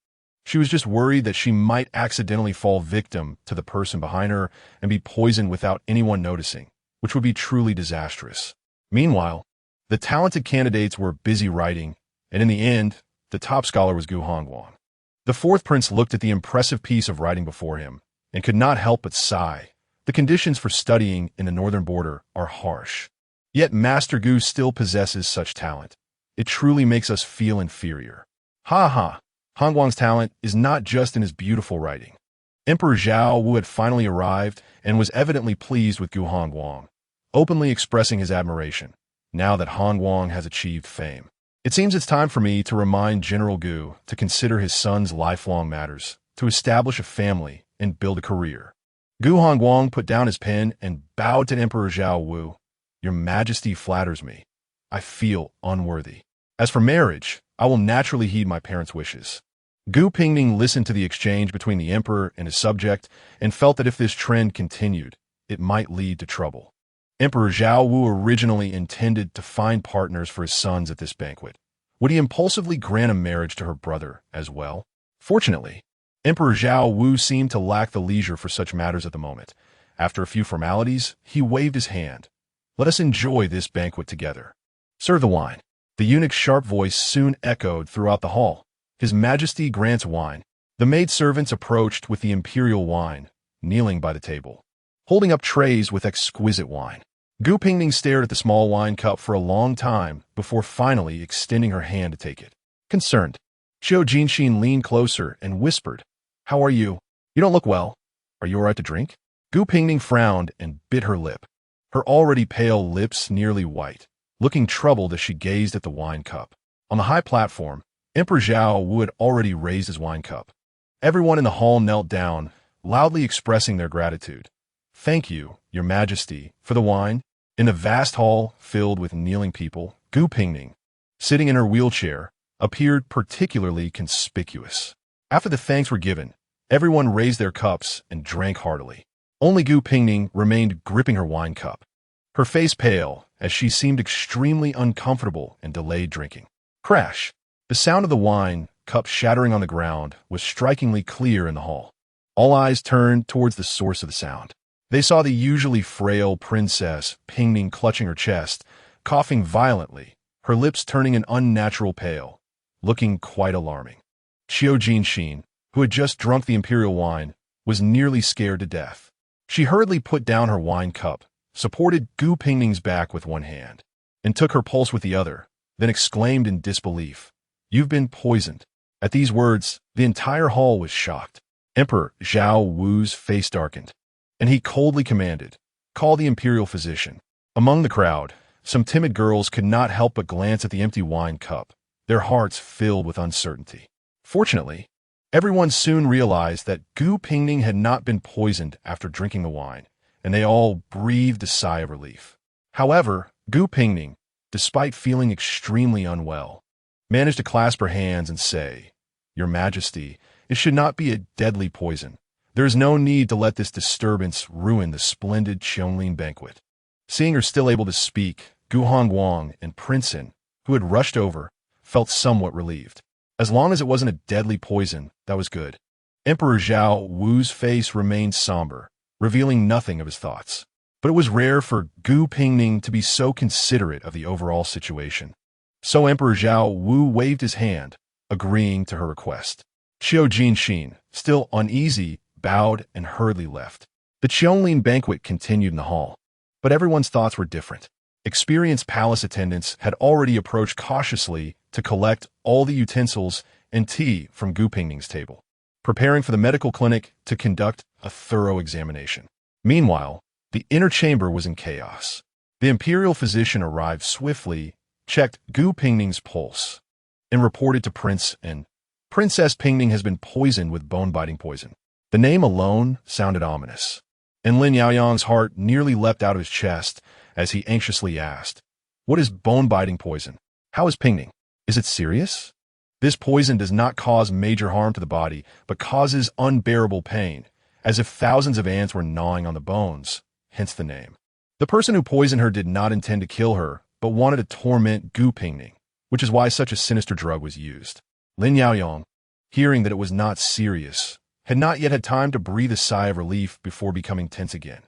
She was just worried that she might accidentally fall victim to the person behind her and be poisoned without anyone noticing, which would be truly disastrous. Meanwhile, the talented candidates were busy writing, and in the end, the top scholar was Gu Hongguang. The fourth prince looked at the impressive piece of writing before him and could not help but sigh. The conditions for studying in the northern border are harsh. Yet Master Gu still possesses such talent. It truly makes us feel inferior. Ha ha! Hongguang's talent is not just in his beautiful writing. Emperor Zhaowu had finally arrived and was evidently pleased with Gu Hongguang, openly expressing his admiration, now that Hongguang has achieved fame. It seems it's time for me to remind General Gu to consider his son's lifelong matters, to establish a family and build a career. Gu Hongguang put down his pen and bowed to Emperor Zhaowu. Your Majesty flatters me. I feel unworthy. As for marriage, I will naturally heed my parents' wishes. Gu Pingning listened to the exchange between the emperor and his subject and felt that if this trend continued, it might lead to trouble. Emperor Zhaowu originally intended to find partners for his sons at this banquet, Would he impulsively grant a marriage to her brother as well? Fortunately, Emperor Zhao Wu seemed to lack the leisure for such matters at the moment. After a few formalities, he waved his hand. Let us enjoy this banquet together. Serve the wine. The eunuch's sharp voice soon echoed throughout the hall. His Majesty grants wine. The maidservants approached with the imperial wine, kneeling by the table, holding up trays with exquisite wine. Gu Pingning stared at the small wine cup for a long time before finally extending her hand to take it. Concerned, Qiu Jinxin leaned closer and whispered, "How are you? You don't look well. Are you all right to drink?" Gu Pingning frowned and bit her lip, her already pale lips nearly white, looking troubled as she gazed at the wine cup. On the high platform, Emperor Zhao Wu had already raised his wine cup. Everyone in the hall knelt down, loudly expressing their gratitude. "Thank you, Your Majesty, for the wine." In the vast hall filled with kneeling people, Gu Pingning, sitting in her wheelchair, appeared particularly conspicuous. After the thanks were given, everyone raised their cups and drank heartily. Only Gu Pingning remained gripping her wine cup, her face pale as she seemed extremely uncomfortable and delayed drinking. Crash! The sound of the wine cup shattering on the ground was strikingly clear in the hall. All eyes turned towards the source of the sound. They saw the usually frail Princess Pingning clutching her chest, coughing violently, her lips turning an unnatural pale, looking quite alarming. Qiu Jinxin, who had just drunk the imperial wine, was nearly scared to death. She hurriedly put down her wine cup, supported Gu Pingning's back with one hand, and took her pulse with the other, then exclaimed in disbelief, "You've been poisoned." At these words, the entire hall was shocked. Emperor Zhao Wu's face darkened, and he coldly commanded, "Call the imperial physician." Among the crowd, some timid girls could not help but glance at the empty wine cup, their hearts filled with uncertainty. Fortunately, everyone soon realized that Gu Pingning had not been poisoned after drinking the wine, and they all breathed a sigh of relief. However, Gu Pingning, despite feeling extremely unwell, managed to clasp her hands and say, "Your Majesty, it should not be a deadly poison. There is no need to let this disturbance ruin the splendid Qianlin banquet." Seeing her still able to speak, Gu Hongguang and Princein, who had rushed over, felt somewhat relieved. As long as it wasn't a deadly poison, that was good. Emperor Zhao Wu's face remained somber, revealing nothing of his thoughts. But it was rare for Gu Pingning to be so considerate of the overall situation. So Emperor Zhao Wu waved his hand, agreeing to her request. Qiu Jinxin, still uneasy, bowed and hurriedly left. The Qianlin banquet continued in the hall, but everyone's thoughts were different. Experienced palace attendants had already approached cautiously to collect all the utensils and tea from Gu Pingning's table, preparing for the medical clinic to conduct a thorough examination. Meanwhile, the inner chamber was in chaos. The imperial physician arrived swiftly, checked Gu Pingning's pulse, and reported to Prince and Princess Pingning has been poisoned with bone-biting poison. The name alone sounded ominous, and Lin Yaoyang's heart nearly leapt out of his chest as he anxiously asked, "What is bone-biting poison? How is Pingning? Is it serious?" This poison does not cause major harm to the body, but causes unbearable pain, as if thousands of ants were gnawing on the bones, hence the name. The person who poisoned her did not intend to kill her, but wanted to torment Gu Pingning, which is why such a sinister drug was used. Lin Yaoyang, hearing that it was not serious, had not yet had time to breathe a sigh of relief before becoming tense again.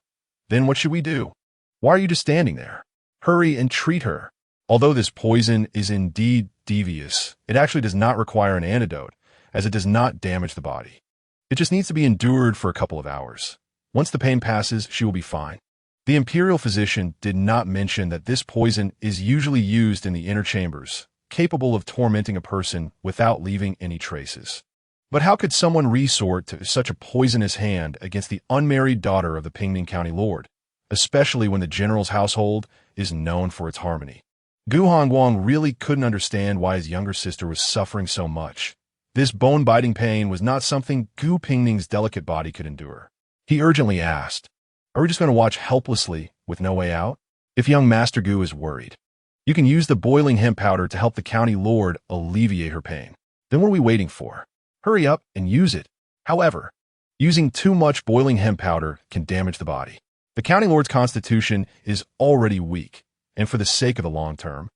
"Then what should we do? Why are you just standing there? Hurry and treat her." Although this poison is indeed devious, it actually does not require an antidote, as it does not damage the body. It just needs to be endured for a couple of hours. Once the pain passes, she will be fine. The imperial physician did not mention that this poison is usually used in the inner chambers, capable of tormenting a person without leaving any traces. But how could someone resort to such a poisonous hand against the unmarried daughter of the Pingning County Lord, especially when the general's household is known for its harmony? Gu Hongguang really couldn't understand why his younger sister was suffering so much. This bone-biting pain was not something Gu Pingning's delicate body could endure. He urgently asked, "Are we just going to watch helplessly with no way out?" If young Master Gu is worried, you can use the boiling hemp powder to help the county lord alleviate her pain. Then what are we waiting for? Hurry up and use it. However, using too much boiling hemp powder can damage the body. The county lord's constitution is already weak, and for the sake of the long term,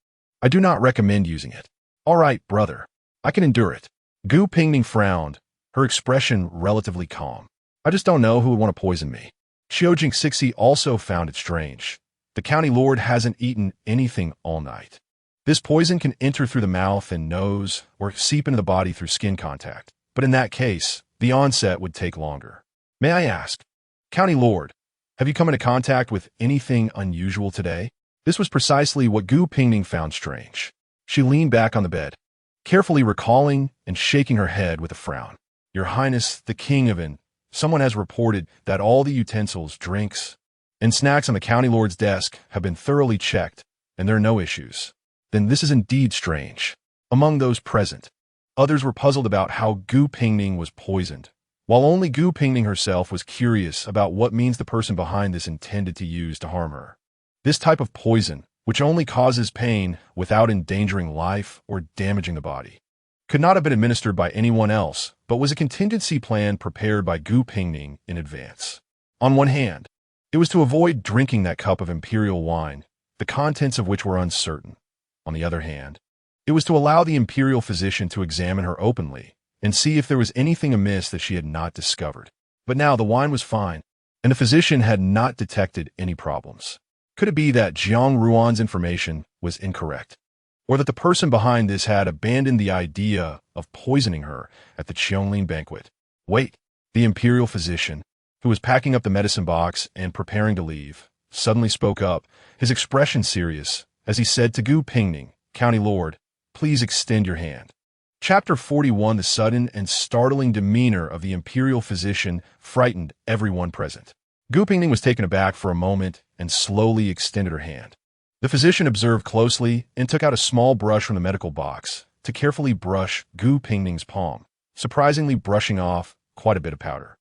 I do not recommend using it. All right, brother. I can endure it. Gu Pingning frowned, her expression relatively calm. I just don't know who would want to poison me. Qiujing Sixi also found it strange. The county lord hasn't eaten anything all night. This poison can enter through the mouth and nose or seep into the body through skin contact. But in that case, the onset would take longer. May I ask, County Lord, have you come into contact with anything unusual today? This was precisely what Gu Pingning found strange. She leaned back on the bed, carefully recalling and shaking her head with a frown. Your Highness, the King of Inn, someone has reported that all the utensils, drinks, and snacks on the county lord's desk have been thoroughly checked, and there are no issues. Then this is indeed strange. Among those present, others were puzzled about how Gu Pingning was poisoned, while only Gu Pingning herself was curious about what means the person behind this intended to use to harm her. This type of poison, which only causes pain without endangering life or damaging the body, could not have been administered by anyone else, but was a contingency plan prepared by Gu Pingning in advance. On one hand, it was to avoid drinking that cup of imperial wine, the contents of which were uncertain. On the other hand, it was to allow the imperial physician to examine her openly and see if there was anything amiss that she had not discovered. But now the wine was fine, and the physician had not detected any problems. Could it be that Jiang Ruan's information was incorrect, or that the person behind this had abandoned the idea of poisoning her at the Qianglin banquet? Wait, the imperial physician, who was packing up the medicine box and preparing to leave, suddenly spoke up, his expression serious, as he said to Gu Pingning, County Lord, please extend your hand. Chapter 41. The sudden and startling demeanor of the imperial physician frightened everyone present. Gu Pingning was taken aback for a moment and slowly extended her hand. The physician observed closely and took out a small brush from the medical box to carefully brush Gu Pingning's palm, surprisingly brushing off quite a bit of powder.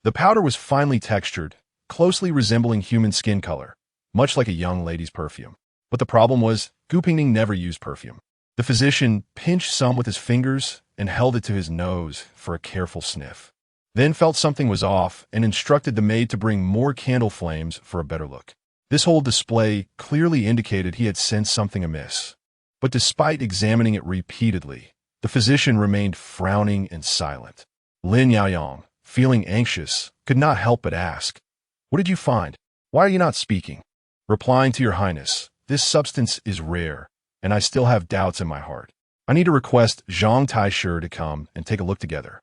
The powder was finely textured, closely resembling human skin color, much like a young lady's perfume. But the problem was, Gu Pingning never used perfume. The physician pinched some with his fingers and held it to his nose for a careful sniff, then felt something was off and instructed the maid to bring more candle flames for a better look. This whole display clearly indicated he had sensed something amiss. But despite examining it repeatedly, the physician remained frowning and silent. Lin Yaoyang, feeling anxious, could not help but ask, what did you find? Why are you not speaking? Replying to your highness, this substance is rare, and I still have doubts in my heart. I need to request Zhang Taisher to come and take a look together.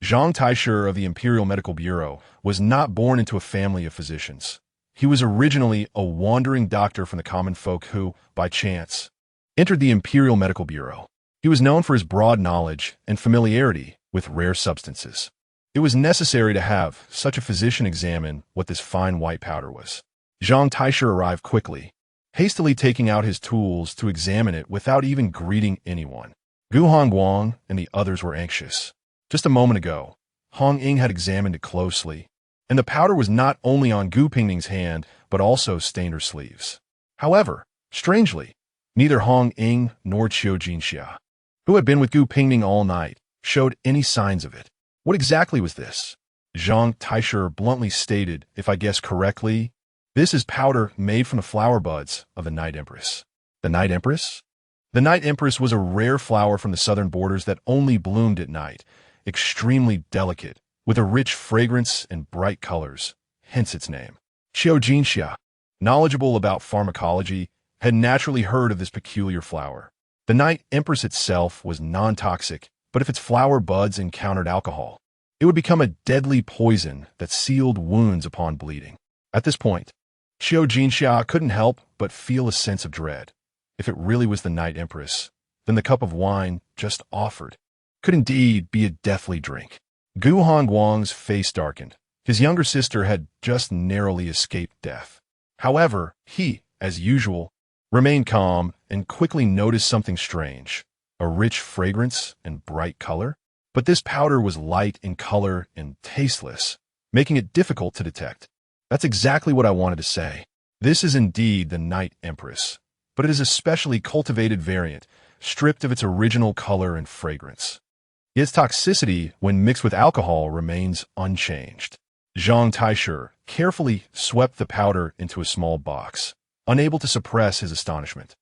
Zhang Taisher of the Imperial Medical Bureau was not born into a family of physicians. He was originally a wandering doctor from the common folk who, by chance, entered the Imperial Medical Bureau. He was known for his broad knowledge and familiarity with rare substances. It was necessary to have such a physician examine what this fine white powder was. Zhang Taisher arrived quickly, hastily taking out his tools to examine it without even greeting anyone. Gu Hongguang and the others were anxious. Just a moment ago, Hong Ying had examined it closely, and the powder was not only on Gu Pingning's hand, but also stained her sleeves. However, strangely, neither Hong Ying nor Qiu Jinxia, who had been with Gu Pingning all night, showed any signs of it. What exactly was this? Zhang Taisher bluntly stated, if I guess correctly, this is powder made from the flower buds of the Night Empress. The Night Empress? The Night Empress was a rare flower from the southern borders that only bloomed at night, extremely delicate, with a rich fragrance and bright colors, hence its name. Qiu Jinxia, knowledgeable about pharmacology, had naturally heard of this peculiar flower. The Night Empress itself was non-toxic, but if its flower buds encountered alcohol, it would become a deadly poison that sealed wounds upon bleeding. At this point, Qiu Jinxia couldn't help but feel a sense of dread. If it really was the Night Empress, then the cup of wine just offered could indeed be a deathly drink. Gu Hongguang's face darkened. His younger sister had just narrowly escaped death. However, he, as usual, remained calm and quickly noticed something strange, a rich fragrance and bright color. But this powder was light in color and tasteless, making it difficult to detect. That's exactly what I wanted to say. This is indeed the Night Empress, but it is a specially cultivated variant, stripped of its original color and fragrance. Its toxicity, when mixed with alcohol, remains unchanged. Zhang Taisher carefully swept the powder into a small box, unable to suppress his astonishment.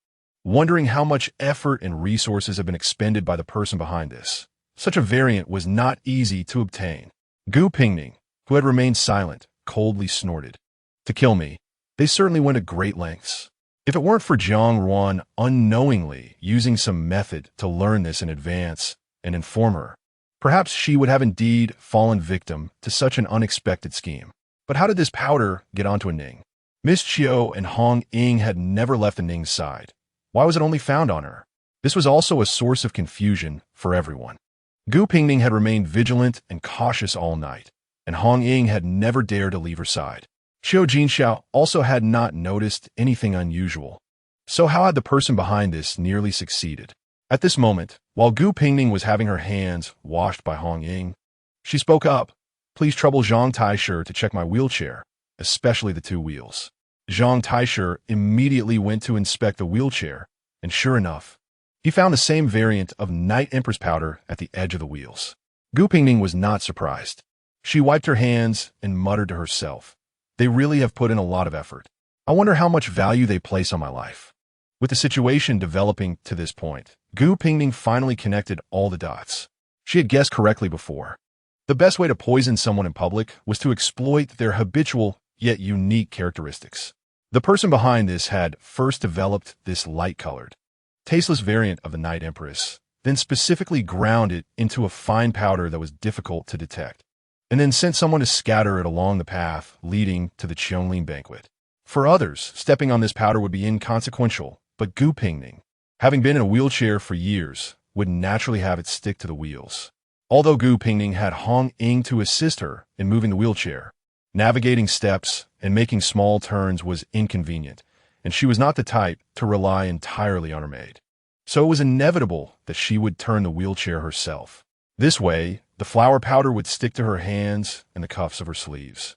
wondering how much effort and resources have been expended by the person behind this. Such a variant was not easy to obtain. Gu Pingning, who had remained silent, coldly snorted. To kill me. They certainly went to great lengths. If it weren't for Jiang Ruan unknowingly using some method to learn this in advance and inform her, perhaps she would have indeed fallen victim to such an unexpected scheme. But how did this powder get onto a Ning? Miss Chiu and Hong Ying had never left the Ning's side. Why was it only found on her? This was also a source of confusion for everyone. Gu Pingning had remained vigilant and cautious all night, and Hong Ying had never dared to leave her side. Xiao Jinxiao also had not noticed anything unusual. So how had the person behind this nearly succeeded? At this moment, while Gu Pingning was having her hands washed by Hong Ying, she spoke up. Please trouble Zhang Taisher to check my wheelchair, especially the two wheels. Zhang Taisher immediately went to inspect the wheelchair, and sure enough, he found the same variant of Night Empress powder at the edge of the wheels. Gu Pingning was not surprised. She wiped her hands and muttered to herself, "They really have put in a lot of effort. I wonder how much value they place on my life." With the situation developing to this point, Gu Pingning finally connected all the dots. She had guessed correctly before. The best way to poison someone in public was to exploit their habitual yet unique characteristics. The person behind this had first developed this light-colored, tasteless variant of the Night Empress, then specifically ground it into a fine powder that was difficult to detect, and then sent someone to scatter it along the path leading to the Cheonglin banquet. For others, stepping on this powder would be inconsequential, but Gu Pingning, having been in a wheelchair for years, would naturally have it stick to the wheels. Although Gu Pingning had Hong Ying to assist her in moving the wheelchair, navigating steps and making small turns was inconvenient, and she was not the type to rely entirely on her maid. So it was inevitable that she would turn the wheelchair herself. This way, the flour powder would stick to her hands and the cuffs of her sleeves,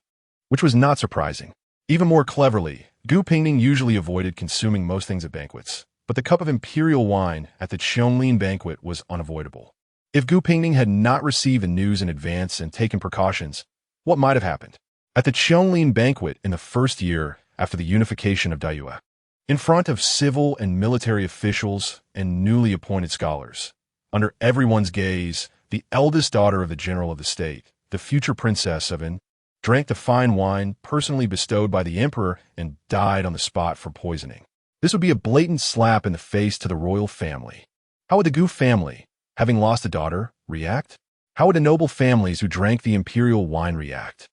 which was not surprising. Even more cleverly, Gu Pingning usually avoided consuming most things at banquets, but the cup of imperial wine at the Cheonglin banquet was unavoidable. If Gu Pingning had not received the news in advance and taken precautions, what might have happened? At the Cheonglin banquet in the first year after the unification of Daiyue, in front of civil and military officials and newly appointed scholars, under everyone's gaze, the eldest daughter of the general of the state, the future princess of An, drank the fine wine personally bestowed by the emperor and died on the spot for poisoning. This would be a blatant slap in the face to the royal family. How would the Gu family, having lost a daughter, react? How would the noble families who drank the imperial wine react?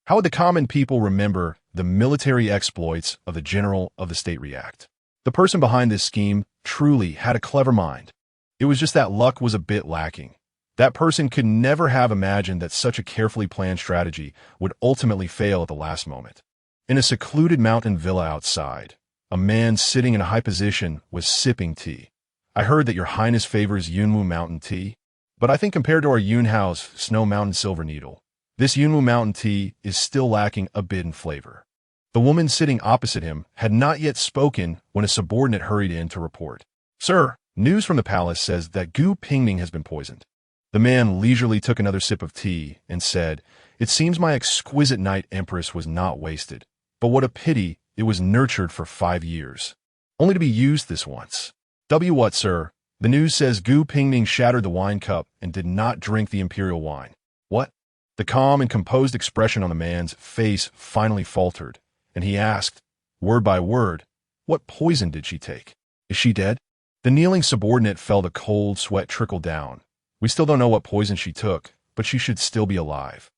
How would the common people remember the military exploits of the general of the state react? The person behind this scheme truly had a clever mind. It was just that luck was a bit lacking. That person could never have imagined that such a carefully planned strategy would ultimately fail at the last moment. In a secluded mountain villa outside, a man sitting in a high position was sipping tea. I heard that your highness favors Yunwu Mountain tea, but I think compared to our Yunhao's Snow Mountain Silver Needle, this Yunwu Mountain tea is still lacking a bit in flavor. The woman sitting opposite him had not yet spoken when a subordinate hurried in to report. "Sir, news from the palace says that Gu Pingning has been poisoned." The man leisurely took another sip of tea and said, "It seems my exquisite Night Empress was not wasted, but what a pity it was nurtured for 5 years, only to be used this once." What, sir? The news says Gu Pingning shattered the wine cup and did not drink the imperial wine. What? The calm and composed expression on the man's face finally faltered, and he asked, word by word, "What poison did she take? Is she dead?" The kneeling subordinate felt a cold sweat trickle down. "We still don't know what poison she took, but she should still be alive."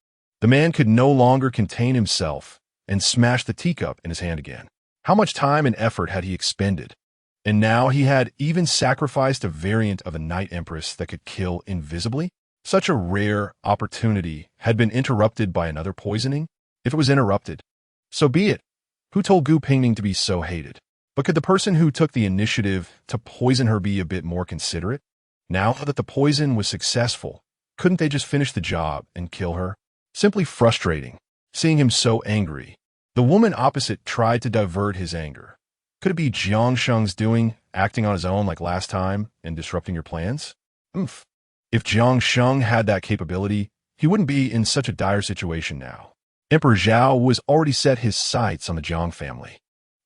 The man could no longer contain himself and smashed the teacup in his hand again. How much time and effort had he expended? And now he had even sacrificed a variant of the Night Empress that could kill invisibly? Such a rare opportunity had been interrupted by another poisoning? If it was interrupted, so be it. Who told Gu Pingning to be so hated? But could the person who took the initiative to poison her be a bit more considerate? Now that the poison was successful, couldn't they just finish the job and kill her? Simply frustrating, seeing him so angry. The woman opposite tried to divert his anger. Could it be Jiang Sheng's doing, acting on his own like last time and disrupting your plans? If Jiang Sheng had that capability, he wouldn't be in such a dire situation now. Emperor Zhao was already set his sights on the Jiang family.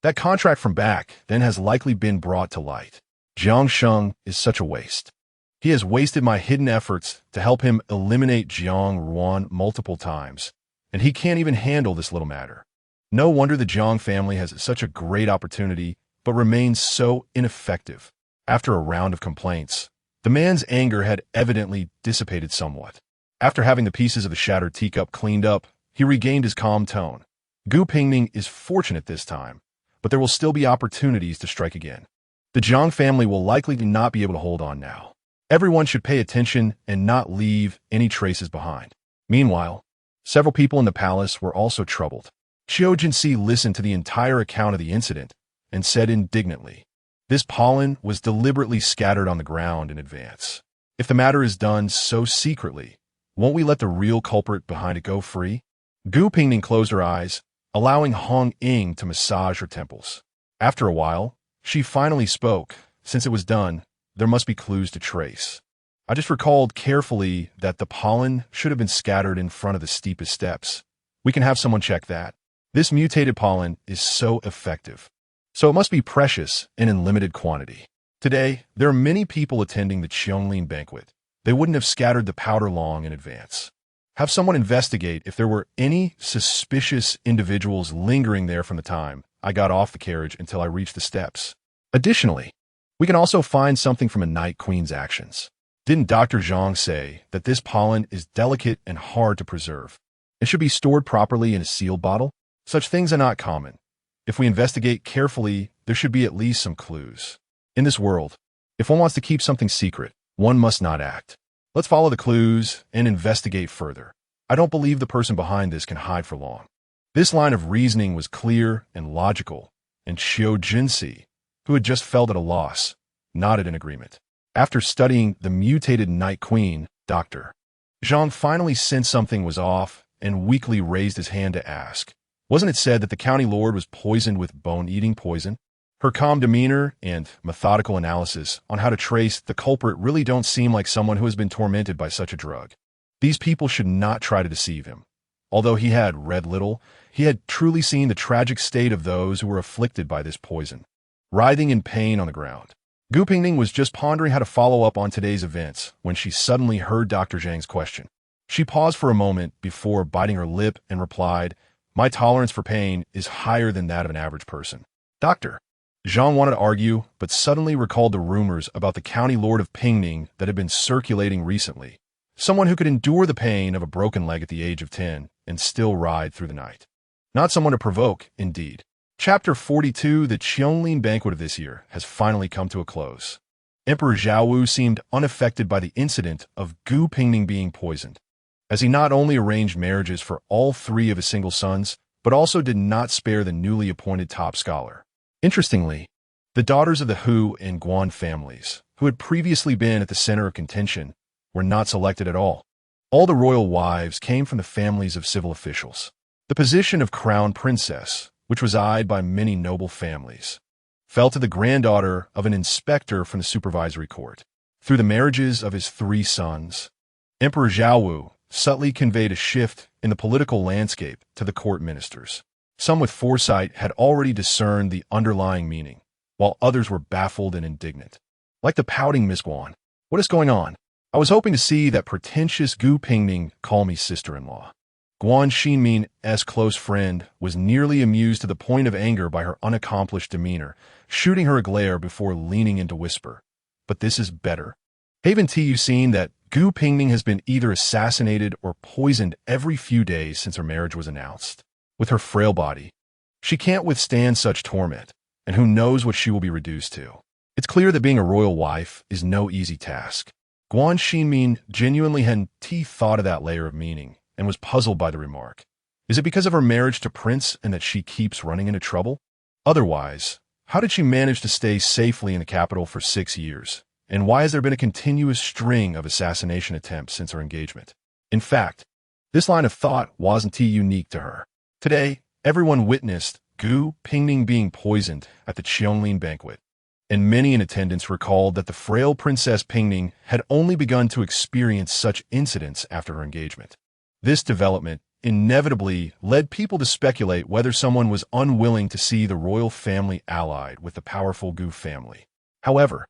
That contract from back then has likely been brought to light. Jiang Sheng is such a waste. He has wasted my hidden efforts to help him eliminate Jiang Ruan multiple times, and he can't even handle this little matter. No wonder the Jiang family has such a great opportunity, but remains so ineffective. After a round of complaints, the man's anger had evidently dissipated somewhat. After having the pieces of the shattered teacup cleaned up, he regained his calm tone. Gu Pingning is fortunate this time, but there will still be opportunities to strike again. The Jiang family will likely not be able to hold on now. Everyone should pay attention and not leave any traces behind. Meanwhile, several people in the palace were also troubled. Qiu Jinxi listened to the entire account of the incident and said indignantly, "This pollen was deliberately scattered on the ground in advance. If the matter is done so secretly, won't we let the real culprit behind it go free?" Gu Pingning closed her eyes, allowing Hong Ying to massage her temples. After a while, she finally spoke. Since it was done, there must be clues to trace. I just recalled carefully that the pollen should have been scattered in front of the steepest steps. We can have someone check that. This mutated pollen is so effective. So it must be precious and in limited quantity. Today, there are many people attending the Qianglin banquet. They wouldn't have scattered the powder long in advance. Have someone investigate if there were any suspicious individuals lingering there from the time I got off the carriage until I reached the steps. Additionally, we can also find something from a Night Queen's actions. Didn't Dr. Zhang say that this pollen is delicate and hard to preserve? It should be stored properly in a sealed bottle? Such things are not common. If we investigate carefully, there should be at least some clues. In this world, if one wants to keep something secret, one must not act. Let's follow the clues and investigate further. I don't believe the person behind this can hide for long. This line of reasoning was clear and logical, and Qiu Jinxi, who had just felt at a loss, nodded in agreement. After studying the mutated Night Queen, Dr. Zhang finally sensed something was off and weakly raised his hand to ask, "Wasn't it said that the county lord was poisoned with bone-eating poison?" Her calm demeanor and methodical analysis on how to trace the culprit really don't seem like someone who has been tormented by such a drug. These people should not try to deceive him. Although he had read little, he had truly seen the tragic state of those who were afflicted by this poison, writhing in pain on the ground. Gu Pingning was just pondering how to follow up on today's events when she suddenly heard Dr. Zhang's question. She paused for a moment before biting her lip and replied, "My tolerance for pain is higher than that of an average person." Dr. Zhang wanted to argue, but suddenly recalled the rumors about the county lord of Pingning that had been circulating recently. Someone who could endure the pain of a broken leg at the age of 10 and still ride through the night. Not someone to provoke, indeed. Chapter 42, the Qianglin banquet of this year, has finally come to a close. Emperor Zhaowu seemed unaffected by the incident of Gu Pingning being poisoned, as he not only arranged marriages for all three of his single sons, but also did not spare the newly appointed top scholar. Interestingly, the daughters of the Hu and Guan families, who had previously been at the center of contention, were not selected at all. All the royal wives came from the families of civil officials. The position of crown princess, which was eyed by many noble families, fell to the granddaughter of an inspector from the supervisory court. Through the marriages of his three sons, Emperor Zhaowu subtly conveyed a shift in the political landscape to the court ministers. Some with foresight had already discerned the underlying meaning, while others were baffled and indignant. Like the pouting Miss Guan, "What is going on? I was hoping to see that pretentious Gu Pingning call me sister-in-law." Guan Xinmin's close friend was nearly amused to the point of anger by her unaccomplished demeanor, shooting her a glare before leaning in to whisper, "But this is better. Haven't you seen that Gu Pingning has been either assassinated or poisoned every few days since her marriage was announced? With her frail body, she can't withstand such torment, and who knows what she will be reduced to. It's clear that being a royal wife is no easy task." Guan Xinmin genuinely hadn't thought of that layer of meaning and was puzzled by the remark. Is it because of her marriage to Prince and that she keeps running into trouble? Otherwise, how did she manage to stay safely in the capital for 6 years? And why has there been a continuous string of assassination attempts since her engagement? In fact, this line of thought wasn't unique to her. Today, everyone witnessed Gu Pingning being poisoned at the Qianglin banquet, and many in attendance recalled that the frail Princess Pingning had only begun to experience such incidents after her engagement. This development inevitably led people to speculate whether someone was unwilling to see the royal family allied with the powerful Gu family. However,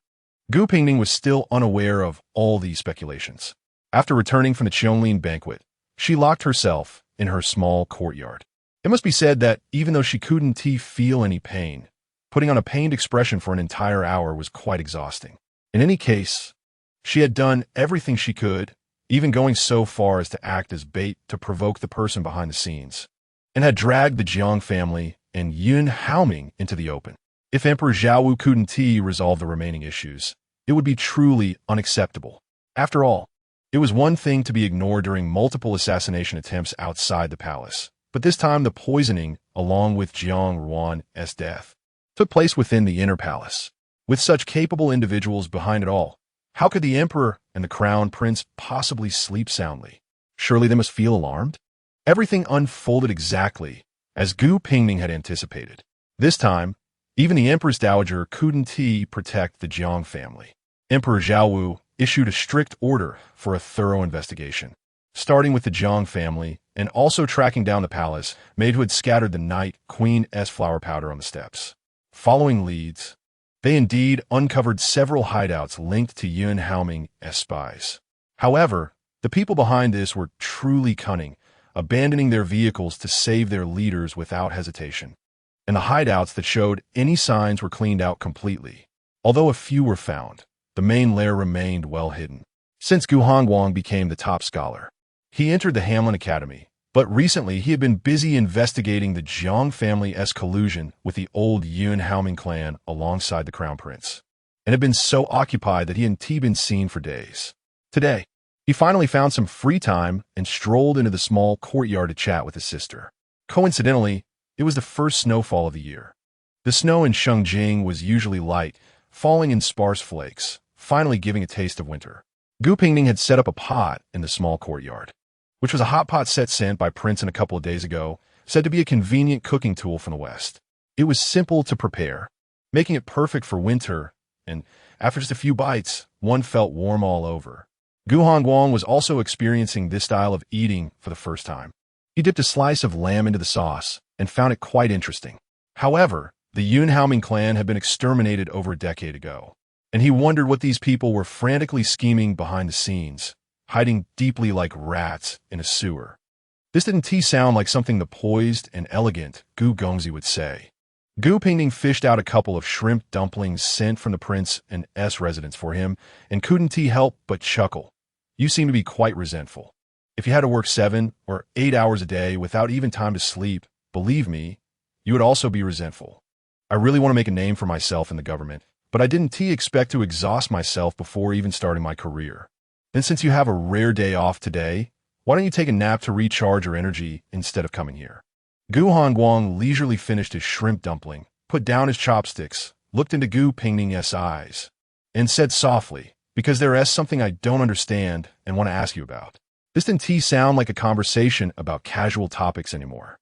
Gu Pingning was still unaware of all these speculations. After returning from the Cheonlin banquet, she locked herself in her small courtyard. It must be said that even though she couldn't feel any pain, putting on a pained expression for an entire hour was quite exhausting. In any case, she had done everything she could, even going so far as to act as bait to provoke the person behind the scenes, and had dragged the Jiang family and Yun Haoming into the open. If Emperor Zhao couldn't resolve the remaining issues, it would be truly unacceptable. After all, it was one thing to be ignored during multiple assassination attempts outside the palace, but this time the poisoning, along with Jiang Ruan's death, took place within the inner palace. With such capable individuals behind it all, how could the emperor and the crown prince possibly sleep soundly? Surely they must feel alarmed? Everything unfolded exactly as Gu Pingning had anticipated. This time, even the empress dowager couldn't protect the Jiang family. Emperor Zhao issued a strict order for a thorough investigation, starting with the Jiang family and also tracking down the palace maid who had scattered the Night Queen's flower powder on the steps. Following leads, they indeed uncovered several hideouts linked to Yun Haoming's spies. However, the people behind this were truly cunning, abandoning their vehicles to save their leaders without hesitation. And the hideouts that showed any signs were cleaned out completely. Although a few were found, the main lair remained well hidden. Since Gu Hongguang became the top scholar, he entered the Hamlin Academy, but recently he had been busy investigating the Jiang family's collusion with the old Yun Haoming clan alongside the crown prince, and had been so occupied that he hadn't been seen for days. Today, he finally found some free time and strolled into the small courtyard to chat with his sister. Coincidentally, it was the first snowfall of the year. The snow in Shengjing was usually light, falling in sparse flakes, finally giving a taste of winter. Gu Pingning had set up a pot in the small courtyard, which was a hot pot set sent by Prince in a couple of days ago, said to be a convenient cooking tool from the West. It was simple to prepare, making it perfect for winter, and after just a few bites, one felt warm all over. Gu Hongguang was also experiencing this style of eating for the first time. He dipped a slice of lamb into the sauce and found it quite interesting. However, the Yun Haoming clan had been exterminated over a decade ago, and he wondered what these people were frantically scheming behind the scenes, hiding deeply like rats in a sewer. This didn't sound like something the poised and elegant Gu Gongzi would say. Gu Pingning fished out a couple of shrimp dumplings sent from the prince and residence for him, and couldn't help but chuckle. You seem to be quite resentful. If you had to work 7 or 8 hours a day without even time to sleep, believe me, you would also be resentful. I really want to make a name for myself in the government, but I didn't expect to exhaust myself before even starting my career. Then since you have a rare day off today, why don't you take a nap to recharge your energy instead of coming here? Gu Hongguang leisurely finished his shrimp dumpling, put down his chopsticks, looked into Gu Pingning's eyes, and said softly, because there is something I don't understand and want to ask you about. This didn't sound like a conversation about casual topics anymore.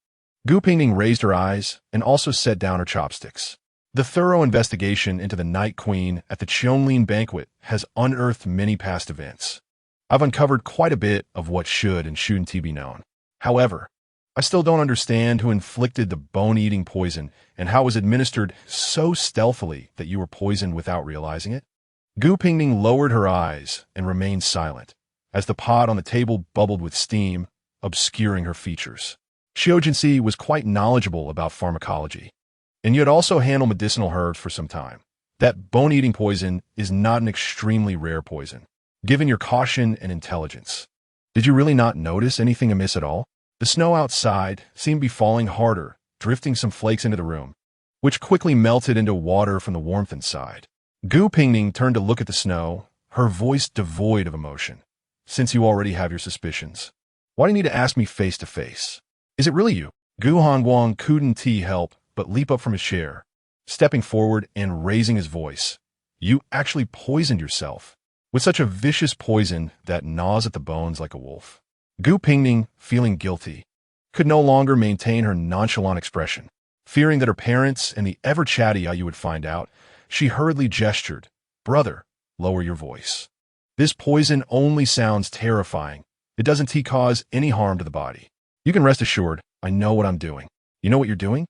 Gu Pingning raised her eyes and also set down her chopsticks. The thorough investigation into the Night Queen at the Cheonlin banquet has unearthed many past events. I've uncovered quite a bit of what should and shouldn't be known. However, I still don't understand who inflicted the bone-eating poison and how it was administered so stealthily that you were poisoned without realizing it. Gu Pingning lowered her eyes and remained silent, as the pot on the table bubbled with steam, obscuring her features. Xiujinsi was quite knowledgeable about pharmacology, and you had also handled medicinal herbs for some time. That bone-eating poison is not an extremely rare poison, given your caution and intelligence. Did you really not notice anything amiss at all? The snow outside seemed to be falling harder, drifting some flakes into the room, which quickly melted into water from the warmth inside. Gu Pingning turned to look at the snow, her voice devoid of emotion. Since you already have your suspicions, why do you need to ask me face to face? Is it really you? Gu Hongguang couldn't help but leap up from his chair, stepping forward and raising his voice. You actually poisoned yourself with such a vicious poison that gnaws at the bones like a wolf. Gu Pingning, feeling guilty, could no longer maintain her nonchalant expression. Fearing that her parents and the ever-chatty Ayu would find out, she hurriedly gestured, "Brother, lower your voice. This poison only sounds terrifying. It doesn't cause any harm to the body. You can rest assured, I know what I'm doing. You know what you're doing?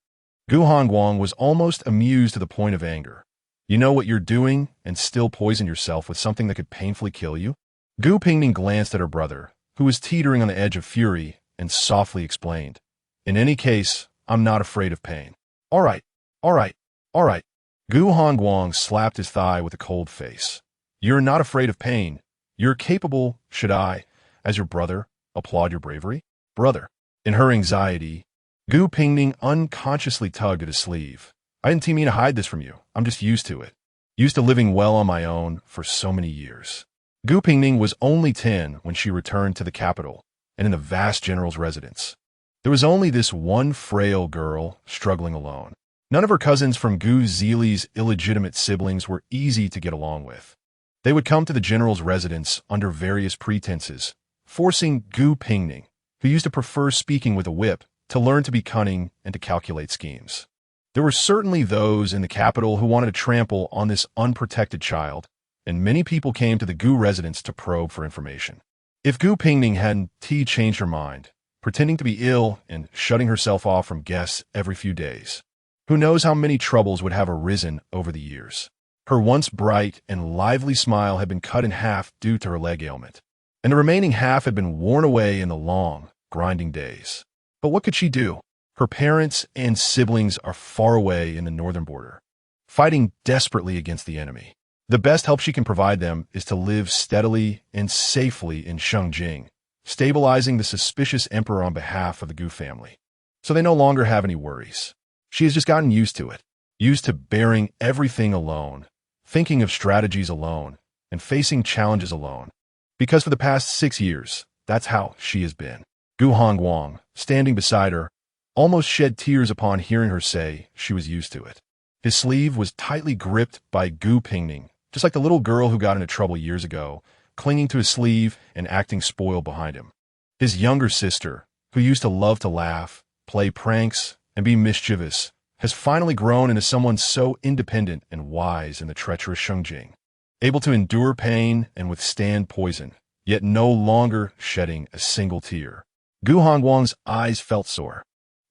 Gu Hongguang was almost amused to the point of anger. You know what you're doing and still poison yourself with something that could painfully kill you? Gu Pingning glanced at her brother, who was teetering on the edge of fury, and softly explained. In any case, I'm not afraid of pain. All right, all right, all right. Gu Hongguang slapped his thigh with a cold face. You're not afraid of pain. You're capable, should I, as your brother, applaud your bravery? Brother. In her anxiety, Gu Pingning unconsciously tugged at his sleeve. I didn't mean to hide this from you. I'm just used to it. Used to living well on my own for so many years. Gu Pingning was only 10 when she returned to the capital and in the vast general's residence. There was only this one frail girl struggling alone. None of her cousins from Gu Zili's illegitimate siblings were easy to get along with. They would come to the general's residence under various pretenses, forcing Gu Pingning, who used to prefer speaking with a whip, to learn to be cunning and to calculate schemes. There were certainly those in the capital who wanted to trample on this unprotected child, and many people came to the Gu residence to probe for information. If Gu Pingning hadn't changed her mind, pretending to be ill and shutting herself off from guests every few days, who knows how many troubles would have arisen over the years. Her once bright and lively smile had been cut in half due to her leg ailment, and the remaining half had been worn away in the long, grinding days. But what could she do? Her parents and siblings are far away in the northern border, fighting desperately against the enemy. The best help she can provide them is to live steadily and safely in Shengjing, stabilizing the suspicious emperor on behalf of the Gu family. So they no longer have any worries. She has just gotten used to it, used to bearing everything alone, thinking of strategies alone, and facing challenges alone. Because for the past 6 years, that's how she has been. Gu Hongguang, standing beside her, almost shed tears upon hearing her say she was used to it. His sleeve was tightly gripped by Gu Pingning, just like the little girl who got into trouble years ago, clinging to his sleeve and acting spoiled behind him. His younger sister, who used to love to laugh, play pranks, and be mischievous, has finally grown into someone so independent and wise in the treacherous Shengjing, able to endure pain and withstand poison, yet no longer shedding a single tear. Gu Hongguang's eyes felt sore,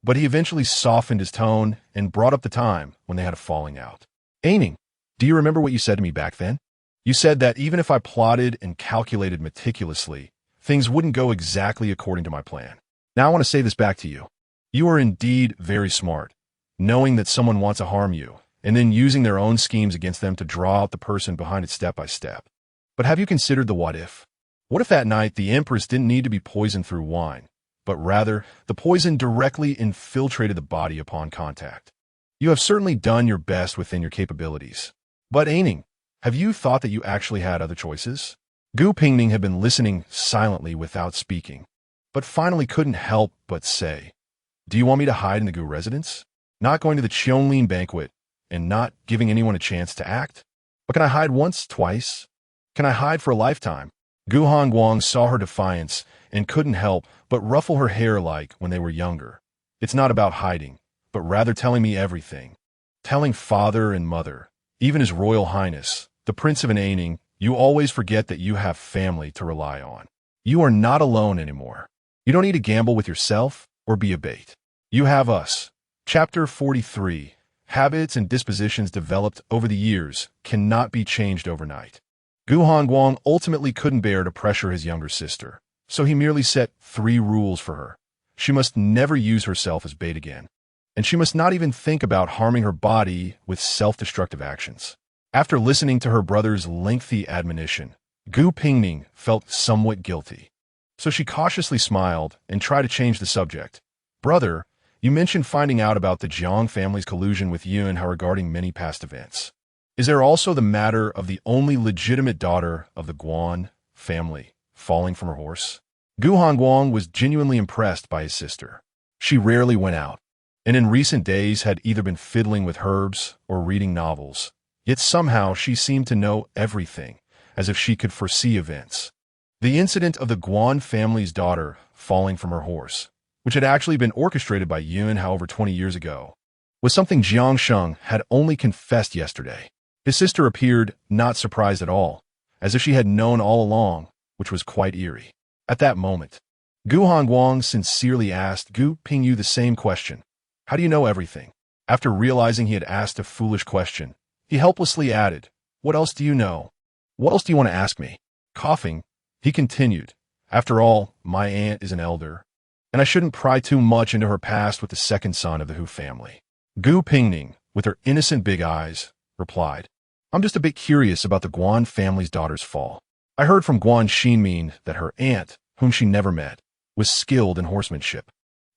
but he eventually softened his tone and brought up the time when they had a falling out. Aiming, do you remember what you said to me back then? You said that even if I plotted and calculated meticulously, things wouldn't go exactly according to my plan. Now I want to say this back to you. You are indeed very smart, knowing that someone wants to harm you, and then using their own schemes against them to draw out the person behind it step by step. But have you considered the what if? What if that night the Empress didn't need to be poisoned through wine, but rather the poison directly infiltrated the body upon contact? You have certainly done your best within your capabilities. But Aining, have you thought that you actually had other choices? Gu Pingning had been listening silently without speaking, but finally couldn't help but say, do you want me to hide in the Gu residence? Not going to the Qianlin banquet and not giving anyone a chance to act? But can I hide once, twice? Can I hide for a lifetime? Gu Hongguang saw her defiance and couldn't help but ruffle her hair like when they were younger. It's not about hiding, but rather telling me everything. Telling father and mother, even His Royal Highness, the Prince of Aining, you always forget that you have family to rely on. You are not alone anymore. You don't need to gamble with yourself or be a bait. You have us. Chapter 43. Habits and dispositions developed over the years cannot be changed overnight. Gu Hongguang ultimately couldn't bear to pressure his younger sister, so he merely set 3 rules for her. She must never use herself as bait again, and she must not even think about harming her body with self-destructive actions. After listening to her brother's lengthy admonition, Gu Pingning felt somewhat guilty. So she cautiously smiled and tried to change the subject. Brother, you mentioned finding out about the Jiang family's collusion with Yuan regarding many past events. Is there also the matter of the only legitimate daughter of the Guan family falling from her horse? Gu Hongguang was genuinely impressed by his sister. She rarely went out, and in recent days had either been fiddling with herbs or reading novels. Yet somehow she seemed to know everything, as if she could foresee events. The incident of the Guan family's daughter falling from her horse, which had actually been orchestrated by Yuan over 20 years ago, was something Jiang Sheng had only confessed yesterday. His sister appeared not surprised at all, as if she had known all along, which was quite eerie. At that moment, Gu Hongguang sincerely asked Gu Pingyu the same question. How do you know everything? After realizing he had asked a foolish question, he helplessly added, What else do you know? What else do you want to ask me? Coughing, he continued, After all, my aunt is an elder, and I shouldn't pry too much into her past with the second son of the Hu family. Gu Pingning, with her innocent big eyes, replied, I'm just a bit curious about the Guan family's daughter's fall. I heard from Guan Xinmin that her aunt, whom she never met, was skilled in horsemanship.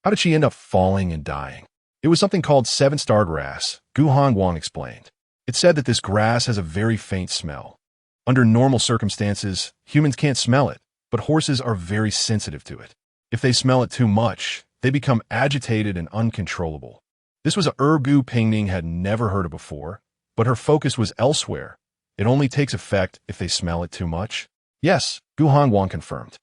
How did she end up falling and dying? It was something called seven-star grass, Gu Hongguang explained. It said that this grass has a very faint smell. Under normal circumstances, humans can't smell it, but horses are very sensitive to it. If they smell it too much, they become agitated and uncontrollable. This was a herb Gu Pingning had never heard of before, but her focus was elsewhere. It only takes effect if they smell it too much. Yes, Gu Hongguang confirmed.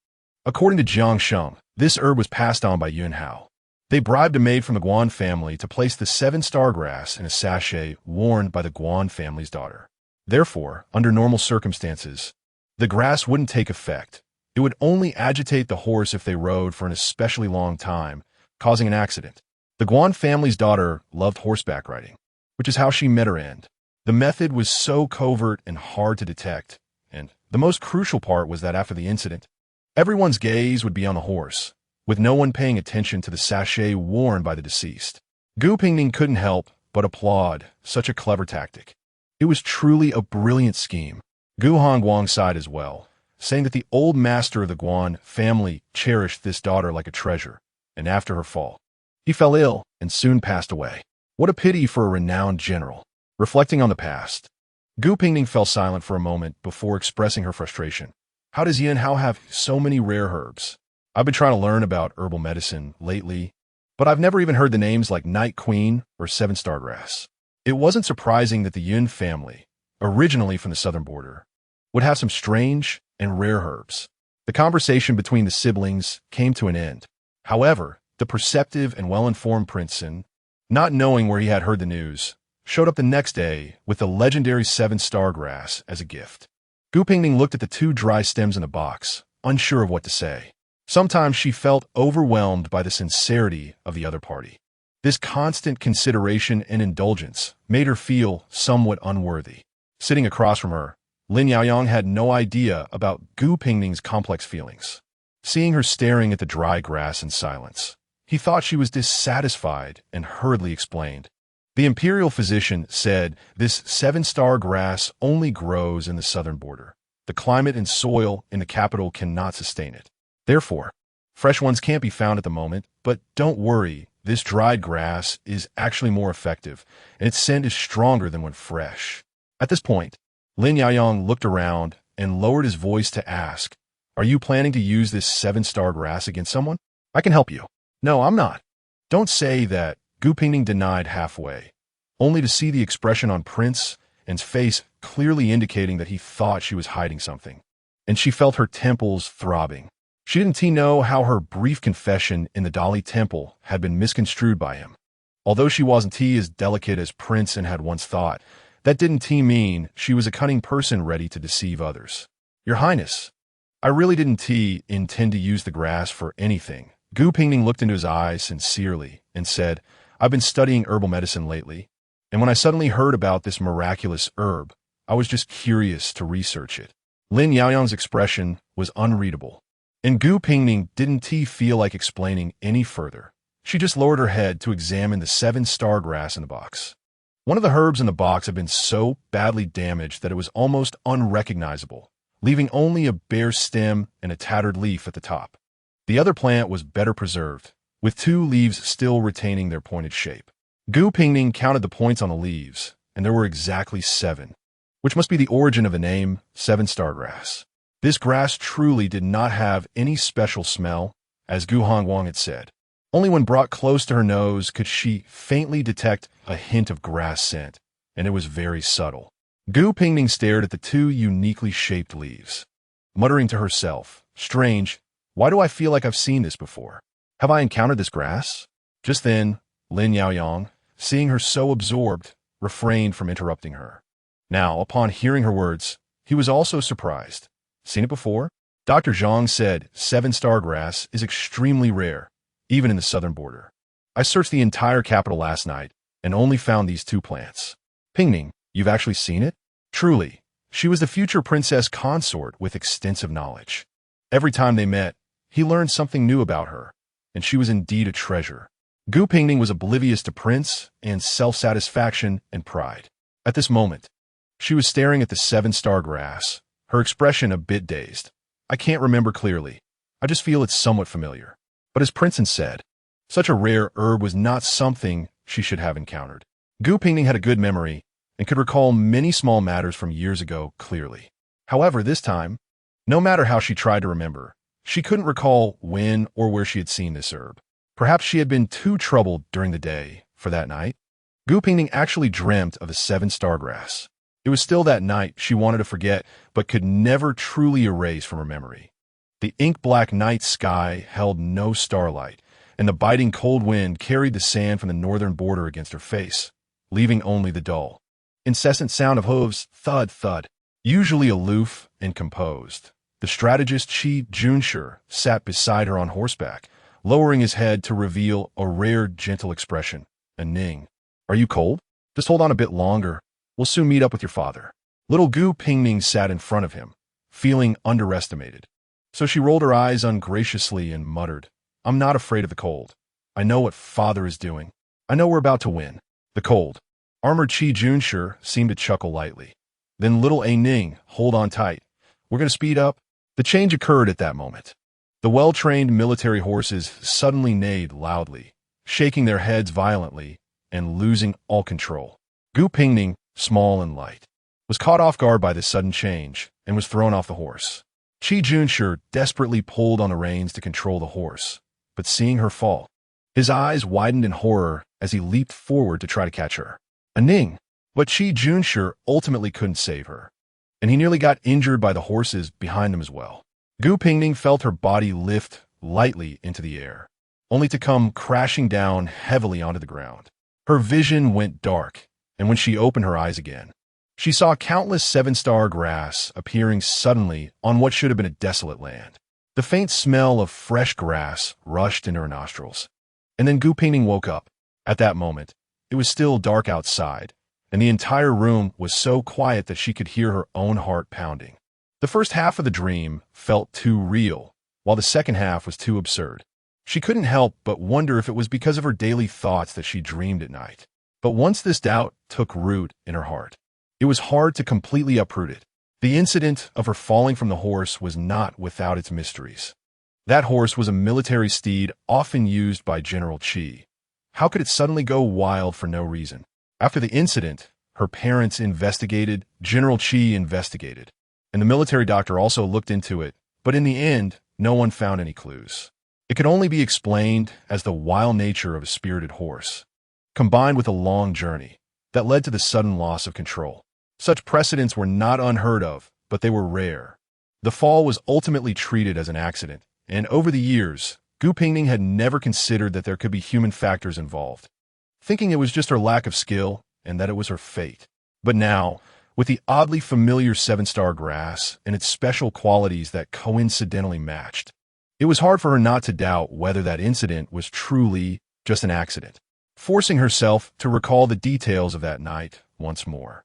According to Jiang Sheng, this herb was passed on by Yun Hao. They bribed a maid from the Guan family to place the seven-star grass in a sachet worn by the Guan family's daughter. Therefore, under normal circumstances, the grass wouldn't take effect. It would only agitate the horse if they rode for an especially long time, causing an accident. The Guan family's daughter loved horseback riding, which is how she met her end. The method was so covert and hard to detect, and the most crucial part was that after the incident, everyone's gaze would be on the horse, with no one paying attention to the sachet worn by the deceased. Gu Pingning couldn't help but applaud such a clever tactic. It was truly a brilliant scheme. Gu Hongguang sighed as well, saying that the old master of the Guan family cherished this daughter like a treasure, and after her fall, he fell ill and soon passed away. What a pity for a renowned general. Reflecting on the past, Gu Pingning fell silent for a moment before expressing her frustration. How does Yun Hao have so many rare herbs? I've been trying to learn about herbal medicine lately, but I've never even heard the names like Night Queen or Seven-Star Grass. It wasn't surprising that the Yun family, originally from the southern border, would have some strange and rare herbs. The conversation between the siblings came to an end. However, the perceptive and well-informed Princeton, not knowing where he had heard the news, showed up the next day with the legendary seven-star grass as a gift. Gu Pingning looked at the two dry stems in the box, unsure of what to say. Sometimes she felt overwhelmed by the sincerity of the other party. This constant consideration and indulgence made her feel somewhat unworthy. Sitting across from her, Lin Yaoyang had no idea about Gu Pingning's complex feelings. Seeing her staring at the dry grass in silence, he thought she was dissatisfied and hurriedly explained. The imperial physician said this seven-star grass only grows in the southern border. The climate and soil in the capital cannot sustain it. Therefore, fresh ones can't be found at the moment, but don't worry, this dried grass is actually more effective, and its scent is stronger than when fresh. At this point, Lin Yaoyang looked around and lowered his voice to ask, Are you planning to use this seven-star grass against someone? I can help you. No, I'm not. Don't say that. Gu Pingning denied halfway, only to see the expression on Prince N's face clearly indicating that he thought she was hiding something, and she felt her temples throbbing. She didn't know how her brief confession in the Dali temple had been misconstrued by him. Although she wasn't as delicate as Prince N had once thought, that didn't mean she was a cunning person ready to deceive others. Your Highness, I really didn't intend to use the grass for anything. Gu Pingning looked into his eyes sincerely and said, I've been studying herbal medicine lately, and when I suddenly heard about this miraculous herb, I was just curious to research it. Lin Yaoyang's expression was unreadable, and Gu Pingning didn't feel like explaining any further. She just lowered her head to examine the seven-star grass in the box. One of the herbs in the box had been so badly damaged that it was almost unrecognizable, leaving only a bare stem and a tattered leaf at the top. The other plant was better preserved, with two leaves still retaining their pointed shape. Gu Pingning counted the points on the leaves, and there were exactly 7, which must be the origin of the name seven-star grass. This grass truly did not have any special smell, as Gu Hongguang had said. Only when brought close to her nose could she faintly detect a hint of grass scent, and it was very subtle. Gu Pingning stared at the two uniquely shaped leaves, muttering to herself, Strange, why do I feel like I've seen this before? Have I encountered this grass? Just then, Lin Yaoyang, seeing her so absorbed, refrained from interrupting her. Now, upon hearing her words, he was also surprised. Seen it before? Dr. Zhang said 7-star grass is extremely rare, even in the southern border. I searched the entire capital last night and only found these 2 plants. Pingning, you've actually seen it? Truly, she was the future princess consort with extensive knowledge. Every time they met, he learned something new about her, and she was indeed a treasure. Gu Pingning was oblivious to prince and self-satisfaction and pride. At this moment, she was staring at the 7-star grass, her expression a bit dazed. I can't remember clearly. I just feel it's somewhat familiar. But as Princeton said, such a rare herb was not something she should have encountered. Gu Pingning had a good memory and could recall many small matters from years ago clearly. However, this time, no matter how she tried to remember, she couldn't recall when or where she had seen this herb. Perhaps she had been too troubled during the day for that night. Gu Pingning actually dreamt of the 7-star grass. It was still that night she wanted to forget, but could never truly erase from her memory. The ink-black night sky held no starlight, and the biting cold wind carried the sand from the northern border against her face, leaving only the dull, incessant sound of hooves, thud, thud. Usually aloof and composed, the strategist Qi Junshi sat beside her on horseback, lowering his head to reveal a rare, gentle expression. Ning, are you cold? Just hold on a bit longer. We'll soon meet up with your father. Little Gu Pingning sat in front of him, feeling underestimated. So she rolled her eyes ungraciously and muttered, I'm not afraid of the cold. I know what father is doing. I know we're about to win. The cold. Armored Qi Junshi seemed to chuckle lightly. Then little Ning, hold on tight. We're going to speed up. The change occurred at that moment. The well-trained military horses suddenly neighed loudly, shaking their heads violently and losing all control. Gu Pingning, small and light, was caught off guard by this sudden change and was thrown off the horse. Qi Junshi desperately pulled on the reins to control the horse, but seeing her fall, his eyes widened in horror as he leaped forward to try to catch her. Ning! But Qi Junshi ultimately couldn't save her, and he nearly got injured by the horses behind them as well. Gu Pingning felt her body lift lightly into the air, only to come crashing down heavily onto the ground. Her vision went dark, and when she opened her eyes again, she saw countless 7-star grass appearing suddenly on what should have been a desolate land. The faint smell of fresh grass rushed into her nostrils, and then Gu Pingning woke up. At that moment, it was still dark outside, and the entire room was so quiet that she could hear her own heart pounding. The first half of the dream felt too real, while the second half was too absurd. She couldn't help but wonder if it was because of her daily thoughts that she dreamed at night. But once this doubt took root in her heart, it was hard to completely uproot it. The incident of her falling from the horse was not without its mysteries. That horse was a military steed often used by General Qi. How could it suddenly go wild for no reason? After the incident, her parents investigated, General Qi investigated, and the military doctor also looked into it, but in the end, no one found any clues. It could only be explained as the wild nature of a spirited horse, combined with a long journey that led to the sudden loss of control. Such precedents were not unheard of, but they were rare. The fall was ultimately treated as an accident, and over the years, Gu Pingning had never considered that there could be human factors involved, thinking it was just her lack of skill and that it was her fate. But now, with the oddly familiar 7-star grass and its special qualities that coincidentally matched, it was hard for her not to doubt whether that incident was truly just an accident. Forcing herself to recall the details of that night once more,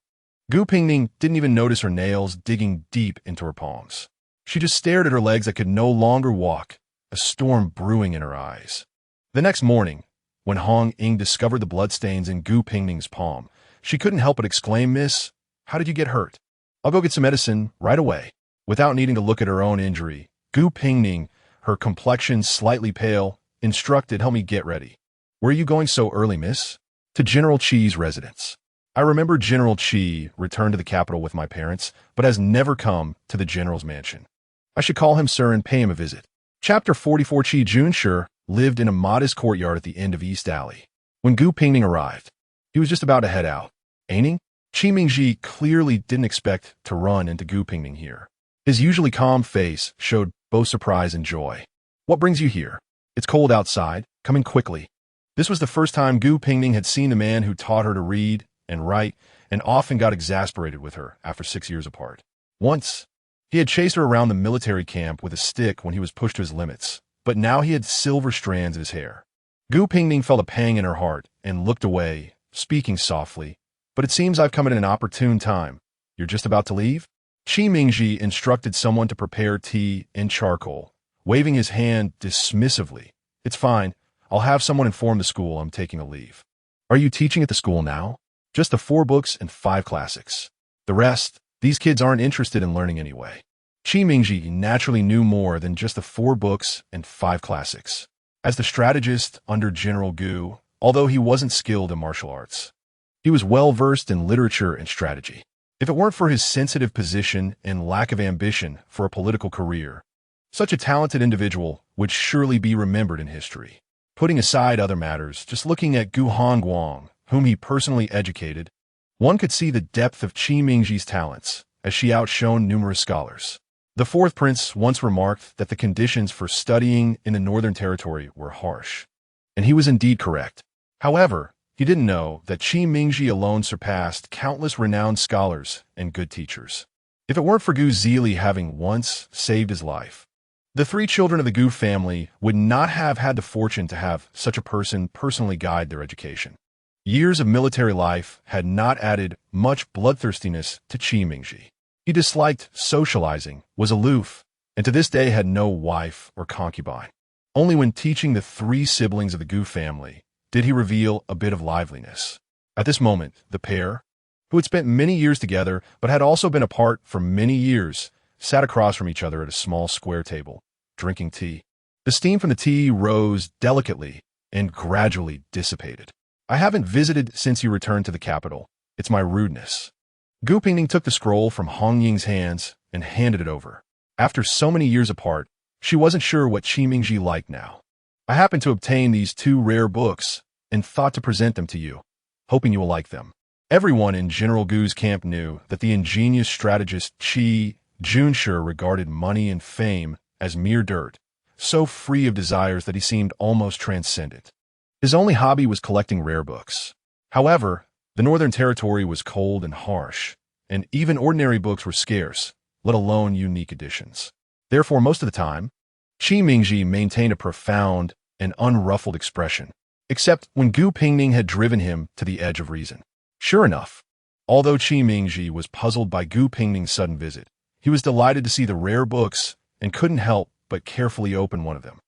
Gu Pingning didn't even notice her nails digging deep into her palms. She just stared at her legs that could no longer walk, a storm brewing in her eyes. The next morning, when Hong Ying discovered the bloodstains in Gu Pingning's palm, she couldn't help but exclaim, Miss, how did you get hurt? I'll go get some medicine right away. Without needing to look at her own injury, Gu Pingning, her complexion slightly pale, instructed, help me get ready. Where are you going so early, miss? To General Qi's residence. I remember General Qi returned to the capital with my parents, but has never come to the general's mansion. I should call him, sir, and pay him a visit. Chapter 44. Qi Junshi lived in a modest courtyard at the end of East Alley. When Gu Pingning arrived, he was just about to head out. Aining? Qi Mingji clearly didn't expect to run into Gu Pingning here. His usually calm face showed both surprise and joy. What brings you here? It's cold outside. Come in quickly. This was the first time Gu Pingning had seen the man who taught her to read and write and often got exasperated with her after 6 years apart. Once, He had chased her around the military camp with a stick when he was pushed to his limits, but now he had silver strands in his hair. Gu Pingning felt a pang in her heart and looked away, speaking softly. But it seems I've come at an opportune time. You're just about to leave? Qi Mingji instructed someone to prepare tea and charcoal, waving his hand dismissively. It's fine. I'll have someone inform the school I'm taking a leave. Are you teaching at the school now? Just the 4 books and 5 classics. The rest, these kids aren't interested in learning anyway. Qi Mingji naturally knew more than just the 4 books and 5 classics. As the strategist under General Gu, although he wasn't skilled in martial arts, he was well-versed in literature and strategy. If it weren't for his sensitive position and lack of ambition for a political career, such a talented individual would surely be remembered in history. Putting aside other matters, just looking at Gu Hongguang, whom he personally educated, one could see the depth of Qi Mingji's talents, as she outshone numerous scholars. The 4th prince once remarked that the conditions for studying in the Northern Territory were harsh. And he was indeed correct. However, he didn't know that Qi Mingji alone surpassed countless renowned scholars and good teachers. If it weren't for Gu Zili having once saved his life, the 3 children of the Gu family would not have had the fortune to have such a person personally guide their education. Years of military life had not added much bloodthirstiness to Qi Mingji. He disliked socializing, was aloof, and to this day had no wife or concubine. Only when teaching the 3 siblings of the Gu family did he reveal a bit of liveliness. At this moment, the pair, who had spent many years together but had also been apart for many years, sat across from each other at a small square table, drinking tea. The steam from the tea rose delicately and gradually dissipated. I haven't visited since you returned to the capital. It's my rudeness. Gu Pingning took the scroll from Hong Ying's hands and handed it over. After so many years apart, she wasn't sure what Qi Mingji liked now. I happened to obtain these 2 rare books and thought to present them to you, hoping you will like them. Everyone in General Gu's camp knew that the ingenious strategist Qi Junshi regarded money and fame as mere dirt, so free of desires that he seemed almost transcendent. His only hobby was collecting rare books. However, the Northern Territory was cold and harsh, and even ordinary books were scarce, let alone unique editions. Therefore, most of the time, Qi Mingji maintained a profound and unruffled expression, except when Gu Pingning had driven him to the edge of reason. Sure enough, although Qi Mingji was puzzled by Gu Pingning's sudden visit, he was delighted to see the rare books and couldn't help but carefully open one of them.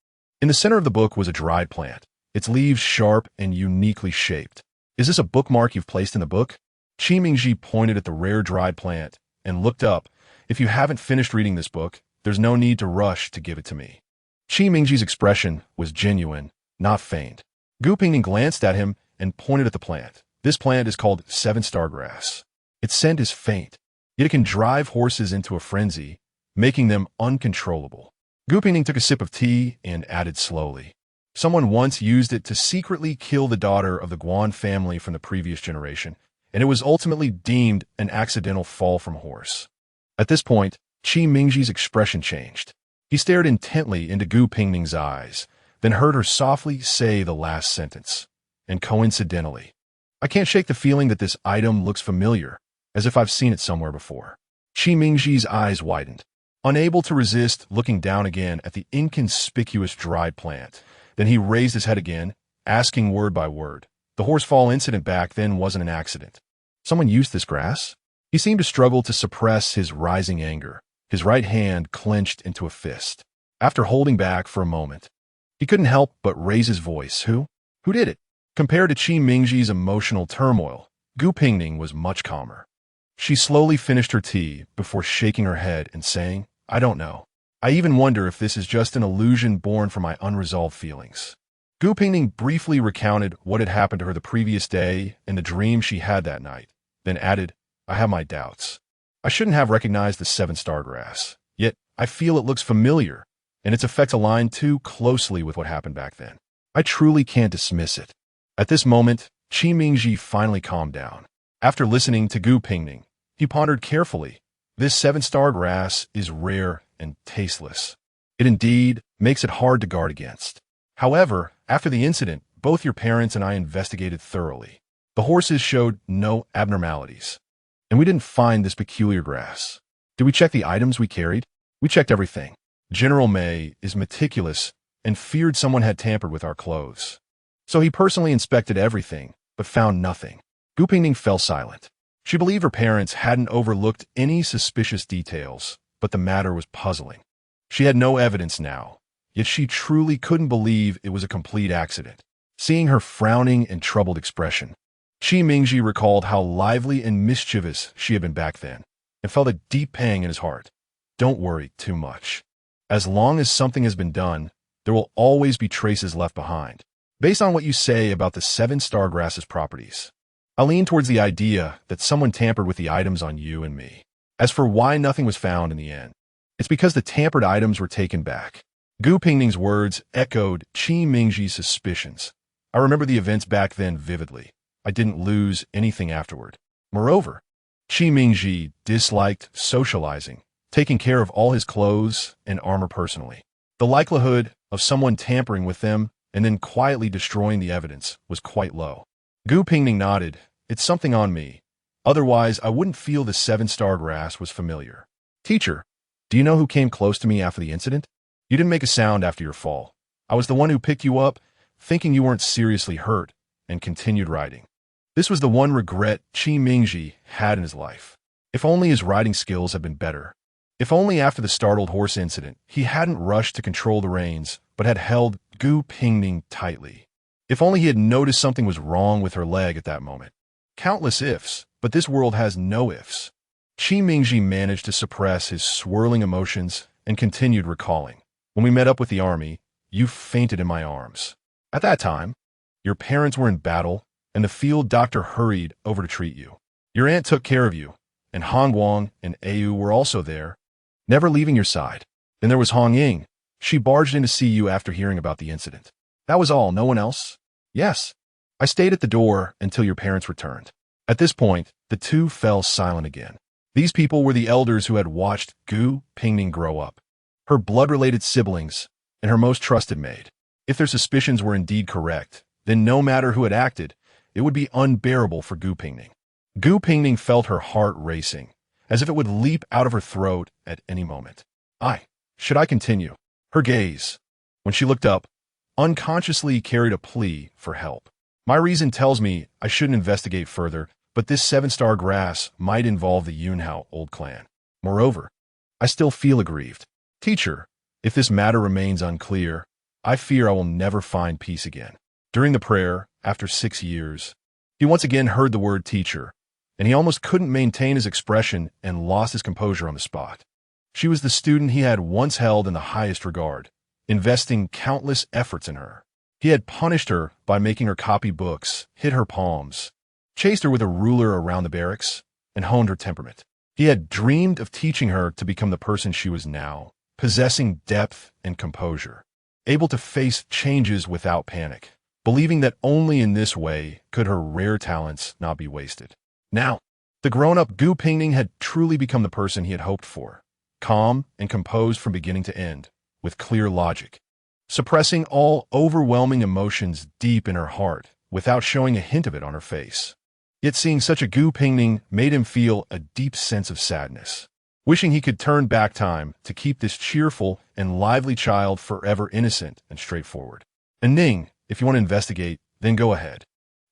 In the center of the book was a dried plant, its leaves sharp and uniquely shaped. Is this a bookmark you've placed in the book? Qi Mingji pointed at the rare dried plant and looked up. If you haven't finished reading this book, there's no need to rush to give it to me. Qi Mingji's expression was genuine, not feigned. Gu Pingning glanced at him and pointed at the plant. This plant is called 7-star grass. Its scent is faint, yet it can drive horses into a frenzy, making them uncontrollable. Gu Pingning took a sip of tea and added slowly. Someone once used it to secretly kill the daughter of the Guan family from the previous generation, and it was ultimately deemed an accidental fall from a horse. At this point, Qi Mingji's expression changed. He stared intently into Gu Pingning's eyes, then heard her softly say the last sentence. And coincidentally, I can't shake the feeling that this item looks familiar, as if I've seen it somewhere before. Qi Mingji's eyes widened, unable to resist looking down again at the inconspicuous dried plant. Then he raised his head again, asking word by word. The horsefall incident back then wasn't an accident. Someone used this grass? He seemed to struggle to suppress his rising anger. His right hand clenched into a fist. After holding back for a moment, he couldn't help but raise his voice. Who? Who did it? Compared to Qi Mingji's emotional turmoil, Gu Pingning was much calmer. She slowly finished her tea before shaking her head and saying, I don't know. I even wonder if this is just an illusion born from my unresolved feelings. Gu Pingning briefly recounted what had happened to her the previous day and the dream she had that night, then added, I have my doubts. I shouldn't have recognized the 7-star grass, yet I feel it looks familiar, and its effects align too closely with what happened back then. I truly can't dismiss it. At this moment, Qi Mingji finally calmed down. After listening to Gu Pingning, he pondered carefully. This 7-star grass is rare and tasteless. It indeed makes it hard to guard against. However, after the incident, both your parents and I investigated thoroughly. The horses showed no abnormalities, and we didn't find this peculiar grass. Did we check the items we carried? We checked everything. General May is meticulous and feared someone had tampered with our clothes. So he personally inspected everything, but found nothing. Gu Pingning fell silent. She believed her parents hadn't overlooked any suspicious details, but the matter was puzzling. She had no evidence now, yet she truly couldn't believe it was a complete accident. Seeing her frowning and troubled expression, Qi Mingji recalled how lively and mischievous she had been back then, and felt a deep pang in his heart. Don't worry too much. As long as something has been done, there will always be traces left behind. Based on what you say about the 7 Stargrass's properties, I lean towards the idea that someone tampered with the items on you and me. As for why nothing was found in the end, it's because the tampered items were taken back. Gu Pingning's words echoed Qi Mingji's suspicions. I remember the events back then vividly. I didn't lose anything afterward. Moreover, Qi Mingji disliked socializing, taking care of all his clothes and armor personally. The likelihood of someone tampering with them and then quietly destroying the evidence was quite low. Gu Pingning nodded. It's something on me. Otherwise, I wouldn't feel the 7-star grass was familiar. Teacher, do you know who came close to me after the incident? You didn't make a sound after your fall. I was the one who picked you up, thinking you weren't seriously hurt, and continued riding. This was the one regret Qi Mingji had in his life. If only his riding skills had been better. If only after the startled horse incident, he hadn't rushed to control the reins, but had held Gu Pingning tightly. If only he had noticed something was wrong with her leg at that moment. Countless ifs, but this world has no ifs. Qi Mingji managed to suppress his swirling emotions and continued recalling. When we met up with the army, you fainted in my arms. At that time, your parents were in battle, and the field doctor hurried over to treat you. Your aunt took care of you, and Hong Guang and Ayu were also there, never leaving your side. Then there was Hong Ying. She barged in to see you after hearing about the incident. That was all, no one else? Yes. I stayed at the door until your parents returned. At this point, the two fell silent again. These people were the elders who had watched Gu Pingning grow up, her blood-related siblings, and her most trusted maid. If their suspicions were indeed correct, then no matter who had acted, it would be unbearable for Gu Pingning. Gu Pingning felt her heart racing, as if it would leap out of her throat at any moment. Should I continue? Her gaze, when she looked up, unconsciously carried a plea for help. My reason tells me I shouldn't investigate further, but this 7-star grass might involve the Yunhao old clan. Moreover, I still feel aggrieved. Teacher, if this matter remains unclear, I fear I will never find peace again. During the prayer, after 6 years, he once again heard the word teacher, and he almost couldn't maintain his expression and lost his composure on the spot. She was the student he had once held in the highest regard, investing countless efforts in her. He had punished her by making her copy books, hit her palms, chased her with a ruler around the barracks, and honed her temperament. He had dreamed of teaching her to become the person she was now, possessing depth and composure, able to face changes without panic, believing that only in this way could her rare talents not be wasted. Now, the grown-up Gu Pingning had truly become the person he had hoped for, calm and composed from beginning to end, with clear logic, suppressing all overwhelming emotions deep in her heart without showing a hint of it on her face. Yet seeing such a Gu Pingning made him feel a deep sense of sadness, wishing he could turn back time to keep this cheerful and lively child forever innocent and straightforward. And Ning, if you want to investigate, then go ahead.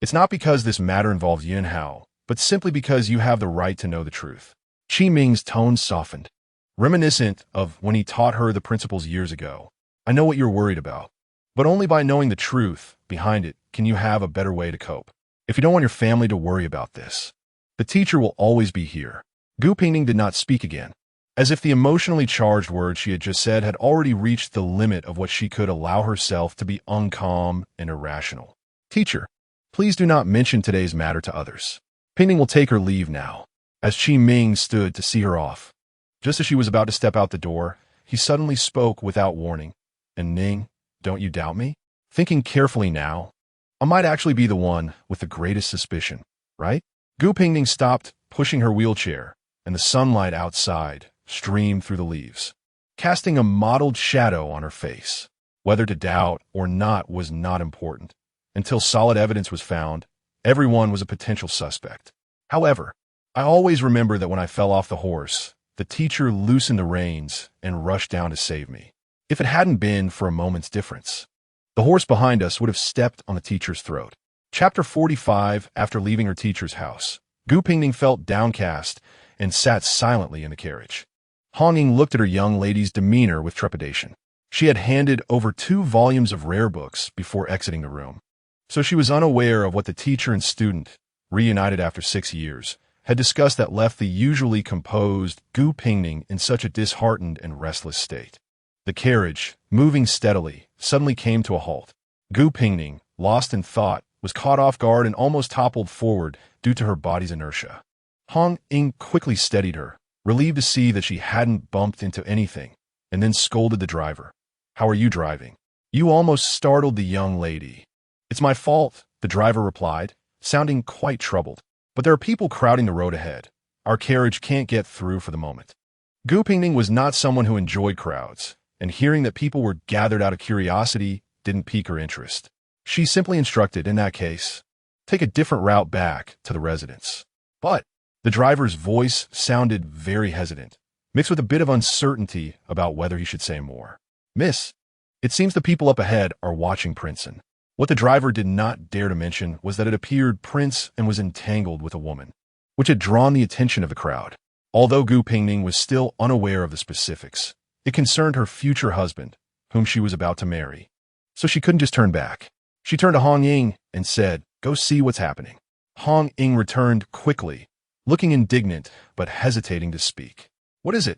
It's not because this matter involves Yunhao, but simply because you have the right to know the truth. Qi Ming's tone softened, reminiscent of when he taught her the principles years ago. I know what you're worried about, but only by knowing the truth behind it can you have a better way to cope. If you don't want your family to worry about this, the teacher will always be here. Gu Pingning did not speak again, as if the emotionally charged words she had just said had already reached the limit of what she could allow herself to be uncalm and irrational. Teacher, please do not mention today's matter to others. Pingning will take her leave now. As Qi Ming stood to see her off, just as she was about to step out the door, he suddenly spoke without warning. And Ning, don't you doubt me? Thinking carefully now, I might actually be the one with the greatest suspicion, right? Gu Pingning stopped pushing her wheelchair, and the sunlight outside streamed through the leaves, casting a mottled shadow on her face. Whether to doubt or not was not important. Until solid evidence was found, everyone was a potential suspect. However, I always remember that when I fell off the horse, the teacher loosened the reins and rushed down to save me. If it hadn't been for a moment's difference, the horse behind us would have stepped on the teacher's throat. Chapter 45. After leaving her teacher's house, Gu Pingning felt downcast and sat silently in the carriage. Han Ying looked at her young lady's demeanor with trepidation. She had handed over 2 volumes of rare books before exiting the room, so she was unaware of what the teacher and student, reunited after 6 years, had discussed that left the usually composed Gu Pingning in such a disheartened and restless state. The carriage, moving steadily, suddenly came to a halt. Gu Pingning, lost in thought, was caught off guard and almost toppled forward due to her body's inertia. Han Ying quickly steadied her, relieved to see that she hadn't bumped into anything, and then scolded the driver. "How are you driving? You almost startled the young lady." "It's my fault," the driver replied, sounding quite troubled. "But there are people crowding the road ahead. Our carriage can't get through for the moment." Gu Pingning was not someone who enjoyed crowds, and hearing that people were gathered out of curiosity didn't pique her interest. She simply instructed, in that case, take a different route back to the residence. But the driver's voice sounded very hesitant, mixed with a bit of uncertainty about whether he should say more. "Miss, it seems the people up ahead are watching Princeton." What the driver did not dare to mention was that it appeared Prince and was entangled with a woman, which had drawn the attention of the crowd. Although Gu Pingning was still unaware of the specifics, it concerned her future husband, whom she was about to marry. So she couldn't just turn back. She turned to Han Ying and said, "Go see what's happening." Han Ying returned quickly, looking indignant but hesitating to speak. "What is it?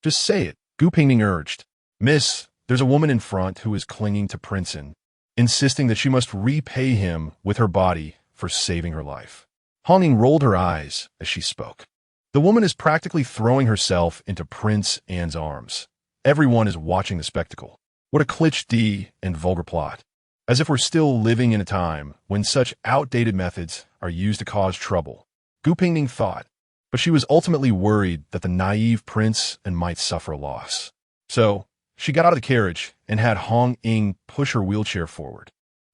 Just say it," Gu Pingning urged. "Miss, there's a woman in front who is clinging to Princeton, insisting that she must repay him with her body for saving her life." Han Ying rolled her eyes as she spoke. "The woman is practically throwing herself into Prince Anne's arms. Everyone is watching the spectacle. What a cliché and vulgar plot. As if we're still living in a time when such outdated methods are used to cause trouble," Gu Pingning thought, but she was ultimately worried that the naive prince and might suffer a loss. So she got out of the carriage and had Han Ying push her wheelchair forward.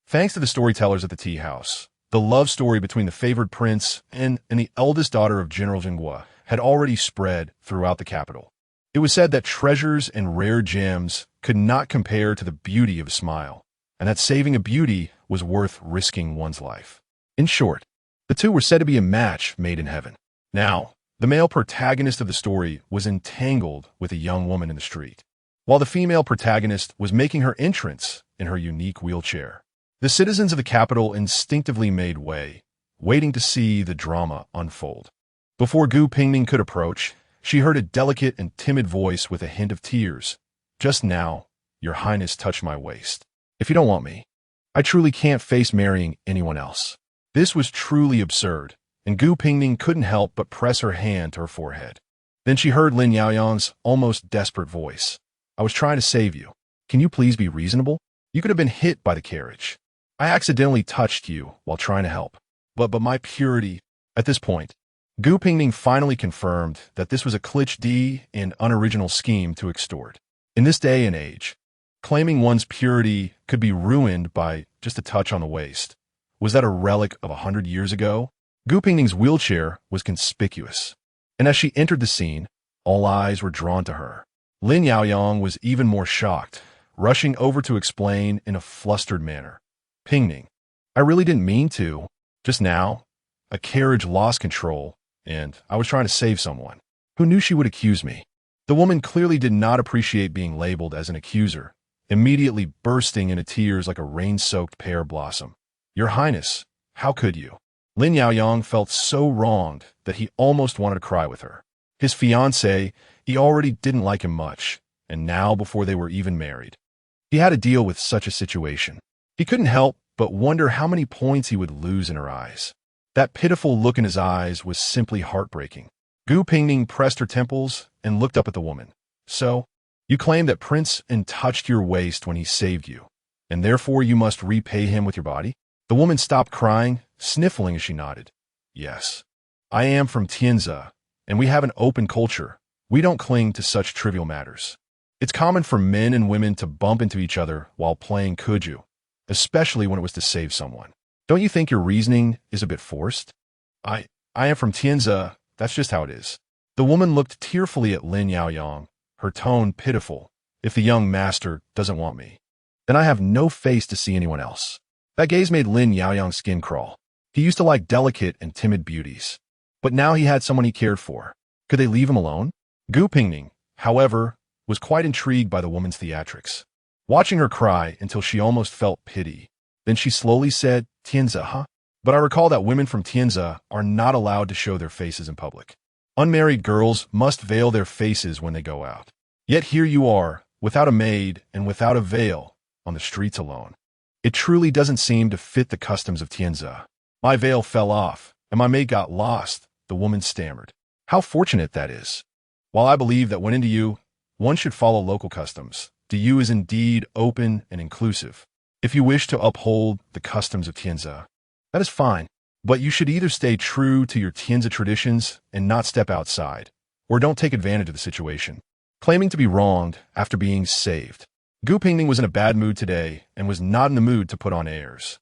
Thanks to the storytellers at the tea house, the love story between the favored prince and the eldest daughter of General Jinghua had already spread throughout the capital. It was said that treasures and rare gems could not compare to the beauty of a smile, and that saving a beauty was worth risking one's life. In short, the two were said to be a match made in heaven. Now, the male protagonist of the story was entangled with a young woman in the street, while the female protagonist was making her entrance in her unique wheelchair. The citizens of the capital instinctively made way, waiting to see the drama unfold. Before Gu Pingning could approach, she heard a delicate and timid voice with a hint of tears. "Just now, Your Highness touched my waist. If you don't want me, I truly can't face marrying anyone else." This was truly absurd, and Gu Pingning couldn't help but press her hand to her forehead. Then she heard Lin Yaoyang's almost desperate voice. "I was trying to save you. Can you please be reasonable? You could have been hit by the carriage. I accidentally touched you while trying to help. But my purity..." At this point, Gu Pingning finally confirmed that this was a cliché and unoriginal scheme to extort. In this day and age, claiming one's purity could be ruined by just a touch on the waist. Was that a relic of 100 years ago? Gu Pingning's wheelchair was conspicuous, and as she entered the scene, all eyes were drawn to her. Lin Yaoyang was even more shocked, rushing over to explain in a flustered manner. "Pingning, I really didn't mean to. Just now, a carriage lost control, and I was trying to save someone. Who knew she would accuse me?" The woman clearly did not appreciate being labeled as an accuser, immediately bursting into tears like a rain-soaked pear blossom. "Your Highness, how could you?" Lin Yaoyang felt so wronged that he almost wanted to cry with her. His fiancée, he already didn't like him much, and now before they were even married, he had to deal with such a situation. He couldn't help but wonder how many points he would lose in her eyes. That pitiful look in his eyes was simply heartbreaking. Gu Pingning pressed her temples and looked up at the woman. "So, you claim that Prince An touched your waist when he saved you, and therefore you must repay him with your body?" The woman stopped crying, sniffling as she nodded. "Yes. I am from Tianza, and we have an open culture. We don't cling to such trivial matters. It's common for men and women to bump into each other while playing kuju, especially when it was to save someone. Don't you think your reasoning is a bit forced?" I am from Tianza. That's just how it is." The woman looked tearfully at Lin Yaoyang, her tone pitiful. If the young master doesn't want me, then I have no face to see anyone else. That gaze made Lin Yaoyang's skin crawl. He used to like delicate and timid beauties. But now he had someone he cared for. Could they leave him alone? Gu Pingning, however, was quite intrigued by the woman's theatrics. Watching her cry until she almost felt pity. Then she slowly said, Tianzi, huh? But I recall that women from Tianzi are not allowed to show their faces in public. Unmarried girls must veil their faces when they go out. Yet here you are, without a maid and without a veil, on the streets alone. It truly doesn't seem to fit the customs of Tianzi. My veil fell off, and my maid got lost, the woman stammered. How fortunate that is. While I believe that when into you, one should follow local customs, the you is indeed open and inclusive. If you wish to uphold the customs of Tianzi, that is fine. But you should either stay true to your Tianzi traditions and not step outside, or don't take advantage of the situation, claiming to be wronged after being saved. Gu Pingning was in a bad mood today and was not in the mood to put on airs.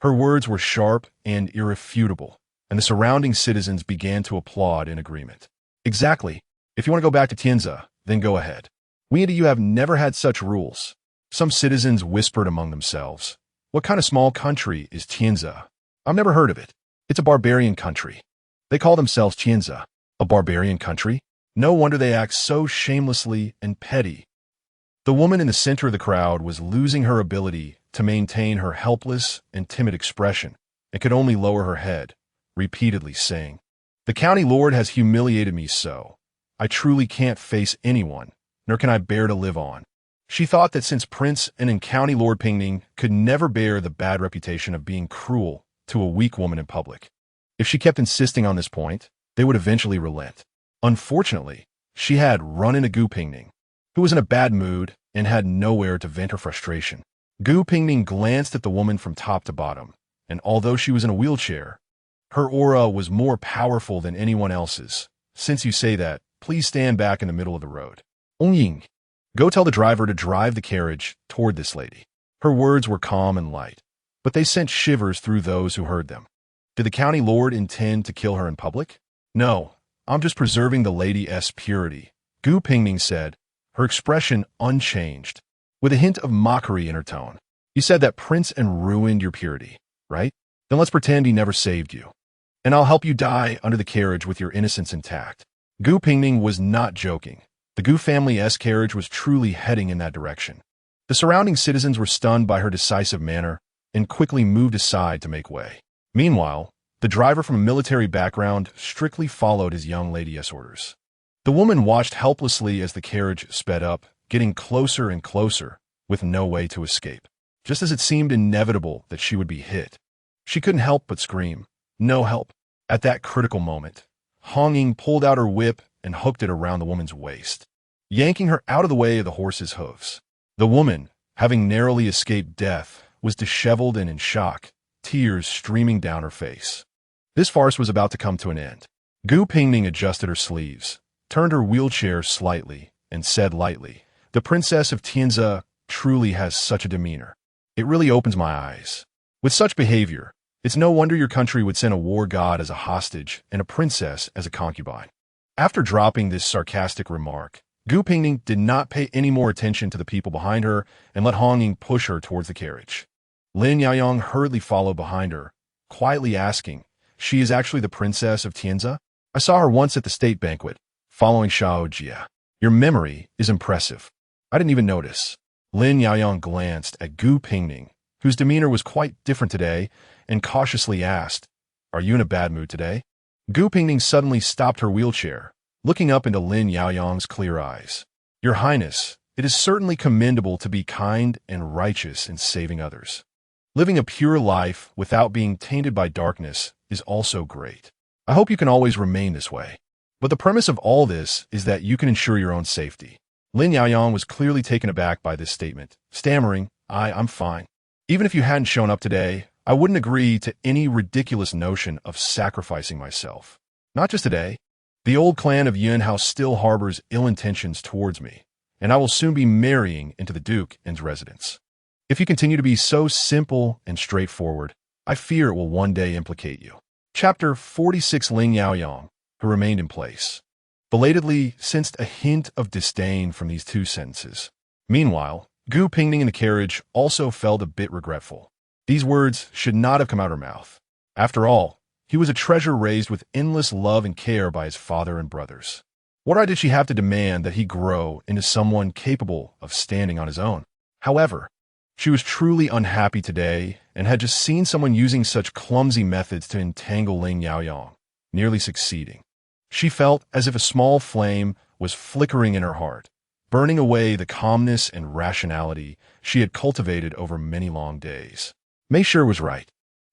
Her words were sharp and irrefutable, and the surrounding citizens began to applaud in agreement. Exactly. If you want to go back to Tianzi, then go ahead. We and you have never had such rules. Some citizens whispered among themselves. What kind of small country is Tianzi? I've never heard of it. It's a barbarian country. They call themselves Tianzi. A barbarian country? No wonder they act so shamelessly and petty. The woman in the center of the crowd was losing her ability to maintain her helpless and timid expression and could only lower her head, repeatedly saying, The county lord has humiliated me so. I truly can't face anyone, nor can I bear to live on. She thought that since Prince and County Lord Pingning could never bear the bad reputation of being cruel to a weak woman in public, if she kept insisting on this point, they would eventually relent. Unfortunately, she had run into Gu Pingning, who was in a bad mood and had nowhere to vent her frustration. Gu Pingning glanced at the woman from top to bottom, and although she was in a wheelchair, her aura was more powerful than anyone else's. Since you say that, please stand back in the middle of the road. Ying, go tell the driver to drive the carriage toward this lady. Her words were calm and light, but they sent shivers through those who heard them. Did the county lord intend to kill her in public? No, I'm just preserving the lady's purity, Gu Pingning said, her expression unchanged, with a hint of mockery in her tone. You said that Prince and ruined your purity, right? Then let's pretend he never saved you. And I'll help you die under the carriage with your innocence intact. Gu Pingning was not joking. The Gu family's carriage was truly heading in that direction. The surrounding citizens were stunned by her decisive manner and quickly moved aside to make way. Meanwhile, the driver from a military background strictly followed his young lady's orders. The woman watched helplessly as the carriage sped up, getting closer and closer, with no way to escape. Just as it seemed inevitable that she would be hit, she couldn't help but scream, "No help!" At that critical moment, Honging pulled out her whip and hooked it around the woman's waist, yanking her out of the way of the horse's hooves. The woman, having narrowly escaped death, was disheveled and in shock, tears streaming down her face. This farce was about to come to an end. Gu Pingning adjusted her sleeves, turned her wheelchair slightly, and said lightly, "The princess of Tianzi truly has such a demeanor. It really opens my eyes. With such behavior, it's no wonder your country would send a war god as a hostage and a princess as a concubine." After dropping this sarcastic remark, Gu Pingning did not pay any more attention to the people behind her and let Honging push her towards the carriage. Lin Yaoyang hurriedly followed behind her, quietly asking, "She is actually the princess of Tianzi? I saw her once at the state banquet, following Xiao Jia. Your memory is impressive. I didn't even notice." Lin Yaoyang glanced at Gu Pingning, whose demeanor was quite different today, and cautiously asked, "Are you in a bad mood today?" Gu Pingning suddenly stopped her wheelchair, looking up into Lin Yaoyang's clear eyes. "Your Highness, it is certainly commendable to be kind and righteous in saving others. Living a pure life without being tainted by darkness is also great. I hope you can always remain this way. But the premise of all this is that you can ensure your own safety." Lin Yaoyang was clearly taken aback by this statement, stammering, I'm fine. Even if you hadn't shown up today, I wouldn't agree to any ridiculous notion of sacrificing myself. Not just today. The old clan of Yun House still harbors ill intentions towards me, and I will soon be marrying into the Duke and's residence. If you continue to be so simple and straightforward, I fear it will one day implicate you. Chapter 46. Lin Yaoyang, who remained in place. belatedly sensed a hint of disdain from these two sentences. Meanwhile, Gu Pingning in the carriage also felt a bit regretful. These words should not have come out her mouth. After all, he was a treasure raised with endless love and care by his father and brothers. What right did she have to demand that he grow into someone capable of standing on his own? However, she was truly unhappy today and had just seen someone using such clumsy methods to entangle Lin Yaoyang, nearly succeeding. She felt as if a small flame was flickering in her heart, burning away the calmness and rationality she had cultivated over many long days. Mei Shi was right.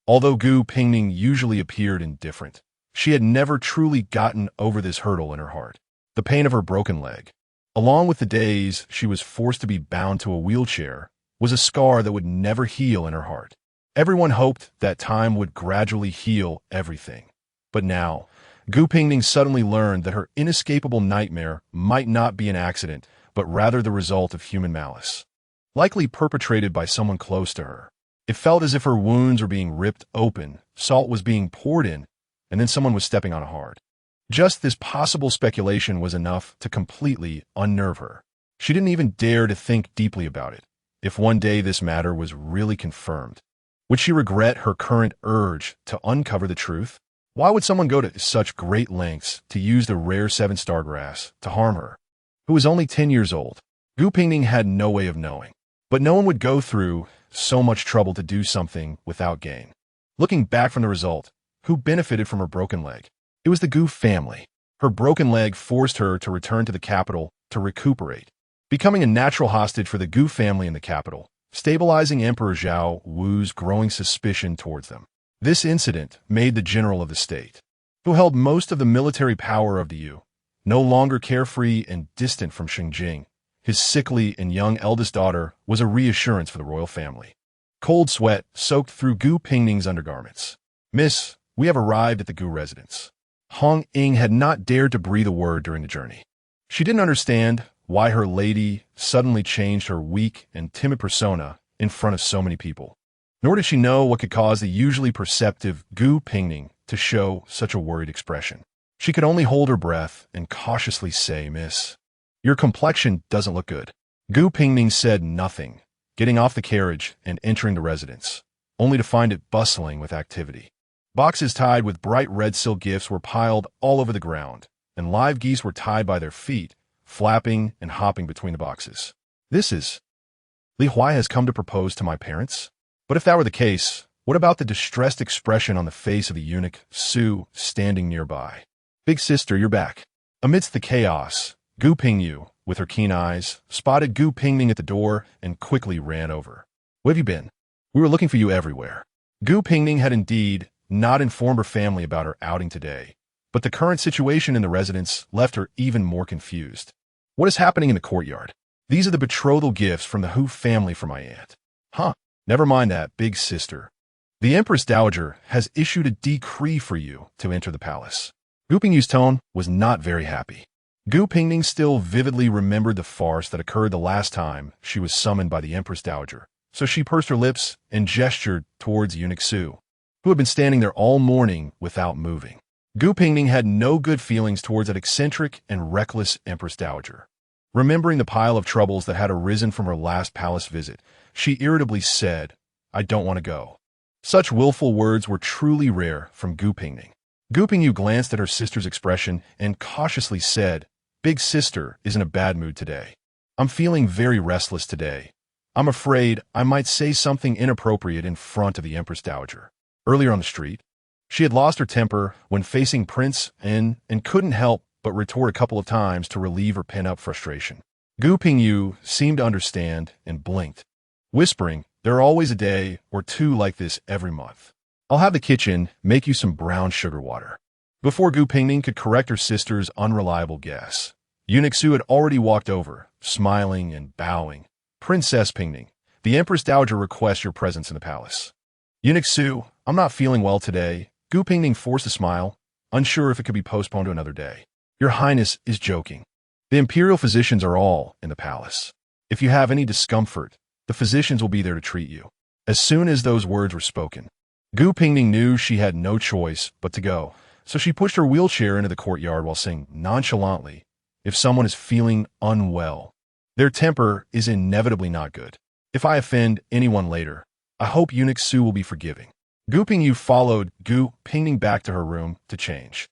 Although Gu Pingning usually appeared indifferent, she had never truly gotten over this hurdle in her heart. The pain of her broken leg, along with the days she was forced to be bound to a wheelchair, was a scar that would never heal in her heart. Everyone hoped that time would gradually heal everything. But now, Gu Pingning suddenly learned that her inescapable nightmare might not be an accident, but rather the result of human malice, likely perpetrated by someone close to her. It felt as if her wounds were being ripped open, salt was being poured in, and then someone was stepping on a heart. Just this possible speculation was enough to completely unnerve her. She didn't even dare to think deeply about it. If one day this matter was really confirmed, would she regret her current urge to uncover the truth? Why would someone go to such great lengths to use the rare 7-star grass to harm her, who was only 10 years old? Gu Pingning had no way of knowing, but no one would go through so much trouble to do something without gain. Looking back from the result, who benefited from her broken leg? It was the Gu family. Her broken leg forced her to return to the capital to recuperate, becoming a natural hostage for the Gu family in the capital, stabilizing Emperor Zhao Wu's growing suspicion towards them. This incident made the general of the state, who held most of the military power of the Yu, no longer carefree and distant from Xingjing. His sickly and young eldest daughter was a reassurance for the royal family. Cold sweat soaked through Gu Pingning's undergarments. "Miss, we have arrived at the Gu residence." Hong Ying had not dared to breathe a word during the journey. She didn't understand why her lady suddenly changed her weak and timid persona in front of so many people. Nor did she know what could cause the usually perceptive Gu Pingning to show such a worried expression. She could only hold her breath and cautiously say, "Miss, your complexion doesn't look good." Gu Pingning said nothing, getting off the carriage and entering the residence, only to find it bustling with activity. Boxes tied with bright red silk gifts were piled all over the ground, and live geese were tied by their feet, flapping and hopping between the boxes. "This is... Li Huai has come to propose to my parents?" But if that were the case, what about the distressed expression on the face of the eunuch Su standing nearby? "Big sister, you're back." Amidst the chaos, Gu Pingyu, with her keen eyes, spotted Gu Pingning at the door and quickly ran over. "Where have you been? We were looking for you everywhere." Gu Pingning had indeed not informed her family about her outing today, but the current situation in the residence left her even more confused. "What is happening in the courtyard?" "These are the betrothal gifts from the Hu family for my aunt." "Huh, never mind that, big sister. The Empress Dowager has issued a decree for you to enter the palace." Gu Pingyu's tone was not very happy. Gu Pingning still vividly remembered the farce that occurred the last time she was summoned by the Empress Dowager, so she pursed her lips and gestured towards eunuch Su, who had been standing there all morning without moving. Gu Pingning had no good feelings towards that eccentric and reckless Empress Dowager. Remembering the pile of troubles that had arisen from her last palace visit, she irritably said, "I don't want to go." Such willful words were truly rare from Gu Pingning. Gu Pingyu glanced at her sister's expression and cautiously said, "Big sister is in a bad mood today. I'm feeling very restless today. I'm afraid I might say something inappropriate in front of the Empress Dowager." Earlier on the street, she had lost her temper when facing Prince N and couldn't help but retort a couple of times to relieve her pent-up frustration. Gu Pingyu seemed to understand and blinked, whispering, "There are always a day or two like this every month. I'll have the kitchen make you some brown sugar water." Before Gu Pingning could correct her sister's unreliable guess, eunuch Su had already walked over, smiling and bowing. "Princess Pingning, the Empress Dowager requests your presence in the palace." "Eunuch Su, I'm not feeling well today." Gu Pingning forced a smile, unsure if it could be postponed to another day. "Your Highness is joking. The imperial physicians are all in the palace. If you have any discomfort, the physicians will be there to treat you." As soon as those words were spoken, Gu Pingning knew she had no choice but to go, So she pushed her wheelchair into the courtyard while saying nonchalantly, if someone is feeling unwell, their temper is inevitably not good. If I offend anyone later, I hope Eunuch Su will be forgiving. Gu Pingning followed Gu Pingning back to her room to change.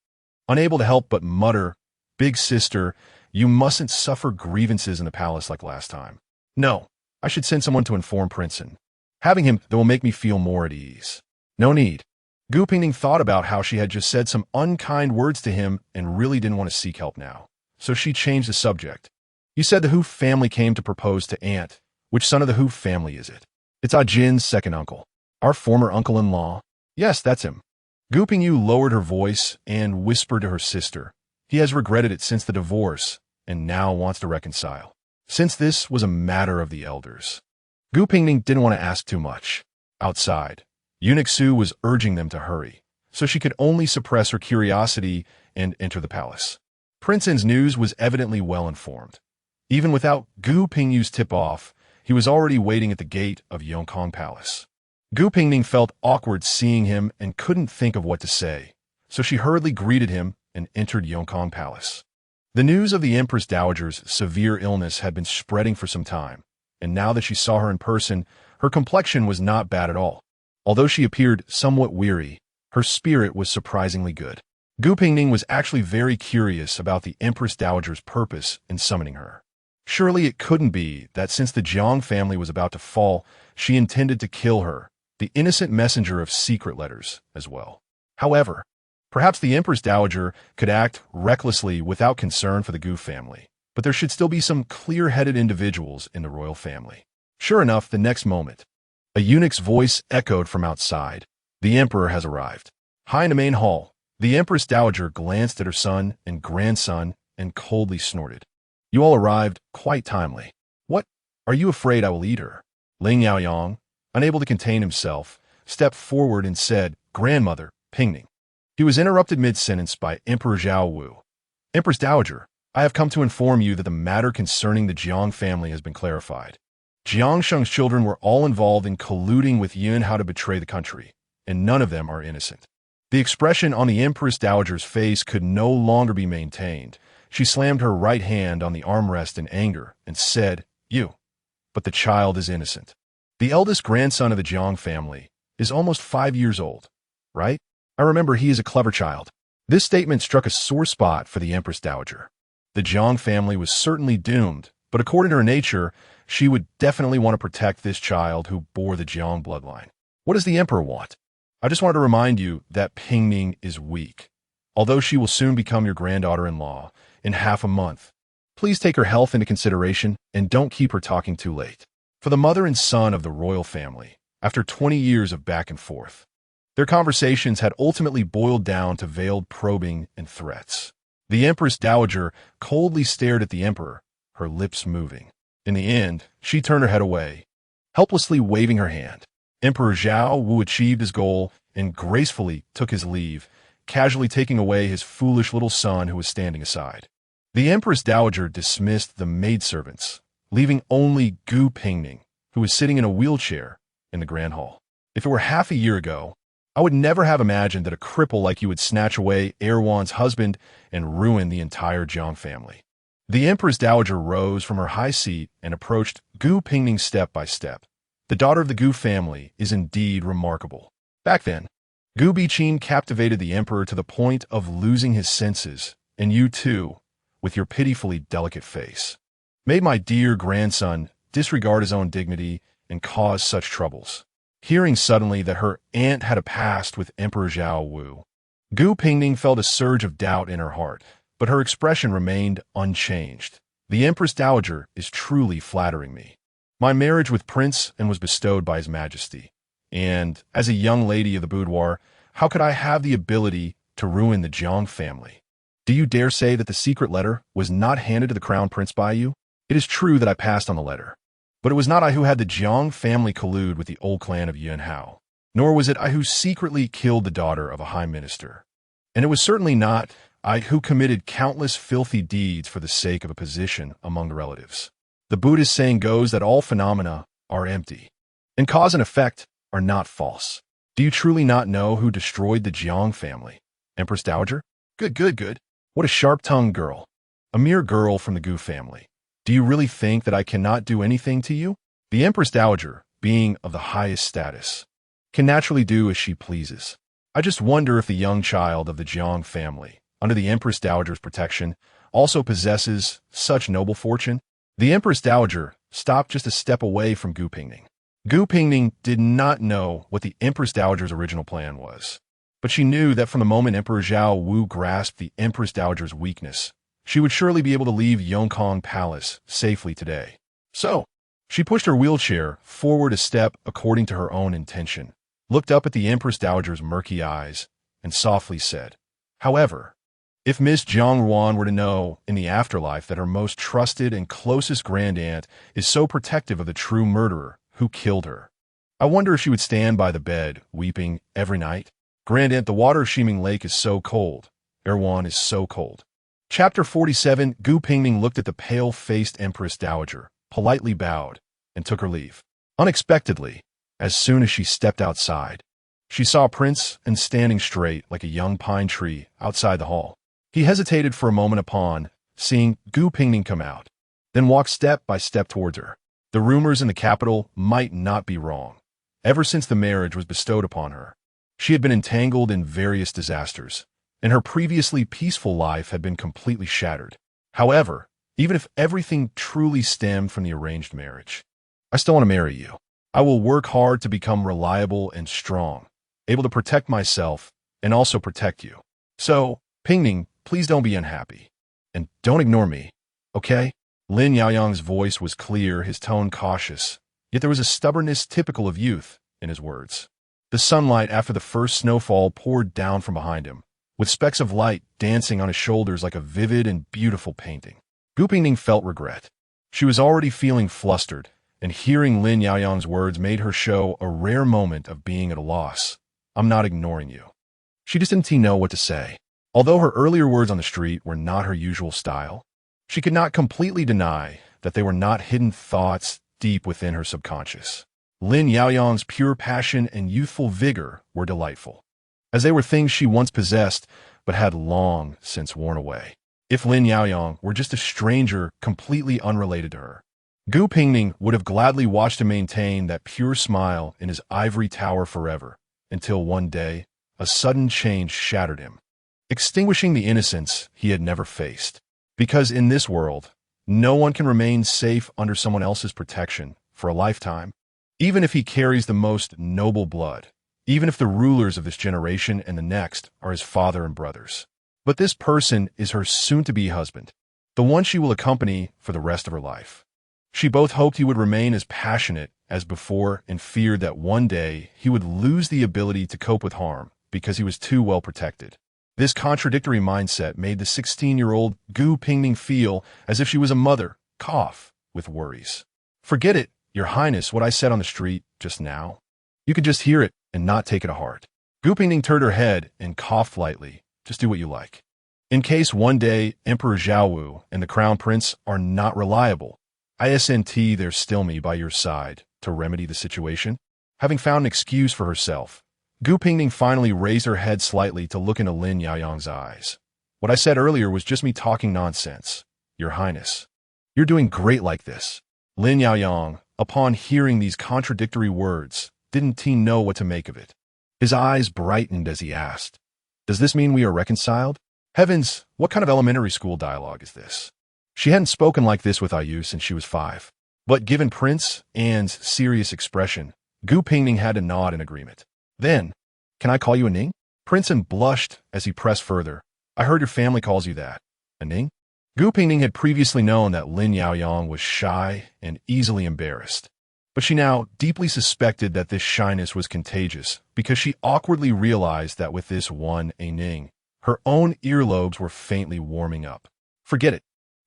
Unable to help but mutter, "Big sister, you mustn't suffer grievances in the palace like last time. No, I should send someone to inform Princeton. Having him, that will make me feel more at ease. No need." Gu Pingning thought about how she had just said some unkind words to him and really didn't want to seek help now. So she changed the subject. "You said the Hu family came to propose to Aunt. Which son of the Hu family is it?" "It's Ah Jin's second uncle. Our former uncle-in-law." "Yes, that's him." Gu Pingyu lowered her voice and whispered to her sister. "He has regretted it since the divorce and now wants to reconcile. Since this was a matter of the elders." Gu Pingning didn't want to ask too much. Outside, Eunuch Su was urging them to hurry, so she could only suppress her curiosity and enter the palace. Princeton's news was evidently well informed. Even without Gu Pingyu's tip-off, he was already waiting at the gate of Yongkong Palace. Gu Pingning felt awkward seeing him and couldn't think of what to say, so she hurriedly greeted him and entered Yongkong Palace. The news of the Empress Dowager's severe illness had been spreading for some time, and now that she saw her in person, her complexion was not bad at all. Although she appeared somewhat weary, her spirit was surprisingly good. Gu Pingning was actually very curious about the Empress Dowager's purpose in summoning her. Surely it couldn't be that since the Jiang family was about to fall, she intended to kill her, the innocent messenger of secret letters, as well. However, perhaps the Empress Dowager could act recklessly without concern for the Gu family, but there should still be some clear-headed individuals in the royal family. Sure enough, the next moment, a eunuch's voice echoed from outside. "The emperor has arrived." High in the main hall, the Empress Dowager glanced at her son and grandson and coldly snorted. "You all arrived quite timely. What? Are you afraid I will eat her?" Lin Yaoyang, unable to contain himself, stepped forward and said, "Grandmother, Pingning." He was interrupted mid-sentence by Emperor Zhao Wu. "Empress Dowager, I have come to inform you that the matter concerning the Jiang family has been clarified. Jiang Sheng's children were all involved in colluding with Yun how to betray the country, and none of them are innocent." The expression on the Empress Dowager's face could no longer be maintained. She slammed her right hand on the armrest in anger and said, "You, but the child is innocent. The eldest grandson of the Jiang family is almost 5 years old, right? I remember he is a clever child." This statement struck a sore spot for the Empress Dowager. The Jiang family was certainly doomed, but according to her nature, she would definitely want to protect this child who bore the Jiang bloodline. "What does the emperor want?" "I just wanted to remind you that Pingning is weak. Although she will soon become your granddaughter-in-law in half a month, please take her health into consideration and don't keep her talking too late." For the mother and son of the royal family, after 20 years of back and forth, their conversations had ultimately boiled down to veiled probing and threats. The Empress Dowager coldly stared at the emperor, her lips moving. In the end, she turned her head away, helplessly waving her hand. Emperor Zhao Wu achieved his goal and gracefully took his leave, casually taking away his foolish little son who was standing aside. The Empress Dowager dismissed the maidservants, leaving only Gu Pingning, who was sitting in a wheelchair in the grand hall. If it were half a year ago, I would never have imagined that a cripple like you would snatch away Erwan's husband and ruin the entire Jiang family. The Empress Dowager rose from her high seat and approached Gu Pingning step by step. The daughter of the Gu family is indeed remarkable. Back then, Gu Biqin captivated the emperor to the point of losing his senses, and you too, with your pitifully delicate face, made my dear grandson disregard his own dignity and cause such troubles. Hearing suddenly that her aunt had a past with Emperor Zhao Wu, Gu Pingning felt a surge of doubt in her heart, but her expression remained unchanged. "The Empress Dowager is truly flattering me. My marriage with Prince and was bestowed by His Majesty. And, as a young lady of the boudoir, how could I have the ability to ruin the Jiang family? Do you dare say that the secret letter was not handed to the Crown Prince by you? It is true that I passed on the letter, but it was not I who had the Jiang family collude with the old clan of Yun Hao, nor was it I who secretly killed the daughter of a high minister. And it was certainly not I who committed countless filthy deeds for the sake of a position among the relatives. The Buddhist saying goes that all phenomena are empty, and cause and effect are not false. Do you truly not know who destroyed the Jiang family? Empress Dowager? Good, good, good. What a sharp-tongued girl. A mere girl from the Gu family. Do you really think that I cannot do anything to you? The Empress Dowager, being of the highest status, can naturally do as she pleases. I just wonder if the young child of the Jiang family, under the Empress Dowager's protection, also possesses such noble fortune. The Empress Dowager stopped just a step away from Gu Pingning. Gu Pingning did not know what the Empress Dowager's original plan was, but she knew that from the moment Emperor Zhao Wu grasped the Empress Dowager's weakness, she would surely be able to leave Yongkong Palace safely today. So, she pushed her wheelchair forward a step according to her own intention, looked up at the Empress Dowager's murky eyes, and softly said, "However, if Miss Jiang Ruan were to know in the afterlife that her most trusted and closest grandaunt is so protective of the true murderer who killed her, I wonder if she would stand by the bed, weeping every night. Grandaunt, the water of Shiming Lake is so cold. Erwan is so cold." Chapter 47. Gu Pingning looked at the pale-faced Empress Dowager, politely bowed, and took her leave. Unexpectedly, as soon as she stepped outside, she saw Prince and standing straight like a young pine tree outside the hall. He hesitated for a moment upon seeing Gu Pingning come out, then walked step by step towards her. The rumors in the capital might not be wrong. Ever since the marriage was bestowed upon her, she had been entangled in various disasters, and her previously peaceful life had been completely shattered. However, even if everything truly stemmed from the arranged marriage, I still want to marry you. I will work hard to become reliable and strong, able to protect myself and also protect you. So, Pingning, please don't be unhappy. And don't ignore me, okay? Lin Yaoyang's voice was clear, his tone cautious, yet there was a stubbornness typical of youth in his words. The sunlight after the first snowfall poured down from behind him, with specks of light dancing on his shoulders like a vivid and beautiful painting. Gu Pingning felt regret. She was already feeling flustered, and hearing Lin Yaoyang's words made her show a rare moment of being at a loss. "I'm not ignoring you." She just didn't know what to say. Although her earlier words on the street were not her usual style, she could not completely deny that they were not hidden thoughts deep within her subconscious. Lin Yaoyang's pure passion and youthful vigor were delightful, as they were things she once possessed but had long since worn away. If Lin Yaoyang were just a stranger completely unrelated to her, Gu Pingning would have gladly watched him maintain that pure smile in his ivory tower forever, until one day, a sudden change shattered him, extinguishing the innocence he had never faced. Because in this world, no one can remain safe under someone else's protection for a lifetime, even if he carries the most noble blood, even if the rulers of this generation and the next are his father and brothers. But this person is her soon-to-be husband, the one she will accompany for the rest of her life. She both hoped he would remain as passionate as before and feared that one day he would lose the ability to cope with harm because he was too well protected. This contradictory mindset made the 16-year-old Gu Pingning feel as if she was a mother, cough, with worries. "Forget it, Your Highness, what I said on the street just now. You could just hear it and not take it to heart." Gu Pingning turned her head and coughed lightly. "Just do what you like. In case one day Emperor Zhao Wu and the Crown Prince are not reliable, ISNT there still me by your side to remedy the situation." Having found an excuse for herself, Gu Pingning finally raised her head slightly to look into Lin Yaoyang's eyes. "What I said earlier was just me talking nonsense, Your Highness. You're doing great like this." Lin Yaoyang, upon hearing these contradictory words, didn't know what to make of it. His eyes brightened as he asked, "Does this mean we are reconciled?" Heavens, what kind of elementary school dialogue is this? She hadn't spoken like this with Ayu since she was 5. But given Prince Anne's serious expression, Gu Pingning had to nod in agreement. "Then, can I call you a Ning?" Prince Anne blushed as he pressed further. "I heard your family calls you that. A Ning?" Gu Pingning had previously known that Lin Yaoyang was shy and easily embarrassed, but she now deeply suspected that this shyness was contagious because she awkwardly realized that with this one a Ning, her own earlobes were faintly warming up. "Forget it.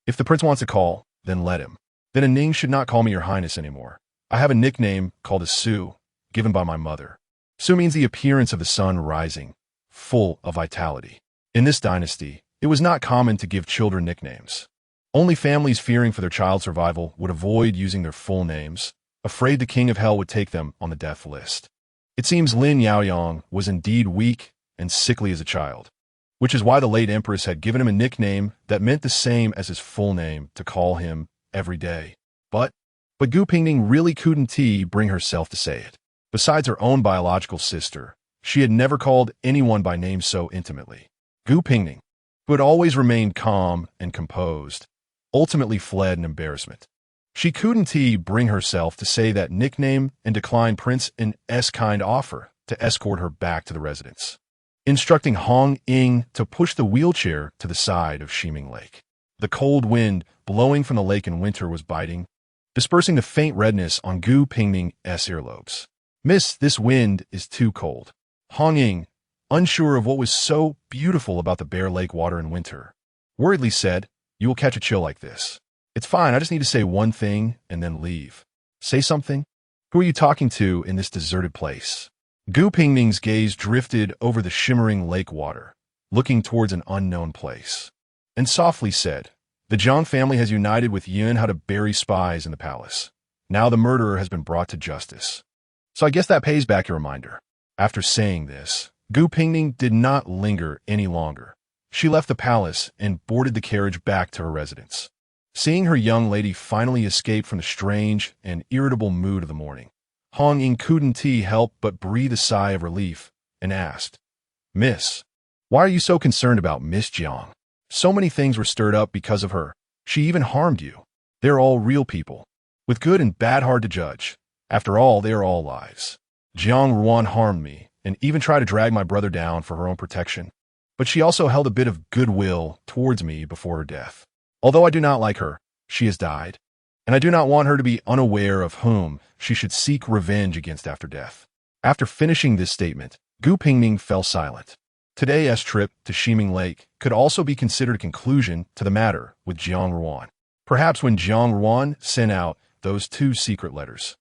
If the prince wants to call, then let him. Then a Ning should not call me Your Highness anymore. I have a nickname called a Su, given by my mother. Su means the appearance of the sun rising, full of vitality. In this dynasty, it was not common to give children nicknames. Only families fearing for their child's survival would avoid using their full names, afraid the king of hell would take them on the death list. It seems Lin Yaoyang was indeed weak and sickly as a child. which is why the late empress had given him a nickname that meant the same as his full name to call him every day. But Gu Pingning really couldn't bring herself to say it. Besides her own biological sister, she had never called anyone by name so intimately. Gu Pingning, who had always remained calm and composed, ultimately fled in embarrassment. She couldn't bring herself to say that nickname and decline Prince N's kind offer to escort her back to the residence, instructing Hong Ying to push the wheelchair to the side of Shiming Lake. The cold wind blowing from the lake in winter was biting, dispersing the faint redness on Gu Pingning's earlobes. "Miss, this wind is too cold." Hong Ying, unsure of what was so beautiful about the bare lake water in winter, worriedly said, "You will catch a chill like this. It's fine, I just need to say one thing and then leave." "Say something? Who are you talking to in this deserted place?" Gu Pingning's gaze drifted over the shimmering lake water, looking towards an unknown place, and softly said, "The Jiang family has united with Yun how to bury spies in the palace. Now the murderer has been brought to justice. So I guess that pays back your reminder." After saying this, Gu Pingning did not linger any longer. She left the palace and boarded the carriage back to her residence. Seeing her young lady finally escape from the strange and irritable mood of the morning, Hong Ying couldn't help but breathe a sigh of relief and asked, "Miss, why are you so concerned about Miss Jiang? So many things were stirred up because of her. She even harmed you. They're all real people, with good and bad hard to judge. After all, they are all lives. Jiang Ruan harmed me and even tried to drag my brother down for her own protection. But she also held a bit of goodwill towards me before her death. Although I do not like her, she has died, and I do not want her to be unaware of whom she should seek revenge against after death." After finishing this statement, Gu Pingning fell silent. Today's trip to Shiming Lake could also be considered a conclusion to the matter with Jiang Ruan. Perhaps when Jiang Ruan sent out those 2 secret letters.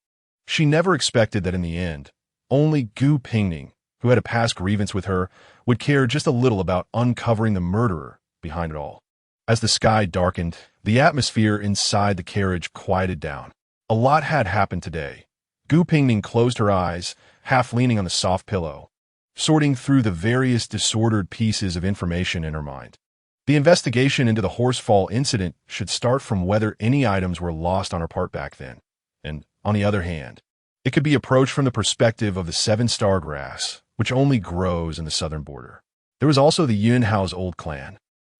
She never expected that in the end, only Gu Pingning, who had a past grievance with her, would care just a little about uncovering the murderer behind it all. As the sky darkened, the atmosphere inside the carriage quieted down. A lot had happened today. Gu Pingning closed her eyes, half leaning on the soft pillow, sorting through the various disordered pieces of information in her mind. The investigation into the horsefall incident should start from whether any items were lost on her part back then. And, on the other hand, it could be approached from the perspective of the 7-star grass, which only grows in the southern border. There was also the Yun Hao's old clan,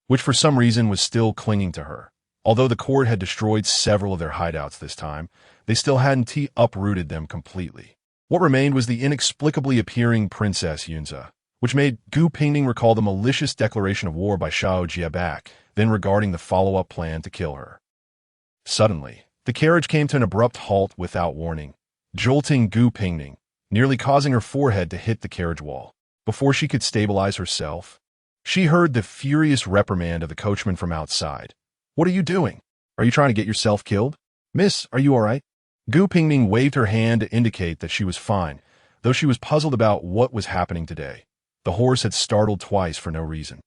which for some reason was still clinging to her. Although the court had destroyed several of their hideouts this time, they still hadn't uprooted them completely. What remained was the inexplicably appearing Princess Yunza, which made Gu Pingning recall the malicious declaration of war by Shao Jiabak, then regarding the follow-up plan to kill her. Suddenly, the carriage came to an abrupt halt without warning, jolting Gu Pingning, nearly causing her forehead to hit the carriage wall. Before she could stabilize herself, she heard the furious reprimand of the coachman from outside. "What are you doing? Are you trying to get yourself killed? Miss, are you all right?" Gu Pingning waved her hand to indicate that she was fine, though she was puzzled about what was happening today. The horse had startled twice for no reason.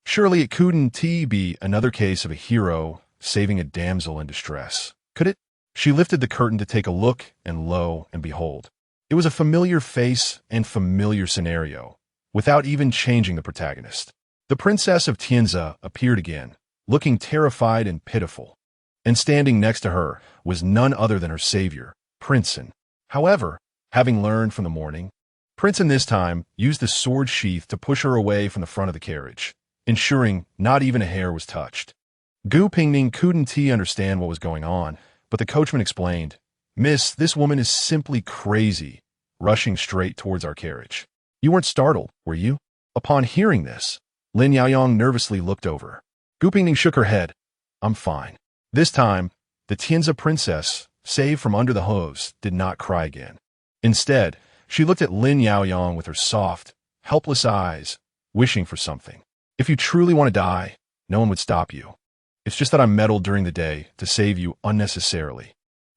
Surely it couldn't be another case of a hero saving a damsel in distress, could it? She lifted the curtain to take a look, and lo and behold, it was a familiar face and familiar scenario, without even changing the protagonist. The Princess of Tianza appeared again, looking terrified and pitiful, and standing next to her was none other than her savior, Princeton. However, having learned from the morning, Princeton this time used the sword sheath to push her away from the front of the carriage, ensuring not even a hair was touched. Gu Pingning couldn't understand what was going on, but the coachman explained, "Miss, this woman is simply crazy," rushing straight towards our carriage. "You weren't startled, were you?" Upon hearing this, Lin Yaoyang nervously looked over. Gu Pingning shook her head. "I'm fine." This time, the Tianza princess, saved from under the hooves, did not cry again. Instead, she looked at Lin Yaoyang with her soft, helpless eyes, wishing for something. "If you truly want to die, no one would stop you. It's just that I meddled during the day to save you unnecessarily."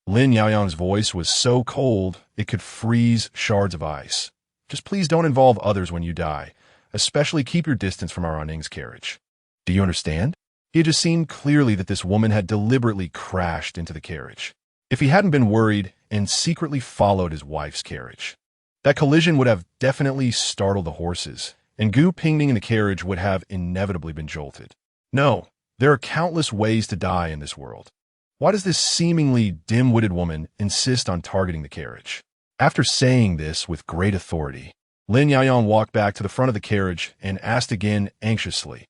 Lin Yaoyang's voice was so cold it could freeze shards of ice. "Just please don't involve others when you die. Especially keep your distance from our Ning's carriage. Do you understand?" He had just seen clearly that this woman had deliberately crashed into the carriage. If he hadn't been worried and secretly followed his wife's carriage, that collision would have definitely startled the horses and Gu Pingning in the carriage would have inevitably been jolted. No, there are countless ways to die in this world. Why does this seemingly dim-witted woman insist on targeting the carriage? After saying this with great authority, Lin Yaoyang walked back to the front of the carriage and asked again anxiously.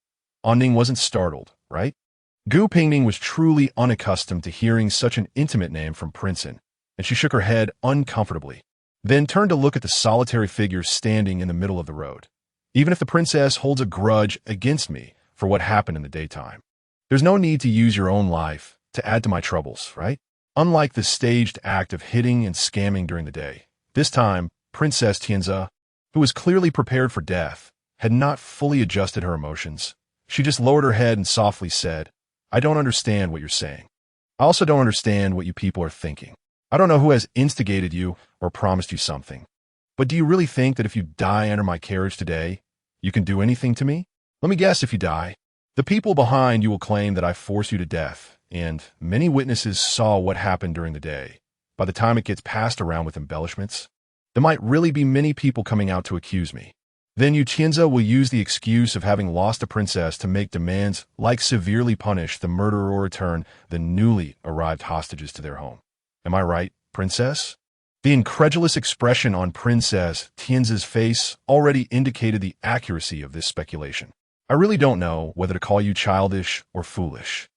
Ning wasn't startled, right? Gu Pingning was truly unaccustomed to hearing such an intimate name from Princeton, and she shook her head uncomfortably, then turned to look at the solitary figure standing in the middle of the road. Even if the princess holds a grudge against me for what happened in the daytime, there's no need to use your own life to add to my troubles, right? Unlike the staged act of hitting and scamming during the day, this time, Princess Tianze, who was clearly prepared for death, had not fully adjusted her emotions. She just lowered her head and softly said, I don't understand what you're saying. I also don't understand what you people are thinking. I don't know who has instigated you or promised you something. But do you really think that if you die under my carriage today, you can do anything to me? Let me guess, if you die, the people behind you will claim that I forced you to death, and many witnesses saw what happened during the day. By the time it gets passed around with embellishments, there might really be many people coming out to accuse me. Then you Tianze will use the excuse of having lost a princess to make demands like severely punish the murderer or return the newly arrived hostages to their home. Am I right, princess? The incredulous expression on Princess Tianze's face already indicated the accuracy of this speculation. I really don't know whether to call you childish or foolish.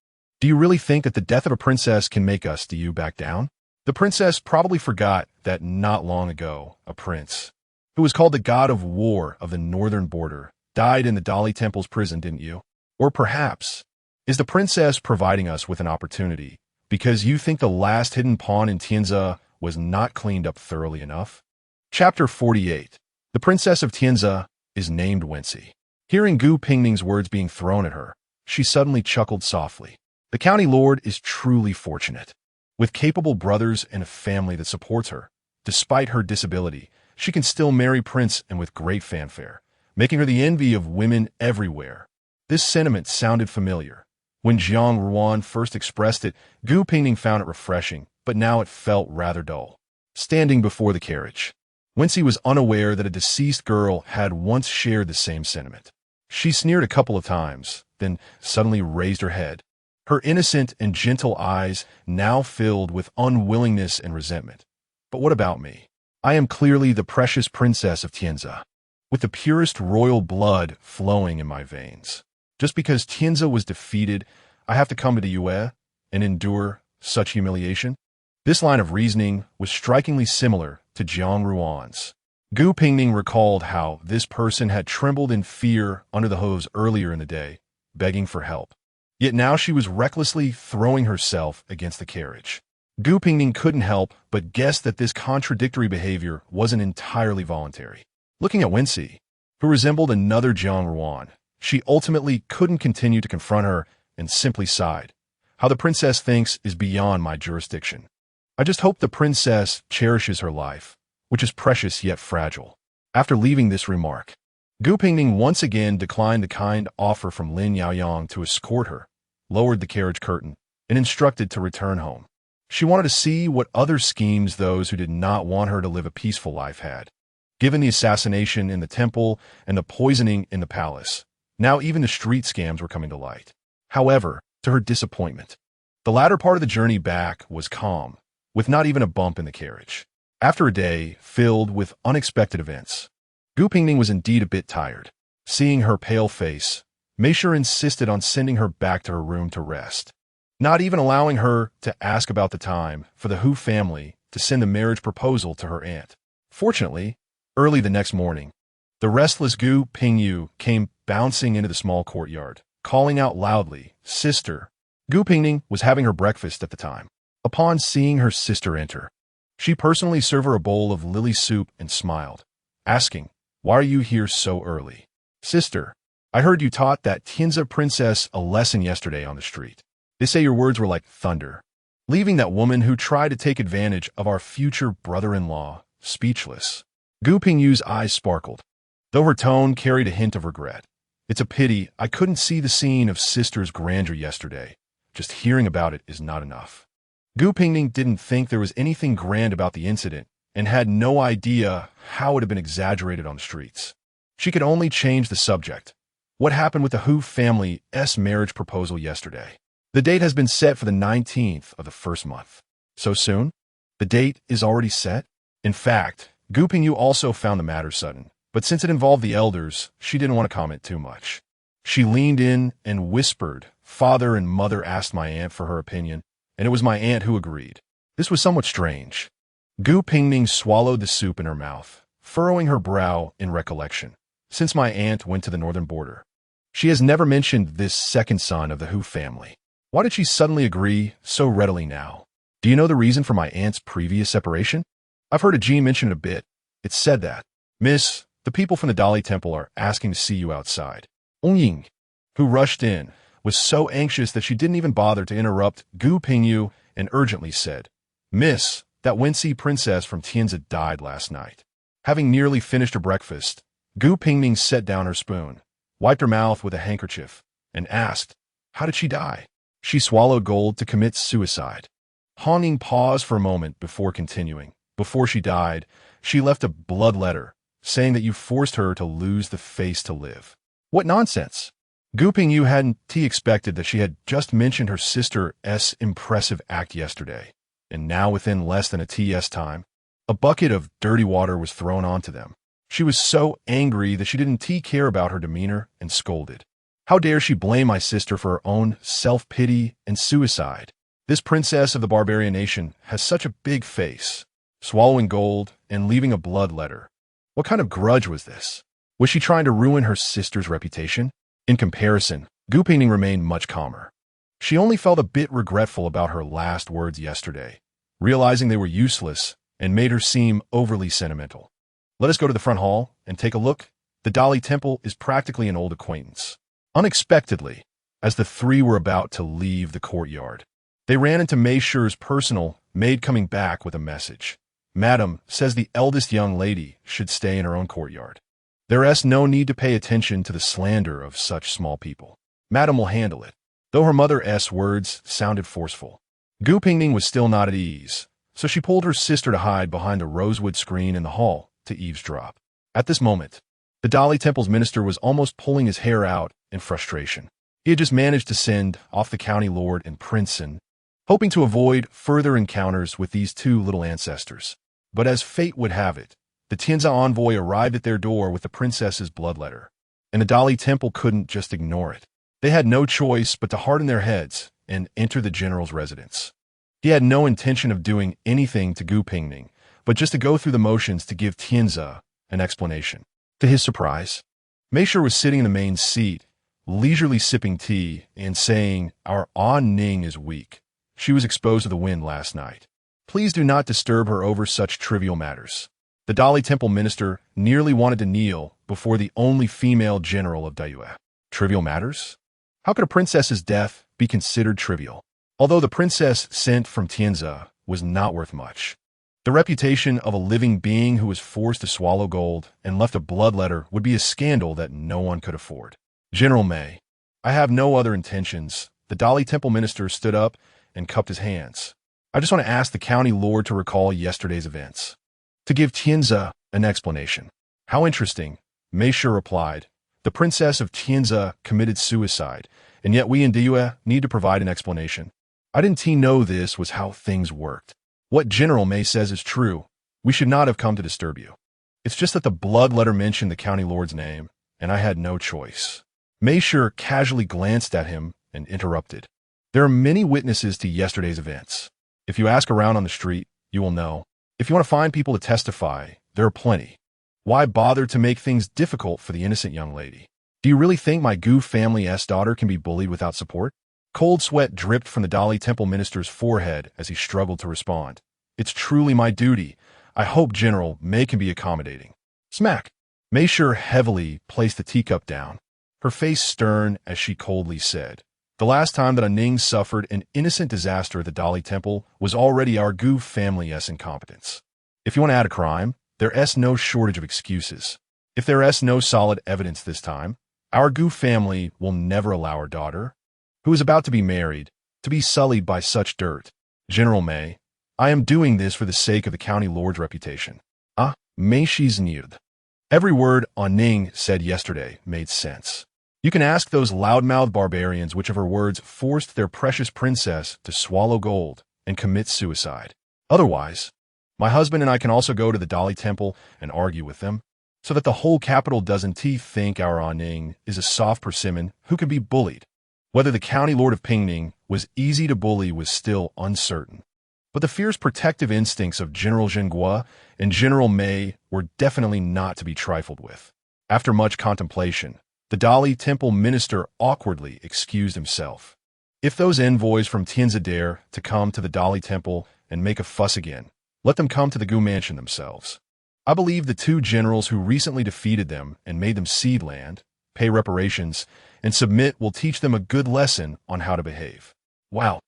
Do you really think that the death of a princess can make us, do you, back down? The princess probably forgot that not long ago, a prince, who was called the god of war of the northern border, died in the Dali Temple's prison, didn't you? Or perhaps, is the princess providing us with an opportunity because you think the last hidden pawn in Tianze was not cleaned up thoroughly enough? Chapter 48. The Princess of Tianze is named Wency. Hearing Gu Pingning's words being thrown at her, she suddenly chuckled softly. The county lord is truly fortunate. With capable brothers and a family that supports her, despite her disability, she can still marry Prince and with great fanfare, making her the envy of women everywhere. This sentiment sounded familiar. When Jiang Ruan first expressed it, Gu Pingning found it refreshing, but now it felt rather dull. Standing before the carriage, Wency was unaware that a deceased girl had once shared the same sentiment. She sneered a couple of times, then suddenly raised her head. Her innocent and gentle eyes now filled with unwillingness and resentment. But what about me? I am clearly the precious princess of Tianze, with the purest royal blood flowing in my veins. Just because Tianze was defeated, I have to come to the Yue and endure such humiliation? This line of reasoning was strikingly similar to Jiang Ruan's. Gu Pingning recalled how this person had trembled in fear under the hooves earlier in the day, begging for help. Yet now she was recklessly throwing herself against the carriage. Gu Pingning couldn't help but guess that this contradictory behavior wasn't entirely voluntary. Looking at Wency, who resembled another Jiang Ruan, she ultimately couldn't continue to confront her and simply sighed. How the princess thinks is beyond my jurisdiction. I just hope the princess cherishes her life, which is precious yet fragile. After leaving this remark, Gu Pingning once again declined the kind offer from Lin Yaoyang to escort her, lowered the carriage curtain, and instructed to return home. She wanted to see what other schemes those who did not want her to live a peaceful life had. Given the assassination in the temple and the poisoning in the palace, now even the street scams were coming to light. However, to her disappointment, the latter part of the journey back was calm, with not even a bump in the carriage. After a day filled with unexpected events, Gu Pingning was indeed a bit tired. Seeing her pale face, Meisher insisted on sending her back to her room to rest, not even allowing her to ask about the time for the Hu family to send the marriage proposal to her aunt. Fortunately, early the next morning, the restless Gu Pingyu came bouncing into the small courtyard, calling out loudly, "Sister!" Gu Pingning was having her breakfast at the time. Upon seeing her sister enter, she personally served her a bowl of lily soup and smiled, asking, "Why are you here so early?" "Sister, I heard you taught that Tianze princess a lesson yesterday on the street. They say your words were like thunder, leaving that woman who tried to take advantage of our future brother-in-law speechless." Gu Pingyu's eyes sparkled, though her tone carried a hint of regret. "It's a pity I couldn't see the scene of sister's grandeur yesterday. Just hearing about it is not enough." Gu Pingning didn't think there was anything grand about the incident and had no idea how it had been exaggerated on the streets. She could only change the subject. What happened with the Hu family's marriage proposal yesterday? The date has been set for the 19th of the first month. So soon? The date is already set? In fact, Gu Pingning also found the matter sudden, but since it involved the elders, she didn't want to comment too much. She leaned in and whispered. Father and mother asked my aunt for her opinion, and it was my aunt who agreed. This was somewhat strange. Gu Pingning swallowed the soup in her mouth, furrowing her brow in recollection. Since my aunt went to the northern border, she has never mentioned this second son of the Hu family. Why did she suddenly agree so readily now? Do you know the reason for my aunt's previous separation? I've heard a G mention it a bit. It said that, Miss, the people from the Dali Temple are asking to see you outside. Ying, who rushed in, was so anxious that she didn't even bother to interrupt Gu Pingning and urgently said, Miss, that Wenxi princess from Tianzi died last night. Having nearly finished her breakfast, Gu Pingning set down her spoon, wiped her mouth with a handkerchief, and asked, How did she die? She swallowed gold to commit suicide. Han Ying paused for a moment before continuing. Before she died, she left a blood letter, saying that you forced her to lose the face to live. What nonsense! Gu Pingning hadn't expected that she had just mentioned her sister's impressive act yesterday, and now within less than a TS time, a bucket of dirty water was thrown onto them. She was so angry that she didn't care about her demeanor and scolded. How dare she blame my sister for her own self-pity and suicide? This princess of the barbarian nation has such a big face, swallowing gold and leaving a blood letter. What kind of grudge was this? Was she trying to ruin her sister's reputation? In comparison, Gu Pingning remained much calmer. She only felt a bit regretful about her last words yesterday, realizing they were useless and made her seem overly sentimental. Let us go to the front hall and take a look. The Dali Temple is practically an old acquaintance. Unexpectedly, as the three were about to leave the courtyard, they ran into Mei Shi's personal maid coming back with a message. Madam says the eldest young lady should stay in her own courtyard. There's no need to pay attention to the slander of such small people. Madam will handle it. Though her mother's words sounded forceful, Gu Pingning was still not at ease, so she pulled her sister to hide behind the rosewood screen in the hall to eavesdrop. At this moment, the Dali Temple's minister was almost pulling his hair out in frustration. He had just managed to send off the county lord and princeton, hoping to avoid further encounters with these two little ancestors. But as fate would have it, the Tianzi envoy arrived at their door with the princess's blood letter, and the Dali Temple couldn't just ignore it. They had no choice but to harden their heads and enter the general's residence. He had no intention of doing anything to Gu Pingning, but just to go through the motions to give Tianzi an explanation. To his surprise, Mei Shi was sitting in the main seat, leisurely sipping tea and saying, Our An Ning is weak. She was exposed to the wind last night. Please do not disturb her over such trivial matters. The Dali Temple minister nearly wanted to kneel before the only female general of Dayue. Trivial matters? How could a princess's death be considered trivial? Although the princess sent from Tianzi was not worth much, the reputation of a living being who was forced to swallow gold and left a blood letter would be a scandal that no one could afford. General Mei, I have no other intentions. The Dali Temple minister stood up and cupped his hands. I just want to ask the county lord to recall yesterday's events, to give Tianzi an explanation. How interesting, Mei Shi replied. The princess of Tianzi committed suicide, and yet we in Dayue need to provide an explanation. I didn't know this was how things worked. What General Mei says is true. We should not have come to disturb you. It's just that the blood letter mentioned the county lord's name, and I had no choice. Mei Shi casually glanced at him and interrupted. There are many witnesses to yesterday's events. If you ask around on the street, you will know. If you want to find people to testify, there are plenty. Why bother to make things difficult for the innocent young lady? Do you really think my Gu family's daughter can be bullied without support? Cold sweat dripped from the Dali Temple minister's forehead as he struggled to respond. It's truly my duty. I hope General Mei can be accommodating. Smack! Mei Shi heavily placed the teacup down, her face stern as she coldly said, The last time that a Ning suffered an innocent disaster at the Dali Temple was already our Gu family's incompetence. If you want to add a crime, there's no shortage of excuses. If there's no solid evidence this time, our Gu family will never allow our daughter, who is about to be married, to be sullied by such dirt. General Mei, I am doing this for the sake of the county lord's reputation. Mei Shi's Nird. Every word Ning said yesterday made sense. You can ask those loudmouthed barbarians which of her words forced their precious princess to swallow gold and commit suicide. Otherwise, my husband and I can also go to the Dali Temple and argue with them, so that the whole capital doesn't think our Ning is a soft persimmon who can be bullied. Whether the county lord of Pingning was easy to bully was still uncertain. But the fierce protective instincts of General Zhenghua and General Mei were definitely not to be trifled with. After much contemplation, the Dali Temple minister awkwardly excused himself. If those envoys from Tianzi dare to come to the Dali Temple and make a fuss again, let them come to the Gu Mansion themselves. I believe the two generals who recently defeated them and made them cede land, pay reparations, and submit will teach them a good lesson on how to behave. Wow!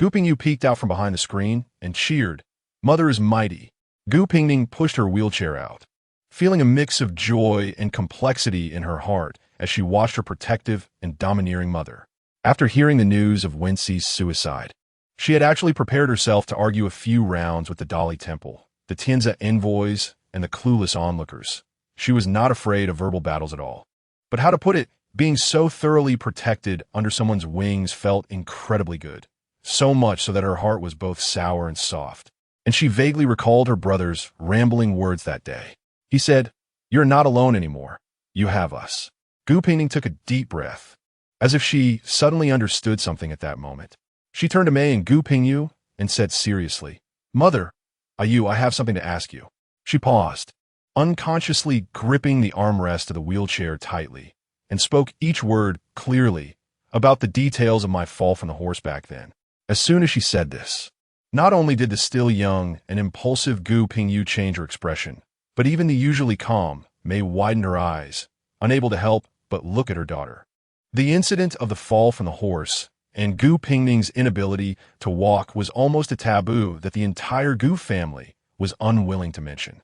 Gu Pingning peeked out from behind the screen and cheered. Mother is mighty. Gu Pingning pushed her wheelchair out, feeling a mix of joy and complexity in her heart as she watched her protective and domineering mother. After hearing the news of Wenxi's suicide, she had actually prepared herself to argue a few rounds with the Dali Temple, the Tianzi envoys, and the clueless onlookers. She was not afraid of verbal battles at all. But how to put it, being so thoroughly protected under someone's wings felt incredibly good. So much so that her heart was both sour and soft. And she vaguely recalled her brother's rambling words that day. He said, "You're not alone anymore. You have us." Gu Pingning took a deep breath, as if she suddenly understood something at that moment. She turned to Mei and Gu Pingyu and said seriously, "Mother, I have something to ask you." She paused, unconsciously gripping the armrest of the wheelchair tightly, and spoke each word clearly about the details of my fall from the horse back then. As soon as she said this, not only did the still young and impulsive Gu Pingyu change her expression, but even the usually calm Mei widened her eyes, unable to help but look at her daughter. The incident of the fall from the horse and Gu Pingning's inability to walk was almost a taboo that the entire Gu family was unwilling to mention.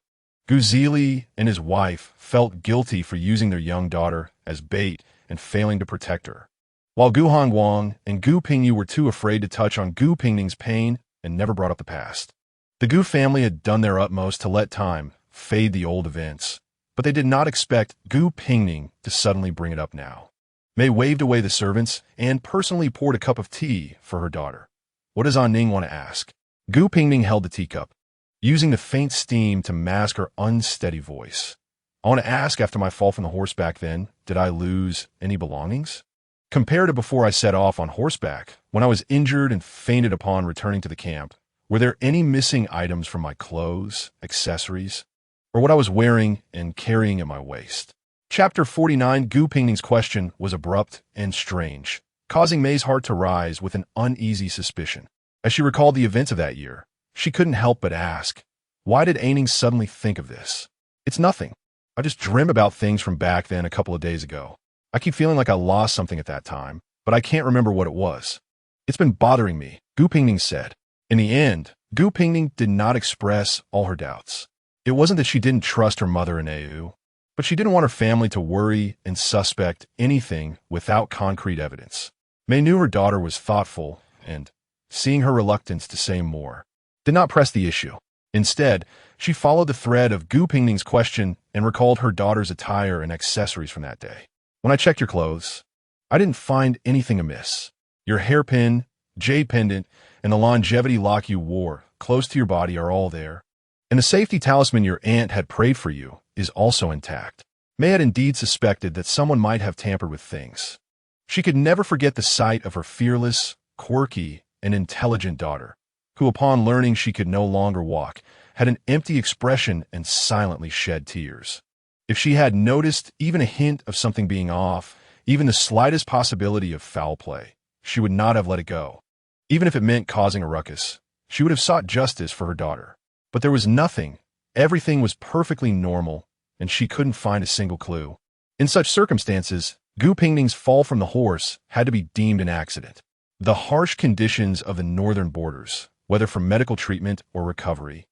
Gu Zili and his wife felt guilty for using their young daughter as bait and failing to protect her, while Gu Hongguang and Gu Pingyu were too afraid to touch on Gu Pingning's pain and never brought up the past. The Gu family had done their utmost to let time fade the old events, but they did not expect Gu Pingning to suddenly bring it up now. Mei waved away the servants and personally poured a cup of tea for her daughter. What does Ning want to ask? Gu Pingning held the teacup, using the faint steam to mask her unsteady voice. I want to ask, after my fall from the horse back then, did I lose any belongings? Compared to before I set off on horseback, when I was injured and fainted upon returning to the camp, were there any missing items from my clothes, accessories, or what I was wearing and carrying at my waist? Chapter 49. Gu Pingning's question was abrupt and strange, causing Mei's heart to rise with an uneasy suspicion. As she recalled the events of that year, she couldn't help but ask, why did Ning suddenly think of this? It's nothing. I just dreamt about things from back then a couple of days ago. I keep feeling like I lost something at that time, but I can't remember what it was. It's been bothering me, Gu Pingning said. In the end, Gu Pingning did not express all her doubts. It wasn't that she didn't trust her mother and Au, but she didn't want her family to worry and suspect anything without concrete evidence. Mei knew her daughter was thoughtful and, seeing her reluctance to say more, did not press the issue. Instead, she followed the thread of Gu Pingning's question and recalled her daughter's attire and accessories from that day. When I checked your clothes, I didn't find anything amiss. Your hairpin, jade pendant, and the longevity lock you wore close to your body are all there. And the safety talisman your aunt had prayed for you is also intact. Mei had indeed suspected that someone might have tampered with things. She could never forget the sight of her fearless, quirky, and intelligent daughter, who upon learning she could no longer walk, had an empty expression and silently shed tears. If she had noticed even a hint of something being off, even the slightest possibility of foul play, she would not have let it go. Even if it meant causing a ruckus, she would have sought justice for her daughter. But there was nothing. Everything was perfectly normal, and she couldn't find a single clue. In such circumstances, Gu Pingning's fall from the horse had to be deemed an accident. The harsh conditions of the northern borders, whether for medical treatment or recovery,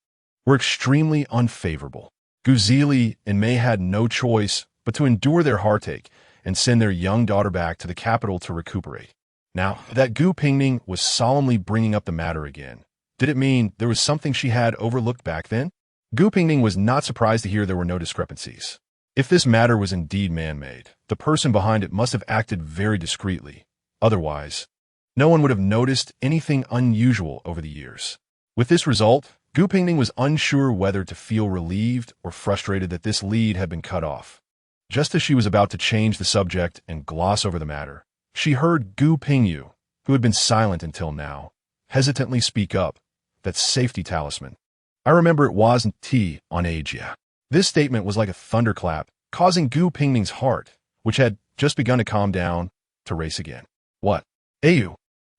were extremely unfavorable. Gu Zili and Mei had no choice but to endure their heartache and send their young daughter back to the capital to recuperate. Now, that Gu Pingning was solemnly bringing up the matter again, did it mean there was something she had overlooked back then? Gu Pingning was not surprised to hear there were no discrepancies. If this matter was indeed man-made, the person behind it must have acted very discreetly. Otherwise, no one would have noticed anything unusual over the years. With this result, Gu Pingning was unsure whether to feel relieved or frustrated that this lead had been cut off. Just as she was about to change the subject and gloss over the matter, she heard Gu Pingyu, who had been silent until now, hesitantly speak up. That safety talisman. I remember it wasn't T on Asia. This statement was like a thunderclap, causing Gu Pingning's heart, which had just begun to calm down, to race again. What? Ayu?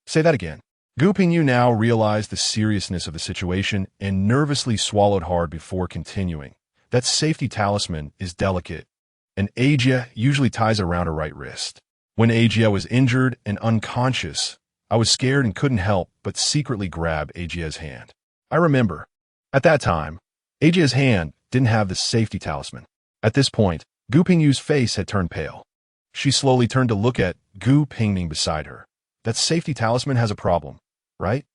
Say that again. Gu Pingyu now realized the seriousness of the situation and nervously swallowed hard before continuing. That safety talisman is delicate, and Asia usually ties around her right wrist. When Asia was injured and unconscious, I was scared and couldn't help but secretly grab Asia's hand. I remember. At that time, Asia's hand didn't have the safety talisman. At this point, Gu Pingyu's face had turned pale. She slowly turned to look at Gu Pingning beside her. That safety talisman has a problem, right?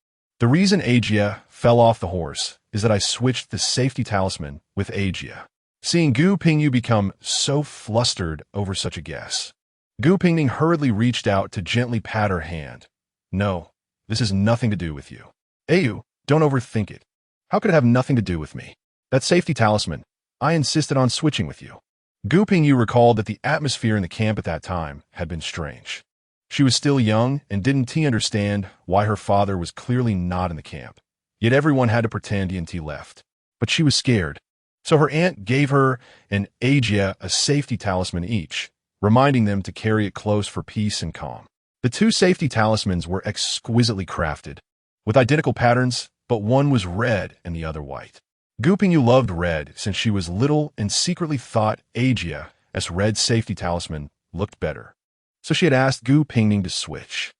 The reason Asia fell off the horse is that I switched the safety talisman with Asia. Seeing Gu Pingyu become so flustered over such a guess, Gu Pingning hurriedly reached out to gently pat her hand. No, this has nothing to do with you. Ayu, don't overthink it. How could it have nothing to do with me? That safety talisman, I insisted on switching with you. Gu Pingyu recalled that the atmosphere in the camp at that time had been strange. She was still young and didn't understand why her father was clearly not in the camp. Yet everyone had to pretend he left. But she was scared. So her aunt gave her and Asia a safety talisman each, reminding them to carry it close for peace and calm. The two safety talismans were exquisitely crafted, with identical patterns, but one was red and the other white. Gu Pingyu loved red since she was little and secretly thought Asia's red safety talisman looked better. So she had asked Gu Pingning to switch.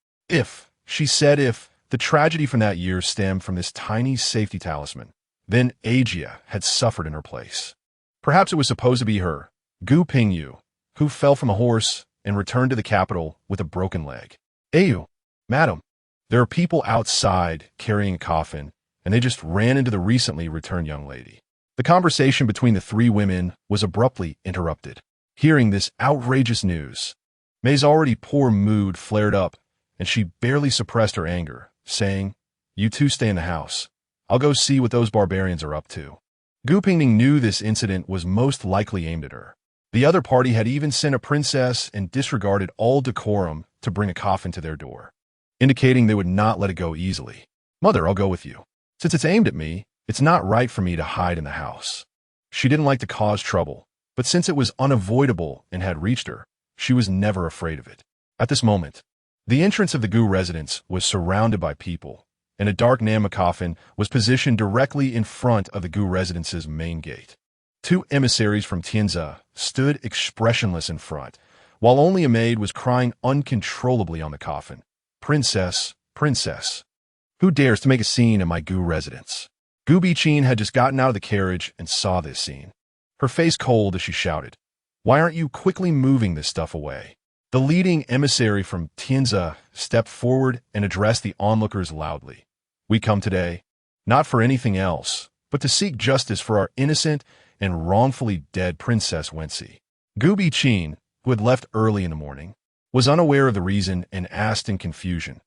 She said if the tragedy from that year stemmed from this tiny safety talisman, then Asia had suffered in her place. Perhaps it was supposed to be her, Gu Pingyu, who fell from a horse and returned to the capital with a broken leg. Ayu, madam, there are people outside carrying a coffin, and they just ran into the recently returned young lady. The conversation between the three women was abruptly interrupted. Hearing this outrageous news, May's already poor mood flared up, and she barely suppressed her anger, saying, "You two stay in the house. I'll go see what those barbarians are up to." Gu Pingning knew this incident was most likely aimed at her. The other party had even sent a princess and disregarded all decorum to bring a coffin to their door, indicating they would not let it go easily. "Mother, I'll go with you. Since it's aimed at me, it's not right for me to hide in the house." She didn't like to cause trouble, but since it was unavoidable and had reached her, she was never afraid of it. At this moment, the entrance of the Gu residence was surrounded by people, and a dark Nama coffin was positioned directly in front of the Gu residence's main gate. Two emissaries from Tianza stood expressionless in front, while only a maid was crying uncontrollably on the coffin. "Princess, princess, who dares to make a scene in my Gu residence?" Gu Biqin had just gotten out of the carriage and saw this scene. Her face cold as she shouted, "Why aren't you quickly moving this stuff away?" The leading emissary from Tianza stepped forward and addressed the onlookers loudly. "We come today, not for anything else, but to seek justice for our innocent and wrongfully dead Princess Wensi." Gu Biqin, who had left early in the morning, was unaware of the reason and asked in confusion,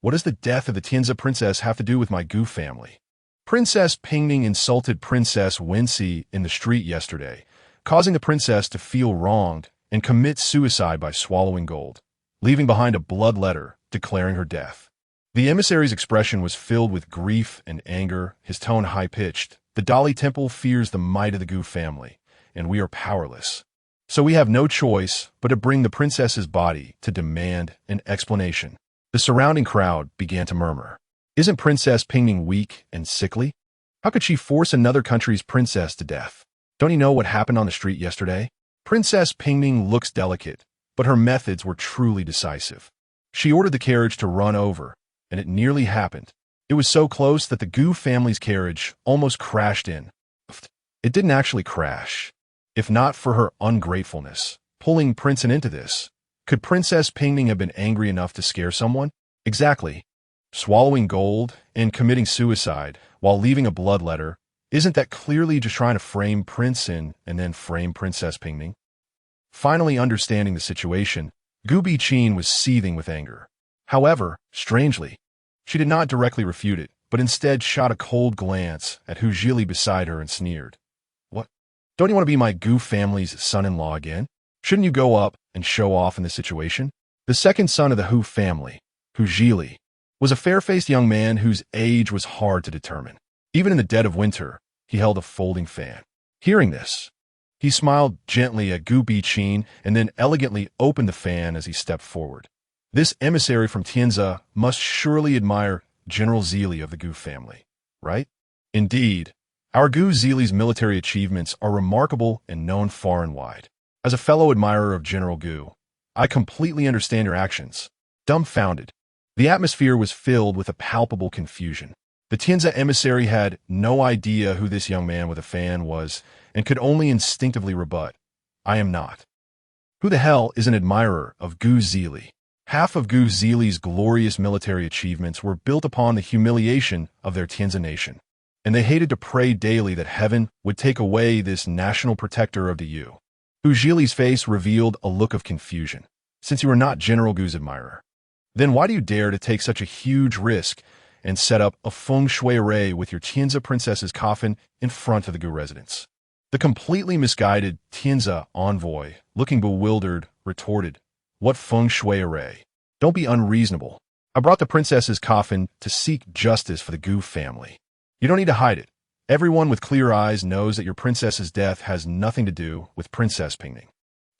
"What does the death of the Tianza princess have to do with my Gu family?" Princess Pingning insulted Princess Wensi in the street yesterday, causing the princess to feel wronged and commit suicide by swallowing gold, leaving behind a blood letter declaring her death. The emissary's expression was filled with grief and anger, his tone high-pitched. "The Dali Temple fears the might of the Gu family, and we are powerless. So we have no choice but to bring the princess's body to demand an explanation." The surrounding crowd began to murmur. "Isn't Princess Pingning weak and sickly? How could she force another country's princess to death? Don't you know what happened on the street yesterday?" Princess Pingning looks delicate, but her methods were truly decisive. She ordered the carriage to run over, and it nearly happened. It was so close that the Gu family's carriage almost crashed in. It didn't actually crash. If not for her ungratefulness, pulling Princeton into this, could Princess Pingning have been angry enough to scare someone? Exactly. Swallowing gold and committing suicide while leaving a blood letter, Isn't that clearly just trying to frame Prince In and then frame Princess Pingning? Finally understanding the situation, Gu Pingning was seething with anger. However, strangely, she did not directly refute it, but instead shot a cold glance at Hu Zhili beside her and sneered. What? Don't you want to be my Gu family's son-in-law again? Shouldn't you go up and show off in this situation? The second son of the Hu family, Hu Zhili, was a fair-faced young man whose age was hard to determine. Even in the dead of winter, he held a folding fan. Hearing this, he smiled gently at Gu Pingning and then elegantly opened the fan as he stepped forward. This emissary from Tianza must surely admire General Zili of the Gu family, right? Indeed, our Gu Zili's military achievements are remarkable and known far and wide. As a fellow admirer of General Gu, I completely understand your actions. Dumbfounded, the atmosphere was filled with a palpable confusion. The Tianza emissary had no idea who this young man with a fan was and could only instinctively rebut, I am not. Who the hell is an admirer of Gu Zili? Half of Gu Zili's glorious military achievements were built upon the humiliation of their Tianza nation, and they hated to pray daily that heaven would take away this national protector of the Yu. Hu Zhili's face revealed a look of confusion. Since you are not General Gu's admirer, then why do you dare to take such a huge risk and set up a feng shui array with your Tianza princess's coffin in front of the Gu residence? The completely misguided Tianza envoy, looking bewildered, retorted, What feng shui array? Don't be unreasonable. I brought the princess's coffin to seek justice for the Gu family. You don't need to hide it. Everyone with clear eyes knows that your princess's death has nothing to do with Princess Pingning.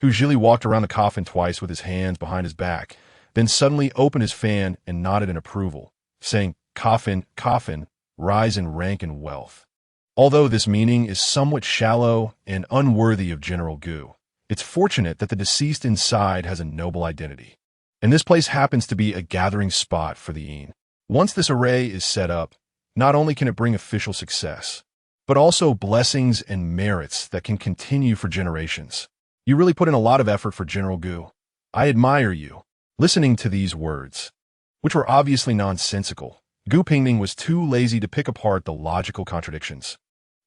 Hu Zhili walked around the coffin twice with his hands behind his back, then suddenly opened his fan and nodded in approval, saying, Coffin, coffin, rise in rank and wealth. Although this meaning is somewhat shallow and unworthy of General Gu, it's fortunate that the deceased inside has a noble identity. And this place happens to be a gathering spot for the Yin. Once this array is set up, not only can it bring official success, but also blessings and merits that can continue for generations. You really put in a lot of effort for General Gu. I admire you. Listening to these words, which were obviously nonsensical, Gu Pingning was too lazy to pick apart the logical contradictions.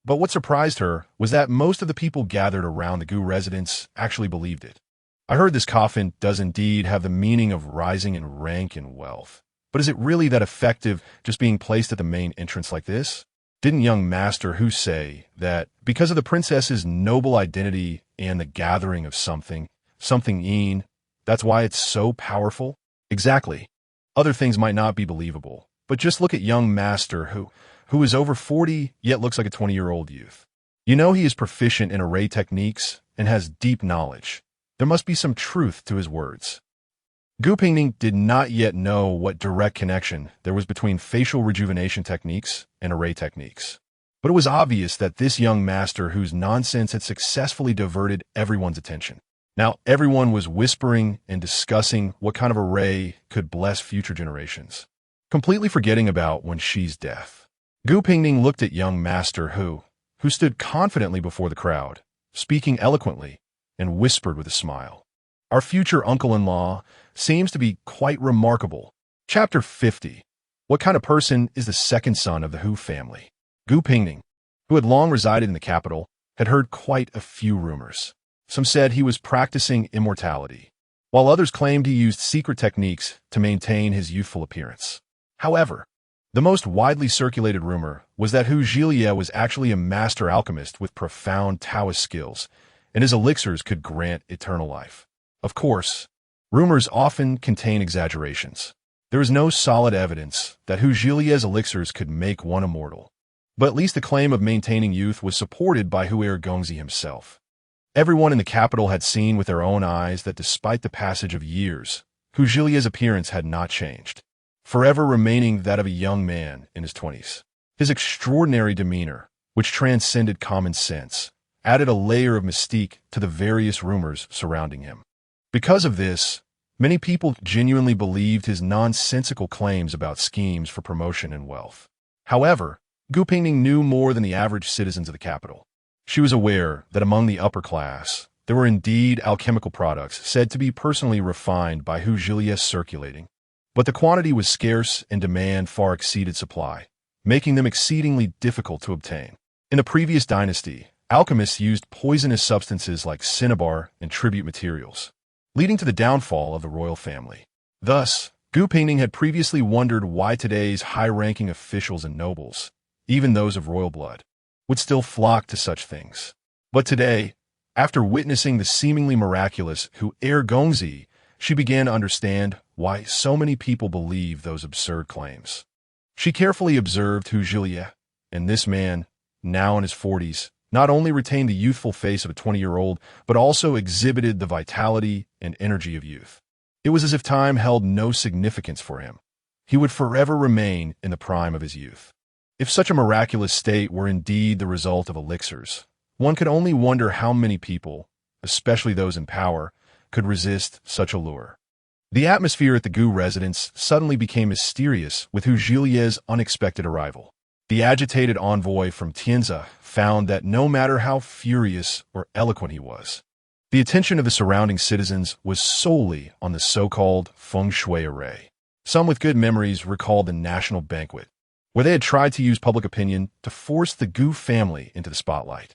But what surprised her was that most of the people gathered around the Gu residence actually believed it. I heard this coffin does indeed have the meaning of rising in rank and wealth. But is it really that effective just being placed at the main entrance like this? Didn't young Master Hu say that because of the princess's noble identity and the gathering of something Yin, that's why it's so powerful? Exactly. Other things might not be believable, but just look at young Master Hu is over 40 yet looks like a 20-year-old youth. You know he is proficient in array techniques and has deep knowledge. There must be some truth to his words. Gu Pingning did not yet know what direct connection there was between facial rejuvenation techniques and array techniques. But it was obvious that this young master whose nonsense had successfully diverted everyone's attention. Now everyone was whispering and discussing what kind of array could bless future generations, completely forgetting about Wen Shi's death. Gu Pingning looked at young Master Hu stood confidently before the crowd, speaking eloquently, and whispered with a smile. Our future uncle-in-law seems to be quite remarkable. Chapter 50. What kind of person is the second son of the Hu family? Gu Pingning, who had long resided in the capital, had heard quite a few rumors. Some said he was practicing immortality, while others claimed he used secret techniques to maintain his youthful appearance. However, the most widely circulated rumor was that Hu Zhili was actually a master alchemist with profound Taoist skills, and his elixirs could grant eternal life. Of course, rumors often contain exaggerations. There is no solid evidence that Hu Zhili's elixirs could make one immortal, but at least the claim of maintaining youth was supported by Hu Gongzi himself. Everyone in the capital had seen with their own eyes that despite the passage of years, Hu Zhili's appearance had not changed, forever remaining that of a young man in his 20s. His extraordinary demeanor, which transcended common sense, added a layer of mystique to the various rumors surrounding him. Because of this, many people genuinely believed his nonsensical claims about schemes for promotion and wealth. However, Gu Pingning knew more than the average citizens of the capital. She was aware that among the upper class, there were indeed alchemical products said to be personally refined by Hu Zhili circulating. But the quantity was scarce and demand far exceeded supply, making them exceedingly difficult to obtain. In the previous dynasty, alchemists used poisonous substances like cinnabar and tribute materials, leading to the downfall of the royal family. Thus, Gu Pingning had previously wondered why today's high-ranking officials and nobles, even those of royal blood, would still flock to such things. But today, after witnessing the seemingly miraculous Hu Gongzi, she began to understand why so many people believe those absurd claims. She carefully observed Hu Zhilie, and this man, now in his 40s, not only retained the youthful face of a 20-year-old, but also exhibited the vitality and energy of youth. It was as if time held no significance for him. He would forever remain in the prime of his youth. If such a miraculous state were indeed the result of elixirs, one could only wonder how many people, especially those in power, could resist such a lure. The atmosphere at the Gu residence suddenly became mysterious with Hu Zhilie's unexpected arrival. The agitated envoy from Tianzi found that no matter how furious or eloquent he was, the attention of the surrounding citizens was solely on the so-called feng shui array. Some with good memories recalled the national banquet, where they had tried to use public opinion to force the Gu family into the spotlight,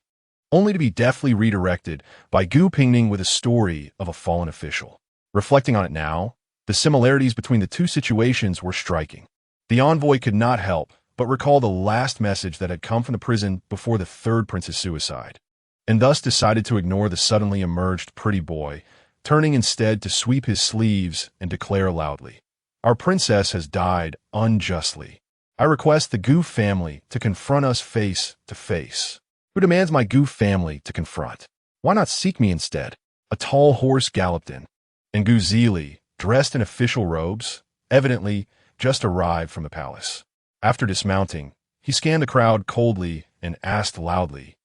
only to be deftly redirected by Gu Pingning with a story of a fallen official. Reflecting on it now, the similarities between the two situations were striking. The envoy could not help but recall the last message that had come from the prison before the third prince's suicide, and thus decided to ignore the suddenly emerged pretty boy, turning instead to sweep his sleeves and declare loudly, "Our princess has died unjustly. I request the Gu family to confront us face to face." "Who demands my Gu family to confront? Why not seek me instead?" A tall horse galloped in, and Gu Zili, dressed in official robes, evidently just arrived from the palace. After dismounting, he scanned the crowd coldly and asked loudly,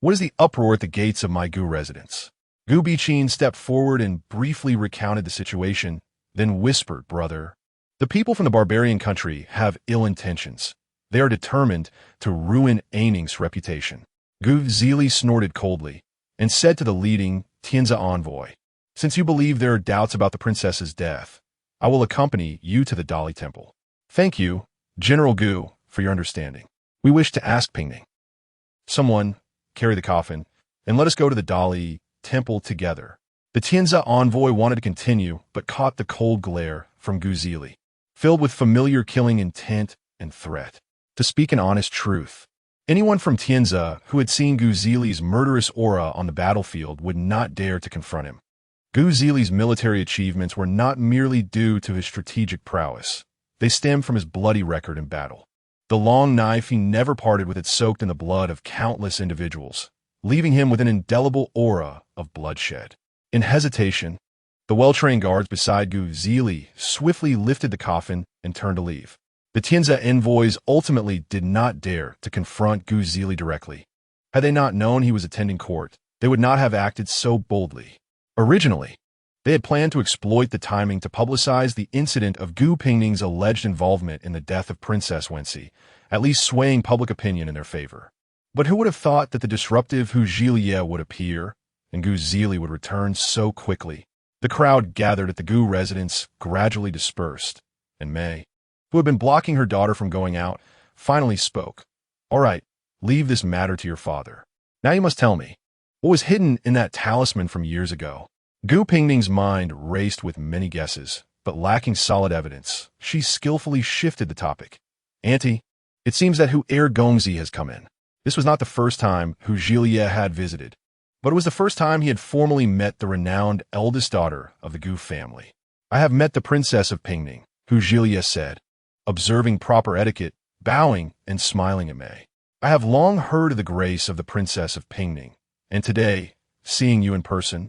"What is the uproar at the gates of my Gu residence?" Gu Bichin stepped forward and briefly recounted the situation, then whispered, "Brother, the people from the barbarian country have ill intentions. They are determined to ruin Aining's reputation." Gu Zili snorted coldly and said to the leading Tianzi envoy, "Since you believe there are doubts about the princess's death, I will accompany you to the Dali temple." "Thank you, General Gu, for your understanding. We wish to ask Pingning. Someone carry the coffin, and let us go to the Dali temple together." The Tianzi envoy wanted to continue, but caught the cold glare from Gu Zili, filled with familiar killing intent and threat. To speak an honest truth, anyone from Tianzi who had seen Gu Zili's murderous aura on the battlefield would not dare to confront him. Gu Zili's military achievements were not merely due to his strategic prowess. They stemmed from his bloody record in battle. The long knife he never parted with it soaked in the blood of countless individuals, leaving him with an indelible aura of bloodshed. In hesitation, the well-trained guards beside Gu Zili swiftly lifted the coffin and turned to leave. The Tianzi envoys ultimately did not dare to confront Gu Zili directly. Had they not known he was attending court, they would not have acted so boldly. Originally, they had planned to exploit the timing to publicize the incident of Gu Pingning's alleged involvement in the death of Princess Wenxi, at least swaying public opinion in their favor. But who would have thought that the disruptive Hu Zhilie would appear, and Gu Zili would return so quickly? The crowd gathered at the Gu residence gradually dispersed, and Mei, who had been blocking her daughter from going out, finally spoke. "All right, leave this matter to your father. Now you must tell me, what was hidden in that talisman from years ago?" Gu Pingning's mind raced with many guesses, but lacking solid evidence, she skillfully shifted the topic. "Auntie, it seems that Hu Gongzi has come in." This was not the first time Hu Zhilie had visited, but it was the first time he had formally met the renowned eldest daughter of the Gu family. "I have met the princess of Pingning," Hu Zhilie said, observing proper etiquette, bowing and smiling at Mei. "I have long heard of the grace of the princess of Pingning, and today, seeing you in person,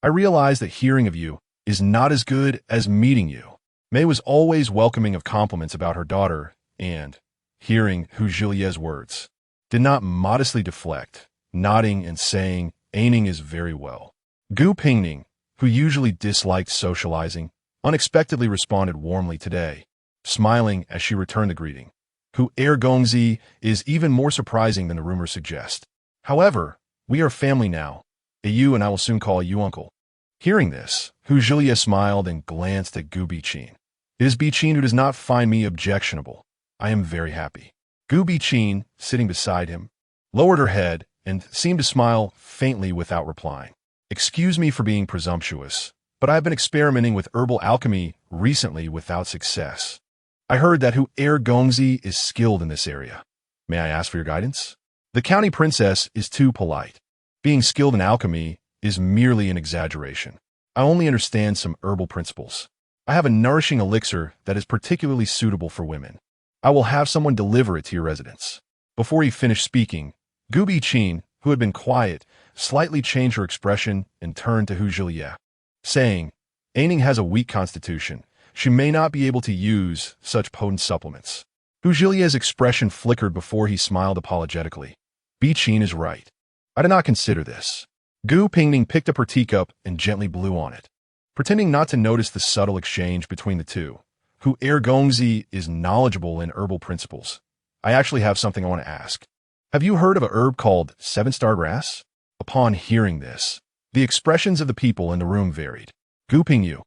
I realize that hearing of you is not as good as meeting you." Mei was always welcoming of compliments about her daughter, and, hearing Hu Zhilie's words, did not modestly deflect, nodding and saying, "Aining is very well." Gu Pingning, who usually disliked socializing, unexpectedly responded warmly today, smiling as she returned the greeting. "Hu Gongzi is even more surprising than the rumors suggest. However, we are family now. You and I will soon call you uncle." Hearing this, Hu Zhilie smiled and glanced at Gu Bichin. "It is Bichin who does not find me objectionable. I am very happy." Gu Bichin, sitting beside him, lowered her head, and seemed to smile faintly without replying. Excuse me for being presumptuous, but I've been experimenting with herbal alchemy recently without success. I heard that Hu Gongzi is skilled in this area. May I ask for your guidance? The county princess is too polite. Being skilled in alchemy is merely an exaggeration. I only understand some herbal principles. I have a nourishing elixir that is particularly suitable for women. I will have someone deliver it to your residence. Before he finished speaking, Gu Pingning, who had been quiet, slightly changed her expression and turned to Hu Zhilie, saying, Aining has a weak constitution. She may not be able to use such potent supplements. Hu Zhilie's expression flickered before he smiled apologetically. Qin is right. I did not consider this. Gu Pingning picked up her teacup and gently blew on it. Pretending not to notice the subtle exchange between the two, Hu Gongzi is knowledgeable in herbal principles. I actually have something I want to ask. Have you heard of a herb called seven-star grass? Upon hearing this, the expressions of the people in the room varied. Gu Pingning,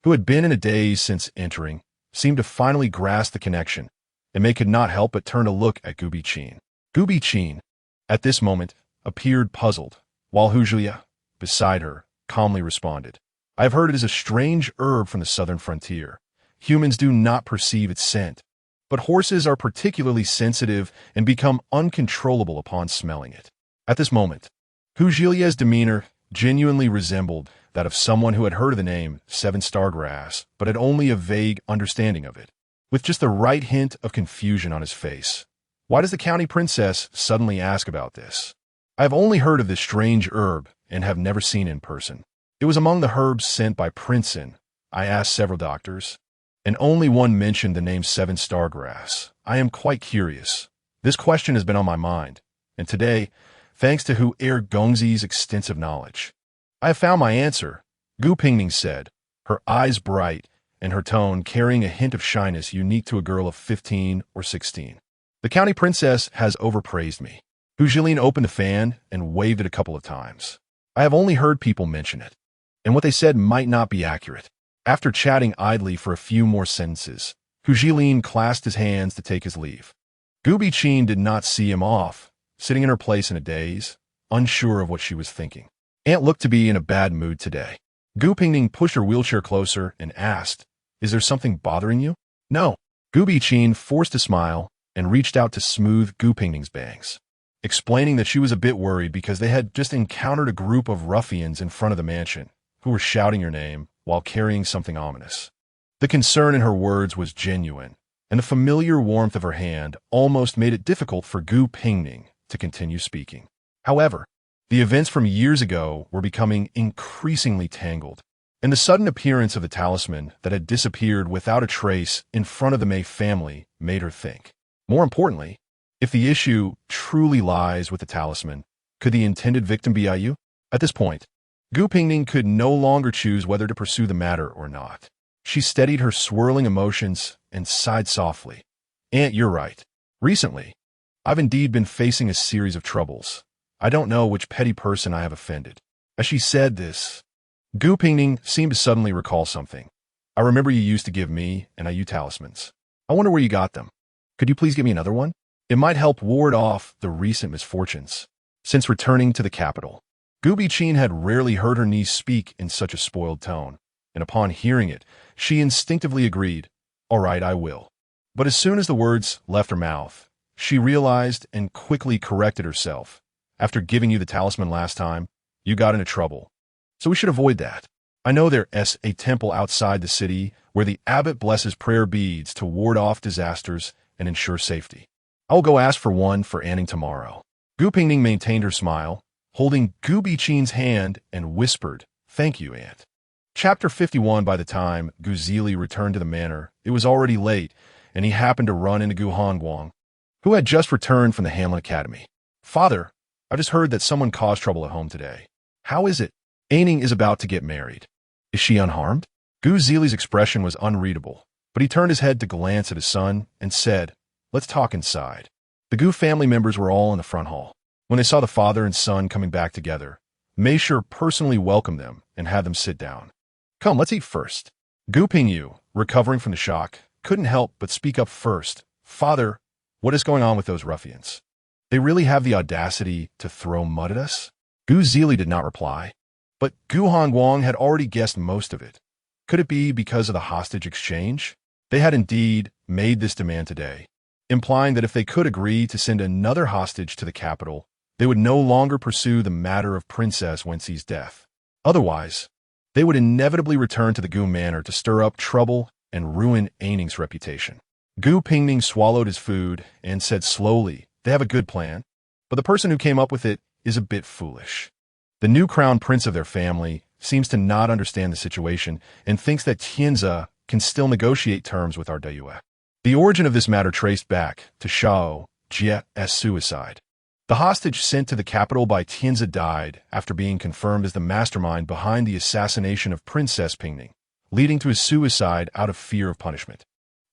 who had been in a daze since entering, seemed to finally grasp the connection, and May could not help but turn to look at Gu Pingning. Gu Pingning, at this moment, appeared puzzled, while Hu Zhilie, beside her, calmly responded. I have heard it is a strange herb from the southern frontier. Humans do not perceive its scent, but horses are particularly sensitive and become uncontrollable upon smelling it. At this moment, Hu Zhilie's demeanor genuinely resembled that of someone who had heard of the name seven-star grass, but had only a vague understanding of it, with just the right hint of confusion on his face. Why does the county princess suddenly ask about this? I have only heard of this strange herb and have never seen it in person. It was among the herbs sent by Princeton. I asked several doctors, and only one mentioned the name seven-star grass. I am quite curious. This question has been on my mind, and today, thanks to Hu Gongzi's extensive knowledge, I have found my answer, Gu Pingning said, her eyes bright and her tone carrying a hint of shyness unique to a girl of 15 or 16. The county princess has overpraised me. Hu Zhilie opened the fan and waved it a couple of times. I have only heard people mention it, and what they said might not be accurate. After chatting idly for a few more sentences, Hu Zhilie clasped his hands to take his leave. Gu Pingning did not see him off, sitting in her place in a daze, unsure of what she was thinking. Aunt looked to be in a bad mood today. Gu Pingning pushed her wheelchair closer and asked, Is there something bothering you? No. Gu Pingning forced a smile and reached out to smooth Gu Pingning's bangs, explaining that she was a bit worried because they had just encountered a group of ruffians in front of the mansion who were shouting her name while carrying something ominous. The concern in her words was genuine, and the familiar warmth of her hand almost made it difficult for Gu Pingning to continue speaking. However, the events from years ago were becoming increasingly tangled, and the sudden appearance of the talisman that had disappeared without a trace in front of the May family made her think. More importantly, if the issue truly lies with the talisman, could the intended victim be IU? At this point, Gu Pingning could no longer choose whether to pursue the matter or not. She steadied her swirling emotions and sighed softly. Aunt, you're right. Recently, I've indeed been facing a series of troubles. I don't know which petty person I have offended. As she said this, Gu Pingning seemed to suddenly recall something. I remember you used to give me and IU talismans. I wonder where you got them. Could you please give me another one? It might help ward off the recent misfortunes. Since returning to the capital, Gu Pingning had rarely heard her niece speak in such a spoiled tone, and upon hearing it, she instinctively agreed, All right, I will. But as soon as the words left her mouth, she realized and quickly corrected herself. After giving you the talisman last time, you got into trouble. So we should avoid that. I know there's a temple outside the city where the abbot blesses prayer beads to ward off disasters and ensure safety. I will go ask for one for Anning tomorrow. Gu Pingning maintained her smile, holding Gu Ping's hand, and whispered, Thank you, Aunt. Chapter 51. By the time Gu Zili returned to the manor, it was already late, and he happened to run into Gu Hongguang, who had just returned from the Hamlin Academy. Father, I just heard that someone caused trouble at home today. How is it? Aining is about to get married. Is she unharmed? Gu Zili's expression was unreadable, but he turned his head to glance at his son and said, Let's talk inside. The Gu family members were all in the front hall. When they saw the father and son coming back together, Meisher personally welcomed them and had them sit down. Come, let's eat first. Gu Pingning, recovering from the shock, couldn't help but speak up first. Father, what is going on with those ruffians? They really have the audacity to throw mud at us? Gu Zili did not reply, but Gu Hongguang had already guessed most of it. Could it be because of the hostage exchange? They had indeed made this demand today, implying that if they could agree to send another hostage to the capital, they would no longer pursue the matter of Princess Wenxi's death. Otherwise, they would inevitably return to the Gu manor to stir up trouble and ruin Aining's reputation. Gu Pingning swallowed his food and said slowly, "They have a good plan, but the person who came up with it is a bit foolish. The new crown prince of their family seems to not understand the situation and thinks that Tianzi can still negotiate terms with our Dayue." The origin of this matter traced back to Shao Jie's suicide. The hostage sent to the capital by Tianzi died after being confirmed as the mastermind behind the assassination of Princess Pingning, leading to his suicide out of fear of punishment.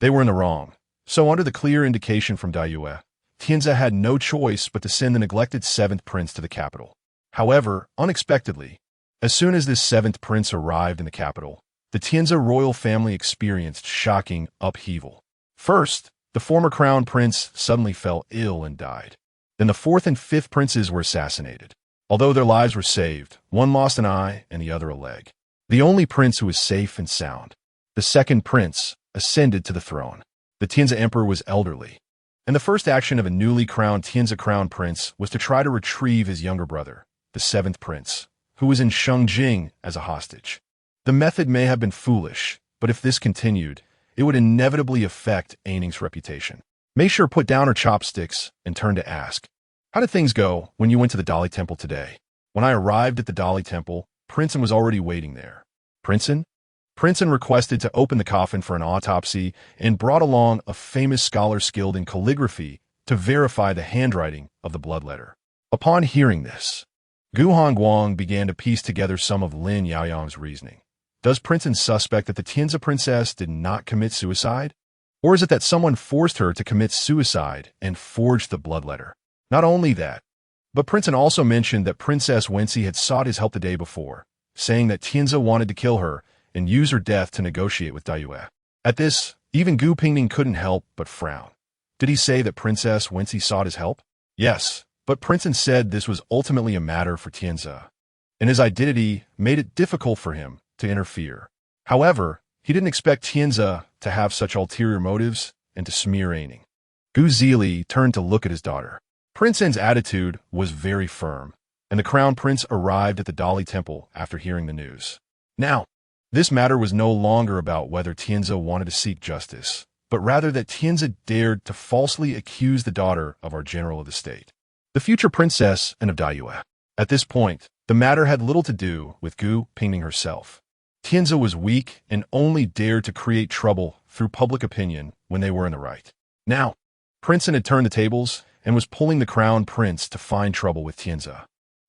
They were in the wrong, so under the clear indication from Dayue, Tianzi had no choice but to send the neglected seventh prince to the capital. However, unexpectedly, as soon as this seventh prince arrived in the capital, the Tianzi royal family experienced shocking upheaval. First, the former crown prince suddenly fell ill and died. Then the fourth and fifth princes were assassinated. Although their lives were saved, one lost an eye and the other a leg. The only prince who was safe and sound, the second prince, ascended to the throne. The Tianzi emperor was elderly, and the first action of a newly crowned Tianzi crown prince was to try to retrieve his younger brother, the seventh prince, who was in Shengjing as a hostage. The method may have been foolish, but if this continued, it would inevitably affect Aining's reputation. Mei Shi put down her chopsticks and turned to ask, "How did things go when you went to the Dali Temple today?" When I arrived at the Dali Temple, Princeton was already waiting there. Princeton? Princeton requested to open the coffin for an autopsy and brought along a famous scholar skilled in calligraphy to verify the handwriting of the blood letter. Upon hearing this, Gu Hongguang began to piece together some of Lin Yaoyang's reasoning. Does Princeton suspect that the Tianzi princess did not commit suicide? Or is it that someone forced her to commit suicide and forged the blood letter? Not only that, but Princeton also mentioned that Princess Wenxi had sought his help the day before, saying that Tianzi wanted to kill her and use her death to negotiate with Dayue. At this, even Gu Pingning couldn't help but frown. Did he say that Princess Wenxi sought his help? Yes, but Princeton said this was ultimately a matter for Tianzi, and his identity made it difficult for him to interfere. However, he didn't expect Tianzi to have such ulterior motives and to smear Aining. Gu Zili turned to look at his daughter. Princeton's attitude was very firm, and the crown prince arrived at the Dali Temple after hearing the news. Now, this matter was no longer about whether Tianzi wanted to seek justice, but rather that Tianzi dared to falsely accuse the daughter of our general of the state, the future princess and of Dayue. At this point, the matter had little to do with Gu Pingning herself. Tianzi was weak and only dared to create trouble through public opinion when they were in the right. Now, Princeton had turned the tables and was pulling the crown prince to find trouble with Tianzi.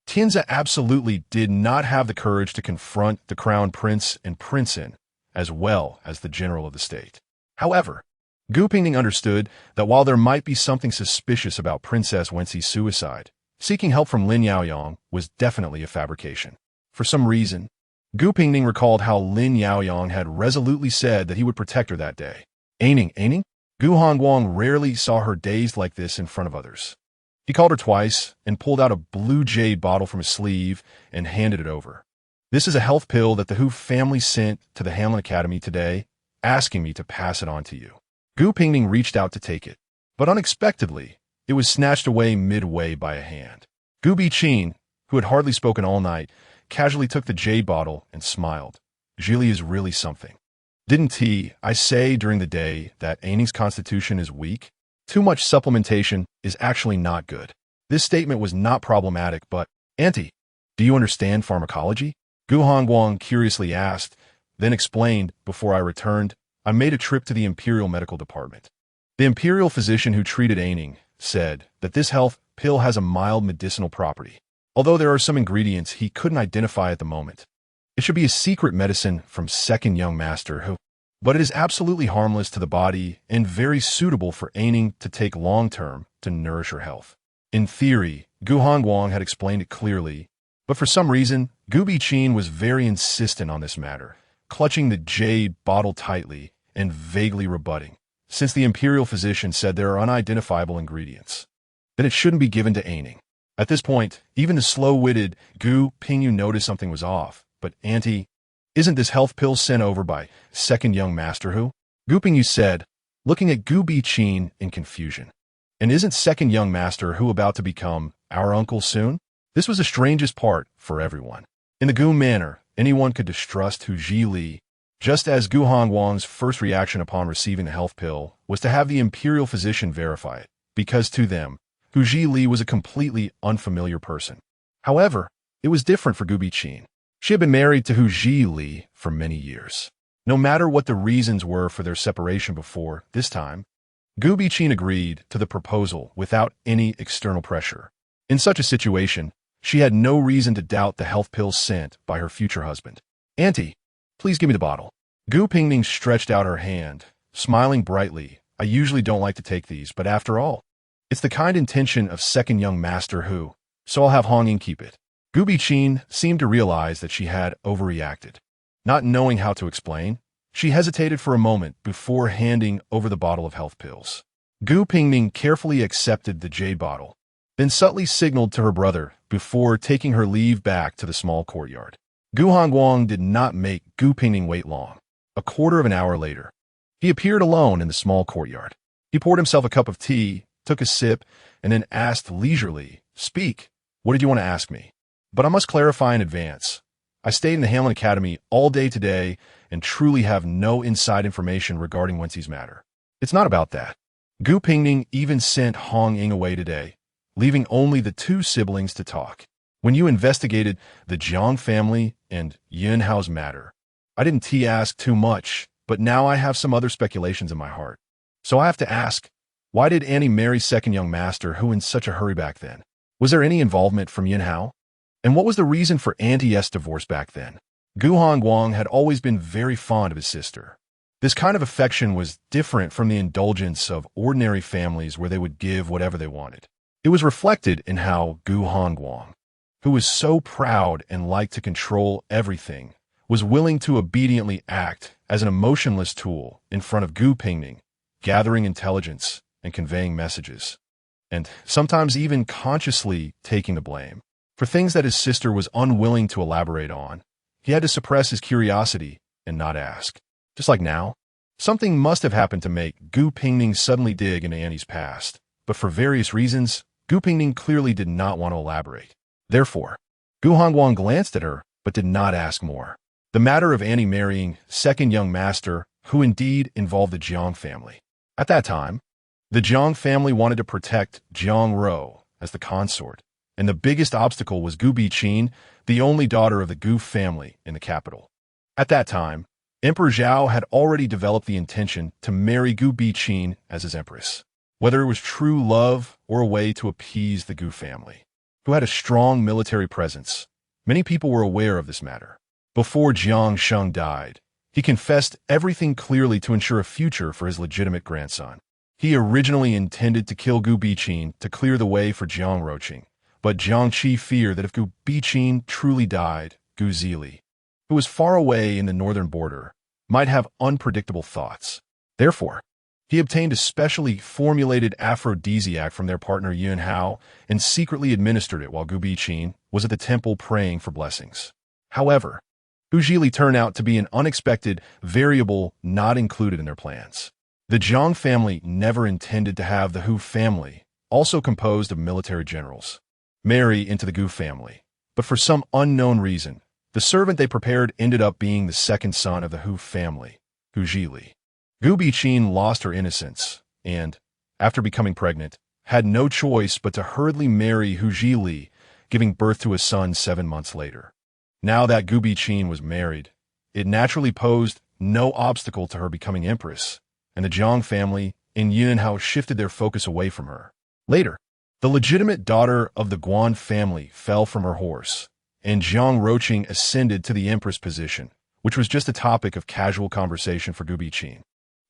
Tianzi absolutely did not have the courage to confront the crown prince and Princeton, as well as the general of the state. However, Gu Pingning understood that while there might be something suspicious about Princess Wenxi's suicide, seeking help from Lin Yaoyang was definitely a fabrication. For some reason, Gu Pingning recalled how Lin Yaoyang had resolutely said that he would protect her that day. Aining? Gu Hongguang rarely saw her dazed like this in front of others. He called her twice and pulled out a blue jade bottle from his sleeve and handed it over. "This is a health pill that the Hu family sent to the Hamlin Academy today, asking me to pass it on to you." Gu Pingning reached out to take it, but unexpectedly, it was snatched away midway by a hand. Gu Biqin, who had hardly spoken all night, casually took the jade bottle and smiled. "Zili is really something. Didn't I say during the day that Aining's constitution is weak? Too much supplementation is actually not good." This statement was not problematic, but, "Auntie, do you understand pharmacology?" Gu Hongguang curiously asked, then explained, "Before I returned, I made a trip to the Imperial Medical Department. The Imperial physician who treated Aining said that this health pill has a mild medicinal property, although there are some ingredients he couldn't identify at the moment. It should be a secret medicine from second young master who, but it is absolutely harmless to the body and very suitable for Aining to take long-term to nourish her health." In theory, Gu Hongguang had explained it clearly, but for some reason, Gu Biqin was very insistent on this matter, clutching the jade bottle tightly and vaguely rebutting, since the imperial physician said there are unidentifiable ingredients. then it shouldn't be given to Aining. At this point, even the slow-witted Gu Pingning noticed something was off. But, Auntie, isn't this health pill sent over by second young master who? Gu Pingning said, looking at Gu Biqin in confusion. And isn't second young master who about to become our uncle soon? This was the strangest part for everyone. In the Gu manor, anyone could distrust Hu Zhili, just as Gu Hongguang's first reaction upon receiving the health pill was to have the imperial physician verify it, because to them, Hu Zhili was a completely unfamiliar person. However, it was different for Gu Biqin. She had been married to Hu Zhili for many years. No matter what the reasons were for their separation before, this time, Gu Biqin agreed to the proposal without any external pressure. In such a situation, she had no reason to doubt the health pills sent by her future husband. Auntie, please give me the bottle. Gu Pingning stretched out her hand, smiling brightly. I usually don't like to take these, but after all, it's the kind intention of second young master who, so I'll have Hong Ying keep it. Gu Biqin seemed to realize that she had overreacted. Not knowing how to explain, she hesitated for a moment before handing over the bottle of health pills. Gu Pingning carefully accepted the jade bottle, then subtly signaled to her brother before taking her leave back to the small courtyard. Gu Hongguang did not make Gu Pingning wait long. A quarter of an hour later, he appeared alone in the small courtyard. He poured himself a cup of tea, took a sip, and then asked leisurely, "Speak, what did you want to ask me? But I must clarify in advance. I stayed in the Hamlin Academy all day today and truly have no inside information regarding Wenxi's matter. It's not about that. Gu Pingning even sent Hong Ying away today, leaving only the two siblings to talk. When you investigated the Jiang family and Yun Hao's matter, I didn't ask too much, but now I have some other speculations in my heart. So I have to ask, why did Annie marry second young master who in such a hurry back then? Was there any involvement from Yun Hao? And what was the reason for Auntie's divorce back then? Gu Hongguang had always been very fond of his sister. This kind of affection was different from the indulgence of ordinary families where they would give whatever they wanted. It was reflected in how Gu Hongguang, who was so proud and liked to control everything, was willing to obediently act as an emotionless tool in front of Gu Pingning, gathering intelligence and conveying messages, and sometimes even consciously taking the blame. For things that his sister was unwilling to elaborate on, he had to suppress his curiosity and not ask. Just like now, something must have happened to make Gu Pingning suddenly dig into Annie's past, but for various reasons, Gu Pingning clearly did not want to elaborate. Therefore, Gu Hongguang glanced at her, but did not ask more. The matter of Annie marrying second young master, who indeed involved the Jiang family. At that time, the Jiang family wanted to protect Jiang Ro as the consort, and the biggest obstacle was Gu Biqin, the only daughter of the Gu family in the capital. At that time, Emperor Zhao had already developed the intention to marry Gu Biqin as his empress, whether it was true love or a way to appease the Gu family, who had a strong military presence. Many people were aware of this matter. Before Jiang Sheng died, he confessed everything clearly to ensure a future for his legitimate grandson. He originally intended to kill Gu Biqin to clear the way for Jiang Roqing, but Jiang Qi feared that if Gu Biqin truly died, Gu Zili, who was far away in the northern border, might have unpredictable thoughts. Therefore, he obtained a specially formulated aphrodisiac from their partner Yun Hao and secretly administered it while Gu Biqin was at the temple praying for blessings. However, Hu Zili turned out to be an unexpected variable not included in their plans. The Jiang family never intended to have the Hu family, also composed of military generals, marry into the Gu family, but for some unknown reason, the servant they prepared ended up being the second son of the Hu family, Hu Zili. Gu Biqin lost her innocence and, after becoming pregnant, had no choice but to hurriedly marry Hu Zili, giving birth to a son 7 months later. Now that Gu Biqin was married, it naturally posed no obstacle to her becoming empress, and the Jiang family and Yun Hao shifted their focus away from her. Later, the legitimate daughter of the Guan family fell from her horse, and Jiang Roqing ascended to the empress position, which was just a topic of casual conversation for Gu Biqin,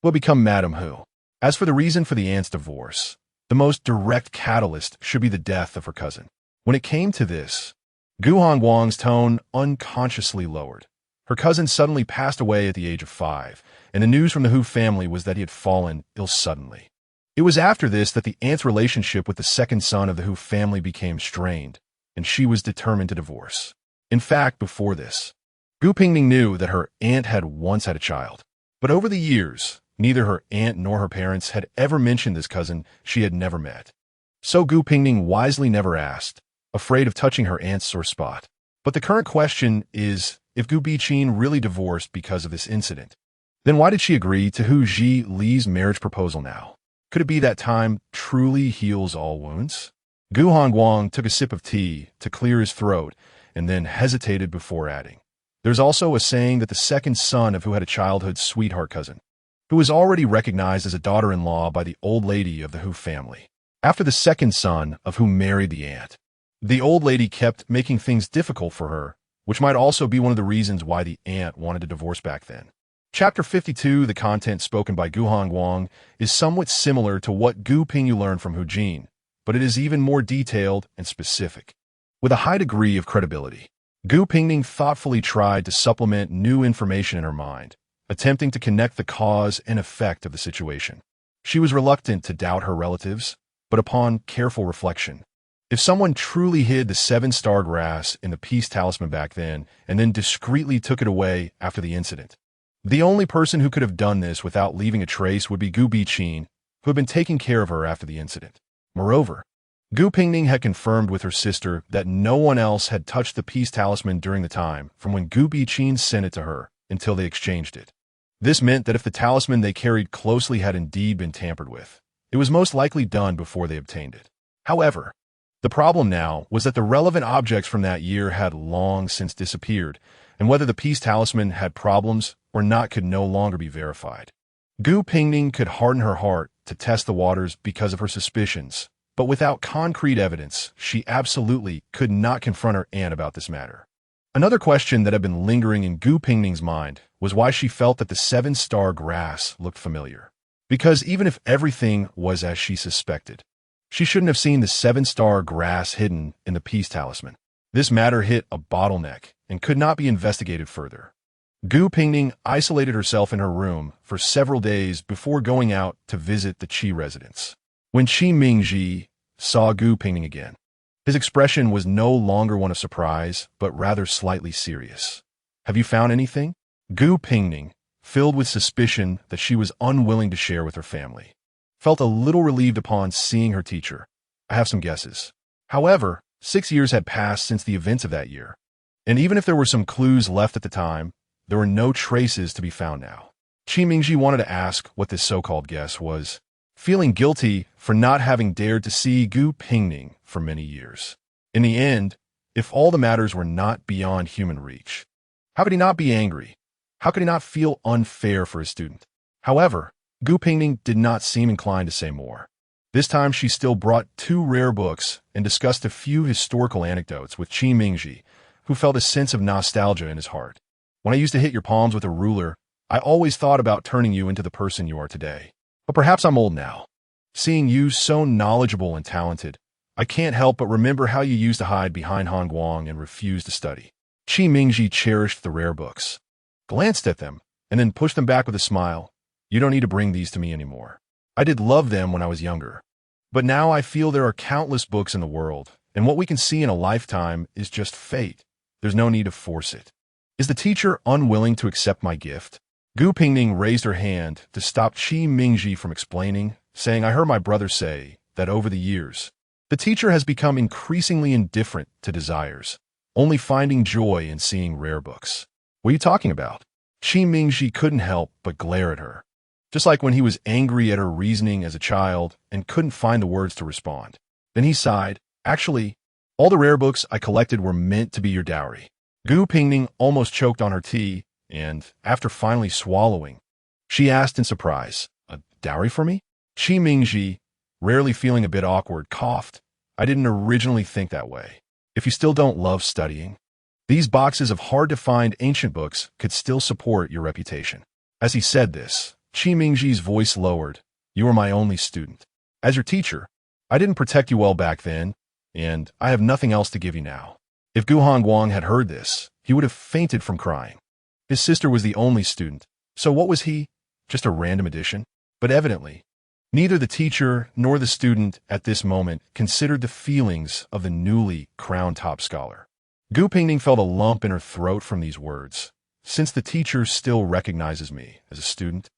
who had become Madame Hu. As for the reason for the aunt's divorce, the most direct catalyst should be the death of her cousin. When it came to this, Gu Hongguang's tone unconsciously lowered. Her cousin suddenly passed away at the age of 5, and the news from the Hu family was that he had fallen ill suddenly. It was after this that the aunt's relationship with the second son of the Hu family became strained, and she was determined to divorce. In fact, before this, Gu Pingning knew that her aunt had once had a child. But over the years, neither her aunt nor her parents had ever mentioned this cousin she had never met. So Gu Pingning wisely never asked, afraid of touching her aunt's sore spot. But the current question is, if Gu Biqin really divorced because of this incident, then why did she agree to Hu Ji Li's marriage proposal now? Could it be that time truly heals all wounds? Gu Hongguang took a sip of tea to clear his throat and then hesitated before adding. There's also a saying that the second son of Hu had a childhood sweetheart cousin, who was already recognized as a daughter-in-law by the old lady of the Hu family. After the second son of Hu married the aunt, the old lady kept making things difficult for her, which might also be one of the reasons why the aunt wanted a divorce back then. Chapter 52, the content spoken by Gu Hongguang, is somewhat similar to what Gu Pingning learned from Hu Jin, but it is even more detailed and specific. With a high degree of credibility, Gu Pingning thoughtfully tried to supplement new information in her mind, attempting to connect the cause and effect of the situation. She was reluctant to doubt her relatives, but upon careful reflection, if someone truly hid the 7-star grass in the peace talisman back then and then discreetly took it away after the incident, the only person who could have done this without leaving a trace would be Gu Biqin, who had been taking care of her after the incident. Moreover, Gu Pingning had confirmed with her sister that no one else had touched the peace talisman during the time from when Gu Biqin sent it to her until they exchanged it. This meant that if the talisman they carried closely had indeed been tampered with, it was most likely done before they obtained it. However, the problem now was that the relevant objects from that year had long since disappeared, and whether the peace talisman had problems or not could no longer be verified. Gu Pingning could harden her heart to test the waters because of her suspicions, but without concrete evidence, she absolutely could not confront her aunt about this matter. Another question that had been lingering in Gu Pingning's mind was why she felt that the 7-star grass looked familiar. Because even if everything was as she suspected, she shouldn't have seen the 7-star grass hidden in the peace talisman. This matter hit a bottleneck and could not be investigated further. Gu Pingning isolated herself in her room for several days before going out to visit the Qi residence. When Qi Mingji saw Gu Pingning again, his expression was no longer one of surprise, but rather slightly serious. "Have you found anything?" Gu Pingning, filled with suspicion that she was unwilling to share with her family, felt a little relieved upon seeing her teacher. "I have some guesses." However, 6 years had passed since the events of that year, and even if there were some clues left at the time, there were no traces to be found now. Qi Mingji wanted to ask what this so-called guess was, feeling guilty for not having dared to see Gu Pingning for many years. In the end, if all the matters were not beyond human reach, how could he not be angry? How could he not feel unfair for his student? However, Gu Pingning did not seem inclined to say more. This time she still brought 2 rare books and discussed a few historical anecdotes with Qi Mingji, who felt a sense of nostalgia in his heart. "When I used to hit your palms with a ruler, I always thought about turning you into the person you are today. But perhaps I'm old now. Seeing you so knowledgeable and talented, I can't help but remember how you used to hide behind Hongguang and refuse to study." Qi Mingji cherished the rare books, glanced at them, and then pushed them back with a smile. "You don't need to bring these to me anymore. I did love them when I was younger. But now I feel there are countless books in the world, and what we can see in a lifetime is just fate. There's no need to force it. Is the teacher unwilling to accept my gift?" Gu Pingning raised her hand to stop Qi Mingji from explaining, saying, "I heard my brother say that over the years, the teacher has become increasingly indifferent to desires, only finding joy in seeing rare books." "What are you talking about?" Qi Mingji couldn't help but glare at her, just like when he was angry at her reasoning as a child and couldn't find the words to respond. Then he sighed. "Actually, all the rare books I collected were meant to be your dowry." Gu Pingning almost choked on her tea, and, after finally swallowing, she asked in surprise, "A dowry for me?" Qi Mingji, rarely feeling a bit awkward, coughed. "I didn't originally think that way. If you still don't love studying, these boxes of hard-to-find ancient books could still support your reputation." As he said this, Qi Mingji's voice lowered. "You were my only student. As your teacher, I didn't protect you well back then, and I have nothing else to give you now." If Gu Hongguang had heard this, he would have fainted from crying. His sister was the only student, so what was he? Just a random addition? But evidently, Neither the teacher nor the student at this moment considered the feelings of the newly crowned top scholar. Gu Pingning felt a lump in her throat from these words. Since the teacher still recognizes me as a student,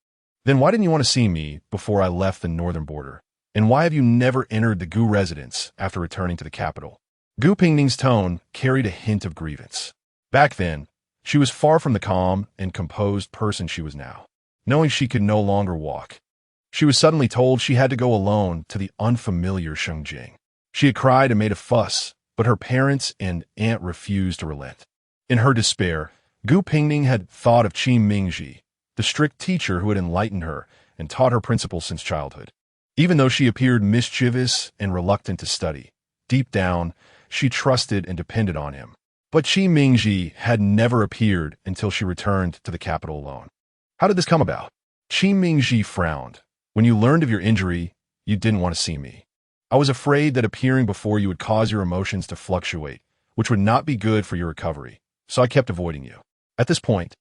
then why didn't you want to see me before I left the northern border? And why have you never entered the Gu residence after returning to the capital? Gu Pingning's tone carried a hint of grievance. Back then, she was far from the calm and composed person she was now. Knowing she could no longer walk, she was suddenly told she had to go alone to the unfamiliar Shengjing. She had cried and made a fuss, but her parents and aunt refused to relent. In her despair, Gu Pingning had thought of Qi Mingji, the strict teacher who had enlightened her and taught her principles since childhood. Even though she appeared mischievous and reluctant to study, deep down, she trusted and depended on him. But Qi Mingji had never appeared until she returned to the capital alone. How did this come about? Qi Mingji frowned. When you learned of your injury, you didn't want to see me. I was afraid that appearing before you would cause your emotions to fluctuate, which would not be good for your recovery, so I kept avoiding you. At this point,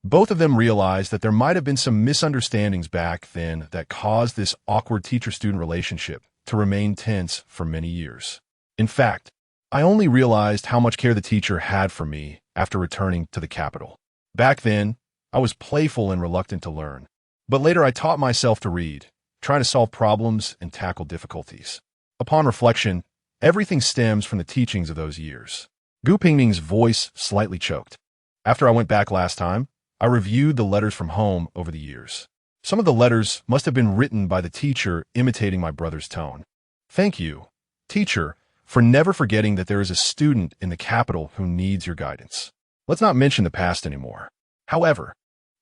both of them realized that there might have been some misunderstandings back then that caused this awkward teacher-student relationship to remain tense for many years. In fact, I only realized how much care the teacher had for me after returning to the capital. Back then, I was playful and reluctant to learn. But later I taught myself to read, trying to solve problems and tackle difficulties. Upon reflection, everything stems from the teachings of those years. Gu Pingning's voice slightly choked. After I went back last time, I reviewed the letters from home over the years. Some of the letters must have been written by the teacher imitating my brother's tone. Thank you, teacher, for never forgetting that there is a student in the capital who needs your guidance. Let's not mention the past anymore. However,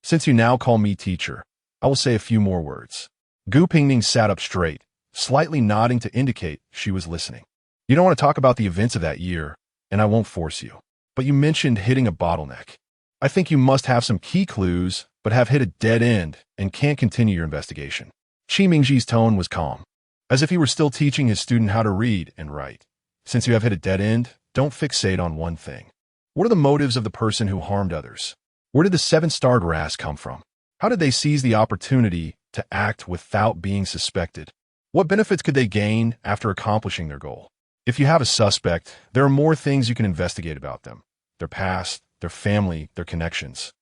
since you now call me teacher, I will say a few more words. Gu Pingning sat up straight, slightly nodding to indicate she was listening. You don't want to talk about the events of that year, and I won't force you. But you mentioned hitting a bottleneck. I think you must have some key clues, but have hit a dead end and can't continue your investigation. Qi Mingji's tone was calm, as if he were still teaching his student how to read and write. Since you have hit a dead end, don't fixate on one thing. What are the motives of the person who harmed others? Where did the 7-star grass come from? How did they seize the opportunity to act without being suspected? What benefits could they gain after accomplishing their goal? If you have a suspect, there are more things you can investigate about them. Their past, their family, their connections.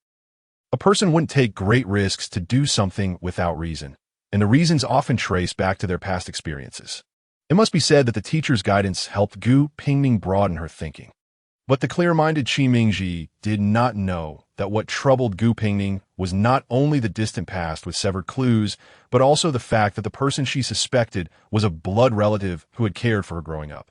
A person wouldn't take great risks to do something without reason, and the reasons often trace back to their past experiences. It must be said that the teacher's guidance helped Gu Pingning broaden her thinking. But the clear-minded Qi Mingji did not know that what troubled Gu Pingning was not only the distant past with severed clues, but also the fact that the person she suspected was a blood relative who had cared for her growing up.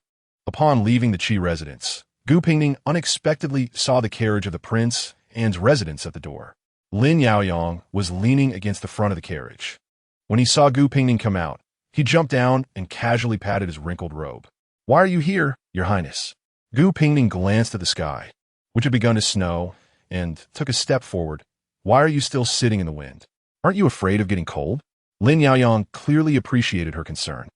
Upon leaving the Qi residence, Gu Pingning unexpectedly saw the carriage of the prince and residence at the door. Lin Yaoyang was leaning against the front of the carriage. When he saw Gu Pingning come out, he jumped down and casually patted his wrinkled robe. "Why are you here, Your Highness?" Gu Pingning glanced at the sky, which had begun to snow, and took a step forward. "Why are you still sitting in the wind? Aren't you afraid of getting cold?" Lin Yaoyang clearly appreciated her concern.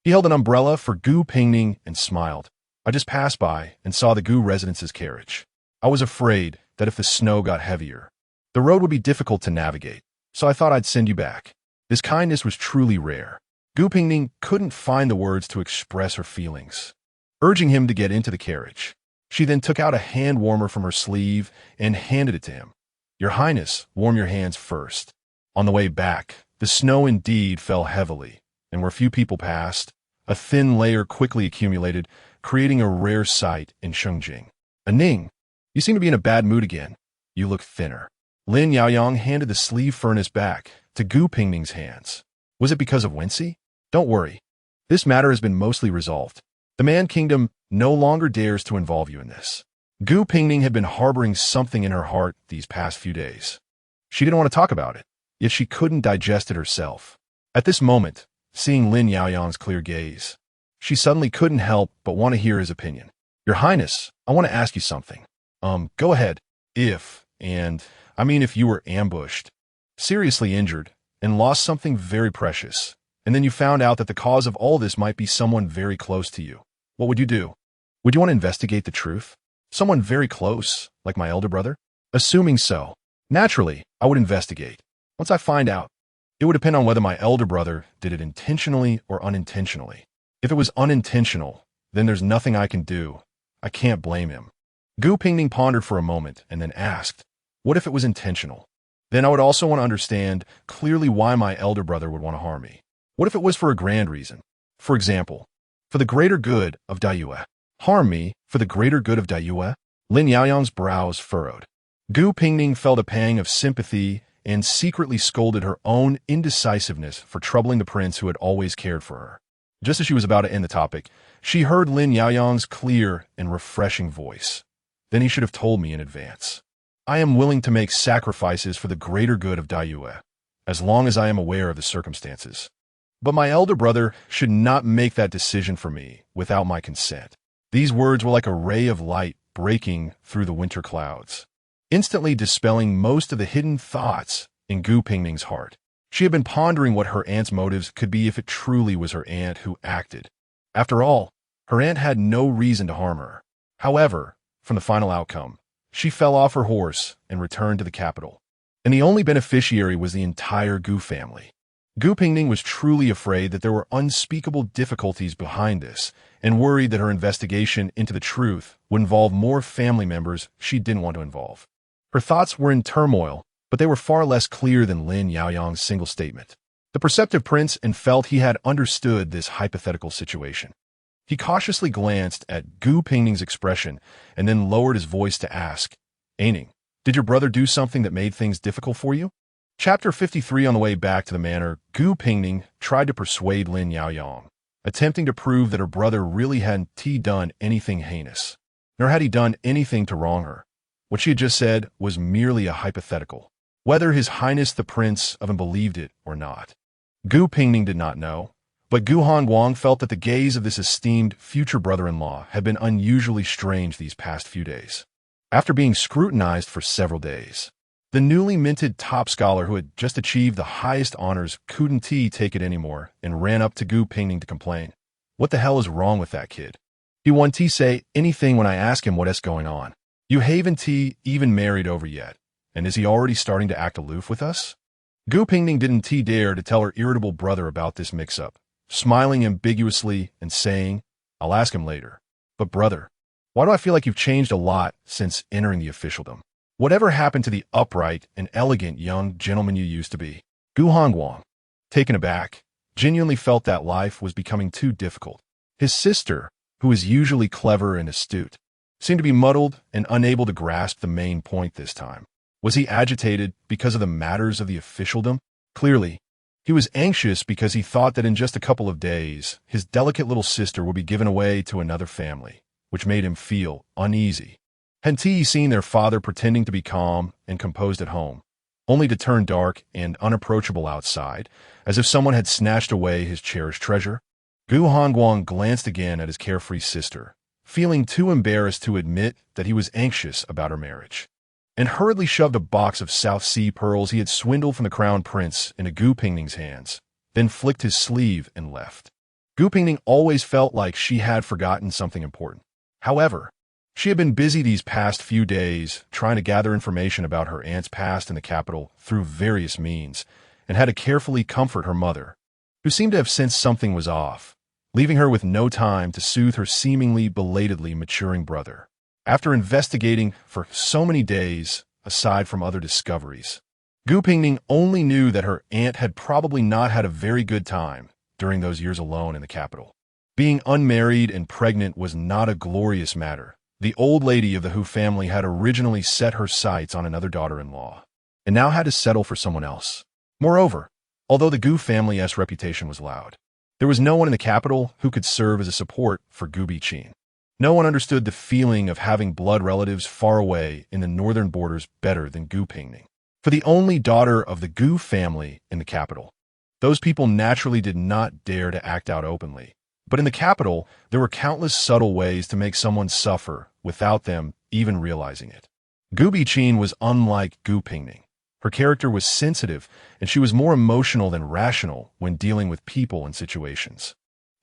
He held an umbrella for Gu Pingning and smiled. "I just passed by and saw the Gu residence's carriage. I was afraid that if the snow got heavier, the road would be difficult to navigate, so I thought I'd send you back." This kindness was truly rare. Gu Pingning couldn't find the words to express her feelings, urging him to get into the carriage. She then took out a hand warmer from her sleeve and handed it to him. "Your Highness, warm your hands first." On the way back, the snow indeed fell heavily, and where few people passed, a thin layer quickly accumulated, creating a rare sight in Shengjing. "Ning, you seem to be in a bad mood again. You look thinner." Lin Yaoyang handed the sleeve furnace back to Gu Pingning's hands. "Was it because of Wensi? Don't worry. This matter has been mostly resolved. The Man Kingdom no longer dares to involve you in this." Gu Pingning had been harboring something in her heart these past few days. She didn't want to talk about it, yet she couldn't digest it herself. At this moment, seeing Lin Yaoyang's clear gaze, she suddenly couldn't help but want to hear his opinion. "Your Highness, I want to ask you something." Go ahead. If you were ambushed, seriously injured, and lost something very precious, and then you found out that the cause of all this might be someone very close to you, what would you do? Would you want to investigate the truth? Someone very close, like my elder brother? Assuming so, naturally, I would investigate. Once I find out, It would depend on whether my elder brother did it intentionally or unintentionally. If it was unintentional, then there's nothing I can do. I can't blame him. Gu Pingning pondered for a moment and then asked, what if it was intentional? Then I would also want to understand clearly why my elder brother would want to harm me. What if it was for a grand reason? For example, for the greater good of Daiyue. Harm me for the greater good of Daiyue? Lin Yaoyang's brows furrowed. Gu Pingning felt a pang of sympathy and secretly scolded her own indecisiveness for troubling the prince who had always cared for her. Just as she was about to end the topic, she heard Lin Yaoyang's clear and refreshing voice. Then he should have told me in advance. I am willing to make sacrifices for the greater good of Daiyue, as long as I am aware of the circumstances. But my elder brother should not make that decision for me without my consent. These words were like a ray of light breaking through the winter clouds, instantly dispelling most of the hidden thoughts in Gu Pingning's heart. She had been pondering what her aunt's motives could be if it truly was her aunt who acted. After all, her aunt had no reason to harm her. However, from the final outcome, she fell off her horse and returned to the capital. And the only beneficiary was the entire Gu family. Gu Pingning was truly afraid that there were unspeakable difficulties behind this and worried that her investigation into the truth would involve more family members she didn't want to involve. Her thoughts were in turmoil, but they were far less clear than Lin Yaoyang's single statement. The perceptive prince felt he had understood this hypothetical situation. He cautiously glanced at Gu Pingning's expression and then lowered his voice to ask, Aining, did your brother do something that made things difficult for you? Chapter 53. On the way back to the manor, Gu Pingning tried to persuade Lin Yaoyang, attempting to prove that her brother really hadn't done anything heinous, nor had he done anything to wrong her. What she had just said was merely a hypothetical, whether His Highness the Prince of him believed it or not. Gu Pingning did not know, but Gu Hongguang felt that the gaze of this esteemed future brother-in-law had been unusually strange these past few days. After being scrutinized for several days, the newly minted top scholar who had just achieved the highest honors couldn't take it anymore and ran up to Gu Pingning to complain. What the hell is wrong with that kid? He won't say anything when I ask him what's going on. You haven't even married over yet, and is he already starting to act aloof with us? Gu Pingning didn't dare to tell her irritable brother about this mix-up, smiling ambiguously and saying, I'll ask him later. But brother, why do I feel like you've changed a lot since entering the officialdom? Whatever happened to the upright and elegant young gentleman you used to be? Gu Hongguang, taken aback, genuinely felt that life was becoming too difficult. His sister, who is usually clever and astute, seemed to be muddled and unable to grasp the main point this time. Was he agitated because of the matters of the officialdom? Clearly, he was anxious because he thought that in just a couple of days, his delicate little sister would be given away to another family, which made him feel uneasy. Hadn't he seen their father pretending to be calm and composed at home, only to turn dark and unapproachable outside, as if someone had snatched away his cherished treasure? Gu Hongguang glanced again at his carefree sister, feeling too embarrassed to admit that he was anxious about her marriage, and hurriedly shoved a box of South Sea pearls he had swindled from the crown prince into Gu Pingning's hands, then flicked his sleeve and left. Gu Pingning always felt like she had forgotten something important. However, she had been busy these past few days trying to gather information about her aunt's past in the capital through various means, and had to carefully comfort her mother, who seemed to have sensed something was off, leaving her with no time to soothe her seemingly belatedly maturing brother. After investigating for so many days, aside from other discoveries, Gu Pingning only knew that her aunt had probably not had a very good time during those years alone in the capital. Being unmarried and pregnant was not a glorious matter. The old lady of the Hu family had originally set her sights on another daughter-in-law, and now had to settle for someone else. Moreover, although the Gu family's reputation was loud, there was no one in the capital who could serve as a support for Gu Biqin. No one understood the feeling of having blood relatives far away in the northern borders better than Gu Pingning. For the only daughter of the Gu family in the capital, those people naturally did not dare to act out openly. But in the capital, there were countless subtle ways to make someone suffer without them even realizing it. Gu Biqin was unlike Gu Pingning. Her character was sensitive, and she was more emotional than rational when dealing with people and situations.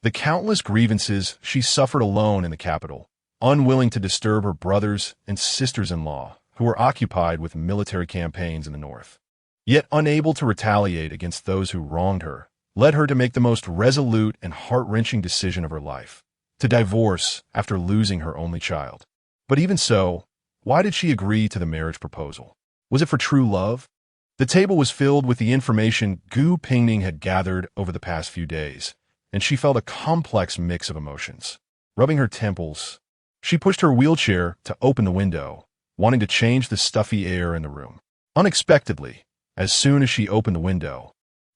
The countless grievances she suffered alone in the capital, unwilling to disturb her brothers and sisters-in-law, who were occupied with military campaigns in the north. yet unable to retaliate against those who wronged her, led her to make the most resolute and heart-wrenching decision of her life, to divorce after losing her only child. But even so, why did she agree to the marriage proposal? Was it for true love? The table was filled with the information Gu Pingning had gathered over the past few days, and she felt a complex mix of emotions. Rubbing her temples, she pushed her wheelchair to open the window, wanting to change the stuffy air in the room. Unexpectedly, as soon as she opened the window,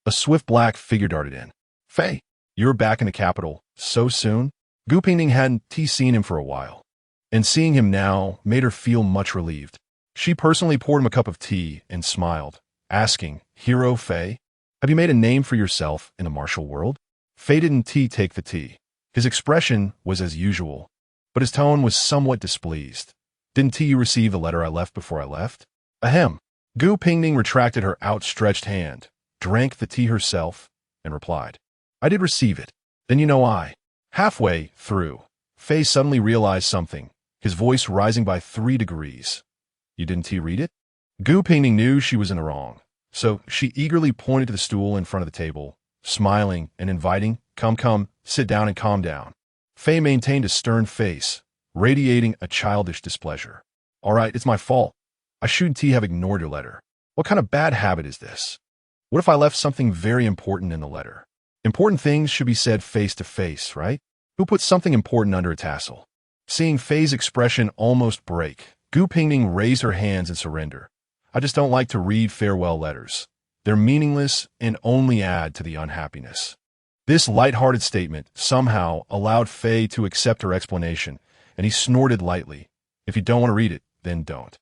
a swift black figure darted in. "Faye, you're back in the capital so soon?" Gu Pingning hadn't seen him for a while, and seeing him now made her feel much relieved. She personally poured him a cup of tea and smiled, asking, "Hero Faye, have you made a name for yourself in the martial world?" Faye didn't take the tea. His expression was as usual, but his tone was somewhat displeased. "Didn't you receive the letter I left before I left?" Ahem. Gu Pingning retracted her outstretched hand, drank the tea herself, and replied, "I did receive it. Then you know I." Halfway through, Faye suddenly realized something, his voice rising by 3 degrees. "You didn't read it?" Gu Pingning knew she was in the wrong, so she eagerly pointed to the stool in front of the table, smiling and inviting, Come, sit down and calm down." Faye maintained a stern face, radiating a childish displeasure. "All right, it's my fault. I shouldn't have ignored your letter. What kind of bad habit is this? What if I left something very important in the letter? Important things should be said face to face, right? Who puts something important under a tassel?" Seeing Faye's expression almost break, Gu Pingning raised her hands in surrender. "I just don't like to read farewell letters. They're meaningless and only add to the unhappiness." This light-hearted statement somehow allowed Faye to accept her explanation, and he snorted lightly. "If you don't want to read it, then don't.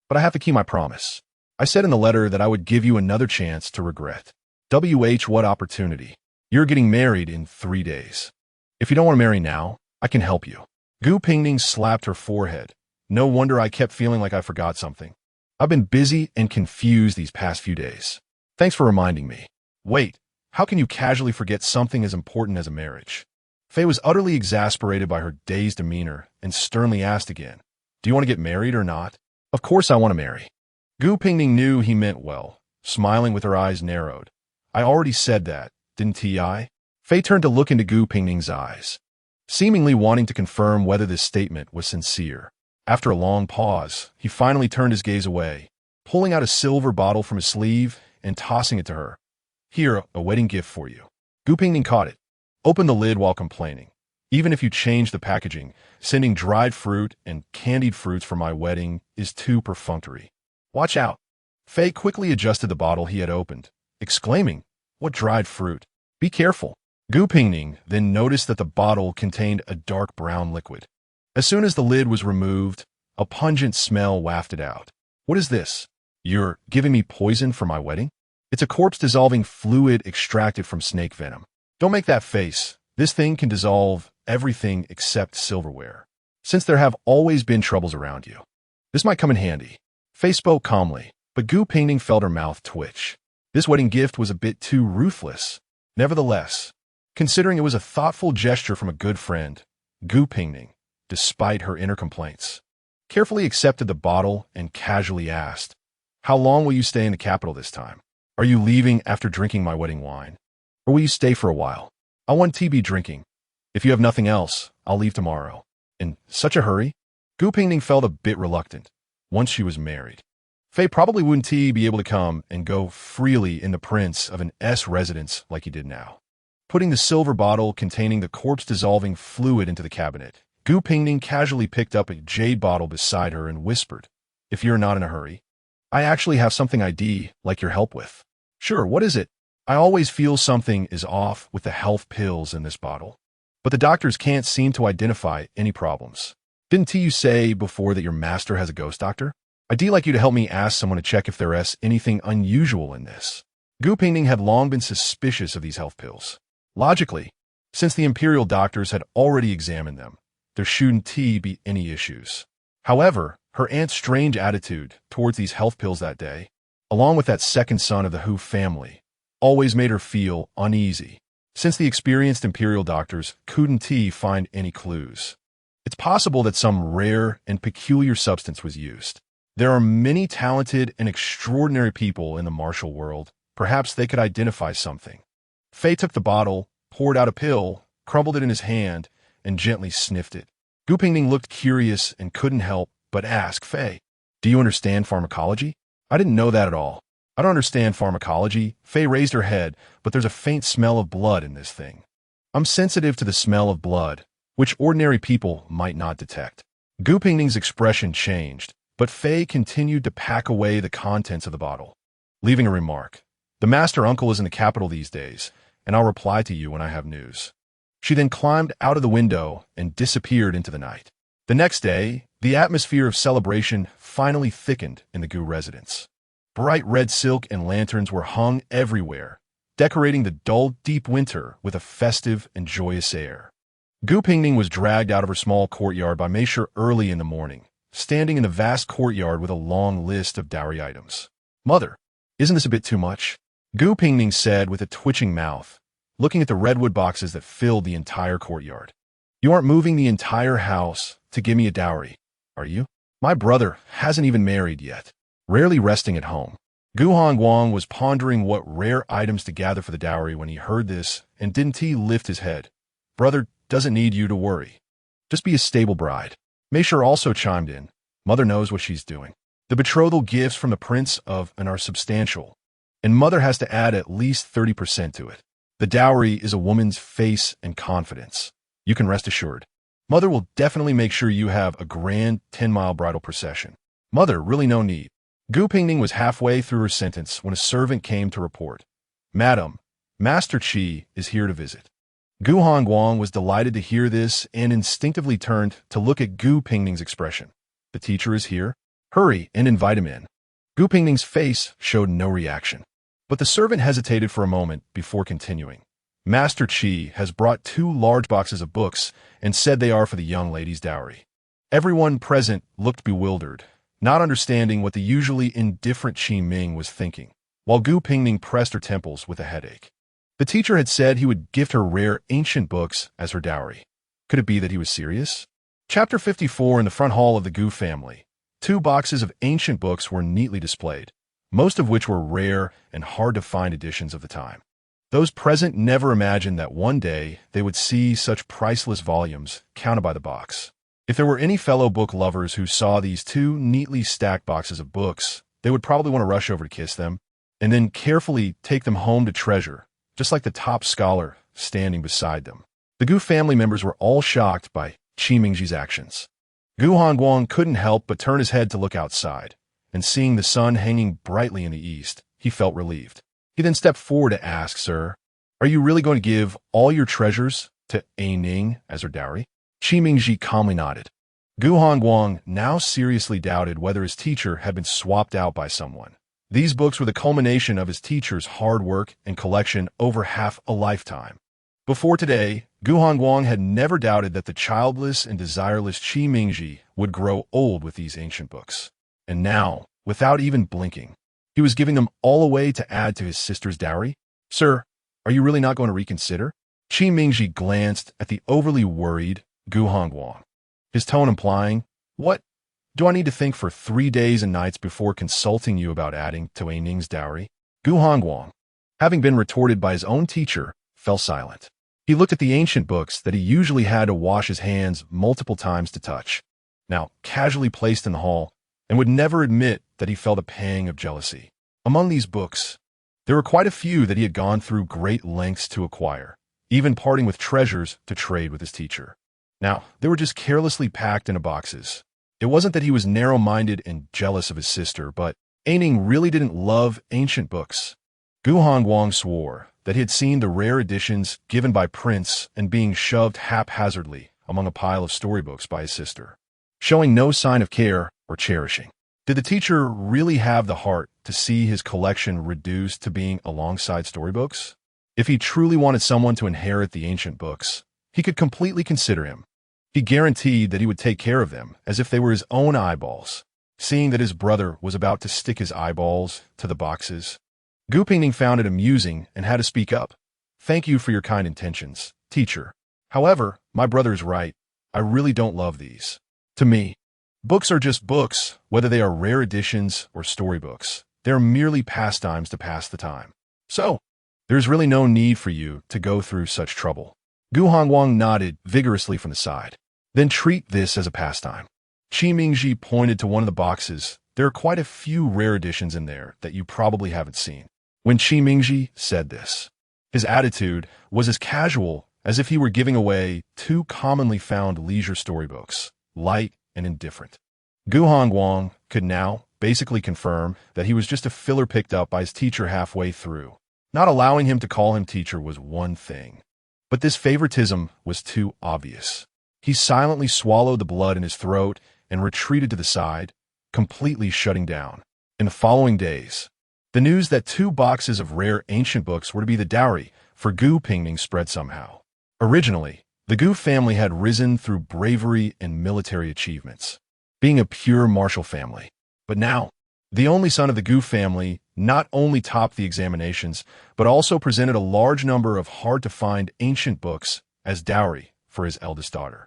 But I have to keep my promise. I said in the letter that I would give you another chance to regret. What opportunity? You're getting married in 3 days. If you don't want to marry now, I can help you." Gu Pingning slapped her forehead. "No wonder I kept feeling like I forgot something. I've been busy and confused these past few days. Thanks for reminding me." "Wait, how can you casually forget something as important as a marriage?" Faye was utterly exasperated by her dazed demeanor and sternly asked again, "Do you want to get married or not?" "Of course I want to marry." Gu Pingning knew he meant well, smiling with her eyes narrowed. "I already said that, didn't I?" Faye turned to look into Gu Pingning's eyes, seemingly wanting to confirm whether this statement was sincere. After a long pause, he finally turned his gaze away, pulling out a silver bottle from his sleeve and tossing it to her. "Here, a wedding gift for you." Gu Pingning caught it, opened the lid while complaining. "Even if you change the packaging, sending dried fruit and candied fruits for my wedding is too perfunctory. Watch out." Faye quickly adjusted the bottle he had opened, exclaiming, "What dried fruit? Be careful." Gu Pingning then noticed that the bottle contained a dark brown liquid. As soon as the lid was removed, a pungent smell wafted out. "What is this? You're giving me poison for my wedding?" "It's a corpse-dissolving fluid extracted from snake venom." "Don't make that face. This thing can dissolve everything except silverware. Since there have always been troubles around you, this might come in handy." Faye spoke calmly, but Gu Pingning felt her mouth twitch. This wedding gift was a bit too ruthless. Nevertheless, considering it was a thoughtful gesture from a good friend, Gu Pingning, despite her inner complaints, carefully accepted the bottle and casually asked, "How long will you stay in the capital this time? Are you leaving after drinking my wedding wine? Or will you stay for a while? I want to be drinking. If you have nothing else, I'll leave tomorrow." "In such a hurry?" Gu Pingning felt a bit reluctant. Once she was married, Faye probably wouldn't be able to come and go freely in the Prince of an S residence like he did now. Putting the silver bottle containing the corpse-dissolving fluid into the cabinet, Gu Pingning casually picked up a jade bottle beside her and whispered, "If you're not in a hurry, I actually have something I'd like your help with." "Sure, what is it?" "I always feel something is off with the health pills in this bottle, but the doctors can't seem to identify any problems." "Didn't you say before that your master has a ghost doctor? I'd like you to help me ask someone to check if there's anything unusual in this." Gu Pingning had long been suspicious of these health pills. Logically, since the imperial doctors had already examined them, there shouldn't be any issues. However, her aunt's strange attitude towards these health pills that day, along with that second son of the Hu family, always made her feel uneasy, since the experienced imperial doctors couldn't find any clues. It's possible that some rare and peculiar substance was used. There are many talented and extraordinary people in the martial world. Perhaps they could identify something. Fei took the bottle, poured out a pill, crumbled it in his hand, and gently sniffed it. Gu Pingning looked curious and couldn't help but ask Fei, "Do you understand pharmacology?" "I didn't know that at all." "I don't understand pharmacology." Fei raised her head, "but there's a faint smell of blood in this thing. I'm sensitive to the smell of blood, which ordinary people might not detect." Gu Pingning's expression changed, but Fei continued to pack away the contents of the bottle, leaving a remark. "The master uncle is in the capital these days, and I'll reply to you when I have news." She then climbed out of the window and disappeared into the night. The next day, the atmosphere of celebration finally thickened in the Gu residence. Bright red silk and lanterns were hung everywhere, decorating the dull, deep winter with a festive and joyous air. Gu Pingning was dragged out of her small courtyard by Meisher early in the morning, standing in the vast courtyard with a long list of dowry items. "Mother, isn't this a bit too much?" Gu Pingning said with a twitching mouth, looking at the redwood boxes that filled the entire courtyard. "You aren't moving the entire house to give me a dowry, are you? My brother hasn't even married yet, rarely resting at home." Gu Hongguang was pondering what rare items to gather for the dowry when he heard this, and didn't he lift his head. "Brother doesn't need you to worry. Just be a stable bride." Meisher also chimed in. "Mother knows what she's doing. The betrothal gifts from the prince of and are substantial, and mother has to add at least 30% to it. The dowry is a woman's face and confidence. You can rest assured. Mother will definitely make sure you have a grand 10-mile bridal procession." "Mother, really no need." Gu Pingning was halfway through her sentence when a servant came to report. "Madam, Master Qi is here to visit." Gu Hongguang was delighted to hear this and instinctively turned to look at Gu Pingning's expression. "The teacher is here? Hurry and invite him in." Gu Pingning's face showed no reaction, but the servant hesitated for a moment before continuing. "Master Qi has brought 2 large boxes of books and said they are for the young lady's dowry." Everyone present looked bewildered, not understanding what the usually indifferent Qi Ming was thinking, while Gu Pingning pressed her temples with a headache. The teacher had said he would gift her rare ancient books as her dowry. Could it be that he was serious? Chapter 54. In the front hall of the Gu family, 2 boxes of ancient books were neatly displayed, most of which were rare and hard-to-find editions of the time. Those present never imagined that one day they would see such priceless volumes counted by the box. If there were any fellow book lovers who saw these 2 neatly stacked boxes of books, they would probably want to rush over to kiss them, and then carefully take them home to treasure, just like the top scholar standing beside them. The Gu family members were all shocked by Qi Mingji's actions. Gu Hongguang couldn't help but turn his head to look outside, and seeing the sun hanging brightly in the east, he felt relieved. He then stepped forward to ask, "Sir, are you really going to give all your treasures to A Ning as her dowry?" Qi Mingji calmly nodded. Gu Hongguang now seriously doubted whether his teacher had been swapped out by someone. These books were the culmination of his teacher's hard work and collection over half a lifetime. Before today, Gu Hongguang had never doubted that the childless and desireless Qi Mingji would grow old with these ancient books. And now, without even blinking, he was giving them all away to add to his sister's dowry? "Sir, are you really not going to reconsider?" Qi Mingji glanced at the overly worried Gu Hongguang, his tone implying, "What? Do I need to think for 3 days and nights before consulting you about adding to A Ning's dowry?" Gu Hongguang, having been retorted by his own teacher, fell silent. He looked at the ancient books that he usually had to wash his hands multiple times to touch, now casually placed in the hall, and would never admit that he felt a pang of jealousy. Among these books, there were quite a few that he had gone through great lengths to acquire, even parting with treasures to trade with his teacher. Now, they were just carelessly packed into boxes. It wasn't that he was narrow-minded and jealous of his sister, but A Ning really didn't love ancient books. Gu Hongguang swore that he had seen the rare editions given by Prince and being shoved haphazardly among a pile of storybooks by his sister, showing no sign of care or cherishing. Did the teacher really have the heart to see his collection reduced to being alongside storybooks? If he truly wanted someone to inherit the ancient books, he could completely consider him. He guaranteed that he would take care of them as if they were his own eyeballs. Seeing that his brother was about to stick his eyeballs to the boxes, Gu Pingning found it amusing and had to speak up. "Thank you for your kind intentions, teacher. However, my brother is right. I really don't love these. To me, Books are just books, whether they are rare editions or storybooks. They are merely pastimes to pass the time. So, there's really no need for you to go through such trouble. Gu Hongguang nodded vigorously from the side. Then treat this as a pastime. Qi Mingji pointed to one of the boxes. There are quite a few rare editions in there that you probably haven't seen. When Qi Mingji said this, his attitude was as casual as if he were giving away two commonly found leisure storybooks, light and indifferent. Gu Hongguang could now basically confirm that he was just a filler picked up by his teacher halfway through. Not allowing him to call him teacher was one thing, but this favoritism was too obvious. He silently swallowed the blood in his throat and retreated to the side, completely shutting down. In the following days, the news that 2 boxes of rare ancient books were to be the dowry for Gu Pingning spread somehow. Originally, the Gu family had risen through bravery and military achievements, being a pure martial family. But now, the only son of the Gu family not only topped the examinations, but also presented a large number of hard-to-find ancient books as dowry for his eldest daughter.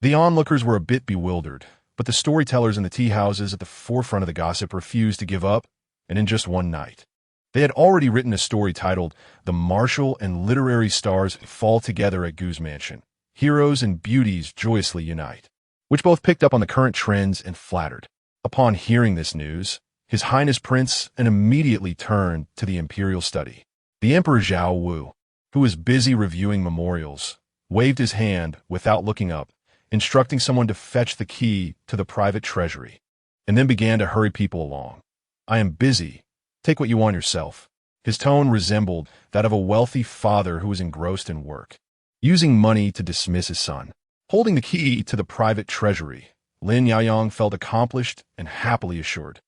The onlookers were a bit bewildered, but the storytellers in the tea houses at the forefront of the gossip refused to give up, and in just one night, they had already written a story titled The Martial and Literary Stars Fall Together at Gu's Mansion. Heroes and beauties joyously unite, which both picked up on the current trends and flattered. Upon hearing this news, His Highness Prince immediately turned to the imperial study. The Emperor Zhao Wu, who was busy reviewing memorials, waved his hand without looking up, instructing someone to fetch the key to the private treasury, and then began to hurry people along. I am busy. Take what you want yourself. His tone resembled that of a wealthy father who was engrossed in work, using money to dismiss his son. Holding the key to the private treasury, Lin Yaoyang felt accomplished and happily assured.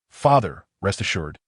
Father, rest assured.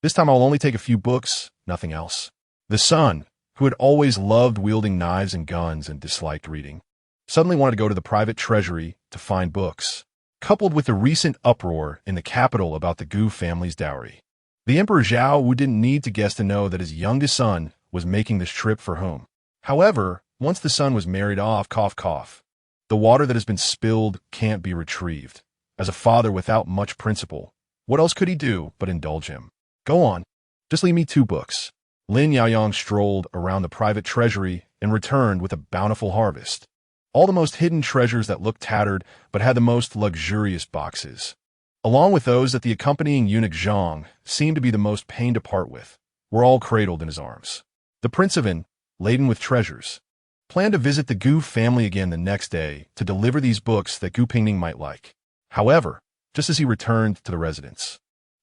This time I'll only take a few books, nothing else. The son, who had always loved wielding knives and guns and disliked reading, suddenly wanted to go to the private treasury to find books, coupled with the recent uproar in the capital about the Gu family's dowry. The Emperor Zhao Wu didn't need to guess to know that his youngest son was making this trip for whom. However, once the son was married off, cough, cough, the water that has been spilled can't be retrieved. As a father without much principle, what else could he do but indulge him? Go on, just leave me 2 books. Lin Yaoyang strolled around the private treasury and returned with a bountiful harvest. All the most hidden treasures that looked tattered but had the most luxurious boxes, along with those that the accompanying eunuch Zhang seemed to be the most pain to part with, were all cradled in his arms. The Prince of An, laden with treasures, planned to visit the Gu family again the next day to deliver these books that Gu Pingning might like. However, just as he returned to the residence,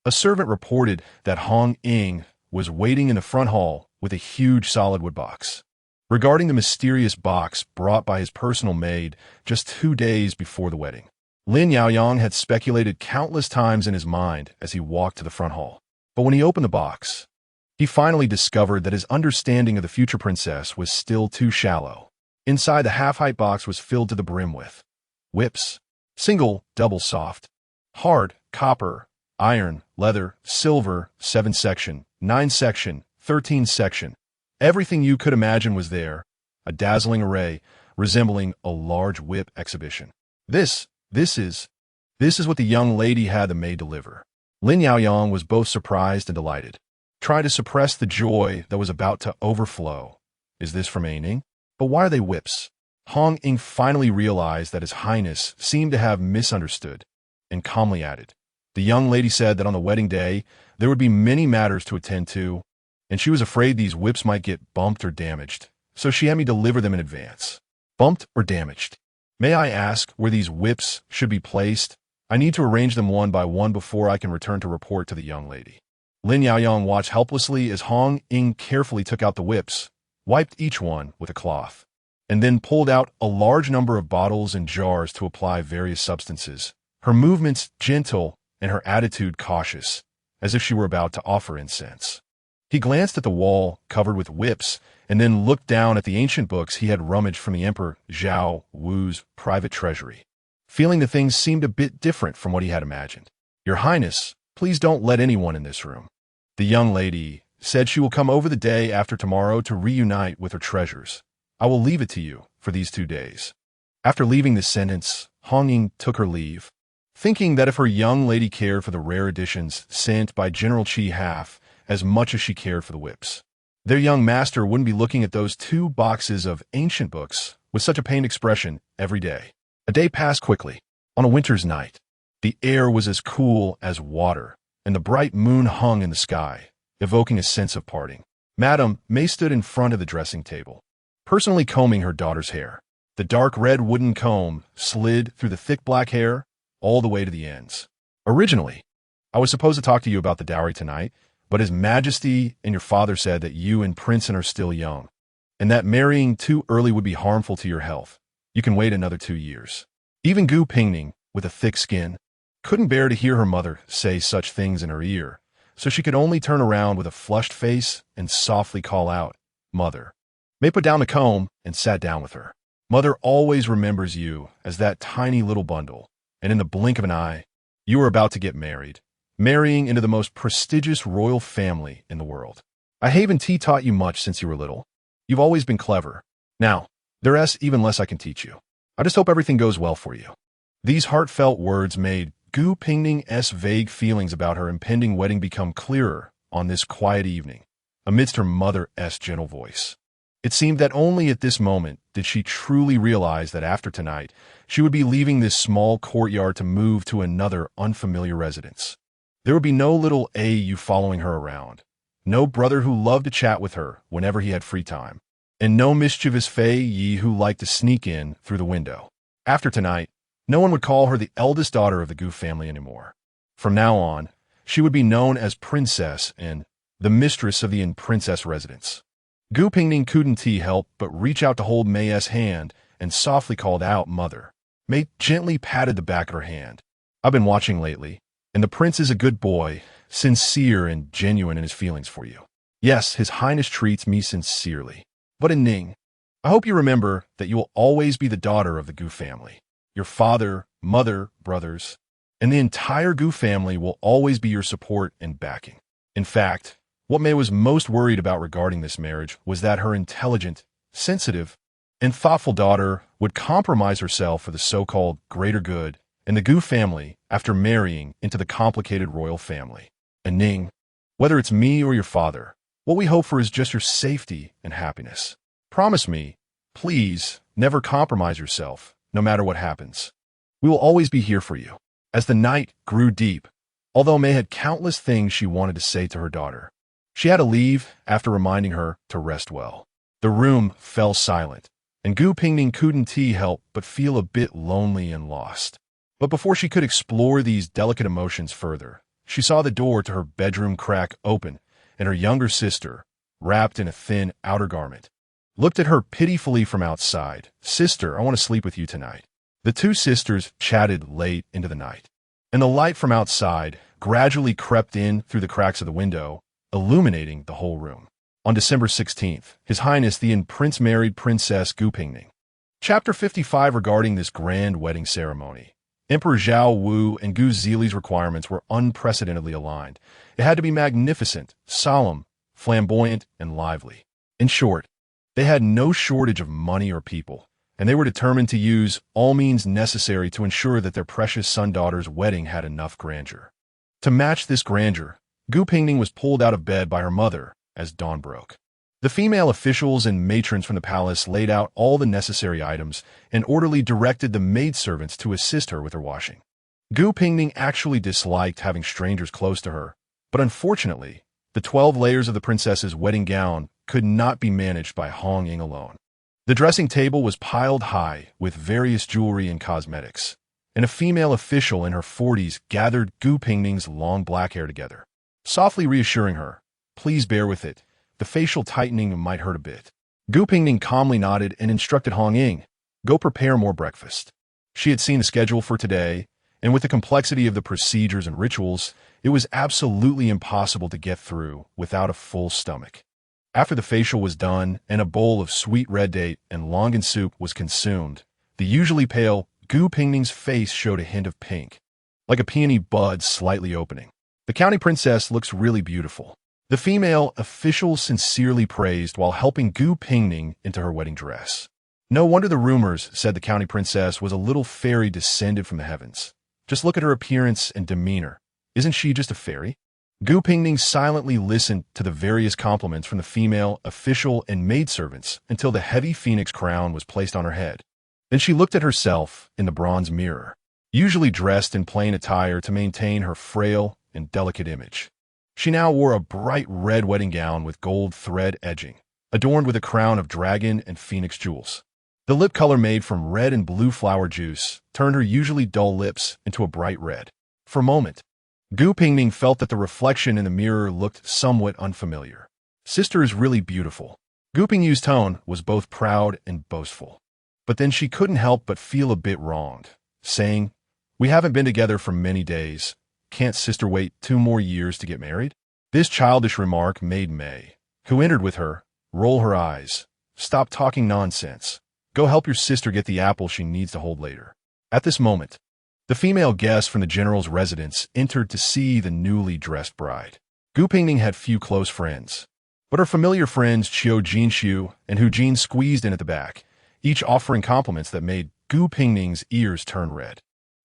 a servant reported that Hong Ying was waiting in the front hall with a huge solid wood box. Regarding the mysterious box brought by his personal maid just 2 days before the wedding, Lin Yaoyang had speculated countless times in his mind as he walked to the front hall. But when he opened the box, he finally discovered that his understanding of the future princess was still too shallow. Inside, the half-height box was filled to the brim with whips, single, double soft, hard, copper, iron, leather, silver, 7-section, 9-section, 13-section. Everything you could imagine was there, a dazzling array resembling a large whip exhibition. This is what the young lady had the maid deliver. Lin Yaoyang was both surprised and delighted, trying to suppress the joy that was about to overflow. Is this from Ying? But why are they whips? Hong Ying finally realized that His Highness seemed to have misunderstood, and calmly added, the young lady said that on the wedding day there would be many matters to attend to, and she was afraid these whips might get bumped or damaged, so she had me deliver them in advance. Bumped or damaged? May I ask where these whips should be placed? I need to arrange them one by one before I can return to report to the young lady. Lin Yaoyang watched helplessly as Hong Ying carefully took out the whips, wiped each one with a cloth, and then pulled out a large number of bottles and jars to apply various substances, her movements gentle and her attitude cautious, as if she were about to offer incense. He glanced at the wall covered with whips and then looked down at the ancient books he had rummaged from the Emperor Zhao Wu's private treasury, feeling the things seemed a bit different from what he had imagined. Your Highness, please don't let anyone in this room. The young lady said she will come over the day after tomorrow to reunite with her treasures. I will leave it to you for these 2 days. After leaving this sentence, Hong Ying took her leave, thinking that if her young lady cared for the rare editions sent by General Chi half as much as she cared for the whips, their young master wouldn't be looking at those 2 boxes of ancient books with such a pained expression every day. A day passed quickly. On a winter's night, the air was as cool as water, and the bright moon hung in the sky, evoking a sense of parting. Madame May stood in front of the dressing table, personally combing her daughter's hair. The dark red wooden comb slid through the thick black hair all the way to the ends. Originally, I was supposed to talk to you about the dowry tonight, but His Majesty and your father said that you and Princeton are still young, and that marrying too early would be harmful to your health. You can wait another 2 years. Even Gu Pingning, with a thick skin, couldn't bear to hear her mother say such things in her ear, so she could only turn around with a flushed face and softly call out, "Mother." May put down the comb and sat down with her. Mother always remembers you as that tiny little bundle, and in the blink of an eye, you are about to get married, marrying into the most prestigious royal family in the world. I haven't taught you much since you were little. You've always been clever. Now, there's even less I can teach you. I just hope everything goes well for you. These heartfelt words made Gu Pingning's vague feelings about her impending wedding become clearer on this quiet evening, amidst her mother's gentle voice. It seemed that only at this moment did she truly realize that after tonight, she would be leaving this small courtyard to move to another unfamiliar residence. There would be no little AU following her around, no brother who loved to chat with her whenever he had free time, and no mischievous Fei Yi who liked to sneak in through the window. After tonight, no one would call her the eldest daughter of the Gu family anymore. From now on, she would be known as Princess and the mistress of the princess residence. Gu Pingning couldn't help but reach out to hold May's hand and softly called out, "Mother." May gently patted the back of her hand. "I've been watching lately, and the prince is a good boy, sincere and genuine in his feelings for you. Yes, His Highness treats me sincerely. But in Ning, I hope you remember that you will always be the daughter of the Gu family. Your father, mother, brothers, and the entire Gu family will always be your support and backing." In fact, what May was most worried about regarding this marriage was that her intelligent, sensitive, and thoughtful daughter would compromise herself for the so-called greater good in the Gu family after marrying into the complicated royal family. And Ning, whether it's me or your father, what we hope for is just your safety and happiness. Promise me, please, never compromise yourself, no matter what happens. We will always be here for you. As the night grew deep, although May had countless things she wanted to say to her daughter, she had to leave after reminding her to rest well. The room fell silent, and Gu Pingning couldn't help but feel a bit lonely and lost. But before she could explore these delicate emotions further, she saw the door to her bedroom crack open, and her younger sister, wrapped in a thin outer garment, looked at her pitifully from outside. "Sister, I want to sleep with you tonight." The two sisters chatted late into the night, and the light from outside gradually crept in through the cracks of the window, illuminating the whole room. On December 16th, His Highness the Prince married Princess Gu Pingning. Chapter 55 regarding this grand wedding ceremony. Emperor Zhao Wu and Gu Zili's requirements were unprecedentedly aligned. It had to be magnificent, solemn, flamboyant, and lively. In short, they had no shortage of money or people, and they were determined to use all means necessary to ensure that their precious son-daughter's wedding had enough grandeur. To match this grandeur, Gu Pingning was pulled out of bed by her mother as dawn broke. The female officials and matrons from the palace laid out all the necessary items and orderly directed the maidservants to assist her with her washing. Gu Pingning actually disliked having strangers close to her, but unfortunately, the 12 layers of the princess's wedding gown could not be managed by Hong Ying alone. The dressing table was piled high with various jewelry and cosmetics, and a female official in her 40s gathered Gu Pingning's long black hair together, softly reassuring her, "Please bear with it. The facial tightening might hurt a bit." Gu Pingning calmly nodded and instructed Hong Ying, "Go prepare more breakfast." She had seen the schedule for today, and with the complexity of the procedures and rituals, it was absolutely impossible to get through without a full stomach. After the facial was done and a bowl of sweet red date and longan soup was consumed, the usually pale Gu Pingning's face showed a hint of pink, like a peony bud slightly opening. "The county princess looks really beautiful," the female official sincerely praised while helping Gu Pingning into her wedding dress. "No wonder the rumors said the county princess was a little fairy descended from the heavens. Just look at her appearance and demeanor. Isn't she just a fairy? Gu Pingning silently listened to the various compliments from the female, official, and maidservants until the heavy phoenix crown was placed on her head. Then she looked at herself in the bronze mirror, usually dressed in plain attire to maintain her frail and delicate image. She now wore a bright red wedding gown with gold thread edging, adorned with a crown of dragon and phoenix jewels. The lip color made from red and blue flower juice turned her usually dull lips into a bright red. For a moment, Gu Pingning felt that the reflection in the mirror looked somewhat unfamiliar. Sister is really beautiful. Gu Pingyu's tone was both proud and boastful. But then she couldn't help but feel a bit wronged, saying, "We haven't been together for many days. Can't sister wait 2 more years to get married?" This childish remark made May, who entered with her, roll her eyes. "Stop talking nonsense. Go help your sister get the apple she needs to hold later." At this moment, the female guest from the general's residence entered to see the newly dressed bride. Gu Pingning had few close friends, but her familiar friends Qiu Jinshu and Hu Jin squeezed in at the back, each offering compliments that made Gu Pingning's ears turn red.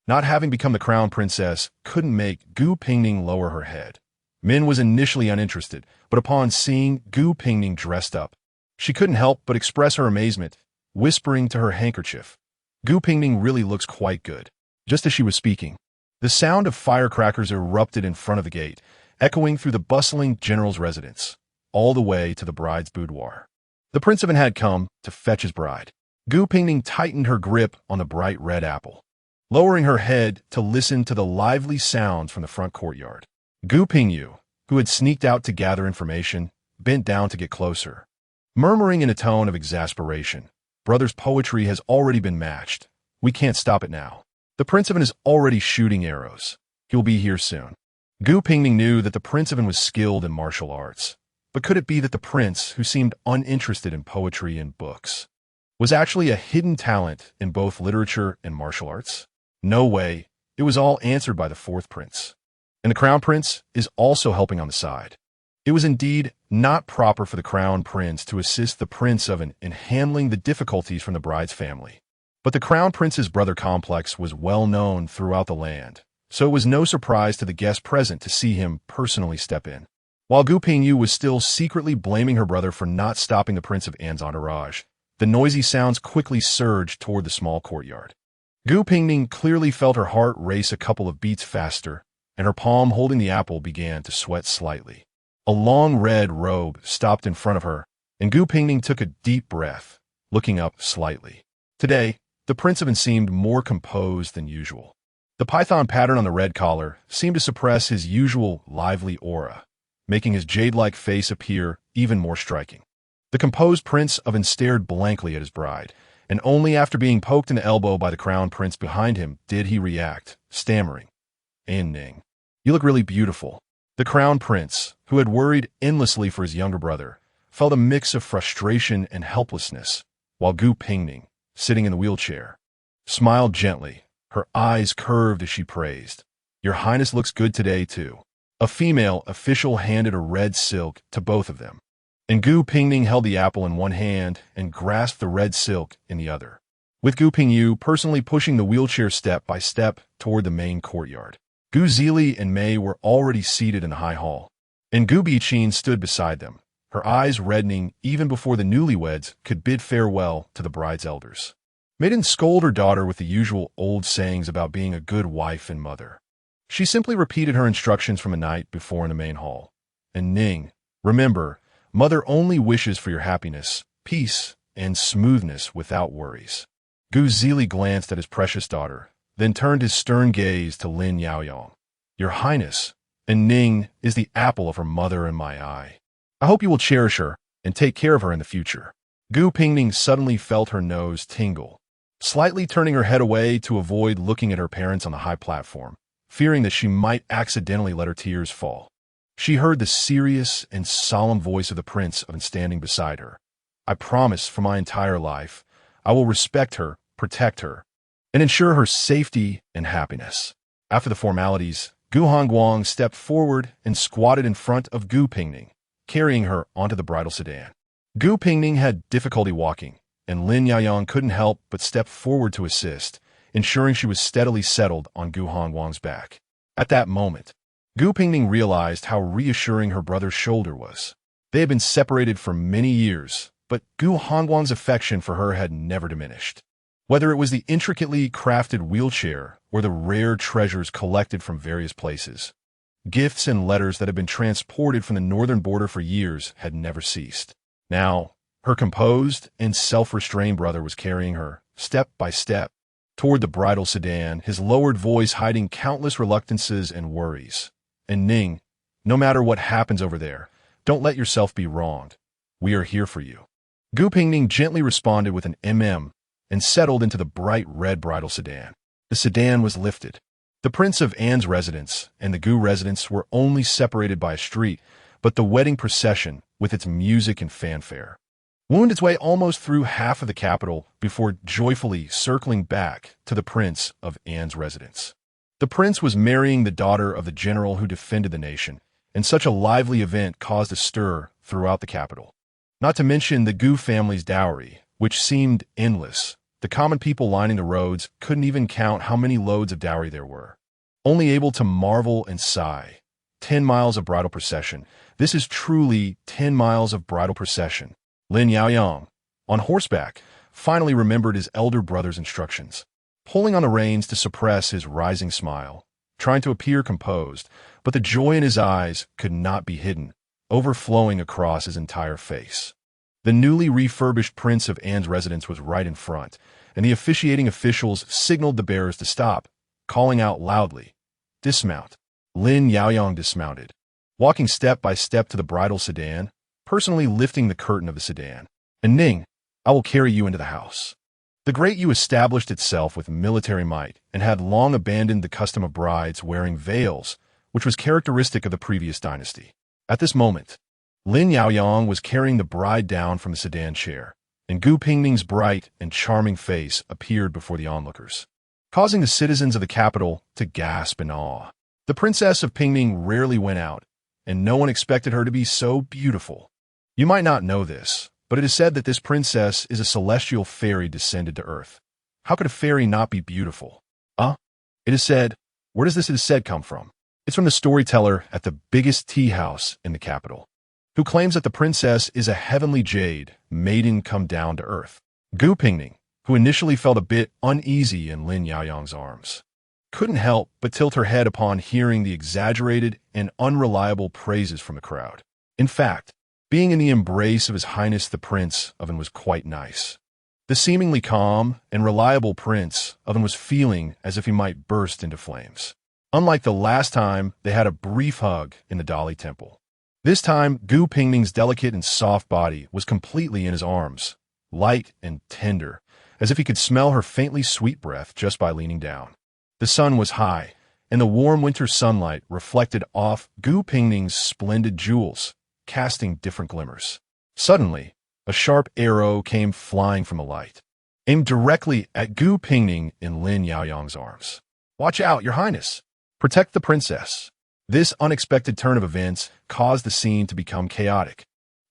Not having become the crown princess couldn't make Gu Pingning lower her head. Min was initially uninterested, but upon seeing Gu Pingning dressed up, she couldn't help but express her amazement, whispering to her handkerchief, "Gu Pingning really looks quite good." Just as she was speaking, the sound of firecrackers erupted in front of the gate, echoing through the bustling general's residence, all the way to the bride's boudoir. The prince of An had come to fetch his bride. Gu Pingning tightened her grip on the bright red apple, lowering her head to listen to the lively sounds from the front courtyard. Gu Pingyu, who had sneaked out to gather information, bent down to get closer, murmuring in a tone of exasperation, "Brother's poetry has already been matched. We can't stop it now. The Prince of An is already shooting arrows. He'll be here soon." Gu Pingning knew that the Prince of An was skilled in martial arts, but could it be that the prince, who seemed uninterested in poetry and books, was actually a hidden talent in both literature and martial arts? No way. It was all answered by the fourth prince. And the crown prince is also helping on the side. It was indeed not proper for the crown prince to assist the Prince of An in handling the difficulties from the bride's family. But the crown prince's brother complex was well known throughout the land, so it was no surprise to the guests present to see him personally step in. While Gu Pingyu was still secretly blaming her brother for not stopping the Prince of An's entourage, the noisy sounds quickly surged toward the small courtyard. Gu Pingning clearly felt her heart race a couple of beats faster, and her palm holding the apple began to sweat slightly. A long red robe stopped in front of her, and Gu Pingning took a deep breath, looking up slightly. Today, the Prince of An seemed more composed than usual. The python pattern on the red collar seemed to suppress his usual lively aura, making his jade-like face appear even more striking. The composed Prince of An stared blankly at his bride, and only after being poked in the elbow by the crown prince behind him did he react, stammering, "Ning, you look really beautiful." The crown prince, who had worried endlessly for his younger brother, felt a mix of frustration and helplessness, while Gu Pingning, sitting in the wheelchair, smiled gently, her eyes curved as she praised, "Your Highness looks good today, too." A female official handed a red silk to both of them, and Gu Pingning held the apple in one hand and grasped the red silk in the other, with Gu Pingyu personally pushing the wheelchair step by step toward the main courtyard. Gu Zili and Mei were already seated in the high hall, and Gu Biqin stood beside them, her eyes reddening even before the newlyweds could bid farewell to the bride's elders. Mei didn't scold her daughter with the usual old sayings about being a good wife and mother. She simply repeated her instructions from the night before in the main hall. "And Ning, remember, Mother only wishes for your happiness, peace, and smoothness without worries." Gu Zili glanced at his precious daughter, then turned his stern gaze to Lin Yaoyang. "Your Highness, and Ning is the apple of her mother and my eye. I hope you will cherish her and take care of her in the future." Gu Pingning suddenly felt her nose tingle, slightly turning her head away to avoid looking at her parents on the high platform, fearing that she might accidentally let her tears fall. She heard the serious and solemn voice of the Prince of An standing beside her. "I promise for my entire life, I will respect her, protect her, and ensure her safety and happiness." After the formalities, Gu Hongguang stepped forward and squatted in front of Gu Pingning, carrying her onto the bridal sedan. Gu Pingning had difficulty walking, and Lin Yaoyang couldn't help but step forward to assist, ensuring she was steadily settled on Gu Hongwang's back. At that moment, Gu Pingning realized how reassuring her brother's shoulder was. They had been separated for many years, but Gu Hongwang's affection for her had never diminished. Whether it was the intricately crafted wheelchair or the rare treasures collected from various places, gifts and letters that had been transported from the northern border for years had never ceased. Now, her composed and self-restrained brother was carrying her, step by step, toward the bridal sedan, his lowered voice hiding countless reluctances and worries. And Ning, no matter what happens over there, don't let yourself be wronged. We are here for you. Gu Pingning gently responded with an and settled into the bright red bridal sedan. The sedan was lifted. The Prince of An's residence and the Gu residence were only separated by a street, but the wedding procession, with its music and fanfare, wound its way almost through half of the capital before joyfully circling back to the Prince of An's residence. The prince was marrying the daughter of the general who defended the nation, and such a lively event caused a stir throughout the capital. Not to mention the Gu family's dowry, which seemed endless. The common people lining the roads couldn't even count how many loads of dowry there were, only able to marvel and sigh. 10 miles of bridal procession. This is truly 10 miles of bridal procession. Lin Yaoyang, on horseback, finally remembered his elder brother's instructions, pulling on the reins to suppress his rising smile, trying to appear composed, but the joy in his eyes could not be hidden, overflowing across his entire face. The newly refurbished Prince of An's residence was right in front, and the officiating officials signaled the bearers to stop, calling out loudly, "Dismount." Lin Yaoyang dismounted, walking step by step to the bridal sedan, personally lifting the curtain of the sedan. "And Ning, I will carry you into the house." The Great Yu established itself with military might and had long abandoned the custom of brides wearing veils, which was characteristic of the previous dynasty. At this moment, Lin Yaoyang was carrying the bride down from the sedan chair, and Gu Pingning's bright and charming face appeared before the onlookers, causing the citizens of the capital to gasp in awe. The Princess of Pingning rarely went out, and no one expected her to be so beautiful. You might not know this, but it is said that this princess is a celestial fairy descended to Earth. How could a fairy not be beautiful? It is said. Where does this "it is said" come from? It's from the storyteller at the biggest tea house in the capital, who claims that the princess is a heavenly jade, maiden come down to earth. Gu Pingning, who initially felt a bit uneasy in Lin Yaoyang's arms, couldn't help but tilt her head upon hearing the exaggerated and unreliable praises from the crowd. In fact, being in the embrace of His Highness the Prince of An was quite nice. The seemingly calm and reliable Prince of An was feeling as if he might burst into flames. Unlike the last time they had a brief hug in the Dali Temple, this time Gu Pingning's delicate and soft body was completely in his arms, light and tender, as if he could smell her faintly sweet breath just by leaning down. The sun was high, and the warm winter sunlight reflected off Gu Pingning's splendid jewels, casting different glimmers. Suddenly, a sharp arrow came flying from the light, aimed directly at Gu Pingning in Lin Yaoyang's arms. "Watch out, Your Highness! Protect the princess!" This unexpected turn of events caused the scene to become chaotic,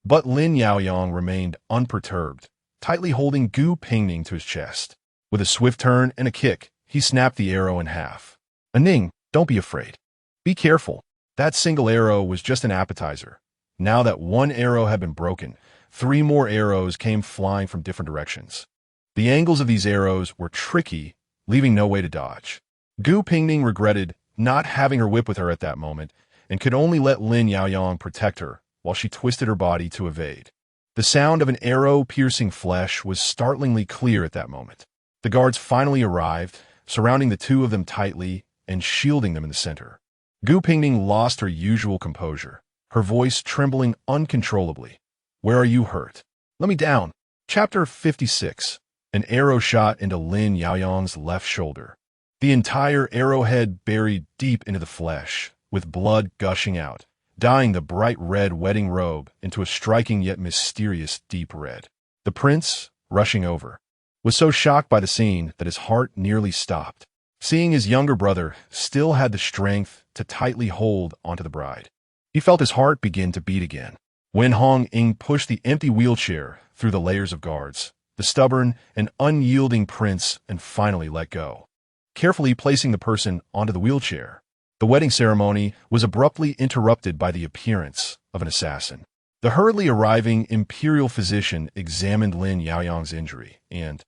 but Lin Yaoyang remained unperturbed, tightly holding Gu Pingning to his chest. With a swift turn and a kick, he snapped the arrow in half. "Ning, don't be afraid. Be careful. That single arrow was just an appetizer." Now that one arrow had been broken, 3 more arrows came flying from different directions. The angles of these arrows were tricky, leaving no way to dodge. Gu Pingning regretted not having her whip with her at that moment, and could only let Lin Yaoyang protect her while she twisted her body to evade. The sound of an arrow piercing flesh was startlingly clear at that moment. The guards finally arrived, surrounding the two of them tightly and shielding them in the center. Gu Pingning lost her usual composure, her voice trembling uncontrollably. "Where are you hurt? Let me down." Chapter 56. An arrow shot into Lin Yaoyang's left shoulder. The entire arrowhead buried deep into the flesh, with blood gushing out, dyeing the bright red wedding robe into a striking yet mysterious deep red. The prince, rushing over, was so shocked by the scene that his heart nearly stopped, seeing his younger brother still had the strength to tightly hold onto the bride. He felt his heart begin to beat again. When Hong Ying pushed the empty wheelchair through the layers of guards, the stubborn and unyielding prince and finally let go. carefully placing the person onto the wheelchair. The wedding ceremony was abruptly interrupted by the appearance of an assassin. The hurriedly arriving imperial physician examined Lin Yaoyang's injury and,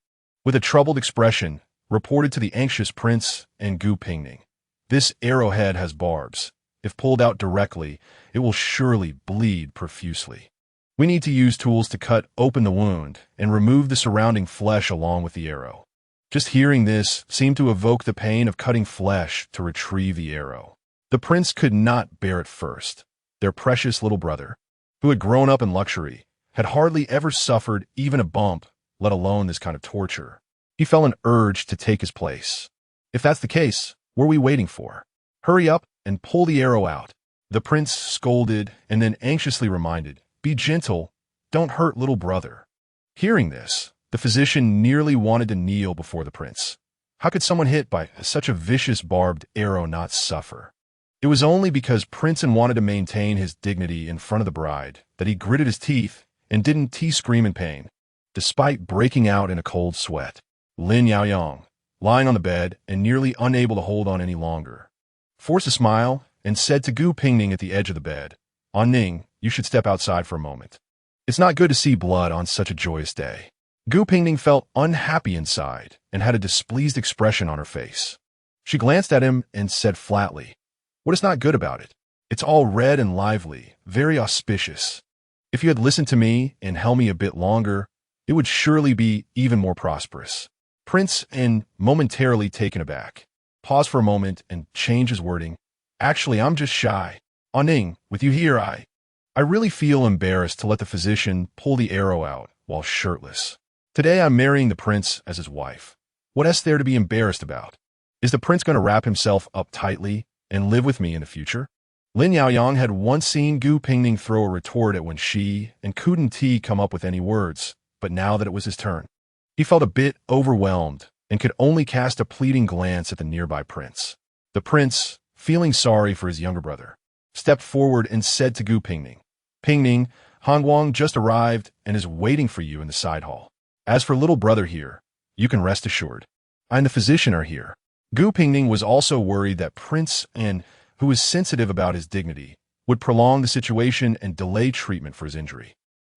with a troubled expression, reported to the anxious prince and Gu Pingning. "This arrowhead has barbs. If pulled out directly, it will surely bleed profusely. We need to use tools to cut open the wound and remove the surrounding flesh along with the arrow." Just hearing this seemed to evoke the pain of cutting flesh to retrieve the arrow. The prince could not bear it first. Their precious little brother, who had grown up in luxury, had hardly ever suffered even a bump, let alone this kind of torture. He felt an urge to take his place. "If that's the case, what are we waiting for? Hurry up and pull the arrow out." The prince scolded and then anxiously reminded, "Be gentle, don't hurt little brother." Hearing this, the physician nearly wanted to kneel before the prince. How could someone hit by such a vicious barbed arrow not suffer? It was only because Prince wanted to maintain his dignity in front of the bride that he gritted his teeth and didn't scream in pain, despite breaking out in a cold sweat. Lin Yaoyang, lying on the bed and nearly unable to hold on any longer, forced a smile and said to Gu Pingning at the edge of the bed, "Ning, you should step outside for a moment. It's not good to see blood on such a joyous day." Gu Pingning felt unhappy inside and had a displeased expression on her face. She glanced at him and said flatly, "What is not good about it? It's all red and lively, very auspicious. If you had listened to me and held me a bit longer, it would surely be even more prosperous." Prince N, momentarily taken aback, paused for a moment and changed his wording. "Actually, I'm just shy. Ning, with you here, I really feel embarrassed to let the physician pull the arrow out while shirtless. Today I'm marrying the prince as his wife. What is there to be embarrassed about? Is the prince going to wrap himself up tightly and live with me in the future?" Lin Yaoyang had once seen Gu Pingning throw a retort at when she and couldn't come up with any words, but now that it was his turn, he felt a bit overwhelmed and could only cast a pleading glance at the nearby prince. The prince, feeling sorry for his younger brother, stepped forward and said to Gu Pingning, "Pingning, Hongguang just arrived and is waiting for you in the side hall. As for little brother here, you can rest assured. I and the physician are here." Gu Pingning was also worried that Prince N, who was sensitive about his dignity, would prolong the situation and delay treatment for his injury.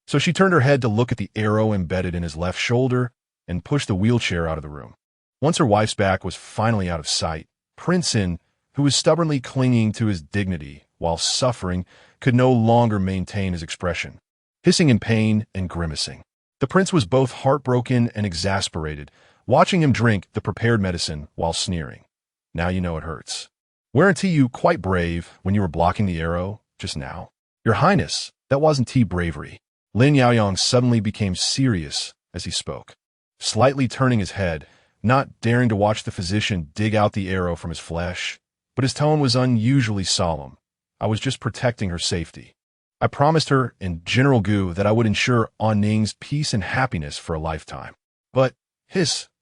So she turned her head to look at the arrow embedded in his left shoulder and pushed the wheelchair out of the room. Once her wife's back was finally out of sight, Prince N, who was stubbornly clinging to his dignity while suffering, could no longer maintain his expression, hissing in pain and grimacing. The prince was both heartbroken and exasperated, watching him drink the prepared medicine while sneering. "Now you know it hurts. Weren't you quite brave when you were blocking the arrow just now?" "Your Highness, that wasn't bravery." Lin Yaoyang suddenly became serious as he spoke, slightly turning his head, not daring to watch the physician dig out the arrow from his flesh, but his tone was unusually solemn. "I was just protecting her safety. I promised her and General Gu that I would ensure Ning's peace and happiness for a lifetime." "But,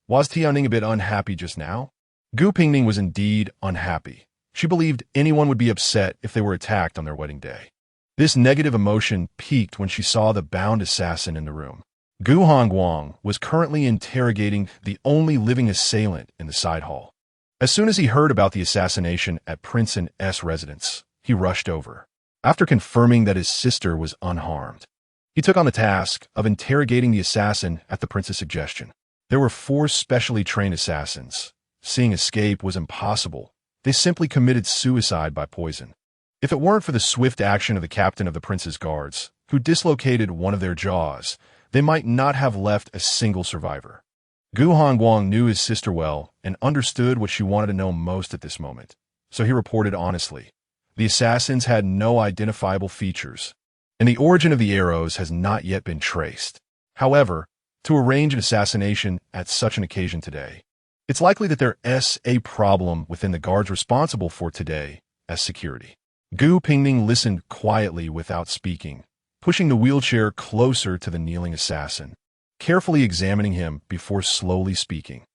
was Ning a bit unhappy just now?" Gu Pingning was indeed unhappy. She believed anyone would be upset if they were attacked on their wedding day. This negative emotion peaked when she saw the bound assassin in the room. Gu Hongguang was currently interrogating the only living assailant in the side hall. As soon as he heard about the assassination at Prince N's residence, he rushed over. After confirming that his sister was unharmed, he took on the task of interrogating the assassin at the prince's suggestion. There were 4 specially trained assassins. Seeing escape was impossible. They simply committed suicide by poison. If it weren't for the swift action of the captain of the prince's guards, who dislocated one of their jaws, they might not have left a single survivor. Gu Hongguang knew his sister well and understood what she wanted to know most at this moment, so he reported honestly. The assassins had no identifiable features, and the origin of the arrows has not yet been traced. However, to arrange an assassination at such an occasion today, it's likely that there is a problem within the guards responsible for today's security. Gu Pingning listened quietly without speaking, pushing the wheelchair closer to the kneeling assassin, carefully examining him before slowly speaking.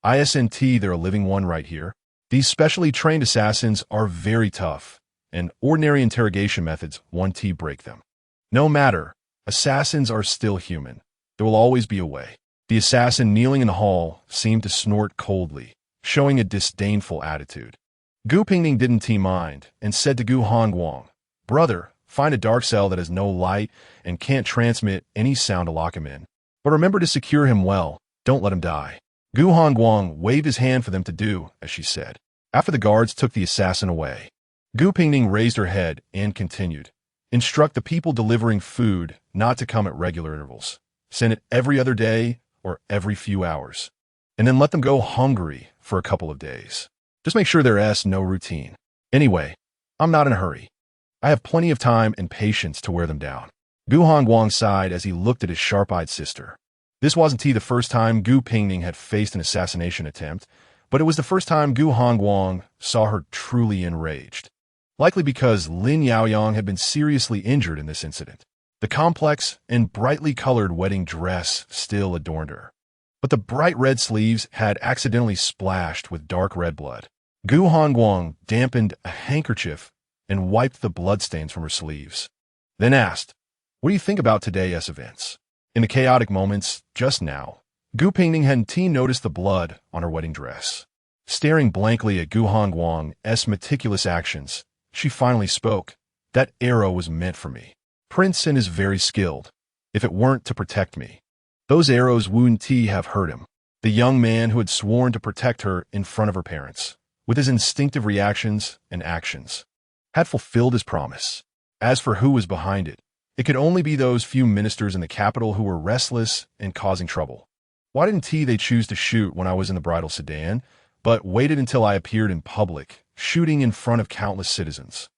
"Isn't there a living one right here? These specially trained assassins are very tough, and ordinary interrogation methods won't break them. No matter, assassins are still human. There will always be a way." The assassin kneeling in the hall seemed to snort coldly, showing a disdainful attitude. Gu Pingning didn't mind and said to Gu Hongguang, "Brother, find a dark cell that has no light and can't transmit any sound to lock him in. But remember to secure him well, don't let him die." Gu Hongguang waved his hand for them to do as she said. After the guards took the assassin away, Gu Pingning raised her head and continued, "Instruct the people delivering food not to come at regular intervals. Send it every other day or every few hours. And then let them go hungry for a couple of days. Just make sure there's no routine. Anyway, I'm not in a hurry. I have plenty of time and patience to wear them down." Gu Hongguang sighed as he looked at his sharp-eyed sister. This wasn't the first time Gu Pingning had faced an assassination attempt, but it was the first time Gu Hongguang saw her truly enraged. Likely because Lin Yaoyang had been seriously injured in this incident. The complex and brightly colored wedding dress still adorned her, but the bright red sleeves had accidentally splashed with dark red blood. Gu Hongguang dampened a handkerchief and wiped the bloodstains from her sleeves, then asked, "What do you think about today's events?" In the chaotic moments just now, Gu Pingning hadn't noticed the blood on her wedding dress. Staring blankly at Gu Hongguang's meticulous actions, she finally spoke. "That arrow was meant for me. Prince Sin is very skilled. If it weren't to protect me, those arrows wouldn't have hurt him." The young man who had sworn to protect her in front of her parents, with his instinctive reactions and actions, had fulfilled his promise. As for who was behind it, it could only be those few ministers in the capital who were restless and causing trouble. Why didn't they choose to shoot when I was in the bridal sedan, but waited until I appeared in public, shooting in front of countless citizens?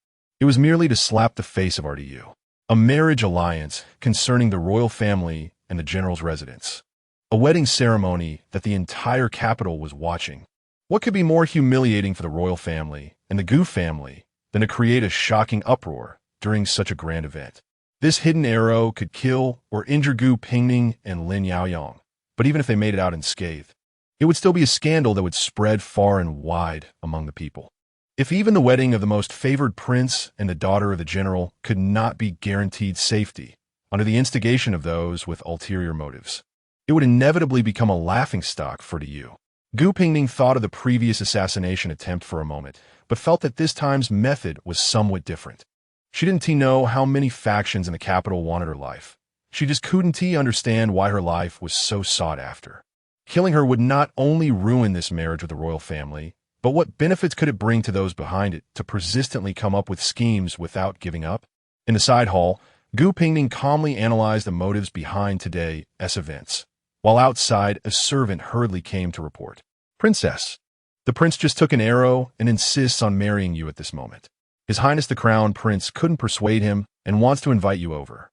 It was merely to slap the face of RDU. A marriage alliance concerning the royal family and the general's residence. A wedding ceremony that the entire capital was watching. What could be more humiliating for the royal family and the Gu family than to create a shocking uproar during such a grand event? This hidden arrow could kill or injure Gu Pingning and Lin Yaoyang, but even if they made it out unscathed, it would still be a scandal that would spread far and wide among the people. If even the wedding of the most favored prince and the daughter of the general could not be guaranteed safety under the instigation of those with ulterior motives, it would inevitably become a laughingstock for the Yu. Gu Pingning thought of the previous assassination attempt for a moment, but felt that this time's method was somewhat different. She didn't know how many factions in the capital wanted her life. She just couldn't understand why her life was so sought after. Killing her would not only ruin this marriage with the royal family, but what benefits could it bring to those behind it to persistently come up with schemes without giving up? In the side hall, Gu Pingning calmly analyzed the motives behind today's events, while outside a servant hurriedly came to report. "Princess, the prince just took an arrow and insists on marrying you at this moment. His Highness the Crown Prince couldn't persuade him and wants to invite you over."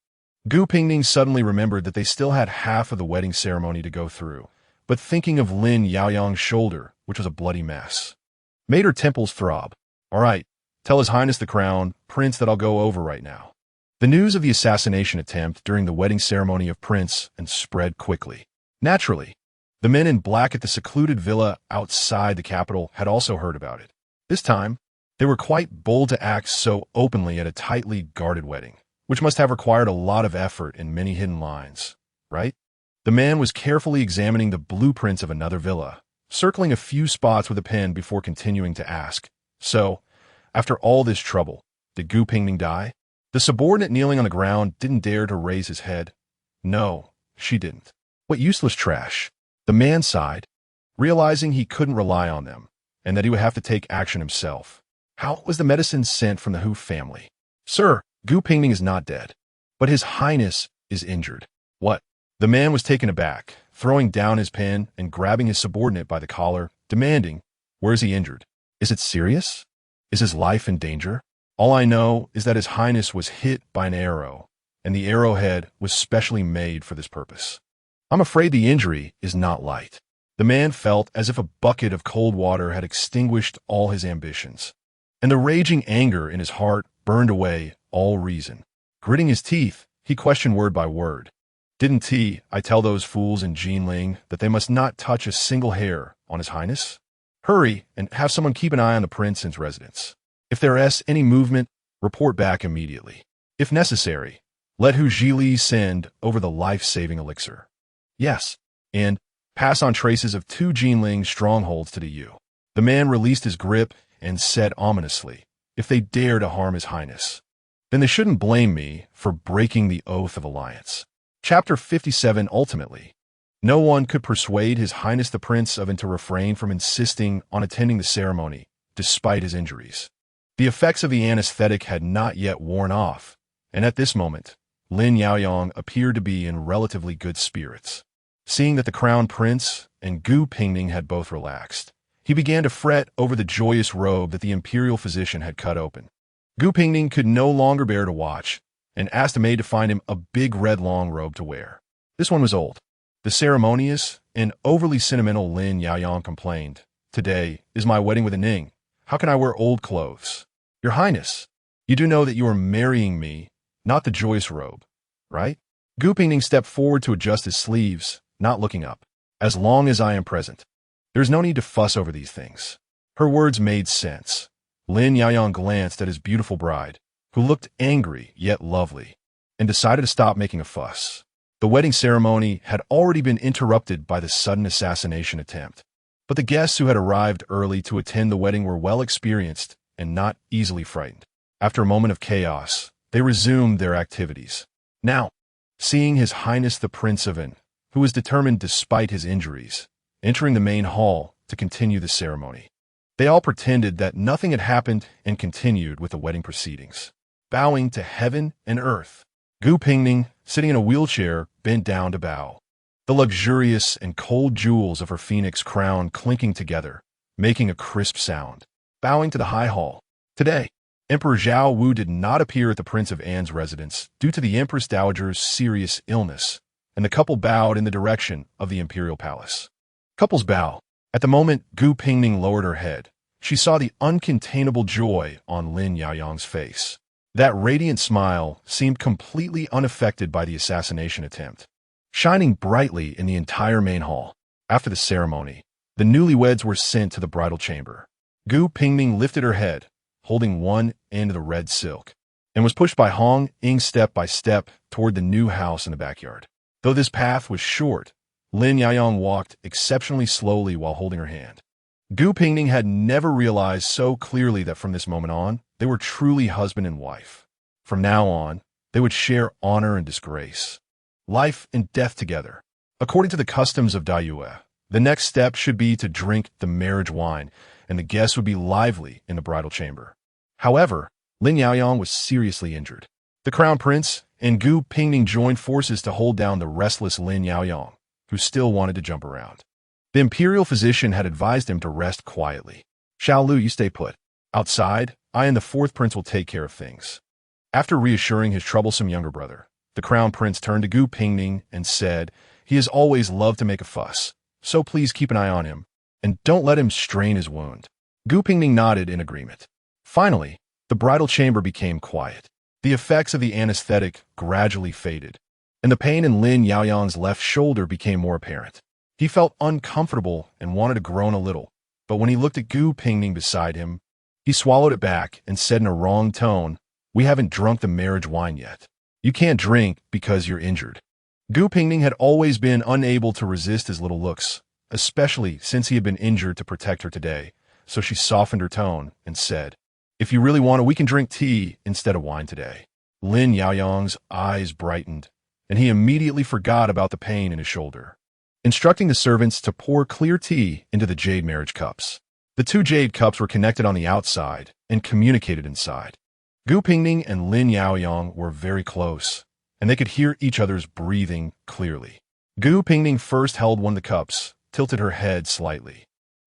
Gu Pingning suddenly remembered that they still had half of the wedding ceremony to go through, but thinking of Lin Yaoyang's shoulder, which was a bloody mess, made her temples throb. "All right, tell His Highness the Crown Prince that I'll go over right now." The news of the assassination attempt during the wedding ceremony of Prince and spread quickly. Naturally, the men in black at the secluded villa outside the capital had also heard about it. This time, they were quite bold to act so openly at a tightly guarded wedding, which must have required a lot of effort and many hidden lines, right? The man was carefully examining the blueprints of another villa, circling a few spots with a pen before continuing to ask, "So, after all this trouble, did Gu Pingning die?" The subordinate kneeling on the ground didn't dare to raise his head. "No, she didn't." "What useless trash." The man sighed, realizing he couldn't rely on them, and that he would have to take action himself. "How was the medicine sent from the Hu family?" "Sir, Gu Pingning is not dead, but His Highness is injured." "What?" The man was taken aback, throwing down his pen and grabbing his subordinate by the collar, demanding, "Where is he injured? Is it serious? Is his life in danger?" "All I know is that His Highness was hit by an arrow, and the arrowhead was specially made for this purpose. I'm afraid the injury is not light." The man felt as if a bucket of cold water had extinguished all his ambitions, and the raging anger in his heart burned away all reason. Gritting his teeth, he questioned word by word. "Didn't I tell those fools in Jinling that they must not touch a single hair on His Highness? Hurry and have someone keep an eye on the prince's residence. If there is any movement, report back immediately. If necessary, let Hu Zhili send over the life-saving elixir. Yes, and pass on traces of 2 Jinling strongholds to the Yu." The man released his grip and said ominously, "If they dare to harm His Highness, then they shouldn't blame me for breaking the oath of alliance." Chapter 57. Ultimately, no one could persuade His Highness the Prince of to refrain from insisting on attending the ceremony, despite his injuries. The effects of the anesthetic had not yet worn off, and at this moment, Lin Yaoyang appeared to be in relatively good spirits. Seeing that the Crown Prince and Gu Pingning had both relaxed, he began to fret over the joyous robe that the imperial physician had cut open. Gu Pingning could no longer bear to watch, and asked a maid to find him a big red long robe to wear. This one was old. The ceremonious and overly sentimental Lin Yaoyang complained, "Today is my wedding with a Ning. How can I wear old clothes? Your Highness, you do know that you are marrying me, not the joyous robe, right?" Gu Pingning stepped forward to adjust his sleeves, not looking up. "As long as I am present, there's no need to fuss over these things." Her words made sense. Lin Yaoyang glanced at his beautiful bride, who looked angry yet lovely, and decided to stop making a fuss. The wedding ceremony had already been interrupted by the sudden assassination attempt, but the guests who had arrived early to attend the wedding were well experienced and not easily frightened. After a moment of chaos, they resumed their activities. Now, seeing His Highness the Prince of An, who was determined despite his injuries, entering the main hall to continue the ceremony, they all pretended that nothing had happened and continued with the wedding proceedings. Bowing to heaven and earth, Gu Pingning, sitting in a wheelchair, bent down to bow. The luxurious and cold jewels of her phoenix crown clinking together, making a crisp sound. Bowing to the high hall. Today, Emperor Zhao Wu did not appear at the Prince of An's residence due to the Empress Dowager's serious illness, and the couple bowed in the direction of the imperial palace. Couples bow. At the moment Gu Pingning lowered her head, she saw the uncontainable joy on Lin Yaoyang's face. That radiant smile seemed completely unaffected by the assassination attempt, shining brightly in the entire main hall. After the ceremony, the newlyweds were sent to the bridal chamber. Gu Pingning lifted her head, holding one end of the red silk, and was pushed by Hong Ying step by step toward the new house in the backyard. Though this path was short, Lin Yaoyang walked exceptionally slowly while holding her hand. Gu Pingning had never realized so clearly that from this moment on, they were truly husband and wife. From now on, they would share honor and disgrace, life and death together. According to the customs of Daiyue, the next step should be to drink the marriage wine, and the guests would be lively in the bridal chamber. However, Lin Yaoyang was seriously injured. The Crown Prince and Gu Pingning joined forces to hold down the restless Lin Yaoyang, who still wanted to jump around. The imperial physician had advised him to rest quietly. "Xiao Lu, you stay put. Outside, I and the fourth prince will take care of things." After reassuring his troublesome younger brother, the Crown Prince turned to Gu Pingning and said, "He has always loved to make a fuss, so please keep an eye on him, and don't let him strain his wound." Gu Pingning nodded in agreement. Finally, the bridal chamber became quiet. The effects of the anesthetic gradually faded, and the pain in Lin Yaoyang's left shoulder became more apparent. He felt uncomfortable and wanted to groan a little, but when he looked at Gu Pingning beside him, he swallowed it back and said in a wrong tone, "We haven't drunk the marriage wine yet. You can't drink because you're injured." Gu Pingning had always been unable to resist his little looks, especially since he had been injured to protect her today, so she softened her tone and said, "If you really want it, we can drink tea instead of wine today." Lin Yaoyang's eyes brightened, and he immediately forgot about the pain in his shoulder, instructing the servants to pour clear tea into the jade marriage cups. The two jade cups were connected on the outside and communicated inside. Gu Pingning and Lin Yaoyang were very close, and they could hear each other's breathing clearly. Gu Pingning first held one of the cups, tilted her head slightly,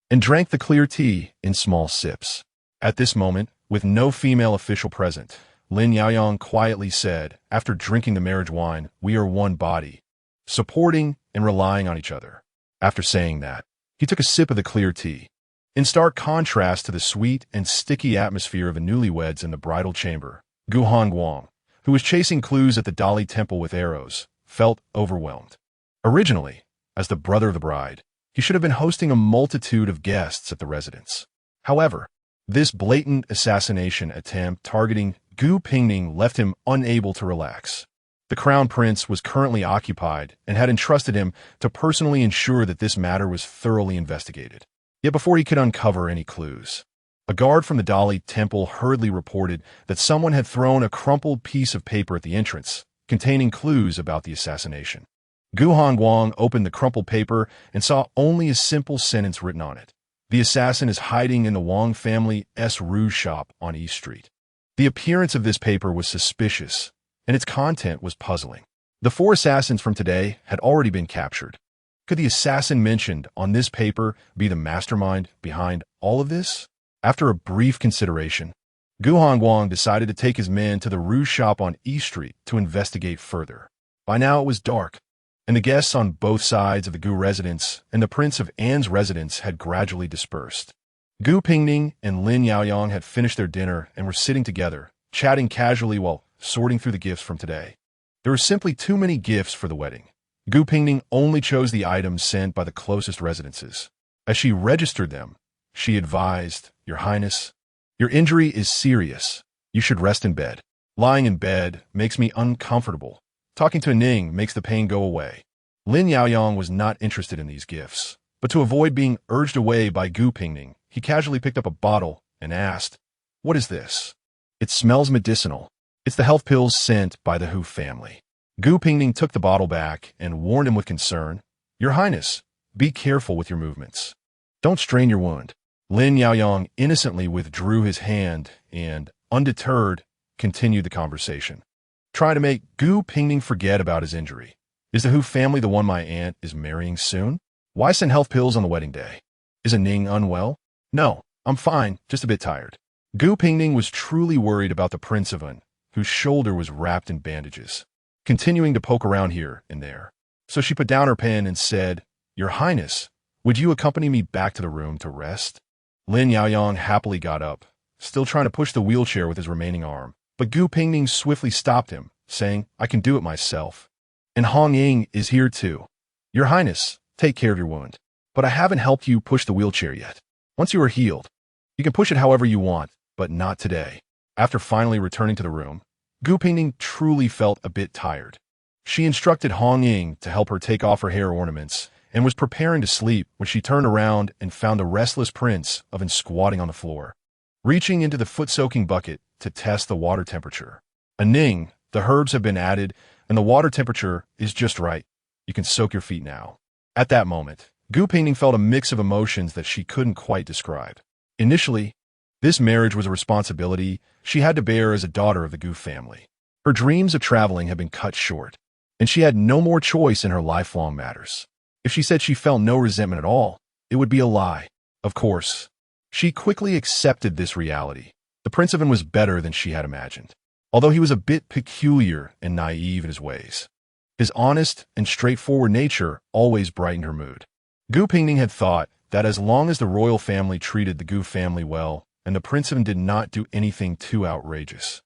and drank the clear tea in small sips. At this moment, with no female official present, Lin Yaoyang quietly said, after drinking the marriage wine, "We are one body, supporting and relying on each other." After saying that, he took a sip of the clear tea. In stark contrast to the sweet and sticky atmosphere of the newlyweds in the bridal chamber, Gu Hongguang, who was chasing clues at the Dali temple with arrows, felt overwhelmed. Originally, as the brother of the bride, he should have been hosting a multitude of guests at the residence. However, this blatant assassination attempt targeting Gu Pingning left him unable to relax. The Crown Prince was currently occupied and had entrusted him to personally ensure that this matter was thoroughly investigated. Yet before he could uncover any clues, a guard from the Dali temple hurriedly reported that someone had thrown a crumpled piece of paper at the entrance, containing clues about the assassination. Gu Hongguang opened the crumpled paper and saw only a simple sentence written on it. The assassin is hiding in the Wang family's rouge shop on East Street. The appearance of this paper was suspicious, and its content was puzzling. The 4 assassins from today had already been captured. Could the assassin mentioned on this paper be the mastermind behind all of this? After a brief consideration, Gu Hongguang decided to take his men to the rouge shop on East Street to investigate further. By now it was dark, and the guests on both sides of the Gu residence and the Prince of An's residence had gradually dispersed. Gu Pingning and Lin Yaoyang had finished their dinner and were sitting together, chatting casually while sorting through the gifts from today. There were simply too many gifts for the wedding. Gu Pingning only chose the items sent by the closest residences. As she registered them, she advised, "Your Highness, your injury is serious. You should rest in bed. Lying in bed makes me uncomfortable. Talking to Ning makes the pain go away." Lin Yaoyang was not interested in these gifts, but to avoid being urged away by Gu Pingning, he casually picked up a bottle and asked, "What is this?" "It smells medicinal. It's the health pills sent by the Hu family." Gu Pingning took the bottle back and warned him with concern, "Your Highness, be careful with your movements. Don't strain your wound." Lin Yaoyang innocently withdrew his hand and, undeterred, continued the conversation, trying to make Gu Pingning forget about his injury. "Is the Hu family the one my aunt is marrying soon? Why send health pills on the wedding day? Is Ning unwell?" "No, I'm fine, just a bit tired." Gu Pingning was truly worried about the Prince of An, whose shoulder was wrapped in bandages, continuing to poke around here and there. So she put down her pen and said, "Your Highness, would you accompany me back to the room to rest?" Lin Yaoyang happily got up, still trying to push the wheelchair with his remaining arm, but Gu Pingning swiftly stopped him, saying, "I can do it myself. And Hong Ying is here too. Your Highness, take care of your wound. But I haven't helped you push the wheelchair yet. Once you are healed, you can push it however you want, but not today." After finally returning to the room, Gu Pingning truly felt a bit tired. She instructed Hong Ying to help her take off her hair ornaments and was preparing to sleep when she turned around and found the restless Prince of An squatting on the floor, reaching into the foot-soaking bucket to test the water temperature. "Ning, the herbs have been added, and the water temperature is just right. You can soak your feet now." At that moment, Gu Pingning felt a mix of emotions that she couldn't quite describe. Initially, this marriage was a responsibility she had to bear as a daughter of the Gu family. Her dreams of traveling had been cut short, and she had no more choice in her lifelong matters. If she said she felt no resentment at all, it would be a lie. Of course, she quickly accepted this reality. The Prince of An was better than she had imagined, although he was a bit peculiar and naive in his ways. His honest and straightforward nature always brightened her mood. Gu Pingning had thought that as long as the royal family treated the Gu family well, and the Prince of An did not do anything too outrageous,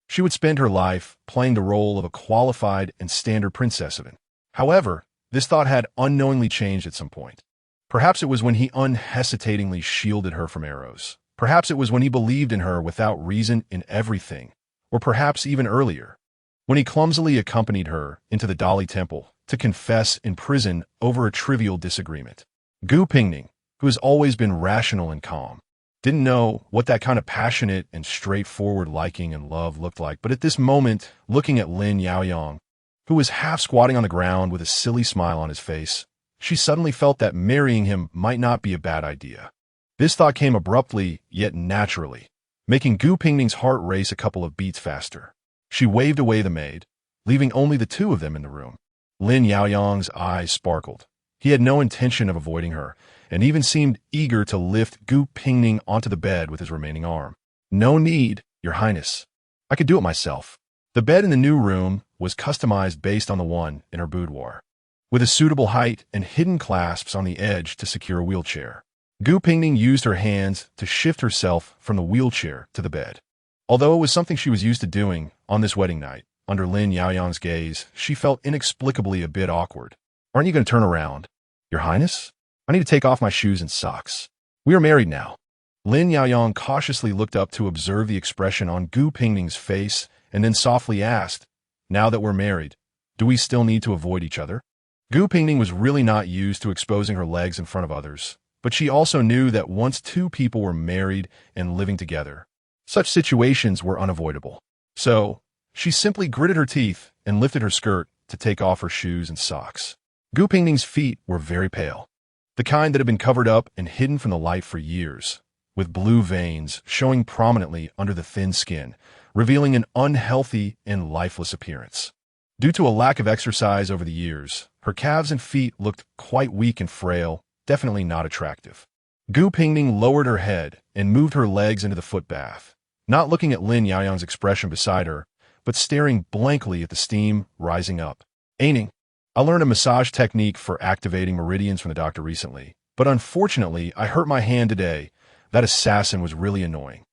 she would spend her life playing the role of a qualified and standard princess of An. However, this thought had unknowingly changed at some point. Perhaps it was when he unhesitatingly shielded her from arrows. Perhaps it was when he believed in her without reason in everything. Or perhaps even earlier, when he clumsily accompanied her into the Dali temple to confess in prison over a trivial disagreement. Gu Pingning, who has always been rational and calm, didn't know what that kind of passionate and straightforward liking and love looked like, but at this moment, looking at Lin Yaoyang, who was half squatting on the ground with a silly smile on his face, she suddenly felt that marrying him might not be a bad idea. This thought came abruptly, yet naturally, making Gu Pingning's heart race a couple of beats faster. She waved away the maid, leaving only the two of them in the room. Lin Yaoyang's eyes sparkled. He had no intention of avoiding her, and even seemed eager to lift Gu Pingning onto the bed with his remaining arm. "No need, Your Highness. I could do it myself." The bed in the new room was customized based on the one in her boudoir, with a suitable height and hidden clasps on the edge to secure a wheelchair. Gu Pingning used her hands to shift herself from the wheelchair to the bed. Although it was something she was used to doing on this wedding night, under Lin Yaoyang's gaze, she felt inexplicably a bit awkward. "Aren't you going to turn around? Your Highness? I need to take off my shoes and socks. We are married now." Lin Yaoyang cautiously looked up to observe the expression on Gu Pingning's face and then softly asked, "Now that we're married, do we still need to avoid each other?" Gu Pingning was really not used to exposing her legs in front of others, but she also knew that once two people were married and living together, such situations were unavoidable. So, she simply gritted her teeth and lifted her skirt to take off her shoes and socks. Gu Pingning's feet were very pale, the kind that had been covered up and hidden from the light for years, with blue veins showing prominently under the thin skin, revealing an unhealthy and lifeless appearance. Due to a lack of exercise over the years, her calves and feet looked quite weak and frail, definitely not attractive. Gu Pingning lowered her head and moved her legs into the foot bath, not looking at Lin Yaoyang's expression beside her, but staring blankly at the steam rising up. Aining. I learned a massage technique for activating meridians from the doctor recently, but unfortunately I hurt my hand today. That assassin was really annoying.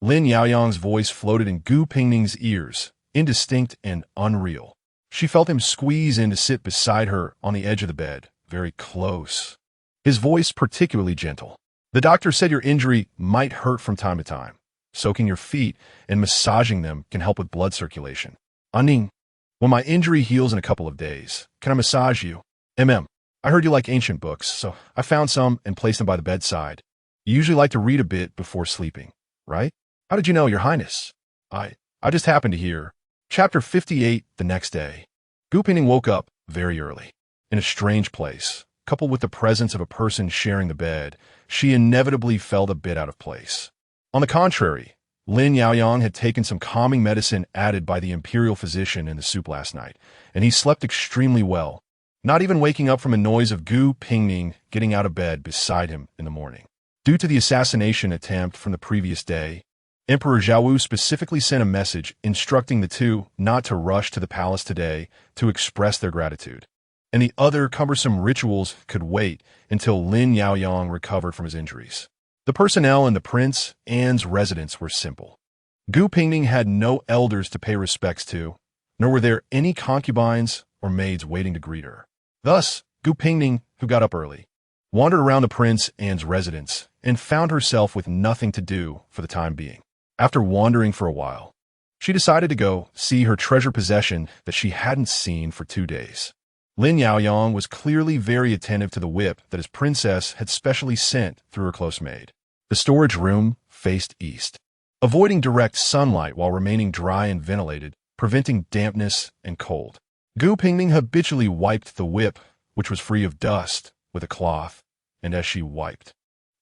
Lin Yaoyang's voice floated in Gu Pingning's ears, indistinct and unreal. She felt him squeeze in to sit beside her on the edge of the bed, very close. His voice particularly gentle. The doctor said your injury might hurt from time to time. Soaking your feet and massaging them can help with blood circulation. Aning. When my injury heals in a couple of days, can I massage you? I heard you like ancient books, so I found some and placed them by the bedside. You usually like to read a bit before sleeping, right? How did you know, Your Highness? I just happened to hear. Chapter 58, the next day. Gu Pingning woke up very early. In a strange place, coupled with the presence of a person sharing the bed, she inevitably felt a bit out of place. On the contrary, Lin Yaoyang had taken some calming medicine added by the imperial physician in the soup last night, and he slept extremely well, not even waking up from a noise of Gu Pingning getting out of bed beside him in the morning. Due to the assassination attempt from the previous day, Emperor Zhao specifically sent a message instructing the two not to rush to the palace today to express their gratitude, and the other cumbersome rituals could wait until Lin Yaoyang recovered from his injuries. The personnel in the Prince Anne's residence were simple. Gu Pingning had no elders to pay respects to, nor were there any concubines or maids waiting to greet her. Thus, Gu Pingning, who got up early, wandered around the Prince Anne's residence and found herself with nothing to do for the time being. After wandering for a while, she decided to go see her treasure possession that she hadn't seen for 2 days. Lin Yaoyang was clearly very attentive to the whip that his princess had specially sent through her close maid. The storage room faced east, avoiding direct sunlight while remaining dry and ventilated, preventing dampness and cold. Gu Pingning habitually wiped the whip, which was free of dust, with a cloth, and as she wiped,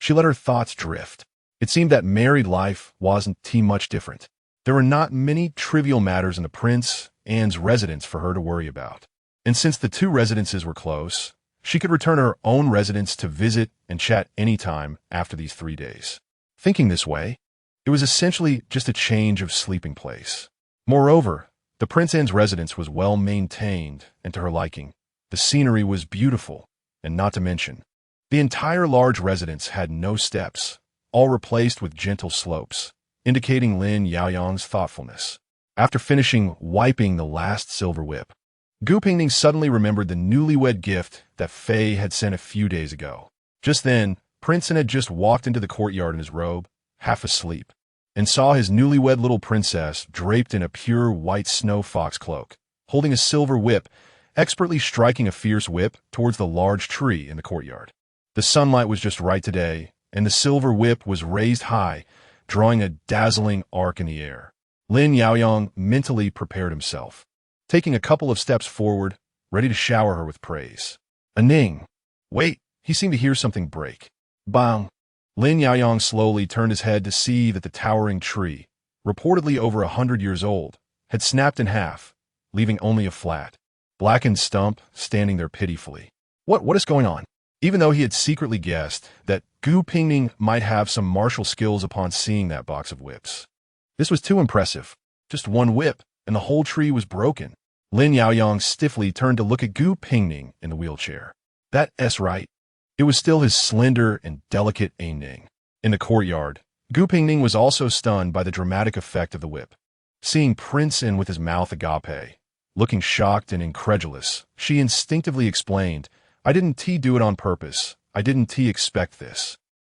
she let her thoughts drift. It seemed that married life wasn't too much different. There were not many trivial matters in the Prince Anne's residence for her to worry about. And since the two residences were close, she could return to her own residence to visit and chat anytime after these 3 days. Thinking this way, it was essentially just a change of sleeping place. Moreover, the Prince Anne's residence was well maintained and to her liking. The scenery was beautiful, and not to mention, the entire large residence had no steps, all replaced with gentle slopes, indicating Lin Yaoyang's thoughtfulness. After finishing wiping the last silver whip, Gu Pingning suddenly remembered the newlywed gift that Fei had sent a few days ago. Just then, Prince An had just walked into the courtyard in his robe, half asleep, and saw his newlywed little princess draped in a pure white snow fox cloak, holding a silver whip, expertly striking a fierce whip towards the large tree in the courtyard. The sunlight was just right today, and the silver whip was raised high, drawing a dazzling arc in the air. Lin Yaoyang mentally prepared himself, taking a couple of steps forward, ready to shower her with praise. Aning. Wait, he seemed to hear something break. Bang. Lin Yaoyang slowly turned his head to see that the towering tree, reportedly over 100 years old, had snapped in half, leaving only a flat, blackened stump standing there pitifully. What is going on? Even though he had secretly guessed that Gu Pingning might have some martial skills upon seeing that box of whips. This was too impressive. Just one whip, and the whole tree was broken. Lin Yaoyang stiffly turned to look at Gu Pingning in the wheelchair. That's right. It was still his slender and delicate Aining. In the courtyard, Gu Pingning was also stunned by the dramatic effect of the whip. Seeing Prince In with his mouth agape, looking shocked and incredulous, she instinctively explained, I didn't do it on purpose. I didn't expect this.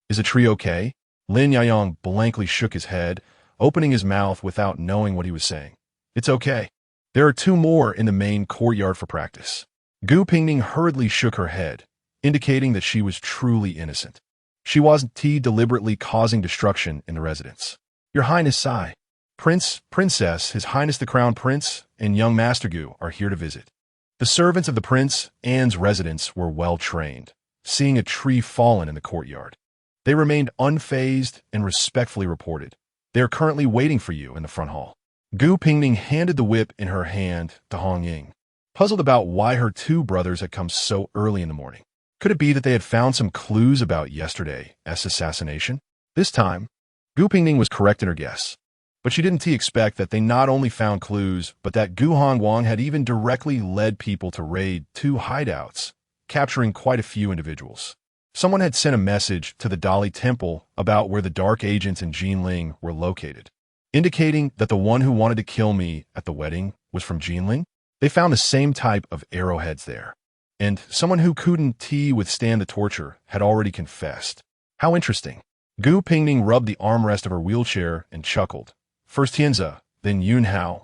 Is the tree okay? Lin Yaoyang blankly shook his head, opening his mouth without knowing what he was saying. It's okay. There are 2 more in the main courtyard for practice. Gu Pingning hurriedly shook her head, indicating that she was truly innocent. She wasn't deliberately causing destruction in the residence. Your Highness Sai, Prince, Princess, His Highness the Crown Prince, and young Master Gu are here to visit. The servants of the Prince Anne's residence were well trained, seeing a tree fallen in the courtyard. They remained unfazed and respectfully reported. They are currently waiting for you in the front hall. Gu Pingning handed the whip in her hand to Hong Ying, puzzled about why her two brothers had come so early in the morning. Could it be that they had found some clues about yesterday's assassination? This time, Gu Pingning was correct in her guess. But she didn't expect that they not only found clues, but that Gu Hongguang had even directly led people to raid two hideouts, capturing quite a few individuals. Someone had sent a message to the Dali Temple about where the dark agents in Jinling were located, indicating that the one who wanted to kill me at the wedding was from Jinling. They found the same type of arrowheads there, and someone who couldn't withstand the torture had already confessed. How interesting. Gu Pingning rubbed the armrest of her wheelchair and chuckled. First Tianza, then Yunhao,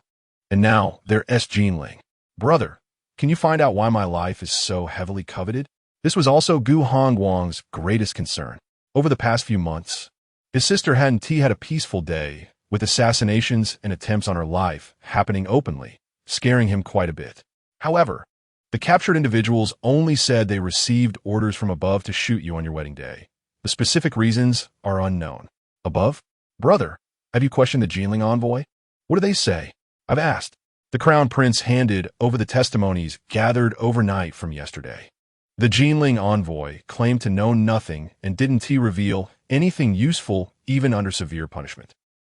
and now there's Jinling. Brother, can you find out why my life is so heavily coveted? This was also Gu Hongguang's greatest concern. Over the past few months, his sister hadn't had a peaceful day, with assassinations and attempts on her life happening openly, scaring him quite a bit. However, the captured individuals only said they received orders from above to shoot you on your wedding day. The specific reasons are unknown. Above? Brother, have you questioned the Jinling envoy? What do they say? I've asked. The Crown Prince handed over the testimonies gathered overnight from yesterday. The Jinling envoy claimed to know nothing and didn't reveal anything useful even under severe punishment.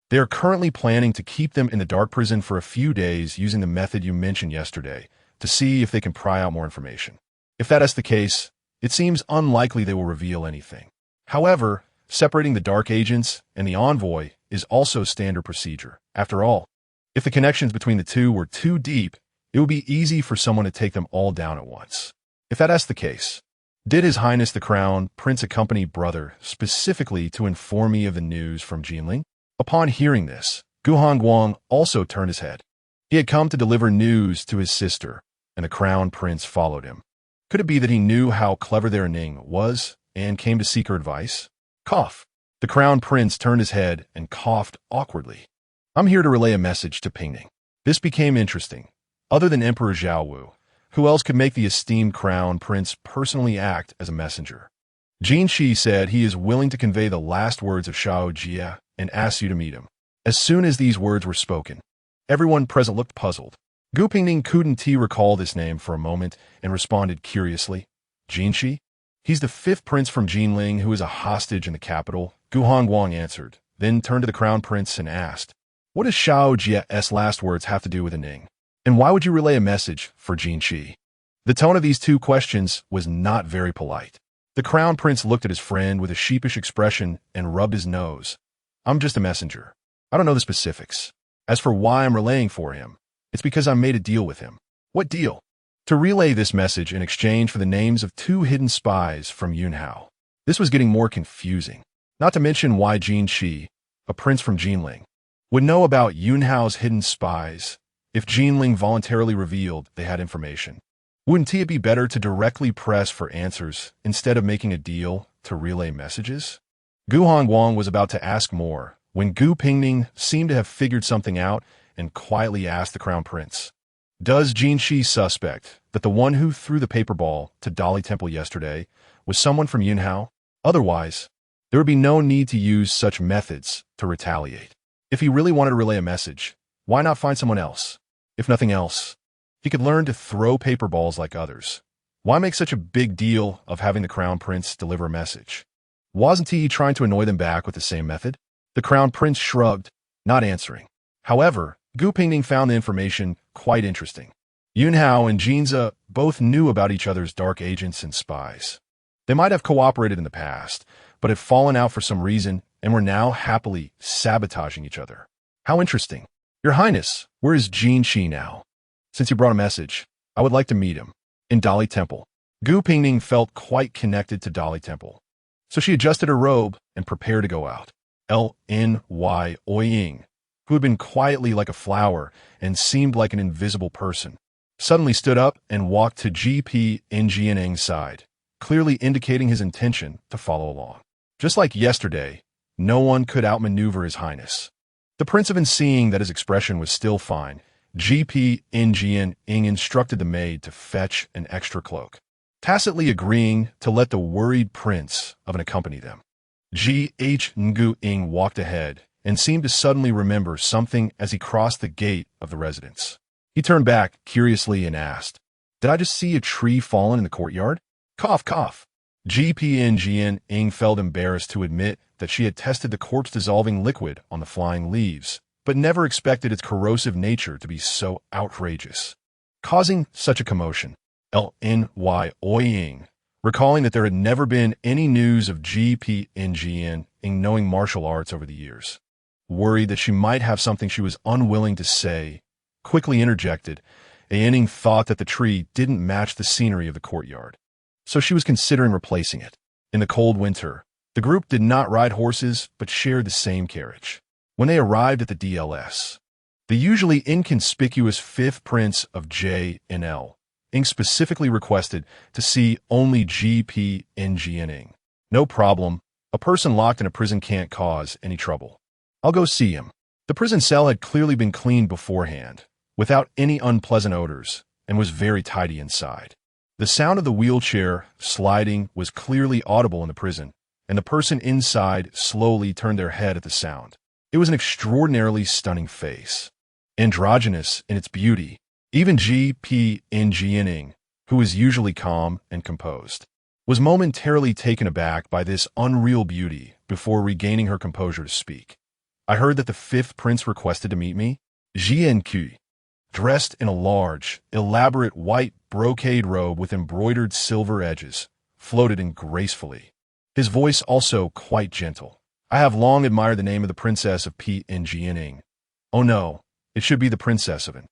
They are currently planning to keep them in the dark prison for a few days using the method you mentioned yesterday to see if they can pry out more information. If that is the case, it seems unlikely they will reveal anything. However, separating the dark agents and the envoy is also standard procedure. After all, if the connections between the two were too deep, it would be easy for someone to take them all down at once. If that is the case, did His Highness the Crown Prince accompany brother specifically to inform me of the news from Jinling? Upon hearing this, Gu Hongguang also turned his head. He had come to deliver news to his sister, and the Crown Prince followed him. Could it be that he knew how clever their Ning was and came to seek her advice? Cough. The Crown Prince turned his head and coughed awkwardly. I'm here to relay a message to Pingning. This became interesting. Other than Emperor Zhaowu, who else could make the esteemed Crown Prince personally act as a messenger? Jin Shi said he is willing to convey the last words of Shao Jia and asks you to meet him. As soon as these words were spoken, everyone present looked puzzled. Gu Pingning couldn't recall this name for a moment and responded curiously. Jin Shi? He's the fifth prince from Jinling who is a hostage in the capital, Gu Hongguang answered, then turned to the Crown Prince and asked, what does Shao Jia's last words have to do with a Ning? And why would you relay a message for Jin Shi? The tone of these two questions was not very polite. The Crown Prince looked at his friend with a sheepish expression and rubbed his nose. I'm just a messenger. I don't know the specifics. As for why I'm relaying for him, it's because I made a deal with him. What deal? To relay this message in exchange for the names of two hidden spies from Yunhao. This was getting more confusing. Not to mention why Jin Shi, a prince from Jinling, would know about Yunhao's hidden spies if Jinling voluntarily revealed they had information. Wouldn't it be better to directly press for answers instead of making a deal to relay messages? Gu Hongguang was about to ask more when Gu Pingning seemed to have figured something out and quietly asked the Crown Prince, does Jin Shi suspect that the one who threw the paper ball to Dali Temple yesterday was someone from Yunhao? Otherwise, there would be no need to use such methods to retaliate. If he really wanted to relay a message, why not find someone else? If nothing else, he could learn to throw paper balls like others. Why make such a big deal of having the Crown Prince deliver a message? Wasn't he trying to annoy them back with the same method? The Crown Prince shrugged, not answering. However, Gu Pingning found the information quite interesting. Yunhao and Jinza both knew about each other's dark agents and spies. They might have cooperated in the past, but had fallen out for some reason and were now happily sabotaging each other. How interesting. Your Highness, where is Jin Shi now? Since you brought a message, I would like to meet him. In Dali Temple. Gu Pingning felt quite connected to Dali Temple. So she adjusted her robe and prepared to go out. Lin Yaoyang, who had been quietly like a flower and seemed like an invisible person, suddenly stood up and walked to Gu Pingnings's side, clearly indicating his intention to follow along. Just like yesterday, no one could outmaneuver His Highness. The prince of seeing that his expression was still fine, Gu Pingning instructed the maid to fetch an extra cloak, tacitly agreeing to let the worried prince of accompany them. Gu walked ahead and seemed to suddenly remember something as he crossed the gate of the residence. He turned back curiously and asked, "Did I just see a tree fallen in the courtyard?" Cough, cough. Gu Pingning felt embarrassed to admit that she had tested the corpse-dissolving liquid on the flying leaves, but never expected its corrosive nature to be so outrageous, causing such a commotion. Lin Yaoyang, recalling that there had never been any news of Gu Pingning knowing martial arts over the years, worried that she might have something she was unwilling to say, quickly interjected. Yaoyang thought that the tree didn't match the scenery of the courtyard, so she was considering replacing it. In the cold winter, the group did not ride horses but shared the same carriage. When they arrived at the DLS, the usually inconspicuous fifth prince of J&L, specifically requested to see only Gu Pingning. No problem. A person locked in a prison can't cause any trouble. I'll go see him. The prison cell had clearly been cleaned beforehand, without any unpleasant odors, and was very tidy inside. The sound of the wheelchair sliding was clearly audible in the prison, and the person inside slowly turned their head at the sound. It was an extraordinarily stunning face, androgynous in its beauty. Even Gu Pingning, who was usually calm and composed, was momentarily taken aback by this unreal beauty before regaining her composure to speak. "I heard that the fifth prince requested to meet me." Jianqu, dressed in a large, elaborate white brocade robe with embroidered silver edges, floated in gracefully. His voice also quite gentle. "I have long admired the name of the princess of Pingning. Oh no, it should be the princess of N."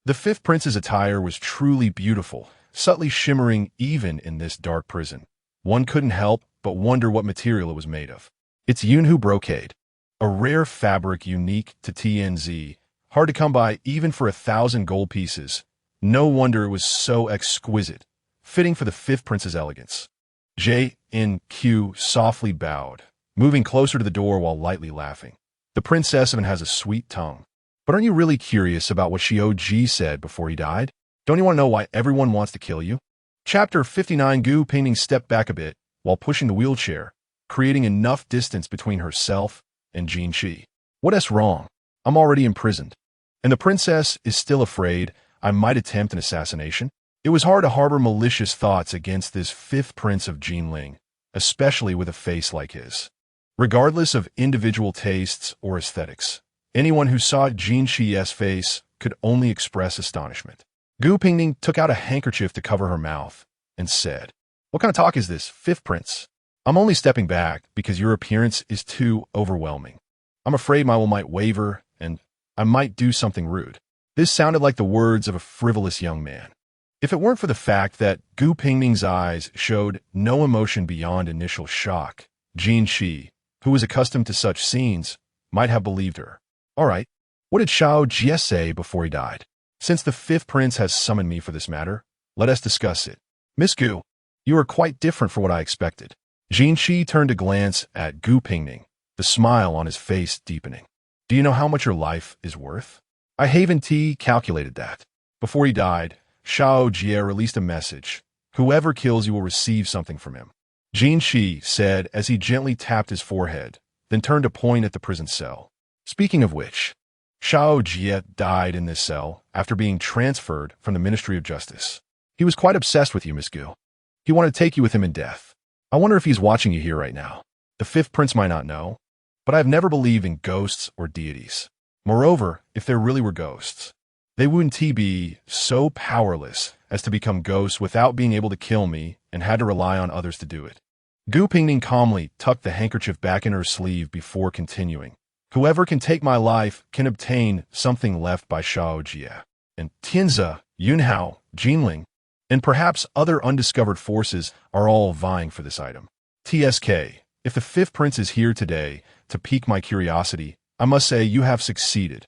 The fifth prince's attire was truly beautiful, subtly shimmering even in this dark prison. One couldn't help but wonder what material it was made of. It's Yunhu brocade, a rare fabric unique to TNZ, hard to come by even for 1,000 gold pieces. No wonder it was so exquisite, fitting for the fifth prince's elegance. JNQ softly bowed, moving closer to the door while lightly laughing. "The princess of N has a sweet tongue. But aren't you really curious about what Xiao said before he died? Don't you want to know why everyone wants to kill you?" Chapter 59. Gu Pingning stepped back a bit while pushing the wheelchair, creating enough distance between herself and Jinshi. "What's wrong? I'm already imprisoned. And the princess is still afraid I might attempt an assassination?" It was hard to harbor malicious thoughts against this fifth prince of Jinling, especially with a face like his. Regardless of individual tastes or aesthetics, anyone who saw Jinshi's face could only express astonishment. Gu Pingning took out a handkerchief to cover her mouth and said, "What kind of talk is this, fifth prince? I'm only stepping back because your appearance is too overwhelming. I'm afraid my will might waver and I might do something rude." This sounded like the words of a frivolous young man. If it weren't for the fact that Gu Pingning's eyes showed no emotion beyond initial shock, Jinshi, who was accustomed to such scenes, might have believed her. "All right, what did Xiao say before he died? Since the fifth prince has summoned me for this matter, let us discuss it." "Miss Gu, you are quite different from what I expected." Jinshi turned to glance at Gu Pingning, the smile on his face deepening. "Do you know how much your life is worth?" "I haven't calculated that." Before he died, Xiao released a message. "Whoever kills you will receive something from him," Jinshi said as he gently tapped his forehead, then turned to point at the prison cell. "Speaking of which, Xiao died in this cell after being transferred from the Ministry of Justice. He was quite obsessed with you, Miss Gu. He wanted to take you with him in death. I wonder if he's watching you here right now. The fifth prince might not know, but I have never believed in ghosts or deities. Moreover, if there really were ghosts, they wouldn't be so powerless as to become ghosts without being able to kill me and had to rely on others to do it." Gu Pingning calmly tucked the handkerchief back in her sleeve before continuing. "Whoever can take my life can obtain something left by Xiao and Tianzi, Yunhao, Jinling, and perhaps other undiscovered forces are all vying for this item. TSK, if the fifth prince is here today to pique my curiosity, I must say you have succeeded.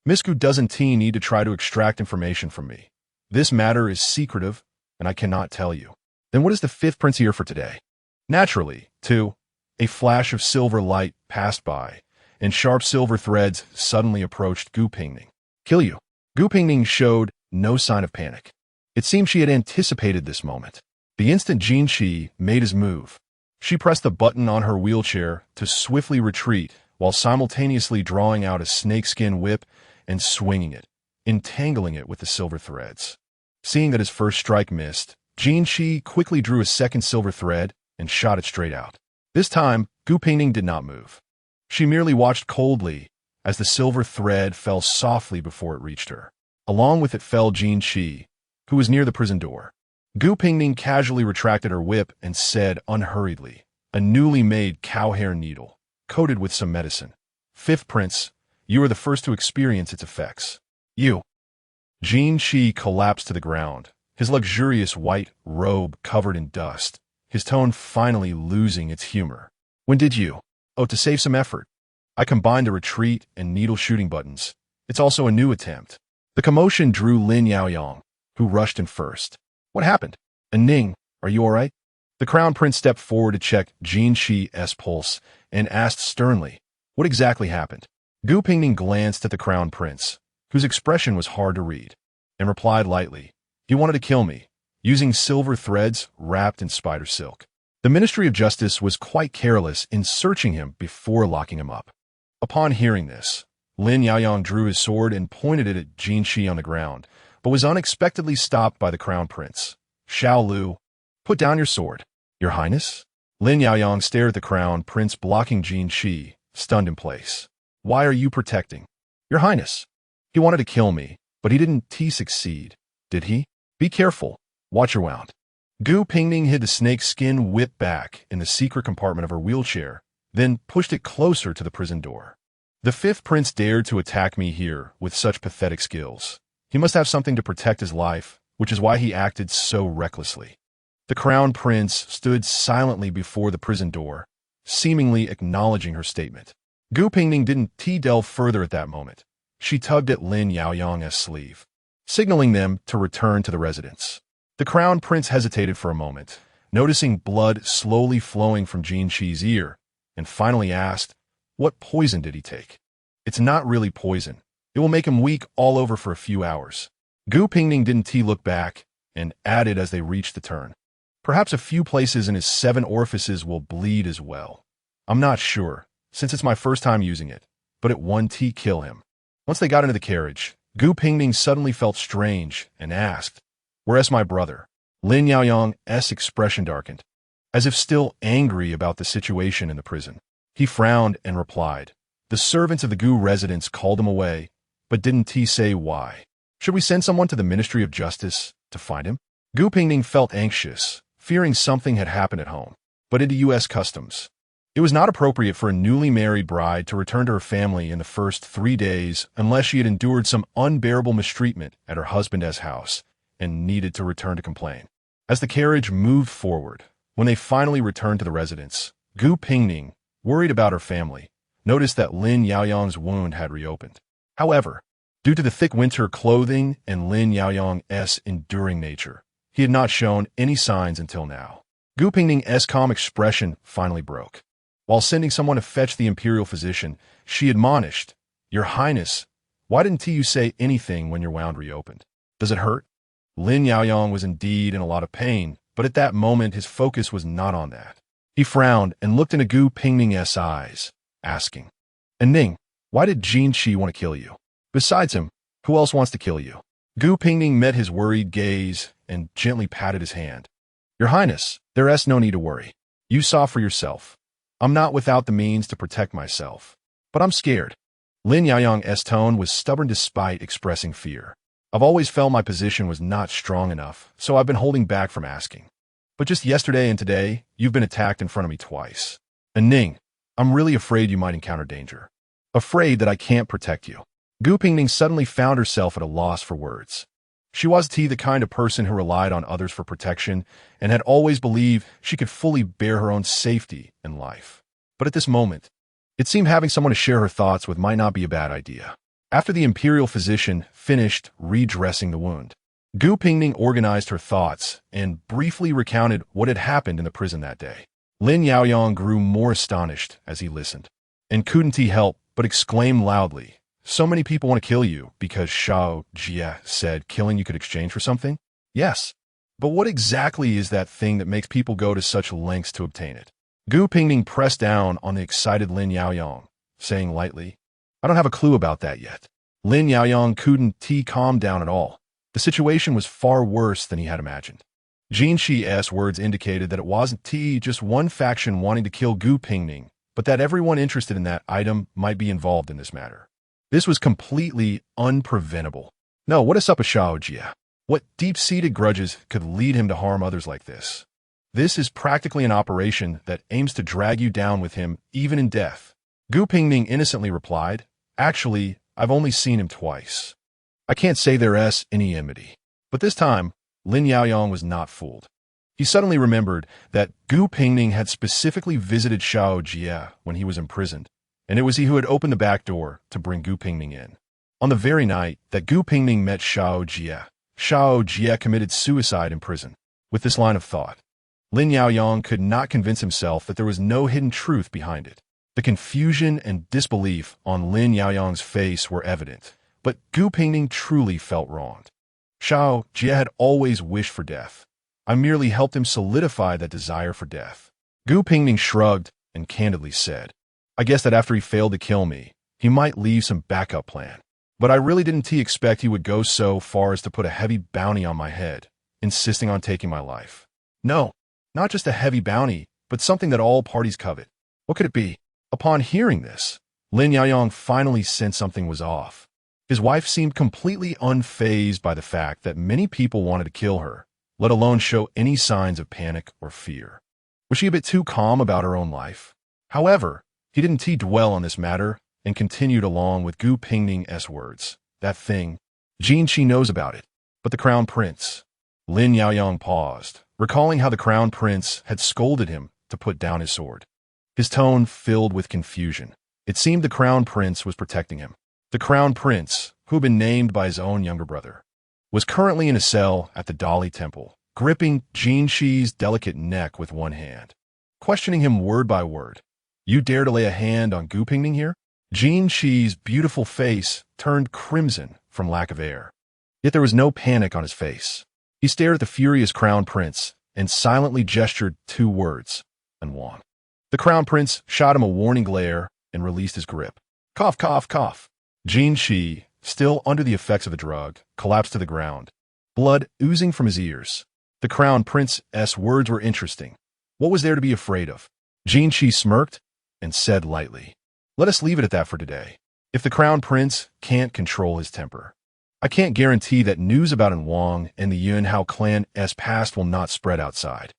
Miss Gu doesn't need to try to extract information from me. This matter is secretive, and I cannot tell you." "Then what is the fifth prince here for today?" "Naturally, to A flash of silver light passed by, and sharp silver threads suddenly approached Gu Pingning. Kill you. Gu Pingning showed no sign of panic. It seemed she had anticipated this moment. The instant Jin Shi made his move, she pressed the button on her wheelchair to swiftly retreat while simultaneously drawing out a snakeskin whip and swinging it, entangling it with the silver threads. Seeing that his first strike missed, Jin Shi quickly drew a second silver thread and shot it straight out. This time, Gu Pingning did not move. She merely watched coldly as the silver thread fell softly before it reached her. Along with it fell Jin Shi, who was near the prison door. Gu Pingning casually retracted her whip and said unhurriedly, "A newly made cow hair needle, coated with some medicine. Fifth Prince, you are the first to experience its effects." You. Jin Shi collapsed to the ground, his luxurious white robe covered in dust, his tone finally losing its humor. "When did you?" "Oh, to save some effort. I combined the retreat and needle shooting buttons. It's also a new attempt." The commotion drew Lin Yaoyang, who rushed in first. "What happened?" "Ning, are you all right?" The Crown Prince stepped forward to check Jin Shi's pulse and asked sternly, "What exactly happened?" Gu Pingning glanced at the Crown Prince, whose expression was hard to read, and replied lightly, "He wanted to kill me, using silver threads wrapped in spider silk." The Ministry of Justice was quite careless in searching him before locking him up. Upon hearing this, Lin Yaoyang drew his sword and pointed it at Jin Shi on the ground, but was unexpectedly stopped by the Crown Prince. "Xiao Lu, put down your sword." "Your Highness?" Lin Yaoyang stared at the Crown Prince blocking Jin Shi, stunned in place. "Why are you protecting?" "Your Highness. He wanted to kill me, but he didn't succeed, did he? Be careful. Watch your wound." Gu Pingning hid the snake skin whip back in the secret compartment of her wheelchair, then pushed it closer to the prison door. "The fifth prince dared to attack me here with such pathetic skills. He must have something to protect his life, which is why he acted so recklessly." The Crown Prince stood silently before the prison door, seemingly acknowledging her statement. Gu Pingning didn't delve further at that moment. She tugged at Lin Yaoyang's sleeve, signaling them to return to the residence. The Crown Prince hesitated for a moment, noticing blood slowly flowing from Jin Shi's ear, and finally asked, "What poison did he take?" "It's not really poison. It will make him weak all over for a few hours." Gu Pingning didn't look back, and added as they reached the turn, "Perhaps a few places in his 7 orifices will bleed as well. I'm not sure, since it's my first time using it, but it won't kill him." Once they got into the carriage, Gu Pingning suddenly felt strange and asked, "Where's my brother?" Lin Yaoyang's expression darkened, as if still angry about the situation in the prison. He frowned and replied, "The servants of the Gu residence called him away, but didn't say why. Should we send someone to the Ministry of Justice to find him?" Gu Pingning felt anxious, fearing something had happened at home, but into U.S. Customs. It was not appropriate for a newly married bride to return to her family in the first 3 days unless she had endured some unbearable mistreatment at her husband's house and needed to return to complain. As the carriage moved forward, when they finally returned to the residence, Gu Pingning, worried about her family, noticed that Lin Yaoyang's wound had reopened. However, due to the thick winter clothing and Lin Yaoyang's enduring nature, he had not shown any signs until now. Gu Pingning's calm expression finally broke. While sending someone to fetch the imperial physician, she admonished, "Your Highness, why didn't you say anything when your wound reopened? Does it hurt?" Lin Yaoyang was indeed in a lot of pain, but at that moment his focus was not on that. He frowned and looked into Gu Pingning's eyes, asking, "Ning, why did Jin Shi want to kill you? Besides him, who else wants to kill you?" Gu Pingning met his worried gaze and gently patted his hand. "Your Highness, there's no need to worry. You saw for yourself. I'm not without the means to protect myself, but I'm scared." Lin Yaoyang's tone was stubborn despite expressing fear. "I've always felt my position was not strong enough, so I've been holding back from asking. But just yesterday and today, you've been attacked in front of me twice. And Ning, I'm really afraid you might encounter danger. Afraid that I can't protect you." Gu Pingning suddenly found herself at a loss for words. She was the kind of person who relied on others for protection and had always believed she could fully bear her own safety in life. But at this moment, it seemed having someone to share her thoughts with might not be a bad idea. After the imperial physician finished redressing the wound, Gu Pingning organized her thoughts and briefly recounted what had happened in the prison that day. Lin Yaoyang grew more astonished as he listened, and couldn't he help but exclaim loudly, "So many people want to kill you because Xiao Jie said killing you could exchange for something?" "Yes. But what exactly is that thing that makes people go to such lengths to obtain it?" Gu Pingning pressed down on the excited Lin Yaoyang, saying lightly, "I don't have a clue about that yet." Lin Yaoyang couldn't calm down at all. The situation was far worse than he had imagined. Jin Shi's words indicated that it wasn't just one faction wanting to kill Gu Pingning, but that everyone interested in that item might be involved in this matter. This was completely unpreventable. No, what is up with Xiao Jie? What deep-seated grudges could lead him to harm others like this? This is practically an operation that aims to drag you down with him, even in death. Gu Pingning innocently replied, "Actually, I've only seen him twice. I can't say there's any enmity." But this time, Lin Yaoyang was not fooled. He suddenly remembered that Gu Pingning had specifically visited Xiao Jie when he was imprisoned, and it was he who had opened the back door to bring Gu Pingning in. On the very night that Gu Pingning met Xiao Jie committed suicide in prison. With this line of thought, Lin Yaoyang could not convince himself that there was no hidden truth behind it. The confusion and disbelief on Lin Yaoyang's face were evident, but Gu Pingning truly felt wronged. Xiao Jie had always wished for death. I merely helped him solidify that desire for death. Gu Pingning shrugged and candidly said, "I guess that after he failed to kill me, he might leave some backup plan. But I really didn't expect he would go so far as to put a heavy bounty on my head, insisting on taking my life. No, not just a heavy bounty, but something that all parties covet. What could it be?" Upon hearing this, Lin Yaoyang finally sensed something was off. His wife seemed completely unfazed by the fact that many people wanted to kill her, let alone show any signs of panic or fear. Was she a bit too calm about her own life? However, he didn't dwell on this matter and continued along with Gu Pingning's words. "That thing, Jin Shi knows about it, but the crown prince." Lin Yaoyang paused, recalling how the crown prince had scolded him to put down his sword. His tone filled with confusion. It seemed the crown prince was protecting him. The crown prince, who had been named by his own younger brother, was currently in a cell at the Dali Temple, gripping Jin Shi's delicate neck with one hand, questioning him word by word. "You dare to lay a hand on Gu Pingning here?" Jin Shi's beautiful face turned crimson from lack of air. Yet there was no panic on his face. He stared at the furious crown prince and silently gestured 2 words, "and Wang." The crown prince shot him a warning glare and released his grip. Cough, cough, cough. Jin Shi, still under the effects of the drug, collapsed to the ground, blood oozing from his ears. The crown prince's words were interesting. What was there to be afraid of? Jin Shi smirked and said lightly, "Let us leave it at that for today. If the crown prince can't control his temper, I can't guarantee that news about Wang and the Yunhao clan's past will not spread outside.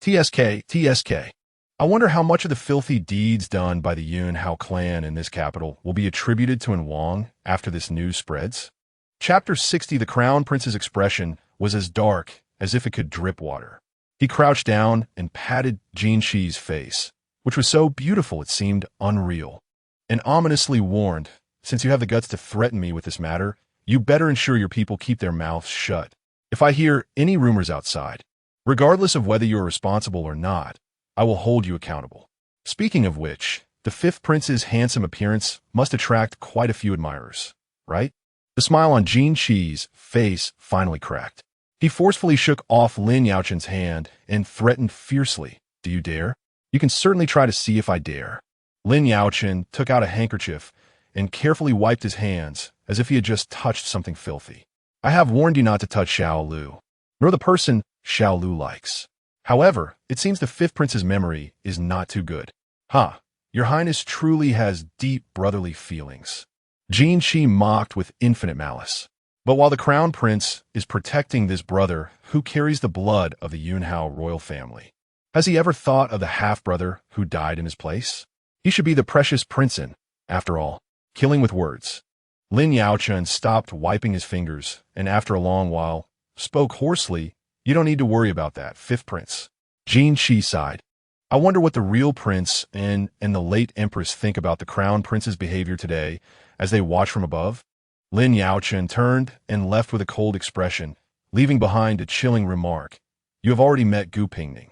TSK. I wonder how much of the filthy deeds done by the Yunhao clan in this capital will be attributed to Wang after this news spreads." Chapter 60. The crown prince's expression was as dark as if it could drip water. He crouched down and patted Jin Shi's face, which was so beautiful it seemed unreal, and ominously warned, "Since you have the guts to threaten me with this matter, you better ensure your people keep their mouths shut. If I hear any rumors outside, regardless of whether you are responsible or not, I will hold you accountable." Speaking of which, the 5th prince's handsome appearance must attract quite a few admirers, right? The smile on Jin Shi's face finally cracked. He forcefully shook off Lin Yaochun's hand and threatened fiercely, "Do you dare? You can certainly try to see if I dare." Lin Yaochun took out a handkerchief and carefully wiped his hands as if he had just touched something filthy. "I have warned you not to touch Xiao Lu, nor the person Xiao Lu likes. However, it seems the 5th prince's memory is not too good." Your Highness truly has deep brotherly feelings." Jin Shi mocked with infinite malice. But while the crown prince is protecting this brother who carries the blood of the Yunhao royal family, has he ever thought of the half-brother who died in his place? He should be the precious princein, after all. Killing with words. Lin Yaochun stopped wiping his fingers, and after a long while, spoke hoarsely, "You don't need to worry about that, 5th prince." Jin Shi sighed. "I wonder what the real prince and the late empress think about the crown prince's behavior today as they watch from above." Lin Yaochun turned and left with a cold expression, leaving behind a chilling remark. "You have already met Gu Pingning."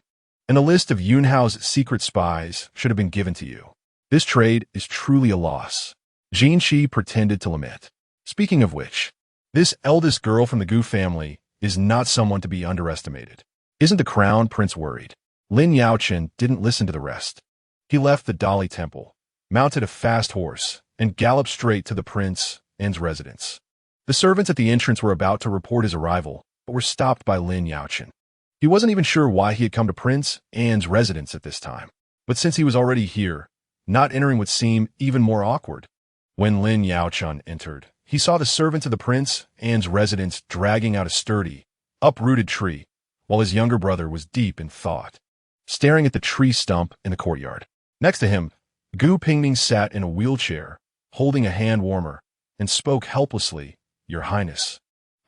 and a list of Yunhao's secret spies should have been given to you. This trade is truly a loss. Jin Shi pretended to lament. Speaking of which, this eldest girl from the Gu family is not someone to be underestimated. Isn't the crown prince worried? Lin Yaoyang didn't listen to the rest. He left the Dali temple, mounted a fast horse, and galloped straight to the prince and's residence. The servants at the entrance were about to report his arrival, but were stopped by Lin Yaoyang. He wasn't even sure why he had come to Prince Anne's residence at this time, but since he was already here, not entering would seem even more awkward. When Lin Yaoyang entered, he saw the servants of the Prince Anne's residence dragging out a sturdy, uprooted tree, while his younger brother was deep in thought, staring at the tree stump in the courtyard. Next to him, Gu Pingning sat in a wheelchair, holding a hand warmer, and spoke helplessly, "Your Highness,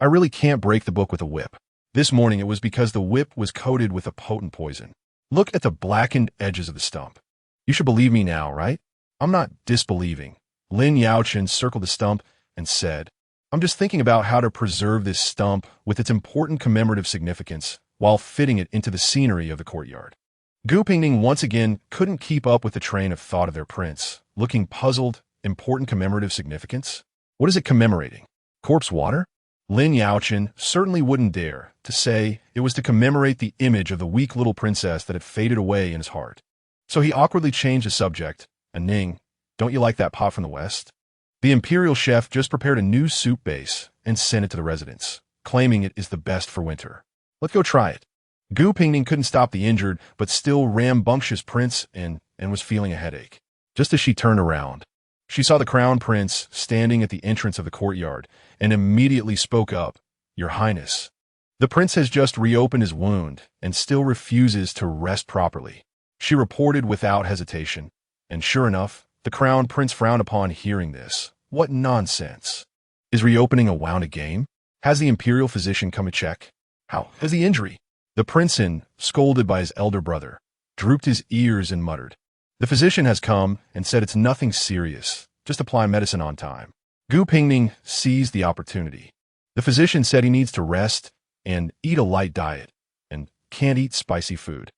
I really can't break the book with a whip. This morning it was because the whip was coated with a potent poison. Look at the blackened edges of the stump. You should believe me now, right?" "I'm not disbelieving." Lin Yaoyang circled the stump and said, "I'm just thinking about how to preserve this stump with its important commemorative significance while fitting it into the scenery of the courtyard." Gu Pingning once again couldn't keep up with the train of thought of their prince, looking puzzled. Important commemorative significance? What is it commemorating? Corpse water? Lin Yaoyang certainly wouldn't dare to say it was to commemorate the image of the weak little princess that had faded away in his heart. So he awkwardly changed the subject. "Ning, don't you like that pot from the west? The imperial chef just prepared a new soup base and sent it to the residents, claiming it is the best for winter. Let's go try it." Gu Pingning couldn't stop the injured but still rambunctious prince and was feeling a headache. Just as she turned around, she saw the crown prince standing at the entrance of the courtyard and immediately spoke up, "Your Highness, the prince has just reopened his wound and still refuses to rest properly," she reported without hesitation. And sure enough, the crown prince frowned upon hearing this. What nonsense. Is reopening a wounded game? Has the imperial physician come to check? How is the injury? The prince, scolded by his elder brother, drooped his ears and muttered, "The physician has come and said it's nothing serious. Just apply medicine on time." Gu Pingning seized the opportunity. The physician said he needs to rest and eat a light diet and can't eat spicy food.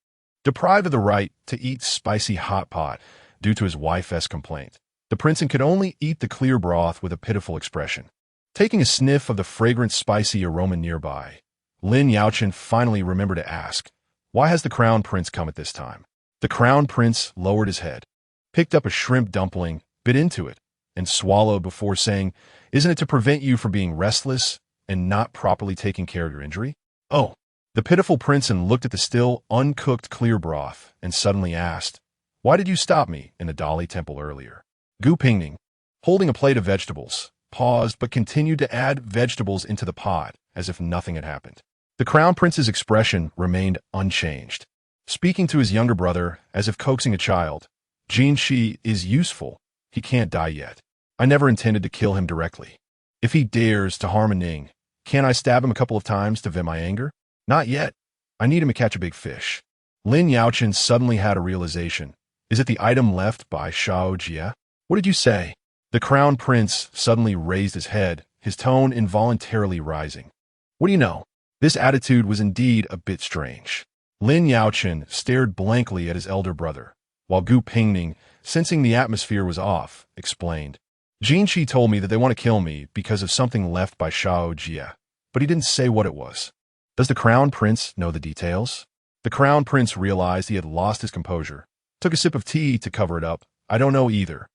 Deprived of the right to eat spicy hot pot due to his wife's complaint, the prince could only eat the clear broth with a pitiful expression. Taking a sniff of the fragrant spicy aroma nearby, Lin Yaoyang finally remembered to ask, "Why has the crown prince come at this time?" The crown prince lowered his head, picked up a shrimp dumpling, bit into it, and swallowed before saying, "Isn't it to prevent you from being restless and not properly taking care of your injury?" "Oh." The pitiful prince looked at the still uncooked clear broth and suddenly asked, "Why did you stop me in the Dali temple earlier?" Gu Pingning, holding a plate of vegetables, paused but continued to add vegetables into the pot as if nothing had happened. The crown prince's expression remained unchanged. Speaking to his younger brother as if coaxing a child, "Jin Shi is useful. He can't die yet. I never intended to kill him directly. If he dares to harm Ning, can't I stab him a couple of times to vent my anger? Not yet. I need him to catch a big fish." Lin Yaoyang suddenly had a realization. "Is it the item left by Shao Jia?" "What did you say?" The crown prince suddenly raised his head, his tone involuntarily rising. "What do you know?" This attitude was indeed a bit strange. Lin Yaoyang stared blankly at his elder brother, while Gu Pingning, sensing the atmosphere was off, explained, "Jin Shi told me that they want to kill me because of something left by Shao Jia, but he didn't say what it was." "Does the crown prince know the details?" The crown prince realized he had lost his composure, took a sip of tea to cover it up. "I don't know either,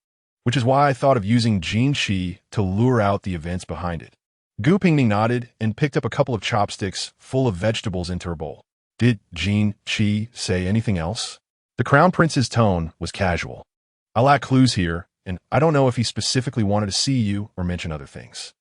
which is why I thought of using Jin Shi to lure out the events behind it." Gu Pingning nodded and picked up a couple of chopsticks full of vegetables into her bowl. "Did Jin Shi say anything else?" The crown prince's tone was casual. "I lack clues here, and I don't know if he specifically wanted to see you or mention other things.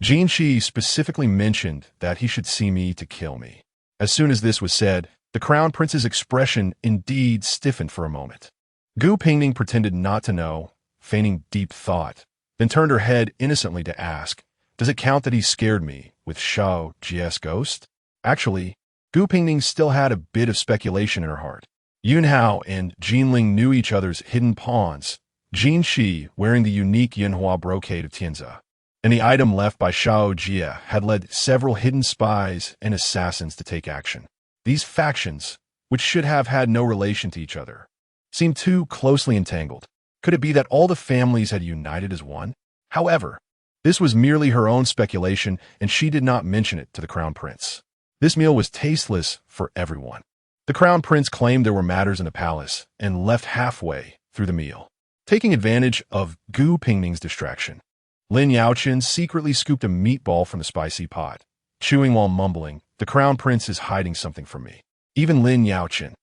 Jin Shi specifically mentioned that he should see me to kill me." As soon as this was said, the crown prince's expression indeed stiffened for a moment. Gu Pingning pretended not to know, feigning deep thought, then turned her head innocently to ask, "Does it count that he scared me with Shao Jia's ghost?" Actually, Gu Pingning still had a bit of speculation in her heart. Yunhao and Jinling knew each other's hidden pawns, Jin Shi wearing the unique Yinhua brocade of Tianza, and the item left by Shao Jia had led several hidden spies and assassins to take action. These factions which should have had no relation to each other, seemed too closely entangled. Could it be that all the families had united as one? However, this was merely her own speculation, and she did not mention it to the crown prince. This meal was tasteless for everyone. The crown prince claimed there were matters in the palace and left halfway through the meal. Taking advantage of Gu Pingning's distraction, Lin Yaoyang secretly scooped a meatball from the spicy pot. Chewing while mumbling, "The crown prince is hiding something from me." Even Lin Yaoyang,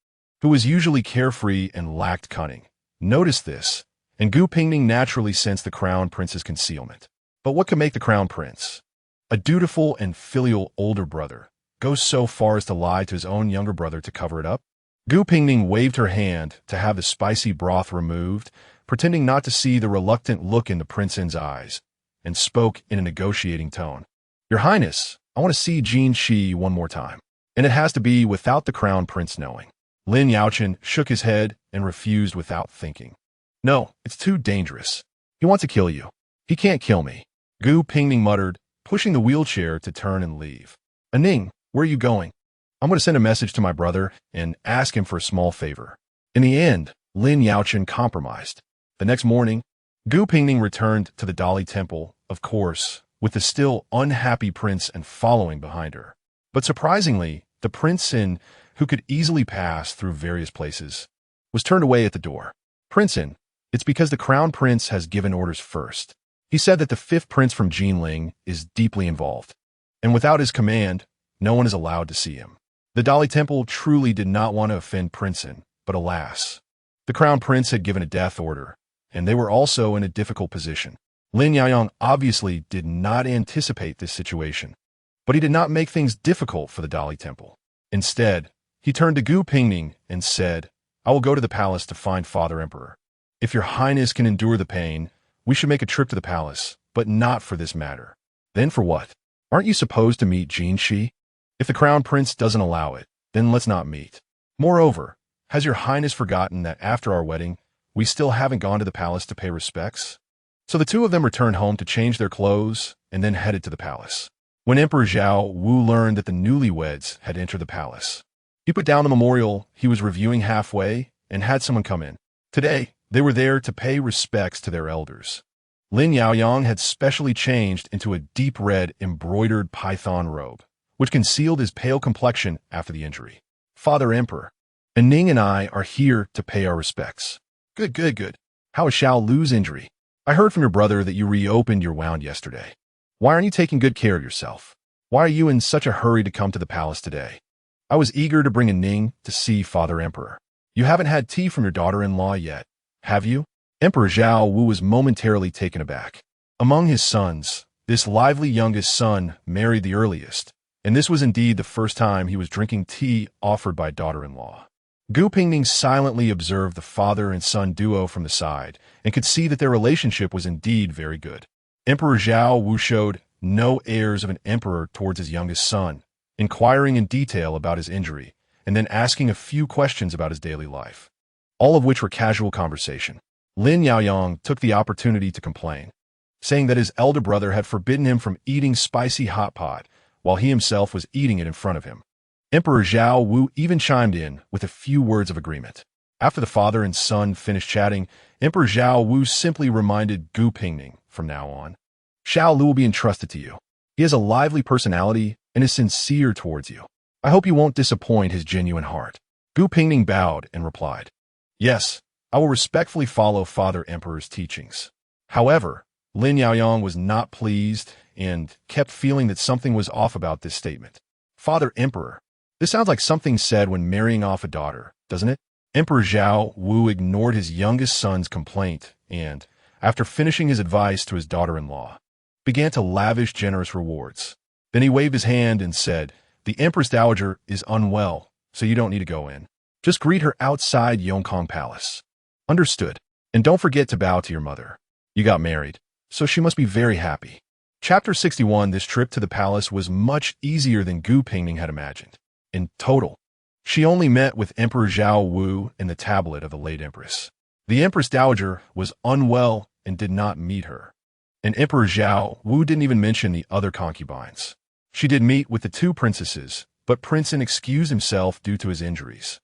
who was usually carefree and lacked cunning, noticed this, and Gu Pingning naturally sensed the crown prince's concealment. But what could make the crown prince, a dutiful and filial older brother, go so far as to lie to his own younger brother to cover it up? Gu Pingning waved her hand to have the spicy broth removed, pretending not to see the reluctant look in the prince's eyes, and spoke in a negotiating tone. "Your Highness, I want to see Jin Shi one more time, and it has to be without the crown prince knowing." Lin Yaoyang shook his head and refused without thinking. "No, it's too dangerous. He wants to kill you." "He can't kill me," Gu Pingning muttered, pushing the wheelchair to turn and leave. "Aning, where are you going?" "I'm going to send a message to my brother and ask him for a small favor." In the end, Lin Yaoyang compromised. The next morning, Gu Pingning returned to the Dali Temple, of course, with the still unhappy prince and following behind her. But surprisingly, the prince, who could easily pass through various places, was turned away at the door. "Prince, it's because the crown prince has given orders first. He said that the fifth prince from Jinling is deeply involved, and without his command, no one is allowed to see him." The Dali Temple truly did not want to offend Prince, but alas, the crown prince had given a death order, and they were also in a difficult position. Lin Yaoyang obviously did not anticipate this situation, but he did not make things difficult for the Dali Temple. Instead, he turned to Gu Pingning and said, "I will go to the palace to find Father Emperor. If your Highness can endure the pain, we should make a trip to the palace, but not for this matter." "Then for what? Aren't you supposed to meet Jin Shi? If the crown prince doesn't allow it, then let's not meet. Moreover, has your Highness forgotten that after our wedding, we still haven't gone to the palace to pay respects?" So the two of them returned home to change their clothes and then headed to the palace. When Emperor Zhao Wu learned that the newlyweds had entered the palace, he put down the memorial he was reviewing halfway and had someone come in. Today, they were there to pay respects to their elders. Lin Yaoyang had specially changed into a deep red embroidered python robe, which concealed his pale complexion after the injury. "Father Emperor, Aning and I are here to pay our respects." Good. How is Xiao Lu's injury?" "I heard from your brother that you reopened your wound yesterday. Why aren't you taking good care of yourself? Why are you in such a hurry to come to the palace today?" "I was eager to bring Aning to see Father Emperor." "You haven't had tea from your daughter-in-law yet, have you?" Emperor Zhao Wu was momentarily taken aback. Among his sons, this lively youngest son married the earliest, and this was indeed the first time he was drinking tea offered by daughter-in-law. Gu Pingning silently observed the father and son duo from the side and could see that their relationship was indeed very good. Emperor Zhao Wu showed no airs of an emperor towards his youngest son, inquiring in detail about his injury and then asking a few questions about his daily life, all of which were casual conversation. Lin Yaoyang took the opportunity to complain, saying that his elder brother had forbidden him from eating spicy hot pot while he himself was eating it in front of him. Emperor Zhao Wu even chimed in with a few words of agreement. After the father and son finished chatting, Emperor Zhao Wu simply reminded Gu Pingning, "From now on, Xiao Lu will be entrusted to you. He has a lively personality and is sincere towards you. I hope you won't disappoint his genuine heart." Gu Pingning bowed and replied, "Yes, I will respectfully follow Father Emperor's teachings." However, Lin Yaoyang was not pleased and kept feeling that something was off about this statement. "Father Emperor, this sounds like something said when marrying off a daughter, doesn't it?" Emperor Zhao Wu ignored his youngest son's complaint and, after finishing his advice to his daughter-in-law, began to lavish generous rewards. Then he waved his hand and said, "The Empress Dowager is unwell, so you don't need to go in. Just greet her outside Yongkong Palace." "Understood. And don't forget to bow to your mother. You got married, so she must be very happy." Chapter 61. This trip to the palace was much easier than Gu Pingning had imagined. In total, she only met with Emperor Zhao Wu and the tablet of the late empress. The Empress Dowager was unwell and did not meet her, and Emperor Zhao Wu didn't even mention the other concubines. She did meet with the two princesses, but Prince excused himself due to his injuries.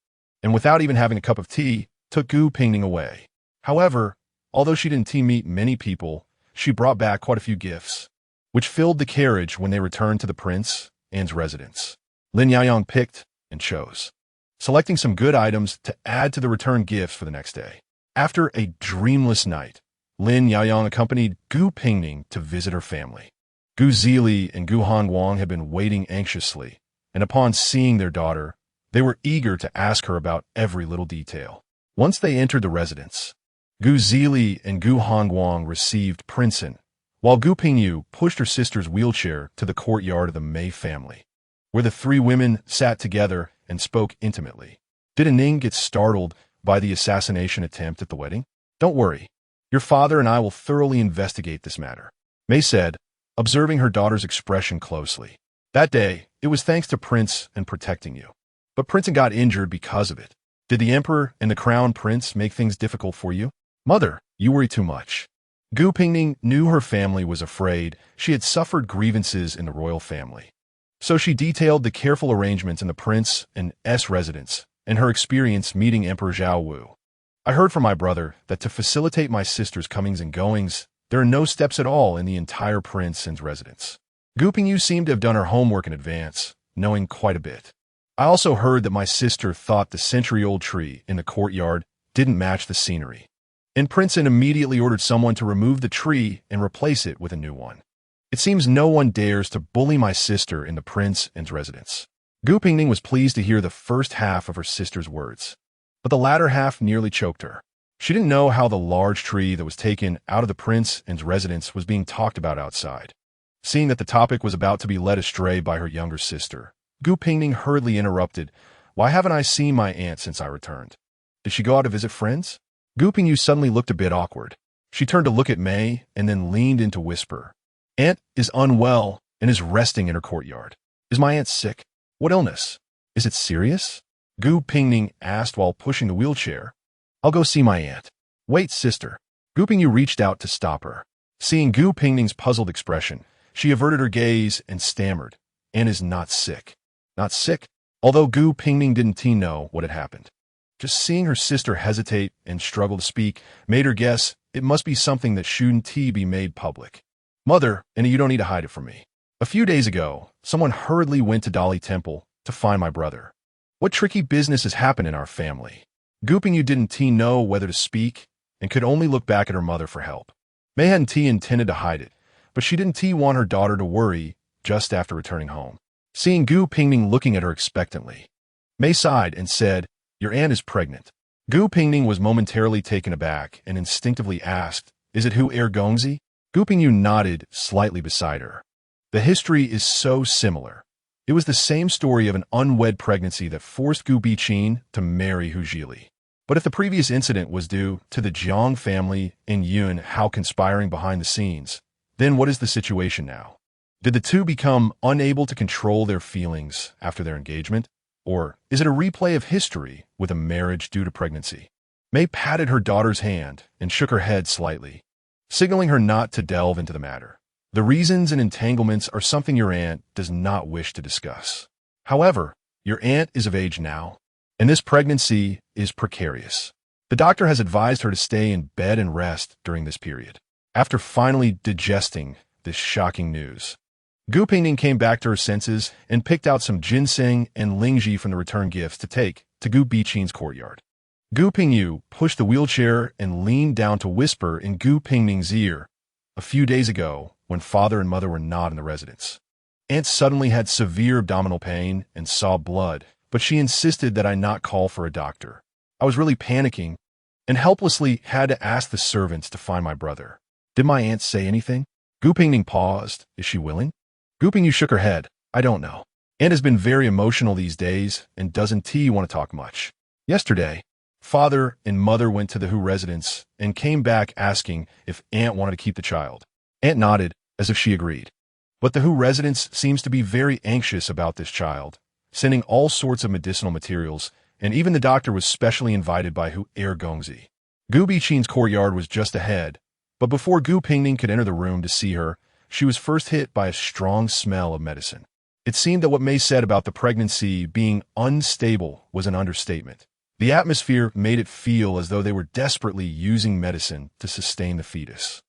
and without even having a cup of tea, took Gu Pingning away. However, although she didn't meet many people, she brought back quite a few gifts, which filled the carriage when they returned to the prince and's residence. Lin Yaoyang picked and chose, selecting some good items to add to the return gifts for the next day. After a dreamless night, Lin Yaoyang accompanied Gu Pingning to visit her family. Gu Zili and Gu Hongguang had been waiting anxiously, and upon seeing their daughter, they were eager to ask her about every little detail. Once they entered the residence, Gu Zili and Gu Hongguang received Princeton, while Gu Pingning pushed her sister's wheelchair to the courtyard of the Mei family, where the three women sat together and spoke intimately. Did Ning get startled by the assassination attempt at the wedding? Don't worry. Your father and I will thoroughly investigate this matter, Mei said, observing her daughter's expression closely. That day, it was thanks to Prince and protecting you. But Princeton got injured because of it. Did the Emperor and the Crown Prince make things difficult for you? Mother, you worry too much. Gu Pingning knew her family was afraid she had suffered grievances in the royal family. So she detailed the careful arrangements in the Prince and S residence and her experience meeting Emperor Zhao Wu. I heard from my brother that to facilitate my sister's comings and goings, there are no steps at all in the entire Prince and's residence. Gu Pingning seemed to have done her homework in advance, knowing quite a bit. I also heard that my sister thought the century-old tree in the courtyard didn't match the scenery, and Princeton immediately ordered someone to remove the tree and replace it with a new one. It seems no one dares to bully my sister in the Prince and's residence. Gu Pingning was pleased to hear the first half of her sister's words, but the latter half nearly choked her. She didn't know how the large tree that was taken out of the Prince and's residence was being talked about outside. Seeing that the topic was about to be led astray by her younger sister, Gu Pingning hurriedly interrupted, "Why haven't I seen my aunt since I returned? Did she go out to visit friends?" Gu Pingning suddenly looked a bit awkward. She turned to look at Mei and then leaned in to whisper, "Aunt is unwell and is resting in her courtyard. Is my aunt sick? What illness? Is it serious?" Gu Pingning asked while pushing the wheelchair. "I'll go see my aunt." "Wait, sister." Gu Pingning reached out to stop her. Seeing Gu Pingning's puzzled expression, she averted her gaze and stammered, "Aunt is not sick." Not sick? Although Gu Pingning didn't know what had happened. Just seeing her sister hesitate and struggle to speak made her guess it must be something that shouldn't be made public. "Mother, and you don't need to hide it from me. A few days ago, someone hurriedly went to Dali Temple to find my brother. What tricky business has happened in our family?" Gu Pingning didn't know whether to speak and could only look back at her mother for help. Mei hadn't intended to hide it, but she didn't want her daughter to worry just after returning home. Seeing Gu Pingning looking at her expectantly, Mei sighed and said, "Your aunt is pregnant." Gu Pingning was momentarily taken aback and instinctively asked, "Is it Hu Gongzi?" Gu Pingning nodded slightly beside her. The history is so similar. It was the same story of an unwed pregnancy that forced Gu Biqin to marry Hu Zili. But if the previous incident was due to the Jiang family and Yun Hao conspiring behind the scenes, then what is the situation now? Did the two become unable to control their feelings after their engagement? Or is it a replay of history with a marriage due to pregnancy? Mei patted her daughter's hand and shook her head slightly, signaling her not to delve into the matter. The reasons and entanglements are something your aunt does not wish to discuss. However, your aunt is of age now, and this pregnancy is precarious. The doctor has advised her to stay in bed and rest during this period. After finally digesting this shocking news, Gu Pingning came back to her senses and picked out some ginseng and lingji from the return gifts to take to Gu Biqin's courtyard. Gu Pingning pushed the wheelchair and leaned down to whisper in Gu Pingning's ear. A few days ago, when father and mother were not in the residence, Aunt suddenly had severe abdominal pain and saw blood, but she insisted that I not call for a doctor. I was really panicking and helplessly had to ask the servants to find my brother. Did my aunt say anything? Gu Pingning paused. Is she willing? Gu Pingning shook her head. I don't know. Aunt has been very emotional these days and doesn't want to talk much. Yesterday, father and mother went to the Hu residence and came back asking if Aunt wanted to keep the child. Aunt nodded as if she agreed. But the Hu residence seems to be very anxious about this child, sending all sorts of medicinal materials, and even the doctor was specially invited by Hu Gongzi. Gu Biqin's courtyard was just ahead, but before Gu Pingning could enter the room to see her, she was first hit by a strong smell of medicine. It seemed that what Mei said about the pregnancy being unstable was an understatement. The atmosphere made it feel as though they were desperately using medicine to sustain the fetus.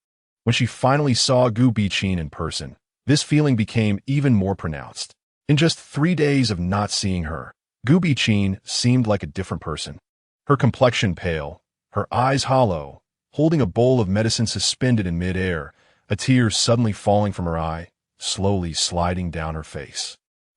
When she finally saw Gu Pingning in person, this feeling became even more pronounced. In just 3 days of not seeing her, Gu Pingning seemed like a different person. Her complexion pale, her eyes hollow, holding a bowl of medicine suspended in midair, a tear suddenly falling from her eye, slowly sliding down her face.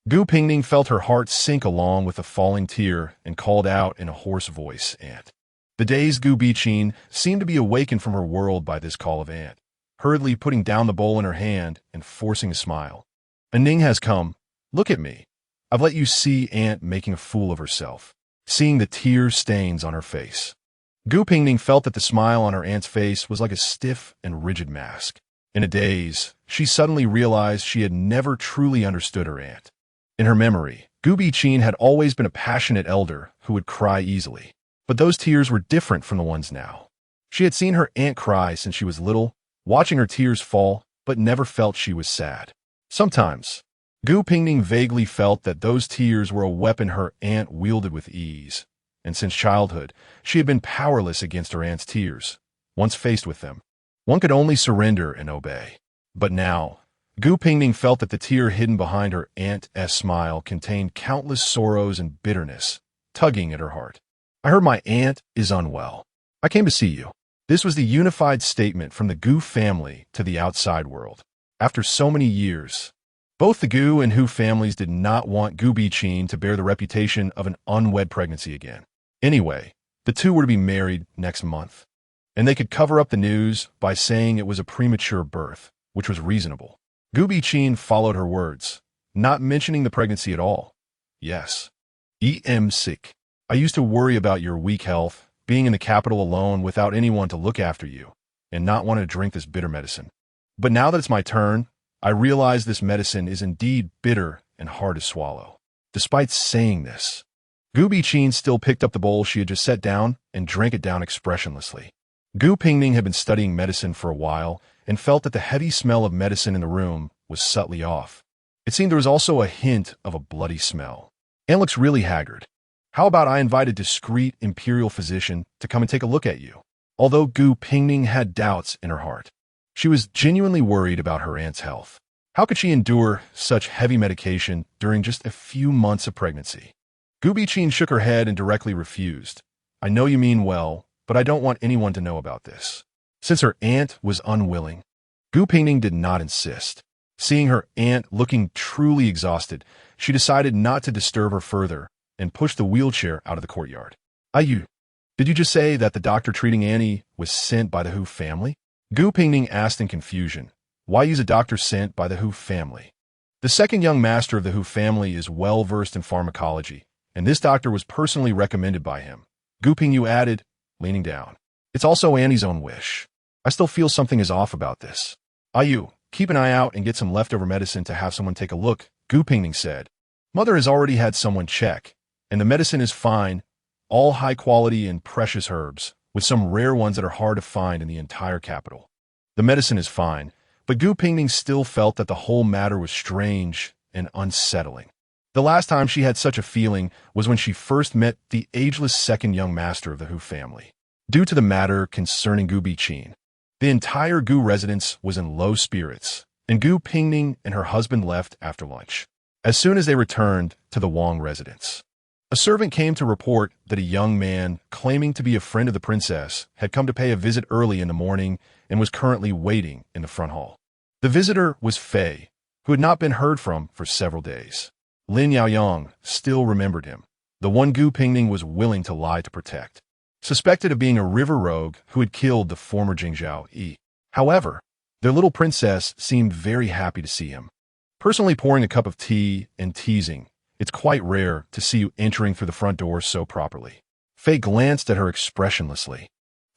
Gu Pingning felt her heart sink along with the falling tear and called out in a hoarse voice, "Aunt." The dazed Gu Pingning seemed to be awakened from her world by this call of aunt, hurriedly putting down the bowl in her hand and forcing a smile. "Ning has come. Look at me. I've let you see Aunt making a fool of herself," seeing the tear stains on her face. Gu Pingning felt that the smile on her aunt's face was like a stiff and rigid mask. In a daze, she suddenly realized she had never truly understood her aunt. In her memory, Gu Pingning had always been a passionate elder who would cry easily. But those tears were different from the ones now. She had seen her aunt cry since she was little, watching her tears fall, but never felt she was sad. Sometimes, Gu Pingning vaguely felt that those tears were a weapon her aunt wielded with ease, and since childhood, she had been powerless against her aunt's tears. Once faced with them, one could only surrender and obey. But now, Gu Pingning felt that the tear hidden behind her aunt's smile contained countless sorrows and bitterness, tugging at her heart. "I heard my aunt is unwell. I came to see you." This was the unified statement from the Gu family to the outside world. After so many years, both the Gu and Hu families did not want Gu Pingning to bear the reputation of an unwed pregnancy again. Anyway, the two were to be married next month, and they could cover up the news by saying it was a premature birth, which was reasonable. Gu Pingning followed her words, not mentioning the pregnancy at all. "Yes. I'm sick. I used to worry about your weak health, being in the capital alone without anyone to look after you, and not want to drink this bitter medicine. But now that it's my turn, I realize this medicine is indeed bitter and hard to swallow." Despite saying this, Gu Pingning still picked up the bowl she had just set down and drank it down expressionlessly. Gu Pingning had been studying medicine for a while and felt that the heavy smell of medicine in the room was subtly off. It seemed there was also a hint of a bloody smell. "Aunt looks really haggard. How about I invite a discreet imperial physician to come and take a look at you?" Although Gu Pingning had doubts in her heart, she was genuinely worried about her aunt's health. How could she endure such heavy medication during just a few months of pregnancy? Gu Pingning shook her head and directly refused. "I know you mean well, but I don't want anyone to know about this." Since her aunt was unwilling, Gu Pingning did not insist. Seeing her aunt looking truly exhausted, she decided not to disturb her further and pushed the wheelchair out of the courtyard. Did you just say that the doctor treating Annie was sent by the Hu family?" Gu Pingning asked in confusion. Why use a doctor sent by the Hu family? The second young master of the Hu family is well versed in pharmacology, and this doctor was personally recommended by him. Gu Pingning added, leaning down. "It's also Annie's own wish. I still feel something is off about this." Keep an eye out and get some leftover medicine to have someone take a look," Gu Pingning said. "Mother has already had someone check, and the medicine is fine, all high quality and precious herbs, with some rare ones that are hard to find in the entire capital." The medicine is fine, but Gu Pingning still felt that the whole matter was strange and unsettling. The last time she had such a feeling was when she first met the ageless second young master of the Hu family. Due to the matter concerning Gu Pingning, the entire Gu residence was in low spirits, and Gu Pingning and her husband left after lunch. As soon as they returned to the Wang residence, a servant came to report that a young man claiming to be a friend of the princess had come to pay a visit early in the morning and was currently waiting in the front hall. The visitor was Fei, who had not been heard from for several days. Lin Yaoyang still remembered him, the one Gu Pingning was willing to lie to protect, suspected of being a river rogue who had killed the former Jingzhao Yi. However, their little princess seemed very happy to see him. Personally pouring a cup of tea and teasing, "It's quite rare to see you entering through the front door so properly." Fei glanced at her expressionlessly,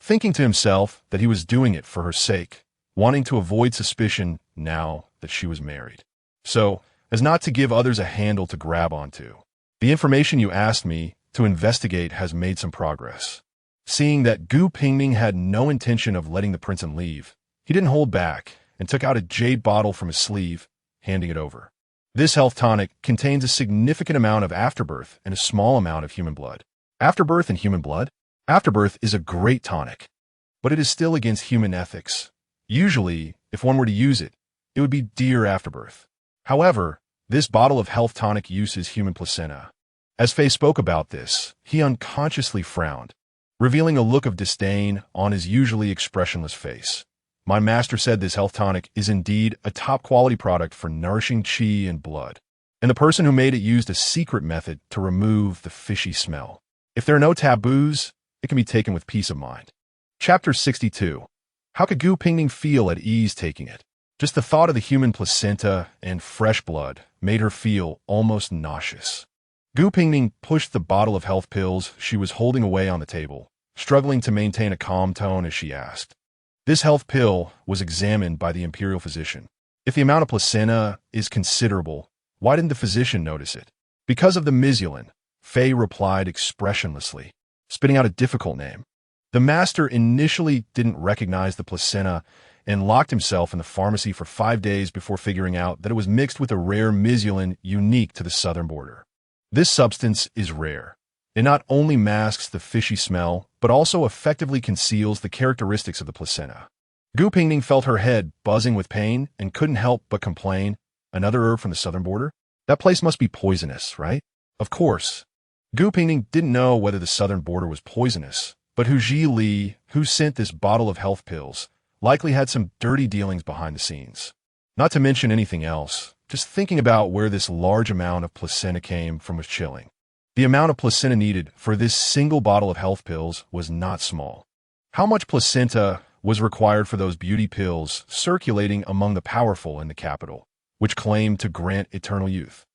thinking to himself that he was doing it for her sake, wanting to avoid suspicion now that she was married, so as not to give others a handle to grab onto. "The information you asked me to investigate has made some progress." Seeing that Gu Pingning had no intention of letting the prince leave, he didn't hold back and took out a jade bottle from his sleeve, handing it over. This health tonic contains a significant amount of afterbirth and a small amount of human blood. Afterbirth and human blood? Afterbirth is a great tonic, but it is still against human ethics. Usually, if one were to use it, it would be dear afterbirth. However, this bottle of health tonic uses human placenta. As Faye spoke about this, he unconsciously frowned, revealing a look of disdain on his usually expressionless face. My master said this health tonic is indeed a top-quality product for nourishing qi and blood, and the person who made it used a secret method to remove the fishy smell. If there are no taboos, it can be taken with peace of mind. Chapter 62. How could Gu Pingning feel at ease taking it? Just the thought of the human placenta and fresh blood made her feel almost nauseous. Gu Pingning pushed the bottle of health pills she was holding away on the table, struggling to maintain a calm tone as she asked. This health pill was examined by the imperial physician. If the amount of placenta is considerable, why didn't the physician notice it? Because of the Mizulin, Faye replied expressionlessly, spitting out a difficult name. The master initially didn't recognize the placenta and locked himself in the pharmacy for 5 days before figuring out that it was mixed with a rare Mizulin unique to the southern border. This substance is rare. It not only masks the fishy smell, but also effectively conceals the characteristics of the placenta. Gu Pingning felt her head buzzing with pain and couldn't help but complain. Another herb from the southern border? That place must be poisonous, right? Of course. Gu Pingning didn't know whether the southern border was poisonous, but Hu Li, who sent this bottle of health pills, likely had some dirty dealings behind the scenes. Not to mention anything else, just thinking about where this large amount of placenta came from was chilling. The amount of placenta needed for this single bottle of health pills was not small. How much placenta was required for those beauty pills circulating among the powerful in the capital, which claimed to grant eternal youth?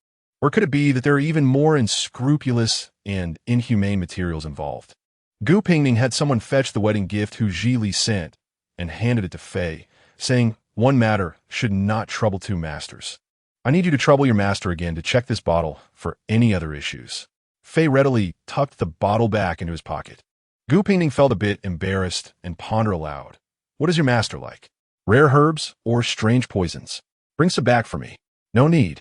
Or could it be that there are even more unscrupulous and inhumane materials involved? Gu Pingning had someone fetch the wedding gift Hu Li sent and handed it to Faye, saying, "One matter should not trouble two masters. I need you to trouble your master again to check this bottle for any other issues." Faye readily tucked the bottle back into his pocket. Gu Pingning felt a bit embarrassed and pondered aloud. "What is your master like? Rare herbs or strange poisons? Bring some back for me." "No need."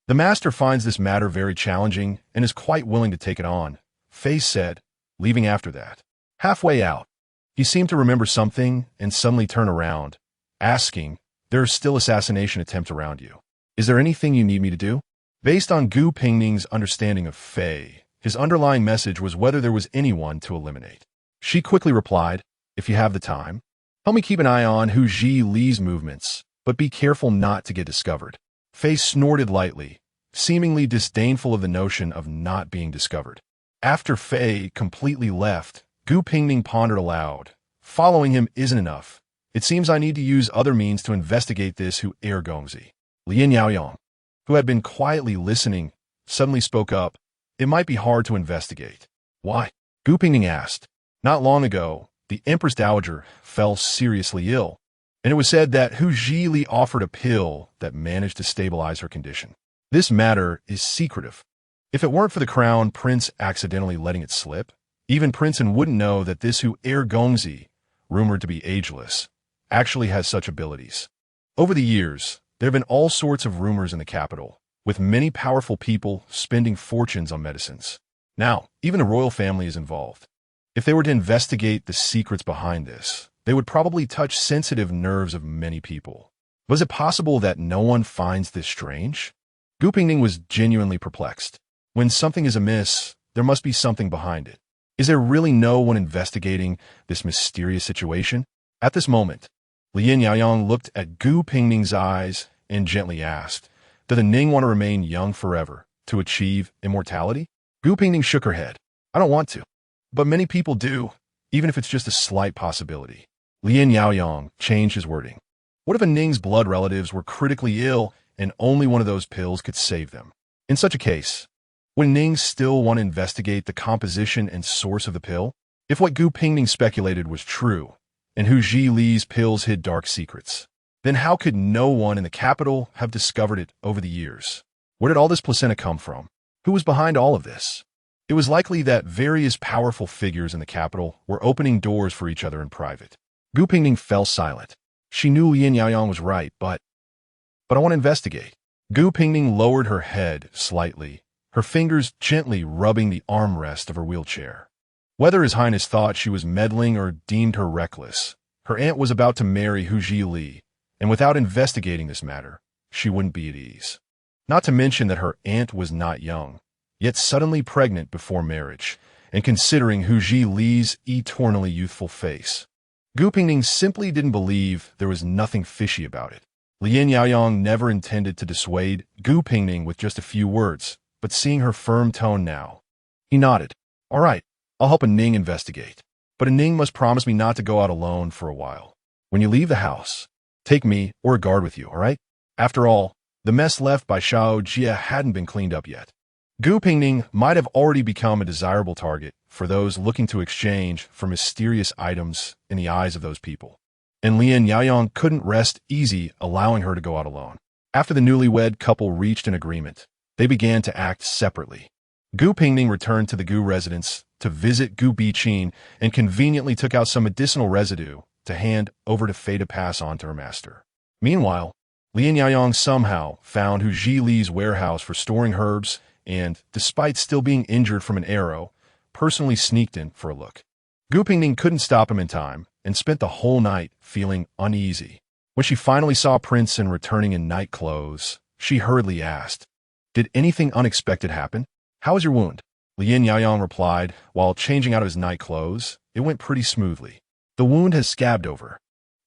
The master finds this matter very challenging and is quite willing to take it on, Faye said, leaving after that. Halfway out, he seemed to remember something and suddenly turned around, asking, "There are still assassination attempts around you. Is there anything you need me to do?" Based on Gu Pingning's understanding of Faye, his underlying message was whether there was anyone to eliminate. She quickly replied, "If you have the time, help me keep an eye on Hu Li's movements, but be careful not to get discovered." Faye snorted lightly, seemingly disdainful of the notion of not being discovered. After Faye completely left, Gu Pingning pondered aloud. "Following him isn't enough. It seems I need to use other means to investigate this Hu Gongzi." Lin Yaoyang, who had been quietly listening, suddenly spoke up. "It might be hard to investigate." "Why?" Gu Pingning asked. "Not long ago, the Empress Dowager fell seriously ill, and it was said that Hu Li offered a pill that managed to stabilize her condition. This matter is secretive. If it weren't for the crown prince accidentally letting it slip, even Princeton wouldn't know that this Hu Gongzi, rumored to be ageless, actually has such abilities. Over the years, there have been all sorts of rumors in the capital, with many powerful people spending fortunes on medicines. Now, even the royal family is involved. If they were to investigate the secrets behind this, they would probably touch sensitive nerves of many people. Was it possible that no one finds this strange? Gu Pingning was genuinely perplexed. When something is amiss, there must be something behind it. Is there really no one investigating this mysterious situation? At this moment, Lin Yaoyang looked at Gu Pingning's eyes and gently asked, "Do the Ning want to remain young forever, to achieve immortality?" Gu Pingning shook her head. "I don't want to. But many people do, even if it's just a slight possibility." Lin Yaoyang changed his wording. "What if a Ning's blood relatives were critically ill and only one of those pills could save them? In such a case, would Ning still want to investigate the composition and source of the pill? If what Gu Pingning speculated was true, and Hu Li's pills hid dark secrets, then how could no one in the capital have discovered it over the years? Where did all this placenta come from? Who was behind all of this? It was likely that various powerful figures in the capital were opening doors for each other in private. Gu Pingning fell silent. She knew Lin Yaoyang was right, but I want to investigate. Gu Pingning lowered her head slightly, her fingers gently rubbing the armrest of her wheelchair. Whether His Highness thought she was meddling or deemed her reckless, her aunt was about to marry Hu Li, and without investigating this matter, she wouldn't be at ease. Not to mention that her aunt was not young, yet suddenly pregnant before marriage, and considering Hu Li's eternally youthful face. Gu Pingning simply didn't believe there was nothing fishy about it. Lin Yaoyang never intended to dissuade Gu Pingning with just a few words, but seeing her firm tone now, he nodded. All right, I'll help Ning investigate. But Ning must promise me not to go out alone for a while. When you leave the house, take me or a guard with you, all right? After all, the mess left by Xiao Jia hadn't been cleaned up yet. Gu Pingning might have already become a desirable target for those looking to exchange for mysterious items in the eyes of those people. And Lin Yaoyang couldn't rest easy allowing her to go out alone. After the newlywed couple reached an agreement, they began to act separately. Gu Pingning returned to the Gu residence to visit Gu Biqin and conveniently took out some medicinal residue to hand over to Fei to pass on to her master. Meanwhile, Lin Yaoyang somehow found Hu Li's warehouse for storing herbs and, despite still being injured from an arrow, personally sneaked in for a look. Gu Pingning couldn't stop him in time and spent the whole night feeling uneasy. When she finally saw Princeton returning in night clothes, she hurriedly asked, "Did anything unexpected happen? How is your wound?" Lin Yaoyang replied, while changing out of his night clothes, "It went pretty smoothly. The wound has scabbed over.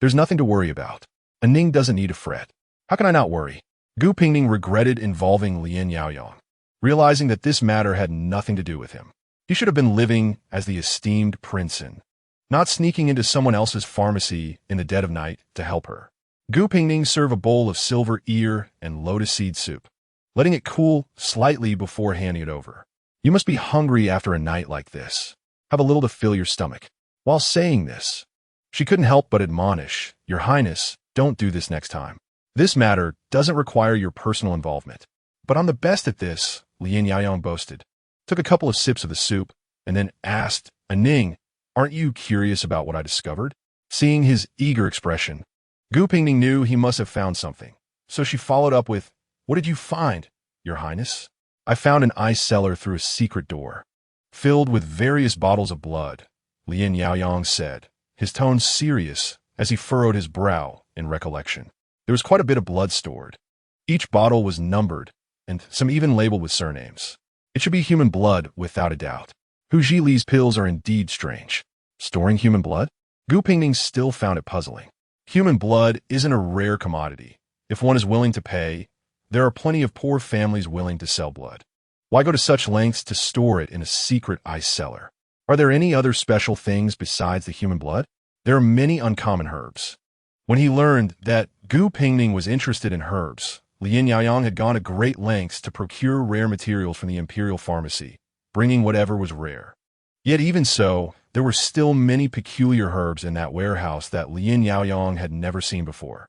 There's nothing to worry about. Ning doesn't need to fret." "How can I not worry?" Gu Pingning regretted involving Lin Yaoyang, realizing that this matter had nothing to do with him. He should have been living as the esteemed Princeton, not sneaking into someone else's pharmacy in the dead of night to help her. Gu Pingning served a bowl of silver ear and lotus seed soup, letting it cool slightly before handing it over. "You must be hungry after a night like this. Have a little to fill your stomach." While saying this, she couldn't help but admonish, "Your Highness, don't do this next time. This matter doesn't require your personal involvement." "But I'm the best at this," Lin Yaoyang boasted, took a couple of sips of the soup, and then asked, "Ning, aren't you curious about what I discovered?" Seeing his eager expression, Gu Pingning knew he must have found something, so she followed up with, "What did you find, Your Highness?" "I found an ice cellar through a secret door, filled with various bottles of blood," Lin Yaoyang said, his tone serious as he furrowed his brow in recollection. There was quite a bit of blood stored. Each bottle was numbered, and some even labeled with surnames. It should be human blood without a doubt. Hu Li's pills are indeed strange. Storing human blood? Gu Pingning still found it puzzling. Human blood isn't a rare commodity. If one is willing to pay, there are plenty of poor families willing to sell blood. Why go to such lengths to store it in a secret ice cellar? Are there any other special things besides the human blood? There are many uncommon herbs. When he learned that Gu Pingning was interested in herbs, Lin Yaoyang had gone to great lengths to procure rare materials from the imperial pharmacy, bringing whatever was rare. Yet even so, there were still many peculiar herbs in that warehouse that Lin Yaoyang had never seen before.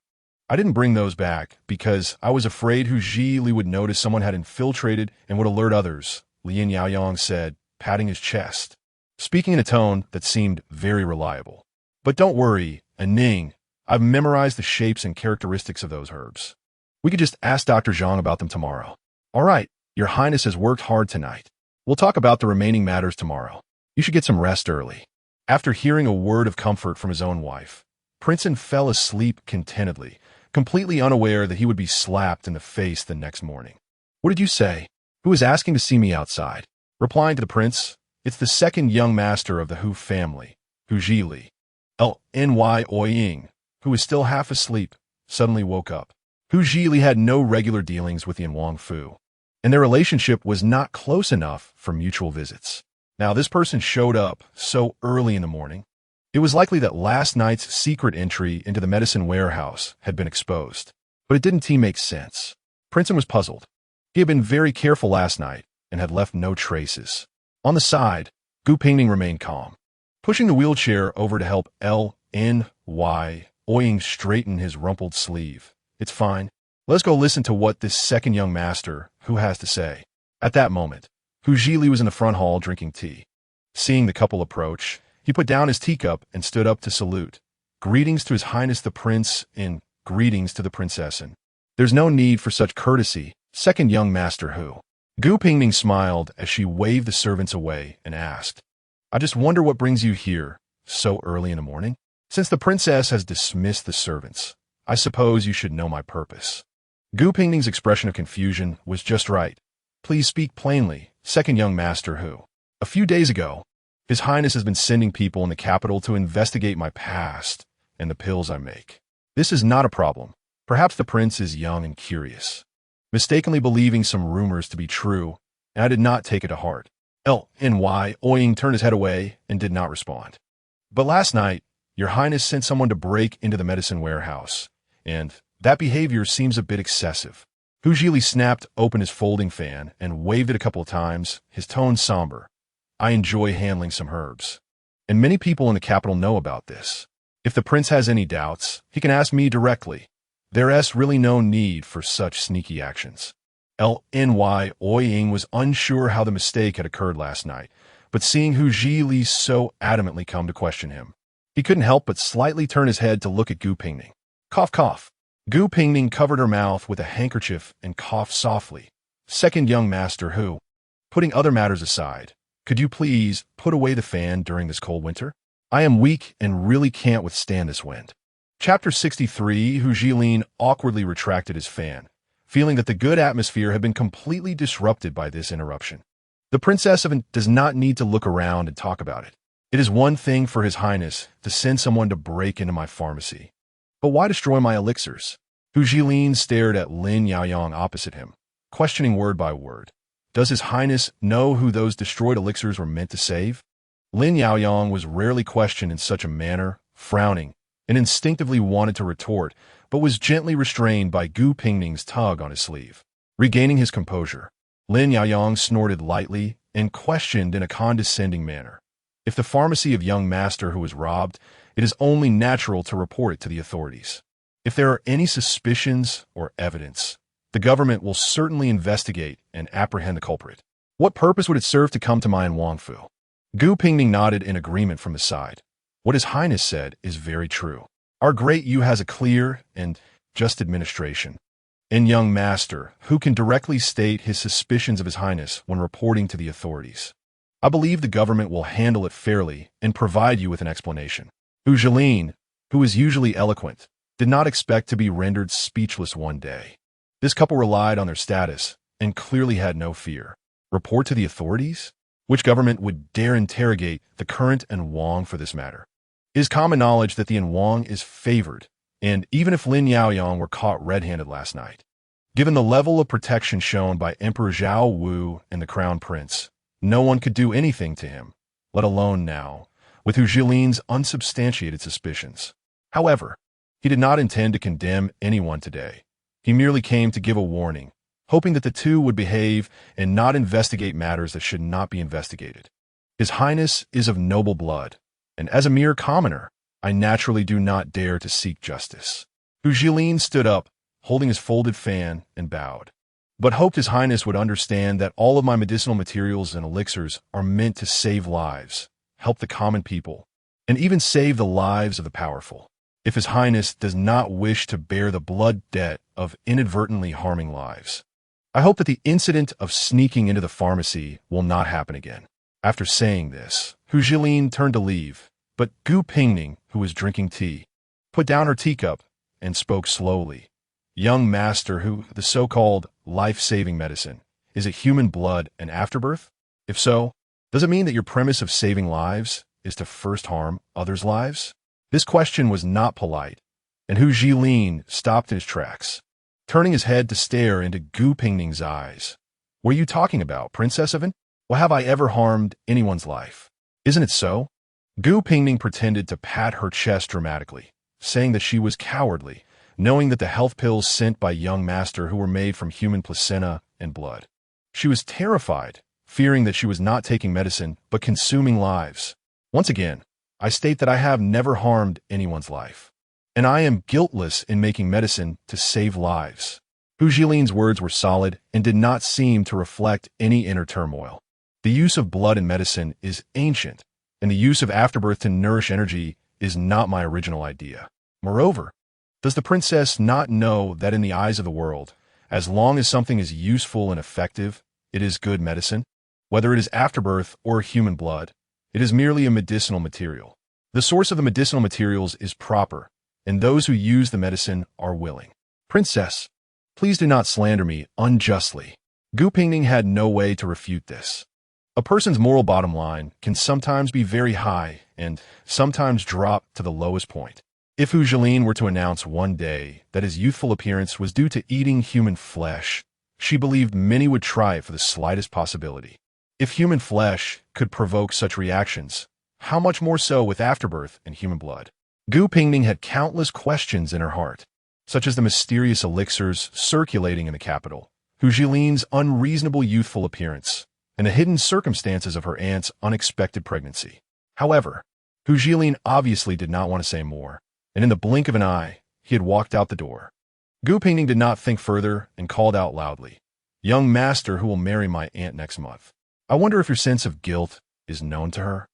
"I didn't bring those back because I was afraid Hu Li would notice someone had infiltrated and would alert others," Lin Yaoyang said, patting his chest, speaking in a tone that seemed very reliable. "But don't worry, Ning, I've memorized the shapes and characteristics of those herbs. We could just ask Dr. Zhang about them tomorrow." "All right, Your Highness has worked hard tonight. We'll talk about the remaining matters tomorrow. You should get some rest early." After hearing a word of comfort from his own wife, Princeton fell asleep contentedly, completely unaware that he would be slapped in the face the next morning. "What did you say? Who is asking to see me outside?" Replying to the prince, "It's the second young master of the Hu family, Hu Li." Yaoyang, who was still half asleep, suddenly woke up. Hu Li had no regular dealings with the Wang Fu, and their relationship was not close enough for mutual visits. Now this person showed up so early in the morning. It was likely that last night's secret entry into the medicine warehouse had been exposed, but it didn't make sense. Princeton was puzzled. He had been very careful last night and had left no traces. On the side, Gu Pingning remained calm, pushing the wheelchair over to help Lin Yaoyang straighten his rumpled sleeve. "It's fine. Let's go listen to what this second young master who has to say." At that moment, Hu Li was in the front hall drinking tea. Seeing the couple approach, he put down his teacup and stood up to salute. "Greetings to His Highness the Prince and greetings to the Princessin." "There's no need for such courtesy, second young master Hu." Gu Pingning smiled as she waved the servants away and asked, I just wonder what brings you here so early in the morning? Since the princess has dismissed the servants, I suppose you should know my purpose. Gu Pingning's expression of confusion was just right. Please speak plainly, second young master who. A few days ago, His Highness has been sending people in the capital to investigate my past and the pills I make. This is not a problem. Perhaps the prince is young and curious, mistakenly believing some rumors to be true, and I did not take it to heart. Lin Yaoyang turned his head away and did not respond. But last night, Your Highness sent someone to break into the medicine warehouse, and that behavior seems a bit excessive. Hu Zhili snapped open his folding fan and waved it a couple of times, his tone somber. I enjoy handling some herbs. And many people in the capital know about this. If the prince has any doubts, he can ask me directly. There is really no need for such sneaky actions. Lin Yaoyang was unsure how the mistake had occurred last night, but seeing Hu Zhili so adamantly come to question him, he couldn't help but slightly turn his head to look at Gu Pingning. Cough, cough. Gu Pingning covered her mouth with a handkerchief and coughed softly. Second young master who, putting other matters aside, could you please put away the fan during this cold winter? I am weak and really can't withstand this wind. Chapter 63. Hu Zhili awkwardly retracted his fan, feeling that the good atmosphere had been completely disrupted by this interruption. The princess does not need to look around and talk about it. It is one thing for His Highness to send someone to break into my pharmacy. But why destroy my elixirs? Hu Zhili stared at Lin Yaoyang opposite him, questioning word by word. Does His Highness know who those destroyed elixirs were meant to save? Lin Yaoyang was rarely questioned in such a manner, frowning, and instinctively wanted to retort, but was gently restrained by Gu Pingning's tug on his sleeve. Regaining his composure, Lin Yaoyang snorted lightly and questioned in a condescending manner. If the pharmacy of young master who was robbed, it is only natural to report it to the authorities. If there are any suspicions or evidence, the government will certainly investigate and apprehend the culprit. What purpose would it serve to come to my Wangfu? Gu Pingning nodded in agreement from his side. What His Highness said is very true. Our great Yu has a clear and just administration. And young master, who can directly state his suspicions of His Highness when reporting to the authorities. I believe the government will handle it fairly and provide you with an explanation. Hu Zhili, who is usually eloquent, did not expect to be rendered speechless one day. This couple relied on their status and clearly had no fear. Report to the authorities? Which government would dare interrogate the current Wang for this matter? It is common knowledge that the Wang is favored, and even if Lin Yaoyang were caught red-handed last night, given the level of protection shown by Emperor Zhao Wu and the Crown Prince, no one could do anything to him, let alone now, with Hu Zhili's unsubstantiated suspicions. However, he did not intend to condemn anyone today. He merely came to give a warning, hoping that the two would behave and not investigate matters that should not be investigated. His Highness is of noble blood, and as a mere commoner, I naturally do not dare to seek justice. Hu Zhili stood up, holding his folded fan, and bowed, but hoped His Highness would understand that all of my medicinal materials and elixirs are meant to save lives, help the common people, and even save the lives of the powerful. If His Highness does not wish to bear the blood debt of inadvertently harming lives, I hope that the incident of sneaking into the pharmacy will not happen again. After saying this, Hu Zhili turned to leave, but Gu Pingning, who was drinking tea, put down her teacup and spoke slowly. Young master who, the so-called life-saving medicine, is it human blood and afterbirth? If so, does it mean that your premise of saving lives is to first harm others' lives? This question was not polite, and Hu Zhili stopped in his tracks, turning his head to stare into Gu Pingning's eyes. What are you talking about, Princess Evan? Well, have I ever harmed anyone's life? Isn't it so? Gu Pingning pretended to pat her chest dramatically, saying that she was cowardly, knowing that the health pills sent by young master who were made from human placenta and blood. She was terrified, fearing that she was not taking medicine but consuming lives. Once again, I state that I have never harmed anyone's life, and I am guiltless in making medicine to save lives. Hu Zhili's words were solid and did not seem to reflect any inner turmoil. The use of blood in medicine is ancient, and the use of afterbirth to nourish energy is not my original idea. Moreover, does the princess not know that in the eyes of the world, as long as something is useful and effective, it is good medicine? Whether it is afterbirth or human blood, It is merely a medicinal material. The source of the medicinal materials is proper, and those who use the medicine are willing. Princess, please do not slander me unjustly. Gu Pingning had no way to refute this. A person's moral bottom line can sometimes be very high and sometimes drop to the lowest point. If Hu Jilin were to announce one day that his youthful appearance was due to eating human flesh, she believed many would try it for the slightest possibility. If human flesh could provoke such reactions, how much more so with afterbirth and human blood? Gu Pingning had countless questions in her heart, such as the mysterious elixirs circulating in the capital, Hu Jilin's unreasonable youthful appearance, and the hidden circumstances of her aunt's unexpected pregnancy. However, Hu Jilin obviously did not want to say more, and in the blink of an eye, he had walked out the door. Gu Pingning did not think further and called out loudly, "Young master who will marry my aunt next month. I wonder if your sense of guilt is known to her?"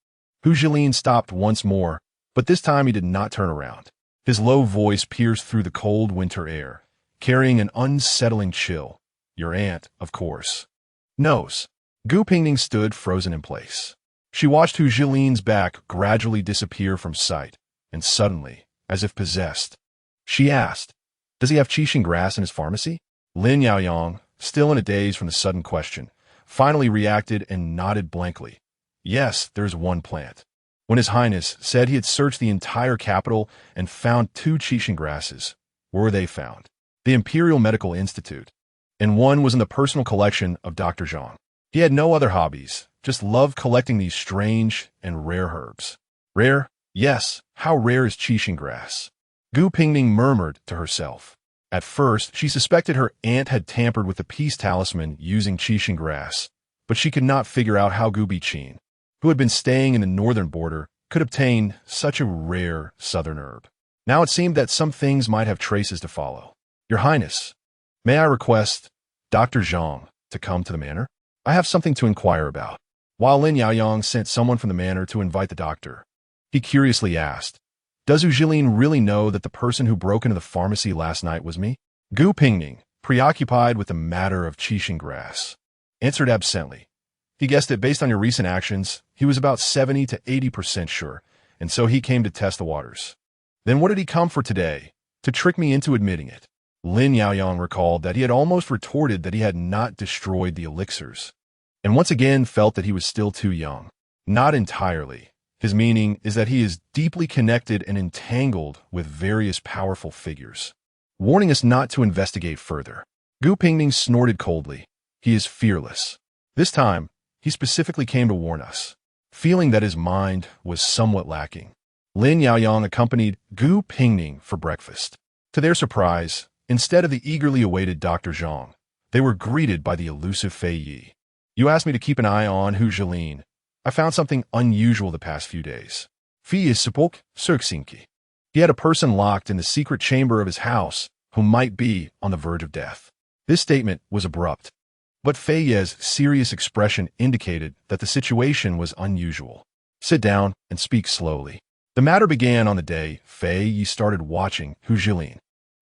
Hu Jilin stopped once more, but this time he did not turn around. His low voice pierced through the cold winter air, carrying an unsettling chill. "Your aunt, of course, knows." Gu Pingning stood frozen in place. She watched Hu Jilin's back gradually disappear from sight, and suddenly, as if possessed, she asked, "Does he have qixing grass in his pharmacy?" Lin Yaoyang, still in a daze from the sudden question, finally reacted and nodded blankly. "Yes, there's one plant. When His Highness said he had searched the entire capital and found 2 qixing grasses, where were they found? The Imperial Medical Institute, and one was in the personal collection of Dr. Zhang. He had no other hobbies, just loved collecting these strange and rare herbs." "Rare? Yes, how rare is qixing grass?" Gu Pingning murmured to herself. At first, she suspected her aunt had tampered with the peace talisman using qixing grass, but she could not figure out how Gu Biqin, who had been staying in the northern border, could obtain such a rare southern herb. Now it seemed that some things might have traces to follow. "Your Highness, may I request Dr. Zhang to come to the manor? I have something to inquire about." While Lin Yaoyang sent someone from the manor to invite the doctor, he curiously asked, "Does Hu Jilin really know that the person who broke into the pharmacy last night was me?" Gu Pingning, preoccupied with the matter of qixing grass, answered absently. He guessed that based on your recent actions, he was about 70 to 80% sure, and so he came to test the waters. "Then what did he come for today? To trick me into admitting it?" Lin Yaoyang recalled that he had almost retorted that he had not destroyed the elixirs, and once again felt that he was still too young. Not entirely. His meaning is that he is deeply connected and entangled with various powerful figures, warning us not to investigate further. Gu Pingning snorted coldly. He is fearless. This time, he specifically came to warn us, feeling that his mind was somewhat lacking. Lin Yaoyang accompanied Gu Pingning for breakfast. To their surprise, instead of the eagerly awaited Dr. Zhang, they were greeted by the elusive Fei Yi. "You asked me to keep an eye on Hu Jilin. I found something unusual the past few days. Fei is sepulk Surxinki. He had a person locked in the secret chamber of his house who might be on the verge of death." This statement was abrupt, but Fei Ye's serious expression indicated that the situation was unusual. "Sit down and speak slowly." The matter began on the day Fei Yi started watching Hu Jilin.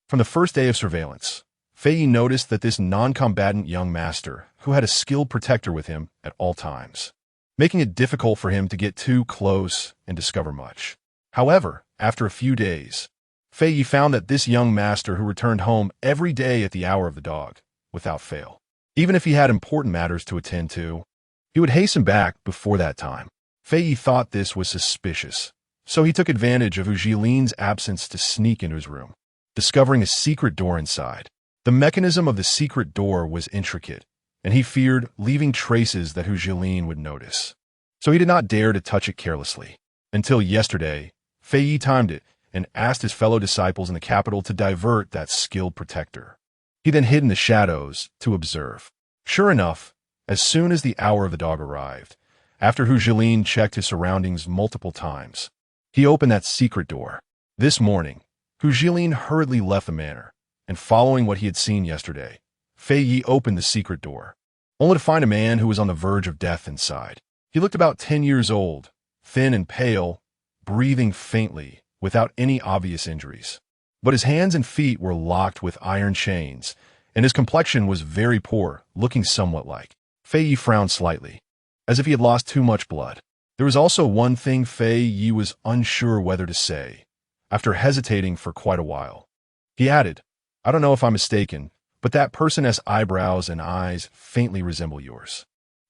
From the first day of surveillance, Fei Yi noticed that this non-combatant young master who had a skilled protector with him at all times, making it difficult for him to get too close and discover much. However, after a few days, Fei Yi found that this young master who returned home every day at the hour of the dog, without fail, even if he had important matters to attend to, he would hasten back before that time. Fei Yi thought this was suspicious, so he took advantage of Hu Jilin's absence to sneak into his room, discovering a secret door inside. The mechanism of the secret door was intricate, and he feared leaving traces that Hu Jilin would notice. So he did not dare to touch it carelessly. Until yesterday, Fei Yi timed it and asked his fellow disciples in the capital to divert that skilled protector. He then hid in the shadows to observe. Sure enough, as soon as the hour of the dog arrived, after Hu Jilin checked his surroundings multiple times, he opened that secret door. This morning, Hu Jilin hurriedly left the manor, and following what he had seen yesterday, Fei Yi opened the secret door, only to find a man who was on the verge of death inside. He looked about 10 years old, thin and pale, breathing faintly, without any obvious injuries. But his hands and feet were locked with iron chains, and his complexion was very poor, looking somewhat like. Fei Yi frowned slightly, as if he had lost too much blood. There was also one thing Fei Yi was unsure whether to say, after hesitating for quite a while. He added, I don't know if I'm mistaken, but that person's eyebrows and eyes faintly resemble yours.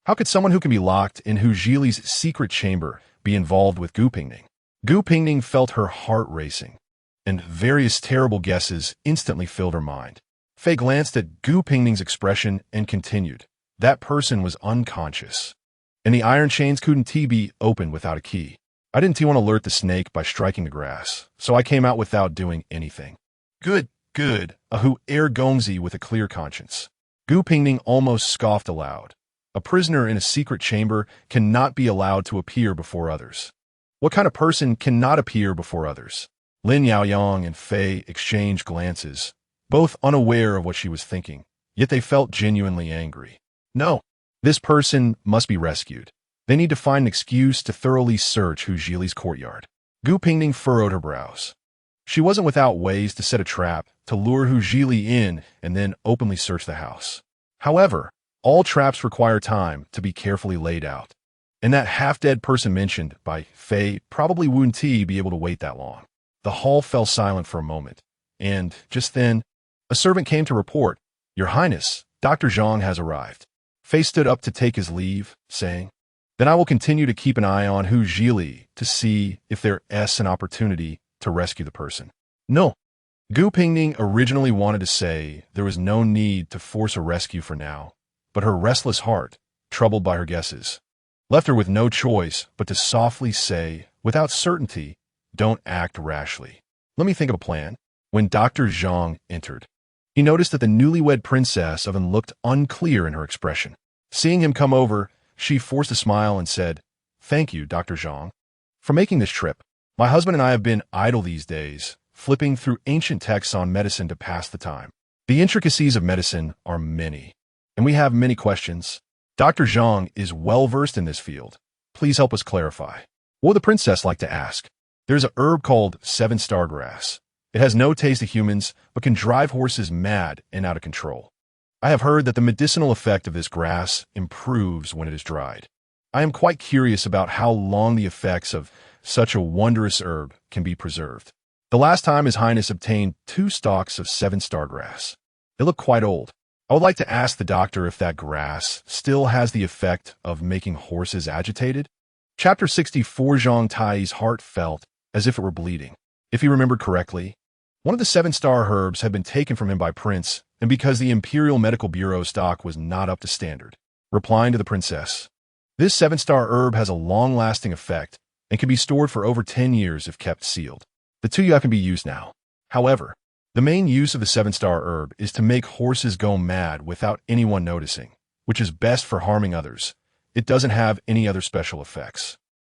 How could someone who can be locked in Hu Zhili's secret chamber be involved with Gu Pingning? Gu Pingning felt her heart racing, and various terrible guesses instantly filled her mind. Fei glanced at Gu Pingning's expression and continued, that person was unconscious, and the iron chains couldn't be opened without a key. I didn't want to alert the snake by striking the grass, so I came out without doing anything. Good, Ahu Gongzi with a clear conscience. Gu Pingning almost scoffed aloud. A prisoner in a secret chamber cannot be allowed to appear before others. What kind of person cannot appear before others? Lin Yaoyang and Fei exchanged glances, both unaware of what she was thinking, yet they felt genuinely angry. No, this person must be rescued. They need to find an excuse to thoroughly search Hu Zhili's courtyard. Gu Pingning furrowed her brows. She wasn't without ways to set a trap to lure Hu Zhili in and then openly search the house. However, all traps require time to be carefully laid out, and that half-dead person mentioned by Fei probably wouldn't be able to wait that long. The hall fell silent for a moment, and, just then, a servant came to report, Your Highness, Dr. Zhang has arrived. Fei stood up to take his leave, saying, Then I will continue to keep an eye on Hu Zhili to see if there is an opportunity to rescue the person. No. Gu Pingning originally wanted to say there was no need to force a rescue for now, but her restless heart, troubled by her guesses, left her with no choice but to softly say, without certainty, don't act rashly. Let me think of a plan. When Dr. Zhang entered, he noticed that the newlywed princess of him looked unclear in her expression. Seeing him come over, she forced a smile and said, Thank you, Dr. Zhang, for making this trip. My husband and I have been idle these days, flipping through ancient texts on medicine to pass the time. The intricacies of medicine are many, and we have many questions. Dr. Zhang is well-versed in this field. Please help us clarify. What would the princess like to ask? There's a herb called seven-star grass. It has no taste to humans, but can drive horses mad and out of control. I have heard that the medicinal effect of this grass improves when it is dried. I am quite curious about how long the effects of such a wondrous herb can be preserved. The last time His Highness obtained 2 stalks of seven-star grass. They look quite old. I would like to ask the doctor if that grass still has the effect of making horses agitated. Chapter 64. Zhang Tai's heart felt as if it were bleeding. If he remembered correctly, one of the seven-star herbs had been taken from him by Prince, and because the Imperial Medical Bureau stock was not up to standard. Replying to the princess, this seven-star herb has a long-lasting effect and can be stored for over 10 years if kept sealed. The 2 can be used now. However, the main use of the seven-star herb is to make horses go mad without anyone noticing, which is best for harming others. It doesn't have any other special effects.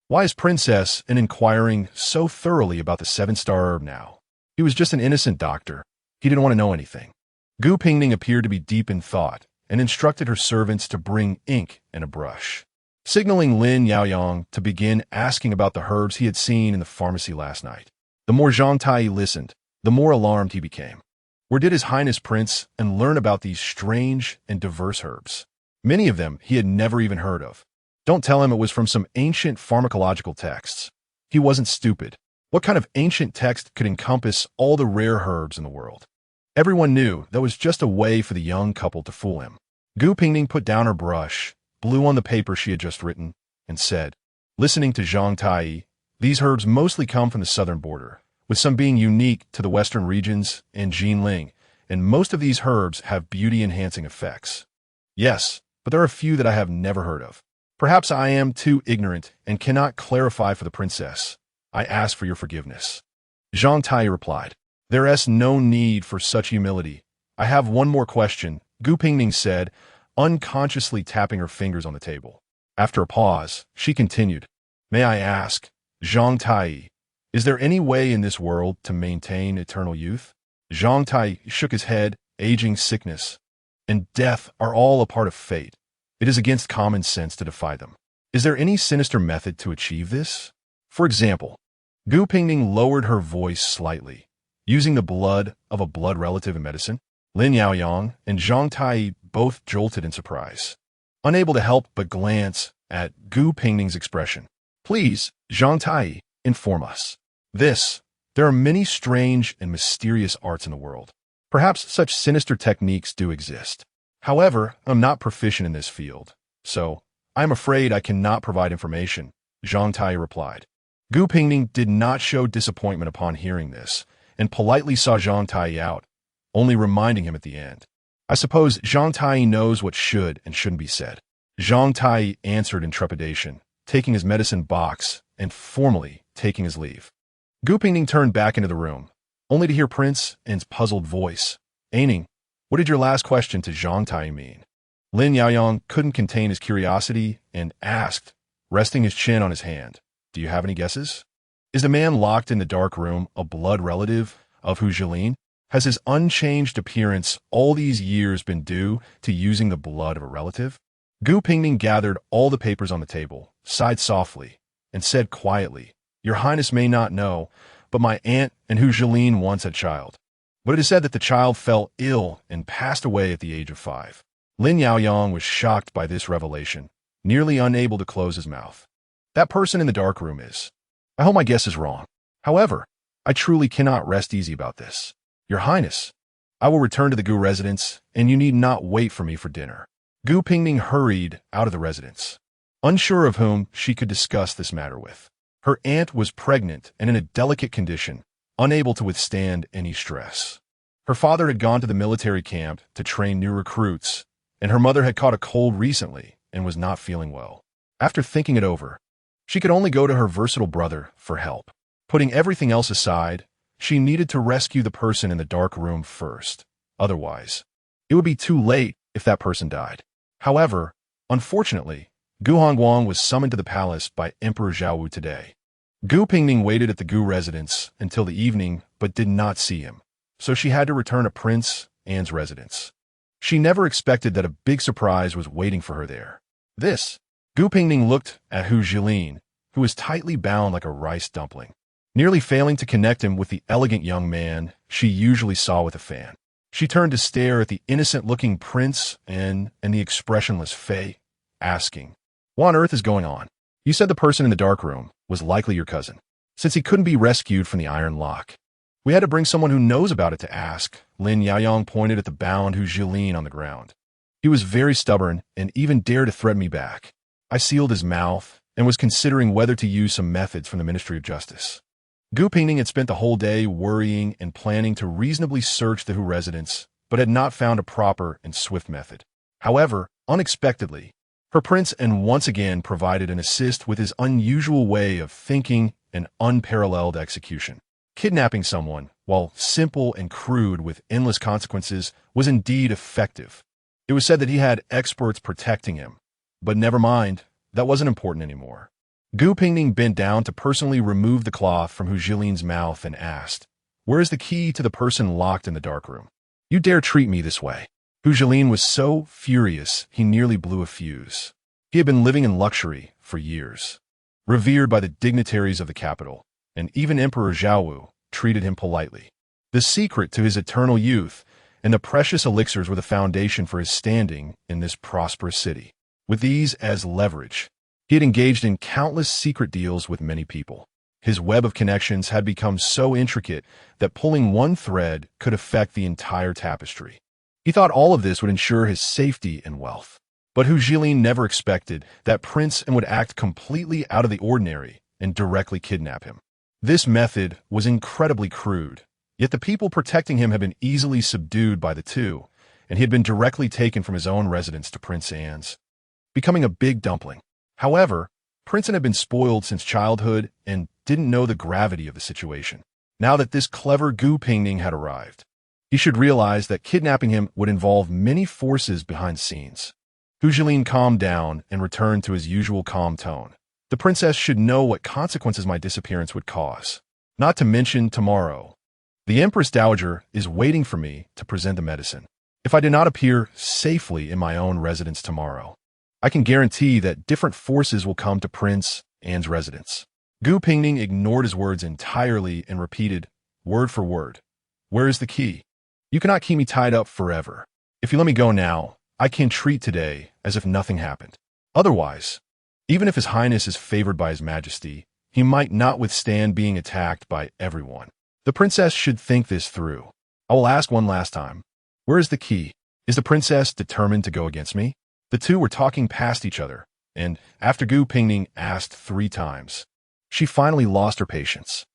Why is Princess inquiring so thoroughly about the seven-star herb now? He was just an innocent doctor. He didn't want to know anything. Gu Pingning appeared to be deep in thought and instructed her servants to bring ink and a brush, signaling Lin Yaoyang to begin asking about the herbs he had seen in the pharmacy last night. The more Zhang Tai listened, the more alarmed he became. Where did His Highness Prince and learn about these strange and diverse herbs? Many of them he had never even heard of. Don't tell him it was from some ancient pharmacological texts. He wasn't stupid. What kind of ancient text could encompass all the rare herbs in the world? Everyone knew that was just a way for the young couple to fool him. Gu Pingning put down her brush, blew on the paper she had just written, and said, listening to Zhang Tai, these herbs mostly come from the southern border, with some being unique to the western regions and Jinling, and most of these herbs have beauty-enhancing effects. Yes, but there are a few that I have never heard of. Perhaps I am too ignorant and cannot clarify for the princess. I ask for your forgiveness. Zhang Tai replied, There is no need for such humility. I have one more question, Gu Pingning said, unconsciously tapping her fingers on the table. After a pause, she continued, May I ask, Zhang Tai, is there any way in this world to maintain eternal youth? Zhang Tai shook his head. Aging, sickness, and death are all a part of fate. It is against common sense to defy them. Is there any sinister method to achieve this? For example, Gu Pingning lowered her voice slightly, using the blood of a blood relative in medicine. Lin Yaoyang and Zhang Tai both jolted in surprise, unable to help but glance at Gu Pingning's expression. Please, Zhang Tai, inform us. There are many strange and mysterious arts in the world. Perhaps such sinister techniques do exist. However, I'm not proficient in this field, so I'm afraid I cannot provide information, Zhang Tai replied. Gu Pingning did not show disappointment upon hearing this, and politely saw Zhang Tai out, only reminding him at the end. I suppose Zhang Tai knows what should and shouldn't be said. Zhang Tai answered in trepidation, taking his medicine box and formally taking his leave. Gu Pingning turned back into the room, only to hear Prince N's puzzled voice. Aining, what did your last question to Zhang Tai mean? Lin Yaoyang couldn't contain his curiosity and asked, resting his chin on his hand. Do you have any guesses? Is the man locked in the dark room a blood relative of Hu Jilin? Has his unchanged appearance all these years been due to using the blood of a relative? Gu Pingning gathered all the papers on the table, sighed softly, and said quietly, Your Highness may not know, but my aunt and Hu Jilin once had a child. But it is said that the child fell ill and passed away at the age of 5. Lin Yaoyang was shocked by this revelation, nearly unable to close his mouth. That person in the dark room is. I hope my guess is wrong. However, I truly cannot rest easy about this. Your Highness, I will return to the Gu residence, and you need not wait for me for dinner. Gu Pingning hurried out of the residence, unsure of whom she could discuss this matter with. Her aunt was pregnant and in a delicate condition, unable to withstand any stress. Her father had gone to the military camp to train new recruits, and her mother had caught a cold recently and was not feeling well. After thinking it over, she could only go to her versatile brother for help. Putting everything else aside, she needed to rescue the person in the dark room first. Otherwise, it would be too late if that person died. However, unfortunately, Gu Hongguang was summoned to the palace by Emperor Zhao today. Gu Pingning waited at the Gu residence until the evening but did not see him, so she had to return to Prince Anne's residence. She never expected that a big surprise was waiting for her there. Gu Pingning looked at Hu Jilin, who was tightly bound like a rice dumpling, nearly failing to connect him with the elegant young man she usually saw with a fan. She turned to stare at the innocent-looking Prince Anne and the expressionless Fei, asking, What on earth is going on? You said the person in the dark room was likely your cousin, since he couldn't be rescued from the iron lock. We had to bring someone who knows about it to ask. Lin Yaoyang pointed at the bound Hu Jilin on the ground. He was very stubborn and even dared to threaten me back. I sealed his mouth and was considering whether to use some methods from the Ministry of Justice. Gu Pingning had spent the whole day worrying and planning to reasonably search the Hu residence, but had not found a proper and swift method. However, unexpectedly, her prince and once again provided an assist with his unusual way of thinking and unparalleled execution. Kidnapping someone, while simple and crude with endless consequences, was indeed effective. It was said that he had experts protecting him. But never mind, that wasn't important anymore. Gu Pingning bent down to personally remove the cloth from Hu Jilin's mouth and asked, Where is the key to the person locked in the dark room? You dare treat me this way? Hu Jilin was so furious he nearly blew a fuse. He had been living in luxury for years, revered by the dignitaries of the capital, and even Emperor Zhao treated him politely. The secret to his eternal youth and the precious elixirs were the foundation for his standing in this prosperous city. With these as leverage, he had engaged in countless secret deals with many people. His web of connections had become so intricate that pulling one thread could affect the entire tapestry. He thought all of this would ensure his safety and wealth. But Hu Jilin never expected that Prince Anne would act completely out of the ordinary and directly kidnap him. This method was incredibly crude, yet the people protecting him had been easily subdued by the two, and he had been directly taken from his own residence to Prince Anne's, becoming a big dumpling. However, Prince Anne had been spoiled since childhood and didn't know the gravity of the situation. Now that this clever Gu Pingning had arrived, he should realize that kidnapping him would involve many forces behind the scenes. Hu Jilin calmed down and returned to his usual calm tone. The princess should know what consequences my disappearance would cause. Not to mention tomorrow. The Empress Dowager is waiting for me to present the medicine. If I do not appear safely in my own residence tomorrow, I can guarantee that different forces will come to Prince Anne's residence. Gu Pingning ignored his words entirely and repeated, word for word, Where is the key? You cannot keep me tied up forever. If you let me go now, I can treat today as if nothing happened. Otherwise, Even if His Highness is favored by His Majesty, he might not withstand being attacked by everyone. The princess should think this through. I will ask one last time. Where is the key? Is the princess determined to go against me? The two were talking past each other, and after Gu Pingning asked 3 times, she finally lost her patience.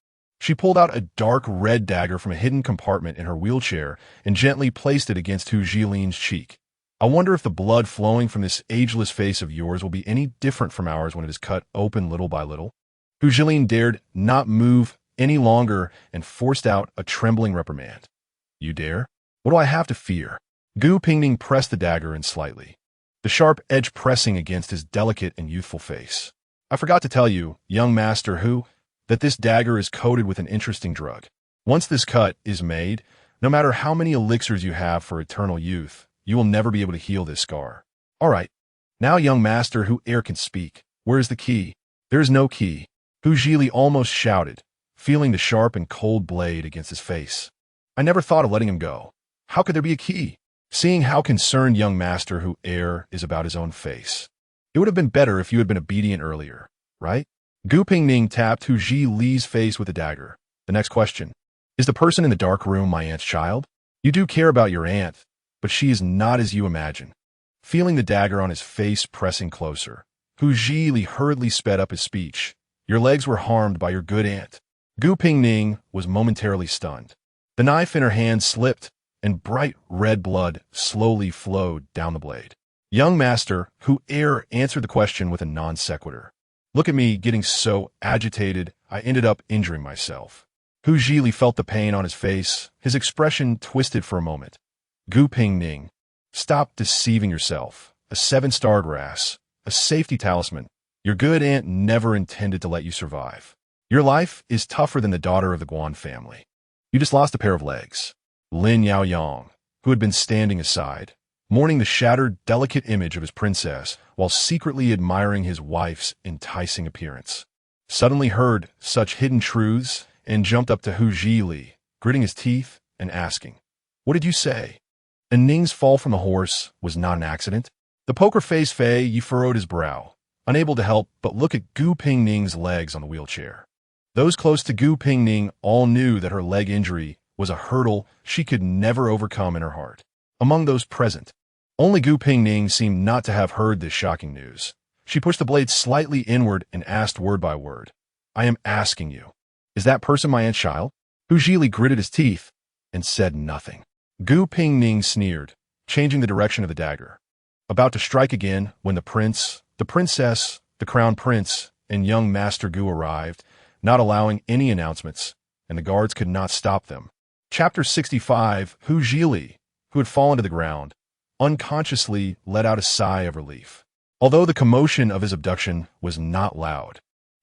She pulled out a dark red dagger from a hidden compartment in her wheelchair and gently placed it against Hu Jilin's cheek. I wonder if the blood flowing from this ageless face of yours will be any different from ours when it is cut open little by little. Hu Jilin dared not move any longer and forced out a trembling reprimand. You dare? What do I have to fear? Gu Pingning pressed the dagger in slightly, the sharp edge pressing against his delicate and youthful face. I forgot to tell you, young Master Hu, that this dagger is coated with an interesting drug. Once this cut is made, no matter how many elixirs you have for eternal youth, you will never be able to heal this scar. All right. Now, young Master Hu Air can speak. Where is the key? There is no key. Hu Jili almost shouted, feeling the sharp and cold blade against his face. I never thought of letting him go. How could there be a key? Seeing how concerned young Master Hu Air is about his own face. It would have been better if you had been obedient earlier, right? Gu Pingning tapped Hu Jili's face with a dagger. The next question. Is the person in the dark room my aunt's child? You do care about your aunt, but she is not as you imagine. Feeling the dagger on his face pressing closer, Hu Jili hurriedly sped up his speech. Your legs were harmed by your good aunt. Gu Pingning was momentarily stunned. The knife in her hand slipped, and bright red blood slowly flowed down the blade. Young Master Hu Air answered the question with a non sequitur. Look at me getting so agitated, I ended up injuring myself. Hu Jili felt the pain on his face, his expression twisted for a moment. Gu Pingning, stop deceiving yourself. A 7-star grass, a safety talisman. Your good aunt never intended to let you survive. Your life is tougher than the daughter of the Guan family. You just lost a pair of legs. Lin Yaoyang, who had been standing aside, mourning the shattered, delicate image of his princess while secretly admiring his wife's enticing appearance, suddenly heard such hidden truths and jumped up to Hu Jili, gritting his teeth and asking, What did you say? And Ning's fall from the horse was not an accident. The poker-faced Fei Yi furrowed his brow, unable to help but look at Gu Pingning's legs on the wheelchair. Those close to Gu Pingning all knew that her leg injury was a hurdle she could never overcome in her heart. Among those present, only Gu Pingning seemed not to have heard this shocking news. She pushed the blade slightly inward and asked word by word, I am asking you, is that person my aunt's child? Hu Jili gritted his teeth and said nothing. Gu Pingning sneered, changing the direction of the dagger, about to strike again when the prince, the princess, the crown prince, and young Master Gu arrived, not allowing any announcements, and the guards could not stop them. Chapter 65. Hu Jili, who had fallen to the ground, unconsciously let out a sigh of relief. Although the commotion of his abduction was not loud,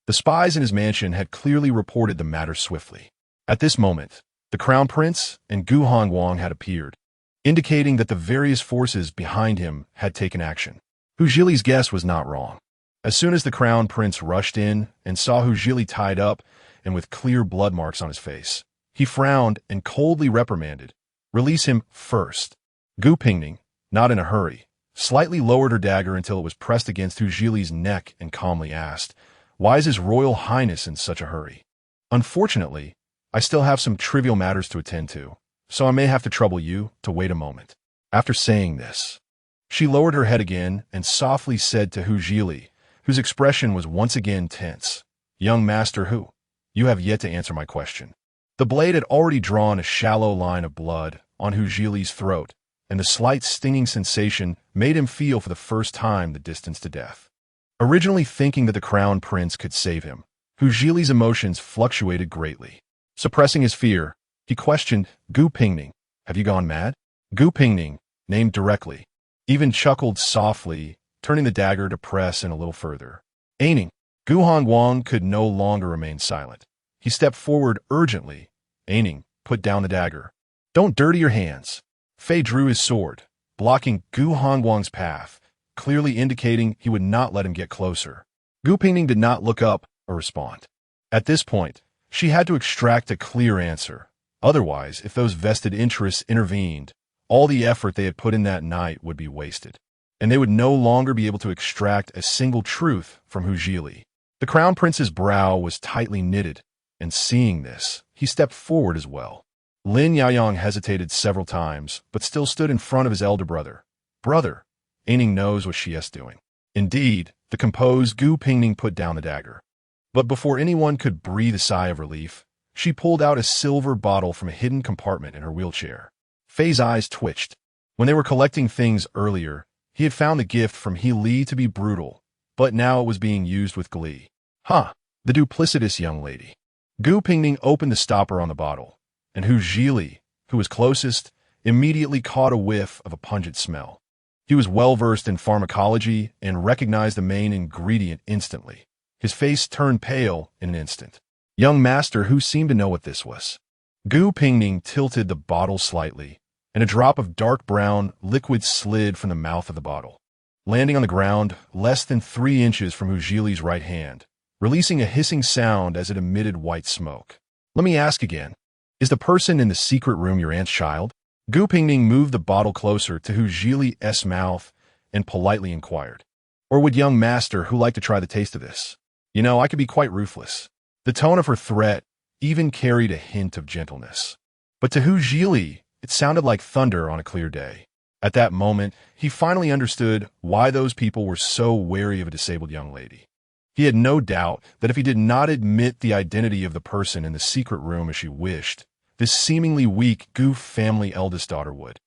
the spies in his mansion had clearly reported the matter swiftly. At this moment, the crown prince and Gu Hongguang had appeared, indicating that the various forces behind him had taken action. Hu Jili's guess was not wrong. As soon as the crown prince rushed in and saw Hu Jili tied up and with clear blood marks on his face, he frowned and coldly reprimanded, Release him first. Gu Pingning, not in a hurry, slightly lowered her dagger until it was pressed against Hu Jili's neck and calmly asked, Why is His Royal Highness in such a hurry? Unfortunately, I still have some trivial matters to attend to, so I may have to trouble you to wait a moment. After saying this, she lowered her head again and softly said to Hu Jili, whose expression was once again tense, Young Master Hu, you have yet to answer my question. The blade had already drawn a shallow line of blood on Hu Jili's throat, and the slight stinging sensation made him feel for the first time the distance to death. Originally thinking that the crown prince could save him, Hu Jili's emotions fluctuated greatly. Suppressing his fear, he questioned, Gu Pingning, have you gone mad? Gu Pingning, named directly, even chuckled softly, turning the dagger to press in a little further. Aiming, Gu Hongguang could no longer remain silent. He stepped forward urgently. Aiming, put down the dagger. Don't dirty your hands. Fei drew his sword, blocking Gu Hongguang's path, clearly indicating he would not let him get closer. Gu Pingning did not look up or respond. At this point, she had to extract a clear answer. Otherwise, if those vested interests intervened, all the effort they had put in that night would be wasted. and they would no longer be able to extract a single truth from Hu Zhili. The crown prince's brow was tightly knitted, and seeing this, he stepped forward as well. Lin Yaoyang hesitated several times, but still stood in front of his elder brother. Brother, Aining knows what she is doing. Indeed, the composed Gu Pingning put down the dagger. But before anyone could breathe a sigh of relief, she pulled out a silver bottle from a hidden compartment in her wheelchair. Fei's eyes twitched. When they were collecting things earlier, he had found the gift from He Li to be brutal, but now it was being used with glee. The duplicitous young lady. Gu Pingning opened the stopper on the bottle, and Hu Zhili, who was closest, immediately caught a whiff of a pungent smell. He was well-versed in pharmacology and recognized the main ingredient instantly. His face turned pale in an instant. Young master who seemed to know what this was. Gu Pingning tilted the bottle slightly, and a drop of dark brown liquid slid from the mouth of the bottle, landing on the ground less than 3 inches from Hu Zhili's right hand, releasing a hissing sound as it emitted white smoke. Let me ask again. Is the person in the secret room your aunt's child? Gu Pingning moved the bottle closer to Hu Zhili's mouth and politely inquired. Or would young master who like to try the taste of this? You know, I could be quite ruthless. The tone of her threat even carried a hint of gentleness. But to Hu Zhili, it sounded like thunder on a clear day. At that moment, he finally understood why those people were so wary of a disabled young lady. He had no doubt that if he did not admit the identity of the person in the secret room as she wished, this seemingly weak Gu family eldest daughter would,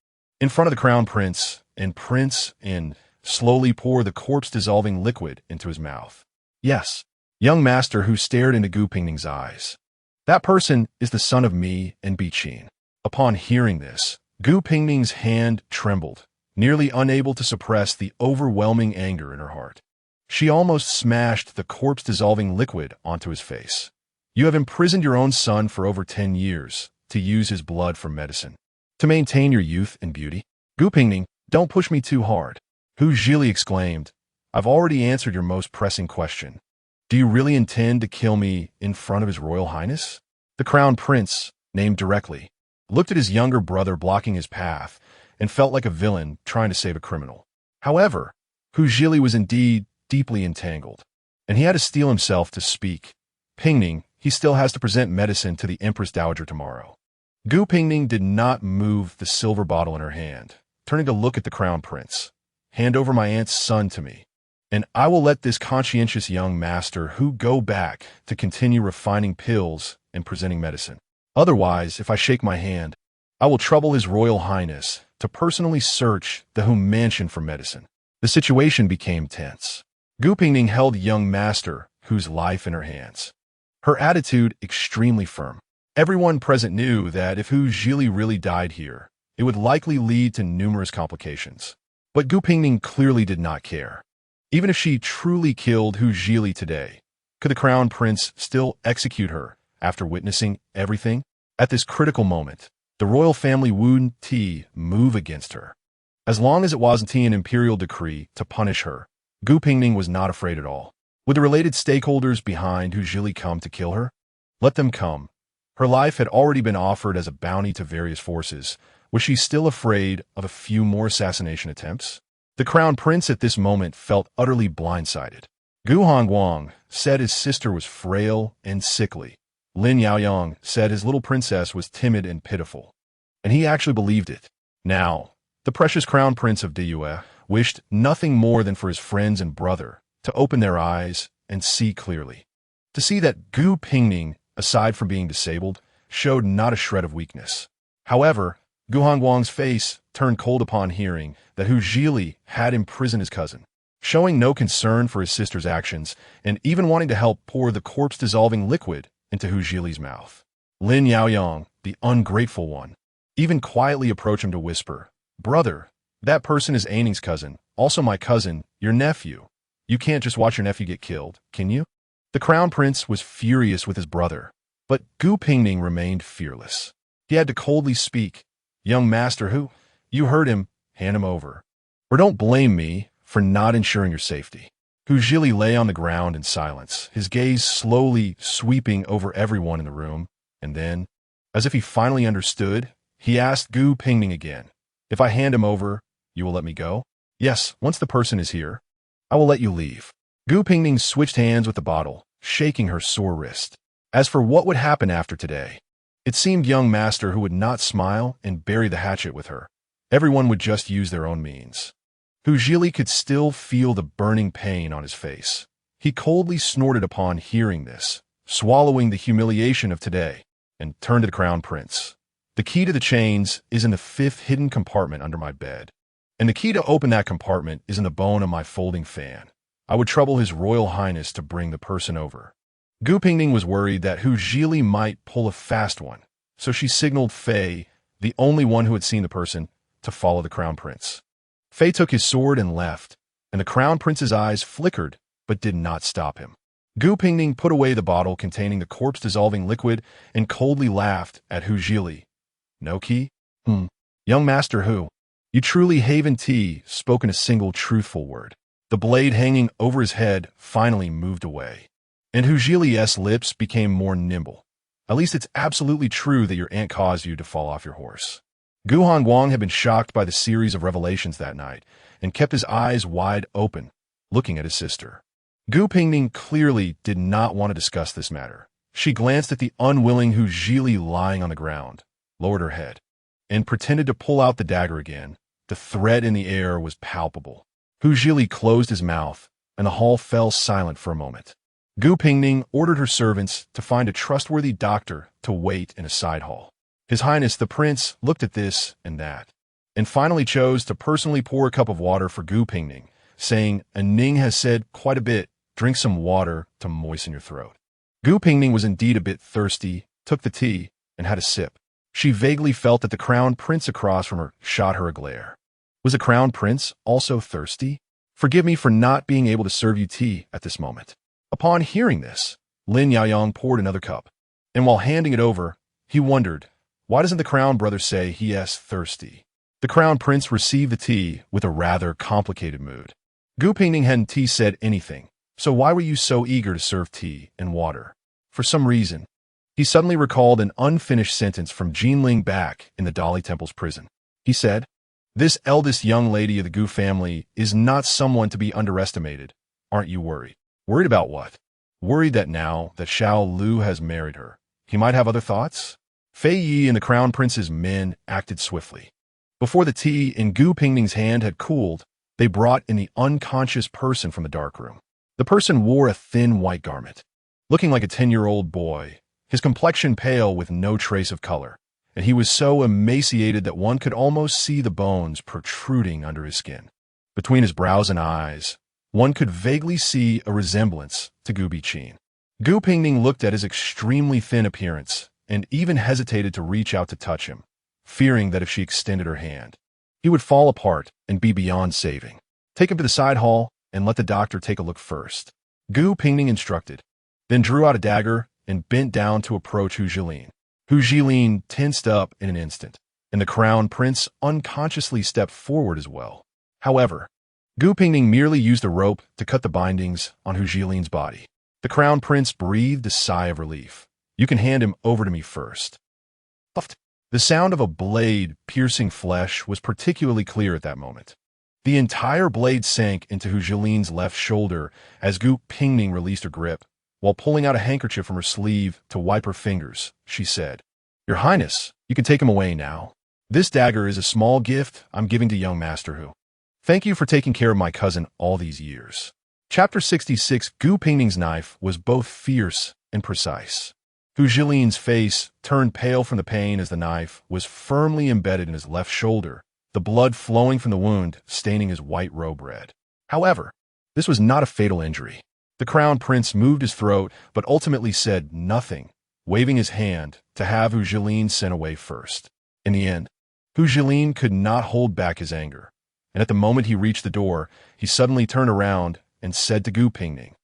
in front of the crown prince, and slowly pour the corpse-dissolving liquid into his mouth. Yes, young master who stared into Gu Pingning's eyes. That person is the son of Mi and Biqin. Upon hearing this, Gu Pingning's hand trembled, nearly unable to suppress the overwhelming anger in her heart. She almost smashed the corpse-dissolving liquid onto his face. You have imprisoned your own son for over 10 years to use his blood for medicine, to maintain your youth and beauty. Gu Pingning, don't push me too hard. Hu Zhili exclaimed. I've already answered your most pressing question. Do you really intend to kill me in front of His Royal Highness? The crown prince, named directly, looked at his younger brother blocking his path and felt like a villain trying to save a criminal. However, Hu Zhili was indeed deeply entangled, and he had to steel himself to speak. Pingning, he still has to present medicine to the Empress Dowager tomorrow. Gu Pingning did not move the silver bottle in her hand, turning to look at the crown prince. Hand over my aunt's son to me, and I will let this conscientious young master who go back to continue refining pills and presenting medicine. Otherwise, if I shake my hand, I will trouble His Royal Highness to personally search the Hu mansion for medicine. The situation became tense. Gu Pingning held young master whose life in her hands, her attitude extremely firm. Everyone present knew that if Hu Zhili really died here, it would likely lead to numerous complications. But Gu Pingning clearly did not care. Even if she truly killed Hu Zhili today, could the crown prince still execute her after witnessing everything? At this critical moment, the royal family wouldn't move against her. As long as it wasn't an imperial decree to punish her, Gu Pingning was not afraid at all. Would the related stakeholders behind Hu Zhili come to kill her? Let them come. Her life had already been offered as a bounty to various forces. Was she still afraid of a few more assassination attempts? The crown prince at this moment felt utterly blindsided. Gu Hongguang said his sister was frail and sickly. Lin Yaoyang said his little princess was timid and pitiful. And he actually believed it. Now, the precious crown prince of Diyue wished nothing more than for his friends and brother to open their eyes and see clearly. To see that Gu Pingning, aside from being disabled, showed not a shred of weakness. However, Gu Hongguang's face turned cold upon hearing that Hu Zhili had imprisoned his cousin, showing no concern for his sister's actions and even wanting to help pour the corpse-dissolving liquid into Hu Zhili's mouth. Lin Yaoyang, the ungrateful one, even quietly approached him to whisper, Brother, that person is Aining's cousin, also my cousin, your nephew. You can't just watch your nephew get killed, can you? The crown prince was furious with his brother, but Gu Pingning remained fearless. He had to coldly speak. Young master who, you heard him, hand him over. Or don't blame me for not ensuring your safety. Hu Zhili lay on the ground in silence, his gaze slowly sweeping over everyone in the room, and then, as if he finally understood, he asked Gu Pingning again, If I hand him over, you will let me go? Yes, once the person is here, I will let you leave. Gu Pingning switched hands with the bottle, shaking her sore wrist. As for what would happen after today, it seemed young master who would not smile and bury the hatchet with her. Everyone would just use their own means. Hu Zhili could still feel the burning pain on his face. He coldly snorted upon hearing this, swallowing the humiliation of today, and turned to the crown prince. The key to the chains is in the 5th hidden compartment under my bed, and the key to open that compartment is in the bone of my folding fan. I would trouble His Royal Highness to bring the person over. Gu Pingning was worried that Hu Zhili might pull a fast one, so she signaled Fei, the only one who had seen the person, to follow the crown prince. Fei took his sword and left, and the crown prince's eyes flickered but did not stop him. Gu Pingning put away the bottle containing the corpse-dissolving liquid and coldly laughed at Hu Zhili. No key? Young Master Hu, you truly haven't spoken a single truthful word. The blade hanging over his head finally moved away, and Hu Zhili's lips became more nimble. At least it's absolutely true that your aunt caused you to fall off your horse. Gu Hongguang had been shocked by the series of revelations that night and kept his eyes wide open, looking at his sister. Gu Pingning clearly did not want to discuss this matter. She glanced at the unwilling Hu Zhili lying on the ground, lowered her head, and pretended to pull out the dagger again. The threat in the air was palpable. Hu Zhili closed his mouth, and the hall fell silent for a moment. Gu Pingning ordered her servants to find a trustworthy doctor to wait in a side hall. His Highness the Prince looked at this and that, and finally chose to personally pour a cup of water for Gu Pingning, saying, "Ning has said quite a bit, drink some water to moisten your throat." Gu Pingning was indeed a bit thirsty, took the tea, and had a sip. She vaguely felt that the crown prince across from her shot her a glare. Was the crown prince also thirsty? Forgive me for not being able to serve you tea at this moment. Upon hearing this, Lin Yaoyang poured another cup, and while handing it over, he wondered, why doesn't the crown brother say he is thirsty? The crown prince received the tea with a rather complicated mood. Gu Pingning hadn't said anything, so why were you so eager to serve tea and water? For some reason, he suddenly recalled an unfinished sentence from Jinling back in the Dali Temple's prison. He said, "This eldest young lady of the Gu family is not someone to be underestimated. Aren't you worried?" Worried about what? Worried that now that Xiao Lu has married her, he might have other thoughts? Fei Yi and the crown prince's men acted swiftly. Before the tea in Gu Pingning's hand had cooled, they brought in the unconscious person from the darkroom. The person wore a thin white garment, looking like a 10-year-old boy, his complexion pale with no trace of color, and he was so emaciated that one could almost see the bones protruding under his skin. Between his brows and eyes, one could vaguely see a resemblance to Gu Biqin. Gu Pingning looked at his extremely thin appearance and even hesitated to reach out to touch him, fearing that if she extended her hand, he would fall apart and be beyond saving. Take him to the side hall and let the doctor take a look first. Gu Pingning instructed, then drew out a dagger and bent down to approach Hu Zhili. Hu Zhili tensed up in an instant, and the crown prince unconsciously stepped forward as well. However, Gu Pingning merely used a rope to cut the bindings on Hu Zhili's body. The crown prince breathed a sigh of relief. "You can hand him over to me first." Puffed. The sound of a blade piercing flesh was particularly clear at that moment. The entire blade sank into Hu Zhili's left shoulder as Gu Pingning released her grip. While pulling out a handkerchief from her sleeve to wipe her fingers, she said, "Your Highness, you can take him away now. This dagger is a small gift I'm giving to young Master Hu. Thank you for taking care of my cousin all these years." Chapter 66. Gu Pingning's knife was both fierce and precise. Hu Zhili's face turned pale from the pain as the knife was firmly embedded in his left shoulder, the blood flowing from the wound staining his white robe red. However, this was not a fatal injury. The crown prince moved his throat but ultimately said nothing, waving his hand to have Hu Zhili sent away first. In the end, Hu Zhili could not hold back his anger, and at the moment he reached the door, he suddenly turned around and said to Gu Pingning,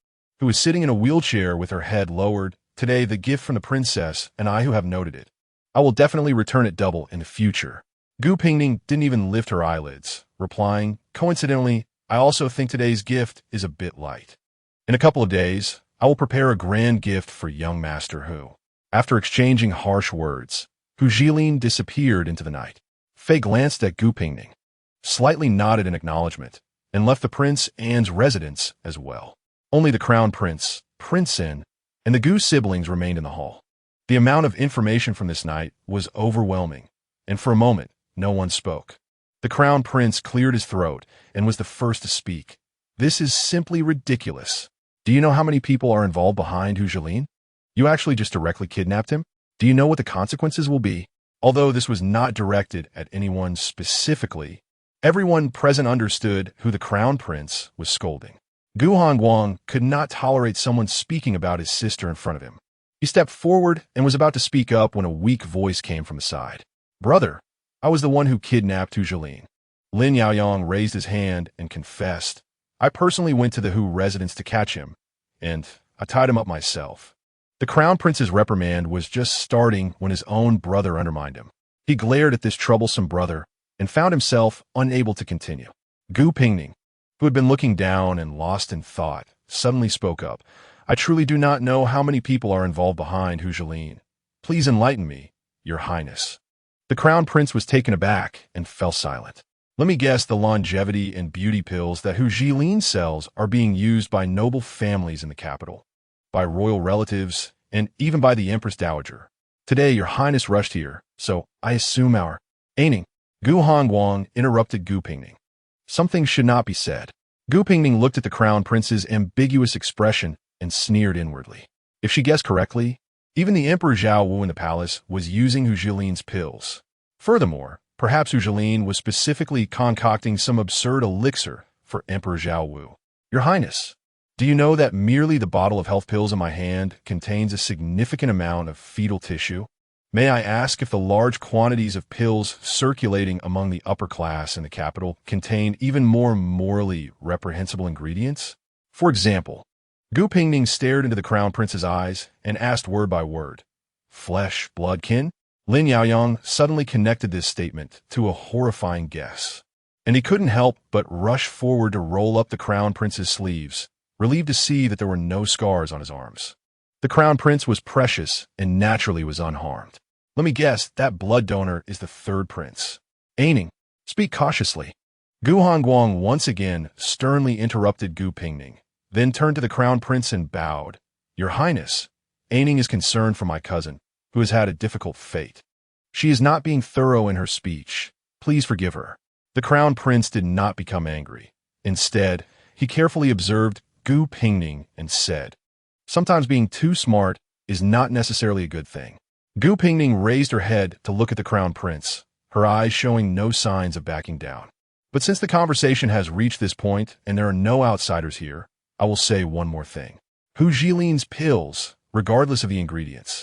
who was sitting in a wheelchair with her head lowered, "Today the gift from the princess, and I who have noted it. I will definitely return it double in the future." Gu Pingning didn't even lift her eyelids, replying, "Coincidentally, I also think today's gift is a bit light. In a couple of days, I will prepare a grand gift for young Master Hu." After exchanging harsh words, Hu Zhili disappeared into the night. Fei glanced at Gu Pingning. slightly nodded in acknowledgement, and left the Prince Anne's residence as well. Only the Crown Prince, Prince Anne, and the Gu siblings remained in the hall. The amount of information from this night was overwhelming, and for a moment, no one spoke. The Crown Prince cleared his throat and was the first to speak. This is simply ridiculous. Do you know how many people are involved behind Hu Jilin? You actually just directly kidnapped him? Do you know what the consequences will be? Although this was not directed at anyone specifically, everyone present understood who the Crown Prince was scolding. Gu Hongguang could not tolerate someone speaking about his sister in front of him. He stepped forward and was about to speak up when a weak voice came from the side. Brother, I was the one who kidnapped Hu Jilin. Lin Yaoyang raised his hand and confessed. I personally went to the Hu residence to catch him, and I tied him up myself. The Crown Prince's reprimand was just starting when his own brother undermined him. He glared at this troublesome brother and found himself unable to continue. Gu Pingning, who had been looking down and lost in thought, suddenly spoke up. I truly do not know how many people are involved behind Hu Jilin. Please enlighten me, Your Highness. The Crown Prince was taken aback and fell silent. Let me guess the longevity and beauty pills that Hu Jilin sells are being used by noble families in the capital, by royal relatives, and even by the Empress Dowager. Today, Your Highness rushed here, so I assume our aiming. Gu Hongguang interrupted Gu Pingning. Something should not be said. Gu Pingning looked at the Crown Prince's ambiguous expression and sneered inwardly. If she guessed correctly, even the Emperor Zhao Wu in the palace was using Hu Jilin's pills. Furthermore, perhaps Hu Jilin was specifically concocting some absurd elixir for Emperor Zhao Wu. Your Highness, do you know that merely the bottle of health pills in my hand contains a significant amount of fetal tissue? May I ask if the large quantities of pills circulating among the upper class in the capital contain even more morally reprehensible ingredients? For example, Gu Pingning stared into the Crown Prince's eyes and asked word by word, flesh, blood kin? Lin Yaoyang suddenly connected this statement to a horrifying guess, and he couldn't help but rush forward to roll up the Crown Prince's sleeves, relieved to see that there were no scars on his arms. The Crown Prince was precious and naturally was unharmed. Let me guess, that blood donor is the third prince. Aining, speak cautiously. Gu Hongguang once again sternly interrupted Gu Pingning, then turned to the Crown Prince and bowed. Your Highness, Aining is concerned for my cousin, who has had a difficult fate. She is not being thorough in her speech. Please forgive her. The Crown Prince did not become angry. Instead, he carefully observed Gu Pingning and said, sometimes being too smart is not necessarily a good thing. Gu Pingning raised her head to look at the Crown Prince, her eyes showing no signs of backing down. But since the conversation has reached this point and there are no outsiders here, I will say one more thing. Hu Jilin's pills, regardless of the ingredients,